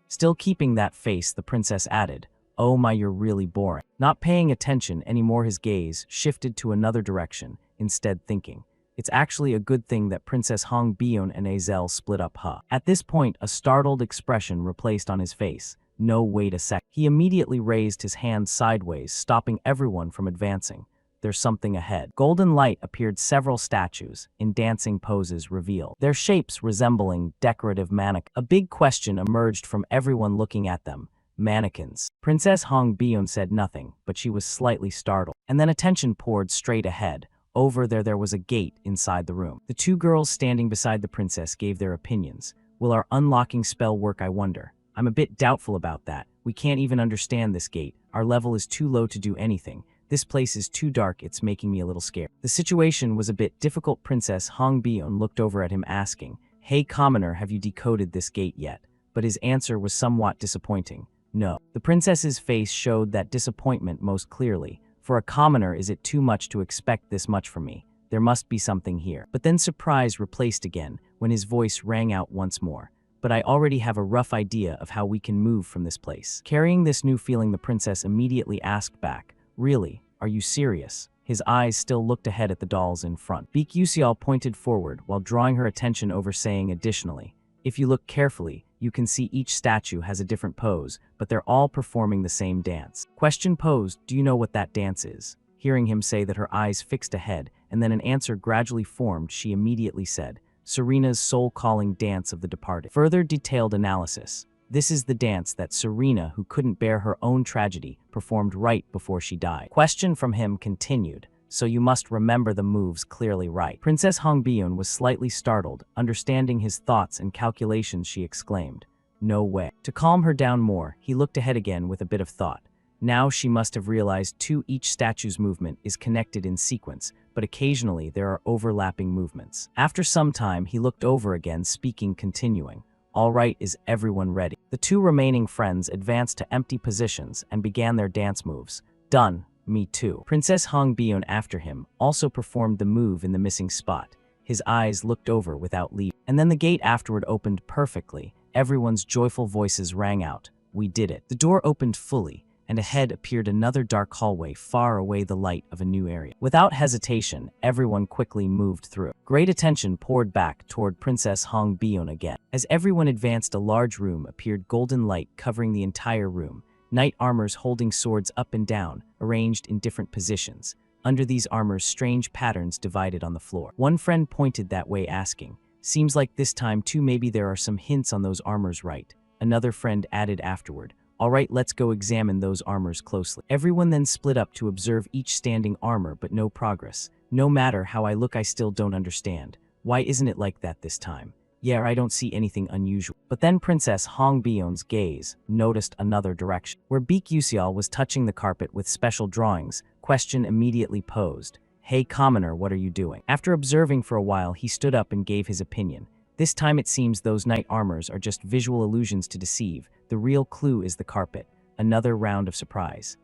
Still keeping that face, the princess added, oh my, you're really boring. Not paying attention anymore, his gaze shifted to another direction, instead thinking, it's actually a good thing that Princess Hongbion and Azel split up, huh? At this point, a startled expression replaced on his face. No, wait a sec. He immediately raised his hand sideways, stopping everyone from advancing. There's something ahead. Golden light appeared. Several statues, in dancing poses, revealed, their shapes resembling decorative mannequins. A big question emerged from everyone looking at them. Mannequins. Princess Hongbion said nothing, but she was slightly startled. And then attention poured straight ahead. Over there was a gate inside the room. The 2 girls standing beside the princess gave their opinions. Will our unlocking spell work, I wonder? I'm a bit doubtful about that. We can't even understand this gate. Our level is too low to do anything. This place is too dark, it's making me a little scared. The situation was a bit difficult. Princess Hongbion looked over at him asking, hey commoner, have you decoded this gate yet? But his answer was somewhat disappointing. No. The princess's face showed that disappointment most clearly. For a commoner, is it too much to expect this much from me? There must be something here. But then surprise replaced again when his voice rang out once more. But I already have a rough idea of how we can move from this place. Carrying this new feeling, the princess immediately asked back, really? Are you serious? His eyes still looked ahead at the dolls in front. Beak Yusiel pointed forward while drawing her attention over, saying additionally, if you look carefully, you can see each statue has a different pose, but they're all performing the same dance. Question posed, do you know what that dance is? Hearing him say that, her eyes fixed ahead, and then an answer gradually formed. She immediately said, Serena's soul-calling dance of the departed. Further detailed analysis. This is the dance that Serena, who couldn't bear her own tragedy, performed right before she died. Question from him continued. So you must remember the moves clearly, right? Princess Hongbion was slightly startled. Understanding his thoughts and calculations, she exclaimed, no way. To calm her down more, he looked ahead again with a bit of thought. Now she must have realized too each statue's movement is connected in sequence, but occasionally there are overlapping movements. After some time, he looked over again, speaking, continuing. All right, is everyone ready? The two remaining friends advanced to empty positions and began their dance moves. Done. Me too. Princess Hong Bion after him also performed the move in the missing spot. His eyes looked over without leave. And then the gate afterward opened perfectly. Everyone's joyful voices rang out. We did it. The door opened fully, and ahead appeared another dark hallway far away, the light of a new area. Without hesitation, everyone quickly moved through. Great attention poured back toward Princess Hong Bion again. As everyone advanced, a large room appeared, golden light covering the entire room. Knight armors holding swords up and down, arranged in different positions. Under these armors, strange patterns divided on the floor. One friend pointed that way, asking, "Seems like this time too maybe there are some hints on those armors, right?" Another friend added afterward, "All right, let's go examine those armors closely." Everyone then split up to observe each standing armor, but no progress. No matter how I look, I still don't understand. Why isn't it like that this time? Yeah, I don't see anything unusual. But then Princess Hong Bion's gaze noticed another direction. Where Baek Yuseol was touching the carpet with special drawings, question immediately posed. Hey commoner, what are you doing? After observing for a while, he stood up and gave his opinion. This time it seems those knight armors are just visual illusions to deceive. The real clue is the carpet. Another round of surprise.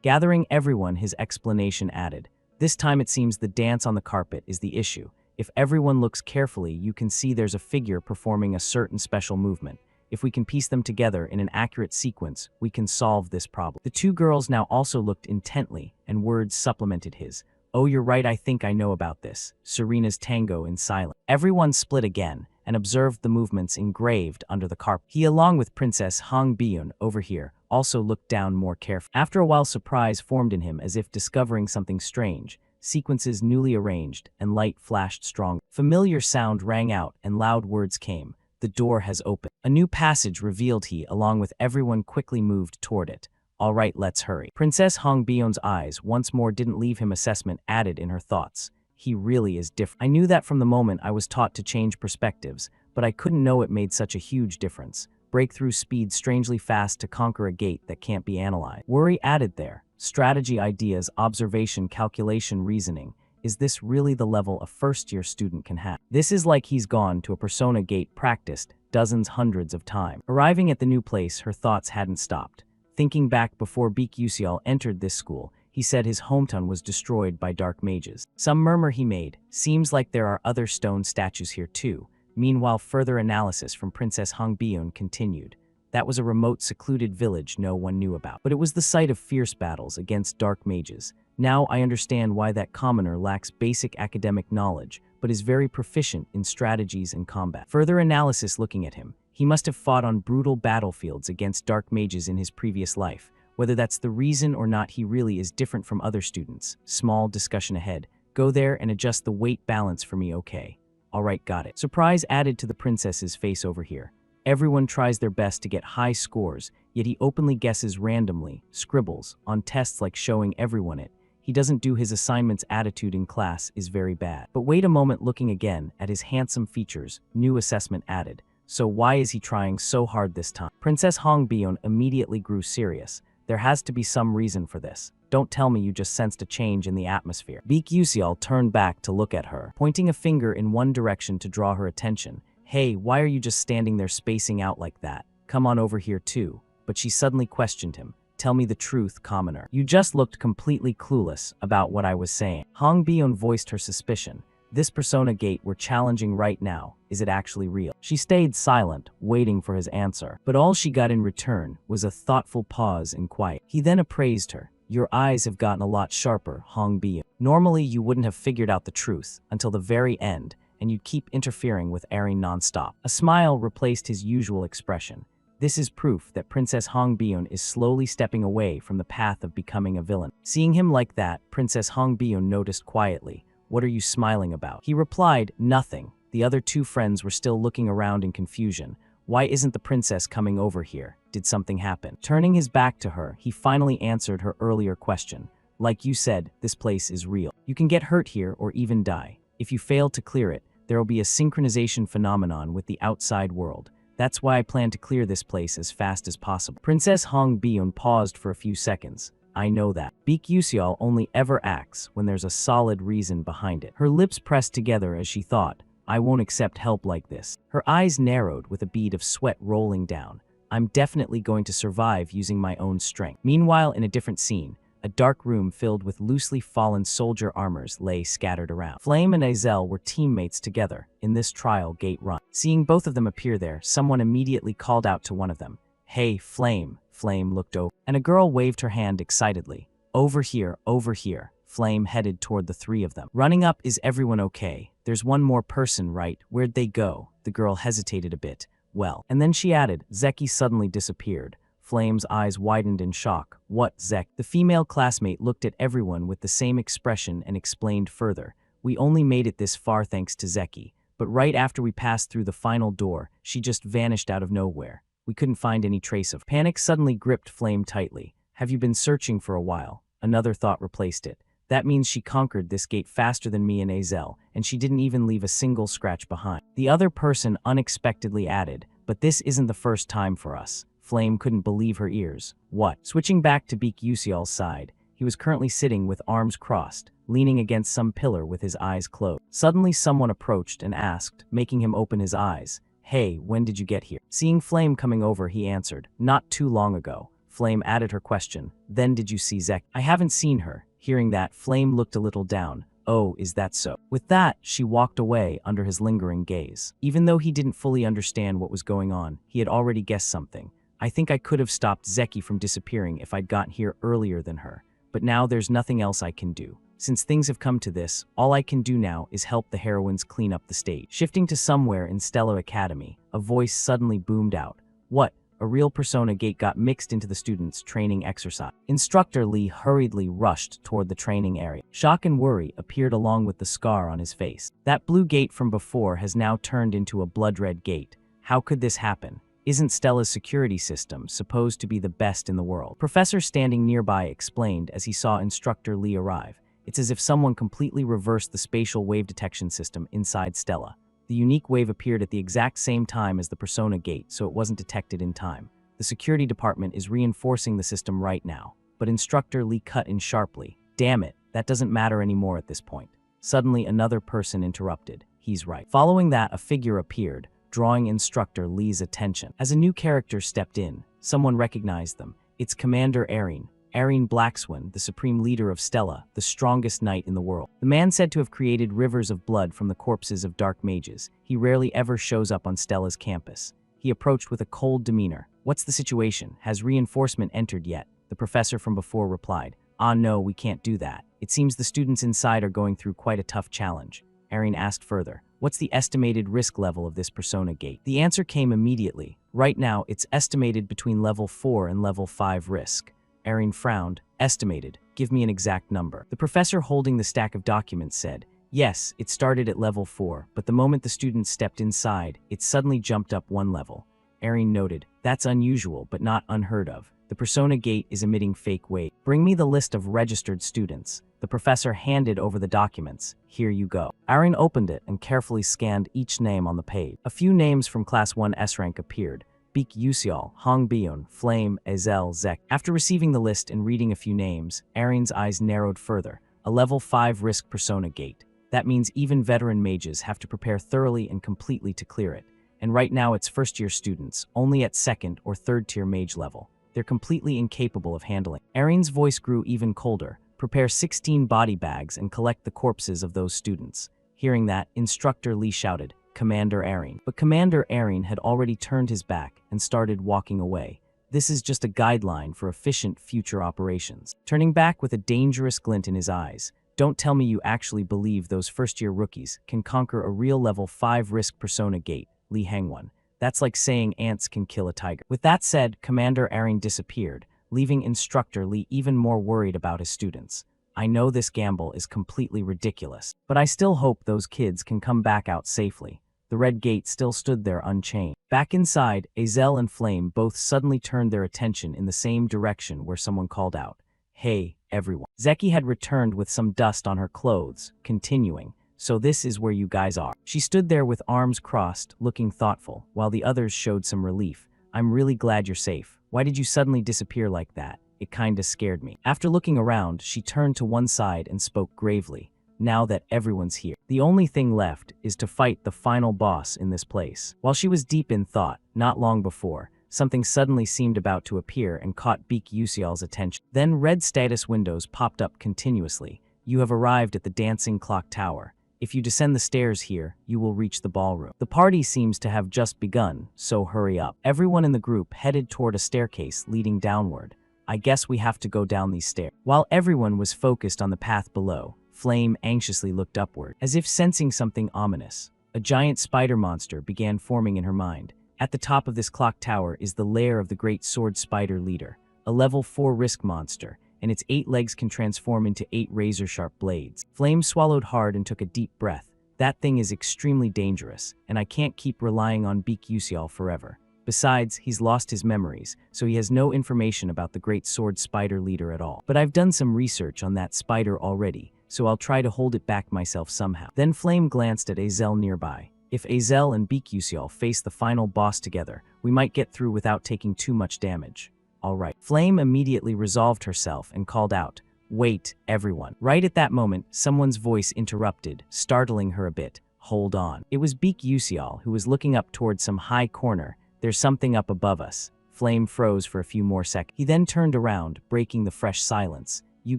Gathering everyone, his explanation added. This time it seems the dance on the carpet is the issue. If everyone looks carefully, you can see there's a figure performing a certain special movement. If we can piece them together in an accurate sequence, we can solve this problem. The two girls now also looked intently, and words supplemented his. Oh, you're right, I think I know about this. Serena's tango in silence. Everyone split again and observed the movements engraved under the carpet. He, along with Princess Hong Bion over here, also looked down more carefully. After a while, surprise formed in him, as if discovering something strange. Sequences newly arranged, and light flashed strong. Familiar sound rang out, and loud words came. The door has opened. A new passage revealed. He, along with everyone, quickly moved toward it. All right, let's hurry. Princess Hong Bion's eyes once more didn't leave him. Assessment added in her thoughts. He really is different. I knew that from the moment I was taught to change perspectives, but I couldn't know it made such a huge difference. Breakthrough speed strangely fast to conquer a gate that can't be analyzed. Worry added there. Strategy, ideas, observation, calculation, reasoning. Is this really the level a first-year student can have? This is like he's gone to a persona gate practiced dozens, hundreds of times. Arriving at the new place, her thoughts hadn't stopped. Thinking back before Baek Yuseol entered this school, he said his hometown was destroyed by dark mages. Some murmur he made. Seems like there are other stone statues here too. Meanwhile, further analysis from Princess Hong Bion continued. That was a remote, secluded village no one knew about. But it was the site of fierce battles against dark mages. Now I understand why that commoner lacks basic academic knowledge, but is very proficient in strategies and combat. Further analysis looking at him. He must have fought on brutal battlefields against dark mages in his previous life. Whether that's the reason or not, he really is different from other students. Small discussion ahead. Go there and adjust the weight balance for me, okay? Alright, got it. Surprise added to the princess's face over here. Everyone tries their best to get high scores, yet he openly guesses randomly, scribbles, on tests like showing everyone it. He doesn't do his assignments. Attitude in class is very bad. But wait a moment, looking again at his handsome features, new assessment added. So why is he trying so hard this time? Princess Hong Bion immediately grew serious. There has to be some reason for this. Don't tell me you just sensed a change in the atmosphere. Baek Yuseol turned back to look at her, pointing a finger in one direction to draw her attention. Hey, why are you just standing there spacing out like that? Come on over here too. But she suddenly questioned him. Tell me the truth, commoner. You just looked completely clueless about what I was saying. Hong Bion voiced her suspicion. This persona gate we're challenging right now, is it actually real? She stayed silent, waiting for his answer. But all she got in return was a thoughtful pause and quiet. He then appraised her. Your eyes have gotten a lot sharper, Hong Bion. Normally you wouldn't have figured out the truth until the very end, and you'd keep interfering with airing nonstop. A smile replaced his usual expression. This is proof that Princess Hong Bion is slowly stepping away from the path of becoming a villain. Seeing him like that, Princess Hong Bion noticed quietly. What are you smiling about? He replied, nothing. The other two friends were still looking around in confusion. Why isn't the princess coming over here? Did something happen? Turning his back to her, he finally answered her earlier question. Like you said, this place is real. You can get hurt here or even die. If you fail to clear it, there will be a synchronization phenomenon with the outside world. That's why I plan to clear this place as fast as possible. Princess Hong Biun paused for a few seconds. I know that. Beak Yuseol only ever acts when there's a solid reason behind it. Her lips pressed together as she thought, I won't accept help like this. Her eyes narrowed with a bead of sweat rolling down. I'm definitely going to survive using my own strength. Meanwhile, in a different scene, a dark room filled with loosely fallen soldier armors lay scattered around. Flame and Azel were teammates together in this trial gate run. Seeing both of them appear there, someone immediately called out to one of them. Hey, Flame. Flame looked over, and a girl waved her hand excitedly. Over here, over here. Flame headed toward the three of them. Running up, is everyone okay? There's one more person, right? Where'd they go? The girl hesitated a bit. Well, and then she added, Zeki suddenly disappeared. Flame's eyes widened in shock. What, Zek? The female classmate looked at everyone with the same expression and explained further. We only made it this far thanks to Zeki, but right after we passed through the final door, she just vanished out of nowhere. We couldn't find any trace of. Panic suddenly gripped Flame tightly. Have you been searching for a while? Another thought replaced it. That means she conquered this gate faster than me and Azel, and she didn't even leave a single scratch behind. The other person unexpectedly added, but this isn't the first time for us. Flame couldn't believe her ears. What? Switching back to Beak Yuseol's side, he was currently sitting with arms crossed, leaning against some pillar with his eyes closed. Suddenly someone approached and asked, making him open his eyes. Hey, when did you get here? Seeing Flame coming over, he answered, not too long ago. Flame added her question. Then did you see Zek? I haven't seen her. Hearing that, Flame looked a little down. Oh, is that so? With that, she walked away under his lingering gaze. Even though he didn't fully understand what was going on, he had already guessed something. I think I could have stopped Zeki from disappearing if I'd gotten here earlier than her, but now there's nothing else I can do. Since things have come to this, all I can do now is help the heroines clean up the stage. Shifting to somewhere in Stellar Academy, a voice suddenly boomed out. What? A real Persona gate got mixed into the students' training exercise. Instructor Lee hurriedly rushed toward the training area. Shock and worry appeared along with the scar on his face. That blue gate from before has now turned into a blood-red gate. How could this happen? Isn't Stella's security system supposed to be the best in the world? Professor standing nearby explained as he saw Instructor Lee arrive. It's as if someone completely reversed the spatial wave detection system inside Stella. The unique wave appeared at the exact same time as the Persona gate, so it wasn't detected in time. The security department is reinforcing the system right now, but Instructor Lee cut in sharply. Damn it, that doesn't matter anymore at this point. Suddenly, another person interrupted. He's right. Following that, a figure appeared, drawing Instructor Lee's attention. As a new character stepped in, someone recognized them. It's Commander Erin. Erin Blackswan, the supreme leader of Stella, the strongest knight in the world. The man said to have created rivers of blood from the corpses of dark mages. He rarely ever shows up on Stella's campus. He approached with a cold demeanor. What's the situation? Has reinforcement entered yet? The professor from before replied. No, we can't do that. It seems the students inside are going through quite a tough challenge. Erin asked further. What's the estimated risk level of this Persona gate? The answer came immediately. Right now, it's estimated between level 4 and level 5 risk. Erin frowned. Estimated. Give me an exact number. The professor holding the stack of documents said, yes, it started at level 4, but the moment the students stepped inside, it suddenly jumped up one level. Erin noted, that's unusual, but not unheard of. The Persona gate is emitting fake wave. Bring me the list of registered students. The professor handed over the documents. Here you go. Erin opened it and carefully scanned each name on the page. A few names from Class 1 S rank appeared. Beak Yuseol, Hong Biun, Flame, Azel, Zek. After receiving the list and reading a few names, Erin's eyes narrowed further. A level 5 risk Persona gate. That means even veteran mages have to prepare thoroughly and completely to clear it. And right now it's first-year students, only at 2nd or 3rd tier mage level. They're completely incapable of handling. Erin's voice grew even colder. Prepare 16 body bags and collect the corpses of those students. Hearing that, Instructor Lee shouted, Commander Erin. But Commander Erin had already turned his back and started walking away. This is just a guideline for efficient future operations. Turning back with a dangerous glint in his eyes, don't tell me you actually believe those first-year rookies can conquer a real level 5 risk Persona gate, Lee Hangwon. That's like saying ants can kill a tiger. With that said, Commander Erin disappeared, leaving Instructor Lee even more worried about his students. I know this gamble is completely ridiculous, but I still hope those kids can come back out safely. The red gate still stood there unchanged. Back inside, Azel and Flame both suddenly turned their attention in the same direction where someone called out, Hey, everyone. Zeki had returned with some dust on her clothes, continuing, So this is where you guys are. She stood there with arms crossed, looking thoughtful, while the others showed some relief. I'm really glad you're safe. Why did you suddenly disappear like that? It kinda scared me. After looking around, she turned to one side and spoke gravely. Now that everyone's here, the only thing left is to fight the final boss in this place. While she was deep in thought, not long before, something suddenly seemed about to appear and caught Beak Yusial's attention. Then red status windows popped up continuously. You have arrived at the Dancing Clock Tower. If you descend the stairs here, you will reach the ballroom. The party seems to have just begun, so hurry up. Everyone in the group headed toward a staircase leading downward. I guess we have to go down these stairs. While everyone was focused on the path below, Flame anxiously looked upward, as if sensing something ominous. A giant spider monster began forming in her mind. At the top of this clock tower is the lair of the great sword spider leader, a level 4 risk monster, and its 8 legs can transform into 8 razor-sharp blades. Flame swallowed hard and took a deep breath. That thing is extremely dangerous, and I can't keep relying on Beak Yusial forever. Besides, he's lost his memories, so he has no information about the great sword spider leader at all. But I've done some research on that spider already, so I'll try to hold it back myself somehow. Then Flame glanced at Azel nearby. If Azel and Beak Yusial face the final boss together, we might get through without taking too much damage. Alright. Flame immediately resolved herself and called out, "Wait, everyone." Right at that moment, someone's voice interrupted, startling her a bit. Hold on. It was Beak Yusial, who was looking up towards some high corner. There's something up above us. Flame froze for a few more seconds. He then turned around, breaking the fresh silence. You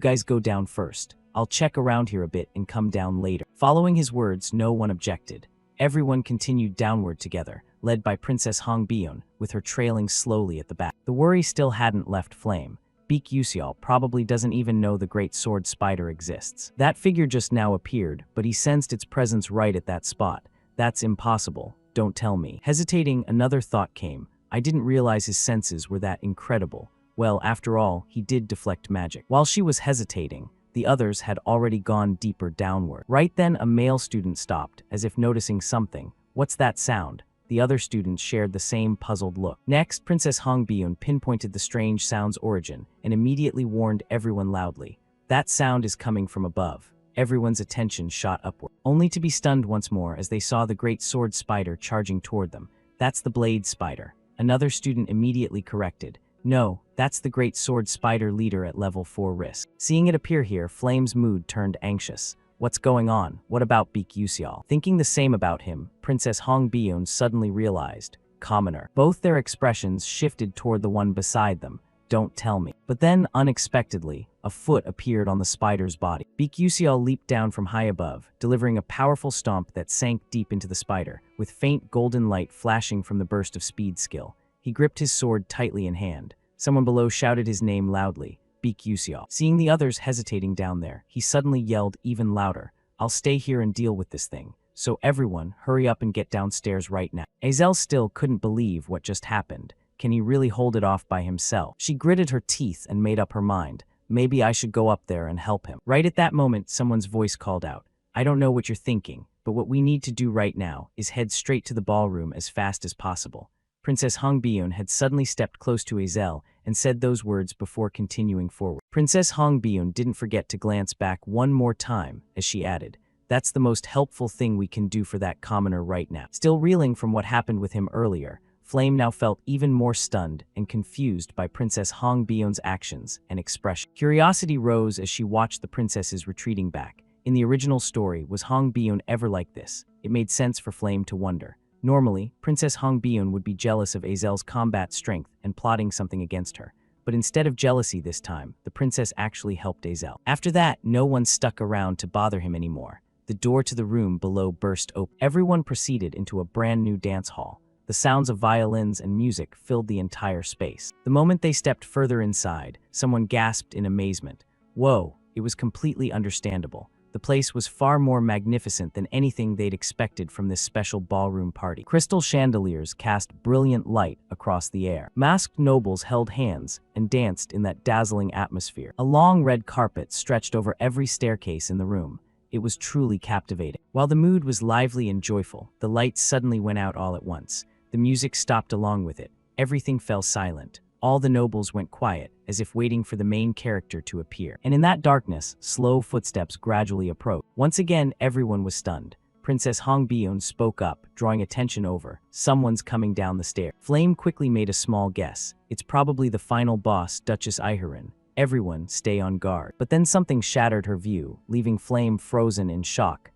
guys go down first. I'll check around here a bit and come down later. Following his words, no one objected. Everyone continued downward together, led by Princess Hongbion, with her trailing slowly at the back. The worry still hadn't left Flame. Beak Yusial probably doesn't even know the great sword spider exists. That figure just now appeared, but he sensed its presence right at that spot. That's impossible. Don't tell me. Hesitating, another thought came. I didn't realize his senses were that incredible. Well, after all, he did deflect magic. While she was hesitating, the others had already gone deeper downward. Right then, a male student stopped, as if noticing something. What's that sound? The other students shared the same puzzled look. Next, Princess Hongbion pinpointed the strange sound's origin and immediately warned everyone loudly. That sound is coming from above. Everyone's attention shot upward, only to be stunned once more as they saw the great sword spider charging toward them. That's the blade spider. Another student immediately corrected. No, that's the great sword spider leader at level 4 risk. Seeing it appear here, Flame's mood turned anxious. What's going on? What about Beak Yusial? Thinking the same about him, Princess Hongbion suddenly realized. Commoner. Both their expressions shifted toward the one beside them. Don't tell me. But then, unexpectedly, a foot appeared on the spider's body. Beak Yusial leaped down from high above, delivering a powerful stomp that sank deep into the spider, with faint golden light flashing from the burst of speed skill. He gripped his sword tightly in hand. Someone below shouted his name loudly, Beak Yusial. Seeing the others hesitating down there, he suddenly yelled even louder, I'll stay here and deal with this thing. So everyone, hurry up and get downstairs right now. Azel still couldn't believe what just happened. Can he really hold it off by himself? She gritted her teeth and made up her mind. Maybe I should go up there and help him. Right at that moment, someone's voice called out, I don't know what you're thinking, but what we need to do right now is head straight to the ballroom as fast as possible. Princess Hongbion had suddenly stepped close to Azel and said those words before continuing forward. Princess Hongbion didn't forget to glance back one more time as she added, that's the most helpful thing we can do for that commoner right now. Still reeling from what happened with him earlier, Flame now felt even more stunned and confused by Princess Hongbion's actions and expression. Curiosity rose as she watched the princesses retreating back. In the original story, was Hongbion ever like this? It made sense for Flame to wonder. Normally, Princess Hongbion would be jealous of Azel's combat strength and plotting something against her. But instead of jealousy this time, the princess actually helped Azel. After that, no one stuck around to bother him anymore. The door to the room below burst open. Everyone proceeded into a brand new dance hall. The sounds of violins and music filled the entire space. The moment they stepped further inside, someone gasped in amazement. Whoa, it was completely understandable. The place was far more magnificent than anything they'd expected from this special ballroom party. Crystal chandeliers cast brilliant light across the air. Masked nobles held hands and danced in that dazzling atmosphere. A long red carpet stretched over every staircase in the room. It was truly captivating. While the mood was lively and joyful, the lights suddenly went out all at once. The music stopped along with it. Everything fell silent. All the nobles went quiet, as if waiting for the main character to appear. And in that darkness, slow footsteps gradually approached. Once again, everyone was stunned. Princess Hongbyun spoke up, drawing attention over. Someone's coming down the stair. Flame quickly made a small guess. It's probably the final boss, Duchess Iharin. Everyone, stay on guard. But then something shattered her view, leaving Flame frozen in shock.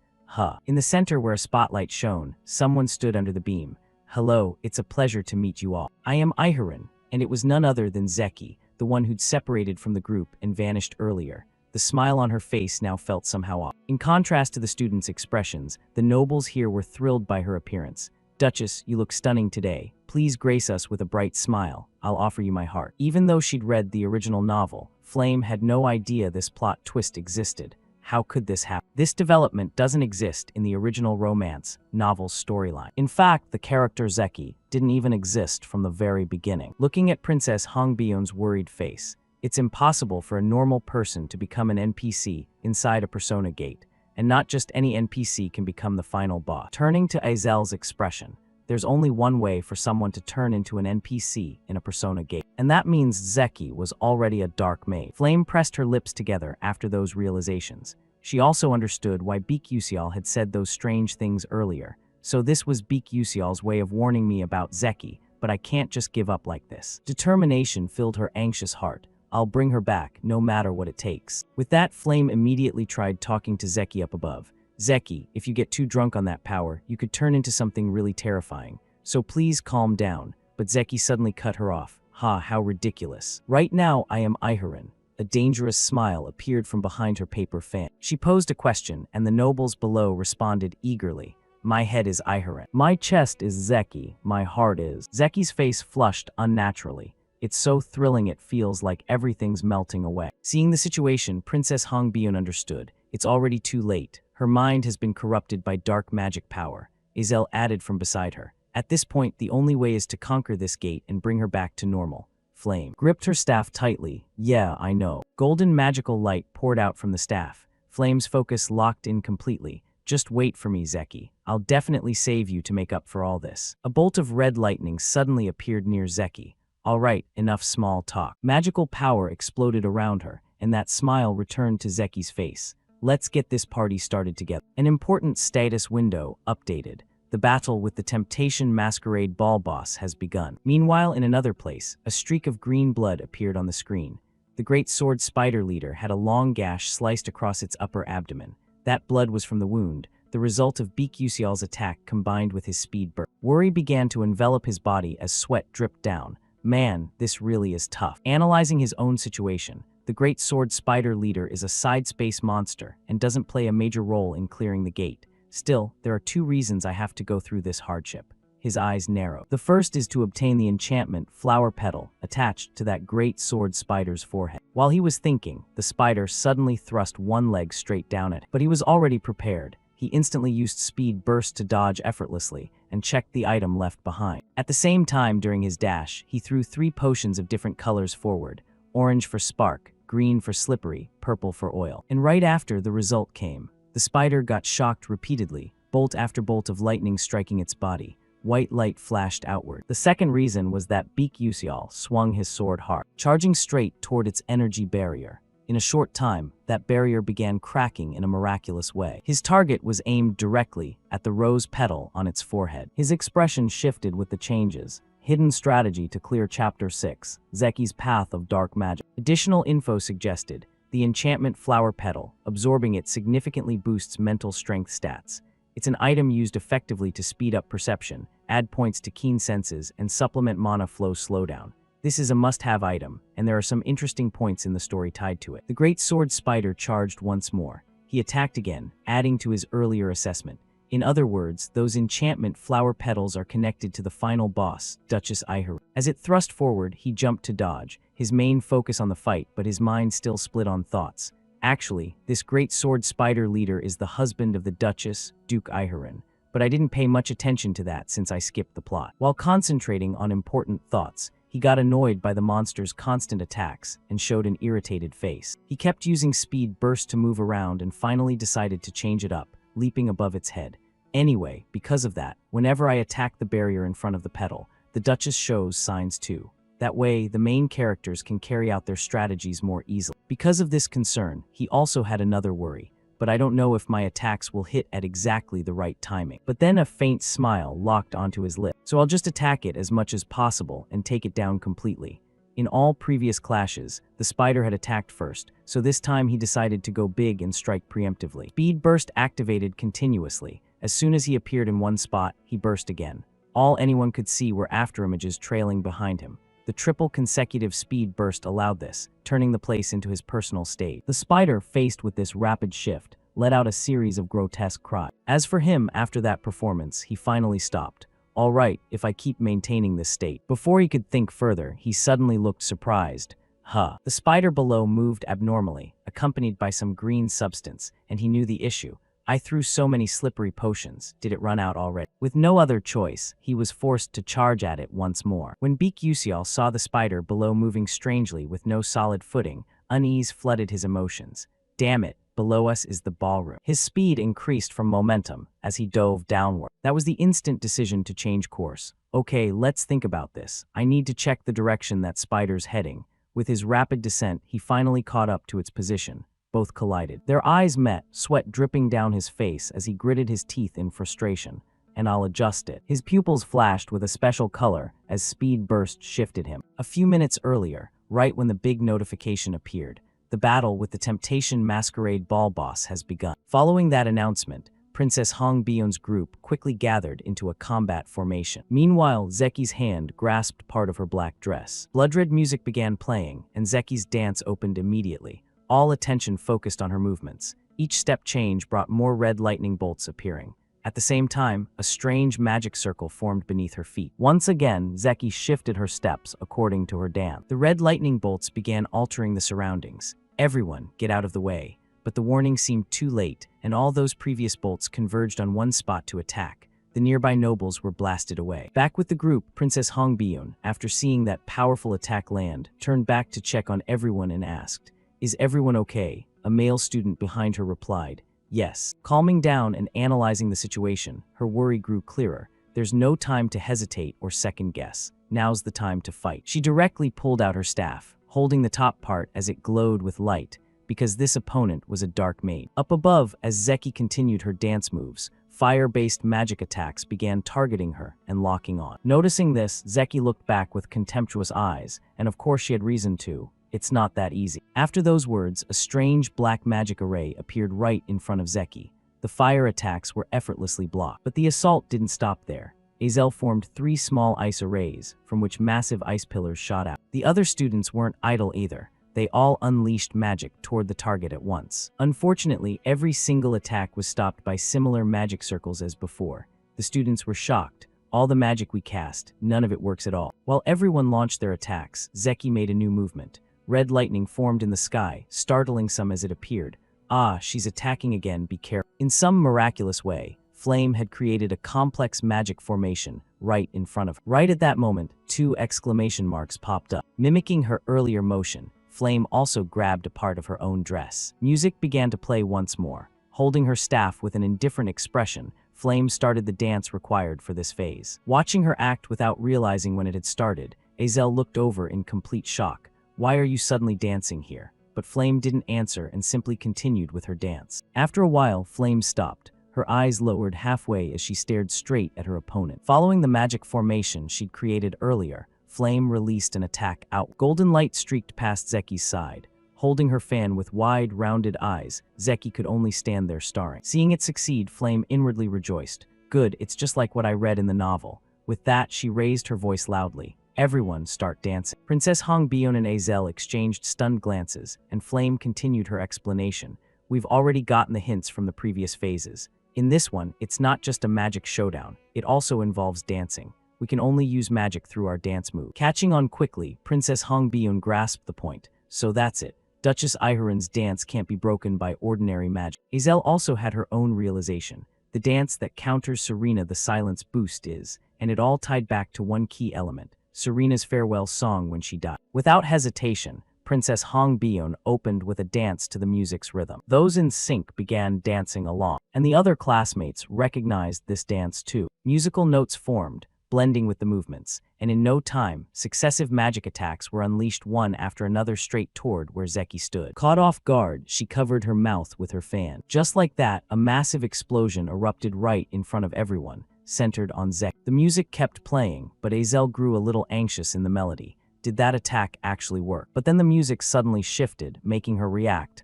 In the center where a spotlight shone, someone stood under the beam. Hello, it's a pleasure to meet you all. I am Iharin, and it was none other than Zeki, the one who'd separated from the group and vanished earlier. The smile on her face now felt somehow off. In contrast to the students' expressions, the nobles here were thrilled by her appearance. Duchess, you look stunning today. Please grace us with a bright smile. I'll offer you my heart. Even though she'd read the original novel, Flame had no idea this plot twist existed. How could this happen? This development doesn't exist in the original romance novel's storyline. In fact, the character Zeki didn't even exist from the very beginning. Looking at Princess Hongbyun's worried face, it's impossible for a normal person to become an NPC inside a Persona gate, and not just any NPC can become the final boss. Turning to Azel's expression, there's only one way for someone to turn into an NPC in a Persona gate, and that means Zeki was already a dark mage. Flame pressed her lips together after those realizations. She also understood why Beak Yusial had said those strange things earlier. So this was Beak Yusial's way of warning me about Zeki, but I can't just give up like this. Determination filled her anxious heart. I'll bring her back, no matter what it takes. With that, Flame immediately tried talking to Zeki up above. Zeki, if you get too drunk on that power, you could turn into something really terrifying. So please calm down. But Zeki suddenly cut her off. How ridiculous. Right now, I am Iharin. A dangerous smile appeared from behind her paper fan. She posed a question, and the nobles below responded eagerly. My head is Iharin. My chest is Zeki. My heart is. Zeki's face flushed unnaturally. It's so thrilling it feels like everything's melting away. Seeing the situation, Princess Hongbyun understood. It's already too late. Her mind has been corrupted by dark magic power. Azel added from beside her. At this point, the only way is to conquer this gate and bring her back to normal. Flame gripped her staff tightly. Yeah, I know. Golden magical light poured out from the staff. Flame's focus locked in completely. Just wait for me, Zeki. I'll definitely save you to make up for all this. A bolt of red lightning suddenly appeared near Zeki. All right, enough small talk. Magical power exploded around her, and that smile returned to Zeki's face. Let's get this party started together. An important status window updated. The battle with the Temptation Masquerade Ball boss has begun. Meanwhile, in another place, a streak of green blood appeared on the screen. The great sword spider leader had a long gash sliced across its upper abdomen. That blood was from the wound, the result of Beak Yusial's attack combined with his speed burst. Worry began to envelop his body as sweat dripped down. Man, this really is tough. Analyzing his own situation, the great sword spider leader is a side space monster and doesn't play a major role in clearing the gate. Still, there are two reasons I have to go through this hardship. His eyes narrowed. The first is to obtain the enchantment flower petal attached to that great sword spider's forehead. While he was thinking, the spider suddenly thrust one leg straight down at him. But he was already prepared. He instantly used speed burst to dodge effortlessly and checked the item left behind. At the same time, during his dash, he threw 3 potions of different colors forward. Orange for spark, green for slippery, purple for oil. And right after, the result came. The spider got shocked repeatedly, bolt after bolt of lightning striking its body. White light flashed outward. The second reason was that Beak Yusial swung his sword hard, charging straight toward its energy barrier. In a short time, that barrier began cracking in a miraculous way. His target was aimed directly at the rose petal on its forehead. His expression shifted with the changes. Hidden strategy to clear Chapter 6, Zeki's Path of Dark Magic. Additional info suggested, the enchantment flower petal, absorbing it significantly boosts mental strength stats. It's an item used effectively to speed up perception, add points to keen senses, and supplement mana flow slowdown. This is a must-have item, and there are some interesting points in the story tied to it. The great sword spider charged once more. He attacked again, adding to his earlier assessment. In other words, those enchantment flower petals are connected to the final boss, Duchess Iharin. As it thrust forward, he jumped to dodge, his main focus on the fight, but his mind still split on thoughts. Actually, this great sword spider leader is the husband of the Duchess, Duke Iharin, but I didn't pay much attention to that since I skipped the plot. While concentrating on important thoughts, he got annoyed by the monster's constant attacks and showed an irritated face. He kept using speed burst to move around and finally decided to change it up, leaping above its head. Anyway, because of that, whenever I attack the barrier in front of the petal, the Duchess shows signs too. That way, the main characters can carry out their strategies more easily. Because of this concern, he also had another worry. But I don't know if my attacks will hit at exactly the right timing. But then a faint smile locked onto his lip. So I'll just attack it as much as possible and take it down completely. In all previous clashes, the spider had attacked first, so this time he decided to go big and strike preemptively. Speed burst activated continuously. As soon as he appeared in one spot, he burst again. All anyone could see were afterimages trailing behind him. The triple consecutive speed burst allowed this, turning the place into his personal stage. The spider, faced with this rapid shift, let out a series of grotesque cries. As for him, after that performance, he finally stopped. All right, if I keep maintaining this state. Before he could think further, he suddenly looked surprised. Huh. The spider below moved abnormally, accompanied by some green substance, and he knew the issue. I threw so many slippery potions. Did it run out already? With no other choice, he was forced to charge at it once more. When Beak Yusial saw the spider below moving strangely with no solid footing, unease flooded his emotions. Damn it, below us is the ballroom. His speed increased from momentum as he dove downward. That was the instant decision to change course. Okay, let's think about this. I need to check the direction that spider's heading. With his rapid descent, he finally caught up to its position. Both collided. Their eyes met, sweat dripping down his face as he gritted his teeth in frustration. And I'll adjust it. His pupils flashed with a special color as speed burst shifted him. A few minutes earlier, right when the big notification appeared, the battle with the Temptation Masquerade Ball boss has begun. Following that announcement, Princess Hong Bion's group quickly gathered into a combat formation. Meanwhile, Zeki's hand grasped part of her black dress. Blood-red music began playing, and Zeki's dance opened immediately. All attention focused on her movements. Each step change brought more red lightning bolts appearing. At the same time, a strange magic circle formed beneath her feet. Once again, Zeki shifted her steps according to her dance. The red lightning bolts began altering the surroundings. Everyone, get out of the way. But the warning seemed too late, and all those previous bolts converged on one spot to attack. The nearby nobles were blasted away. Back with the group, Princess Hong Bion, after seeing that powerful attack land, turned back to check on everyone and asked, "Is everyone okay?" A male student behind her replied, "Yes." Calming down and analyzing the situation, her worry grew clearer. There's no time to hesitate or second guess. Now's the time to fight. She directly pulled out her staff, holding the top part as it glowed with light, because this opponent was a dark mage. Up above, as Zeki continued her dance moves, fire-based magic attacks began targeting her and locking on. Noticing this, Zeki looked back with contemptuous eyes, and of course she had reason to. It's not that easy. After those words, a strange black magic array appeared right in front of Zeki. The fire attacks were effortlessly blocked. But the assault didn't stop there. Azel formed 3 small ice arrays, from which massive ice pillars shot out. The other students weren't idle either. They all unleashed magic toward the target at once. Unfortunately, every single attack was stopped by similar magic circles as before. The students were shocked. All the magic we cast, none of it works at all. While everyone launched their attacks, Zeki made a new movement. Red lightning formed in the sky, startling some as it appeared. Ah, she's attacking again, be careful. In some miraculous way, Flame had created a complex magic formation right in front of her. Right at that moment, 2 exclamation marks popped up. Mimicking her earlier motion, Flame also grabbed a part of her own dress. Music began to play once more. Holding her staff with an indifferent expression, Flame started the dance required for this phase. Watching her act without realizing when it had started, Azel looked over in complete shock. "Why are you suddenly dancing here?" But Flame didn't answer and simply continued with her dance. After a while, Flame stopped. Her eyes lowered halfway as she stared straight at her opponent. Following the magic formation she'd created earlier, Flame released an attack out. Golden light streaked past Zeki's side. Holding her fan with wide, rounded eyes, Zeki could only stand there staring. Seeing it succeed, Flame inwardly rejoiced. Good, it's just like what I read in the novel. With that, she raised her voice loudly. Everyone start dancing. Princess Hong Bion and Azel exchanged stunned glances, and Flame continued her explanation. We've already gotten the hints from the previous phases. In this one, it's not just a magic showdown. It also involves dancing. We can only use magic through our dance move. Catching on quickly, Princess Hong Bion grasped the point. So that's it. Duchess Iharin's dance can't be broken by ordinary magic. Azel also had her own realization. The dance that counters Serena the silence boost is, and it all tied back to one key element. Serena's farewell song when she died. Without hesitation, Princess Hong Bion opened with a dance to the music's rhythm. Those in sync began dancing along, and the other classmates recognized this dance too. Musical notes formed, blending with the movements, and in no time, successive magic attacks were unleashed one after another straight toward where Zeki stood. Caught off guard, she covered her mouth with her fan. Just like that, a massive explosion erupted right in front of everyone, centered on Zeki. The music kept playing, but Azel grew a little anxious in the melody. Did that attack actually work? But then the music suddenly shifted, making her react.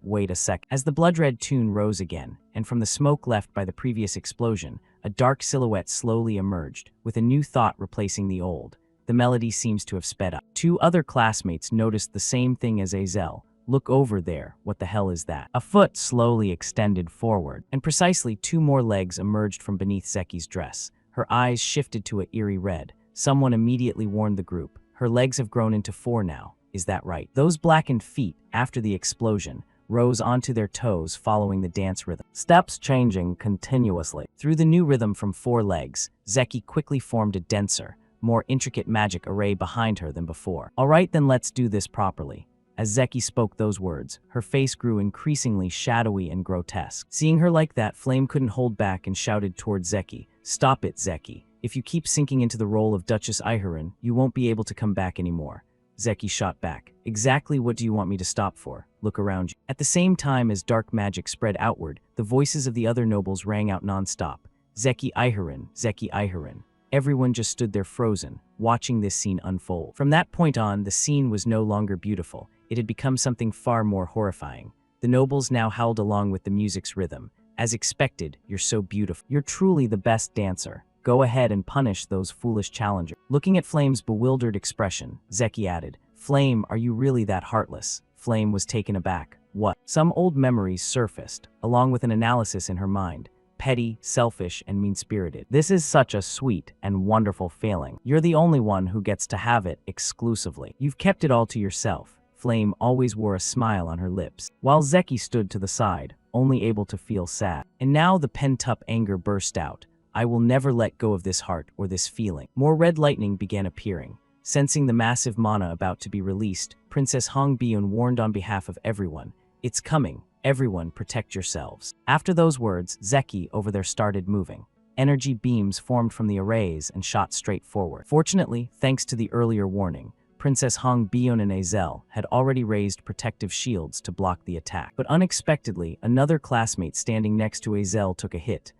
Wait a sec. As the blood-red tune rose again, and from the smoke left by the previous explosion, a dark silhouette slowly emerged, with a new thought replacing the old. The melody seems to have sped up. Two other classmates noticed the same thing as Azel. Look over there, what the hell is that? A foot slowly extended forward, and precisely two more legs emerged from beneath Zeki's dress. Her eyes shifted to an eerie red. Someone immediately warned the group. Her legs have grown into four now. Is that right? Those blackened feet, after the explosion, rose onto their toes following the dance rhythm. Steps changing continuously. Through the new rhythm from four legs, Zeki quickly formed a denser, more intricate magic array behind her than before. Alright, then let's do this properly. As Zeki spoke those words, her face grew increasingly shadowy and grotesque. Seeing her like that, Flame couldn't hold back and shouted toward Zeki. Stop it, Zeki. If you keep sinking into the role of Duchess Iharen, you won't be able to come back anymore. Zeki shot back. Exactly what do you want me to stop for? Look around you. At the same time as dark magic spread outward, the voices of the other nobles rang out non-stop. Zeki Iharen, Zeki Iharen. Everyone just stood there frozen, watching this scene unfold. From that point on, the scene was no longer beautiful. It had become something far more horrifying. The nobles now howled along with the music's rhythm. As expected, you're so beautiful. You're truly the best dancer. Go ahead and punish those foolish challengers. Looking at Flame's bewildered expression, Zeki added, Flame, are you really that heartless? Flame was taken aback. What? Some old memories surfaced, along with an analysis in her mind. Petty, selfish, and mean-spirited. This is such a sweet and wonderful feeling. You're the only one who gets to have it exclusively. You've kept it all to yourself. Flame always wore a smile on her lips, while Zeki stood to the side, only able to feel sad. And now the pent-up anger burst out. I will never let go of this heart or this feeling. More red lightning began appearing. Sensing the massive mana about to be released, Princess Hongbyun warned on behalf of everyone. It's coming. Everyone protect yourselves. After those words, Zeki over there started moving. Energy beams formed from the arrays and shot straight forward. Fortunately, thanks to the earlier warning, Princess Hongbyun and Azel had already raised protective shields to block the attack. But unexpectedly, another classmate standing next to Azel took a hit.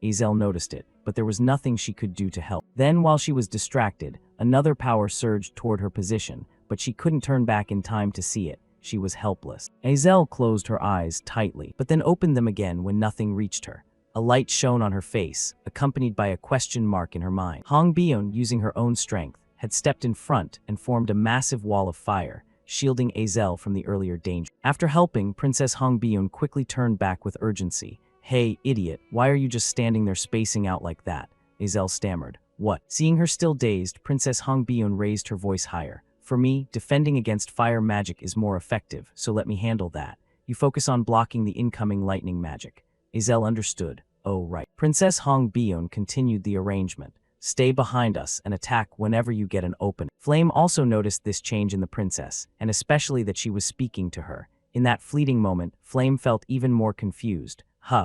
Azel noticed it, but there was nothing she could do to help. Then, while she was distracted, another power surged toward her position, but she couldn't turn back in time to see it. She was helpless. Azel closed her eyes tightly, but then opened them again when nothing reached her. A light shone on her face, accompanied by a question mark in her mind. Hongbyun, using her own strength, had stepped in front and formed a massive wall of fire, shielding Azel from the earlier danger. After helping, Princess Hongbyun quickly turned back with urgency. Hey, idiot, why are you just standing there spacing out like that? Azel stammered. What? Seeing her still dazed, Princess Hongbyun raised her voice higher. For me, defending against fire magic is more effective, so let me handle that. You focus on blocking the incoming lightning magic. Azel understood. Oh, right. Princess Hongbyun continued the arrangement. Stay behind us and attack whenever you get an opening. Flame also noticed this change in the princess, and especially that she was speaking to her. In that fleeting moment, Flame felt even more confused.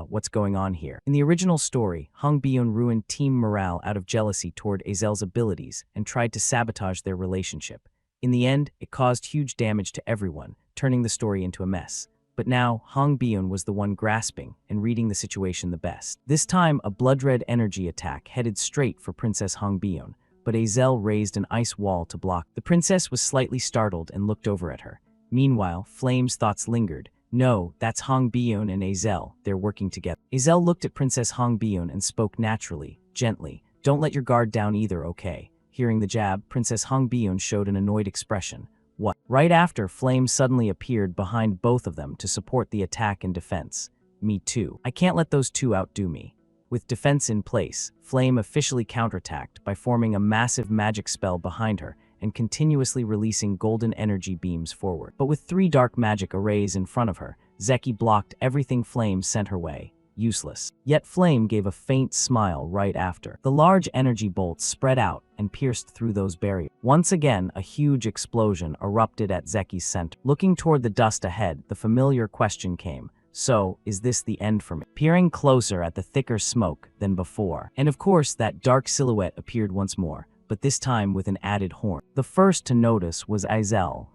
What's going on here? In the original story, Hongbyun ruined team morale out of jealousy toward Azel's abilities and tried to sabotage their relationship. In the end, it caused huge damage to everyone, turning the story into a mess. But now, Hongbyun was the one grasping and reading the situation the best. This time, a blood-red energy attack headed straight for Princess Hongbyun, but Azel raised an ice wall to block. The princess was slightly startled and looked over at her. Meanwhile, Flame's thoughts lingered. No, that's Hongbyun and Azel. They're working together. Azel looked at Princess Hongbyun and spoke naturally, gently. Don't let your guard down either, okay? Hearing the jab, Princess Hongbyun showed an annoyed expression. What? Right after, Flame suddenly appeared behind both of them to support the attack and defense. Me too. I can't let those two outdo me. With defense in place, Flame officially counterattacked by forming a massive magic spell behind her and continuously releasing golden energy beams forward. But with 3 dark magic arrays in front of her, Zeki blocked everything Flame sent her way. Useless. Yet Flame gave a faint smile right after. The large energy bolts spread out and pierced through those barriers. Once again, a huge explosion erupted at Zeki's center. Looking toward the dust ahead, the familiar question came. So, is this the end for me? Peering closer at the thicker smoke than before. And of course, that dark silhouette appeared once more, but this time with an added horn. The first to notice was Aizel,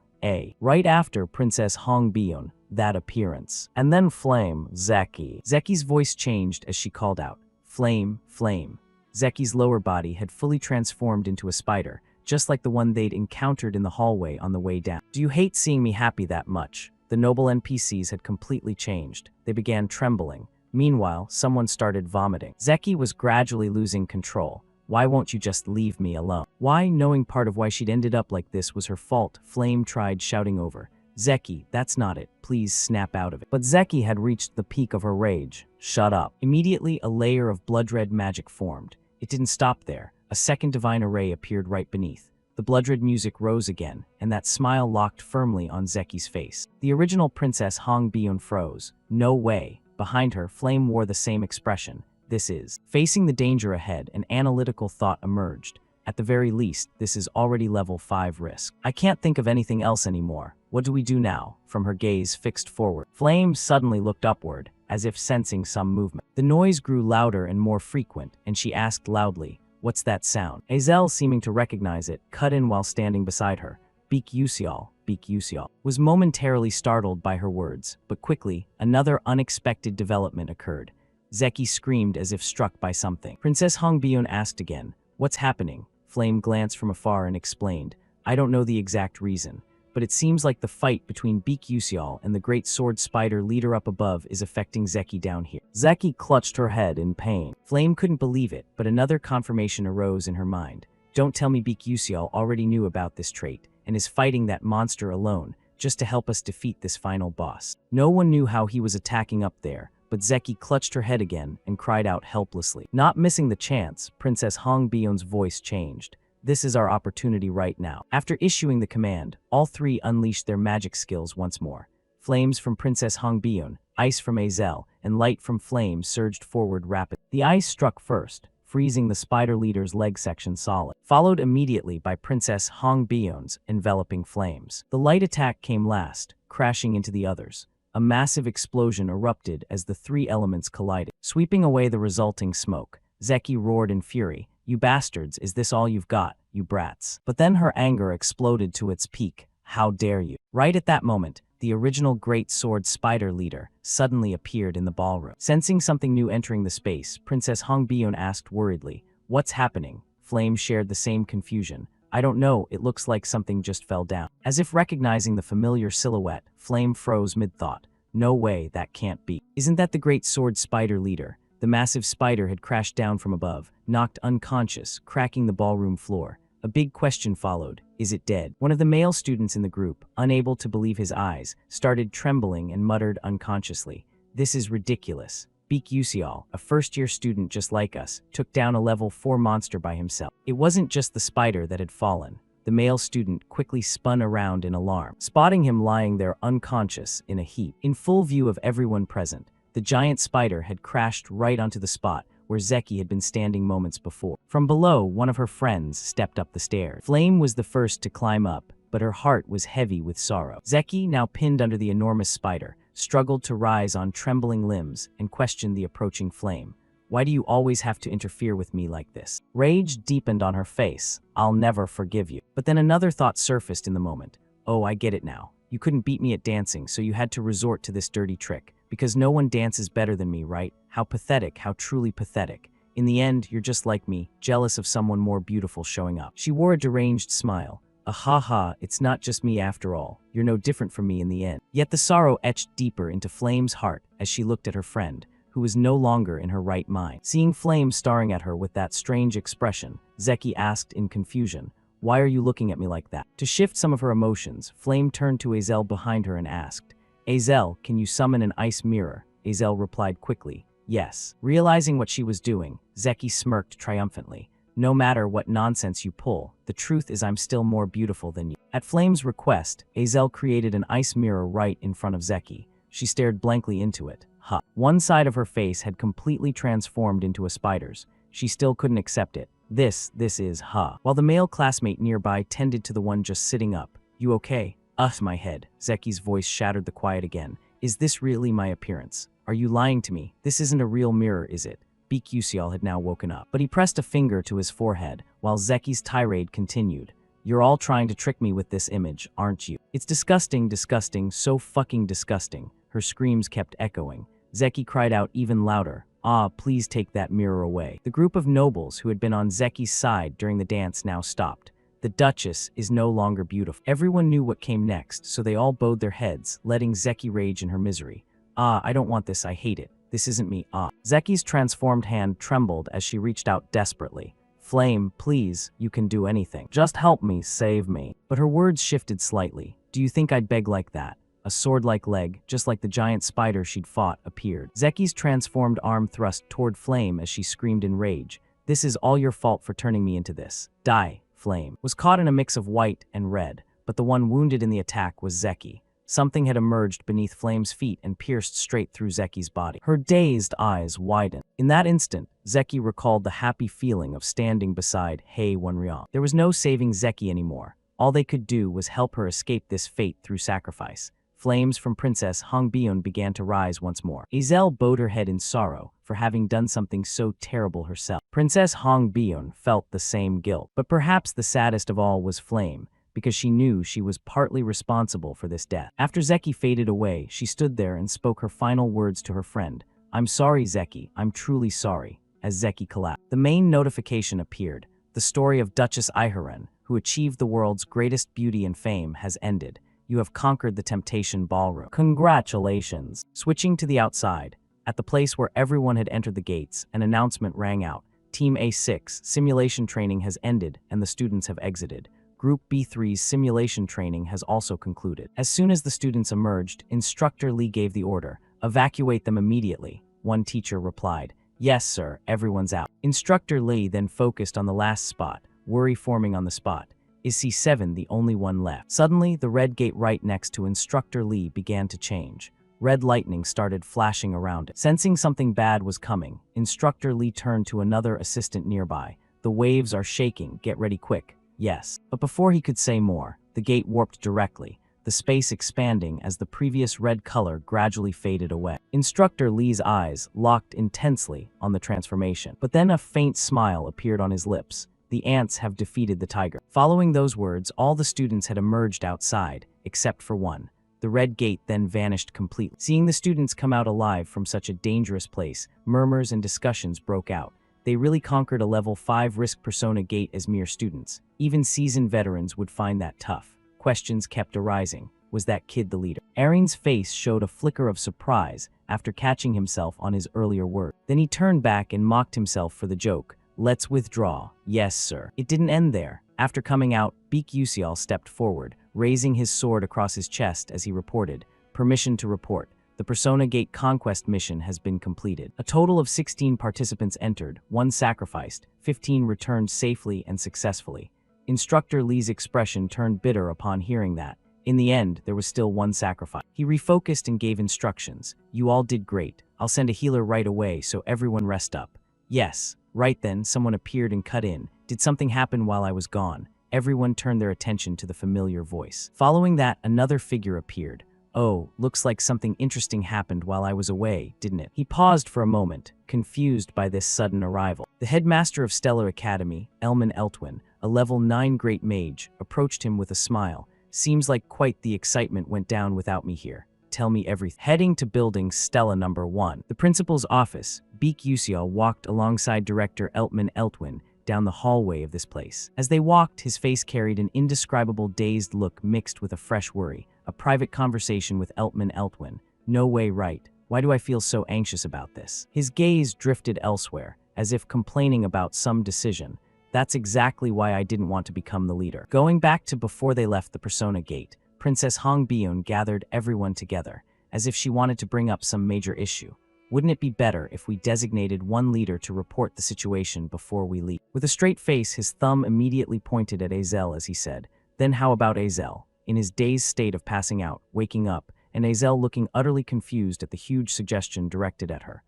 right after Princess Hong Bion, that appearance. And then Flame, Zeki. Zeki's voice changed as she called out, "Flame, flame." Zeki's lower body had fully transformed into a spider, just like the one they'd encountered in the hallway on the way down. "Do you hate seeing me happy that much?" The noble NPCs had completely changed. They began trembling. Meanwhile, someone started vomiting. Zeki was gradually losing control. "Why won't you just leave me alone?" Why, knowing part of why she'd ended up like this was her fault, Flame tried shouting over, "Zeki, that's not it. Please snap out of it." But Zeki had reached the peak of her rage. "Shut up." Immediately, a layer of blood-red magic formed. It didn't stop there. A second divine array appeared right beneath. The blood-red music rose again, and that smile locked firmly on Zeki's face. The original Princess Hong Bion froze. "No way." Behind her, Flame wore the same expression. "This is." Facing the danger ahead, an analytical thought emerged. "At the very least, this is already level 5 risk. I can't think of anything else anymore. What do we do now?" From her gaze fixed forward, Flame suddenly looked upward, as if sensing some movement. The noise grew louder and more frequent, and she asked loudly, "What's that sound?" Aizel, seeming to recognize it, cut in while standing beside her. "Beak Yusial, Beak Yusial," was momentarily startled by her words, but quickly, another unexpected development occurred. Zeki screamed as if struck by something. Princess Hong Bion asked again, "What's happening?" Flame glanced from afar and explained, "I don't know the exact reason, but it seems like the fight between Beak Yusial and the great sword spider leader up above is affecting Zeki down here." Zeki clutched her head in pain. Flame couldn't believe it, but another confirmation arose in her mind. "Don't tell me Beak Yusial already knew about this trait and is fighting that monster alone just to help us defeat this final boss." No one knew how he was attacking up there, but Zeki clutched her head again and cried out helplessly. Not missing the chance, Princess Hong Bion's voice changed. "This is our opportunity right now." After issuing the command, all three unleashed their magic skills once more. Flames from Princess Hong Bion, ice from Aizel, and light from Flame surged forward rapidly. The ice struck first, freezing the spider leader's leg section solid, followed immediately by Princess Hong Bion's enveloping flames. The light attack came last, crashing into the others. A massive explosion erupted as the three elements collided, sweeping away the resulting smoke. Zeki roared in fury, "You bastards, is this all you've got, you brats?" But then her anger exploded to its peak. "How dare you!" Right at that moment, the original Great Sword Spider leader suddenly appeared in the ballroom. Sensing something new entering the space, Princess Hong Bion asked worriedly, "What's happening?" Flame shared the same confusion. "I don't know, it looks like something just fell down." As if recognizing the familiar silhouette, Flame froze mid-thought. "No way, that can't be. Isn't that the Great Sword Spider leader?" The massive spider had crashed down from above, knocked unconscious, cracking the ballroom floor. A big question followed. Is it dead? One of the male students in the group, unable to believe his eyes, started trembling and muttered unconsciously, "This is ridiculous. Beak Yusial, a first-year student just like us, took down a level 4 monster by himself." It wasn't just the spider that had fallen. The male student quickly spun around in alarm, spotting him lying there unconscious in a heap. In full view of everyone present, the giant spider had crashed right onto the spot where Zeki had been standing moments before. From below, one of her friends stepped up the stairs. Flame was the first to climb up, but her heart was heavy with sorrow. Zeki, now pinned under the enormous spider, struggled to rise on trembling limbs and questioned the approaching Flame. "Why do you always have to interfere with me like this?" Rage deepened on her face. "I'll never forgive you." But then another thought surfaced in the moment. "Oh, I get it now. You couldn't beat me at dancing, so you had to resort to this dirty trick. Because no one dances better than me, right? How pathetic, how truly pathetic. In the end, you're just like me, jealous of someone more beautiful showing up." She wore a deranged smile. "Ha, it's not just me after all. You're no different from me in the end." Yet the sorrow etched deeper into Flame's heart as she looked at her friend, who was no longer in her right mind. Seeing Flame staring at her with that strange expression, Zeki asked in confusion, "Why are you looking at me like that?" To shift some of her emotions, Flame turned to Aizel behind her and asked, "Aizel, can you summon an ice mirror?" Aizel replied quickly, "Yes." Realizing what she was doing, Zeki smirked triumphantly. "No matter what nonsense you pull, the truth is I'm still more beautiful than you." At Flame's request, Aizel created an ice mirror right in front of Zeki. She stared blankly into it. One side of her face had completely transformed into a spider's. She still couldn't accept it. This is, While the male classmate nearby tended to the one just sitting up. "You okay?" My head." Zeki's voice shattered the quiet again. Is this really my appearance? Are you lying to me? This isn't a real mirror, is it? Beak Yusial had now woken up, but he pressed a finger to his forehead while Zeki's tirade continued. You're all trying to trick me with this image, aren't you? It's disgusting, disgusting, so fucking disgusting. Her screams kept echoing. Zeki cried out even louder. Ah, please take that mirror away. The group of nobles who had been on Zeki's side during the dance now stopped. The Duchess is no longer beautiful. Everyone knew what came next, so they all bowed their heads, letting Zeki rage in her misery. Ah, I don't want this, I hate it. This isn't me, ah. Zeki's transformed hand trembled as she reached out desperately. Flame, please, you can do anything. Just help me, save me. But her words shifted slightly. Do you think I'd beg like that? A sword-like leg, just like the giant spider she'd fought, appeared. Zeki's transformed arm thrust toward Flame as she screamed in rage. This is all your fault for turning me into this. Die, Flame. Was caught in a mix of white and red, but the one wounded in the attack was Zeki. Something had emerged beneath Flame's feet and pierced straight through Zeki's body. Her dazed eyes widened. In that instant, Zeki recalled the happy feeling of standing beside Hei Wenriang. There was no saving Zeki anymore. All they could do was help her escape this fate through sacrifice. Flames from Princess Hongbiun began to rise once more. Azel bowed her head in sorrow for having done something so terrible herself. Princess Hongbiun felt the same guilt, but perhaps the saddest of all was Flame, because she knew she was partly responsible for this death. After Zeki faded away, she stood there and spoke her final words to her friend. I'm sorry, Zeki. I'm truly sorry. As Zeki collapsed, the main notification appeared. The story of Duchess Iharen, who achieved the world's greatest beauty and fame, has ended. You have conquered the Temptation Ballroom. Congratulations. Switching to the outside, at the place where everyone had entered the gates, an announcement rang out. Team A6 simulation training has ended and the students have exited. Group B3's simulation training has also concluded. As soon as the students emerged, Instructor Lee gave the order, evacuate them immediately. One teacher replied, yes, sir, everyone's out. Instructor Lee then focused on the last spot, worry forming on the spot. Is C7 the only one left? Suddenly, the red gate right next to Instructor Lee began to change. Red lightning started flashing around it. Sensing something bad was coming, Instructor Lee turned to another assistant nearby. The waves are shaking, get ready quick. Yes. But before he could say more, the gate warped directly, the space expanding as the previous red color gradually faded away. Instructor Lee's eyes locked intensely on the transformation, but then a faint smile appeared on his lips. The ants have defeated the tiger. Following those words, all the students had emerged outside, except for one. The red gate then vanished completely. Seeing the students come out alive from such a dangerous place, murmurs and discussions broke out. They really conquered a level 5 risk persona gate as mere students. Even seasoned veterans would find that tough. Questions kept arising. Was that kid the leader? Erin's face showed a flicker of surprise after catching himself on his earlier word. Then he turned back and mocked himself for the joke. Let's withdraw. Yes, sir. It didn't end there. After coming out, Beak Yusial stepped forward, raising his sword across his chest as he reported, permission to report. The Persona Gate Conquest mission has been completed. A total of 16 participants entered, 1 sacrificed, 15 returned safely and successfully. Instructor Lee's expression turned bitter upon hearing that. In the end, there was still 1 sacrifice. He refocused and gave instructions. You all did great. I'll send a healer right away so everyone rest up. Yes. Right then, someone appeared and cut in. Did something happen while I was gone? Everyone turned their attention to the familiar voice. Following that, another figure appeared. Oh, looks like something interesting happened while I was away, didn't it? He paused for a moment, confused by this sudden arrival. The headmaster of Stellar Academy, Elman Eltwin, a level 9 great mage, approached him with a smile. Seems like quite the excitement went down without me here. Tell me everything. Heading to building Stella number 1. The principal's office, Beak Yusial walked alongside Director Eltman Eltwin down the hallway of this place. As they walked, his face carried an indescribable dazed look mixed with a fresh worry. A private conversation with Eltman Eltwin. No way, right? Why do I feel so anxious about this? His gaze drifted elsewhere, as if complaining about some decision. That's exactly why I didn't want to become the leader. Going back to before they left the Persona Gate, Princess Hongbiun gathered everyone together, as if she wanted to bring up some major issue. Wouldn't it be better if we designated one leader to report the situation before we leave? With a straight face, his thumb immediately pointed at Azel as he said, then how about Azel? In his dazed state of passing out, waking up, and Azel looking utterly confused at the huge suggestion directed at her.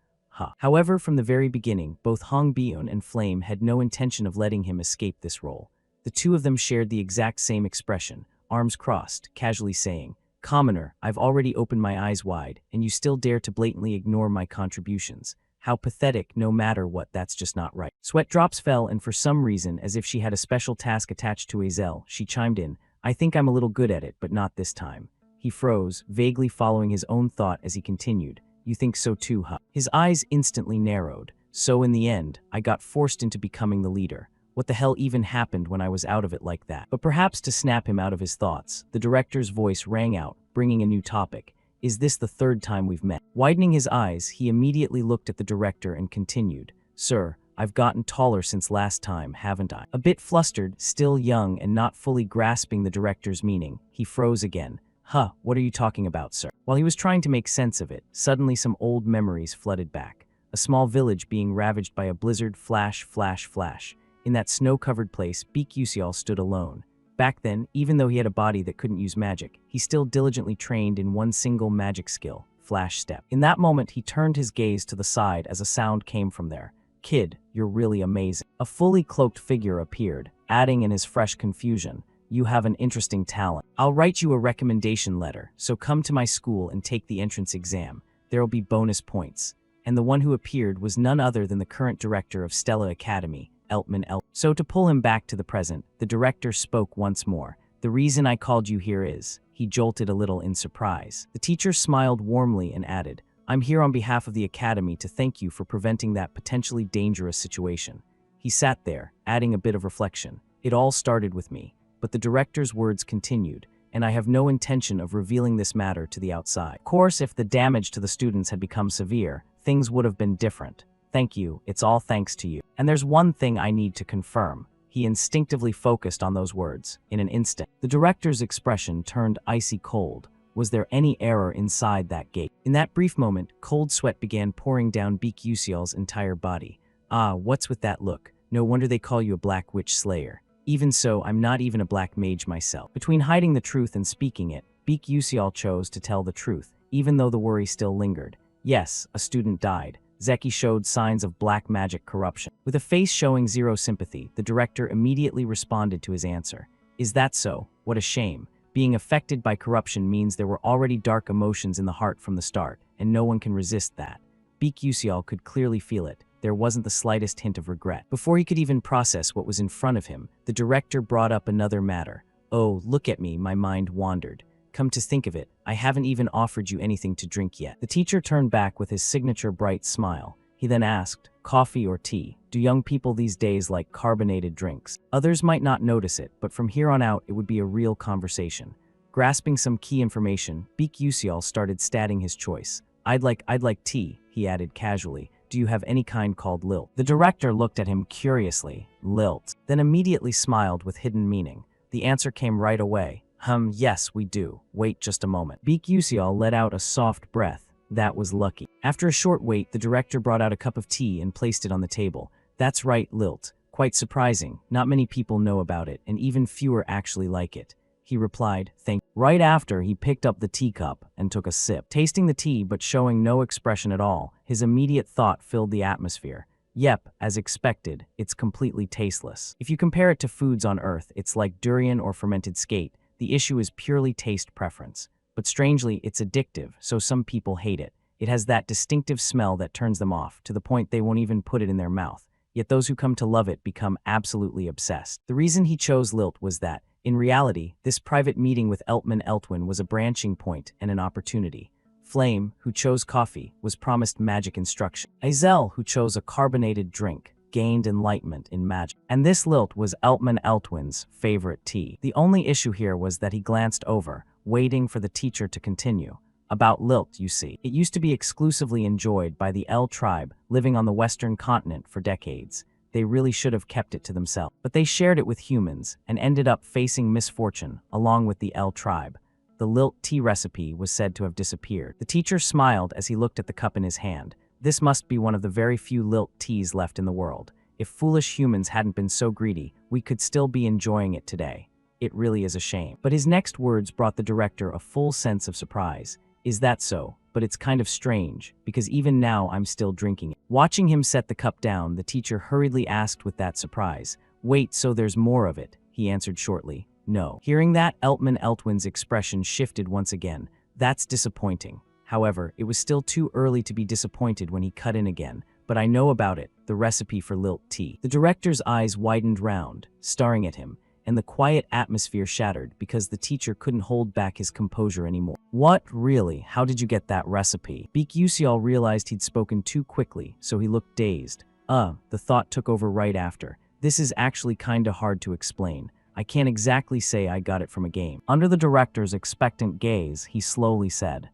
However, from the very beginning, both Hongbiun and Flame had no intention of letting him escape this role. The two of them shared the exact same expression, arms crossed, casually saying, Commoner, I've already opened my eyes wide, and you still dare to blatantly ignore my contributions. How pathetic, no matter what, that's just not right. Sweat drops fell, and for some reason, as if she had a special task attached to Azel, she chimed in, I think I'm a little good at it, but not this time. He froze, vaguely following his own thought as he continued, you think so too, huh? His eyes instantly narrowed. So in the end, I got forced into becoming the leader. What the hell even happened when I was out of it like that? But perhaps to snap him out of his thoughts, the director's voice rang out, bringing a new topic. Is this the third time we've met? Widening his eyes, he immediately looked at the director and continued, Sir, I've gotten taller since last time, haven't I? A bit flustered, still young and not fully grasping the director's meaning, he froze again. Huh, what are you talking about, sir? While he was trying to make sense of it, suddenly some old memories flooded back. A small village being ravaged by a blizzard, flash, flash, flash. In that snow-covered place, Beak Yusial stood alone. Back then, even though he had a body that couldn't use magic, he still diligently trained in one single magic skill, Flash Step. In that moment, he turned his gaze to the side as a sound came from there. Kid, you're really amazing. A fully cloaked figure appeared, adding in his fresh confusion, you have an interesting talent. I'll write you a recommendation letter, so come to my school and take the entrance exam. There'll be bonus points. And the one who appeared was none other than the current director of Stella Academy, So to pull him back to the present, the director spoke once more. The reason I called you here is, he jolted a little in surprise. The teacher smiled warmly and added, I'm here on behalf of the Academy to thank you for preventing that potentially dangerous situation. He sat there, adding a bit of reflection. It all started with me, but the director's words continued, and I have no intention of revealing this matter to the outside. Of course, if the damage to the students had become severe, things would have been different. Thank you, it's all thanks to you. And there's one thing I need to confirm. He instinctively focused on those words. In an instant, the director's expression turned icy cold. Was there any error inside that gate? In that brief moment, cold sweat began pouring down Beak Yusial's entire body. Ah, what's with that look? No wonder they call you a black witch slayer. Even so, I'm not even a black mage myself. Between hiding the truth and speaking it, Beak Yusial chose to tell the truth, even though the worry still lingered. Yes, a student died. Zeki showed signs of black magic corruption. With a face showing zero sympathy, the director immediately responded to his answer. Is that so? What a shame. Being affected by corruption means there were already dark emotions in the heart from the start, and no one can resist that. Beak Yusial could clearly feel it. There wasn't the slightest hint of regret. Before he could even process what was in front of him, the director brought up another matter. Oh, look at me, my mind wandered. Come to think of it, I haven't even offered you anything to drink yet. The teacher turned back with his signature bright smile. He then asked, coffee or tea? Do young people these days like carbonated drinks? Others might not notice it, but from here on out it would be a real conversation. Grasping some key information, Beak Yusial started stating his choice. I'd like tea, he added casually. Do you have any kind called lilt? The director looked at him curiously. Lilt. Then immediately smiled with hidden meaning. The answer came right away. Yes, we do. Wait just a moment. Beak Yusial let out a soft breath. That was lucky. After a short wait, the director brought out a cup of tea and placed it on the table. That's right, lilt. Quite surprising. Not many people know about it, and even fewer actually like it. He replied, thank you. Right after, he picked up the teacup and took a sip. Tasting the tea but showing no expression at all, his immediate thought filled the atmosphere. Yep, as expected, it's completely tasteless. If you compare it to foods on Earth, it's like durian or fermented skate. The issue is purely taste preference. But strangely, it's addictive, so some people hate it. It has that distinctive smell that turns them off, to the point they won't even put it in their mouth. Yet those who come to love it become absolutely obsessed. The reason he chose lilt was that, in reality, this private meeting with Eltwin was a branching point and an opportunity. Flame, who chose coffee, was promised magic instruction. Azel, who chose a carbonated drink, gained enlightenment in magic. And this lilt was Eltwin's favorite tea. The only issue here was that he glanced over, waiting for the teacher to continue. About lilt, you see. It used to be exclusively enjoyed by the El tribe living on the western continent for decades. They really should have kept it to themselves. But they shared it with humans and ended up facing misfortune along with the El tribe. The lilt tea recipe was said to have disappeared. The teacher smiled as he looked at the cup in his hand. This must be one of the very few lilt teas left in the world. If foolish humans hadn't been so greedy, we could still be enjoying it today. It really is a shame. But his next words brought the director a full sense of surprise. Is that so? But it's kind of strange, because even now I'm still drinking it. Watching him set the cup down, the teacher hurriedly asked with that surprise, Wait, so there's more of it? He answered shortly. no. Hearing that, Eltwin's expression shifted once again. That's disappointing. However, it was still too early to be disappointed when he cut in again. But I know about it, the recipe for lilt tea. The director's eyes widened round, staring at him, and the quiet atmosphere shattered because the teacher couldn't hold back his composure anymore. What, really? How did you get that recipe? Baek Yuseol realized he'd spoken too quickly, so he looked dazed. The thought took over right after. This is actually kinda hard to explain. I can't exactly say I got it from a game. Under the director's expectant gaze, he slowly said,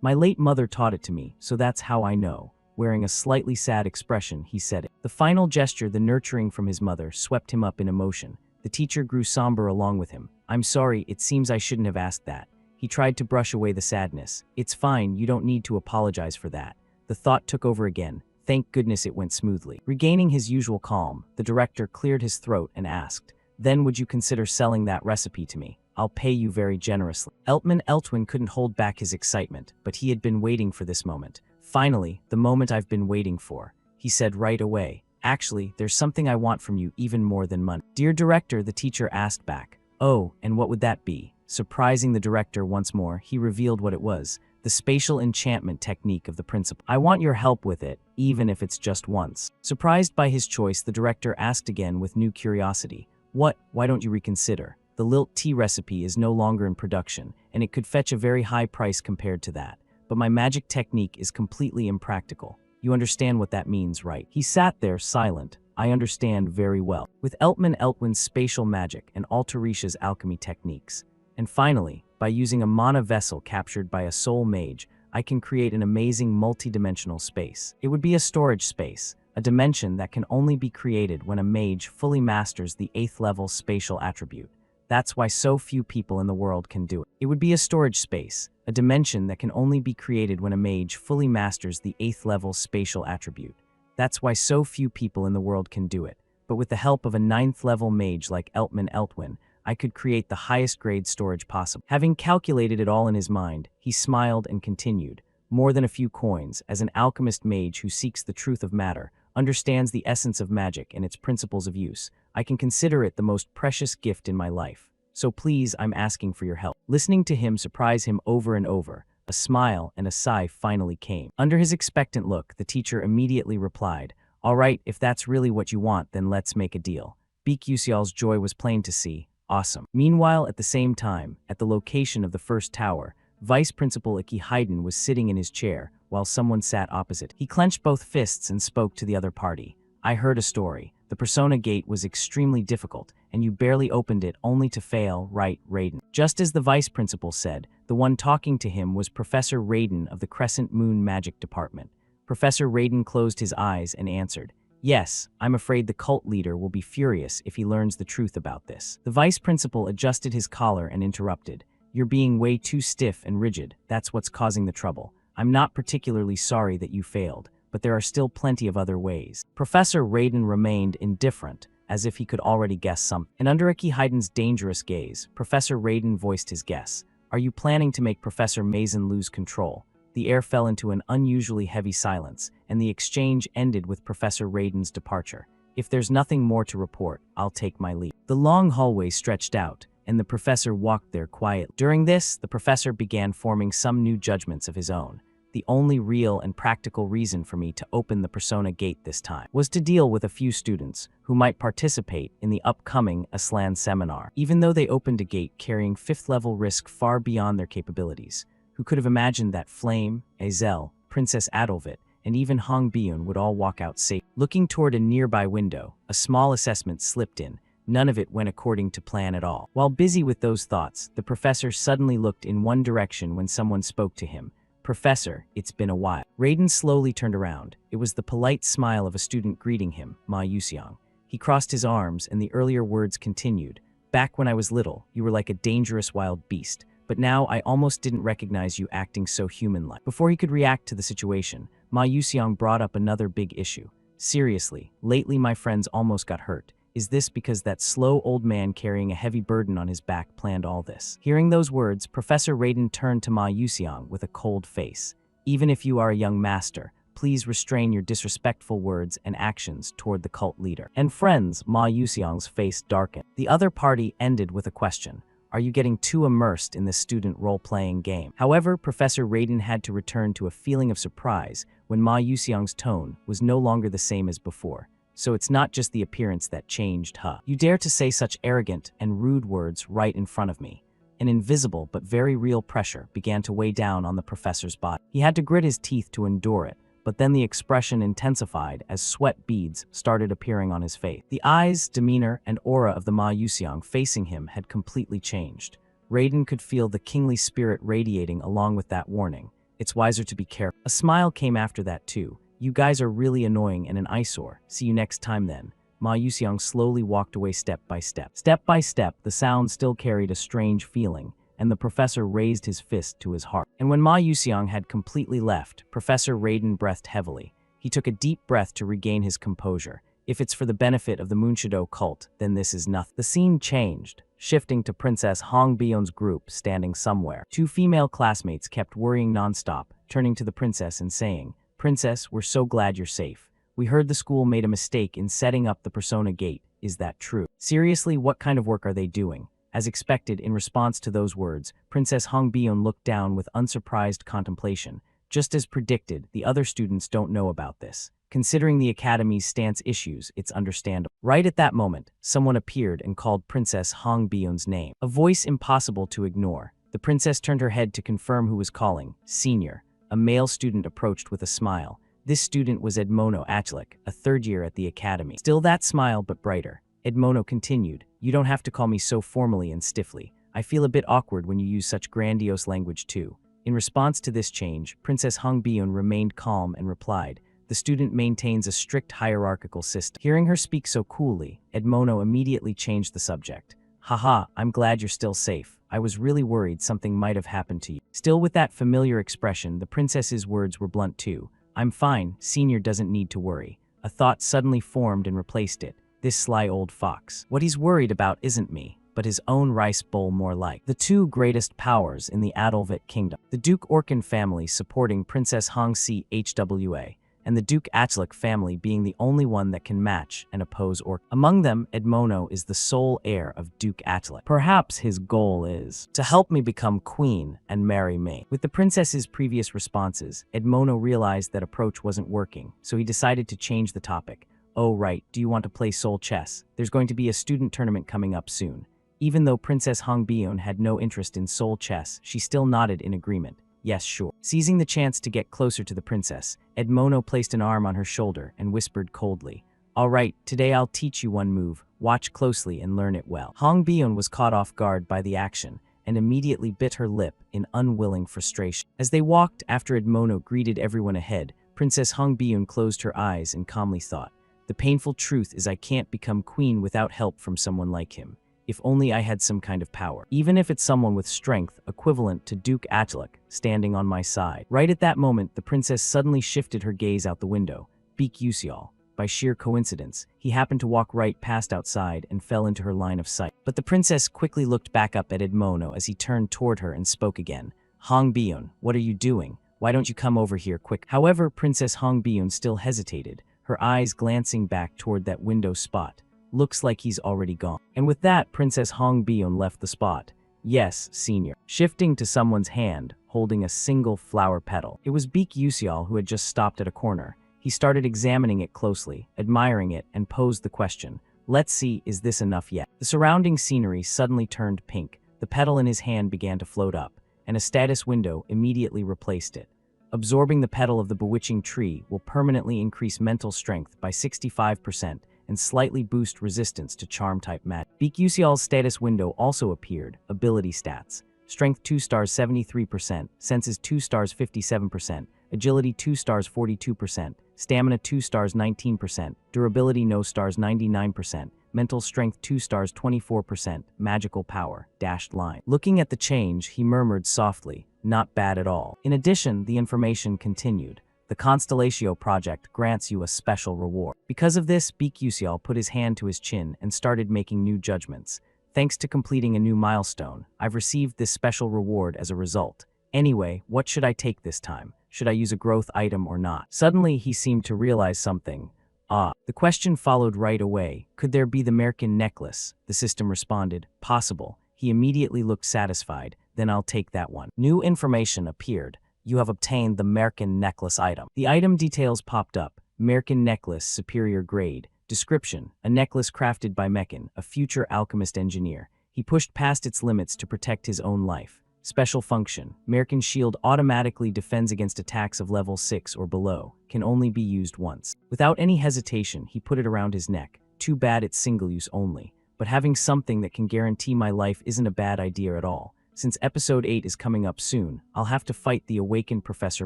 My late mother taught it to me, so that's how I know. Wearing a slightly sad expression, he said it. The final gesture, the nurturing from his mother, swept him up in emotion. The teacher grew somber along with him. I'm sorry, it seems I shouldn't have asked that. He tried to brush away the sadness. It's fine, you don't need to apologize for that. The thought took over again. Thank goodness it went smoothly. Regaining his usual calm, the director cleared his throat and asked, Then would you consider selling that recipe to me? I'll pay you very generously. Eltwin couldn't hold back his excitement, but he had been waiting for this moment. Finally, the moment I've been waiting for. He said right away, Actually, there's something I want from you even more than money. Dear director, the teacher asked back. Oh, and what would that be? Surprising the director once more, he revealed what it was. The spatial enchantment technique of the principal. I want your help with it, even if it's just once. Surprised by his choice, the director asked again with new curiosity. What? Why don't you reconsider? The lilt tea recipe is no longer in production, and it could fetch a very high price compared to that. But my magic technique is completely impractical. You understand what that means, right? He sat there, silent. I understand very well. With Eltwin's spatial magic and Altarisha's alchemy techniques. And finally, by using a mana vessel captured by a soul mage, I can create an amazing multi-dimensional space. It would be a storage space, a dimension that can only be created when a mage fully masters the 8th level spatial attribute. That's why so few people in the world can do it. It would be a storage space, a dimension that can only be created when a mage fully masters the 8th level spatial attribute. That's why so few people in the world can do it. But with the help of a 9th level mage like Eltwin, I could create the highest grade storage possible. Having calculated it all in his mind, he smiled and continued. More than a few coins, as an alchemist mage who seeks the truth of matter, understands the essence of magic and its principles of use, I can consider it the most precious gift in my life. So please, I'm asking for your help. Listening to him surprise him over and over, a smile and a sigh finally came. Under his expectant look, the teacher immediately replied, All right, if that's really what you want, then let's make a deal. Baek Yuseol's joy was plain to see. Awesome. Meanwhile, at the same time, at the location of the first tower, Vice Principal Haiden was sitting in his chair, while someone sat opposite. He clenched both fists and spoke to the other party. I heard a story. The Persona Gate was extremely difficult, and you barely opened it only to fail, right, Raiden? Just as the Vice Principal said, the one talking to him was Professor Raiden of the Crescent Moon Magic Department. Professor Raiden closed his eyes and answered, Yes, I'm afraid the cult leader will be furious if he learns the truth about this. The Vice Principal adjusted his collar and interrupted. You're being way too stiff and rigid. That's what's causing the trouble. I'm not particularly sorry that you failed, but there are still plenty of other ways. Professor Raiden remained indifferent, as if he could already guess something. And under Heiden's dangerous gaze, Professor Raiden voiced his guess. Are you planning to make Professor Mason lose control? The air fell into an unusually heavy silence, and the exchange ended with Professor Raiden's departure. If there's nothing more to report, I'll take my leave. The long hallway stretched out, and the professor walked there quietly. During this, the professor began forming some new judgments of his own. The only real and practical reason for me to open the Persona Gate this time was to deal with a few students who might participate in the upcoming Aslan seminar. Even though they opened a gate carrying 5th level risk far beyond their capabilities, who could have imagined that Flame, Azel, Princess Adolvit, and even Hong Byun would all walk out safe. Looking toward a nearby window, a small assessment slipped in. None of it went according to plan at all. While busy with those thoughts, the professor suddenly looked in one direction when someone spoke to him. Professor, it's been a while. Raiden slowly turned around. It was the polite smile of a student greeting him, Ma Yuseong. He crossed his arms, and the earlier words continued. Back when I was little, you were like a dangerous wild beast. But now I almost didn't recognize you acting so human-like. Before he could react to the situation, Ma Yuseong brought up another big issue. Seriously, lately my friends almost got hurt. Is this because that slow old man carrying a heavy burden on his back planned all this? Hearing those words, Professor Raiden turned to Ma Yuseong with a cold face. Even if you are a young master, Please restrain your disrespectful words and actions toward the cult leader. And friends, Ma Yuxiang's face darkened. The other party ended with a question. Are you getting too immersed in this student role-playing game? However, Professor Raiden had to return to a feeling of surprise when Ma Yuxiang's tone was no longer the same as before. So it's not just the appearance that changed, huh? You dare to say such arrogant and rude words right in front of me. An invisible but very real pressure began to weigh down on the professor's body. He had to grit his teeth to endure it, but then the expression intensified as sweat beads started appearing on his face. The eyes, demeanor, and aura of the Ma Yuxiang facing him had completely changed. Raiden could feel the kingly spirit radiating along with that warning. It's wiser to be careful. A smile came after that too. You guys are really annoying and an eyesore. See you next time then. Ma Yuxiang slowly walked away step by step. Step by step, the sound still carried a strange feeling, and the professor raised his fist to his heart. And when Ma Yuxiang had completely left, Professor Raiden breathed heavily. He took a deep breath to regain his composure. If it's for the benefit of the Moonshadow cult, then this is nothing. The scene changed, shifting to Princess Hong Bion's group standing somewhere. Two female classmates kept worrying nonstop, turning to the princess and saying, "Princess, we're so glad you're safe. We heard the school made a mistake in setting up the Persona Gate. Is that true? Seriously, what kind of work are they doing?" As expected, in response to those words, Princess Hong Bion looked down with unsurprised contemplation. Just as predicted, the other students don't know about this. Considering the Academy's stance issues, it's understandable. Right at that moment, someone appeared and called Princess Hong Bion's name. A voice impossible to ignore. The princess turned her head to confirm who was calling. Senior. A male student approached with a smile. This student was Edmono Achlik, a third year at the Academy. Still that smile, but brighter. Edmono continued, "You don't have to call me so formally and stiffly. I feel a bit awkward when you use such grandiose language too." In response to this change, Princess Hong Bion remained calm and replied, "The student maintains a strict hierarchical system." Hearing her speak so coolly, Edmono immediately changed the subject. "Haha, I'm glad you're still safe. I was really worried something might have happened to you." Still with that familiar expression, the princess's words were blunt too. "I'm fine, Senior doesn't need to worry." A thought suddenly formed and replaced it. This sly old fox. What he's worried about isn't me, but his own rice bowl more like. The two greatest powers in the Adolvit kingdom. The Duke Orkin family supporting Princess Hong Chwa, and the Duke Achlik family being the only one that can match and oppose Orkin. Among them, Edmono is the sole heir of Duke Achlik. Perhaps his goal is to help me become queen and marry me. With the princess's previous responses, Edmono realized that approach wasn't working, so he decided to change the topic. "Oh right, do you want to play soul chess? There's going to be a student tournament coming up soon." Even though Princess Hong Bion had no interest in soul chess, she still nodded in agreement. Yes, sure. Seizing the chance to get closer to the princess, Edmono placed an arm on her shoulder and whispered coldly, "All right, today I'll teach you one move. Watch closely and learn it well." Hong Bion was caught off guard by the action and immediately bit her lip in unwilling frustration. As they walked after Edmono greeted everyone ahead, Princess Hong Bion closed her eyes and calmly thought, "The painful truth is I can't become queen without help from someone like him. If only I had some kind of power. Even if it's someone with strength equivalent to Duke Achlik standing on my side." Right at that moment, the princess suddenly shifted her gaze out the window. Beak Yusial. By sheer coincidence, he happened to walk right past outside and fell into her line of sight. But the princess quickly looked back up at Edmono as he turned toward her and spoke again. "Hong Bion, what are you doing? Why don't you come over here quick?" However, Princess Hong Bion still hesitated, her eyes glancing back toward that window spot. "Looks like he's already gone." And with that, Princess Hong Bion left the spot. "Yes, Senior." Shifting to someone's hand, holding a single flower petal. It was Beak Yusial who had just stopped at a corner. He started examining it closely, admiring it, and posed the question, "Let's see, is this enough yet?" The surrounding scenery suddenly turned pink. The petal in his hand began to float up, and a status window immediately replaced it. Absorbing the petal of the bewitching tree will permanently increase mental strength by 65%, and slightly boost resistance to charm-type magic. Beak Yusial's status window also appeared. Ability stats. Strength 2 stars 73%, Senses 2 stars 57%, Agility 2 stars 42%, Stamina 2 stars 19%, Durability no stars 99%, Mental Strength 2 stars 24%, Magical Power, dashed line. Looking at the change, he murmured softly, "Not bad at all." In addition, the information continued. The Constellatio project grants you a special reward. Because of this, Beak Yusial put his hand to his chin and started making new judgments. "Thanks to completing a new milestone, I've received this special reward as a result. Anyway, what should I take this time? Should I use a growth item or not? Suddenly, he seemed to realize something. The question followed right away. Could there be the Merkin necklace? The system responded, possible. He immediately looked satisfied. Then I'll take that one. New information appeared. You have obtained the Merkin necklace item. The item details popped up. Merkin necklace, superior grade. Description: a necklace crafted by Mekin, a future alchemist engineer. He pushed past its limits to protect his own life. Special function: Merkin shield automatically defends against attacks of level 6 or below. Can only be used once. Without any hesitation, he put it around his neck. Too bad it's single use only. But having something that can guarantee my life isn't a bad idea at all. Since episode 8 is coming up soon, I'll have to fight the awakened Professor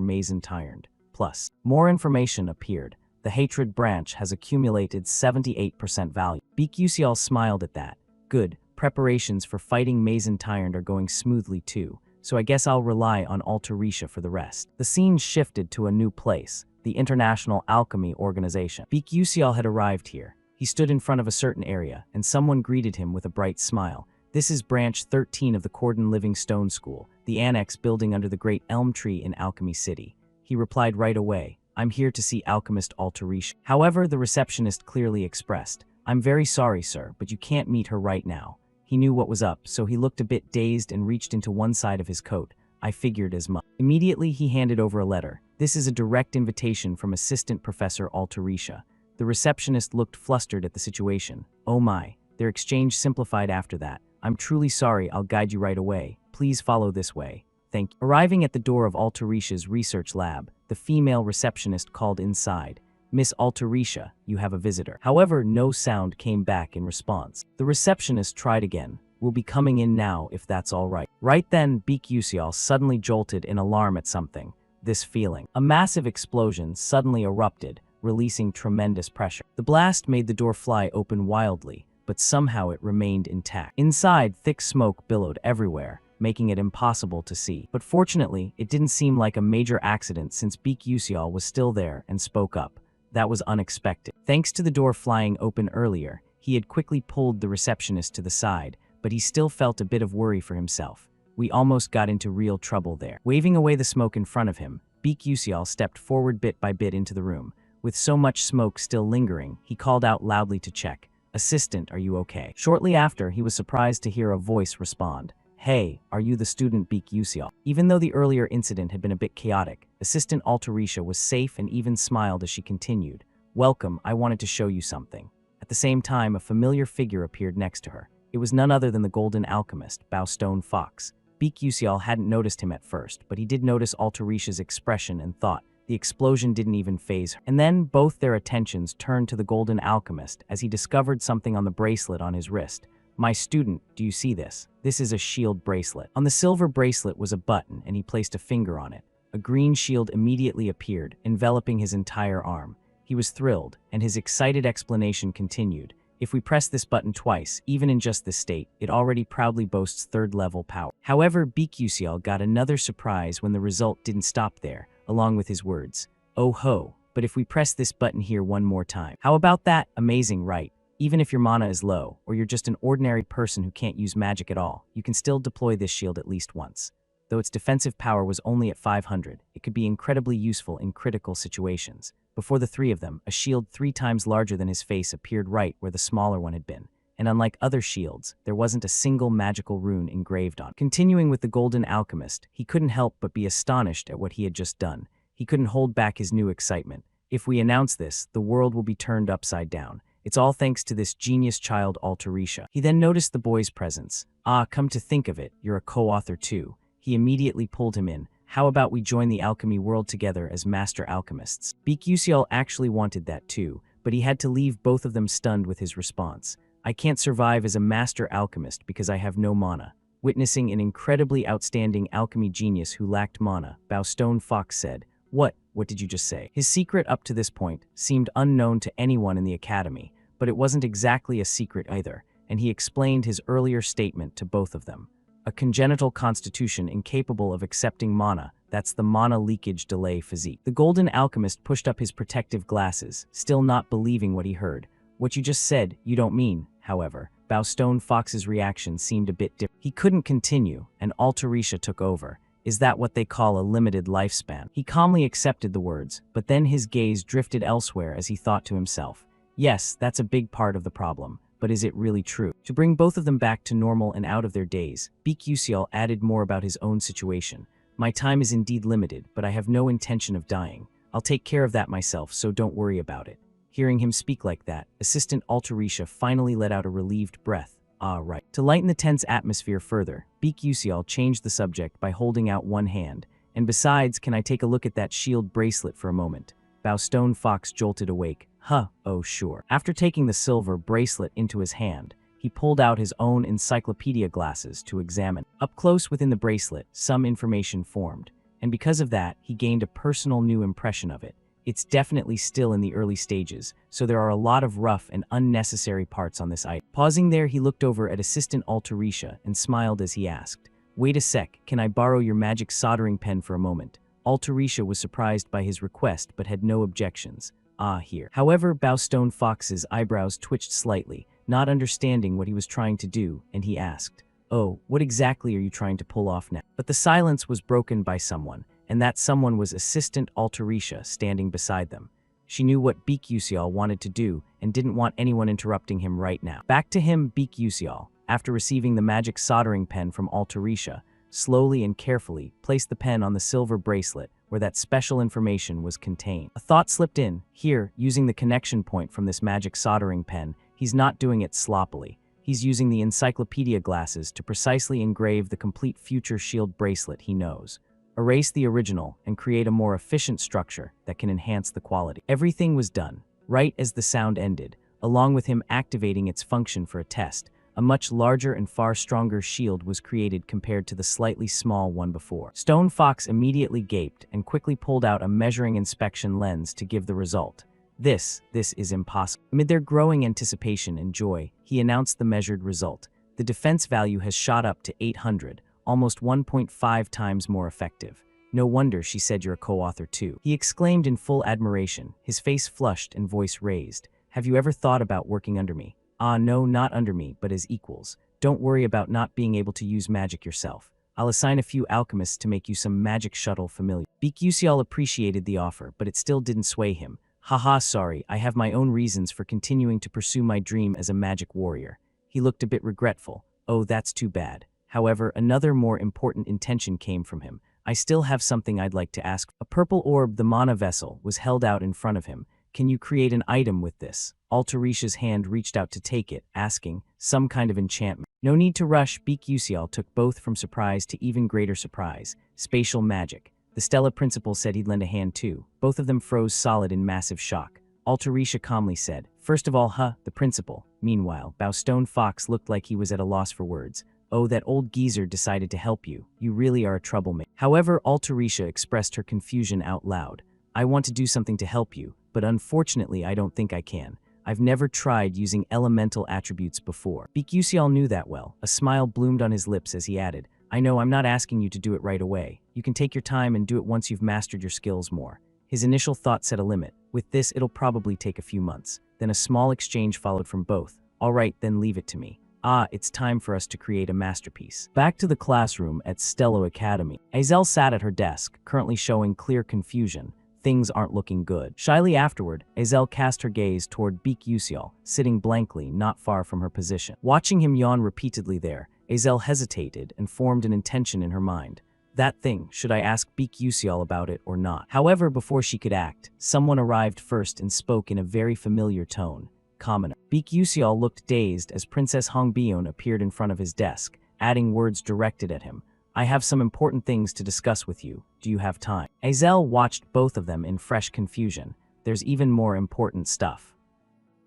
Mason Tyrant. Plus, more information appeared. The hatred branch has accumulated 78% value. Beak Usial smiled at that. Good, preparations for fighting Mason Tyrant are going smoothly too, so I guess I'll rely on Altarisha for the rest. The scene shifted to a new place, the International Alchemy Organization. Beak Usial had arrived here. He stood in front of a certain area, and someone greeted him with a bright smile. This is Branch 13 of the Cordon Living Stone School, the annex building under the Great Elm Tree in Alchemy City. He replied right away, I'm here to see Alchemist Altarisha. However, the receptionist clearly expressed, I'm very sorry, sir, but you can't meet her right now. He knew what was up, so he looked a bit dazed and reached into one side of his coat. I figured as much. Immediately, he handed over a letter. This is a direct invitation from Assistant Professor Altarisha. The receptionist looked flustered at the situation. Oh my, their exchange simplified after that. I'm truly sorry, I'll guide you right away. Please follow this way. Thank you. Arriving at the door of Altarisha's research lab, the female receptionist called inside. Miss Altarisha, you have a visitor. However, no sound came back in response. The receptionist tried again. We'll be coming in now if that's all right. Right then, Beak Usial suddenly jolted in alarm at something. This feeling. A massive explosion suddenly erupted, releasing tremendous pressure. The blast made the door fly open wildly, but somehow it remained intact. Inside, thick smoke billowed everywhere, making it impossible to see. But fortunately, it didn't seem like a major accident since Beak Usial was still there and spoke up. That was unexpected. Thanks to the door flying open earlier, he had quickly pulled the receptionist to the side, but he still felt a bit of worry for himself. We almost got into real trouble there. Waving away the smoke in front of him, Beak Usial stepped forward bit by bit into the room. With so much smoke still lingering, he called out loudly to check. Assistant, are you okay? Shortly after, he was surprised to hear a voice respond. Hey, are you the student Beak Usial? Even though the earlier incident had been a bit chaotic, Assistant Altarisha was safe and even smiled as she continued. Welcome, I wanted to show you something. At the same time, a familiar figure appeared next to her. It was none other than the Golden Alchemist, Bowstone Fox. Beak Usial hadn't noticed him at first, but he did notice Altarisha's expression and thought. The explosion didn't even faze her. And then both their attentions turned to the Golden Alchemist as he discovered something on the bracelet on his wrist. My student, do you see this? This is a shield bracelet. On the silver bracelet was a button, and he placed a finger on it. A green shield immediately appeared, enveloping his entire arm. He was thrilled, and his excited explanation continued. If we press this button twice, even in just this state, it already proudly boasts third-level power. However, Beak Usial got another surprise when the result didn't stop there, along with his words. Oh ho, but if we press this button here one more time. How about that? Amazing, right? Even if your mana is low, or you're just an ordinary person who can't use magic at all, you can still deploy this shield at least once. Though its defensive power was only at 500, it could be incredibly useful in critical situations. Before the three of them, a shield 3 times larger than his face appeared right where the smaller one had been. And unlike other shields, there wasn't a single magical rune engraved on it. Continuing with the Golden Alchemist, he couldn't help but be astonished at what he had just done. He couldn't hold back his new excitement. If we announce this, the world will be turned upside down. It's all thanks to this genius child Altarisha. He then noticed the boy's presence. Ah, come to think of it, you're a co-author too. He immediately pulled him in. How about we join the alchemy world together as master alchemists? Beak Usial actually wanted that too, but he had to leave both of them stunned with his response. I can't survive as a master alchemist because I have no mana. Witnessing an incredibly outstanding alchemy genius who lacked mana, Bowstone Fox said, What did you just say? His secret up to this point seemed unknown to anyone in the academy, but it wasn't exactly a secret either, and he explained his earlier statement to both of them. A congenital constitution incapable of accepting mana, that's the mana leakage delay physique. The Golden Alchemist pushed up his protective glasses, still not believing what he heard. What you just said, you don't mean, however. Bowstone Fox's reaction seemed a bit different. He couldn't continue, and Altarisha took over. Is that what they call a limited lifespan? He calmly accepted the words, but then his gaze drifted elsewhere as he thought to himself, yes, that's a big part of the problem, but is it really true? To bring both of them back to normal and out of their daze, Baek added more about his own situation. My time is indeed limited, but I have no intention of dying. I'll take care of that myself, so don't worry about it. Hearing him speak like that, Assistant Altarisha finally let out a relieved breath. Ah, right. To lighten the tense atmosphere further, Baek changed the subject by holding out one hand. And besides, can I take a look at that shield bracelet for a moment? Bowstone Fox jolted awake. Huh, oh sure. After taking the silver bracelet into his hand, he pulled out his own encyclopedia glasses to examine. Up close within the bracelet, some information formed, and because of that, he gained a personal new impression of it. It's definitely still in the early stages, so there are a lot of rough and unnecessary parts on this item. Pausing there, he looked over at Assistant Altarisha and smiled as he asked, "Wait a sec, can I borrow your magic soldering pen for a moment?" Altarisha was surprised by his request but had no objections. Ah, here. However, Bowstone Fox's eyebrows twitched slightly, not understanding what he was trying to do, and he asked, "Oh, what exactly are you trying to pull off now?" But the silence was broken by someone, and that someone was Assistant Altarisha standing beside them. She knew what Baek wanted to do and didn't want anyone interrupting him right now. Back to him, Baek after receiving the magic soldering pen from Altarisha, slowly and carefully placed the pen on the silver bracelet where that special information was contained. A thought slipped in. Here, using the connection point from this magic soldering pen, he's not doing it sloppily. He's using the encyclopedia glasses to precisely engrave the complete future shield bracelet he knows. Erase the original and create a more efficient structure that can enhance the quality. Everything was done, right as the sound ended, along with him activating its function for a test. A much larger and far stronger shield was created compared to the slightly small one before. Stone Fox immediately gaped and quickly pulled out a measuring inspection lens to give the result. This is impossible. Amid their growing anticipation and joy, he announced the measured result. The defense value has shot up to 800, almost 1.5 times more effective. No wonder she said you're a co-author too. He exclaimed in full admiration, his face flushed and voice raised. Have you ever thought about working under me? Ah, no, not under me, but as equals. Don't worry about not being able to use magic yourself. I'll assign a few alchemists to make you some magic shuttle familiar. Baek appreciated the offer, but it still didn't sway him. Haha, sorry, I have my own reasons for continuing to pursue my dream as a magic warrior. He looked a bit regretful. Oh, that's too bad. However, another more important intention came from him. I still have something I'd like to ask. A purple orb, the mana vessel, was held out in front of him. Can you create an item with this? Altarisha's hand reached out to take it, asking, some kind of enchantment. No need to rush, Baek took both from surprise to even greater surprise. Spatial magic. The Stella principal said he'd lend a hand too. Both of them froze solid in massive shock. Altarisha calmly said, first of all, the principal. Meanwhile, Bowstone Fox looked like he was at a loss for words. Oh, that old geezer decided to help you. You really are a troublemaker. However, Altarisha expressed her confusion out loud. I want to do something to help you, but unfortunately I don't think I can. I've never tried using elemental attributes before. Baek knew that well. A smile bloomed on his lips as he added, I know I'm not asking you to do it right away. You can take your time and do it once you've mastered your skills more. His initial thought set a limit. With this, it'll probably take a few months. Then a small exchange followed from both. All right, then leave it to me. Ah, it's time for us to create a masterpiece. Back to the classroom at Stello Academy. Azel sat at her desk, currently showing clear confusion. Things aren't looking good. Shyly afterward, Azel cast her gaze toward Baek sitting blankly not far from her position. Watching him yawn repeatedly there, Azel hesitated and formed an intention in her mind. That thing, should I ask Baek about it or not? However, before she could act, someone arrived first and spoke in a very familiar tone. Commoner. Baek looked dazed as Princess Hongbion appeared in front of his desk, adding words directed at him. I have some important things to discuss with you. Do you have time? Azel watched both of them in fresh confusion. There's even more important stuff.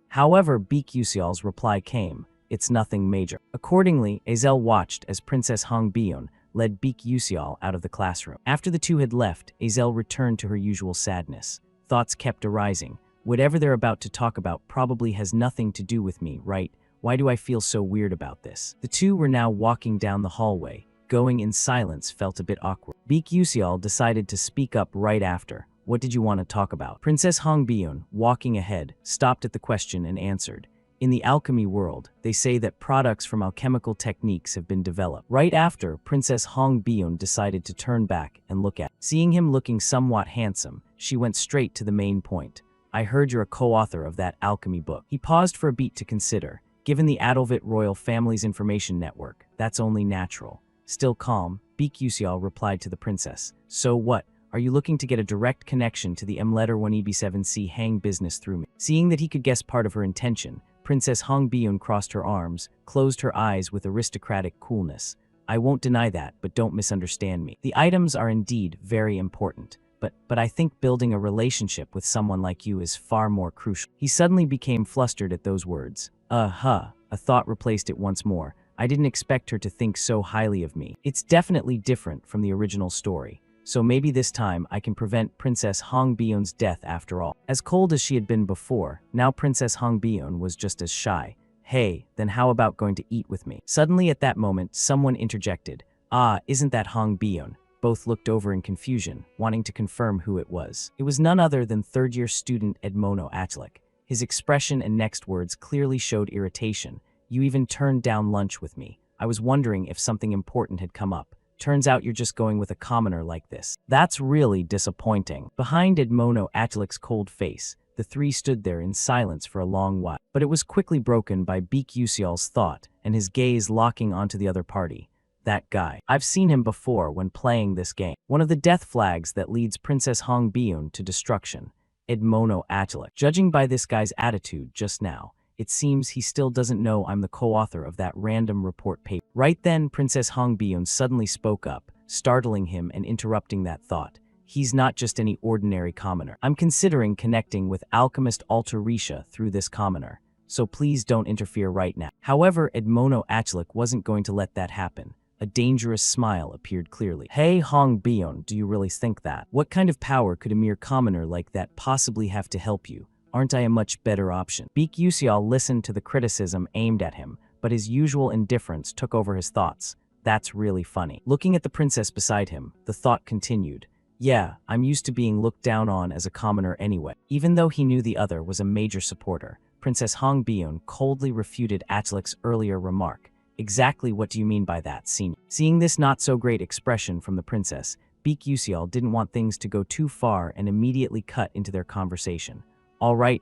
However, Baek reply came. It's nothing major. Accordingly, Azel watched as Princess Hongbion led Baek out of the classroom. After the two had left, Azel returned to her usual sadness. Thoughts kept arising. Whatever they're about to talk about probably has nothing to do with me, right? Why do I feel so weird about this? The two were now walking down the hallway. Going in silence felt a bit awkward. Baek decided to speak up right after. What did you want to talk about? Princess Hongbion, walking ahead, stopped at the question and answered. In the alchemy world, they say that products from alchemical techniques have been developed. Right after, Princess Hong Bion decided to turn back and look at. Seeing him looking somewhat handsome, she went straight to the main point. I heard you're a co-author of that alchemy book. He paused for a beat to consider. Given the Adolvit royal family's information network, that's only natural. Still calm, Beek Yusial replied to the princess. So what? Are you looking to get a direct connection to the M-letter 1EB7C hang business through me? Seeing that he could guess part of her intention, Princess Hong Bion crossed her arms, closed her eyes with aristocratic coolness. I won't deny that, but don't misunderstand me. The items are indeed very important, but I think building a relationship with someone like you is far more crucial. He suddenly became flustered at those words. A thought replaced it once more. I didn't expect her to think so highly of me. It's definitely different from the original story. So maybe this time I can prevent Princess Hong Bion's death after all. As cold as she had been before, now Princess Hong Bion was just as shy. Hey, then how about going to eat with me? Suddenly at that moment, someone interjected. Ah, isn't that Hong Bion? Both looked over in confusion, wanting to confirm who it was. It was none other than third-year student Edmono Achlik. His expression and next words clearly showed irritation. You even turned down lunch with me. I was wondering if something important had come up. Turns out you're just going with a commoner like this. That's really disappointing. Behind Edmono Achlik's cold face, the three stood there in silence for a long while. But it was quickly broken by Beek Yusial's thought and his gaze locking onto the other party. That guy. I've seen him before when playing this game. One of the death flags that leads Princess Hong Bion to destruction. Edmono Achlik. Judging by this guy's attitude just now, it seems he still doesn't know I'm the co-author of that random report paper. Right then, Princess Hong Bion suddenly spoke up, startling him and interrupting that thought. He's not just any ordinary commoner. I'm considering connecting with alchemist Alter Risha through this commoner, so please don't interfere right now. However, Edmono Achlik wasn't going to let that happen. A dangerous smile appeared clearly. Hey Hong Bion, do you really think that? What kind of power could a mere commoner like that possibly have to help you? Aren't I a much better option? Beek Yusial listened to the criticism aimed at him, but his usual indifference took over his thoughts. That's really funny. Looking at the princess beside him, the thought continued. Yeah, I'm used to being looked down on as a commoner anyway. Even though he knew the other was a major supporter, Princess Hong Bion coldly refuted Achlik's earlier remark. Exactly what do you mean by that, senior? Seeing this not-so-great expression from the princess, Beek Yusial didn't want things to go too far and immediately cut into their conversation. All right,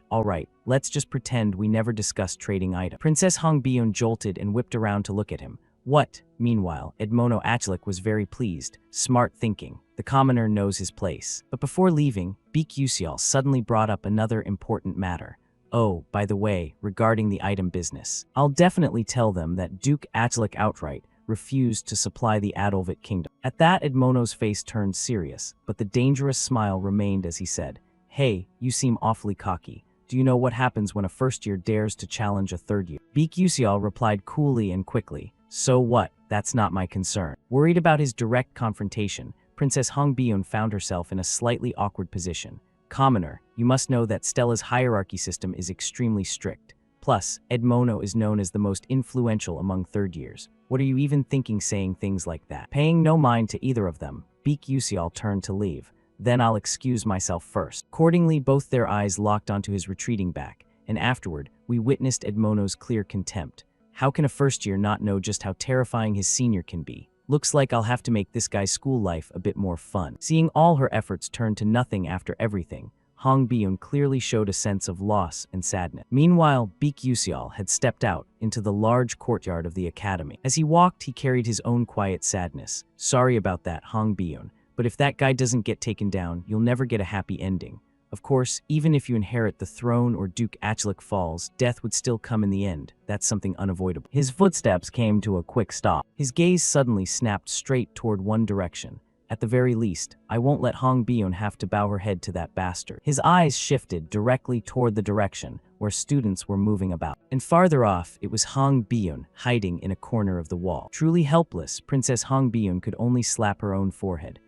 let's just pretend we never discussed trading items. Princess Hong Bion jolted and whipped around to look at him. What? Meanwhile, Edmono Achlik was very pleased. Smart thinking. The commoner knows his place. But before leaving, Beek Yusial suddenly brought up another important matter. Oh, by the way, regarding the item business, I'll definitely tell them that Duke Achlik outright refused to supply the Adolvit kingdom. At that, Edmono's face turned serious, but the dangerous smile remained as he said, Hey, you seem awfully cocky. Do you know what happens when a first year dares to challenge a third year? Beek Yusial replied coolly and quickly. So what? That's not my concern. Worried about his direct confrontation, Princess Hong Bion found herself in a slightly awkward position. Commoner, you must know that Stella's hierarchy system is extremely strict. Plus, Edmono is known as the most influential among third years. What are you even thinking saying things like that? Paying no mind to either of them, Beek Yusial turned to leave. Then I'll excuse myself first. Accordingly, both their eyes locked onto his retreating back, and afterward, we witnessed Edmono's clear contempt. How can a first year not know just how terrifying his senior can be? Looks like I'll have to make this guy's school life a bit more fun. Seeing all her efforts turn to nothing after everything, Hong Bion clearly showed a sense of loss and sadness. Meanwhile, Beek Yusial had stepped out into the large courtyard of the academy. As he walked, he carried his own quiet sadness. Sorry about that, Hong Bion, but if that guy doesn't get taken down, you'll never get a happy ending. Of course, even if you inherit the throne or Duke Achlik falls, death would still come in the end. That's something unavoidable. His footsteps came to a quick stop. His gaze suddenly snapped straight toward one direction. At the very least, I won't let Hong Bion have to bow her head to that bastard. His eyes shifted directly toward the direction where students were moving about. And farther off, it was Hong Bion hiding in a corner of the wall. Truly helpless, Princess Hong Bion could only slap her own forehead.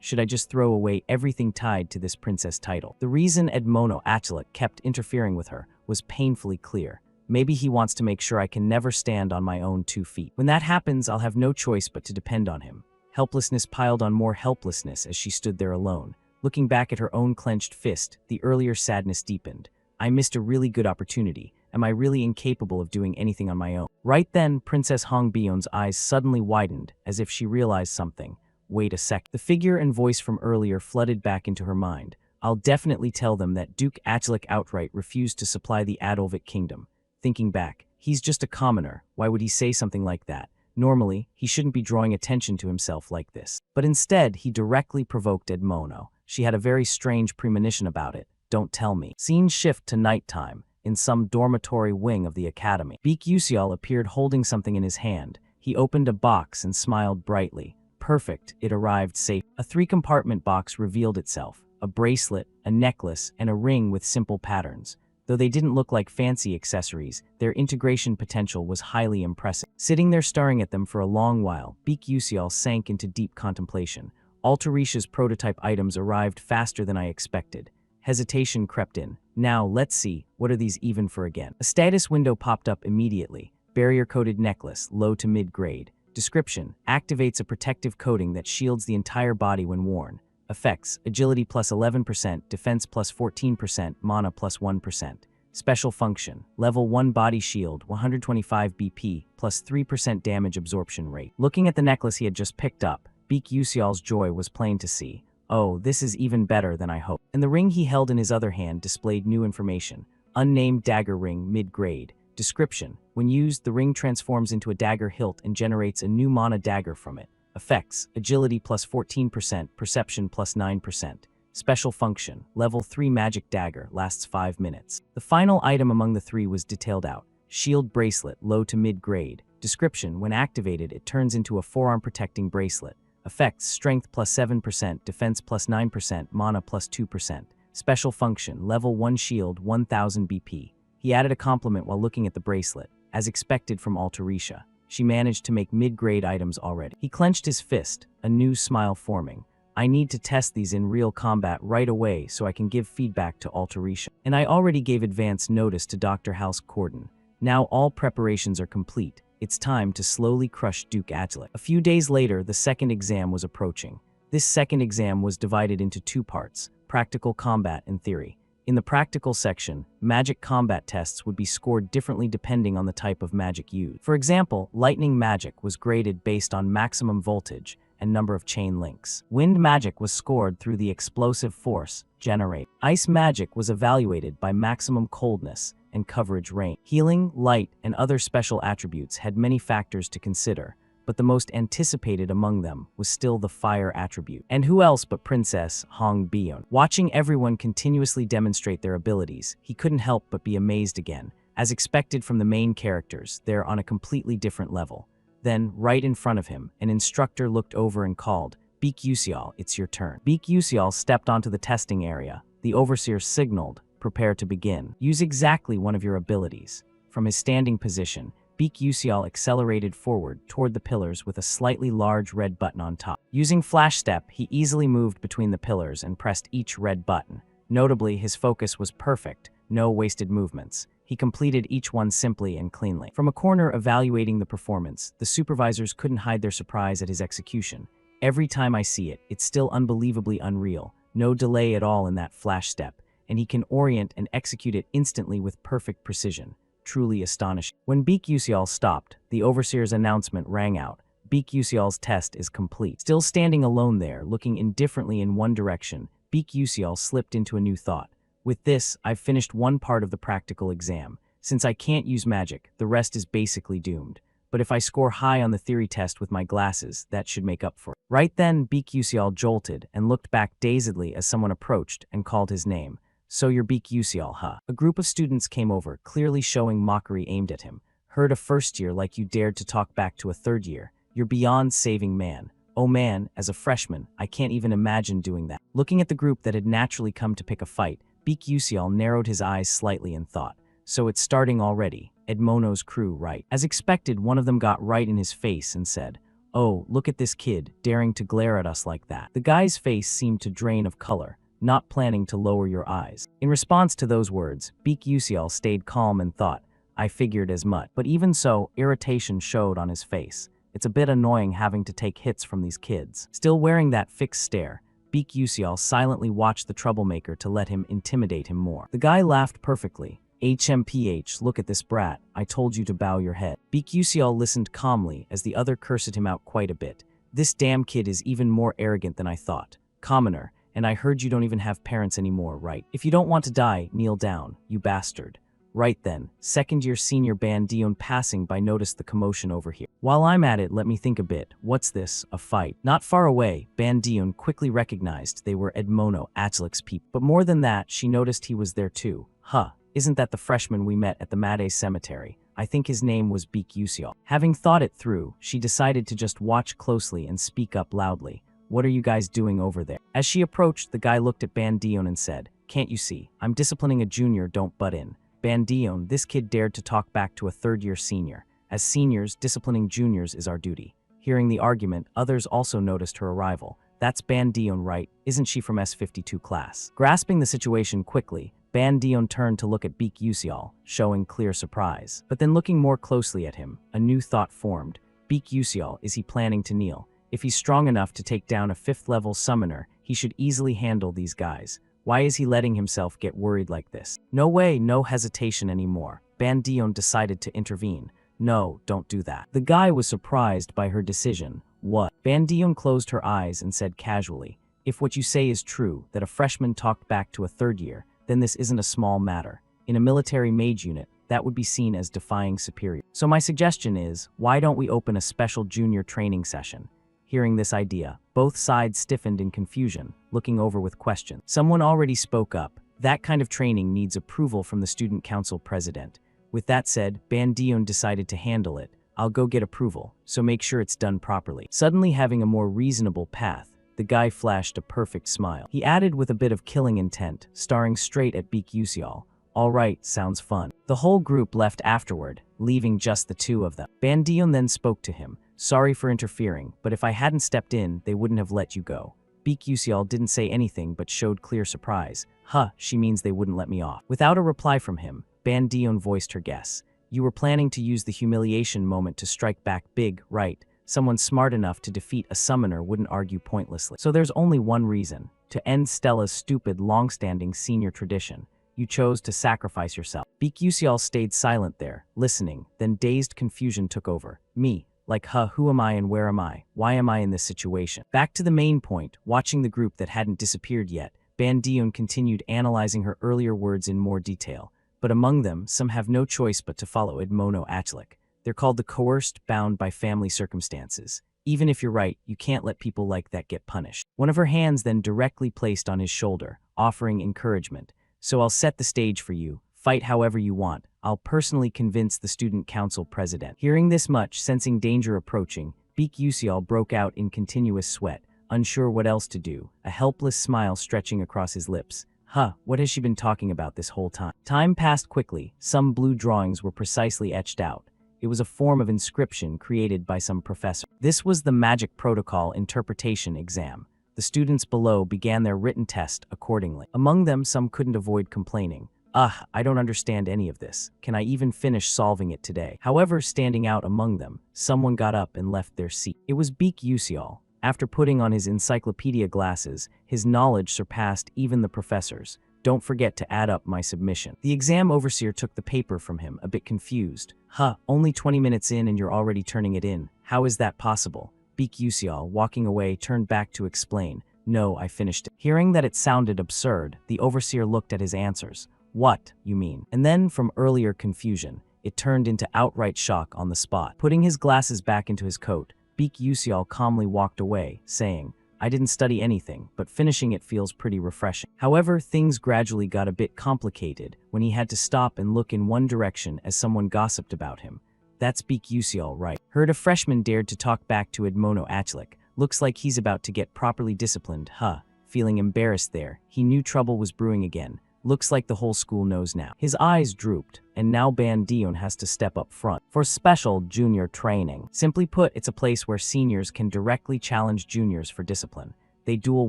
Should I just throw away everything tied to this princess title? The reason Edmono Achlik kept interfering with her was painfully clear. Maybe he wants to make sure I can never stand on my own 2 feet. When that happens, I'll have no choice but to depend on him. Helplessness piled on more helplessness as she stood there alone. Looking back at her own clenched fist, the earlier sadness deepened. I missed a really good opportunity. Am I really incapable of doing anything on my own? Right then, Princess Hong Bion's eyes suddenly widened, as if she realized something. Wait a sec. The figure and voice from earlier flooded back into her mind. I'll definitely tell them that Duke Agilic outright refused to supply the Adolvic kingdom. Thinking back, he's just a commoner. Why would he say something like that? Normally, he shouldn't be drawing attention to himself like this. But instead, he directly provoked Edmono. She had a very strange premonition about it. Don't tell me. Scene shift to nighttime, in some dormitory wing of the academy. Beak Yusial appeared holding something in his hand. He opened a box and smiled brightly. Perfect, it arrived safe. A 3-compartment box revealed itself. A bracelet, a necklace, and a ring with simple patterns. Though they didn't look like fancy accessories, their integration potential was highly impressive. Sitting there staring at them for a long while, Beak Yusial sank into deep contemplation. Altarisha's prototype items arrived faster than I expected. Hesitation crept in. Now, let's see, what are these even for again? A status window popped up immediately. Barrier-coated necklace, low to mid-grade. Description: activates a protective coating that shields the entire body when worn. Effects: agility plus 11%, defense plus 14%, mana plus 1%. Special function: level 1 body shield, 125 BP, plus 3% damage absorption rate. Looking at the necklace he had just picked up, Beak Yusial's joy was plain to see. Oh, this is even better than I hoped. And the ring he held in his other hand displayed new information. Unnamed dagger ring, mid-grade. Description: when used, the ring transforms into a dagger hilt and generates a new mana dagger from it. Effects: agility plus 14%, perception plus 9%. Special function: level 3 magic dagger, lasts 5 minutes. The final item among the 3 was detailed out. Shield bracelet, low to mid-grade. Description: when activated, it turns into a forearm protecting bracelet. Effects: strength plus 7%, defense plus 9%, mana plus 2%. Special function: level 1 shield, 1000 BP. He added a compliment while looking at the bracelet. As expected from Altarisha, she managed to make mid-grade items already. He clenched his fist, a new smile forming. I need to test these in real combat right away so I can give feedback to Altarisha. And I already gave advance notice to Dr. House Corden. Now all preparations are complete. It's time to slowly crush Duke Agilic. A few days later, the second exam was approaching. This second exam was divided into 2 parts: practical combat and theory. In the practical section, magic combat tests would be scored differently depending on the type of magic used. For example, lightning magic was graded based on maximum voltage and number of chain links. Wind magic was scored through the explosive force generated. Ice magic was evaluated by maximum coldness and coverage range. Healing, light, and other special attributes had many factors to consider, but the most anticipated among them was still the fire attribute. And who else but Princess Hong Bion? Watching everyone continuously demonstrate their abilities, he couldn't help but be amazed again. As expected from the main characters, they're on a completely different level. Then, right in front of him, an instructor looked over and called, "Beak Yusial, it's your turn." Beak Yusial stepped onto the testing area. The overseer signaled, "Prepare to begin. Use exactly one of your abilities." From his standing position, Beak Yusial accelerated forward toward the pillars with a slightly large red button on top. Using Flash Step, he easily moved between the pillars and pressed each red button. Notably, his focus was perfect, no wasted movements. He completed each one simply and cleanly. From a corner evaluating the performance, the supervisors couldn't hide their surprise at his execution. Every time I see it, it's still unbelievably unreal. No delay at all in that Flash Step, and he can orient and execute it instantly with perfect precision. Truly astonishing. When Beak Yusial stopped, the overseer's announcement rang out. Beak Yusial's test is complete. Still standing alone there, looking indifferently in one direction, Beak Yusial slipped into a new thought. With this, I've finished one part of the practical exam. Since I can't use magic, the rest is basically doomed. But if I score high on the theory test with my glasses, that should make up for it. Right then, Beak Yusial jolted and looked back dazedly as someone approached and called his name. "So you're Beak Yusial, huh?" A group of students came over, clearly showing mockery aimed at him. "Heard a first year like you dared to talk back to a third year. You're beyond saving man. Oh man, as a freshman, I can't even imagine doing that." Looking at the group that had naturally come to pick a fight, Beak Yusial narrowed his eyes slightly and thought, "So it's starting already. Edmono's crew, right?" As expected, one of them got right in his face and said, "Oh, look at this kid, daring to glare at us like that." The guy's face seemed to drain of color. "Not planning to lower your eyes." In response to those words, Beak Yusial stayed calm and thought, "I figured as much." But even so, irritation showed on his face. It's a bit annoying having to take hits from these kids. Still wearing that fixed stare, Beak Yusial silently watched the troublemaker to let him intimidate him more. The guy laughed perfectly. HMPH, look at this brat. I told you to bow your head. Baek listened calmly as the other cursed him out quite a bit. This damn kid is even more arrogant than I thought. Commoner, and I heard you don't even have parents anymore, right? If you don't want to die, kneel down, you bastard. Right then, second-year senior Bandion passing by noticed the commotion over here. While I'm at it, let me think a bit. What's this? A fight? Not far away, Bandion quickly recognized they were Edmono Achlik's people. But more than that, she noticed he was there too. Huh, isn't that the freshman we met at the Made Cemetery? I think his name was Baek. Having thought it through, she decided to just watch closely and speak up loudly. What are you guys doing over there? As she approached, the guy looked at Bandion and said, can't you see? I'm disciplining a junior, don't butt in. Bandion, this kid dared to talk back to a third-year senior. As seniors, disciplining juniors is our duty. Hearing the argument, others also noticed her arrival. That's Bandion, right? Isn't she from S52 class? Grasping the situation quickly, Bandion turned to look at Baek, showing clear surprise. But then looking more closely at him, a new thought formed. Baek, is he planning to kneel? If he's strong enough to take down a 5th-level summoner, he should easily handle these guys. Why is he letting himself get worried like this? No way, no hesitation anymore. Bandion decided to intervene. No, don't do that. The guy was surprised by her decision. What? Bandion closed her eyes and said casually, if what you say is true, that a freshman talked back to a third year, then this isn't a small matter. In a military mage unit, that would be seen as defying superior. So my suggestion is, why don't we open a special junior training session? Hearing this idea, both sides stiffened in confusion, looking over with questions. Someone already spoke up. That kind of training needs approval from the student council president. With that said, Bandion decided to handle it. I'll go get approval, so make sure it's done properly. Suddenly having a more reasonable path, the guy flashed a perfect smile. He added with a bit of killing intent, staring straight at Baek. All right, sounds fun. The whole group left afterward, leaving just the two of them. Bandion then spoke to him. Sorry for interfering, but if I hadn't stepped in, they wouldn't have let you go. Baek didn't say anything but showed clear surprise. Huh, she means they wouldn't let me off. Without a reply from him, Bandion voiced her guess. You were planning to use the humiliation moment to strike back big, right? Someone smart enough to defeat a summoner wouldn't argue pointlessly. So there's only one reason. To end Stella's stupid, long-standing senior tradition. You chose to sacrifice yourself. Baek stayed silent there, listening, then dazed confusion took over. Me. Like, huh, who am I and where am I? Why am I in this situation? Back to the main point, watching the group that hadn't disappeared yet, Bandion continued analyzing her earlier words in more detail. But among them, some have no choice but to follow Edmono Achlik. They're called the coerced, bound by family circumstances. Even if you're right, you can't let people like that get punished. One of her hands then directly placed on his shoulder, offering encouragement. So I'll set the stage for you. Fight however you want. I'll personally convince the student council president. Hearing this much, sensing danger approaching, Baek broke out in continuous sweat, unsure what else to do, a helpless smile stretching across his lips. Huh, what has she been talking about this whole time? Time passed quickly. Some blue drawings were precisely etched out. It was a form of inscription created by some professor. This was the Magic Protocol Interpretation exam. The students below began their written test accordingly. Among them, some couldn't avoid complaining. I don't understand any of this. Can I even finish solving it today? However, standing out among them, someone got up and left their seat. It was Baek. After putting on his encyclopedia glasses, his knowledge surpassed even the professor's. Don't forget to add up my submission. The exam overseer took the paper from him, a bit confused. Huh, only 20 minutes in and you're already turning it in. How is that possible? Baek, walking away, turned back to explain. No, I finished it. Hearing that it sounded absurd, the overseer looked at his answers. What, you mean? And then, from earlier confusion, it turned into outright shock on the spot. Putting his glasses back into his coat, Baek calmly walked away, saying, I didn't study anything, but finishing it feels pretty refreshing. However, things gradually got a bit complicated when he had to stop and look in one direction as someone gossiped about him. That's Baek, right? Heard a freshman dared to talk back to Edmono Achlik. Looks like he's about to get properly disciplined, huh? Feeling embarrassed there, he knew trouble was brewing again. Looks like the whole school knows now. His eyes drooped, and now Bandion has to step up front for special junior training. Simply put, it's a place where seniors can directly challenge juniors for discipline. They duel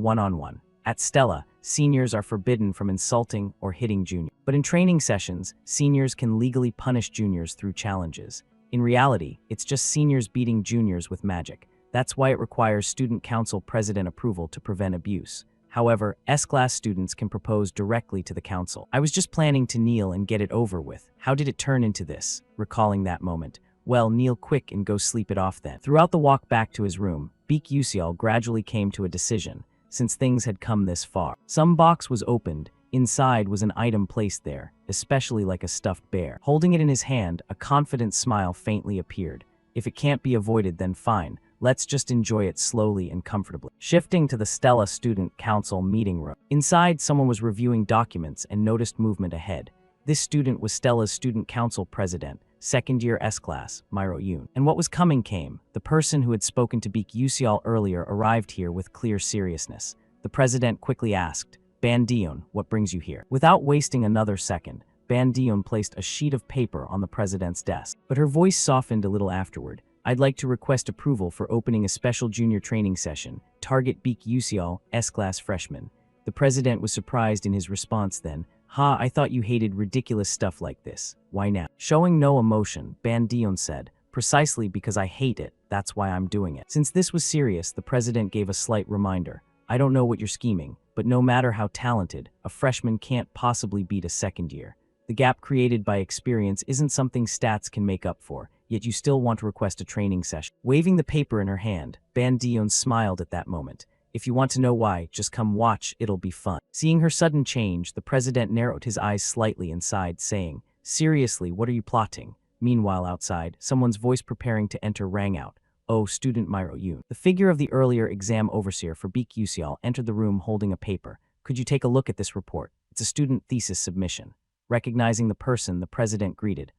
one-on-one. At Stella, seniors are forbidden from insulting or hitting juniors. But in training sessions, seniors can legally punish juniors through challenges. In reality, it's just seniors beating juniors with magic. That's why it requires student council president approval to prevent abuse. However, S-class students can propose directly to the council. I was just planning to kneel and get it over with. How did it turn into this? Recalling that moment. Well, kneel quick and go sleep it off then. Throughout the walk back to his room, Beak Usial gradually came to a decision, since things had come this far. Some box was opened. Inside was an item placed there, especially like a stuffed bear. Holding it in his hand, a confident smile faintly appeared. If it can't be avoided, then fine. Let's just enjoy it slowly and comfortably. Shifting to the Stella Student Council meeting room. Inside, someone was reviewing documents and noticed movement ahead. This student was Stella's Student Council President, second-year S-class, Myro Yoon. And what was coming came. The person who had spoken to Beak Usial earlier arrived here with clear seriousness. The president quickly asked, Bandion, what brings you here? Without wasting another second, Bandion placed a sheet of paper on the president's desk. But her voice softened a little afterward. I'd like to request approval for opening a special junior training session. Target Beak Usial, S-class freshman. The president was surprised in his response then. I thought you hated ridiculous stuff like this. Why now? Showing no emotion, Bandion said, precisely because I hate it, that's why I'm doing it. Since this was serious, the president gave a slight reminder. I don't know what you're scheming, but no matter how talented, a freshman can't possibly beat a second year. The gap created by experience isn't something stats can make up for, yet you still want to request a training session. Waving the paper in her hand, Bandion smiled at that moment. If you want to know why, just come watch, it'll be fun. Seeing her sudden change, the president narrowed his eyes slightly and sighed, saying, Seriously, what are you plotting? Meanwhile, outside, someone's voice preparing to enter rang out. Oh, student Myro Yoon. The figure of the earlier exam overseer for Beak Usial entered the room holding a paper. Could you take a look at this report? It's a student thesis submission. Recognizing the person, the president greeted.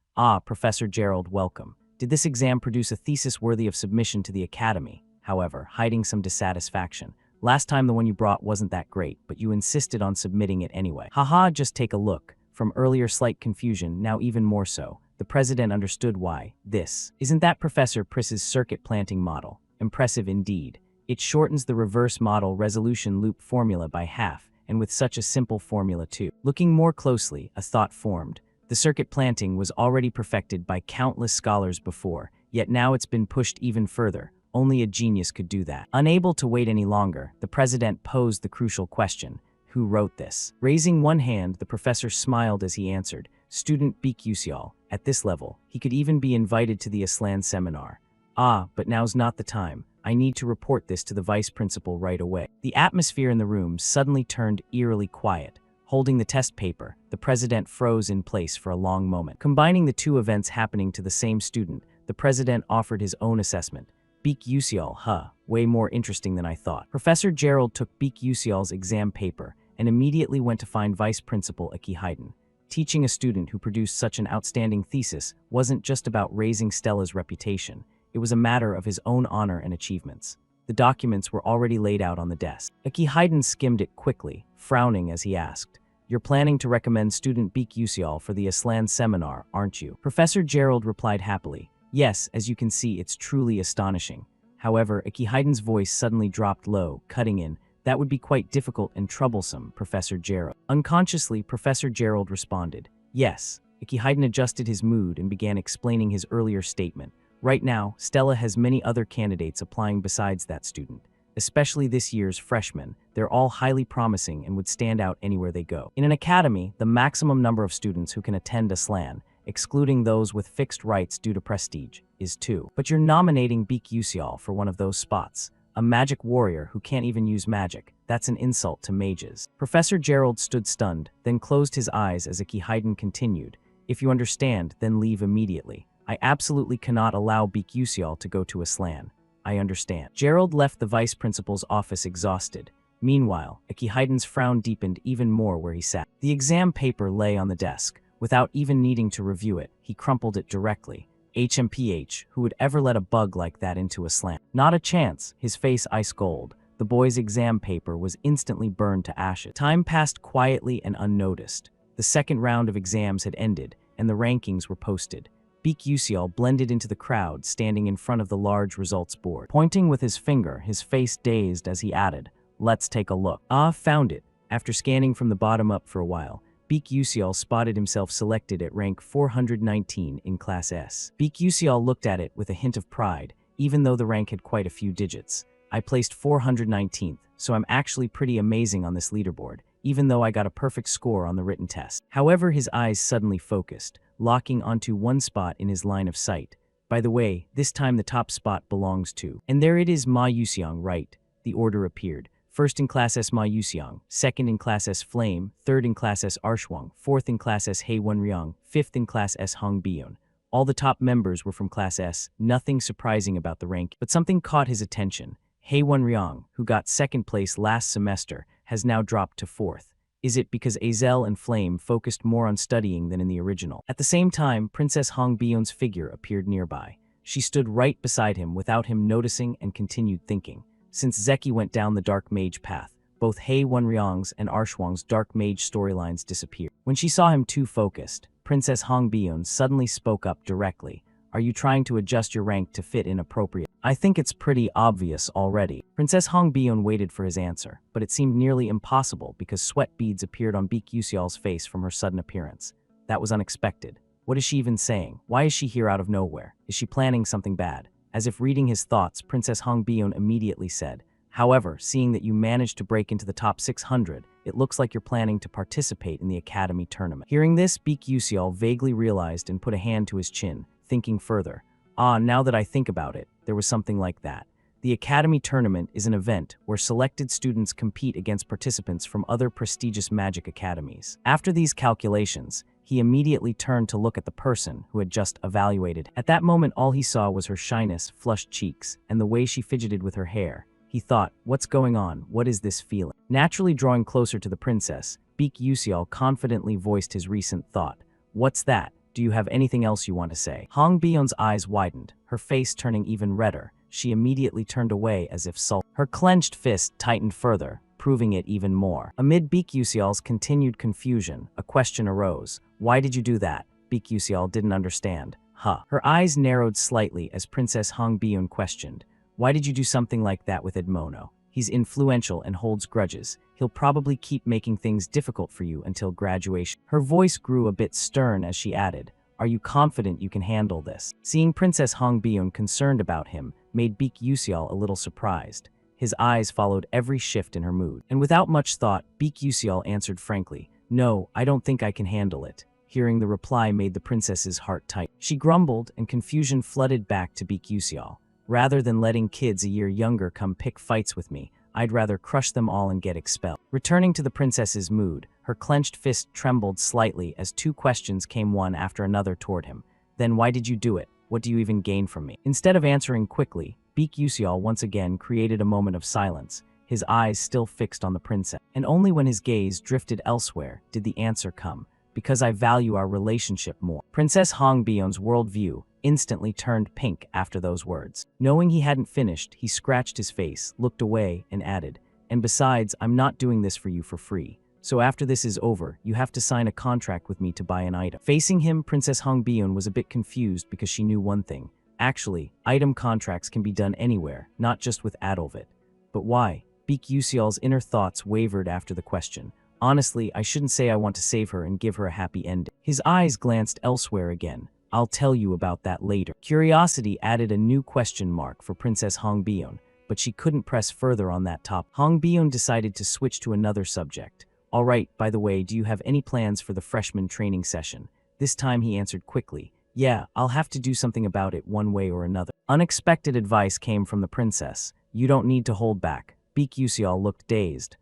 Professor Gerald, welcome. Did this exam produce a thesis worthy of submission to the academy? However, hiding some dissatisfaction. Last time the one you brought wasn't that great, but you insisted on submitting it anyway. Just take a look. From earlier slight confusion, now even more so. The president understood why. This. Isn't that Professor Priss's circuit planting model? Impressive indeed. It shortens the reverse model resolution loop formula by half, and with such a simple formula too. Looking more closely, a thought formed. The circuit planting was already perfected by countless scholars before, yet now it's been pushed even further. Only a genius could do that. Unable to wait any longer, the president posed the crucial question. Who wrote this? Raising one hand, the professor smiled as he answered. Student Beak Usial. At this level, he could even be invited to the Aslan seminar. But now's not the time. I need to report this to the vice principal right away. The atmosphere in the room suddenly turned eerily quiet. Holding the test paper, the president froze in place for a long moment. Combining the two events happening to the same student, the president offered his own assessment. Beak Usial, way more interesting than I thought. Professor Gerald took Beak Usial's exam paper and immediately went to find Vice Principal Aki Hayden. Teaching a student who produced such an outstanding thesis wasn't just about raising Stella's reputation. It was a matter of his own honor and achievements. The documents were already laid out on the desk. Aki Hayden skimmed it quickly, frowning as he asked, You're planning to recommend student Beak Usial for the Aslan seminar, aren't you? Professor Gerald replied happily, Yes, as you can see, it's truly astonishing. However, Aki Hayden's voice suddenly dropped low, cutting in, That would be quite difficult and troublesome, Professor Gerald. Unconsciously, Professor Gerald responded, Yes. Aki Hayden adjusted his mood and began explaining his earlier statement. Right now, Stella has many other candidates applying besides that student. Especially this year's freshmen, they're all highly promising and would stand out anywhere they go. In an academy, the maximum number of students who can attend Aslan, excluding those with fixed rights due to prestige, is 2. But you're nominating Beak Usial for one of those spots. A magic warrior who can't even use magic. That's an insult to mages. Professor Gerald stood stunned, then closed his eyes as Aki Hayden continued. If you understand, then leave immediately. I absolutely cannot allow Beak Usial to go to Aslan. I understand. Gerald left the vice principal's office exhausted. Meanwhile, Aki Hayden's frown deepened even more where he sat. The exam paper lay on the desk. Without even needing to review it, he crumpled it directly. HMPH, who would ever let a bug like that into Aslan? Not a chance, his face ice cold. The boy's exam paper was instantly burned to ashes. Time passed quietly and unnoticed. The second round of exams had ended, and the rankings were posted. Beak Usial blended into the crowd, standing in front of the large results board. Pointing with his finger, his face dazed as he added, Let's take a look. Found it. After scanning from the bottom up for a while, Beak Usial spotted himself selected at rank 419 in Class S. Beak Usial looked at it with a hint of pride, even though the rank had quite a few digits. I placed 419th, so I'm actually pretty amazing on this leaderboard, even though I got a perfect score on the written test. However, his eyes suddenly focused, locking onto one spot in his line of sight. By the way, this time the top spot belongs to. And there it is, Ma Yuxiang, right? The order appeared. First in class S Ma Yuxiang, second in class S Flame, third in class S Arshwang, fourth in class S Hei Wenryang, fifth in class S Hong Bion. All the top members were from class S, nothing surprising about the rank, but something caught his attention. Hei Wenryang, who got second place last semester, has now dropped to fourth. Is it because Azel and Flame focused more on studying than in the original? At the same time, Princess Hong Bion's figure appeared nearby. She stood right beside him without him noticing and continued thinking. Since Zeki went down the Dark Mage path, both Hei Wenryang's and Arshwang's Dark Mage storylines disappeared. When she saw him too focused, Princess Hong Bion suddenly spoke up directly. Are you trying to adjust your rank to fit in appropriate? I think it's pretty obvious already. Princess Hong Bion waited for his answer, but it seemed nearly impossible because sweat beads appeared on Beek Yusial's face from her sudden appearance. That was unexpected. What is she even saying? Why is she here out of nowhere? Is she planning something bad? As if reading his thoughts, Princess Hong Bion immediately said, however, seeing that you managed to break into the top 600, it looks like you're planning to participate in the Academy tournament. Hearing this, Beek Yusial vaguely realized and put a hand to his chin, thinking further. Now that I think about it, there was something like that. The Academy Tournament is an event where selected students compete against participants from other prestigious magic academies. After these calculations, he immediately turned to look at the person who had just evaluated. At that moment, all he saw was her shyness, flushed cheeks, and the way she fidgeted with her hair. He thought, what's going on? What is this feeling? Naturally drawing closer to the princess, Beek Yusial confidently voiced his recent thought. What's that? Do you have anything else you want to say? Hong Bion's eyes widened, her face turning even redder. She immediately turned away as if sulked. Her clenched fist tightened further, proving it even more. Amid Beek Yusial's continued confusion, a question arose. Why did you do that? Beek Yusial didn't understand. Her eyes narrowed slightly as Princess Hong Bion questioned. Why did you do something like that with Edmono? He's influential and holds grudges. He'll probably keep making things difficult for you until graduation. Her voice grew a bit stern as she added, are you confident you can handle this? Seeing Princess Hong Bion concerned about him made Beek Yusial a little surprised. His eyes followed every shift in her mood. And without much thought, Beek Yusial answered frankly, no, I don't think I can handle it. Hearing the reply made the princess's heart tighten. She grumbled and confusion flooded back to Beek Yusial. Rather than letting kids a year younger come pick fights with me, I'd rather crush them all and get expelled. Returning to the princess's mood, her clenched fist trembled slightly as two questions came one after another toward him. Then why did you do it? What do you even gain from me? Instead of answering quickly, Beek Yusial once again created a moment of silence, his eyes still fixed on the princess. And only when his gaze drifted elsewhere did the answer come. Because I value our relationship more. Princess Hong Bion's worldview instantly turned pink after those words. Knowing he hadn't finished, he scratched his face, looked away, and added, and besides, I'm not doing this for you for free. So after this is over, you have to sign a contract with me to buy an item. Facing him, Princess Hong Bion was a bit confused because she knew one thing. Actually, item contracts can be done anywhere, not just with Adolvit. But why? Beek Yusial's inner thoughts wavered after the question. Honestly, I shouldn't say I want to save her and give her a happy ending. His eyes glanced elsewhere again. I'll tell you about that later. Curiosity added a new question mark for Princess Hong Bion, but she couldn't press further on that topic. Hong Bion decided to switch to another subject. All right, by the way, do you have any plans for the freshman training session? This time he answered quickly. Yeah, I'll have to do something about it one way or another. Unexpected advice came from the princess. You don't need to hold back. Beek Yusial looked dazed.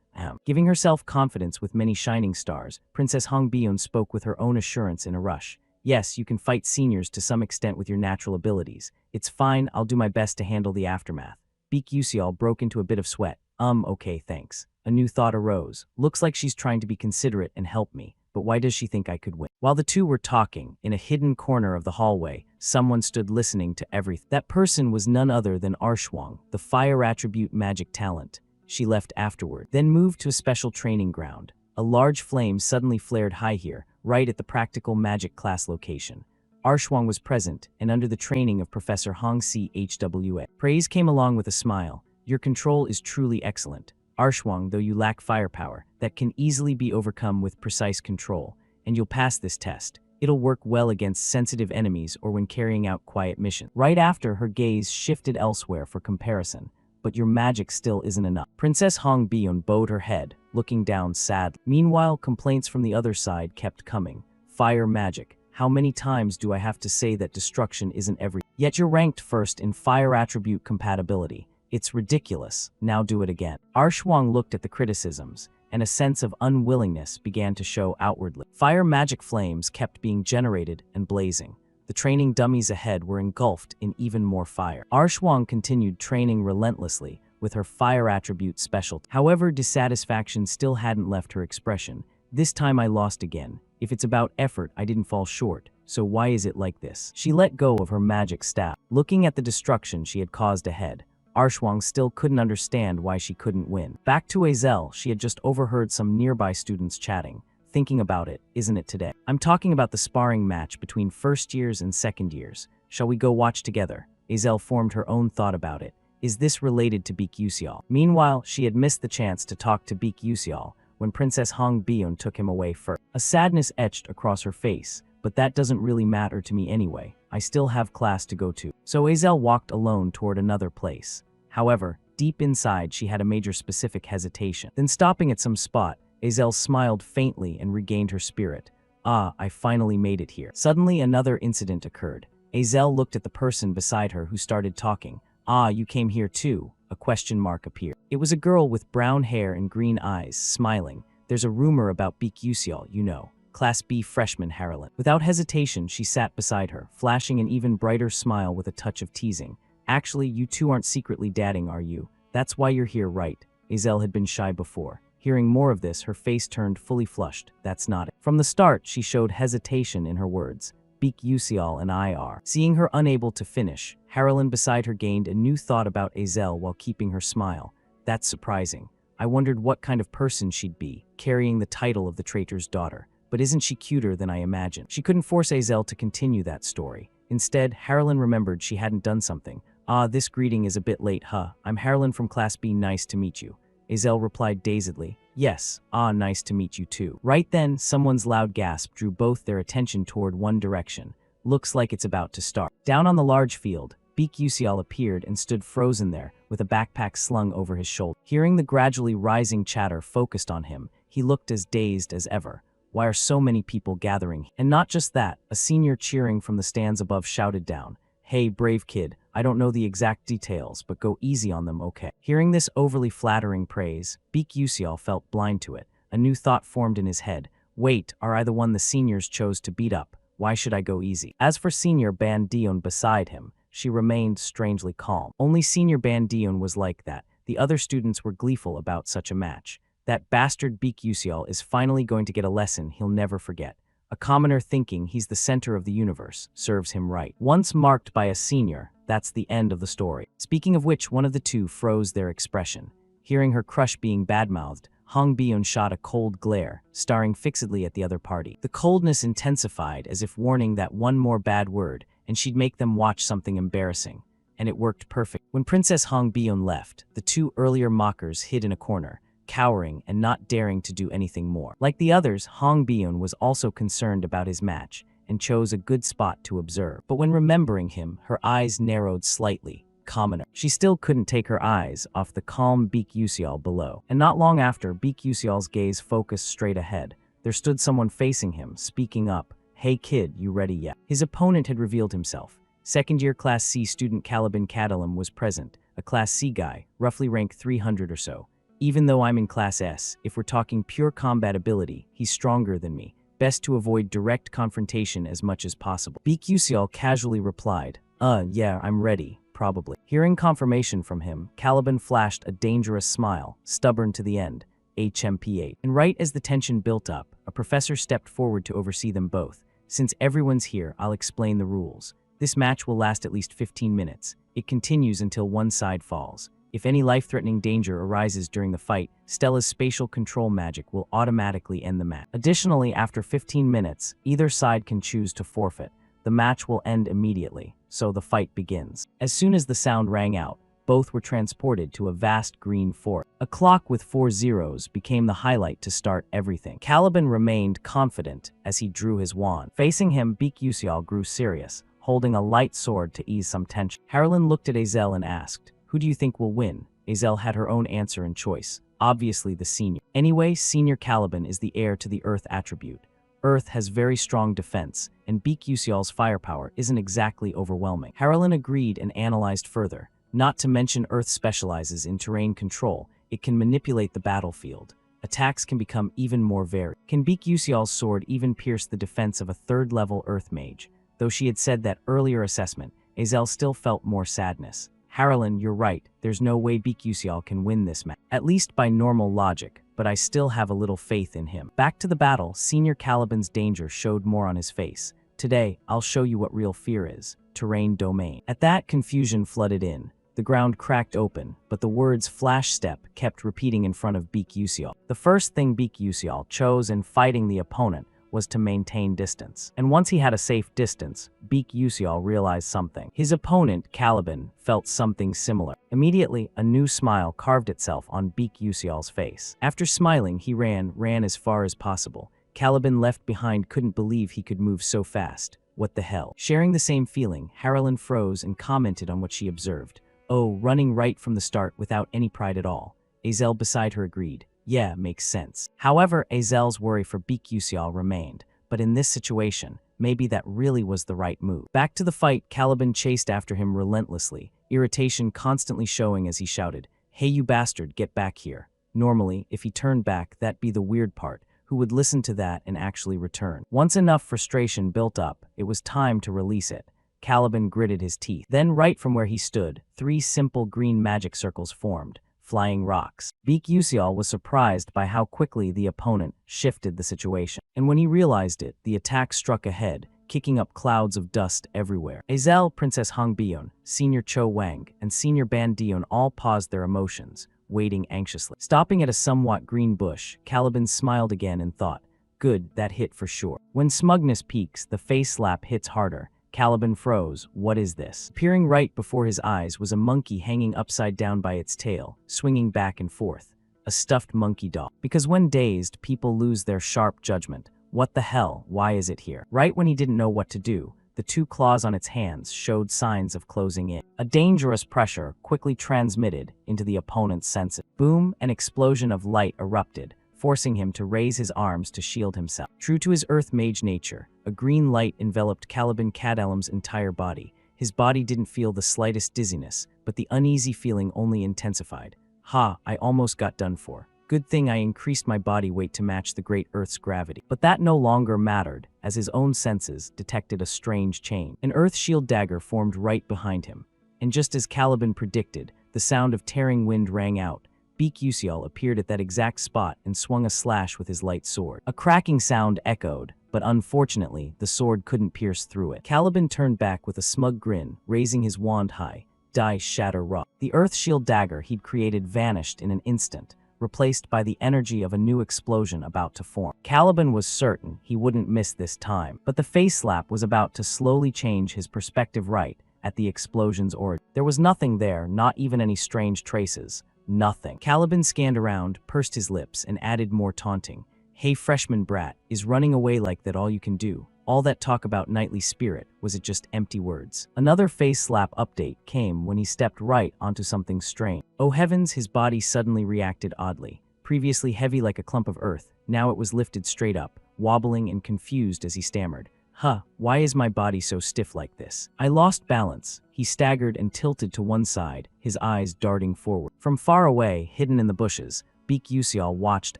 Giving herself confidence with many shining stars, Princess Hong Bion spoke with her own assurance in a rush. Yes, you can fight seniors to some extent with your natural abilities. It's fine, I'll do my best to handle the aftermath. Beek Yusial broke into a bit of sweat. Okay, thanks. A new thought arose. Looks like she's trying to be considerate and help me, but why does she think I could win? While the two were talking, in a hidden corner of the hallway, someone stood listening to everything. That person was none other than Arshwang, the fire attribute magic talent. She left afterward, then moved to a special training ground. A large flame suddenly flared high here, right at the practical magic class location. Arshwang was present and under the training of Professor Hong Chwa. Praise came along with a smile. Your control is truly excellent. Arshwang, though you lack firepower, that can easily be overcome with precise control, and you'll pass this test. It'll work well against sensitive enemies or when carrying out quiet missions. Right after, her gaze shifted elsewhere for comparison. but your magic still isn't enough. Princess Hong Bion bowed her head, looking down sadly. Meanwhile, complaints from the other side kept coming. Fire magic. How many times do I have to say that destruction isn't every— Yet you're ranked first in fire attribute compatibility. It's ridiculous. Now do it again. Arshuang looked at the criticisms, and a sense of unwillingness began to show outwardly. Fire magic flames kept being generated and blazing. The training dummies ahead were engulfed in even more fire. Arshuang continued training relentlessly with her fire attribute specialty. However, dissatisfaction still hadn't left her expression. This time I lost again. If it's about effort, I didn't fall short. So why is it like this? She let go of her magic staff. Looking at the destruction she had caused ahead, Arshuang still couldn't understand why she couldn't win. Back to Azel, she had just overheard some nearby students chatting. Thinking about it, isn't it today? I'm talking about the sparring match between first years and second years. Shall we go watch together? Azel formed her own thought about it. Is this related to Baek Yuseol? Meanwhile, she had missed the chance to talk to Baek Yuseol when Princess Hong Bion took him away first. A sadness etched across her face, but that doesn't really matter to me anyway. I still have class to go to. So Azel walked alone toward another place. However, deep inside she had a major specific hesitation. Then stopping at some spot, Azel smiled faintly and regained her spirit. Ah, I finally made it here. Suddenly another incident occurred. Azel looked at the person beside her who started talking. Ah, you came here too? A question mark appeared. It was a girl with brown hair and green eyes, smiling. There's a rumor about Baek Yuseol, you know. Class B freshman Harlan. Without hesitation, she sat beside her, flashing an even brighter smile with a touch of teasing. Actually, you two aren't secretly dating, are you? That's why you're here, right? Azel had been shy before. Hearing more of this, her face turned fully flushed. That's not it. From the start, she showed hesitation in her words. Baek Yuseol and I are. Seeing her unable to finish, Harlan beside her gained a new thought about Azel while keeping her smile. That's surprising. I wondered what kind of person she'd be, carrying the title of the traitor's daughter. But isn't she cuter than I imagined? She couldn't force Azel to continue that story. Instead, Harlan remembered she hadn't done something. Ah, this greeting is a bit late, huh? I'm Harlan from Class B, nice to meet you. Azel replied dazedly. Yes, ah, nice to meet you too. Right then, someone's loud gasp drew both their attention toward one direction. Looks like it's about to start. Down on the large field, Baek Yuseol appeared and stood frozen there, with a backpack slung over his shoulder. Hearing the gradually rising chatter focused on him, he looked as dazed as ever. Why are so many people gathering? And not just that, a senior cheering from the stands above shouted down. Hey, brave kid, I don't know the exact details, but go easy on them, okay? Hearing this overly flattering praise, Baek Yuseol felt blind to it. A new thought formed in his head. Wait, are I the one the seniors chose to beat up? Why should I go easy? As for Senior Ban Dion beside him, she remained strangely calm. Only Senior Ban Dion was like that. The other students were gleeful about such a match. That bastard Baek Yuseol is finally going to get a lesson he'll never forget. A commoner thinking he's the center of the universe serves him right. Once marked by a senior, that's the end of the story. Speaking of which, one of the two froze their expression. Hearing her crush being badmouthed, Hong Bion shot a cold glare, staring fixedly at the other party. The coldness intensified as if warning that one more bad word, and she'd make them watch something embarrassing. And it worked perfect. When Princess Hong Bion left, the two earlier mockers hid in a corner, cowering and not daring to do anything more. Like the others, Hong Bion was also concerned about his match and chose a good spot to observe. But when remembering him, her eyes narrowed slightly. Commoner. She still couldn't take her eyes off the calm Baek Yuseol below. And not long after, Baek Yuseol's gaze focused straight ahead. There stood someone facing him, speaking up. Hey kid, you ready yet? His opponent had revealed himself. Second-year Class C student Caliban Catalum was present, a Class C guy, roughly rank 300 or so. Even though I'm in Class S, if we're talking pure combat ability, he's stronger than me. Best to avoid direct confrontation as much as possible. Baek Yuseol casually replied, yeah, I'm ready, probably. Hearing confirmation from him, Caliban flashed a dangerous smile, stubborn to the end, HMP8. And right as the tension built up, a professor stepped forward to oversee them both. Since everyone's here, I'll explain the rules. This match will last at least 15 minutes. It continues until one side falls. If any life-threatening danger arises during the fight, Stella's spatial control magic will automatically end the match. Additionally, after 15 minutes, either side can choose to forfeit. The match will end immediately, so the fight begins. As soon as the sound rang out, both were transported to a vast green forest. A clock with 4 zeros became the highlight to start everything. Caliban remained confident as he drew his wand. Facing him, Baek Yuseol grew serious, holding a light sword to ease some tension. Harlan looked at Azel and asked, Who do you think will win? Azel had her own answer and choice. Obviously the senior. Anyway, Senior Caliban is the heir to the Earth attribute. Earth has very strong defense, and Beak Usial's firepower isn't exactly overwhelming. Harlan agreed and analyzed further. Not to mention Earth specializes in terrain control. It can manipulate the battlefield. Attacks can become even more varied. Can Beak Usial's sword even pierce the defense of a third-level Earth mage? Though she had said that earlier assessment, Azel still felt more sadness. Harlan, you're right. There's no way Beak Usial can win this match. At least by normal logic, but I still have a little faith in him. Back to the battle, Senior Caliban's danger showed more on his face. Today, I'll show you what real fear is. Terrain domain. At that, confusion flooded in. The ground cracked open, but the words flash step kept repeating in front of Beak Usial. The first thing Beak Usial chose in fighting the opponent was to maintain distance. And once he had a safe distance, Beak Usial realized something. His opponent, Caliban, felt something similar. Immediately, a new smile carved itself on Beak Usial's face. After smiling, he ran as far as possible. Caliban left behind couldn't believe he could move so fast. What the hell? Sharing the same feeling, Harlan froze and commented on what she observed. Oh, running right from the start without any pride at all. Azel beside her agreed. Yeah, makes sense. However, Azel's worry for Beak Usial remained, but in this situation, maybe that really was the right move. Back to the fight, Caliban chased after him relentlessly, irritation constantly showing as he shouted, "Hey you bastard, get back here." Normally, if he turned back, that'd be the weird part. Who would listen to that and actually return? Once enough frustration built up, it was time to release it. Caliban gritted his teeth. Then right from where he stood, 3 simple green magic circles formed. Flying rocks. Beak Usial was surprised by how quickly the opponent shifted the situation. And when he realized it, the attack struck ahead, kicking up clouds of dust everywhere. Azel, Princess Hongbion, Senior Cho Wang, and Senior Ban Dion all paused their emotions, waiting anxiously. Stopping at a somewhat green bush, Caliban smiled again and thought, good, that hit for sure. When smugness peaks, the face slap hits harder. Caliban froze. What is this? Peering right before his eyes was a monkey hanging upside down by its tail, swinging back and forth. A stuffed monkey doll. Because when dazed, people lose their sharp judgment. What the hell? Why is it here? Right when he didn't know what to do, the 2 claws on its hands showed signs of closing in. A dangerous pressure quickly transmitted into the opponent's senses. Boom, an explosion of light erupted, forcing him to raise his arms to shield himself. True to his Earth mage nature, a green light enveloped Caliban Cadelem's entire body. His body didn't feel the slightest dizziness, but the uneasy feeling only intensified. Ha, I almost got done for. Good thing I increased my body weight to match the great Earth's gravity. But that no longer mattered, as his own senses detected a strange change. An Earth shield dagger formed right behind him. And just as Caliban predicted, the sound of tearing wind rang out. Beak Usial appeared at that exact spot and swung a slash with his light sword. A cracking sound echoed, but unfortunately, the sword couldn't pierce through it. Caliban turned back with a smug grin, raising his wand high. Die, shatter, rock. The Earth shield dagger he'd created vanished in an instant, replaced by the energy of a new explosion about to form. Caliban was certain he wouldn't miss this time, but the face slap was about to slowly change his perspective right at the explosion's origin. There was nothing there, not even any strange traces. Nothing. Caliban scanned around, pursed his lips, and added more taunting. Hey freshman brat, is running away like that all you can do? All that talk about knightly spirit, was it just empty words? Another face slap update came when he stepped right onto something strange. Oh heavens, his body suddenly reacted oddly. Previously heavy like a clump of earth, now it was lifted straight up, wobbling and confused as he stammered. Huh, why is my body so stiff like this? I lost balance. He staggered and tilted to one side, his eyes darting forward. From far away, hidden in the bushes, Beak Usial watched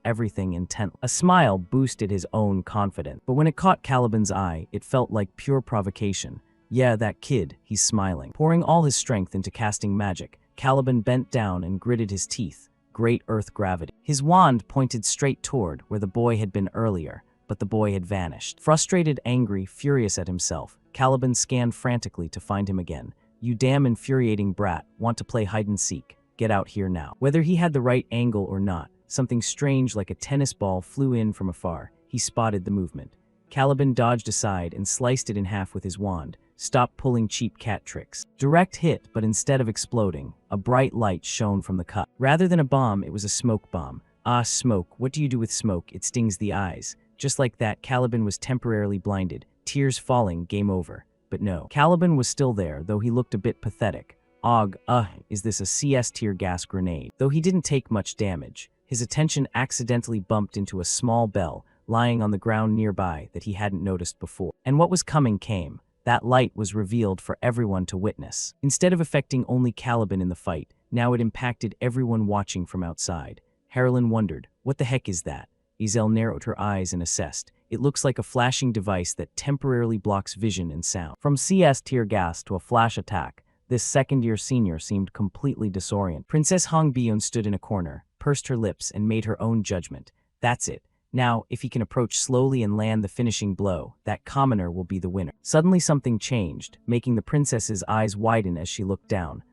everything intently. A smile boosted his own confidence, but when it caught Caliban's eye, it felt like pure provocation. Yeah, that kid, he's smiling. Pouring all his strength into casting magic, Caliban bent down and gritted his teeth. Great Earth gravity. His wand pointed straight toward where the boy had been earlier, but the boy had vanished. Frustrated, angry, furious at himself, Caliban scanned frantically to find him again. You damn infuriating brat, want to play hide-and-seek. Get out here now. Whether he had the right angle or not, something strange like a tennis ball flew in from afar. He spotted the movement. Caliban dodged aside and sliced it in half with his wand. Stop pulling cheap cat tricks. Direct hit, but instead of exploding, a bright light shone from the cut. Rather than a bomb, it was a smoke bomb. Ah, smoke, what do you do with smoke? It stings the eyes. Just like that, Caliban was temporarily blinded. Tears falling, game over. But no. Caliban was still there, though he looked a bit pathetic. Is this a CS tier gas grenade? Though he didn't take much damage, his attention accidentally bumped into a small bell lying on the ground nearby that he hadn't noticed before. And what was coming came. That light was revealed for everyone to witness. Instead of affecting only Caliban in the fight, now it impacted everyone watching from outside. Harlan wondered, what the heck is that? Ezel narrowed her eyes and assessed. It looks like a flashing device that temporarily blocks vision and sound. From CS tier gas to a flash attack, this second-year senior seemed completely disoriented. Princess Hong Bion stood in a corner, pursed her lips, and made her own judgment. That's it. Now, if he can approach slowly and land the finishing blow, that commoner will be the winner. Suddenly something changed, making the princess's eyes widen as she looked down.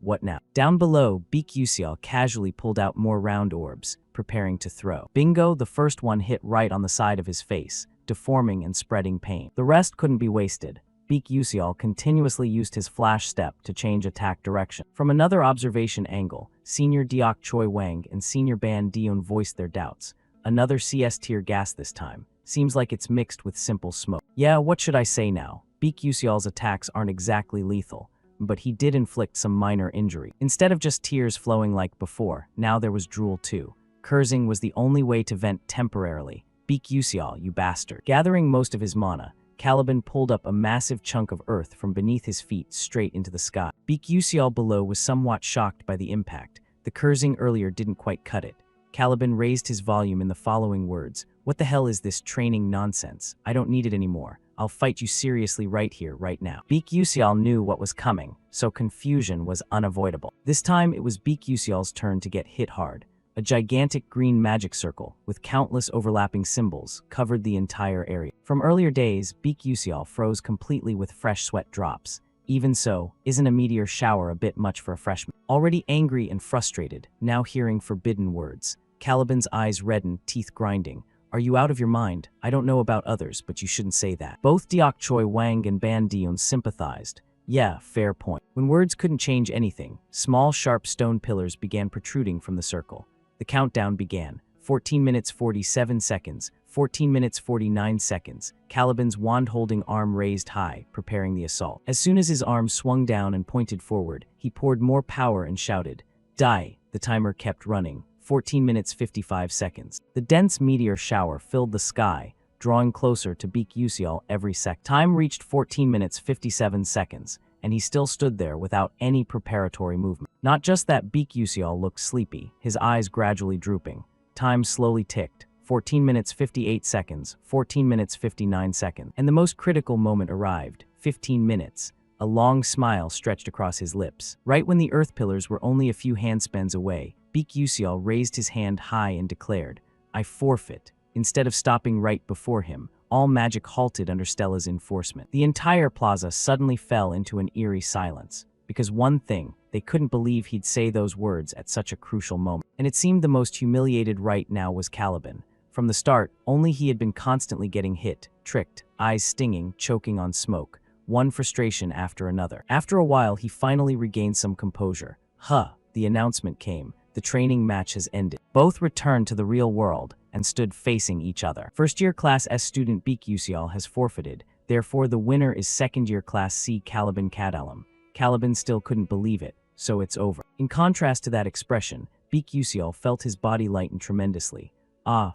What now? Down below, Beak Yusial casually pulled out more round orbs, preparing to throw. Bingo, the first one hit right on the side of his face, deforming and spreading pain. The rest couldn't be wasted. Beak Yusial continuously used his flash step to change attack direction. From another observation angle, Senior Deok Choi Wang and Senior Ban Dion voiced their doubts. Another CS tier gas this time. Seems like it's mixed with simple smoke. Yeah, what should I say now? Beak Yusial's attacks aren't exactly lethal, but he did inflict some minor injury. Instead of just tears flowing like before, now there was drool too. Cursing was the only way to vent temporarily. Beak Yusial, you bastard. Gathering most of his mana, Caliban pulled up a massive chunk of earth from beneath his feet straight into the sky. Beak Yusial below was somewhat shocked by the impact. The cursing earlier didn't quite cut it. Caliban raised his volume in the following words. What the hell is this training nonsense? I don't need it anymore. I'll fight you seriously right here, right now. Beak Yusial knew what was coming, so confusion was unavoidable. This time it was Beak Yusial's turn to get hit hard. A gigantic green magic circle, with countless overlapping symbols, covered the entire area. From earlier days, Beak Yusial froze completely with fresh sweat drops. Even so, isn't a meteor shower a bit much for a freshman? Already angry and frustrated, now hearing forbidden words. Caliban's eyes reddened, teeth grinding. Are you out of your mind? I don't know about others, but you shouldn't say that. Both Deok Choi Wang and Ban Dion sympathized. Yeah, fair point. When words couldn't change anything, small sharp stone pillars began protruding from the circle. The countdown began. 14 minutes 47 seconds, 14 minutes 49 seconds. Caliban's wand-holding arm raised high, preparing the assault. As soon as his arm swung down and pointed forward, he poured more power and shouted, Die! The timer kept running. 14 minutes 55 seconds. The dense meteor shower filled the sky, drawing closer to Beak Yusial every sec. Time reached 14 minutes 57 seconds, and he still stood there without any preparatory movement. Not just that Beak Yusial looked sleepy, his eyes gradually drooping. Time slowly ticked. 14 minutes 58 seconds, 14 minutes 59 seconds. And the most critical moment arrived. 15 minutes. A long smile stretched across his lips. Right when the earth pillars were only a few handspans away, Beak Yusial raised his hand high and declared, I forfeit. Instead of stopping right before him, all magic halted under Stella's enforcement. The entire plaza suddenly fell into an eerie silence. Because one thing, they couldn't believe he'd say those words at such a crucial moment. And it seemed the most humiliated right now was Caliban. From the start, only he had been constantly getting hit, tricked, eyes stinging, choking on smoke. One frustration after another. After a while, he finally regained some composure. The announcement came. The training match has ended. Both returned to the real world and stood facing each other. First-year Class S student Beak Yusial has forfeited. Therefore, the winner is second-year Class C Caliban Kadalam. Caliban still couldn't believe it, so it's over. In contrast to that expression, Beak Yusial felt his body lighten tremendously.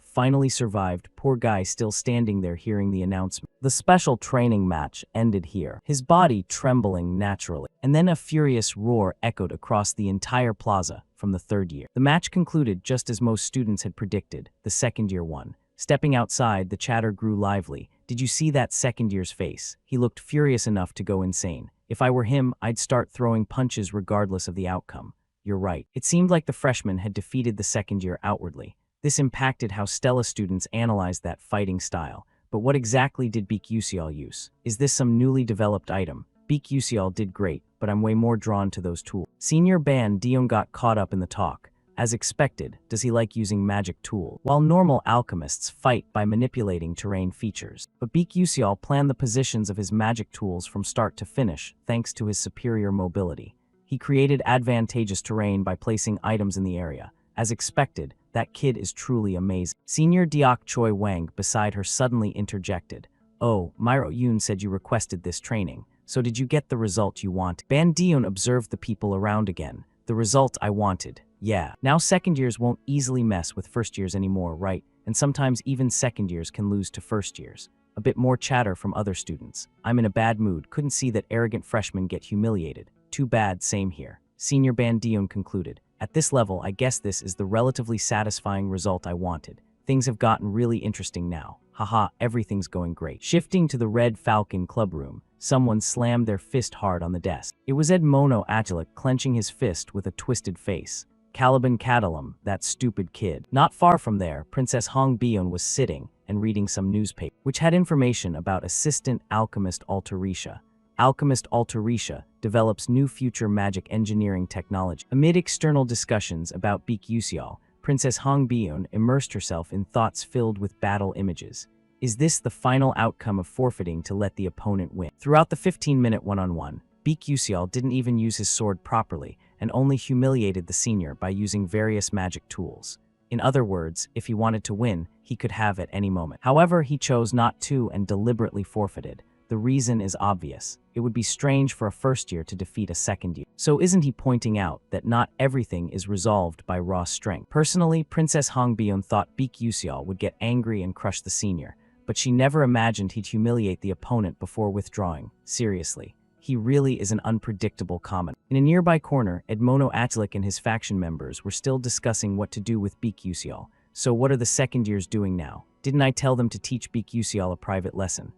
Finally survived, poor guy still standing there hearing the announcement. The special training match ended here, his body trembling naturally. And then a furious roar echoed across the entire plaza from the third year. The match concluded just as most students had predicted, the second year won. Stepping outside, the chatter grew lively. Did you see that second year's face? He looked furious enough to go insane. If I were him, I'd start throwing punches regardless of the outcome. You're right. It seemed like the freshman had defeated the second year outwardly. This impacted how Stella students analyzed that fighting style. But what exactly did Beak Yusial use? Is this some newly developed item? Beak Yusial did great, but I'm way more drawn to those tools. Senior Ban Dion got caught up in the talk. As expected, does he like using magic tools? While normal alchemists fight by manipulating terrain features. But Beak Yusial planned the positions of his magic tools from start to finish, thanks to his superior mobility. He created advantageous terrain by placing items in the area. As expected, that kid is truly amazing. Senior Deok Choi Wang beside her suddenly interjected. Oh, Myro Yoon said you requested this training, So did you get the result you want? Bandion observed the people around again. The result I wanted. Yeah. Now second years won't easily mess with first years anymore, right? And sometimes even second years can lose to first years. A bit more chatter from other students. I'm in a bad mood. Couldn't see that arrogant freshmen get humiliated. Too bad, same here. Senior Bandion concluded. At this level, I guess this is the relatively satisfying result I wanted. Things have gotten really interesting now. Haha, everything's going great. Shifting to the Red Falcon club room, someone slammed their fist hard on the desk. It was Edmono Agilic clenching his fist with a twisted face. Caliban Catalum, that stupid kid. Not far from there, Princess Hong Bion was sitting and reading some newspaper, which had information about assistant alchemist Altarisha. Alchemist Altarisha develops new future magic engineering technology. Amid external discussions about Beak Yusial, Princess Hong Bion immersed herself in thoughts filled with battle images. Is this the final outcome of forfeiting to let the opponent win? Throughout the 15-minute one-on-one, Beak Yusial didn't even use his sword properly and only humiliated the senior by using various magic tools. In other words, if he wanted to win, he could have at any moment. However, he chose not to and deliberately forfeited. The reason is obvious. It would be strange for a first year to defeat a second year. So isn't he pointing out that not everything is resolved by raw strength? Personally, Princess Hong Bion thought Beak Yusial would get angry and crush the senior, but she never imagined he'd humiliate the opponent before withdrawing. Seriously, he really is an unpredictable commoner. In a nearby corner, Edmono Agilic and his faction members were still discussing what to do with Beak Yusial. So what are the second years doing now? Didn't I tell them to teach Beak Yusial a private lesson?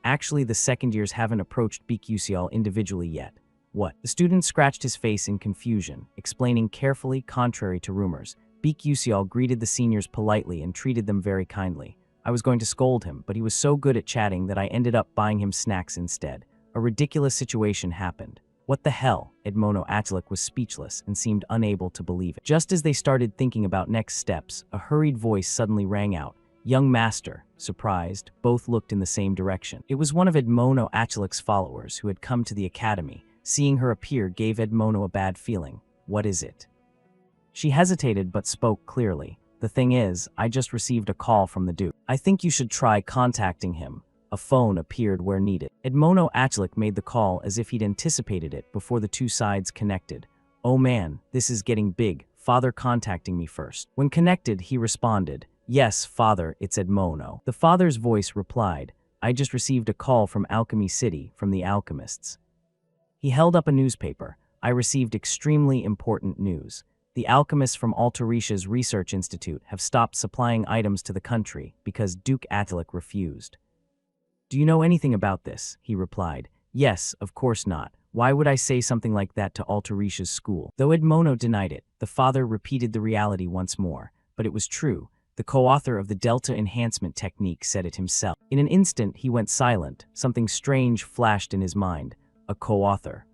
Actually the second years haven't approached Beak Yusial individually yet. What? The student scratched his face in confusion, explaining carefully, contrary to rumors. Beak Yusial greeted the seniors politely and treated them very kindly. I was going to scold him, but he was so good at chatting that I ended up buying him snacks instead. A ridiculous situation happened. What the hell? Edmono Agilic was speechless and seemed unable to believe it. Just as they started thinking about next steps, a hurried voice suddenly rang out. Young master. Surprised, both looked in the same direction. It was one of Edmono Agilic's followers who had come to the academy. Seeing her appear gave Edmono a bad feeling. What is it? She hesitated but spoke clearly. The thing is, I just received a call from the Duke. I think you should try contacting him. A phone appeared where needed. Edmono Agilic made the call as if he'd anticipated it before the two sides connected. Oh man, this is getting big. Father contacting me first. When connected, he responded. Yes, father, it's Edmono. The father's voice replied, I just received a call from Alchemy City, from the alchemists. He held up a newspaper. I received extremely important news. The alchemists from Altarisha's Research Institute have stopped supplying items to the country because Duke Agilic refused. Do you know anything about this? He replied. Yes, of course not. Why would I say something like that to Altarisha's school? Though Edmono denied it, the father repeated the reality once more. But it was true. The co-author of the Delta Enhancement Technique said it himself. In an instant, he went silent. Something strange flashed in his mind. A co-author.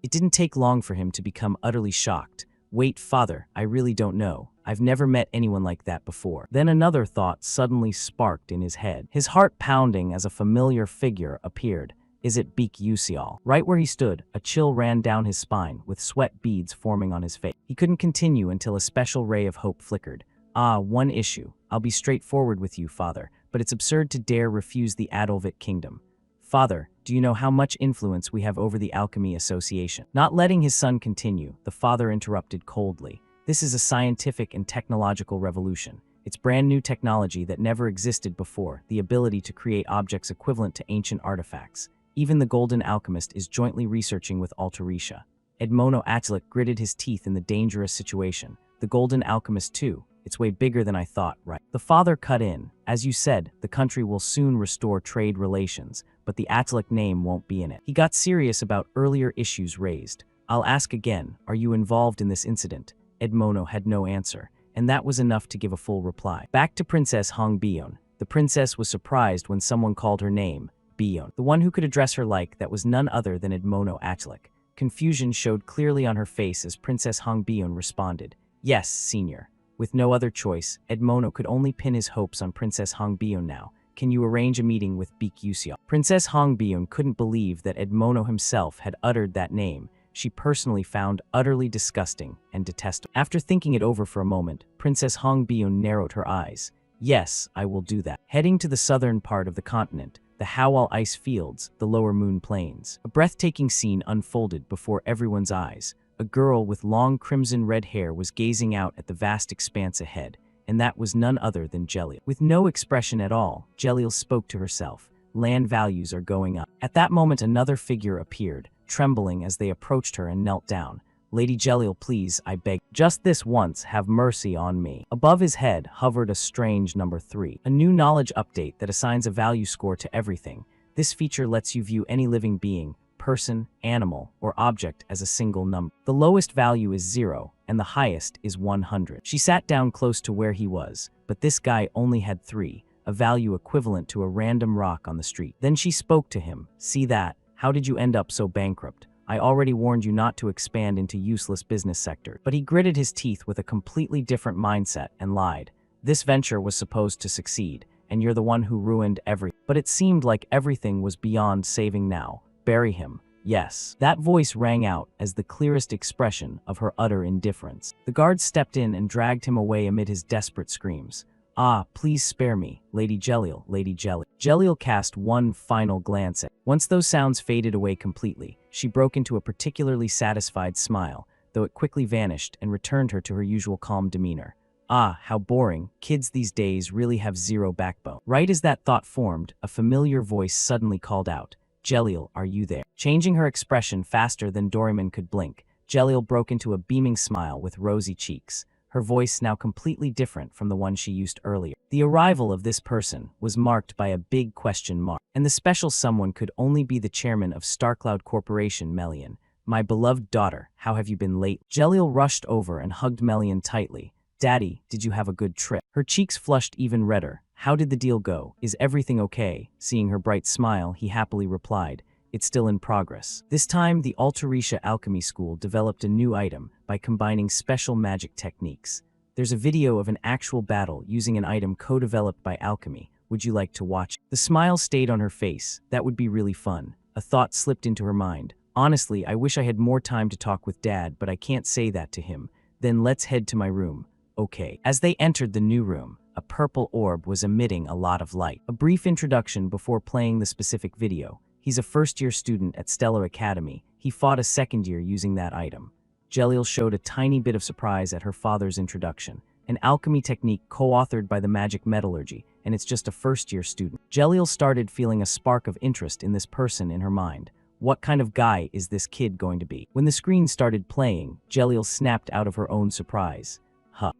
It didn't take long for him to become utterly shocked. Wait, father, I really don't know. I've never met anyone like that before. Then another thought suddenly sparked in his head. His heart pounding as a familiar figure appeared. Is it Beak Yusial? Right where he stood, a chill ran down his spine, with sweat beads forming on his face. He couldn't continue until a special ray of hope flickered. One issue. I'll be straightforward with you, father, but it's absurd to dare refuse the Adolvit kingdom. Father, do you know how much influence we have over the Alchemy Association? Not letting his son continue, the father interrupted coldly. This is a scientific and technological revolution. It's brand new technology that never existed before, the ability to create objects equivalent to ancient artifacts. Even the Golden Alchemist is jointly researching with Altarisha. Edmono Agilic gritted his teeth in the dangerous situation. The Golden Alchemist too. It's way bigger than I thought, right? The father cut in. As you said, the country will soon restore trade relations, but the Agilic name won't be in it. He got serious about earlier issues raised. I'll ask again, are you involved in this incident? Edmono had no answer, and that was enough to give a full reply. Back to Princess Hong Bion. The princess was surprised when someone called her name, Bion. The one who could address her like that was none other than Edmono Agilic. Confusion showed clearly on her face as Princess Hong Bion responded. Yes, senior. With no other choice, Edmono could only pin his hopes on Princess Hong Bion now. Can you arrange a meeting with Beak Yusial? Princess Hong Bion couldn't believe that Edmono himself had uttered that name. She personally found utterly disgusting and detestable. After thinking it over for a moment, Princess Hong Bion narrowed her eyes. Yes, I will do that. Heading to the southern part of the continent, the Howell ice fields, the lower moon plains. A breathtaking scene unfolded before everyone's eyes. A girl with long crimson-red hair was gazing out at the vast expanse ahead, and that was none other than Jelliel. With no expression at all, Jelliel spoke to herself. Land values are going up. At that moment, another figure appeared, trembling as they approached her and knelt down. Lady Jelliel, please, I beg. Just this once, have mercy on me. Above his head hovered a strange number 3, a new knowledge update that assigns a value score to everything. This feature lets you view any living being, person, animal, or object as a single number. The lowest value is 0, and the highest is 100. She sat down close to where he was, but this guy only had 3, a value equivalent to a random rock on the street. Then she spoke to him. See that? How did you end up so bankrupt? I already warned you not to expand into useless business sector. But he gritted his teeth with a completely different mindset and lied. This venture was supposed to succeed, and you're the one who ruined everything. But it seemed like everything was beyond saving now. Bury him. Yes. That voice rang out as the clearest expression of her utter indifference. The guards stepped in and dragged him away amid his desperate screams. Ah, please spare me, Lady Jelliel, Lady Jelliel. Jelliel cast one final glance at. Once those sounds faded away completely, she broke into a particularly satisfied smile, though it quickly vanished and returned her to her usual calm demeanor. Ah, how boring. Kids these days really have zero backbone. Right as that thought formed, a familiar voice suddenly called out, Jelliel, are you there? Changing her expression faster than Doraemon could blink, Jelliel broke into a beaming smile with rosy cheeks, her voice now completely different from the one she used earlier. The arrival of this person was marked by a big question mark, and the special someone could only be the chairman of Starcloud Corporation, Melian. My beloved daughter, how have you been late? Jelliel rushed over and hugged Melian tightly. Daddy, did you have a good trip? Her cheeks flushed even redder. How did the deal go? Is everything okay? Seeing her bright smile, he happily replied, it's still in progress. This time, the Altarisha Alchemy School developed a new item by combining special magic techniques. There's a video of an actual battle using an item co-developed by Alchemy. Would you like to watch? The smile stayed on her face. That would be really fun. A thought slipped into her mind. Honestly, I wish I had more time to talk with Dad, but I can't say that to him. Then let's head to my room. Okay. As they entered the new room, a purple orb was emitting a lot of light. A brief introduction before playing the specific video. He's a first-year student at Stellar Academy. He fought a second year using that item. Jelliel showed a tiny bit of surprise at her father's introduction, an alchemy technique co-authored by the Magic Metallurgy, and it's just a first-year student. Jelliel started feeling a spark of interest in this person in her mind. What kind of guy is this kid going to be? When the screen started playing, Jelliel snapped out of her own surprise.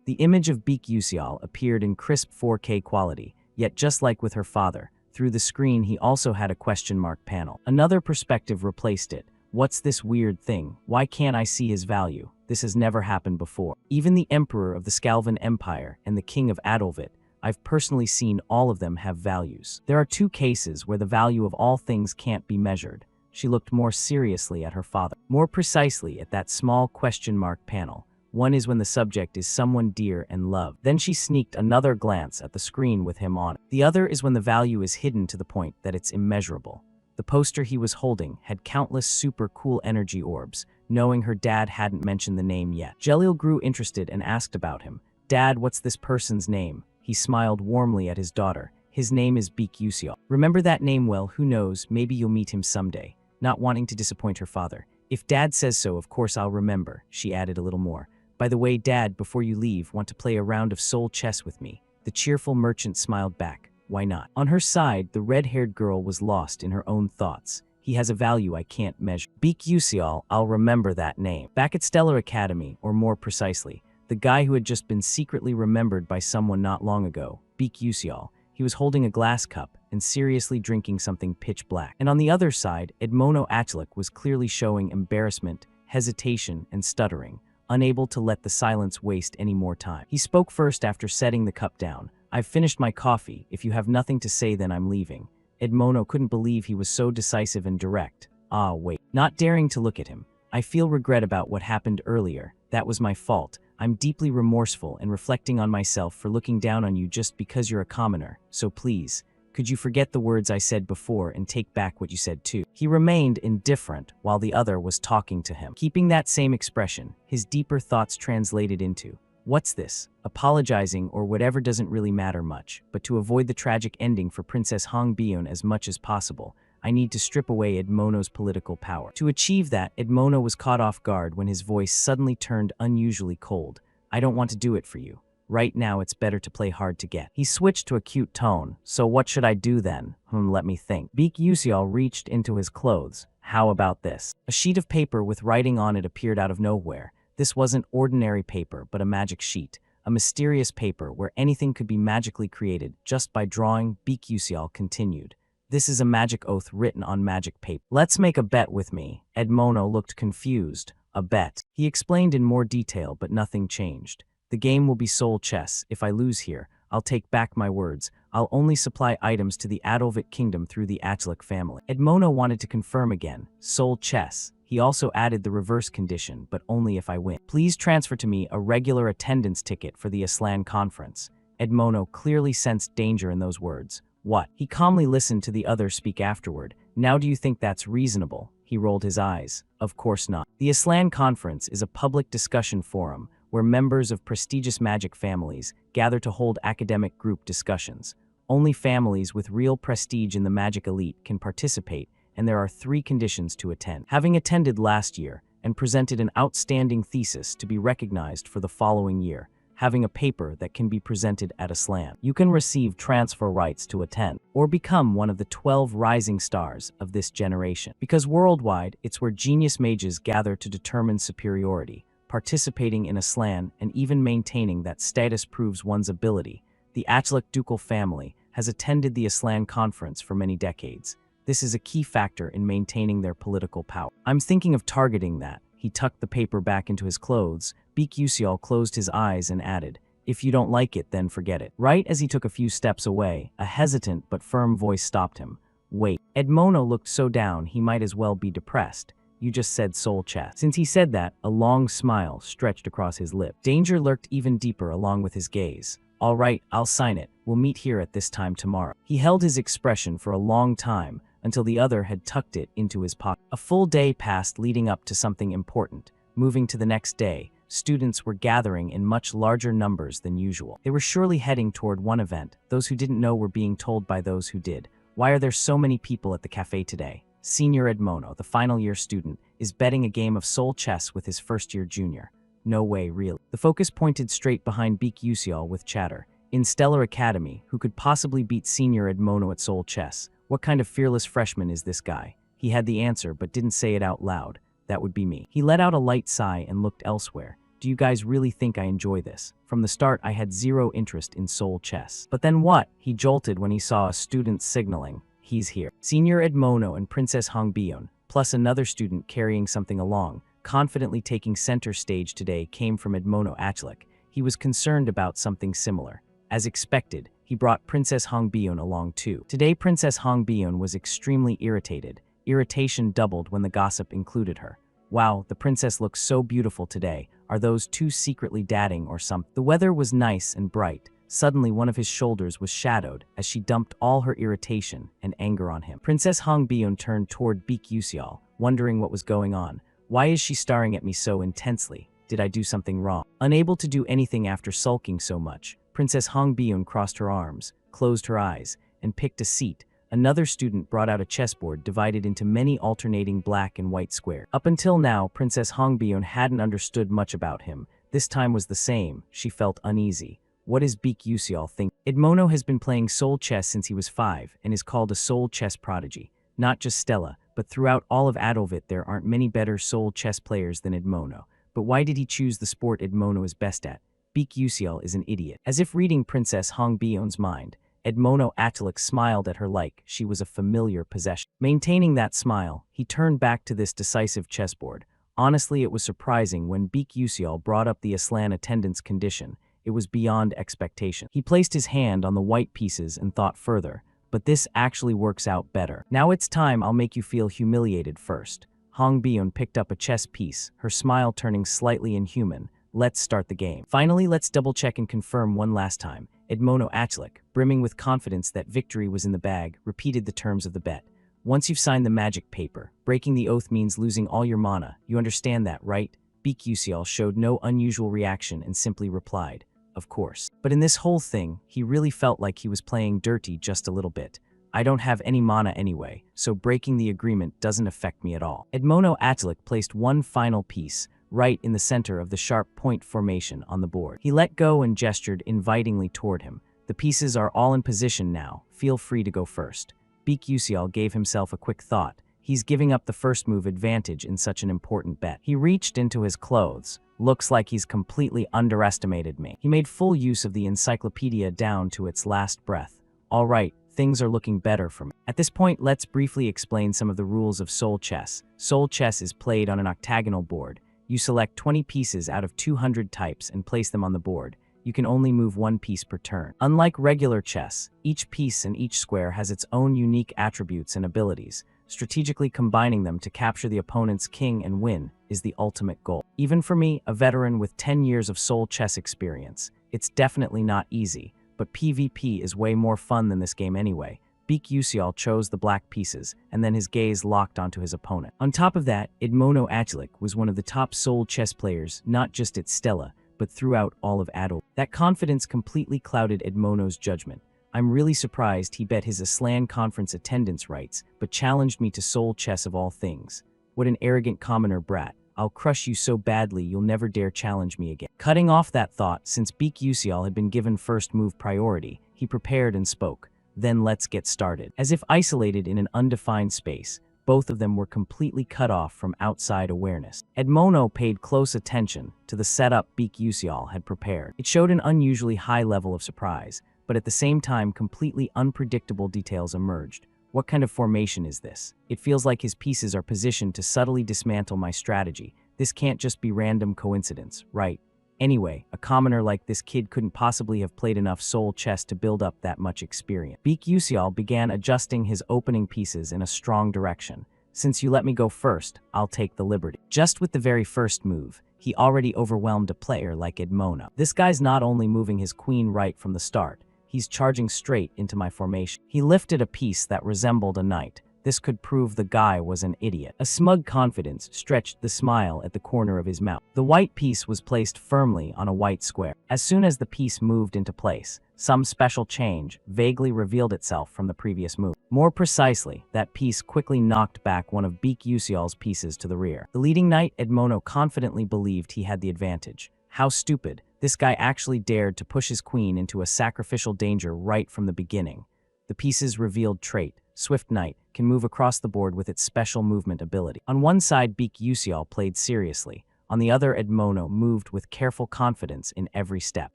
The image of Beak Yusial appeared in crisp 4K quality, yet just like with her father, through the screen he also had a question mark panel. Another perspective replaced it. What's this weird thing? Why can't I see his value? This has never happened before. Even the Emperor of the Scalvan Empire and the King of Adolvit, I've personally seen all of them have values. There are 2 cases where the value of all things can't be measured. She looked more seriously at her father, more precisely at that small question mark panel. One is when the subject is someone dear and loved. Then she sneaked another glance at the screen with him on it. The other is when the value is hidden to the point that it's immeasurable. The poster he was holding had countless super cool energy orbs, knowing her dad hadn't mentioned the name yet. Jelliel grew interested and asked about him. Dad, what's this person's name? He smiled warmly at his daughter. His name is Beak Yusial. Remember that name well, who knows, maybe you'll meet him someday. Not wanting to disappoint her father. If Dad says so, of course I'll remember, she added a little more. By the way, Dad, before you leave, want to play a round of soul chess with me? The cheerful merchant smiled back. Why not? On her side, the red-haired girl was lost in her own thoughts. He has a value I can't measure. Beak Yusial, I'll remember that name. Back at Stellar Academy, or more precisely, the guy who had just been secretly remembered by someone not long ago, Beak Yusial, he was holding a glass cup and seriously drinking something pitch black. And on the other side, Edmono Achlik was clearly showing embarrassment, hesitation, and stuttering, unable to let the silence waste any more time. He spoke first after setting the cup down. I've finished my coffee. If you have nothing to say, then I'm leaving. Edmono couldn't believe he was so decisive and direct. Ah, wait. Not daring to look at him. I feel regret about what happened earlier. That was my fault. I'm deeply remorseful and reflecting on myself for looking down on you just because you're a commoner. So please, could you forget the words I said before and take back what you said too? He remained indifferent while the other was talking to him. Keeping that same expression, his deeper thoughts translated into, What's this? Apologizing or whatever doesn't really matter much, but to avoid the tragic ending for Princess Hongbion as much as possible, I need to strip away Edmono's political power. To achieve that, Edmono was caught off guard when his voice suddenly turned unusually cold. I don't want to do it for you. Right now it's better to play hard to get. He switched to a cute tone. So what should I do then? Let me think. Beak Yusial reached into his clothes. How about this? A sheet of paper with writing on it appeared out of nowhere. This wasn't ordinary paper, but a magic sheet. A mysterious paper where anything could be magically created just by drawing. Beak Yusial continued. This is a magic oath written on magic paper. Let's make a bet with me. Edmono looked confused. A bet. He explained in more detail, but nothing changed. The game will be soul chess. If I lose here, I'll take back my words. I'll only supply items to the Adolvit kingdom through the Achlik family. Edmono wanted to confirm again. Soul chess. He also added the reverse condition, but only if I win. Please transfer to me a regular attendance ticket for the Aslan conference. Edmono clearly sensed danger in those words. What? He calmly listened to the other speak afterward. Now do you think that's reasonable? He rolled his eyes. Of course not. The Aslan conference is a public discussion forum where members of prestigious magic families gather to hold academic group discussions. Only families with real prestige in the magic elite can participate, and there are 3 conditions to attend. Having attended last year and presented an outstanding thesis to be recognized for the following year, having a paper that can be presented at Aslan. You can receive transfer rights to attend, or become one of the 12 rising stars of this generation. Because worldwide, it's where genius mages gather to determine superiority. Participating in Aslan and even maintaining that status proves one's ability. The Achlik ducal family has attended the Aslan conference for many decades. This is a key factor in maintaining their political power. I'm thinking of targeting that. He tucked the paper back into his clothes. Beak Yusial closed his eyes and added, if you don't like it, then forget it. Right as he took a few steps away, a hesitant but firm voice stopped him. Wait. Edmono looked so down he might as well be depressed. You just said soul chess. Since he said that, a long smile stretched across his lip. Danger lurked even deeper along with his gaze. All right, I'll sign it. We'll meet here at this time tomorrow. He held his expression for a long time until the other had tucked it into his pocket. A full day passed leading up to something important. Moving to the next day, students were gathering in much larger numbers than usual. They were surely heading toward one event. Those who didn't know were being told by those who did. Why are there so many people at the cafe today? Senior Edmono, the final year student, is betting a game of soul chess with his first-year junior. No way, really. The focus pointed straight behind Beak Yusial with chatter. In Stellar Academy, who could possibly beat Senior Edmono at soul chess? What kind of fearless freshman is this guy? He had the answer but didn't say it out loud. That would be me. He let out a light sigh and looked elsewhere. Do you guys really think I enjoy this? From the start, I had zero interest in soul chess. But then what? He jolted when he saw a student signaling. He's here. Senior Edmono and Princess Hongbion, plus another student carrying something along, confidently taking center stage today, came from Edmono Achlik. He was concerned about something similar. As expected, he brought Princess Hongbion along too. Today Princess Hongbion was extremely irritated. Irritation doubled when the gossip included her. Wow, the princess looks so beautiful today. Are those two secretly dating or something? The weather was nice and bright. Suddenly one of his shoulders was shadowed as she dumped all her irritation and anger on him. Princess Hongbion turned toward Beak Yusial, wondering what was going on. Why is she staring at me so intensely? Did I do something wrong? Unable to do anything after sulking so much, Princess Hongbion crossed her arms, closed her eyes, and picked a seat. Another student brought out a chessboard divided into many alternating black and white squares. Up until now, Princess Hongbion hadn't understood much about him. This time was the same. She felt uneasy. What is Beak Yusial think? Edmono has been playing soul chess since he was 5 and is called a soul chess prodigy. Not just Stella, but throughout all of Adolvit there aren't many better soul chess players than Edmono. But why did he choose the sport Edmono is best at? Beak Yusial is an idiot. As if reading Princess Hongbion's mind, Edmono Achlik smiled at her like she was a familiar possession. Maintaining that smile, he turned back to this decisive chessboard. Honestly, it was surprising when Beak Yusial brought up the Aslan attendance condition. It was beyond expectation. He placed his hand on the white pieces and thought further, but this actually works out better. Now it's time I'll make you feel humiliated first. Hongbion picked up a chess piece, her smile turning slightly inhuman. Let's start the game. Finally, let's double-check and confirm one last time. Edmono Achlik, brimming with confidence that victory was in the bag, repeated the terms of the bet. Once you've signed the magic paper, breaking the oath means losing all your mana. You understand that, right? Beak Uciel showed no unusual reaction and simply replied, "Of course." But in this whole thing, he really felt like he was playing dirty just a little bit. "I don't have any mana anyway, so breaking the agreement doesn't affect me at all." Edmono Atlik placed one final piece, right in the center of the sharp point formation on the board. He let go and gestured invitingly toward him. "The pieces are all in position now, feel free to go first." Beak Uciel gave himself a quick thought. He's giving up the first move advantage in such an important bet. He reached into his clothes. "Looks like he's completely underestimated me." He made full use of the encyclopedia down to its last breath. "All right, things are looking better for me." At this point, let's briefly explain some of the rules of Soul Chess. Soul Chess is played on an octagonal board. You select 20 pieces out of 200 types and place them on the board. You can only move one piece per turn. Unlike regular chess, each piece and each square has its own unique attributes and abilities. Strategically combining them to capture the opponent's king and win is the ultimate goal. Even for me, a veteran with 10 years of Soul Chess experience, it's definitely not easy, but PvP is way more fun than this game anyway. Beak Uciel chose the black pieces, and then his gaze locked onto his opponent. On top of that, Edmono Atlik was one of the top Soul Chess players, not just at Stella, but throughout all of Adol. That confidence completely clouded Edmono's judgment. I'm really surprised he bet his Aslan conference attendance rights, but challenged me to Soul Chess of all things. What an arrogant commoner brat. I'll crush you so badly you'll never dare challenge me again. Cutting off that thought, since Beak Uciel had been given first move priority, he prepared and spoke. "Then let's get started." As if isolated in an undefined space, both of them were completely cut off from outside awareness. Edmono paid close attention to the setup Beak Uciel had prepared. It showed an unusually high level of surprise, but at the same time completely unpredictable details emerged. What kind of formation is this? It feels like his pieces are positioned to subtly dismantle my strategy. This can't just be random coincidence, right? Anyway, a commoner like this kid couldn't possibly have played enough Soul Chess to build up that much experience. Beak Uciel began adjusting his opening pieces in a strong direction. "Since you let me go first, I'll take the liberty." Just with the very first move, he already overwhelmed a player like Edmono. This guy's not only moving his queen right from the start, he's charging straight into my formation. He lifted a piece that resembled a knight. This could prove the guy was an idiot. A smug confidence stretched the smile at the corner of his mouth. The white piece was placed firmly on a white square. As soon as the piece moved into place, some special change vaguely revealed itself from the previous move. More precisely, that piece quickly knocked back one of Beak Uciel's pieces to the rear. The leading knight, Edmono, confidently believed he had the advantage. How stupid. This guy actually dared to push his queen into a sacrificial danger right from the beginning. The piece's revealed trait, Swift Knight, can move across the board with its special movement ability. On one side, Beak Uciel played seriously. On the other, Edmono moved with careful confidence in every step.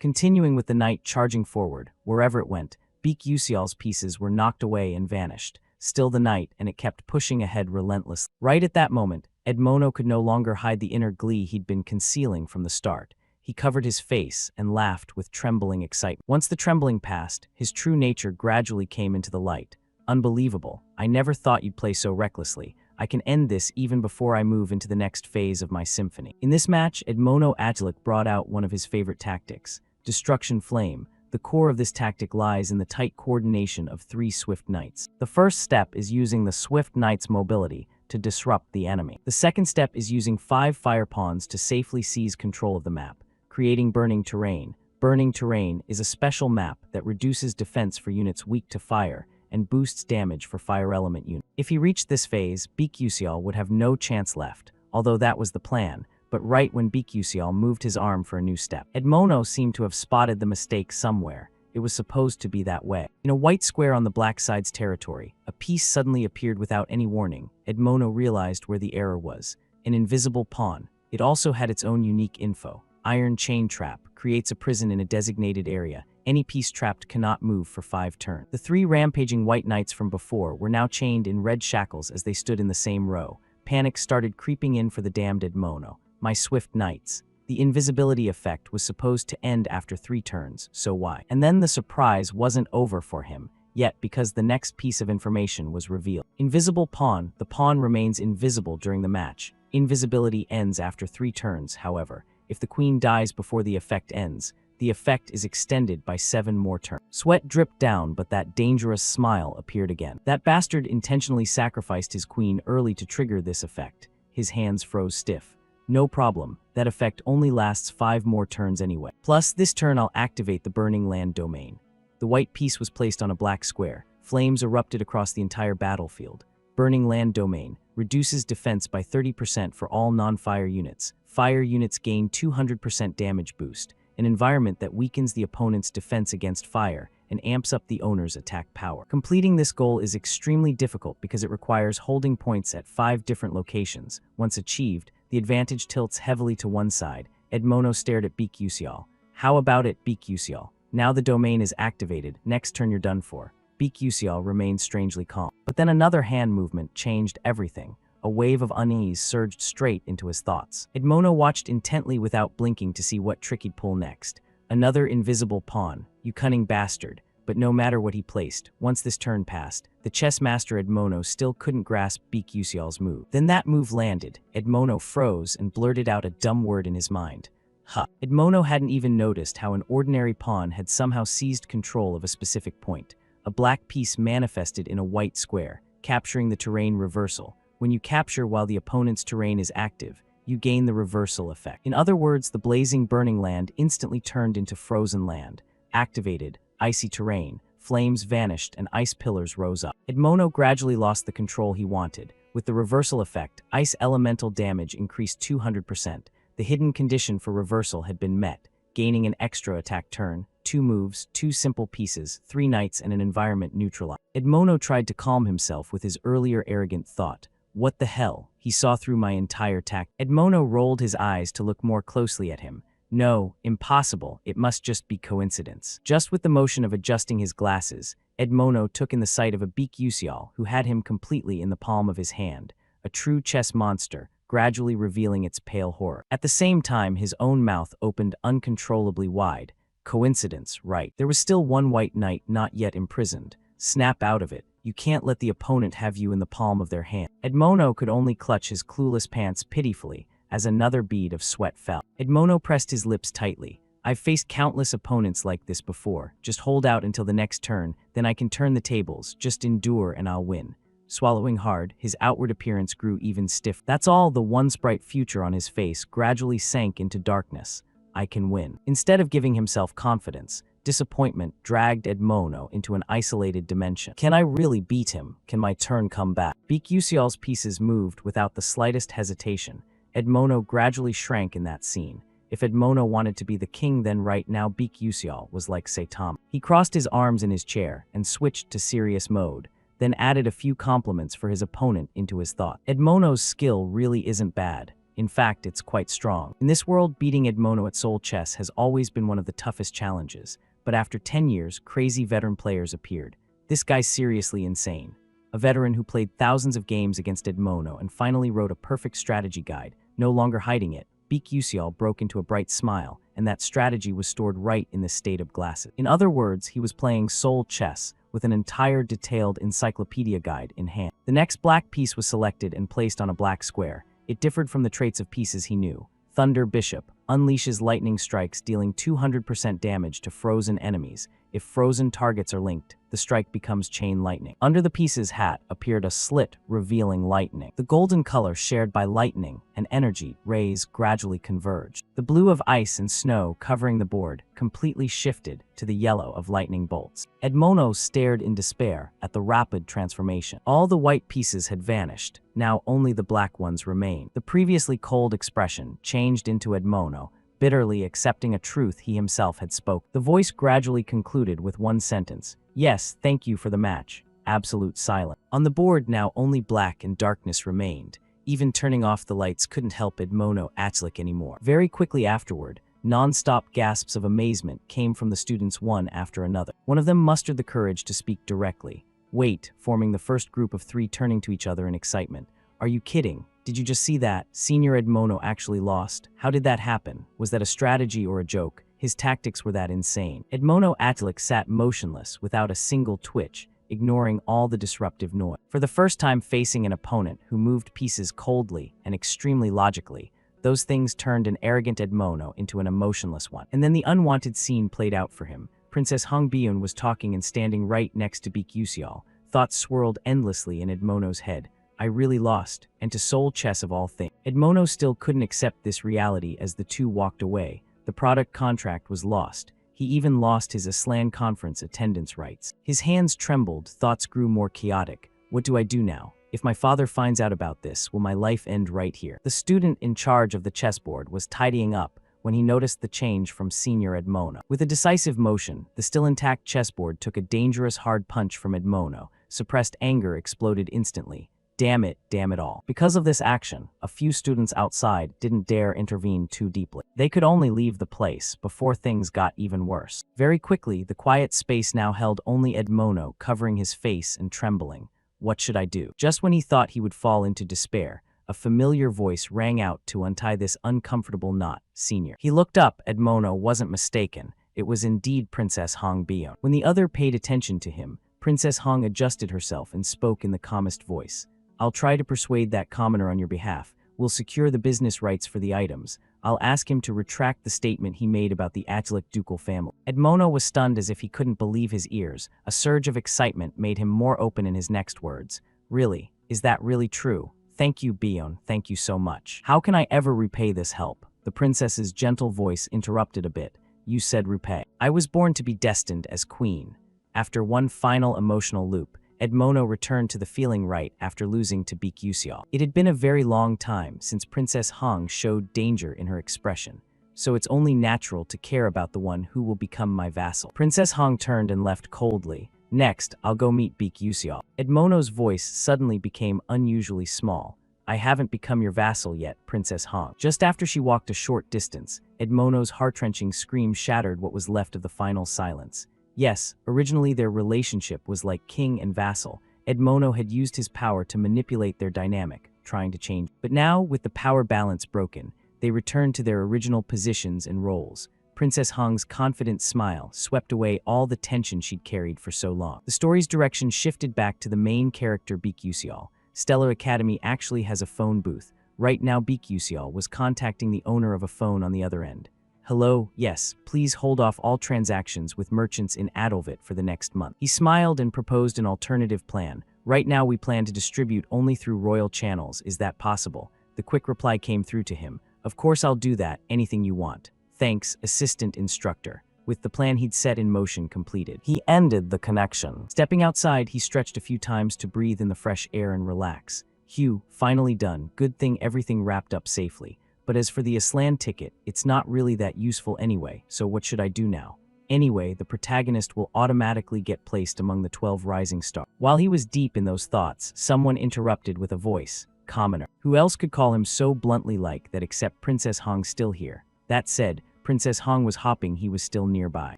Continuing with the knight charging forward, wherever it went, Beak Uciel's pieces were knocked away and vanished. Still the knight, and it kept pushing ahead relentlessly. Right at that moment, Edmono could no longer hide the inner glee he'd been concealing from the start. He covered his face and laughed with trembling excitement. Once the trembling passed, his true nature gradually came into the light. "Unbelievable. I never thought you'd play so recklessly. I can end this even before I move into the next phase of my symphony." In this match, Edmono Atlik brought out one of his favorite tactics, Destruction Flame. The core of this tactic lies in the tight coordination of 3 Swift Knights. The first step is using the Swift Knight's mobility to disrupt the enemy. The second step is using 5 fire pawns to safely seize control of the map, creating Burning Terrain. Burning Terrain is a special map that reduces defense for units weak to fire and boosts damage for fire element units. If he reached this phase, Beak Uciel would have no chance left, although that was the plan, but right when Beak Uciel moved his arm for a new step. Edmono seemed to have spotted the mistake somewhere. It was supposed to be that way. In a white square on the black side's territory, a piece suddenly appeared without any warning. Edmono realized where the error was. An invisible pawn. It also had its own unique info. Iron Chain Trap creates a prison in a designated area. Any piece trapped cannot move for 5 turns. The 3 rampaging white knights from before were now chained in red shackles as they stood in the same row. Panic started creeping in for the damned Edmono. "My Swift Knights." The invisibility effect was supposed to end after 3 turns, so why? And then the surprise wasn't over for him, yet because the next piece of information was revealed. Invisible pawn. The pawn remains invisible during the match. Invisibility ends after 3 turns, however. If the queen dies before the effect ends, the effect is extended by 7 more turns. Sweat dripped down, but that dangerous smile appeared again. That bastard intentionally sacrificed his queen early to trigger this effect. His hands froze stiff. No problem, that effect only lasts 5 more turns anyway. Plus, this turn I'll activate the Burning Land domain. The white piece was placed on a black square. Flames erupted across the entire battlefield. Burning Land domain reduces defense by 30% for all non-fire units. Fire units gain 200% damage boost, an environment that weakens the opponent's defense against fire and amps up the owner's attack power. Completing this goal is extremely difficult because it requires holding points at 5 different locations. Once achieved, the advantage tilts heavily to one side. Edmono stared at Beak Usial. How about it, Beak Usial? Now the domain is activated. Next turn you're done for. Beak Usial remained strangely calm. But then another hand movement changed everything. A wave of unease surged straight into his thoughts. Edmono watched intently without blinking to see what trick he'd pull next. Another invisible pawn, you cunning bastard. But no matter what he placed, once this turn passed, the chess master Edmono still couldn't grasp Beak Usial's move. Then that move landed. Edmono froze and blurted out a dumb word in his mind. Huh. Edmono hadn't even noticed how an ordinary pawn had somehow seized control of a specific point. A black piece manifested in a white square, capturing the terrain reversal. When you capture while the opponent's terrain is active, you gain the reversal effect. In other words, the blazing burning land instantly turned into frozen land. Activated, icy terrain, flames vanished and ice pillars rose up. Edmono gradually lost the control he wanted. With the reversal effect, ice elemental damage increased 200%. The hidden condition for reversal had been met, gaining an extra attack turn, 2 moves, 2 simple pieces, 3 knights and an environment neutralized. Edmono tried to calm himself with his earlier arrogant thought. What the hell? He saw through my entire tact. Edmono rolled his eyes to look more closely at him. No, impossible, it must just be coincidence. Just with the motion of adjusting his glasses, Edmono took in the sight of a Beak Usial who had him completely in the palm of his hand, a true chess monster, gradually revealing its pale horror. At the same time, his own mouth opened uncontrollably wide. Coincidence, right. There was still one white knight not yet imprisoned. Snap out of it. You can't let the opponent have you in the palm of their hand. Edmono could only clutch his clueless pants pitifully, as another bead of sweat fell. Edmono pressed his lips tightly. I've faced countless opponents like this before. Just hold out until the next turn, then I can turn the tables. Just endure and I'll win. Swallowing hard, his outward appearance grew even stiff. That's all. The once bright future on his face gradually sank into darkness. I can win. Instead of giving himself confidence, disappointment dragged Edmono into an isolated dimension. Can I really beat him? Can my turn come back? Beak Usial's pieces moved without the slightest hesitation. Edmono gradually shrank in that scene. If Edmono wanted to be the king, then right now Beak Usial was like Satan. He crossed his arms in his chair and switched to serious mode, then added a few compliments for his opponent into his thought. Edmono's skill really isn't bad. In fact, it's quite strong. In this world, beating Edmono at Soul Chess has always been one of the toughest challenges. But after 10 years, crazy veteran players appeared. This guy's seriously insane. A veteran who played thousands of games against Edmono and finally wrote a perfect strategy guide, no longer hiding it. Beak Usial broke into a bright smile, and that strategy was stored right in the state of glasses. In other words, he was playing Soul Chess with an entire detailed encyclopedia guide in hand. The next black piece was selected and placed on a black square. It differed from the traits of pieces he knew. Thunder Bishop unleashes lightning strikes, dealing 200% damage to frozen enemies. If frozen targets are linked, the strike becomes chain lightning. Under the piece's hat appeared a slit revealing lightning. The golden color shared by lightning and energy rays gradually converged. The blue of ice and snow covering the board completely shifted to the yellow of lightning bolts. Edmono stared in despair at the rapid transformation. All the white pieces had vanished. Now only the black ones remained. The previously cold expression changed into Edmono, bitterly accepting a truth he himself had spoken. The voice gradually concluded with one sentence. Yes, thank you for the match. Absolute silence. On the board now only black and darkness remained. Even turning off the lights couldn't help Edmono Atlik anymore. Very quickly afterward, non-stop gasps of amazement came from the students one after another. One of them mustered the courage to speak directly. Wait, forming the first group of 3 turning to each other in excitement. Are you kidding? Did you just see that? Senior Edmono actually lost. How did that happen? Was that a strategy or a joke? His tactics were that insane. Edmono Atlik sat motionless without a single twitch, ignoring all the disruptive noise. For the first time facing an opponent who moved pieces coldly and extremely logically, those things turned an arrogant Edmono into an emotionless one. And then the unwanted scene played out for him. Princess Hongbyun was talking and standing right next to Beak Usial. Thoughts swirled endlessly in Edmono's head. I really lost, and to Seoul chess of all things. Edmono still couldn't accept this reality as the two walked away. The product contract was lost. He even lost his Aslan conference attendance rights. His hands trembled, thoughts grew more chaotic. What do I do now? If my father finds out about this, will my life end right here? The student in charge of the chessboard was tidying up when he noticed the change from Senior Edmono. With a decisive motion, the still intact chessboard took a dangerous hard punch from Edmono. Suppressed anger exploded instantly. Damn it all. Because of this action, a few students outside didn't dare intervene too deeply. They could only leave the place before things got even worse. Very quickly, the quiet space now held only Edmono, covering his face and trembling. What should I do? Just when he thought he would fall into despair, a familiar voice rang out to untie this uncomfortable knot. Senior. He looked up. Edmono wasn't mistaken. It was indeed Princess Hong Bion. When the other paid attention to him, Princess Hong adjusted herself and spoke in the calmest voice. I'll try to persuade that commoner on your behalf. We'll secure the business rights for the items. I'll ask him to retract the statement he made about the Agilic ducal family. Edmono was stunned as if he couldn't believe his ears. A surge of excitement made him more open in his next words. Really? Is that really true? Thank you, Bion. Thank you so much. How can I ever repay this help? The princess's gentle voice interrupted a bit. You said repay. I was born to be destined as queen. After one final emotional loop, Edmono returned to the feeling right after losing to Baek Yuseol. It had been a very long time since Princess Hong showed danger in her expression, so it's only natural to care about the one who will become my vassal. Princess Hong turned and left coldly. Next, I'll go meet Baek Yuseol. Edmono's voice suddenly became unusually small. I haven't become your vassal yet, Princess Hong. Just after she walked a short distance, Edmono's heart-wrenching scream shattered what was left of the final silence. Yes, originally their relationship was like king and vassal. Edmono had used his power to manipulate their dynamic, trying to change. But now, with the power balance broken, they returned to their original positions and roles. Princess Hong's confident smile swept away all the tension she'd carried for so long. The story's direction shifted back to the main character Baek Yuseol. Stellar Academy actually has a phone booth. Right now Baek Yuseol was contacting the owner of a phone on the other end. Hello, yes, please hold off all transactions with merchants in Adolvit for the next month. He smiled and proposed an alternative plan. Right now we plan to distribute only through royal channels. Is that possible? The quick reply came through to him. Of course I'll do that, anything you want. Thanks, assistant instructor. With the plan he'd set in motion completed, he ended the connection. Stepping outside, he stretched a few times to breathe in the fresh air and relax. Phew, finally done. Good thing everything wrapped up safely. But as for the Aslan ticket, it's not really that useful anyway, so what should I do now? Anyway, the protagonist will automatically get placed among the 12 rising stars. While he was deep in those thoughts, someone interrupted with a voice. Commoner. Who else could call him so bluntly like that except Princess Hong still here? That said, Princess Hong was hopping, he was still nearby.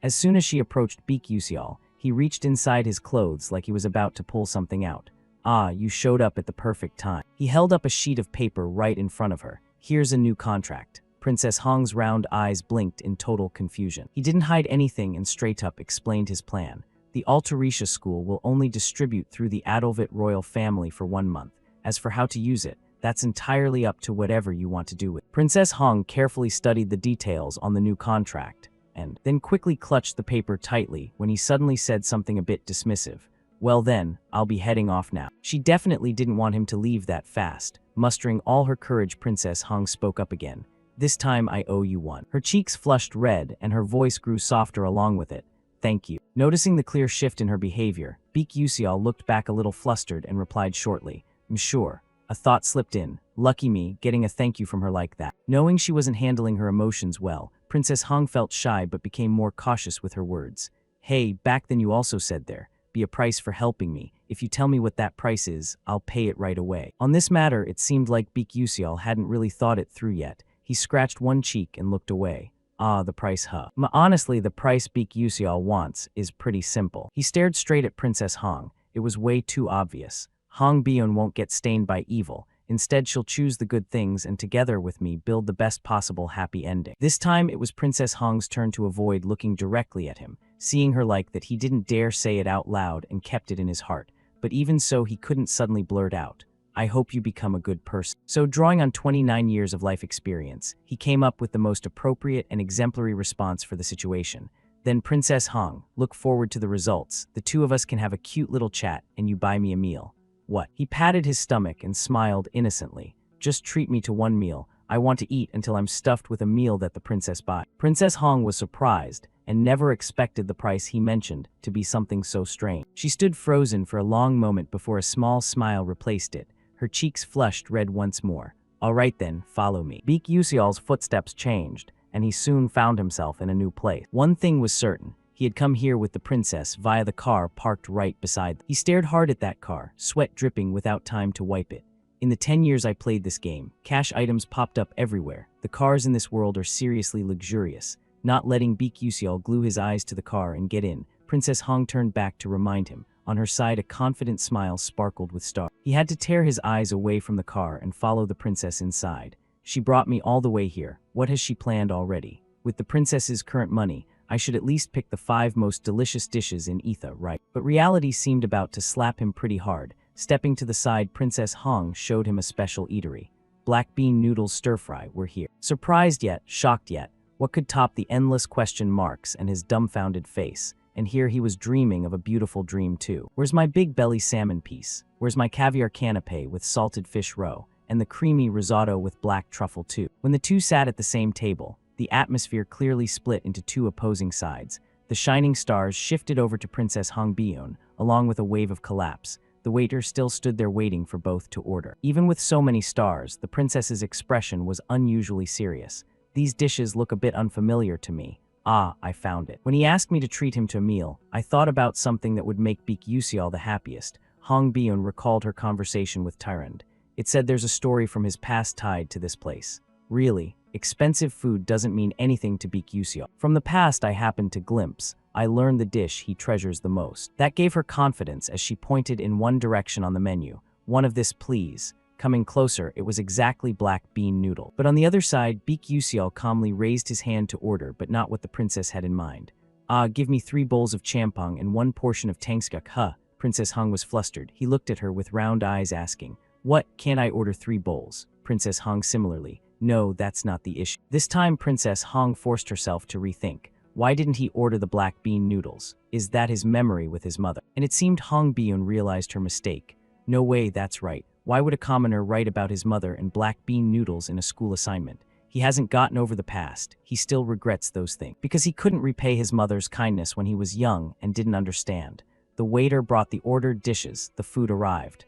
As soon as she approached Baek Yuseol, he reached inside his clothes like he was about to pull something out. Ah, you showed up at the perfect time. He held up a sheet of paper right in front of her. Here's a new contract. Princess Hong's round eyes blinked in total confusion. He didn't hide anything and straight up explained his plan. The Altarisha school will only distribute through the Adolvit royal family for 1 month. As for how to use it, that's entirely up to whatever you want to do with it. Princess Hong carefully studied the details on the new contract, and then quickly clutched the paper tightly when he suddenly said something a bit dismissive. Well then, I'll be heading off now. She definitely didn't want him to leave that fast. Mustering all her courage, Princess Hong spoke up again. This time I owe you one. Her cheeks flushed red and her voice grew softer along with it. Thank you. Noticing the clear shift in her behavior, Baek Yuseol looked back a little flustered and replied shortly, I'm sure. A thought slipped in. Lucky me, getting a thank you from her like that. Knowing she wasn't handling her emotions well, Princess Hong felt shy but became more cautious with her words. Hey, back then you also said there. Be a price for helping me. If you tell me what that price is, I'll pay it right away. On this matter, it seemed like Baek Yuseol hadn't really thought it through yet. He scratched one cheek and looked away. Ah, the price, huh? Honestly, the price Baek Yuseol wants is pretty simple. He stared straight at Princess Hong. It was way too obvious. Hong Bion won't get stained by evil. Instead, she'll choose the good things and together with me build the best possible happy ending. This time, it was Princess Hong's turn to avoid looking directly at him, seeing her like that he didn't dare say it out loud and kept it in his heart. But even so, he couldn't suddenly blurt out, I hope you become a good person. So drawing on 29 years of life experience, he came up with the most appropriate and exemplary response for the situation. Then Princess Hong, look forward to the results. The two of us can have a cute little chat and you buy me a meal. What? He patted his stomach and smiled innocently. Just treat me to one meal. I want to eat until I'm stuffed with a meal that the princess bought. Princess Hong was surprised and never expected the price he mentioned to be something so strange. She stood frozen for a long moment before a small smile replaced it. Her cheeks flushed red once more. All right then, follow me. Baek Yuseol's footsteps changed, and he soon found himself in a new place. One thing was certain. He had come here with the princess via the car parked right beside them. He stared hard at that car, sweat dripping without time to wipe it. In the 10 years I played this game, cash items popped up everywhere. The cars in this world are seriously luxurious. Not letting Baek Yuseol glue his eyes to the car and get in, Princess Hong turned back to remind him. On her side, a confident smile sparkled with stars. He had to tear his eyes away from the car and follow the princess inside. She brought me all the way here. What has she planned already? With the princess's current money, I should at least pick the 5 most delicious dishes in Etha, right? But reality seemed about to slap him pretty hard. Stepping to the side, Princess Hong showed him a special eatery. Black bean noodles stir-fry were here. Surprised yet, shocked yet, what could top the endless question marks and his dumbfounded face? And here he was dreaming of a beautiful dream too. Where's my big belly salmon piece? Where's my caviar canapé with salted fish roe? And the creamy risotto with black truffle too? When the two sat at the same table, the atmosphere clearly split into 2 opposing sides. The shining stars shifted over to Princess Hong Byeon, along with a wave of collapse. The waiter still stood there waiting for both to order. Even with so many stars, the princess's expression was unusually serious. These dishes look a bit unfamiliar to me. Ah, I found it. When he asked me to treat him to a meal, I thought about something that would make Baek Yuseol the happiest. Hong Byeon recalled her conversation with Tyrande. It said there's a story from his past tied to this place. Really, expensive food doesn't mean anything to Baek Yuseol. From the past I happened to glimpse, I learned the dish he treasures the most. That gave her confidence as she pointed in one direction on the menu. One of this, please. Coming closer, it was exactly black bean noodle. But on the other side, Baek Yuseol calmly raised his hand to order, but not what the princess had in mind. Ah, give me 3 bowls of champong and 1 portion of tangskuk, huh? Princess Hong was flustered. He looked at her with round eyes asking, what, can't I order 3 bowls? Princess Hong similarly, no, that's not the issue. This time Princess Hong forced herself to rethink. Why didn't he order the black bean noodles? Is that his memory with his mother? And it seemed Hong Byeon realized her mistake. No way, that's right. Why would a commoner write about his mother and black bean noodles in a school assignment? He hasn't gotten over the past. He still regrets those things. Because he couldn't repay his mother's kindness when he was young and didn't understand. The waiter brought the ordered dishes. The food arrived.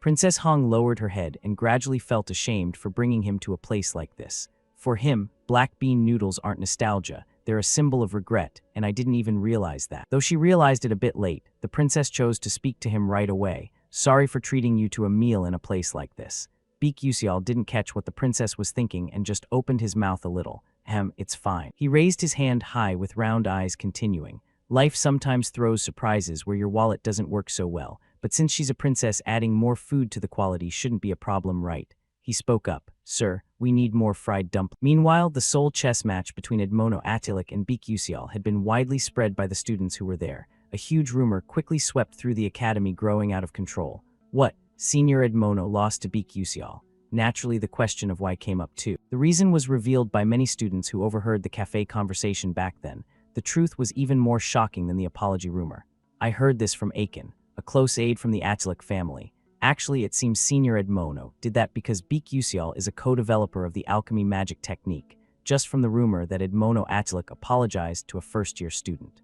Princess Hong lowered her head and gradually felt ashamed for bringing him to a place like this. For him, black bean noodles aren't nostalgia. They're a symbol of regret, and I didn't even realize that. Though she realized it a bit late, the princess chose to speak to him right away. Sorry for treating you to a meal in a place like this. Baek Yuseol didn't catch what the princess was thinking and just opened his mouth a little. It's fine. He raised his hand high with round eyes continuing. Life sometimes throws surprises where your wallet doesn't work so well, but since she's a princess, adding more food to the quality shouldn't be a problem, right? He spoke up. Sir, we need more fried dumplings. Meanwhile, the sole chess match between Edmono Atilik and Baek Yuseol had been widely spread by the students who were there. A huge rumor quickly swept through the academy, growing out of control. What? Senior Edmono lost to Baek Yuseol. Naturally, the question of why came up too. The reason was revealed by many students who overheard the cafe conversation back then. The truth was even more shocking than the apology rumor. I heard this from Aiken, a close aide from the Atilik family. Actually, it seems Senior Edmono did that because Baek Yuseol is a co-developer of the alchemy magic technique, just from the rumor that Edmono Atilik apologized to a first-year student.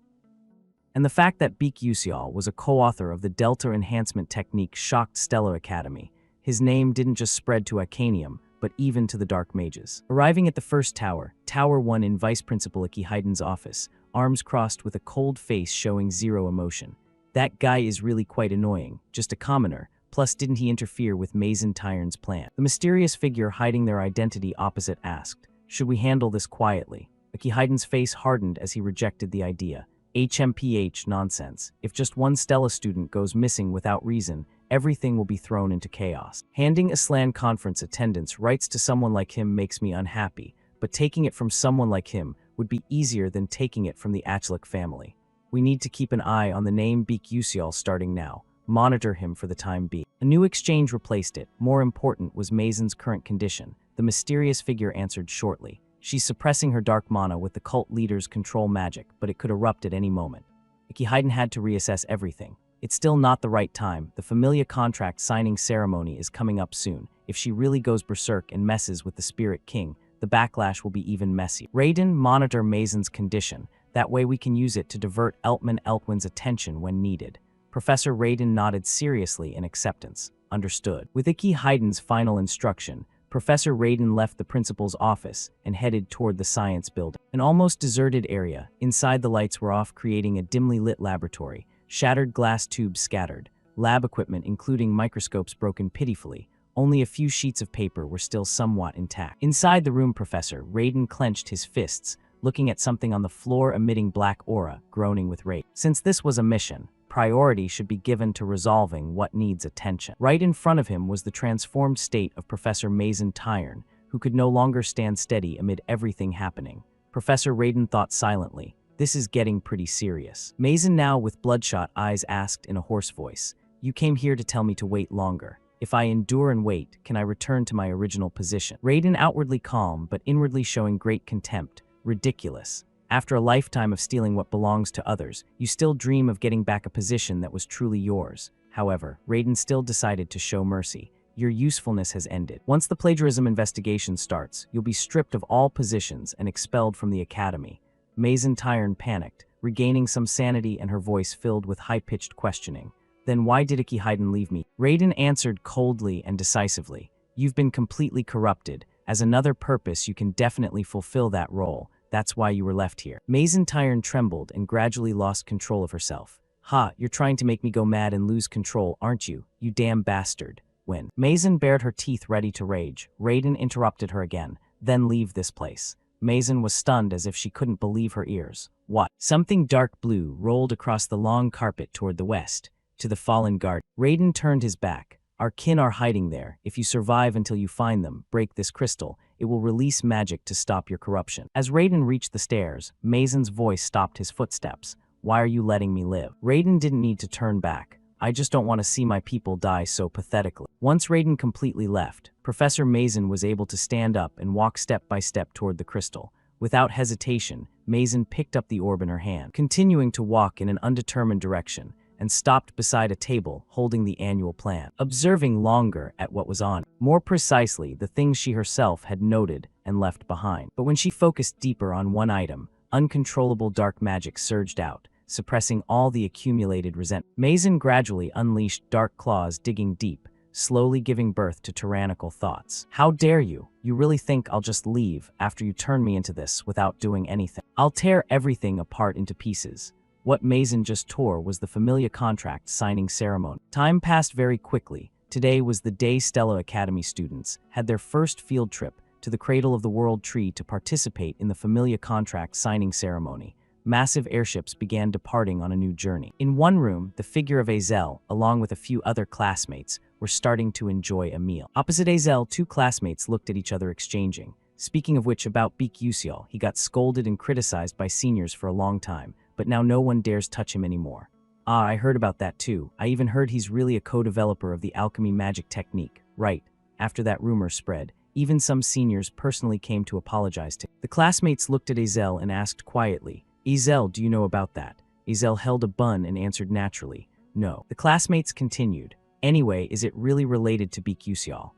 And the fact that Baek Yuseol was a co-author of the Delta Enhancement Technique shocked Stellar Academy. His name didn't just spread to Icanium, but even to the Dark Mages. Arriving at the first tower, Tower 1 in Vice Principal Iki Hyden's office, arms crossed with a cold face showing zero emotion. That guy is really quite annoying, just a commoner. Plus, didn't he interfere with Mason Tyron's plan? The mysterious figure hiding their identity opposite asked, should we handle this quietly? Iki Hyden's face hardened as he rejected the idea. HMPH nonsense. If just one Stella student goes missing without reason, everything will be thrown into chaos. Handing Aslan conference attendance rights to someone like him makes me unhappy, but taking it from someone like him would be easier than taking it from the Atilik family. We need to keep an eye on the name Baek Yuseol starting now. Monitor him for the time being. A new exchange replaced it. More important was Mason's current condition. The mysterious figure answered shortly. She's suppressing her dark mana with the cult leader's control magic, but it could erupt at any moment. Iki Hyden had to reassess everything. It's still not the right time. The familiar contract signing ceremony is coming up soon. If she really goes berserk and messes with the Spirit King, the backlash will be even messy. Raiden, monitor Mazen's condition. That way we can use it to divert Eltwin's attention when needed. Professor Raiden nodded seriously in acceptance. Understood. With Ikki Heiden's final instruction, Professor Raiden left the principal's office and headed toward the science building. An almost deserted area. Inside, the lights were off, creating a dimly lit laboratory. Shattered glass tubes scattered. Lab equipment, including microscopes, broken pitifully. Only a few sheets of paper were still somewhat intact. Inside the room, Professor Raiden clenched his fists, looking at something on the floor emitting black aura, groaning with rage. Since this was a mission, priority should be given to resolving what needs attention. Right in front of him was the transformed state of Professor Mazen Tyrn, who could no longer stand steady amid everything happening. Professor Raiden thought silently, "This is getting pretty serious." Mazen, now with bloodshot eyes, asked in a hoarse voice, "You came here to tell me to wait longer. If I endure and wait, can I return to my original position?" Raiden, outwardly calm but inwardly showing great contempt. Ridiculous. After a lifetime of stealing what belongs to others, you still dream of getting back a position that was truly yours. However, Raiden still decided to show mercy. Your usefulness has ended. Once the plagiarism investigation starts, you'll be stripped of all positions and expelled from the academy. Mazen Tyrn panicked, regaining some sanity, and her voice filled with high-pitched questioning. "Then why did Ikki Heiden leave me?" Raiden answered coldly and decisively. "You've been completely corrupted. As another purpose, you can definitely fulfill that role. That's why you were left here." Mazen Tyrn trembled and gradually lost control of herself. "Ha, you're trying to make me go mad and lose control, aren't you? You damn bastard." When Mazen bared her teeth ready to rage, Raiden interrupted her again. "Then leave this place." Mazen was stunned as if she couldn't believe her ears. What? Something dark blue rolled across the long carpet toward the west, to the fallen guard. Raiden turned his back. "Our kin are hiding there. If you survive until you find them, break this crystal. It will release magic to stop your corruption." As Raiden reached the stairs, Mazen's voice stopped his footsteps. "Why are you letting me live?" Raiden didn't need to turn back. "I just don't want to see my people die so pathetically." Once Raiden completely left, Professor Mazen was able to stand up and walk step by step toward the crystal. Without hesitation, Mazen picked up the orb in her hand, continuing to walk in an undetermined direction, and stopped beside a table holding the annual plan, observing longer at what was on it. More precisely, the things she herself had noted and left behind. But when she focused deeper on one item, uncontrollable dark magic surged out, suppressing all the accumulated resentment. Mazen gradually unleashed dark claws, digging deep, slowly giving birth to tyrannical thoughts. "How dare you? You really think I'll just leave after you turn me into this without doing anything? I'll tear everything apart into pieces." What Mazen just tore was the familiar contract signing ceremony. Time passed very quickly. Today was the day Stella Academy students had their first field trip to the Cradle of the World Tree to participate in the familiar contract signing ceremony. Massive airships began departing on a new journey. In one room, the figure of Azel, along with a few other classmates, were starting to enjoy a meal. Opposite Azel, two classmates looked at each other, exchanging. Speaking of which, about Beak Yusial, he got scolded and criticized by seniors for a long time, but now no one dares touch him anymore. "Ah, I heard about that too. I even heard he's really a co-developer of the alchemy magic technique." Right. After that rumor spread, even some seniors personally came to apologize to him. The classmates looked at Azel and asked quietly, "Azel, do you know about that?" Azel held a bun and answered naturally, "No." The classmates continued, "Anyway, is it really related to Beak Yusial?"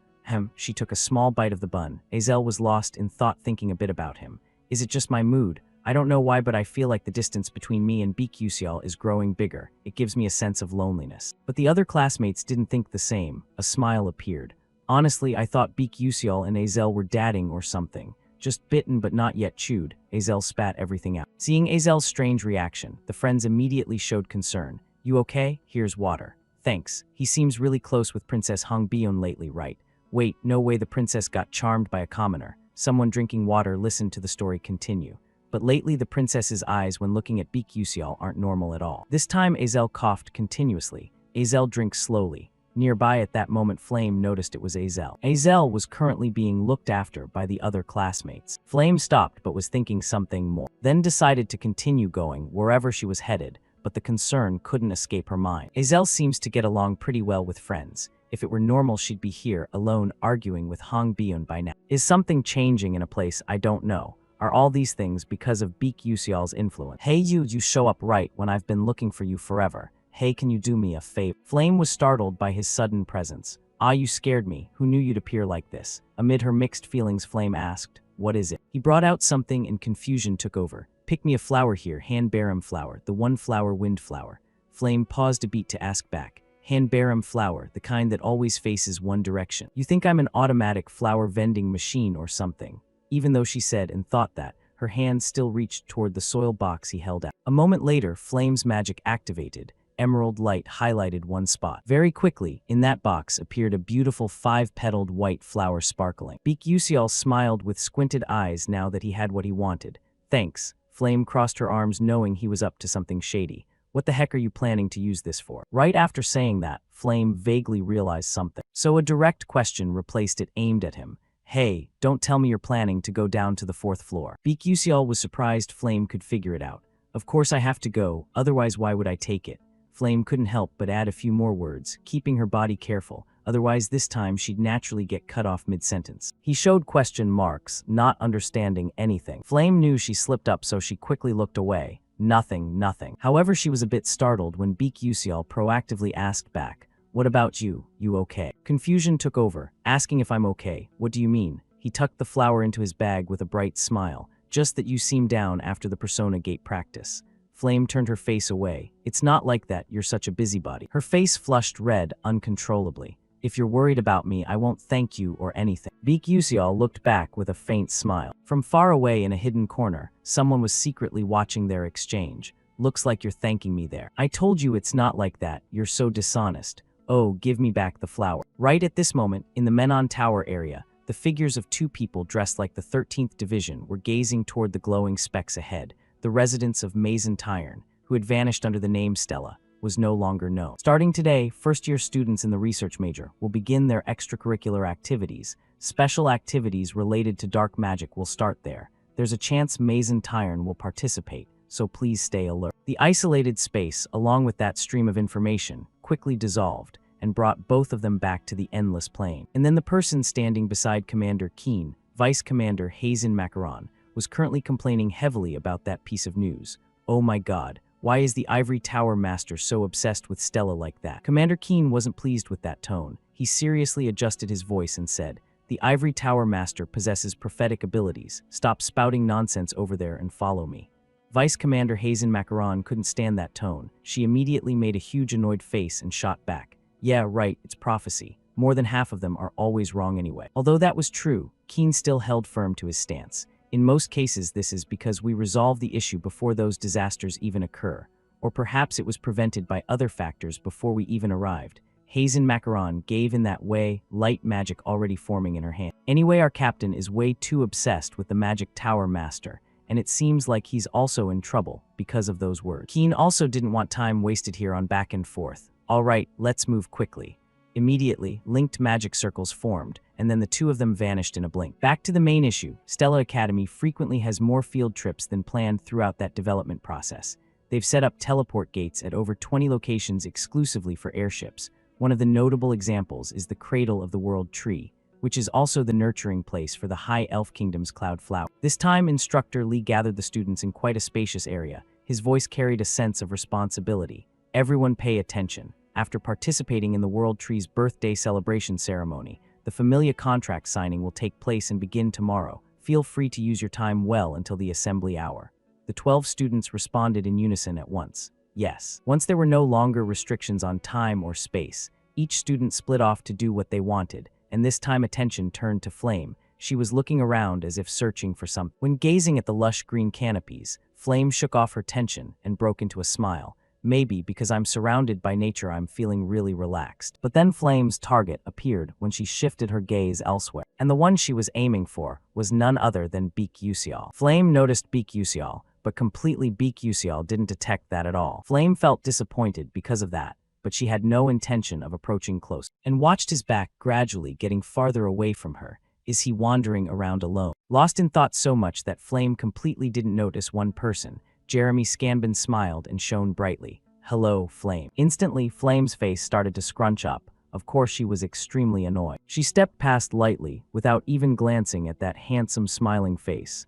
She took a small bite of the bun. Azel was lost in thought, thinking a bit about him. "Is it just my mood? I don't know why, but I feel like the distance between me and Beak Yusial is growing bigger. It gives me a sense of loneliness." But the other classmates didn't think the same. A smile appeared. "Honestly, I thought Beak Yusial and Azel were dating or something. Just bitten but not yet chewed." Azel spat everything out. Seeing Azel's strange reaction, the friends immediately showed concern. "You okay? Here's water." "Thanks. He seems really close with Princess Hong Bion lately, right?" "Wait, no way, the princess got charmed by a commoner." Someone drinking water listened to the story continue. "But lately the princess's eyes when looking at Beak Yusial aren't normal at all." This time Azel coughed continuously. Azel drinks slowly. Nearby at that moment, Flame noticed it was Azel. Azel was currently being looked after by the other classmates. Flame stopped but was thinking something more, then decided to continue going wherever she was headed, but the concern couldn't escape her mind. Azel seems to get along pretty well with friends. If it were normal, she'd be here, alone, arguing with Hong Bion by now. Is something changing in a place I don't know? Are all these things because of Beak Yusial's influence? "Hey you show up right when I've been looking for you forever." "Hey, can you do me a favor?" Flame was startled by his sudden presence. "Ah, you scared me. Who knew you'd appear like this?" Amid her mixed feelings, Flame asked, "What is it?" He brought out something and confusion took over. "Pick me a flower here, Hanbarum flower, the one flower wind flower." Flame paused a beat to ask back. "Hanbarum flower, the kind that always faces one direction. You think I'm an automatic flower vending machine or something?" Even though she said and thought that, her hand still reached toward the soil box he held out. A moment later, Flame's magic activated. Emerald light highlighted one spot. Very quickly, in that box appeared a beautiful 5-petaled white flower sparkling. Beak Usial smiled with squinted eyes now that he had what he wanted. "Thanks." Flame crossed her arms knowing he was up to something shady. "What the heck are you planning to use this for?" Right after saying that, Flame vaguely realized something. So a direct question replaced it aimed at him. "Hey, don't tell me you're planning to go down to the 4th floor." Beak Usial was surprised Flame could figure it out. "Of course I have to go, otherwise why would I take it?" Flame couldn't help but add a few more words, keeping her body careful, otherwise this time she'd naturally get cut off mid-sentence. He showed question marks, not understanding anything. Flame knew she slipped up, so she quickly looked away. Nothing. However, she was a bit startled when Beak Usial proactively asked back, "What about you? You okay?" Confusion took over, asking if I'm okay. "What do you mean?" He tucked the flower into his bag with a bright smile. "Just that you seemed down after the Persona Gate practice." Flame turned her face away. "It's not like that, you're such a busybody." Her face flushed red uncontrollably. "If you're worried about me, I won't thank you or anything." Beak Usial looked back with a faint smile. From far away in a hidden corner, someone was secretly watching their exchange. "Looks like you're thanking me there." "I told you it's not like that, you're so dishonest." "Oh, give me back the flower." Right at this moment, in the Menon Tower area, the figures of 2 people dressed like the 13th Division were gazing toward the glowing specks ahead. The residents of Mazen Tyron, who had vanished under the name Stella, was no longer known. Starting today, first-year students in the research major will begin their extracurricular activities. Special activities related to dark magic will start there. There's a chance Mazen Tyron will participate, so please stay alert. The isolated space, along with that stream of information, quickly dissolved and brought both of them back to the endless plane. And then the person standing beside Commander Keen, Vice Commander Hazen Macaron, was currently complaining heavily about that piece of news. "Oh my god, why is the Ivory Tower Master so obsessed with Stella like that?" Commander Keen wasn't pleased with that tone. He seriously adjusted his voice and said, "The Ivory Tower Master possesses prophetic abilities. Stop spouting nonsense over there and follow me." Vice Commander Hazen Macaron couldn't stand that tone. She immediately made a huge annoyed face and shot back. "Yeah, right, it's prophecy. More than half of them are always wrong anyway." Although that was true, Keen still held firm to his stance. "In most cases, this is because we resolve the issue before those disasters even occur, or perhaps it was prevented by other factors before we even arrived." Hazen Macaron gave in that way, light magic already forming in her hand. "Anyway, our captain is way too obsessed with the Magic Tower Master, and it seems like he's also in trouble because of those words." Keen also didn't want time wasted here on back and forth. "All right, let's move quickly." Immediately, linked magic circles formed, and then the 2 of them vanished in a blink. Back to the main issue, Stella Academy frequently has more field trips than planned throughout that development process. They've set up teleport gates at over 20 locations exclusively for airships. One of the notable examples is the Cradle of the World Tree, which is also the nurturing place for the High Elf Kingdom's Cloud Flower. This time, Instructor Lee gathered the students in quite a spacious area. His voice carried a sense of responsibility. "Everyone pay attention. After participating in the World Tree's birthday celebration ceremony, the Familia contract signing will take place and begin tomorrow. Feel free to use your time well until the assembly hour." The 12 students responded in unison at once. Yes. Once there were no longer restrictions on time or space, each student split off to do what they wanted, and this time attention turned to Flame. She was looking around as if searching for something. When gazing at the lush green canopies, Flame shook off her tension and broke into a smile. "Maybe because I'm surrounded by nature I'm feeling really relaxed." But then Flame's target appeared when she shifted her gaze elsewhere, and the one she was aiming for was none other than Beak Usial. Flame noticed Beak Usial, but completely Beak Usial didn't detect that at all. Flame felt disappointed because of that, but she had no intention of approaching close, and watched his back gradually getting farther away from her. Is he wandering around alone? Lost in thought so much that Flame completely didn't notice one person. Jeremy Scanbin smiled and shone brightly. "Hello, Flame." Instantly, Flame's face started to scrunch up. Of course, she was extremely annoyed. She stepped past lightly, without even glancing at that handsome, smiling face.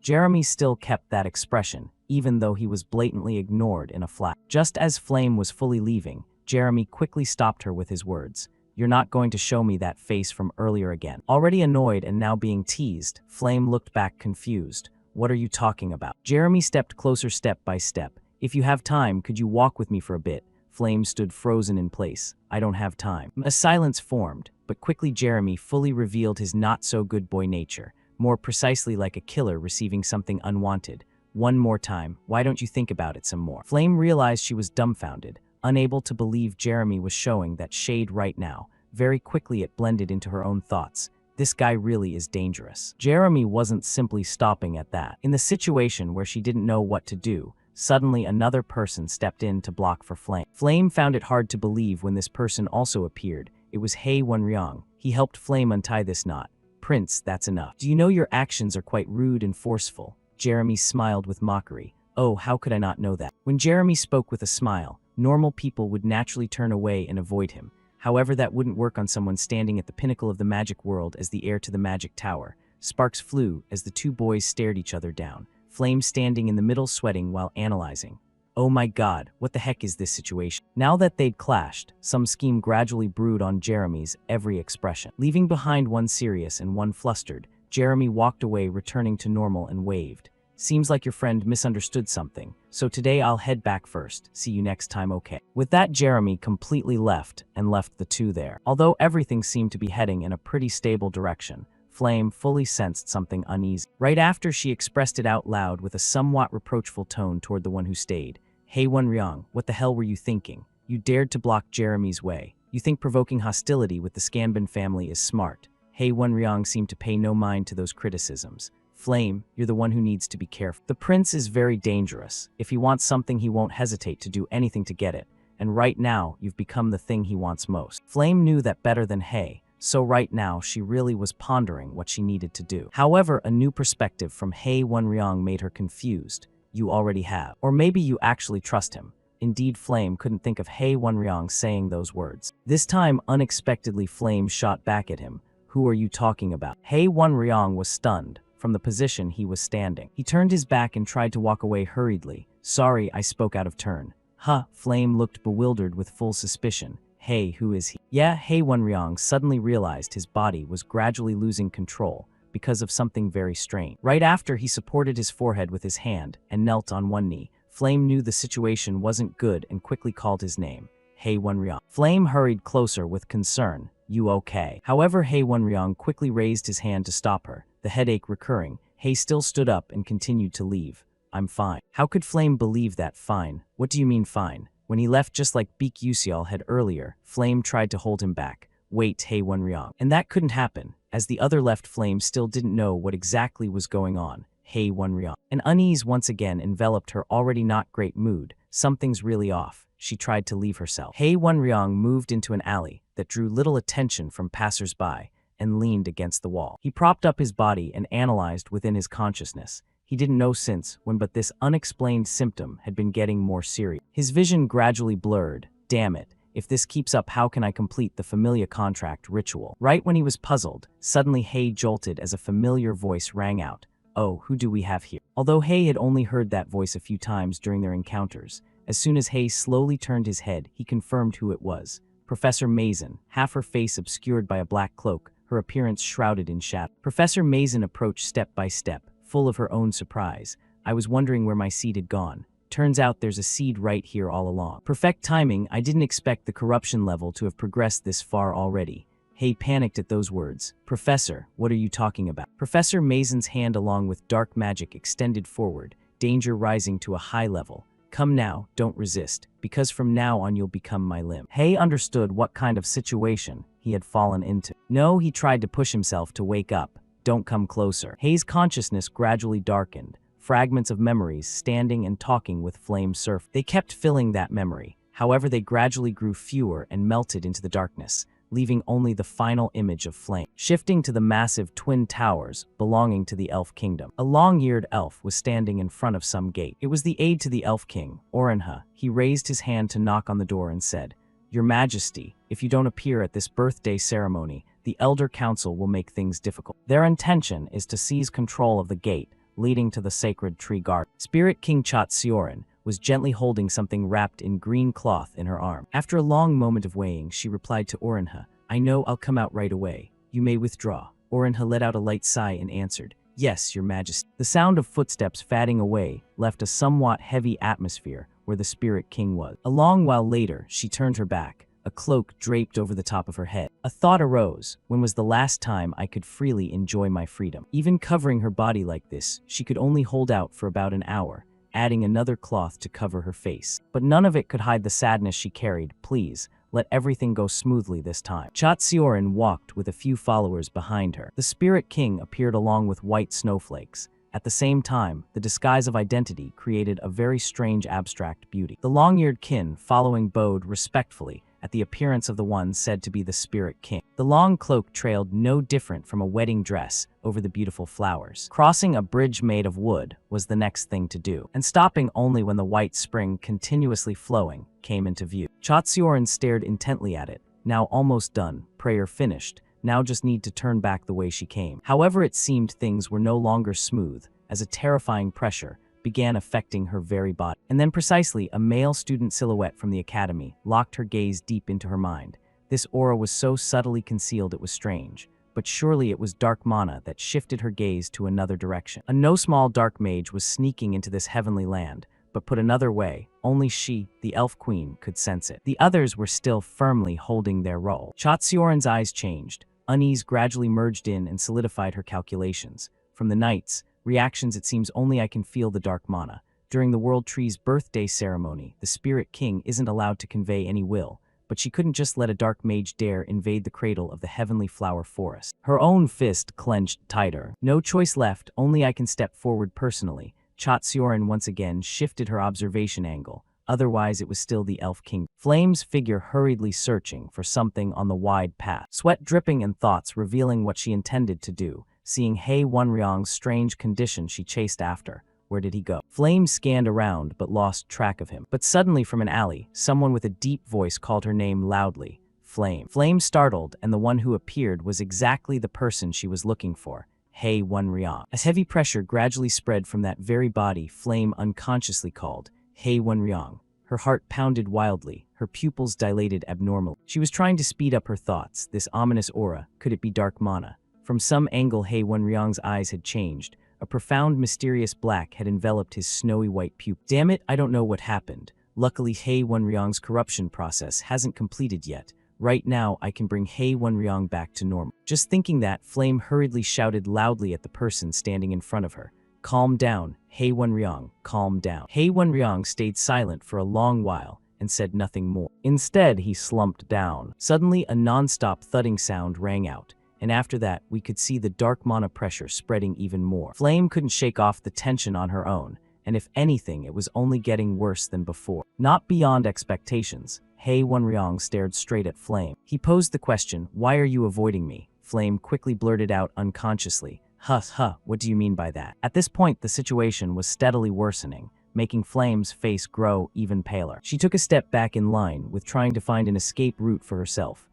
Jeremy still kept that expression, even though he was blatantly ignored in a flash. Just as Flame was fully leaving, Jeremy quickly stopped her with his words. "You're not going to show me that face from earlier again." Already annoyed and now being teased, Flame looked back confused. "What are you talking about?" Jeremy stepped closer step by step. "If you have time, could you walk with me for a bit?" Flame stood frozen in place. "I don't have time." A silence formed, but quickly Jeremy fully revealed his not-so-good boy nature, more precisely like a killer receiving something unwanted. "One more time, why don't you think about it some more?" Flame realized she was dumbfounded, unable to believe Jeremy was showing that shade right now. Very quickly it blended into her own thoughts. This guy really is dangerous. Jeremy wasn't simply stopping at that. In the situation where she didn't know what to do, suddenly another person stepped in to block for Flame. Flame found it hard to believe when this person also appeared. It was Hei Wenryong. He helped Flame untie this knot. "Prince, that's enough. Do you know your actions are quite rude and forceful?" Jeremy smiled with mockery. "Oh, how could I not know that?" When Jeremy spoke with a smile, normal people would naturally turn away and avoid him. However, that wouldn't work on someone standing at the pinnacle of the magic world as the heir to the magic tower. Sparks flew as the two boys stared each other down. Flame standing in the middle sweating while analyzing. "Oh my god, what the heck is this situation?" Now that they'd clashed, some scheme gradually brewed on Jeremy's every expression. Leaving behind one serious and one flustered, Jeremy walked away, returning to normal and waved. "Seems like your friend misunderstood something, so today I'll head back first. See you next time, okay?" With that, Jeremy completely left the two there. Although everything seemed to be heading in a pretty stable direction, Flame fully sensed something uneasy. Right after she expressed it out loud with a somewhat reproachful tone toward the one who stayed. "Hei Wenryong, what the hell were you thinking? You dared to block Jeremy's way. You think provoking hostility with the Scanbin family is smart." Hei Wenryong seemed to pay no mind to those criticisms. "Flame, you're the one who needs to be careful. The prince is very dangerous. If he wants something, he won't hesitate to do anything to get it. And right now, you've become the thing he wants most." Flame knew that better than Hei, so right now she really was pondering what she needed to do. However, a new perspective from Hei Wenryong made her confused. "You already have. Or maybe you actually trust him." Indeed, Flame couldn't think of Hei Wenryong saying those words. This time, unexpectedly, Flame shot back at him. "Who are you talking about?" Hei Wenryong was stunned from the position he was standing. He turned his back and tried to walk away hurriedly. "Sorry, I spoke out of turn." "Huh?" Flame looked bewildered with full suspicion. "Hey, who is he?" Yeah, Hei Wenryong suddenly realized his body was gradually losing control because of something very strange. Right after he supported his forehead with his hand and knelt on one knee, Flame knew the situation wasn't good and quickly called his name. Hei Wenryong. Flame hurried closer with concern. "You okay?" However, Hei Wenryong quickly raised his hand to stop her. The headache recurring, Hei still stood up and continued to leave. "I'm fine." How could Flame believe that? Fine? What do you mean fine? When he left just like Baek Yuseol had earlier, Flame tried to hold him back. "Wait, Hei Wenryong." And that couldn't happen, as the other left. Flame still didn't know what exactly was going on. Hei Wenryong. An unease once again enveloped her already not great mood. Something's really off. She tried to leave herself. Hei Wenryong moved into an alley that drew little attention from passers-by and leaned against the wall. He propped up his body and analyzed within his consciousness. He didn't know since when, but this unexplained symptom had been getting more serious. His vision gradually blurred. Damn it. If this keeps up, how can I complete the familiar contract ritual? Right when he was puzzled, suddenly Hei jolted as a familiar voice rang out. "Oh, who do we have here?" Although Hei had only heard that voice a few times during their encounters, as soon as Hei slowly turned his head, he confirmed who it was. Professor Mason, half her face obscured by a black cloak, her appearance shrouded in shadow. Professor Mason approached step by step, full of her own surprise. "I was wondering where my seed had gone. Turns out there's a seed right here all along." Perfect timing. I didn't expect the corruption level to have progressed this far already. Hei panicked at those words. "Professor, what are you talking about?" Professor Mason's hand along with dark magic extended forward, danger rising to a high level. "Come now, don't resist, because from now on you'll become my limb." Hei understood what kind of situation he had fallen into. No, he tried to push himself to wake up. "Don't come closer." Hei's consciousness gradually darkened. Fragments of memories standing and talking with Flame surfed. They kept filling that memory. However, they gradually grew fewer and melted into the darkness, leaving only the final image of Flame. Shifting to the massive twin towers belonging to the Elf Kingdom. A long-eared elf was standing in front of some gate. It was the aide to the Elf King, Orenha. He raised his hand to knock on the door and said, "Your Majesty, if you don't appear at this birthday ceremony, the Elder Council will make things difficult. Their intention is to seize control of the gate, leading to the sacred tree garden. Spirit King Sioran was gently holding something wrapped in green cloth in her arm. After a long moment of weighing, she replied to Orinha, "I know I'll come out right away. You may withdraw." Orinha let out a light sigh and answered, "Yes, your majesty." The sound of footsteps fading away left a somewhat heavy atmosphere where the Spirit King was. A long while later, she turned her back, a cloak draped over the top of her head. A thought arose: when was the last time I could freely enjoy my freedom? Even covering her body like this, she could only hold out for about an hour, adding another cloth to cover her face. But none of it could hide the sadness she carried. "Please, let everything go smoothly this time." Sioran walked with a few followers behind her. The Spirit King appeared along with white snowflakes. At the same time, the disguise of identity created a very strange abstract beauty. The long-eared kin following bowed respectfully at the appearance of the one said to be the Spirit King. The long cloak trailed no different from a wedding dress over the beautiful flowers. Crossing a bridge made of wood was the next thing to do, and stopping only when the white spring, continuously flowing, came into view. Sioran stared intently at it. Now almost done, prayer finished. Now just need to turn back the way she came. However, it seemed things were no longer smooth, as a terrifying pressure began affecting her very body. And then precisely a male student silhouette from the academy locked her gaze deep into her mind. This aura was so subtly concealed it was strange, but surely it was dark mana that shifted her gaze to another direction. A no small dark mage was sneaking into this heavenly land, but put another way, only she, the elf queen, could sense it. The others were still firmly holding their role. Sioran's eyes changed. Unease gradually merged in and solidified her calculations. From the knights' reactions, it seems only I can feel the dark mana. During the World Tree's birthday ceremony, the Spirit King isn't allowed to convey any will, but she couldn't just let a dark mage dare invade the cradle of the heavenly flower forest. Her own fist clenched tighter. No choice left, only I can step forward personally. Sioran once again shifted her observation angle. Otherwise, it was still the Elf King. Flame's figure hurriedly searching for something on the wide path. Sweat dripping and thoughts revealing what she intended to do. Seeing He Wonryong's strange condition, she chased after. Where did he go? Flame scanned around but lost track of him. But suddenly from an alley, someone with a deep voice called her name loudly. Flame. Flame startled, and the one who appeared was exactly the person she was looking for. He Wonryong. As heavy pressure gradually spread from that very body, Flame unconsciously called He Wonryong. Her heart pounded wildly, her pupils dilated abnormally. She was trying to speed up her thoughts. This ominous aura, could it be dark mana? From some angle, He Wonryong's eyes had changed. A profound, mysterious black had enveloped his snowy white pupil. Damn it, I don't know what happened. Luckily, He Wonryong's corruption process hasn't completed yet. Right now, I can bring He Wonryong back to normal. Just thinking that, Flame hurriedly shouted loudly at the person standing in front of her. Calm down, He Wonryong, calm down. He Wonryong stayed silent for a long while and said nothing more. Instead, he slumped down. Suddenly, a non-stop thudding sound rang out. And after that, we could see the dark mana pressure spreading even more. Flame couldn't shake off the tension on her own, and if anything, it was only getting worse than before. Not beyond expectations, He Wonryong stared straight at Flame. He posed the question, "Why are you avoiding me?" Flame quickly blurted out unconsciously, "Huh, what do you mean by that?" At this point, the situation was steadily worsening, making Flame's face grow even paler. She took a step back in line with trying to find an escape route for herself.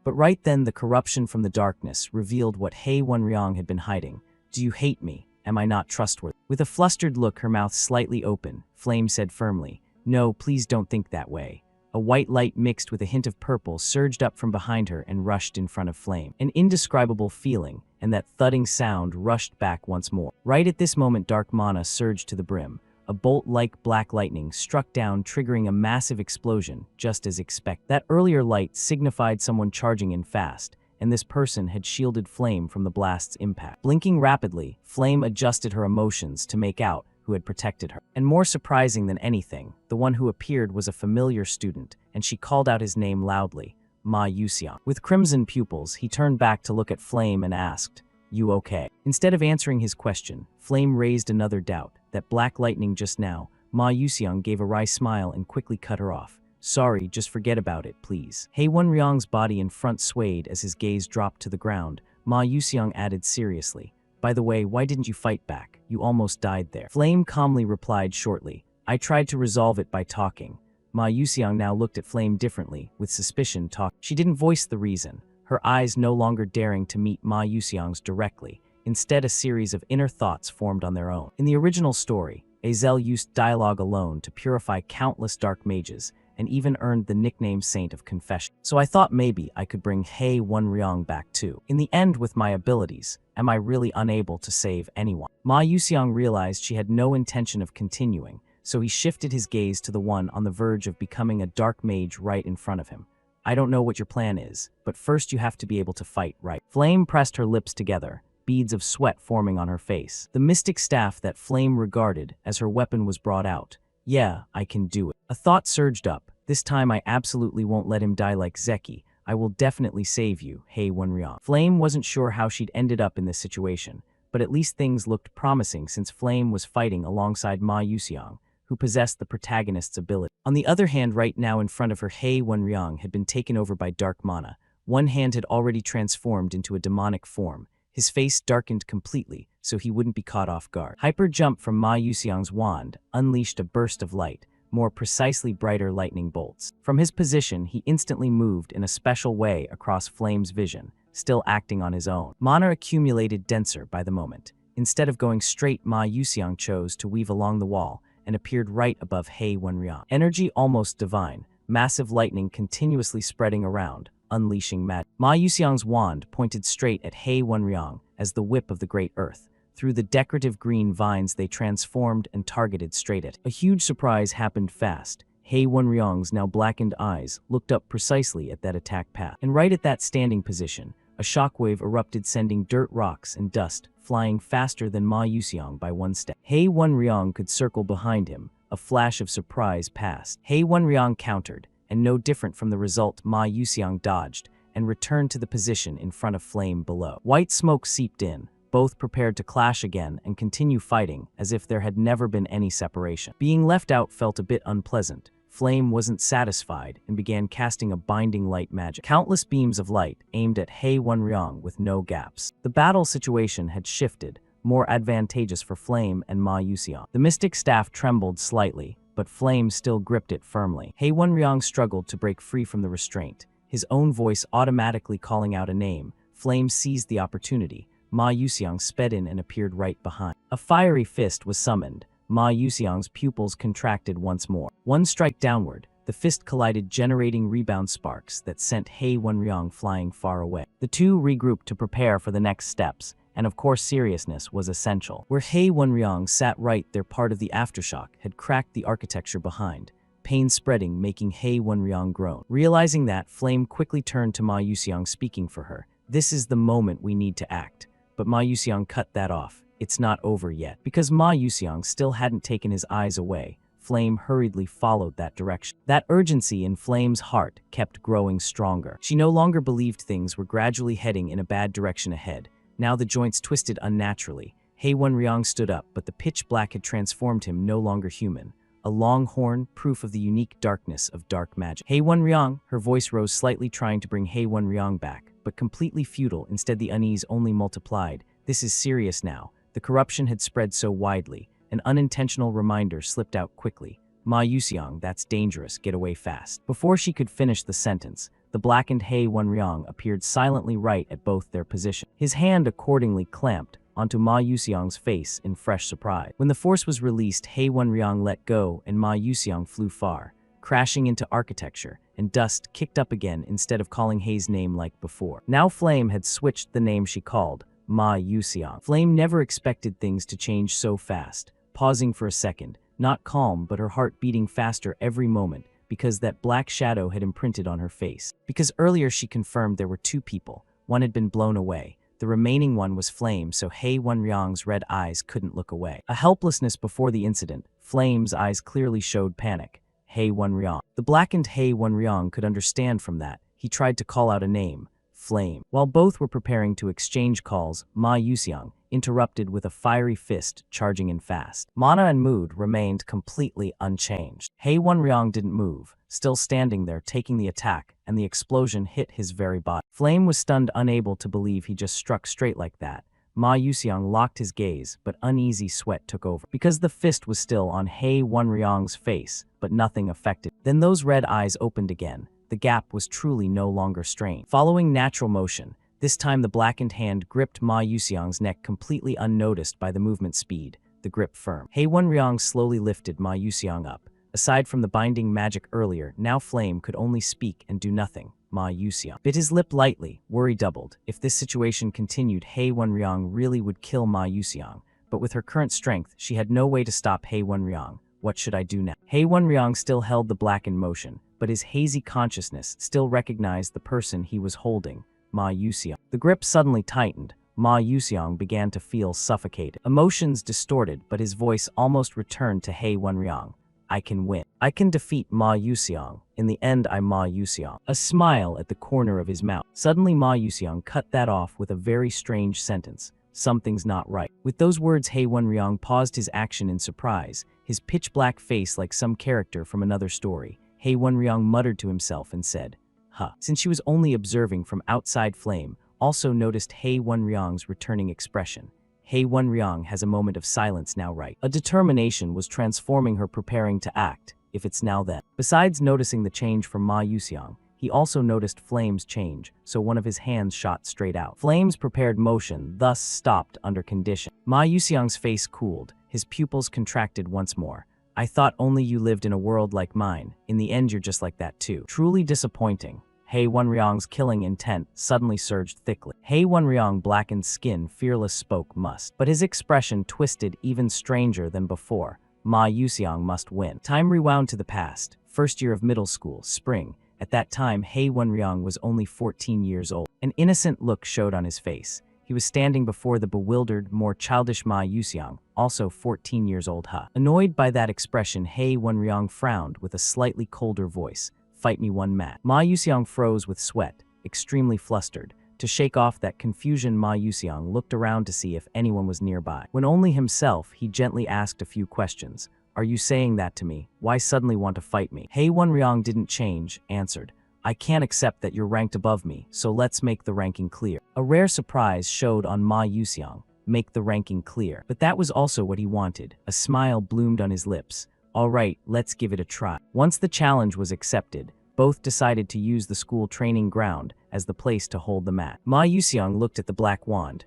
But right then the corruption from the darkness revealed what He Wonryong had been hiding. "Do you hate me? Am I not trustworthy?" With a flustered look, her mouth slightly open, Flame said firmly, "No, please don't think that way." A white light mixed with a hint of purple surged up from behind her and rushed in front of Flame. An indescribable feeling, and that thudding sound rushed back once more. Right at this moment, dark mana surged to the brim. A bolt-like black lightning struck down, triggering a massive explosion, just as expected. That earlier light signified someone charging in fast, and this person had shielded Flame from the blast's impact. Blinking rapidly, Flame adjusted her emotions to make out who had protected her. And more surprising than anything, the one who appeared was a familiar student, and she called out his name loudly, Ma Yuxiang. With crimson pupils, he turned back to look at Flame and asked, "You okay?" Instead of answering his question, Flame raised another doubt. That black lightning just now. Ma Yuxiang gave a wry smile and quickly cut her off. "Sorry, just forget about it, please." He Wonryong's body in front swayed as his gaze dropped to the ground. Ma Yuxiang added seriously, "By the way, why didn't you fight back? You almost died there." Flame calmly replied shortly, "I tried to resolve it by talking." Ma Yuxiang now looked at Flame differently, with suspicion. She didn't voice the reason, her eyes no longer daring to meet Ma Yuxiang's directly. Instead, a series of inner thoughts formed on their own. In the original story, Azel used dialogue alone to purify countless dark mages, and even earned the nickname Saint of Confession. So I thought maybe I could bring Hei Wenryong back too. In the end, with my abilities, am I really unable to save anyone? Ma Yuxiang realized she had no intention of continuing, so he shifted his gaze to the one on the verge of becoming a dark mage right in front of him. I don't know what your plan is, but first you have to be able to fight, right? Flame pressed her lips together, beads of sweat forming on her face. The mystic staff that Flame regarded as her weapon was brought out. Yeah, I can do it. A thought surged up. This time I absolutely won't let him die like Zeki. I will definitely save you, Hei Wenryong. Flame wasn't sure how she'd ended up in this situation, but at least things looked promising since Flame was fighting alongside Ma Yuxiang, who possessed the protagonist's ability. On the other hand, right now in front of her, Hei Wenryong had been taken over by dark mana. One hand had already transformed into a demonic form. His face darkened completely, so he wouldn't be caught off guard. Hyper jump from Ma Yuxiang's wand unleashed a burst of light, more precisely brighter lightning bolts. From his position, he instantly moved in a special way across Flame's vision, still acting on his own. Mana accumulated denser by the moment. Instead of going straight, Ma Yuxiang chose to weave along the wall and appeared right above Hei Wenryong. Energy almost divine, massive lightning continuously spreading around, unleashing magic. Ma Yuxiang's wand pointed straight at Hei Wenryong as the whip of the Great Earth. Through the decorative green vines they transformed and targeted straight at. A huge surprise happened fast. Hei Wenryong's now blackened eyes looked up precisely at that attack path. And right at that standing position, a shockwave erupted, sending dirt, rocks, and dust flying faster than Ma Yuxiang by one step. Hei Wenryong could circle behind him. A flash of surprise passed. Hei Wenryong countered, and no different from the result, Ma Yuxiang dodged and returned to the position in front of Flame below. White smoke seeped in, both prepared to clash again and continue fighting as if there had never been any separation. Being left out felt a bit unpleasant. Flame wasn't satisfied and began casting a binding light magic. Countless beams of light aimed at Hei Wenryong with no gaps. The battle situation had shifted, more advantageous for Flame and Ma Yuxiang. The mystic staff trembled slightly, but Flame still gripped it firmly. Hei Wenryong struggled to break free from the restraint, his own voice automatically calling out a name. Flame seized the opportunity. Ma Yuxiang sped in and appeared right behind. A fiery fist was summoned. Ma Yuxiang's pupils contracted once more. One strike downward, the fist collided, generating rebound sparks that sent Hei Wenryong flying far away. The two regrouped to prepare for the next steps, and of course seriousness was essential. Where Hei Wenryong sat right there, part of the aftershock had cracked the architecture behind, pain spreading, making Hei Wenryong groan. Realizing that, Flame quickly turned to Ma Yuxiang, speaking for her. This is the moment we need to act. But Ma Yuxiang cut that off. It's not over yet. Because Ma Yuxiang still hadn't taken his eyes away, Flame hurriedly followed that direction. That urgency in Flame's heart kept growing stronger. She no longer believed things were gradually heading in a bad direction ahead. Now the joints twisted unnaturally. Hei Wenryong stood up, but the pitch black had transformed him no longer human. A long horn, proof of the unique darkness of dark magic. Hei Wenryong, her voice rose slightly, trying to bring Hei Wenryong back, but completely futile. Instead, the unease only multiplied. This is serious now. The corruption had spread so widely. An unintentional reminder slipped out quickly. Ma Yuxiang, that's dangerous, get away fast. Before she could finish the sentence, the blackened Hei Wenryong appeared silently right at both their position. His hand accordingly clamped onto Ma Yuxiang's face in fresh surprise. When the force was released, Hei Wenryong let go and Ma Yuxiang flew far, crashing into architecture, and dust kicked up again instead of calling Hei's name like before. Now Flame had switched the name she called, Ma Yuxiang. Flame never expected things to change so fast, pausing for a second, not calm but her heart beating faster every moment because that black shadow had imprinted on her face. Because earlier she confirmed there were two people, one had been blown away. The remaining one was Flame, so Hei Wenryong's red eyes couldn't look away. A helplessness before the incident, Flame's eyes clearly showed panic. Hei Wenryong. The blackened Hei Wenryong could understand from that. He tried to call out a name, Flame. While both were preparing to exchange calls, Ma Yuxiang interrupted with a fiery fist charging in fast. Mana and mood remained completely unchanged. Hei Wenryong didn't move, still standing there taking the attack, and the explosion hit his very body. Flame was stunned, unable to believe he just struck straight like that. Ma Yuxiang locked his gaze, but uneasy sweat took over. Because the fist was still on Hei Wenryong's face, but nothing affected. Then those red eyes opened again. The gap was truly no longer strained. Following natural motion, This time the blackened hand gripped Ma Yuxiang's neck completely unnoticed by the movement speed, the grip firm. He Wenryong slowly lifted Ma Yuxiang up. Aside from the binding magic earlier, now Flame could only speak and do nothing. Ma Yuxiang bit his lip lightly, worry doubled. If this situation continued, He Wenryong really would kill Ma Yuxiang. But with her current strength, she had no way to stop He Wenryong. What should I do now? He Wenryong still held the black in motion, but his hazy consciousness still recognized the person he was holding, Ma Yuxiang. The grip suddenly tightened. Ma Yuxiang began to feel suffocated. Emotions distorted, but his voice almost returned to He Wenryong. I can win. I can defeat Ma Yuxiang. In the end, I'm Ma Yuxiang. A smile at the corner of his mouth. Suddenly, Ma Yuxiang cut that off with a very strange sentence. Something's not right. With those words, He Wenryong paused his action in surprise, his pitch-black face like some character from another story. He Wenryong muttered to himself and said, Huh. Since she was only observing from outside Flame, also noticed He Wenryong's returning expression. He Wenryong has a moment of silence now, right? A determination was transforming her, preparing to act, if it's now then. Besides noticing the change from Ma Yuxiang, he also noticed Flame's change, so one of his hands shot straight out. Flame's prepared motion thus stopped under condition. Ma Yuxiang's face cooled, his pupils contracted once more. I thought only you lived in a world like mine. In the end, you're just like that too. Truly disappointing. He Wenryong's killing intent suddenly surged thickly. He Wenryong, blackened skin, fearless, spoke must. But his expression twisted even stranger than before. Ma Yuxiang must win. Time rewound to the past. First year of middle school, spring. At that time, He Wenryong was only 14 years old. An innocent look showed on his face. He was standing before the bewildered, more childish Ma Yuxiang, also 14 years old. Annoyed by that expression, He Wenryong frowned with a slightly colder voice. Fight me one match. Ma Yuxiang froze with sweat, extremely flustered. To shake off that confusion, Ma Yuxiang looked around to see if anyone was nearby. When only himself, he gently asked a few questions. Are you saying that to me? Why suddenly want to fight me? He Wenryong didn't change, answered. I can't accept that you're ranked above me, so let's make the ranking clear. A rare surprise showed on Ma Yuxiang. Make the ranking clear. But that was also what he wanted. A smile bloomed on his lips. All right, let's give it a try. Once the challenge was accepted, both decided to use the school training ground as the place to hold the match. Ma Yuxiang looked at the black wand,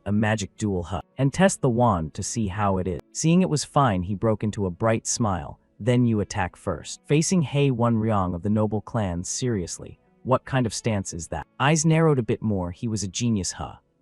a magic duel, and test the wand to see how it is. Seeing it was fine, he broke into a bright smile. Then you attack first. Facing He Wenryong of the noble clan seriously, what kind of stance is that? Eyes narrowed a bit more. He was a genius,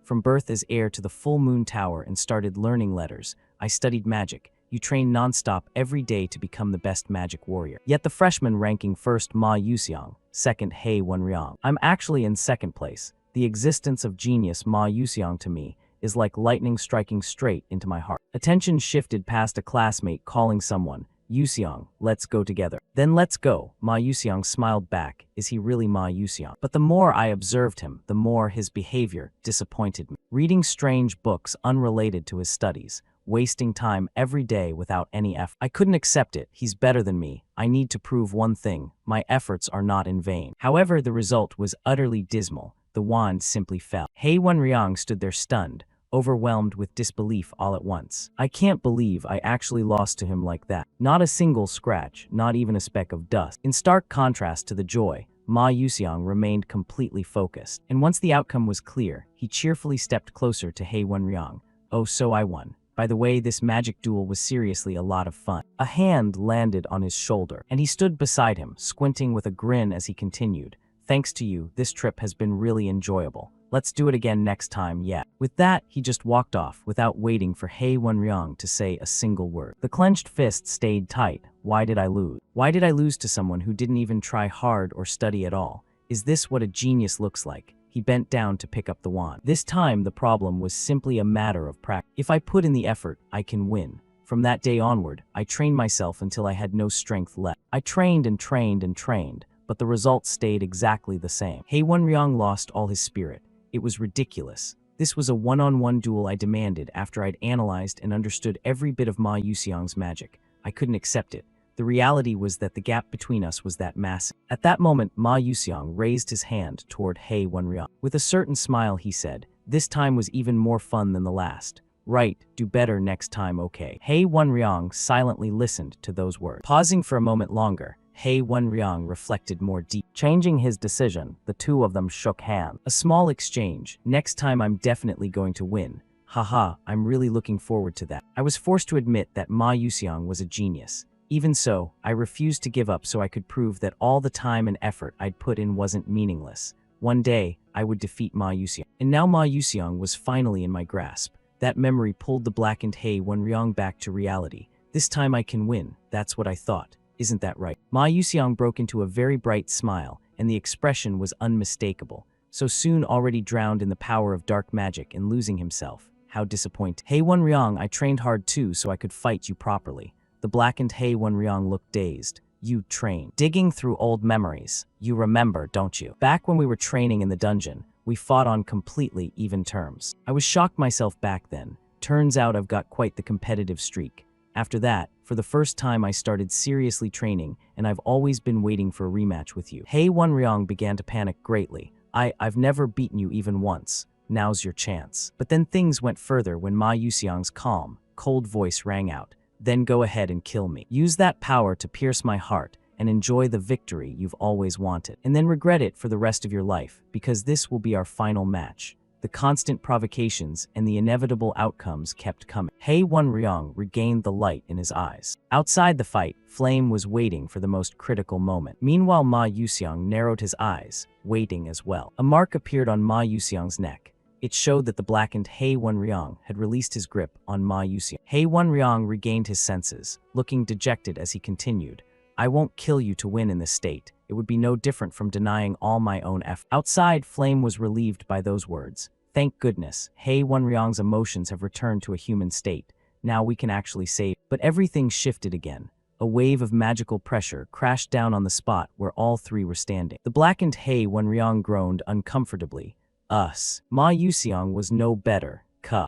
From birth as heir to the full moon tower and started learning letters. I studied magic. You train non-stop every day to become the best magic warrior. Yet the freshman ranking first Ma Yuxiang, second He Wenryong. I'm actually in second place. The existence of genius Ma Yuxiang to me is like lightning striking straight into my heart. Attention shifted past a classmate calling someone, Yuxiang, let's go together. Then let's go. Ma Yuxiang smiled back. Is he really Ma Yuxiang? But the more I observed him, the more his behavior disappointed me. Reading strange books unrelated to his studies. Wasting time every day without any effort. I couldn't accept it. He's better than me. I need to prove one thing. My efforts are not in vain. However, the result was utterly dismal. The wand simply fell. He Wenryong stood there stunned, overwhelmed with disbelief all at once. I can't believe I actually lost to him like that. Not a single scratch, not even a speck of dust. In stark contrast to the joy, Ma Yuxiang remained completely focused. And once the outcome was clear, he cheerfully stepped closer to He Wenryong. Oh, so I won. By the way, this magic duel was seriously a lot of fun. A hand landed on his shoulder, and he stood beside him, squinting with a grin as he continued. Thanks to you, this trip has been really enjoyable. Let's do it again next time, yeah. With that, he just walked off without waiting for He Wenryong to say a single word. The clenched fist stayed tight. Why did I lose? Why did I lose to someone who didn't even try hard or study at all? Is this what a genius looks like? He bent down to pick up the wand. This time, the problem was simply a matter of practice. If I put in the effort, I can win. From that day onward, I trained myself until I had no strength left. I trained and trained and trained, but the results stayed exactly the same. He Wenryong lost all his spirit. It was ridiculous. This was a one-on-one duel I demanded after I'd analyzed and understood every bit of Ma Yuxiang's magic. I couldn't accept it. The reality was that the gap between us was that massive. At that moment, Ma Yuxiang raised his hand toward He Wenryong. With a certain smile, he said, this time was even more fun than the last. Right, do better next time, okay? He Wenryong silently listened to those words. Pausing for a moment longer, He Wenryang reflected more deep. Changing his decision, the two of them shook hands. A small exchange. Next time I'm definitely going to win. Haha, I'm really looking forward to that. I was forced to admit that Ma Yuxiang was a genius. Even so, I refused to give up so I could prove that all the time and effort I'd put in wasn't meaningless. One day, I would defeat Ma Yuxiang. And now Ma Yuxiang was finally in my grasp. That memory pulled the blackened He Wenryang back to reality. This time I can win, that's what I thought. Isn't that right? Ma Yuxiang broke into a very bright smile, and the expression was unmistakable. So soon already drowned in the power of dark magic and losing himself. How disappointing. He Wenryang, I trained hard too so I could fight you properly. The blackened He Wenryang looked dazed. You trained. Digging through old memories. You remember, don't you? Back when we were training in the dungeon, we fought on completely even terms. I was shocked myself back then. Turns out I've got quite the competitive streak. After that, for the first time I started seriously training, and I've always been waiting for a rematch with you. He Wenryang began to panic greatly. I've never beaten you even once. Now's your chance. But then things went further when Ma Yuxiang's calm, cold voice rang out. Then go ahead and kill me. Use that power to pierce my heart and enjoy the victory you've always wanted. And then regret it for the rest of your life, because this will be our final match. The constant provocations and the inevitable outcomes kept coming. He Wenryang regained the light in his eyes. Outside the fight, Flame was waiting for the most critical moment. Meanwhile, Ma Yuxiang narrowed his eyes, waiting as well. A mark appeared on Ma Yuxiang's neck. It showed that the blackened He Wenryang had released his grip on Ma Yuxiang. He Wenryang regained his senses, looking dejected as he continued. I won't kill you to win in this state. It would be no different from denying all my own effort. Outside, Flame was relieved by those words. Thank goodness, He Wenryang's emotions have returned to a human state. Now we can actually save. But everything shifted again. A wave of magical pressure crashed down on the spot where all three were standing. The blackened He Wenryang groaned uncomfortably. Us. Ma Yuxiang was no better.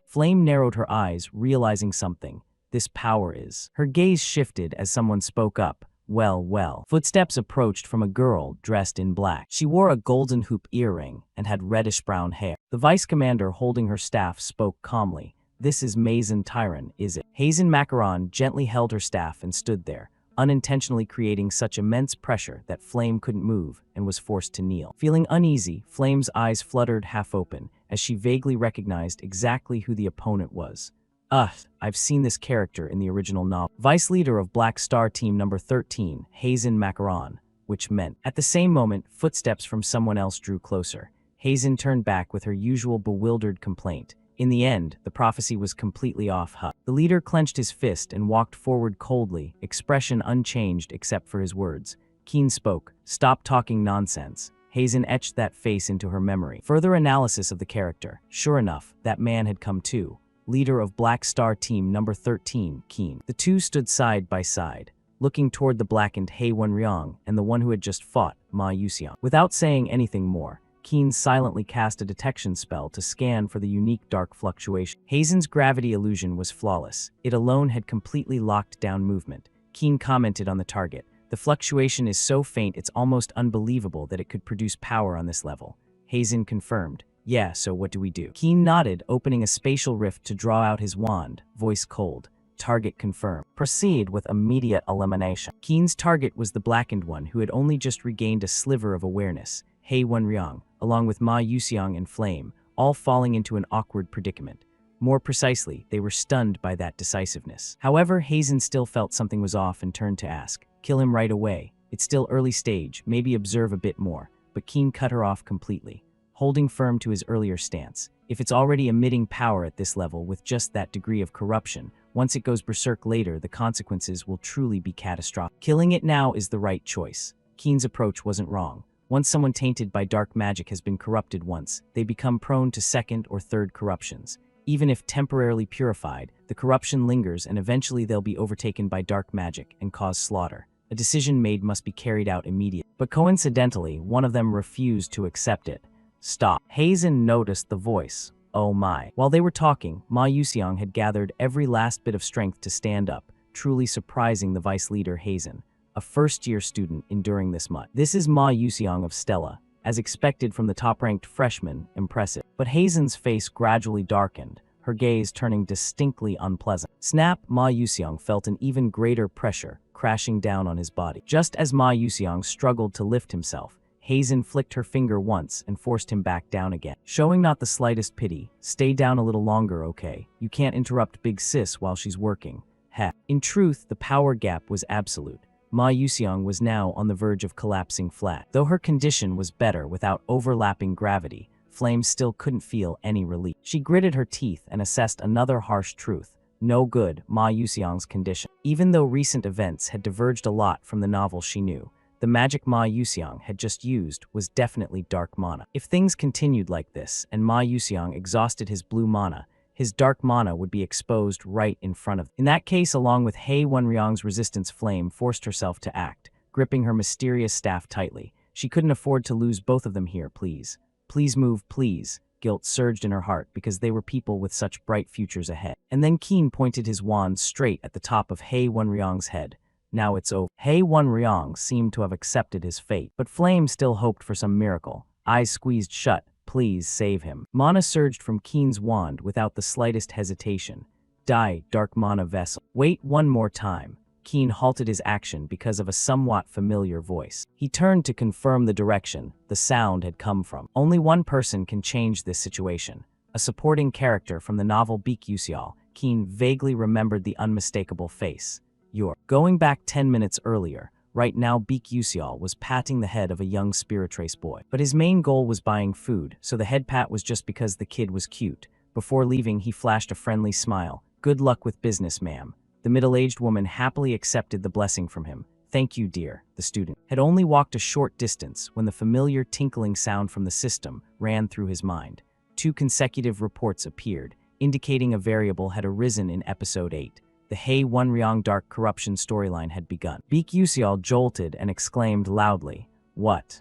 Flame narrowed her eyes, realizing something. This power is. Her gaze shifted as someone spoke up. Well. Footsteps approached from a girl dressed in black. She wore a golden hoop earring and had reddish-brown hair. The vice commander holding her staff spoke calmly. This is Mazen Tyron, is it? Hazen Macaron gently held her staff and stood there, unintentionally creating such immense pressure that Flame couldn't move and was forced to kneel. Feeling uneasy, Flame's eyes fluttered half open as she vaguely recognized exactly who the opponent was. I've seen this character in the original novel. Vice leader of Black Star Team number 13, Hazen Macaron, which meant. At the same moment, footsteps from someone else drew closer. Hazen turned back with her usual bewildered complaint. In the end, the prophecy was completely off. The leader clenched his fist and walked forward coldly, expression unchanged except for his words. Keen spoke, "Stop talking nonsense." Hazen etched that face into her memory. Further analysis of the character. Sure enough, that man had come too. Leader of Black Star Team number 13, Keen. The two stood side by side, looking toward the blackened He Wenryang and the one who had just fought, Ma Yuxiang. Without saying anything more, Keen silently cast a detection spell to scan for the unique dark fluctuation. Hazen's gravity illusion was flawless. It alone had completely locked down movement. Keen commented on the target. The fluctuation is so faint it's almost unbelievable that it could produce power on this level. Hazen confirmed. Yeah, so what do we do? Keen nodded, opening a spatial rift to draw out his wand, voice cold. Target confirmed. Proceed with immediate elimination. Keen's target was the blackened one who had only just regained a sliver of awareness. He Wenryang, along with Ma Yuxiang and Flame, all falling into an awkward predicament. More precisely, they were stunned by that decisiveness. However, Hazen still felt something was off and turned to ask, "Kill him right away. It's still early stage, maybe observe a bit more." But Keen cut her off completely, holding firm to his earlier stance. If it's already emitting power at this level with just that degree of corruption, once it goes berserk later, the consequences will truly be catastrophic. Killing it now is the right choice. Keen's approach wasn't wrong. Once someone tainted by dark magic has been corrupted once, they become prone to second or third corruptions. Even if temporarily purified, the corruption lingers and eventually they'll be overtaken by dark magic and cause slaughter. A decision made must be carried out immediately. But coincidentally, one of them refused to accept it. Stop. Hazen noticed the voice. Oh my. While they were talking, Ma Yuxiang had gathered every last bit of strength to stand up, truly surprising the vice leader Hazen, a first-year student enduring this much. This is Ma Yuxiang of Stella. As expected from the top-ranked freshman, impressive. But Hazen's face gradually darkened, her gaze turning distinctly unpleasant. Snap, Ma Yuxiang felt an even greater pressure crashing down on his body. Just as Ma Yuxiang struggled to lift himself, Hazen flicked her finger once and forced him back down again. Showing not the slightest pity, "Stay down a little longer, okay? You can't interrupt Big Sis while she's working." Heh. In truth, the power gap was absolute. Ma Yuxiang was now on the verge of collapsing flat. Though her condition was better without overlapping gravity, Flame still couldn't feel any relief. She gritted her teeth and assessed another harsh truth. No good, Ma Yuxiang's condition. Even though recent events had diverged a lot from the novel she knew, the magic Ma Yuxiang had just used was definitely dark mana. If things continued like this, and Ma Yuxiang exhausted his blue mana, his dark mana would be exposed right in front of them. In that case, along with He Wenryang's resistance, Flame forced herself to act, gripping her mysterious staff tightly. She couldn't afford to lose both of them here, please. Please move, please. Guilt surged in her heart because they were people with such bright futures ahead. And then Keen pointed his wand straight at the top of He Wenryang's head. Now it's over. He Wenryang seemed to have accepted his fate, but Flame still hoped for some miracle. Eyes squeezed shut. Please save him. Mana surged from Keen's wand without the slightest hesitation. Die, dark mana vessel. Wait one more time. Keen halted his action because of a somewhat familiar voice. He turned to confirm the direction the sound had come from. Only one person can change this situation. A supporting character from the novel Beak Yuxiao. Keen vaguely remembered the unmistakable face. You're going back 10 minutes earlier. Right now, Beak Yuxiao was patting the head of a young Spiritrace boy. But his main goal was buying food, so the head pat was just because the kid was cute. Before leaving, he flashed a friendly smile. Good luck with business, ma'am. The middle-aged woman happily accepted the blessing from him. Thank you, dear. The student had only walked a short distance when the familiar tinkling sound from the system ran through his mind. 2 consecutive reports appeared, indicating a variable had arisen in episode 8. The He Wenryang dark corruption storyline had begun. Beak Yuxiao jolted and exclaimed loudly, "What?"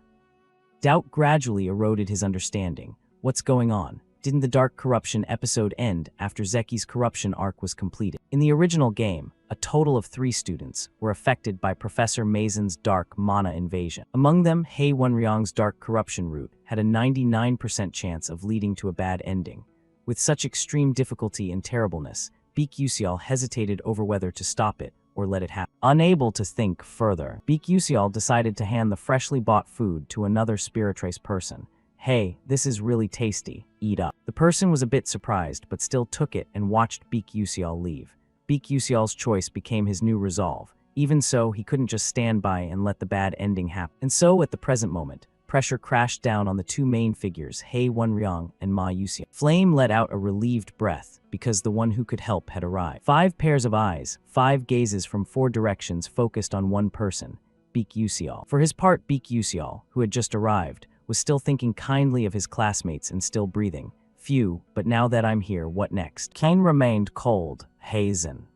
Doubt gradually eroded his understanding. What's going on? Didn't the dark corruption episode end after Zeki's corruption arc was completed? In the original game, a total of 3 students were affected by Professor Mason's dark mana invasion. Among them, He Wenryang's dark corruption route had a 99% chance of leading to a bad ending. With such extreme difficulty and terribleness, Beak Yuxiao hesitated over whether to stop it or let it happen. Unable to think further, Beak Yuxiao decided to hand the freshly bought food to another Spiritrace person. "Hey, this is really tasty. Eat up." The person was a bit surprised, but still took it and watched Beak Yuxiao leave. Beak Yuxiao's choice became his new resolve. Even so, he couldn't just stand by and let the bad ending happen. And so, at the present moment, pressure crashed down on the 2 main figures, He Wenryang and Ma Yuxiang. Flame let out a relieved breath, because the one who could help had arrived. 5 pairs of eyes, 5 gazes from 4 directions focused on one person, Beak Yuxiao. For his part, Beak Yuxiao, who had just arrived, was still thinking kindly of his classmates and still breathing. Phew, but now that I'm here, what next? Kane remained cold. Hazen.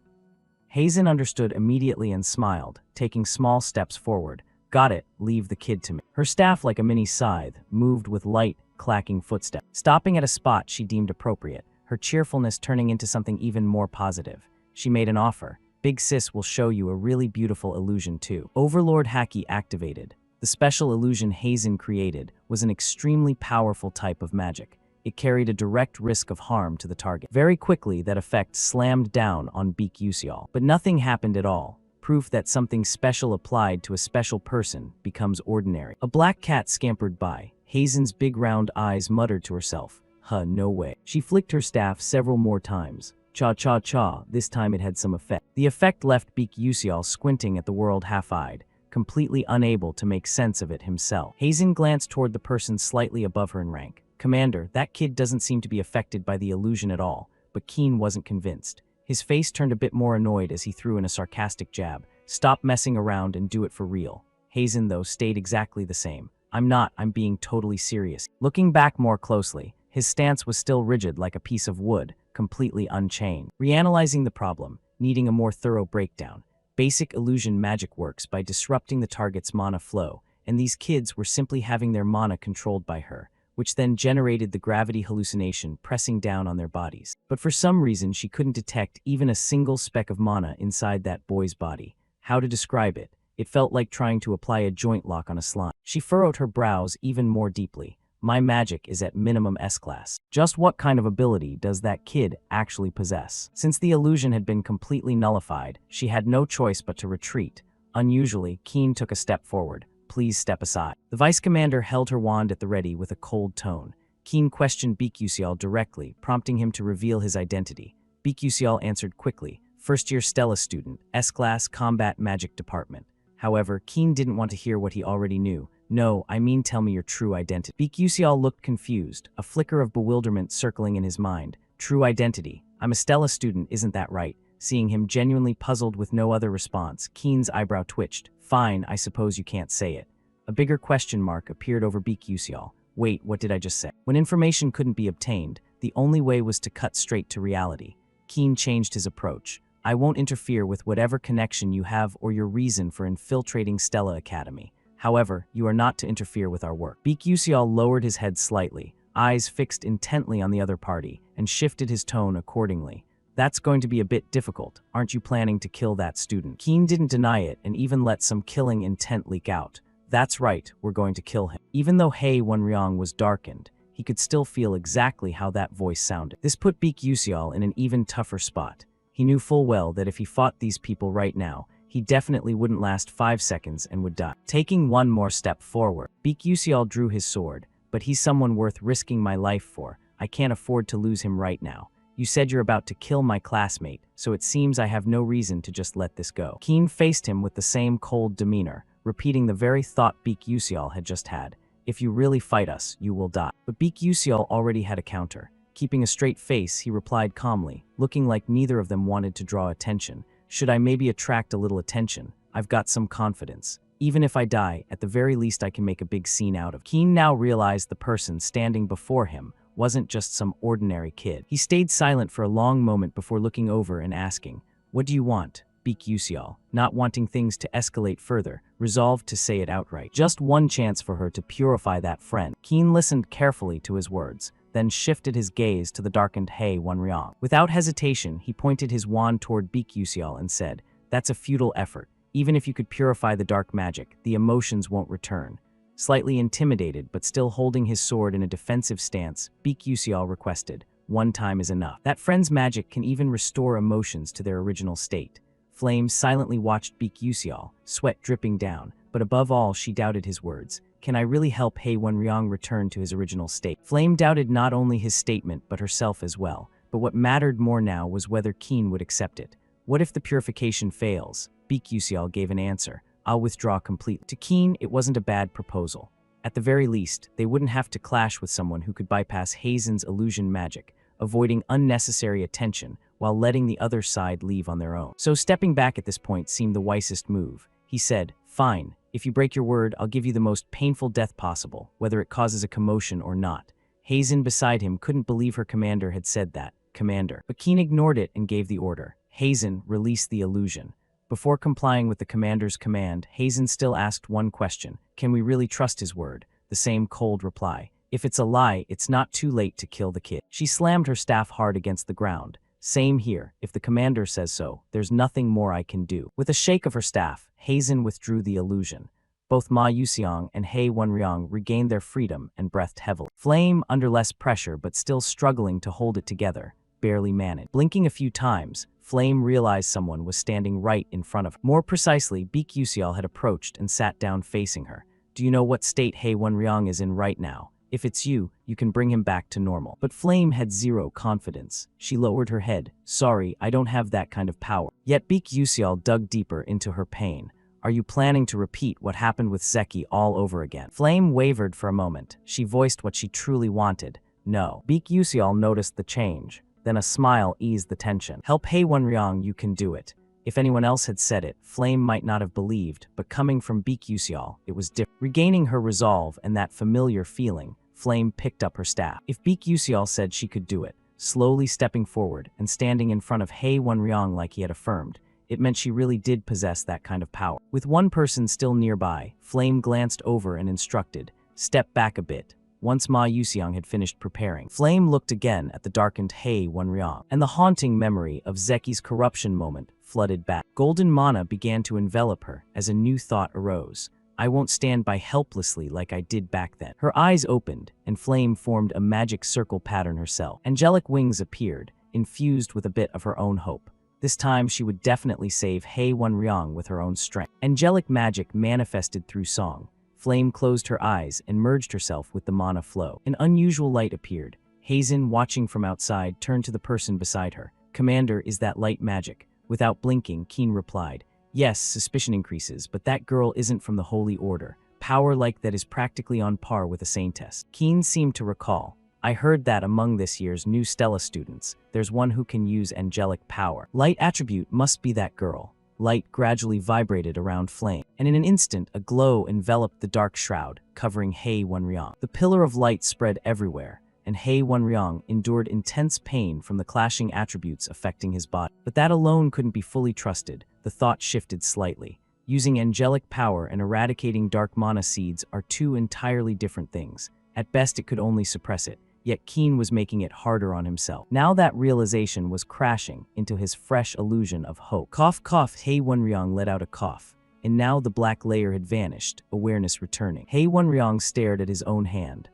Hazen understood immediately and smiled, taking small steps forward. Got it, leave the kid to me. Her staff, like a mini scythe, moved with light, clacking footsteps. Stopping at a spot she deemed appropriate, her cheerfulness turning into something even more positive. She made an offer. Big Sis will show you a really beautiful illusion too. Overlord Haki activated. The special illusion Hazen created was an extremely powerful type of magic. It carried a direct risk of harm to the target. Very quickly, that effect slammed down on Beak Yuxiao. But nothing happened at all. Proof that something special applied to a special person becomes ordinary. A black cat scampered by. Hazen's big round eyes muttered to herself, "Huh, no way." She flicked her staff several more times. Cha-cha-cha, this time it had some effect. The effect left Beak Yuxiao squinting at the world half-eyed, completely unable to make sense of it himself. Hazen glanced toward the person slightly above her in rank. "Commander, that kid doesn't seem to be affected by the illusion at all," but Keen wasn't convinced. His face turned a bit more annoyed as he threw in a sarcastic jab. "Stop messing around and do it for real." Hazen, though, stayed exactly the same. I'm being totally serious." Looking back more closely, his stance was still rigid like a piece of wood, completely unchanged. Reanalyzing the problem, needing a more thorough breakdown. Basic illusion magic works by disrupting the target's mana flow, and these kids were simply having their mana controlled by her, which then generated the gravity hallucination pressing down on their bodies. But for some reason she couldn't detect even a single speck of mana inside that boy's body. How to describe it? It felt like trying to apply a joint lock on a slime. She furrowed her brows even more deeply. My magic is at minimum S-class. Just what kind of ability does that kid actually possess? Since the illusion had been completely nullified, she had no choice but to retreat. Unusually, Keen took a step forward. Please step aside. The vice commander held her wand at the ready with a cold tone. Keen questioned BQCL directly, prompting him to reveal his identity. BQCL answered quickly, first-year Stella student, S-class Combat Magic Department. However, Keen didn't want to hear what he already knew. No, I mean tell me your true identity. BQCL looked confused, a flicker of bewilderment circling in his mind. True identity. I'm a Stella student, isn't that right? Seeing him genuinely puzzled with no other response, Keen's eyebrow twitched. Fine, I suppose you can't say it. A bigger question mark appeared over BQCL. Wait, what did I just say? When information couldn't be obtained, the only way was to cut straight to reality. Keen changed his approach. I won't interfere with whatever connection you have or your reason for infiltrating Stella Academy. However, you are not to interfere with our work. BQCL lowered his head slightly, eyes fixed intently on the other party, and shifted his tone accordingly. That's going to be a bit difficult. Aren't you planning to kill that student? Keen didn't deny it and even let some killing intent leak out. That's right, we're going to kill him. Even though Hei Wenryong was darkened, he could still feel exactly how that voice sounded. This put BQCL in an even tougher spot. He knew full well that if he fought these people right now, he definitely wouldn't last 5 seconds and would die. Taking one more step forward, BQCL drew his sword, but he's someone worth risking my life for. I can't afford to lose him right now. You said you're about to kill my classmate, so it seems I have no reason to just let this go. Keen faced him with the same cold demeanor, repeating the very thought BQCL had just had. If you really fight us, you will die. But BQCL already had a counter. Keeping a straight face, he replied calmly, looking like neither of them wanted to draw attention. Should I maybe attract a little attention? I've got some confidence. Even if I die, at the very least I can make a big scene out of. Keen now realized the person standing before him wasn't just some ordinary kid. He stayed silent for a long moment before looking over and asking, "What do you want?" BQCL, not wanting things to escalate further, resolved to say it outright. Just one chance for her to purify that friend. Keen listened carefully to his words, then shifted his gaze to the darkened Hei Wenryong. Without hesitation, he pointed his wand toward BQCL and said, "That's a futile effort. Even if you could purify the dark magic, the emotions won't return." Slightly intimidated, but still holding his sword in a defensive stance, BQCL requested, "One time is enough." That friend's magic can even restore emotions to their original state. Flame silently watched BQCL, sweat dripping down, but above all she doubted his words. Can I really help Hei Wenryong return to his original state? Flame doubted not only his statement but herself as well, but what mattered more now was whether Keen would accept it. What if the purification fails? BQCL gave an answer. I'll withdraw completely. To Keen, it wasn't a bad proposal. At the very least, they wouldn't have to clash with someone who could bypass Hazen's illusion magic, avoiding unnecessary attention while letting the other side leave on their own. So stepping back at this point seemed the wisest move. He said, "Fine, if you break your word, I'll give you the most painful death possible, whether it causes a commotion or not." Hazen beside him couldn't believe her commander had said that. Commander. But Keen ignored it and gave the order. Hazen, release the illusion. Before complying with the commander's command, Hazen still asked one question. Can we really trust his word? The same cold reply. If it's a lie, it's not too late to kill the kid. She slammed her staff hard against the ground. Same here. If the commander says so, there's nothing more I can do. With a shake of her staff, Hazen withdrew the illusion. Both Ma Yuxiang and Hei Wenryong regained their freedom and breathed heavily. Flame, under less pressure but still struggling to hold it together, barely managed. Blinking a few times, Flame realized someone was standing right in front of her. More precisely, BQCL had approached and sat down facing her. Do you know what state Hei Wenryong is in right now? If it's you, you can bring him back to normal. But Flame had zero confidence. She lowered her head. Sorry, I don't have that kind of power. Yet BQCL dug deeper into her pain. Are you planning to repeat what happened with Zeki all over again? Flame wavered for a moment. She voiced what she truly wanted. No. BQCL noticed the change. Then a smile eased the tension. Help Hei Wenryong, you can do it. If anyone else had said it, Flame might not have believed, but coming from BQCL, it was different. Regaining her resolve and that familiar feeling, Flame picked up her staff. If BQCL said she could do it, slowly stepping forward and standing in front of Hei Wenryong like he had affirmed, it meant she really did possess that kind of power. With one person still nearby, Flame glanced over and instructed, "Step back a bit." Once Ma Yuxiang had finished preparing, Flame looked again at the darkened Hei Wenryong, and the haunting memory of Zeki's corruption moment flooded back. Golden mana began to envelop her as a new thought arose. I won't stand by helplessly like I did back then. Her eyes opened, and Flame formed a magic circle pattern herself. Angelic wings appeared, infused with a bit of her own hope. This time she would definitely save Hei Wenryang with her own strength. Angelic magic manifested through song. Flame closed her eyes and merged herself with the mana flow. An unusual light appeared. Hazen, watching from outside, turned to the person beside her. "Commander, is that light magic?" Without blinking, Keen replied, "Yes, suspicion increases, but that girl isn't from the Holy Order. Power like that is practically on par with a saintess." Keen seemed to recall, "I heard that among this year's new Stella students, there's one who can use angelic power. Light attribute must be that girl." Light gradually vibrated around Flame, and in an instant a glow enveloped the dark shroud, covering Hei Wenryang. The pillar of light spread everywhere, and Hei Wenryang endured intense pain from the clashing attributes affecting his body. But that alone couldn't be fully trusted. The thought shifted slightly. Using angelic power and eradicating dark mana seeds are two entirely different things. At best it could only suppress it, yet Keen was making it harder on himself. Now that realization was crashing into his fresh illusion of hope. Cough, cough. Hei Wenryang let out a cough, and now the black layer had vanished, awareness returning. Hei Wenryang stared at his own hand.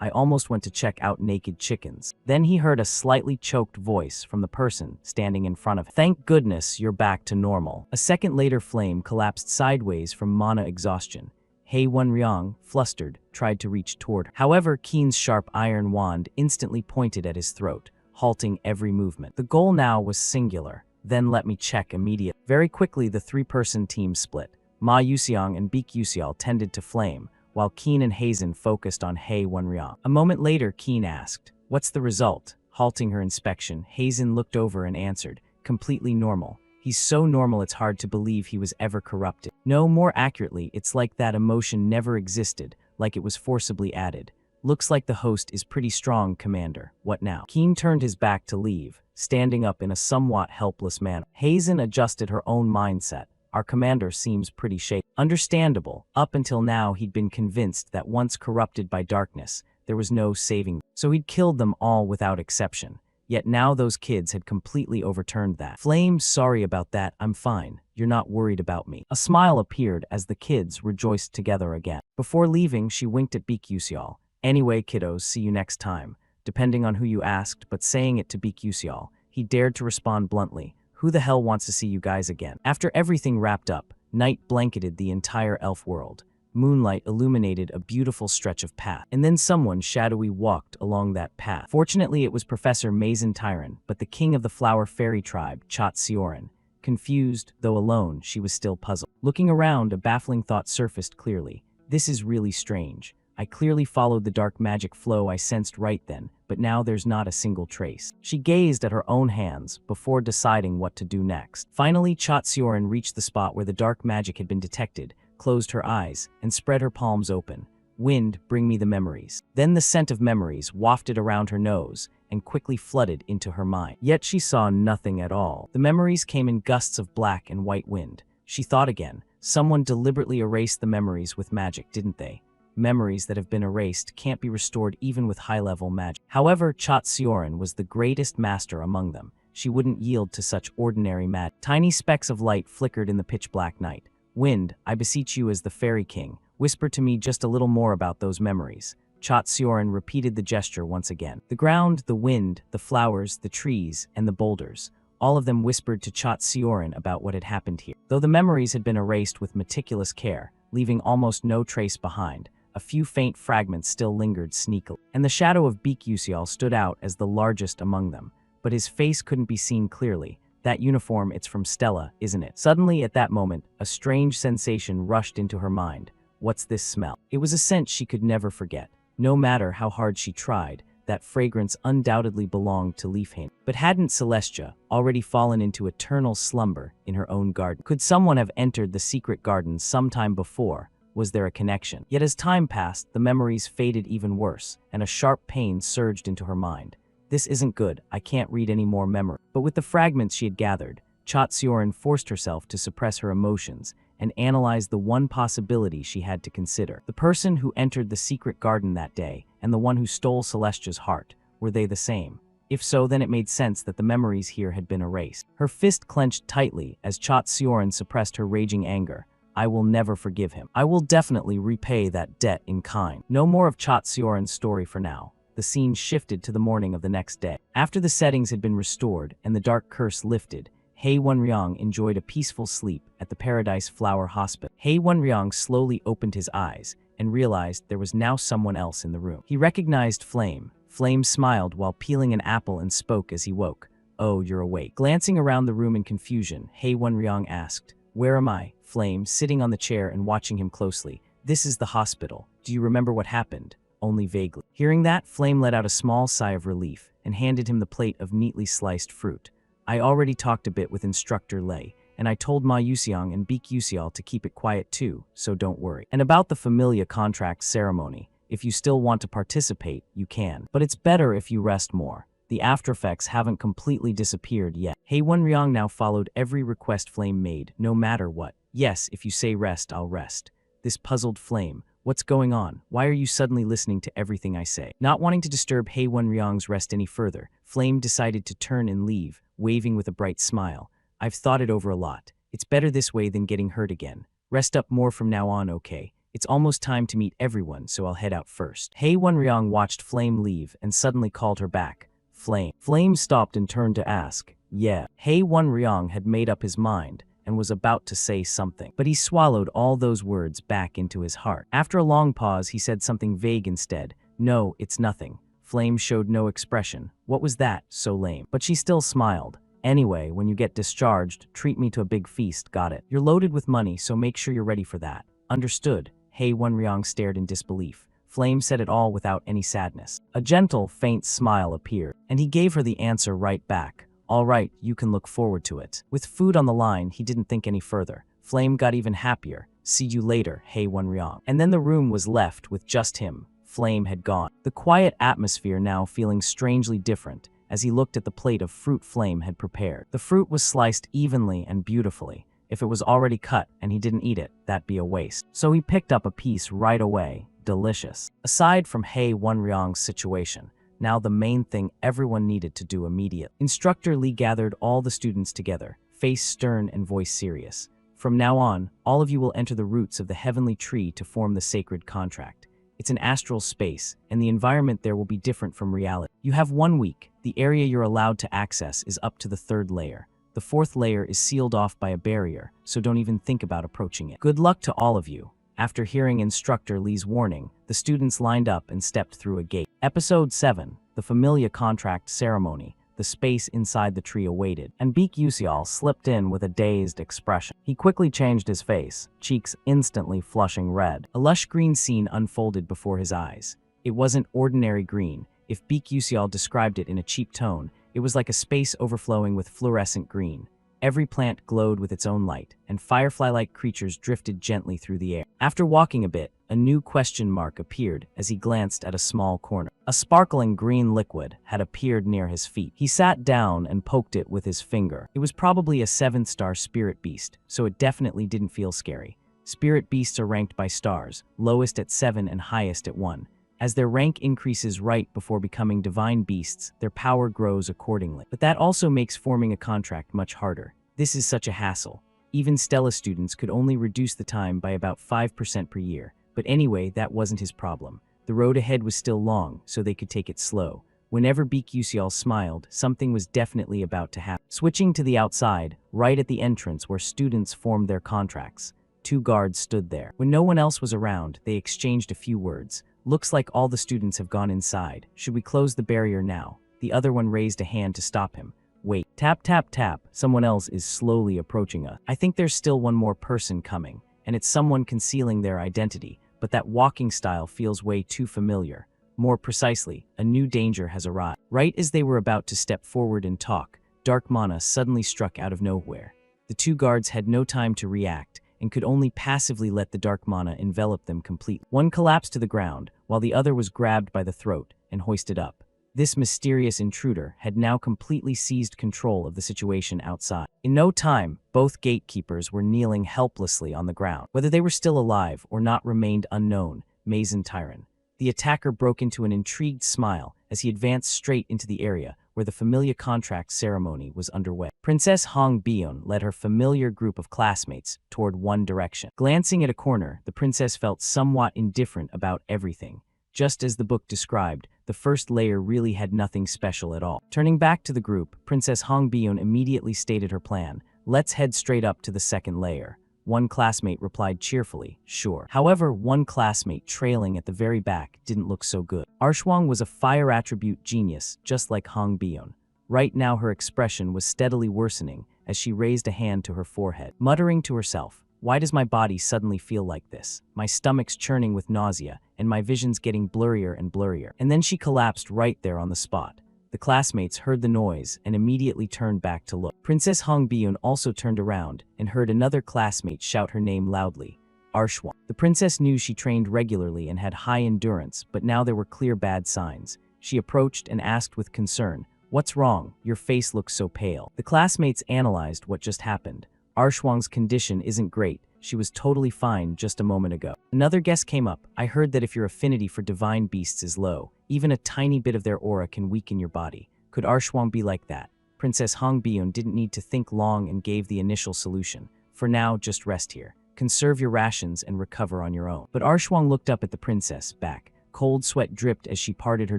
I almost went to check out naked chickens." Then he heard a slightly choked voice from the person standing in front of him. "Thank goodness you're back to normal." A second later, Flame collapsed sideways from mana exhaustion. Hei Wenryang, flustered, tried to reach toward her. However, Keen's sharp iron wand instantly pointed at his throat, halting every movement. The goal now was singular. "Then let me check immediately." Very quickly, the three-person team split. Ma Yuxiang and Beek Yuxiao tended to Flame, while Keen and Hazen focused on Hei Wenryang. A moment later, Keen asked, "What's the result?" Halting her inspection, Hazen looked over and answered, "Completely normal. He's so normal it's hard to believe he was ever corrupted. No, more accurately, it's like that emotion never existed, like it was forcibly added. Looks like the host is pretty strong, Commander. What now?" Keen turned his back to leave, standing up in a somewhat helpless manner. Hazen adjusted her own mindset. "Our commander seems pretty shaky." Understandable. Up until now he'd been convinced that once corrupted by darkness, there was no saving, so he'd killed them all without exception. Yet now those kids had completely overturned that. "Flame, sorry about that, I'm fine. You're not worried about me." A smile appeared as the kids rejoiced together again. Before leaving, she winked at Beek Yuxiao. "Anyway, kiddos, see you next time." Depending on who you asked, but saying it to Beek Yuxiao, he dared to respond bluntly, "Who the hell wants to see you guys again?" After everything wrapped up, night blanketed the entire elf world. Moonlight illuminated a beautiful stretch of path, and then someone shadowy walked along that path. Fortunately, it was Professor Mazen Tyron, but the king of the flower fairy tribe, Chot Sioran. Confused, though alone, she was still puzzled. Looking around, a baffling thought surfaced clearly. "This is really strange. I clearly followed the dark magic flow I sensed right then, but now there's not a single trace." She gazed at her own hands before deciding what to do next. Finally, Chot Sioran reached the spot where the dark magic had been detected, closed her eyes, and spread her palms open. "Wind, bring me the memories." Then the scent of memories wafted around her nose and quickly flooded into her mind. Yet she saw nothing at all. The memories came in gusts of black and white wind. She thought again. Someone deliberately erased the memories with magic, didn't they? Memories that have been erased can't be restored even with high-level magic. However, Chot Sioran was the greatest master among them. She wouldn't yield to such ordinary magic. Tiny specks of light flickered in the pitch-black night. "Wind, I beseech you as the Fairy King, whisper to me just a little more about those memories." Chot Sioran repeated the gesture once again. The ground, the wind, the flowers, the trees, and the boulders, all of them whispered to Chot Sioran about what had happened here. Though the memories had been erased with meticulous care, leaving almost no trace behind, a few faint fragments still lingered sneakily, and the shadow of Beek Yuxiao stood out as the largest among them. But his face couldn't be seen clearly. "That uniform, it's from Stella, isn't it?" Suddenly, at that moment, a strange sensation rushed into her mind. What's this smell? It was a scent she could never forget. No matter how hard she tried, that fragrance undoubtedly belonged to Leafhain. But hadn't Celestia already fallen into eternal slumber in her own garden? Could someone have entered the secret garden sometime before? Was there a connection? Yet as time passed, the memories faded even worse, and a sharp pain surged into her mind. "This isn't good, I can't read any more memory." But with the fragments she had gathered, Chot Sioran forced herself to suppress her emotions and analyze the one possibility she had to consider. The person who entered the secret garden that day and the one who stole Celestia's heart, were they the same? If so, then it made sense that the memories here had been erased. Her fist clenched tightly as Chot Sioran suppressed her raging anger. I will never forgive him. I will definitely repay that debt in kind. No more of Chatsioran's story for now. The scene shifted to the morning of the next day. After the settings had been restored and the dark curse lifted, Hei Wenryong enjoyed a peaceful sleep at the Paradise Flower Hospital. Hei Wenryong slowly opened his eyes and realized there was now someone else in the room. He recognized Flame. Flame smiled while peeling an apple and spoke as he woke. "Oh, you're awake." Glancing around the room in confusion, Hei Wenryong asked, "Where am I?" Flame, sitting on the chair and watching him closely. "This is the hospital. Do you remember what happened?" Only vaguely. Hearing that, Flame let out a small sigh of relief and handed him the plate of neatly sliced fruit. "I already talked a bit with Instructor Lei, and I told Ma Yuseong and Beek Yuseol to keep it quiet too, so don't worry. And about the familia contract ceremony, if you still want to participate, you can. But it's better if you rest more. The aftereffects haven't completely disappeared yet." Hei Wenryong now followed every request Flame made, no matter what. "Yes, if you say rest, I'll rest." This puzzled Flame. "What's going on? Why are you suddenly listening to everything I say?" Not wanting to disturb Hei Wenryong's rest any further, Flame decided to turn and leave, waving with a bright smile. "I've thought it over a lot. It's better this way than getting hurt again. Rest up more from now on, okay? It's almost time to meet everyone, so I'll head out first." Hei Wenryong watched Flame leave and suddenly called her back. "Flame." Flame stopped and turned to ask, "Yeah." Hei Wenryong had made up his mind and was about to say something, but he swallowed all those words back into his heart. After a long pause, he said something vague instead. "No, it's nothing." Flame showed no expression. What was that? So lame. But she still smiled. "Anyway, when you get discharged, treat me to a big feast, got it? You're loaded with money, so make sure you're ready for that." "Understood." Hei Wenryong stared in disbelief. Flame said it all without any sadness. A gentle, faint smile appeared, and he gave her the answer right back. "All right, you can look forward to it." With food on the line, he didn't think any further. Flame got even happier. "See you later, Hei Wenryong." And then the room was left with just him. Flame had gone. The quiet atmosphere now feeling strangely different as he looked at the plate of fruit Flame had prepared. The fruit was sliced evenly and beautifully. If it was already cut and he didn't eat it, that'd be a waste. So he picked up a piece right away. Delicious. Aside from Hei Wenryong's situation, now the main thing everyone needed to do immediately. Instructor Lee gathered all the students together, face stern and voice serious. "From now on, all of you will enter the roots of the heavenly tree to form the sacred contract. It's an astral space, and the environment there will be different from reality. You have 1 week. The area you're allowed to access is up to the 3rd layer. The 4th layer is sealed off by a barrier, so don't even think about approaching it. Good luck to all of you." After hearing Instructor Lee's warning, the students lined up and stepped through a gate. Episode 7, The Familia Contract Ceremony. The space inside the tree awaited, and Beek Yuseol slipped in with a dazed expression. He quickly changed his face, cheeks instantly flushing red. A lush green scene unfolded before his eyes. It wasn't ordinary green. If Beek Yuseol described it in a cheap tone, it was like a space overflowing with fluorescent green. Every plant glowed with its own light, and firefly-like creatures drifted gently through the air. After walking a bit, a new question mark appeared as he glanced at a small corner. A sparkling green liquid had appeared near his feet. He sat down and poked it with his finger. It was probably a 7-star spirit beast, so it definitely didn't feel scary. Spirit beasts are ranked by stars, lowest at 7 and highest at 1. As their rank increases right before becoming divine beasts, their power grows accordingly. But that also makes forming a contract much harder. This is such a hassle. Even Stella students could only reduce the time by about 5% per year. But anyway, that wasn't his problem. The road ahead was still long, so they could take it slow. Whenever Beek Yuseol smiled, something was definitely about to happen. Switching to the outside, right at the entrance where students formed their contracts, 2 guards stood there. When no one else was around, they exchanged a few words. "Looks like all the students have gone inside. Should we close the barrier now?" The other one raised a hand to stop him. "Wait." Tap, tap, tap. Someone else is slowly approaching us. I think there's still one more person coming, and it's someone concealing their identity, but that walking style feels way too familiar. More precisely, a new danger has arrived. Right as they were about to step forward and talk, dark mana suddenly struck out of nowhere. The 2 guards had no time to react, and could only passively let the dark mana envelop them completely. One collapsed to the ground, while the other was grabbed by the throat and hoisted up. This mysterious intruder had now completely seized control of the situation outside. In no time, both gatekeepers were kneeling helplessly on the ground. Whether they were still alive or not remained unknown. Mazen Tyran. The attacker broke into an intrigued smile as he advanced straight into the area where the familiar contract ceremony was underway. Princess Hong Bion led her familiar group of classmates toward one direction. Glancing at a corner, the princess felt somewhat indifferent about everything. Just as the book described, the first layer really had nothing special at all. Turning back to the group, Princess Hong Bion immediately stated her plan. Let's head straight up to the second layer. One classmate replied cheerfully, sure. However, one classmate trailing at the very back didn't look so good. Arshwang was a fire attribute genius, just like Hong Bion. Right now her expression was steadily worsening as she raised a hand to her forehead, muttering to herself, why does my body suddenly feel like this? My stomach's churning with nausea, and my vision's getting blurrier and blurrier. And then she collapsed right there on the spot. The classmates heard the noise and immediately turned back to look. Princess Hong Bion also turned around and heard another classmate shout her name loudly, Arshwang. The princess knew she trained regularly and had high endurance, but now there were clear bad signs. She approached and asked with concern, what's wrong? Your face looks so pale. The classmates analyzed what just happened. Arshwang's condition isn't great. She was totally fine just a moment ago. Another guest came up. I heard that if your affinity for divine beasts is low, even a tiny bit of their aura can weaken your body. Could Arshwang be like that? Princess Hong Bion didn't need to think long and gave the initial solution. For now, just rest here. Conserve your rations and recover on your own. But Arshwang looked up at the princess, back. Cold sweat dripped as she parted her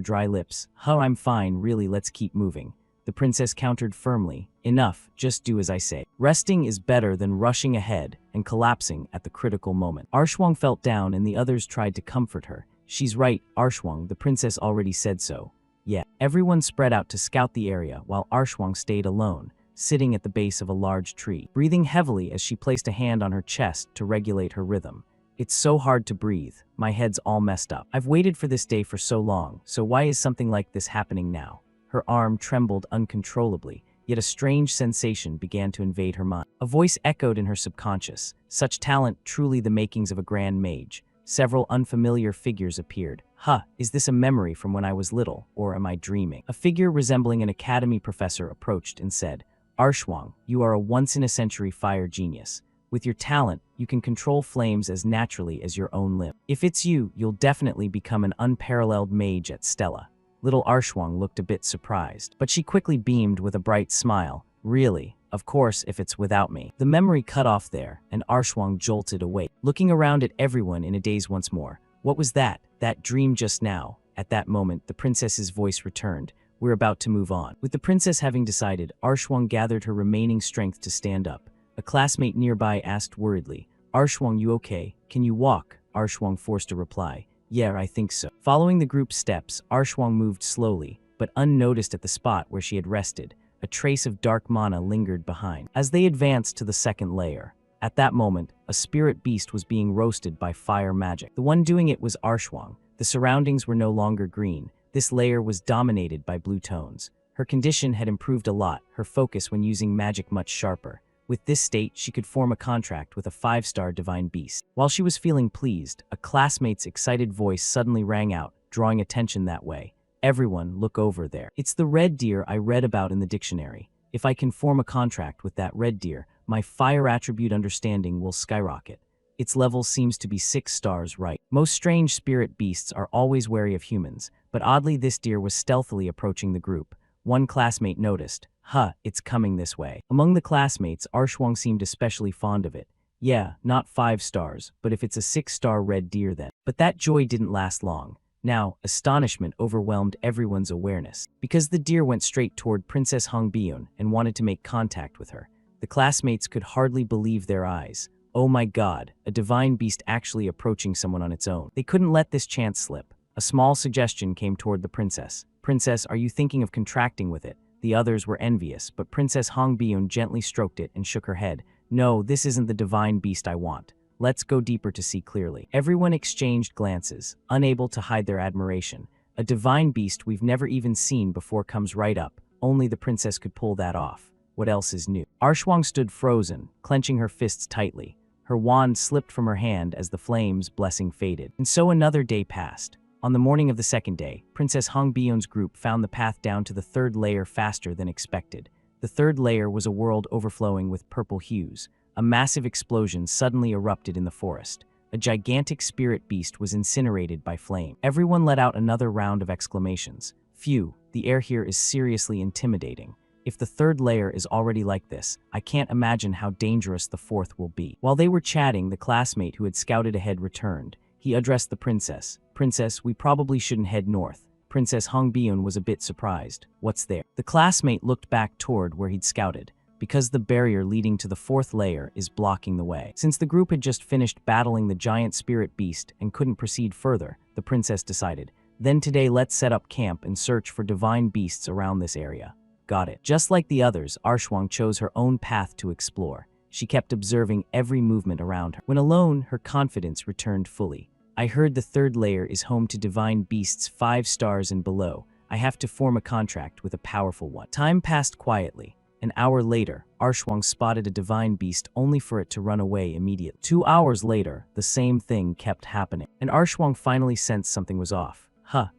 dry lips. Huh, I'm fine, really, let's keep moving. The princess countered firmly, enough, just do as I say. Resting is better than rushing ahead and collapsing at the critical moment. Arshwang felt down and the others tried to comfort her. She's right, Arshwang, the princess already said so. Yeah, everyone spread out to scout the area while Arshwang stayed alone, sitting at the base of a large tree, breathing heavily as she placed a hand on her chest to regulate her rhythm. It's so hard to breathe, my head's all messed up. I've waited for this day for so long, so why is something like this happening now? Her arm trembled uncontrollably, yet a strange sensation began to invade her mind. A voice echoed in her subconscious. Such talent, truly the makings of a grand mage. Several unfamiliar figures appeared. Huh, is this a memory from when I was little, or am I dreaming? A figure resembling an academy professor approached and said, Arshwang, you are a once-in-a-century fire genius. With your talent, you can control flames as naturally as your own limb. If it's you, you'll definitely become an unparalleled mage at Stella. Little Arshwang looked a bit surprised, but she quickly beamed with a bright smile. Really? Of course, if it's without me. The memory cut off there, and Arshwang jolted awake, looking around at everyone in a daze once more. What was that? That dream just now? At that moment, the princess's voice returned. We're about to move on. With the princess having decided, Arshwang gathered her remaining strength to stand up. A classmate nearby asked worriedly, Arshwang, you okay? Can you walk? Arshwang forced a reply. Yeah, I think so. Following the group's steps, Arshwang moved slowly, but unnoticed at the spot where she had rested. A trace of dark mana lingered behind. As they advanced to the second layer, at that moment, a spirit beast was being roasted by fire magic. The one doing it was Arshwang. The surroundings were no longer green. This layer was dominated by blue tones. Her condition had improved a lot, her focus when using magic much sharper. With this state, she could form a contract with a 5-star divine beast. While she was feeling pleased, a classmate's excited voice suddenly rang out, drawing attention that way. Everyone, look over there. It's the red deer I read about in the dictionary. If I can form a contract with that red deer, my fire attribute understanding will skyrocket. Its level seems to be 6 stars, right? Most strange spirit beasts are always wary of humans, but oddly this deer was stealthily approaching the group. One classmate noticed. Huh, it's coming this way. Among the classmates, Arshwang seemed especially fond of it. Yeah, not 5 stars, but if it's a 6-star red deer then. But that joy didn't last long. Now, astonishment overwhelmed everyone's awareness, because the deer went straight toward Princess Hong Bion and wanted to make contact with her. The classmates could hardly believe their eyes. Oh my god, a divine beast actually approaching someone on its own. They couldn't let this chance slip. A small suggestion came toward the princess. Princess, are you thinking of contracting with it? The others were envious, but Princess Hong Bion gently stroked it and shook her head. No, this isn't the divine beast I want. Let's go deeper to see clearly. Everyone exchanged glances, unable to hide their admiration. A divine beast we've never even seen before comes right up. Only the princess could pull that off. What else is new? Arshwang stood frozen, clenching her fists tightly. Her wand slipped from her hand as the flame's blessing faded. And so another day passed. On the morning of the second day, Princess Hong Bion's group found the path down to the third layer faster than expected. The third layer was a world overflowing with purple hues. A massive explosion suddenly erupted in the forest. A gigantic spirit beast was incinerated by flame. Everyone let out another round of exclamations. Phew, the air here is seriously intimidating. If the third layer is already like this, I can't imagine how dangerous the fourth will be. While they were chatting, the classmate who had scouted ahead returned. He addressed the princess. Princess, we probably shouldn't head north. Princess Hongbyun was a bit surprised. What's there? The classmate looked back toward where he'd scouted. Because the barrier leading to the fourth layer is blocking the way. Since the group had just finished battling the giant spirit beast and couldn't proceed further, the princess decided, then today let's set up camp and search for divine beasts around this area. Got it. Just like the others, Arshwang chose her own path to explore. She kept observing every movement around her. When alone, her confidence returned fully. I heard the third layer is home to divine beasts 5 stars and below. I have to form a contract with a powerful one. Time passed quietly. An hour later, Arshwang spotted a divine beast only for it to run away immediately. 2 hours later, the same thing kept happening. And Arshwang finally sensed something was off.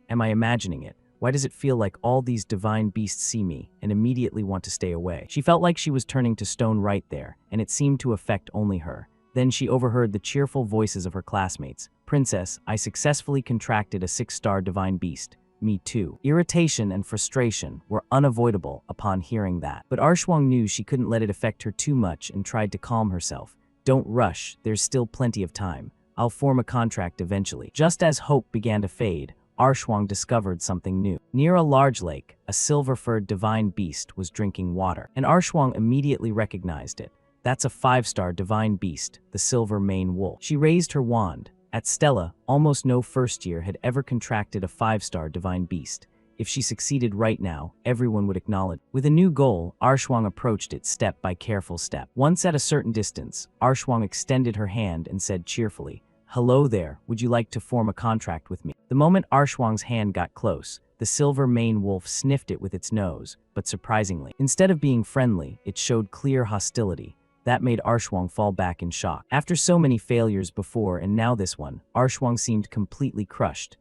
Am I imagining it? Why does it feel like all these divine beasts see me and immediately want to stay away? She felt like she was turning to stone right there, and it seemed to affect only her. Then she overheard the cheerful voices of her classmates. Princess, I successfully contracted a 6-star divine beast. Me too. Irritation and frustration were unavoidable upon hearing that. But Arshwang knew she couldn't let it affect her too much and tried to calm herself. Don't rush, there's still plenty of time. I'll form a contract eventually. Just as hope began to fade, Arshwang discovered something new. Near a large lake, a silver-furred divine beast was drinking water, and Arshwang immediately recognized it. That's a 5-star divine beast, the silver mane wolf. She raised her wand. At Stella, almost no first year had ever contracted a 5-star divine beast. If she succeeded right now, everyone would acknowledge. With a new goal, Arshwang approached it step by careful step. Once at a certain distance, Arshwang extended her hand and said cheerfully, "Hello there, would you like to form a contract with me?" The moment Arshwang's hand got close, the silver mane wolf sniffed it with its nose, but surprisingly, instead of being friendly, it showed clear hostility. That made Arshwang fall back in shock. After so many failures before and now this one, Arshwang seemed completely crushed.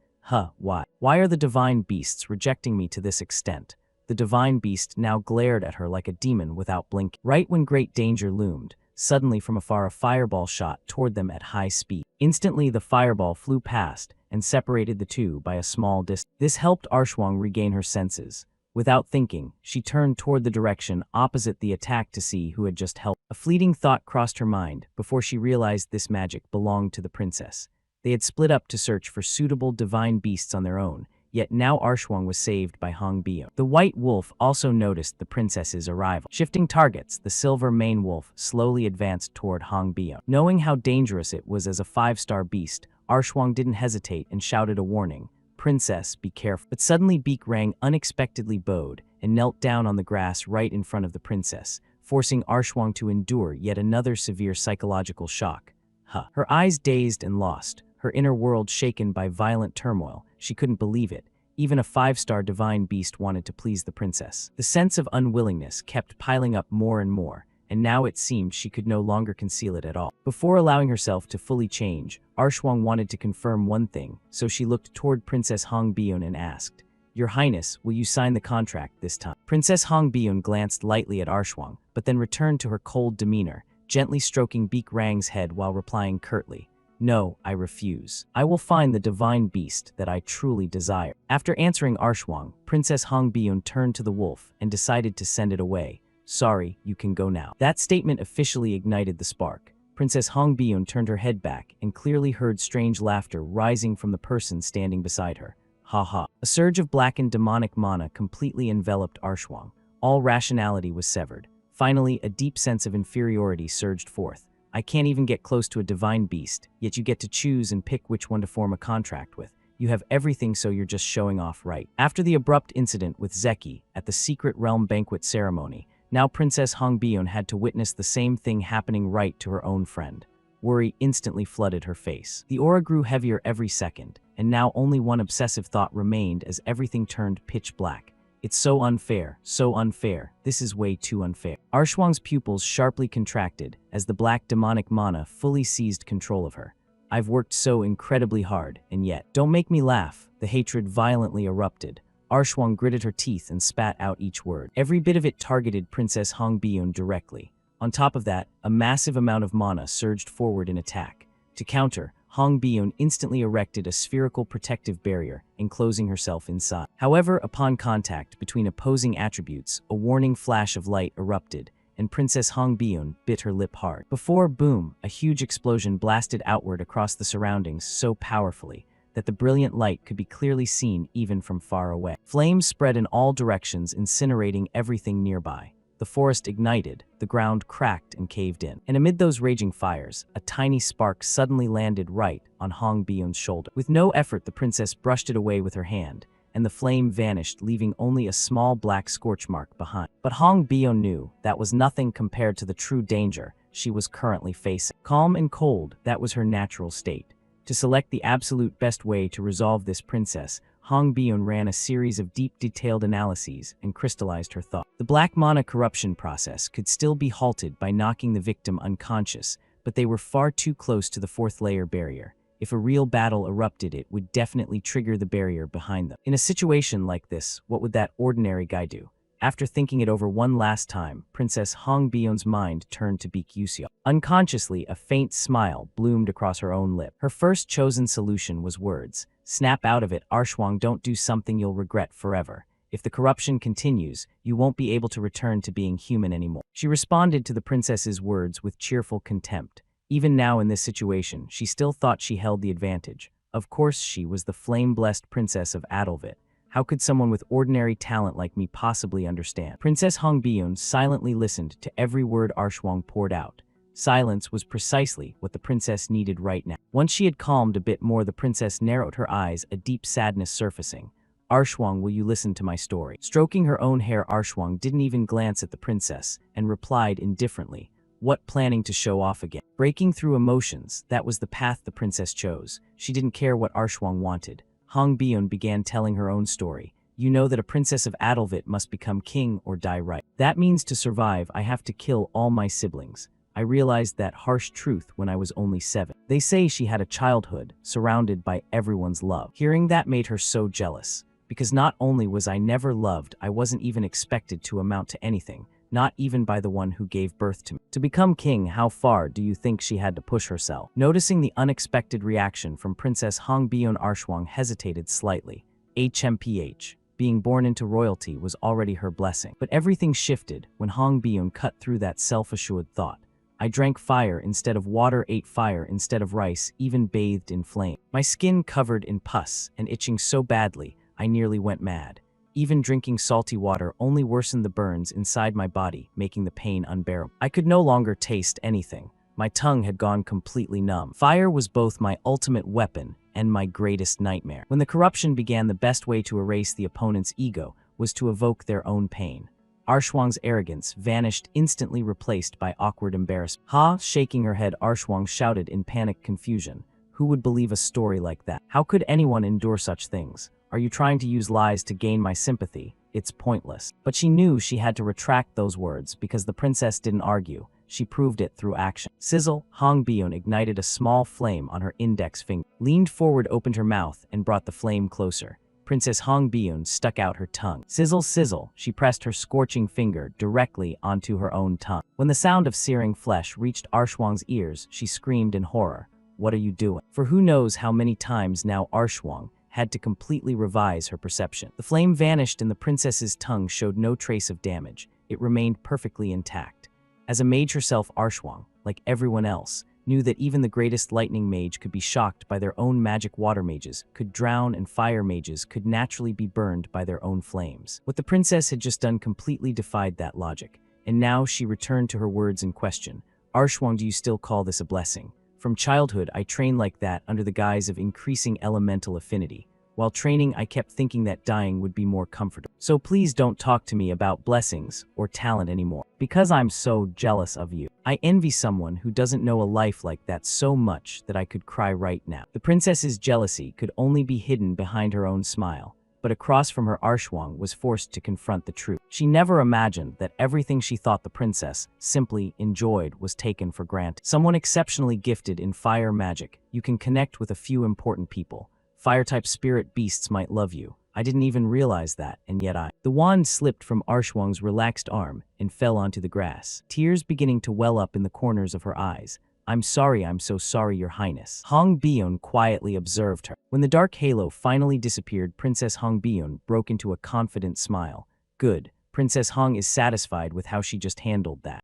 Why? Why are the divine beasts rejecting me to this extent? The divine beast now glared at her like a demon without blinking. Right when great danger loomed, suddenly from afar a fireball shot toward them at high speed. Instantly the fireball flew past and separated the two by a small distance. This helped Arshwang regain her senses. Without thinking, she turned toward the direction opposite the attack to see who had just helped. A fleeting thought crossed her mind before she realized this magic belonged to the princess. They had split up to search for suitable divine beasts on their own, yet now Arshwang was saved by Hongbyun. The white wolf also noticed the princess's arrival. Shifting targets, the silver mane wolf slowly advanced toward Hongbyun. Knowing how dangerous it was as a 5-star beast, Arshwang didn't hesitate and shouted a warning. "Princess, be careful." But suddenly Beak Rang unexpectedly bowed and knelt down on the grass right in front of the princess, forcing Arshwang to endure yet another severe psychological shock. Her eyes dazed and lost, her inner world shaken by violent turmoil. She couldn't believe it. Even a 5-star divine beast wanted to please the princess. The sense of unwillingness kept piling up more and more, and now it seemed she could no longer conceal it at all. Before allowing herself to fully change, Arshwang wanted to confirm one thing, so she looked toward Princess Hongbyun and asked, "Your Highness, will you sign the contract this time?" Princess Hongbyun glanced lightly at Arshwang, but then returned to her cold demeanor, gently stroking Beak Rang's head while replying curtly, "No, I refuse. I will find the divine beast that I truly desire." After answering Arshwang, Princess Hongbyun turned to the wolf and decided to send it away. "Sorry, you can go now." That statement officially ignited the spark. Princess Hongbyun turned her head back and clearly heard strange laughter rising from the person standing beside her. Ha ha. A surge of blackened demonic mana completely enveloped Arshwang. All rationality was severed. Finally, a deep sense of inferiority surged forth. "I can't even get close to a divine beast, yet you get to choose and pick which one to form a contract with. You have everything, so you're just showing off, right?" After the abrupt incident with Zeki at the Secret Realm banquet ceremony, now Princess Hongbyun had to witness the same thing happening right to her own friend. Worry instantly flooded her face. The aura grew heavier every second, and now only one obsessive thought remained as everything turned pitch black. "It's so unfair, so unfair. This is way too unfair." Arshwang's pupils sharply contracted as the black demonic mana fully seized control of her. "I've worked so incredibly hard, and yet..." "Don't make me laugh." The hatred violently erupted. Arshwang gritted her teeth and spat out each word. Every bit of it targeted Princess Hongbyun directly. On top of that, a massive amount of mana surged forward in attack. To counter, Hong Bion instantly erected a spherical protective barrier, enclosing herself inside. However, upon contact between opposing attributes, a warning flash of light erupted, and Princess Hong Bion bit her lip hard. Before, boom, a huge explosion blasted outward across the surroundings so powerfully that the brilliant light could be clearly seen even from far away. Flames spread in all directions, incinerating everything nearby. The forest ignited, the ground cracked and caved in. And amid those raging fires, a tiny spark suddenly landed right on Hong Bion's shoulder. With no effort, the princess brushed it away with her hand, and the flame vanished, leaving only a small black scorch mark behind. But Hong Bion knew that was nothing compared to the true danger she was currently facing. Calm and cold, that was her natural state. To select the absolute best way to resolve this princess, Hong Bion ran a series of deep, detailed analyses and crystallized her thought. The black mana corruption process could still be halted by knocking the victim unconscious, but they were far too close to the fourth layer barrier. If a real battle erupted, it would definitely trigger the barrier behind them. In a situation like this, what would that ordinary guy do? After thinking it over one last time, Princess Hong Bion's mind turned to Baek Yuseo. Unconsciously, a faint smile bloomed across her own lip. Her first chosen solution was words. Snap out of it, Arshwang, don't do something you'll regret forever. If the corruption continues, you won't be able to return to being human anymore. She responded to the princess's words with cheerful contempt. Even now in this situation, she still thought she held the advantage. Of course, she was the flame-blessed princess of Adalvit. How could someone with ordinary talent like me possibly understand? Princess Hong Bion silently listened to every word Arshwang poured out. Silence was precisely what the princess needed right now. Once she had calmed a bit more, the princess narrowed her eyes, a deep sadness surfacing. Arshwang, will you listen to my story? Stroking her own hair, Arshwang didn't even glance at the princess and replied indifferently, what, planning to show off again? Breaking through emotions, that was the path the princess chose. She didn't care what Arshwang wanted. Hong Bion began telling her own story. You know that a princess of Adalvit must become king or die right. That means to survive, I have to kill all my siblings. I realized that harsh truth when I was only 7. They say she had a childhood surrounded by everyone's love. Hearing that made her so jealous. Because not only was I never loved, I wasn't even expected to amount to anything, not even by the one who gave birth to me. To become king, how far do you think she had to push herself? Noticing the unexpected reaction from Princess Hong Bion, Arshwang hesitated slightly. HMPH. Being born into royalty was already her blessing. But everything shifted when Hong Bion cut through that self-assured thought. I drank fire instead of water, ate fire instead of rice, even bathed in flame. My skin covered in pus and itching so badly, I nearly went mad. Even drinking salty water only worsened the burns inside my body, making the pain unbearable. I could no longer taste anything. My tongue had gone completely numb. Fire was both my ultimate weapon and my greatest nightmare. When the corruption began, the best way to erase the opponent's ego was to evoke their own pain. Arshwang's arrogance vanished, instantly replaced by awkward embarrassment. Ha! Shaking her head, Arshwang shouted in panicked confusion. Who would believe a story like that? How could anyone endure such things? Are you trying to use lies to gain my sympathy? It's pointless. But she knew she had to retract those words because the princess didn't argue. She proved it through action. Sizzle, Hong Bion ignited a small flame on her index finger, leaned forward, opened her mouth, and brought the flame closer. Princess Hong Bion stuck out her tongue. Sizzle, sizzle, she pressed her scorching finger directly onto her own tongue. When the sound of searing flesh reached Arshwang's ears, she screamed in horror. What are you doing? For who knows how many times now Arshwang had to completely revise her perception. The flame vanished and the princess's tongue showed no trace of damage. It remained perfectly intact. As a mage herself, Arshwang, like everyone else, knew that even the greatest lightning mage could be shocked by their own magic. Water mages could drown and fire mages could naturally be burned by their own flames. What the princess had just done completely defied that logic, and now she returned to her words in question. Arshwang, do you still call this a blessing? From childhood, I trained like that under the guise of increasing elemental affinity. While training, I kept thinking that dying would be more comfortable. So please don't talk to me about blessings or talent anymore, because I'm so jealous of you. I envy someone who doesn't know a life like that so much that I could cry right now. The princess's jealousy could only be hidden behind her own smile, but across from her, Arshwang was forced to confront the truth. She never imagined that everything she thought the princess simply enjoyed was taken for granted. Someone exceptionally gifted in fire magic, you can connect with a few important people. Fire-type spirit beasts might love you. I didn't even realize that, and yet The wand slipped from Arshwang's relaxed arm and fell onto the grass, tears beginning to well up in the corners of her eyes. I'm sorry, I'm so sorry, Your Highness. Hong Bion quietly observed her. When the dark halo finally disappeared, Princess Hong Bion broke into a confident smile. Good. Princess Hong is satisfied with how she just handled that.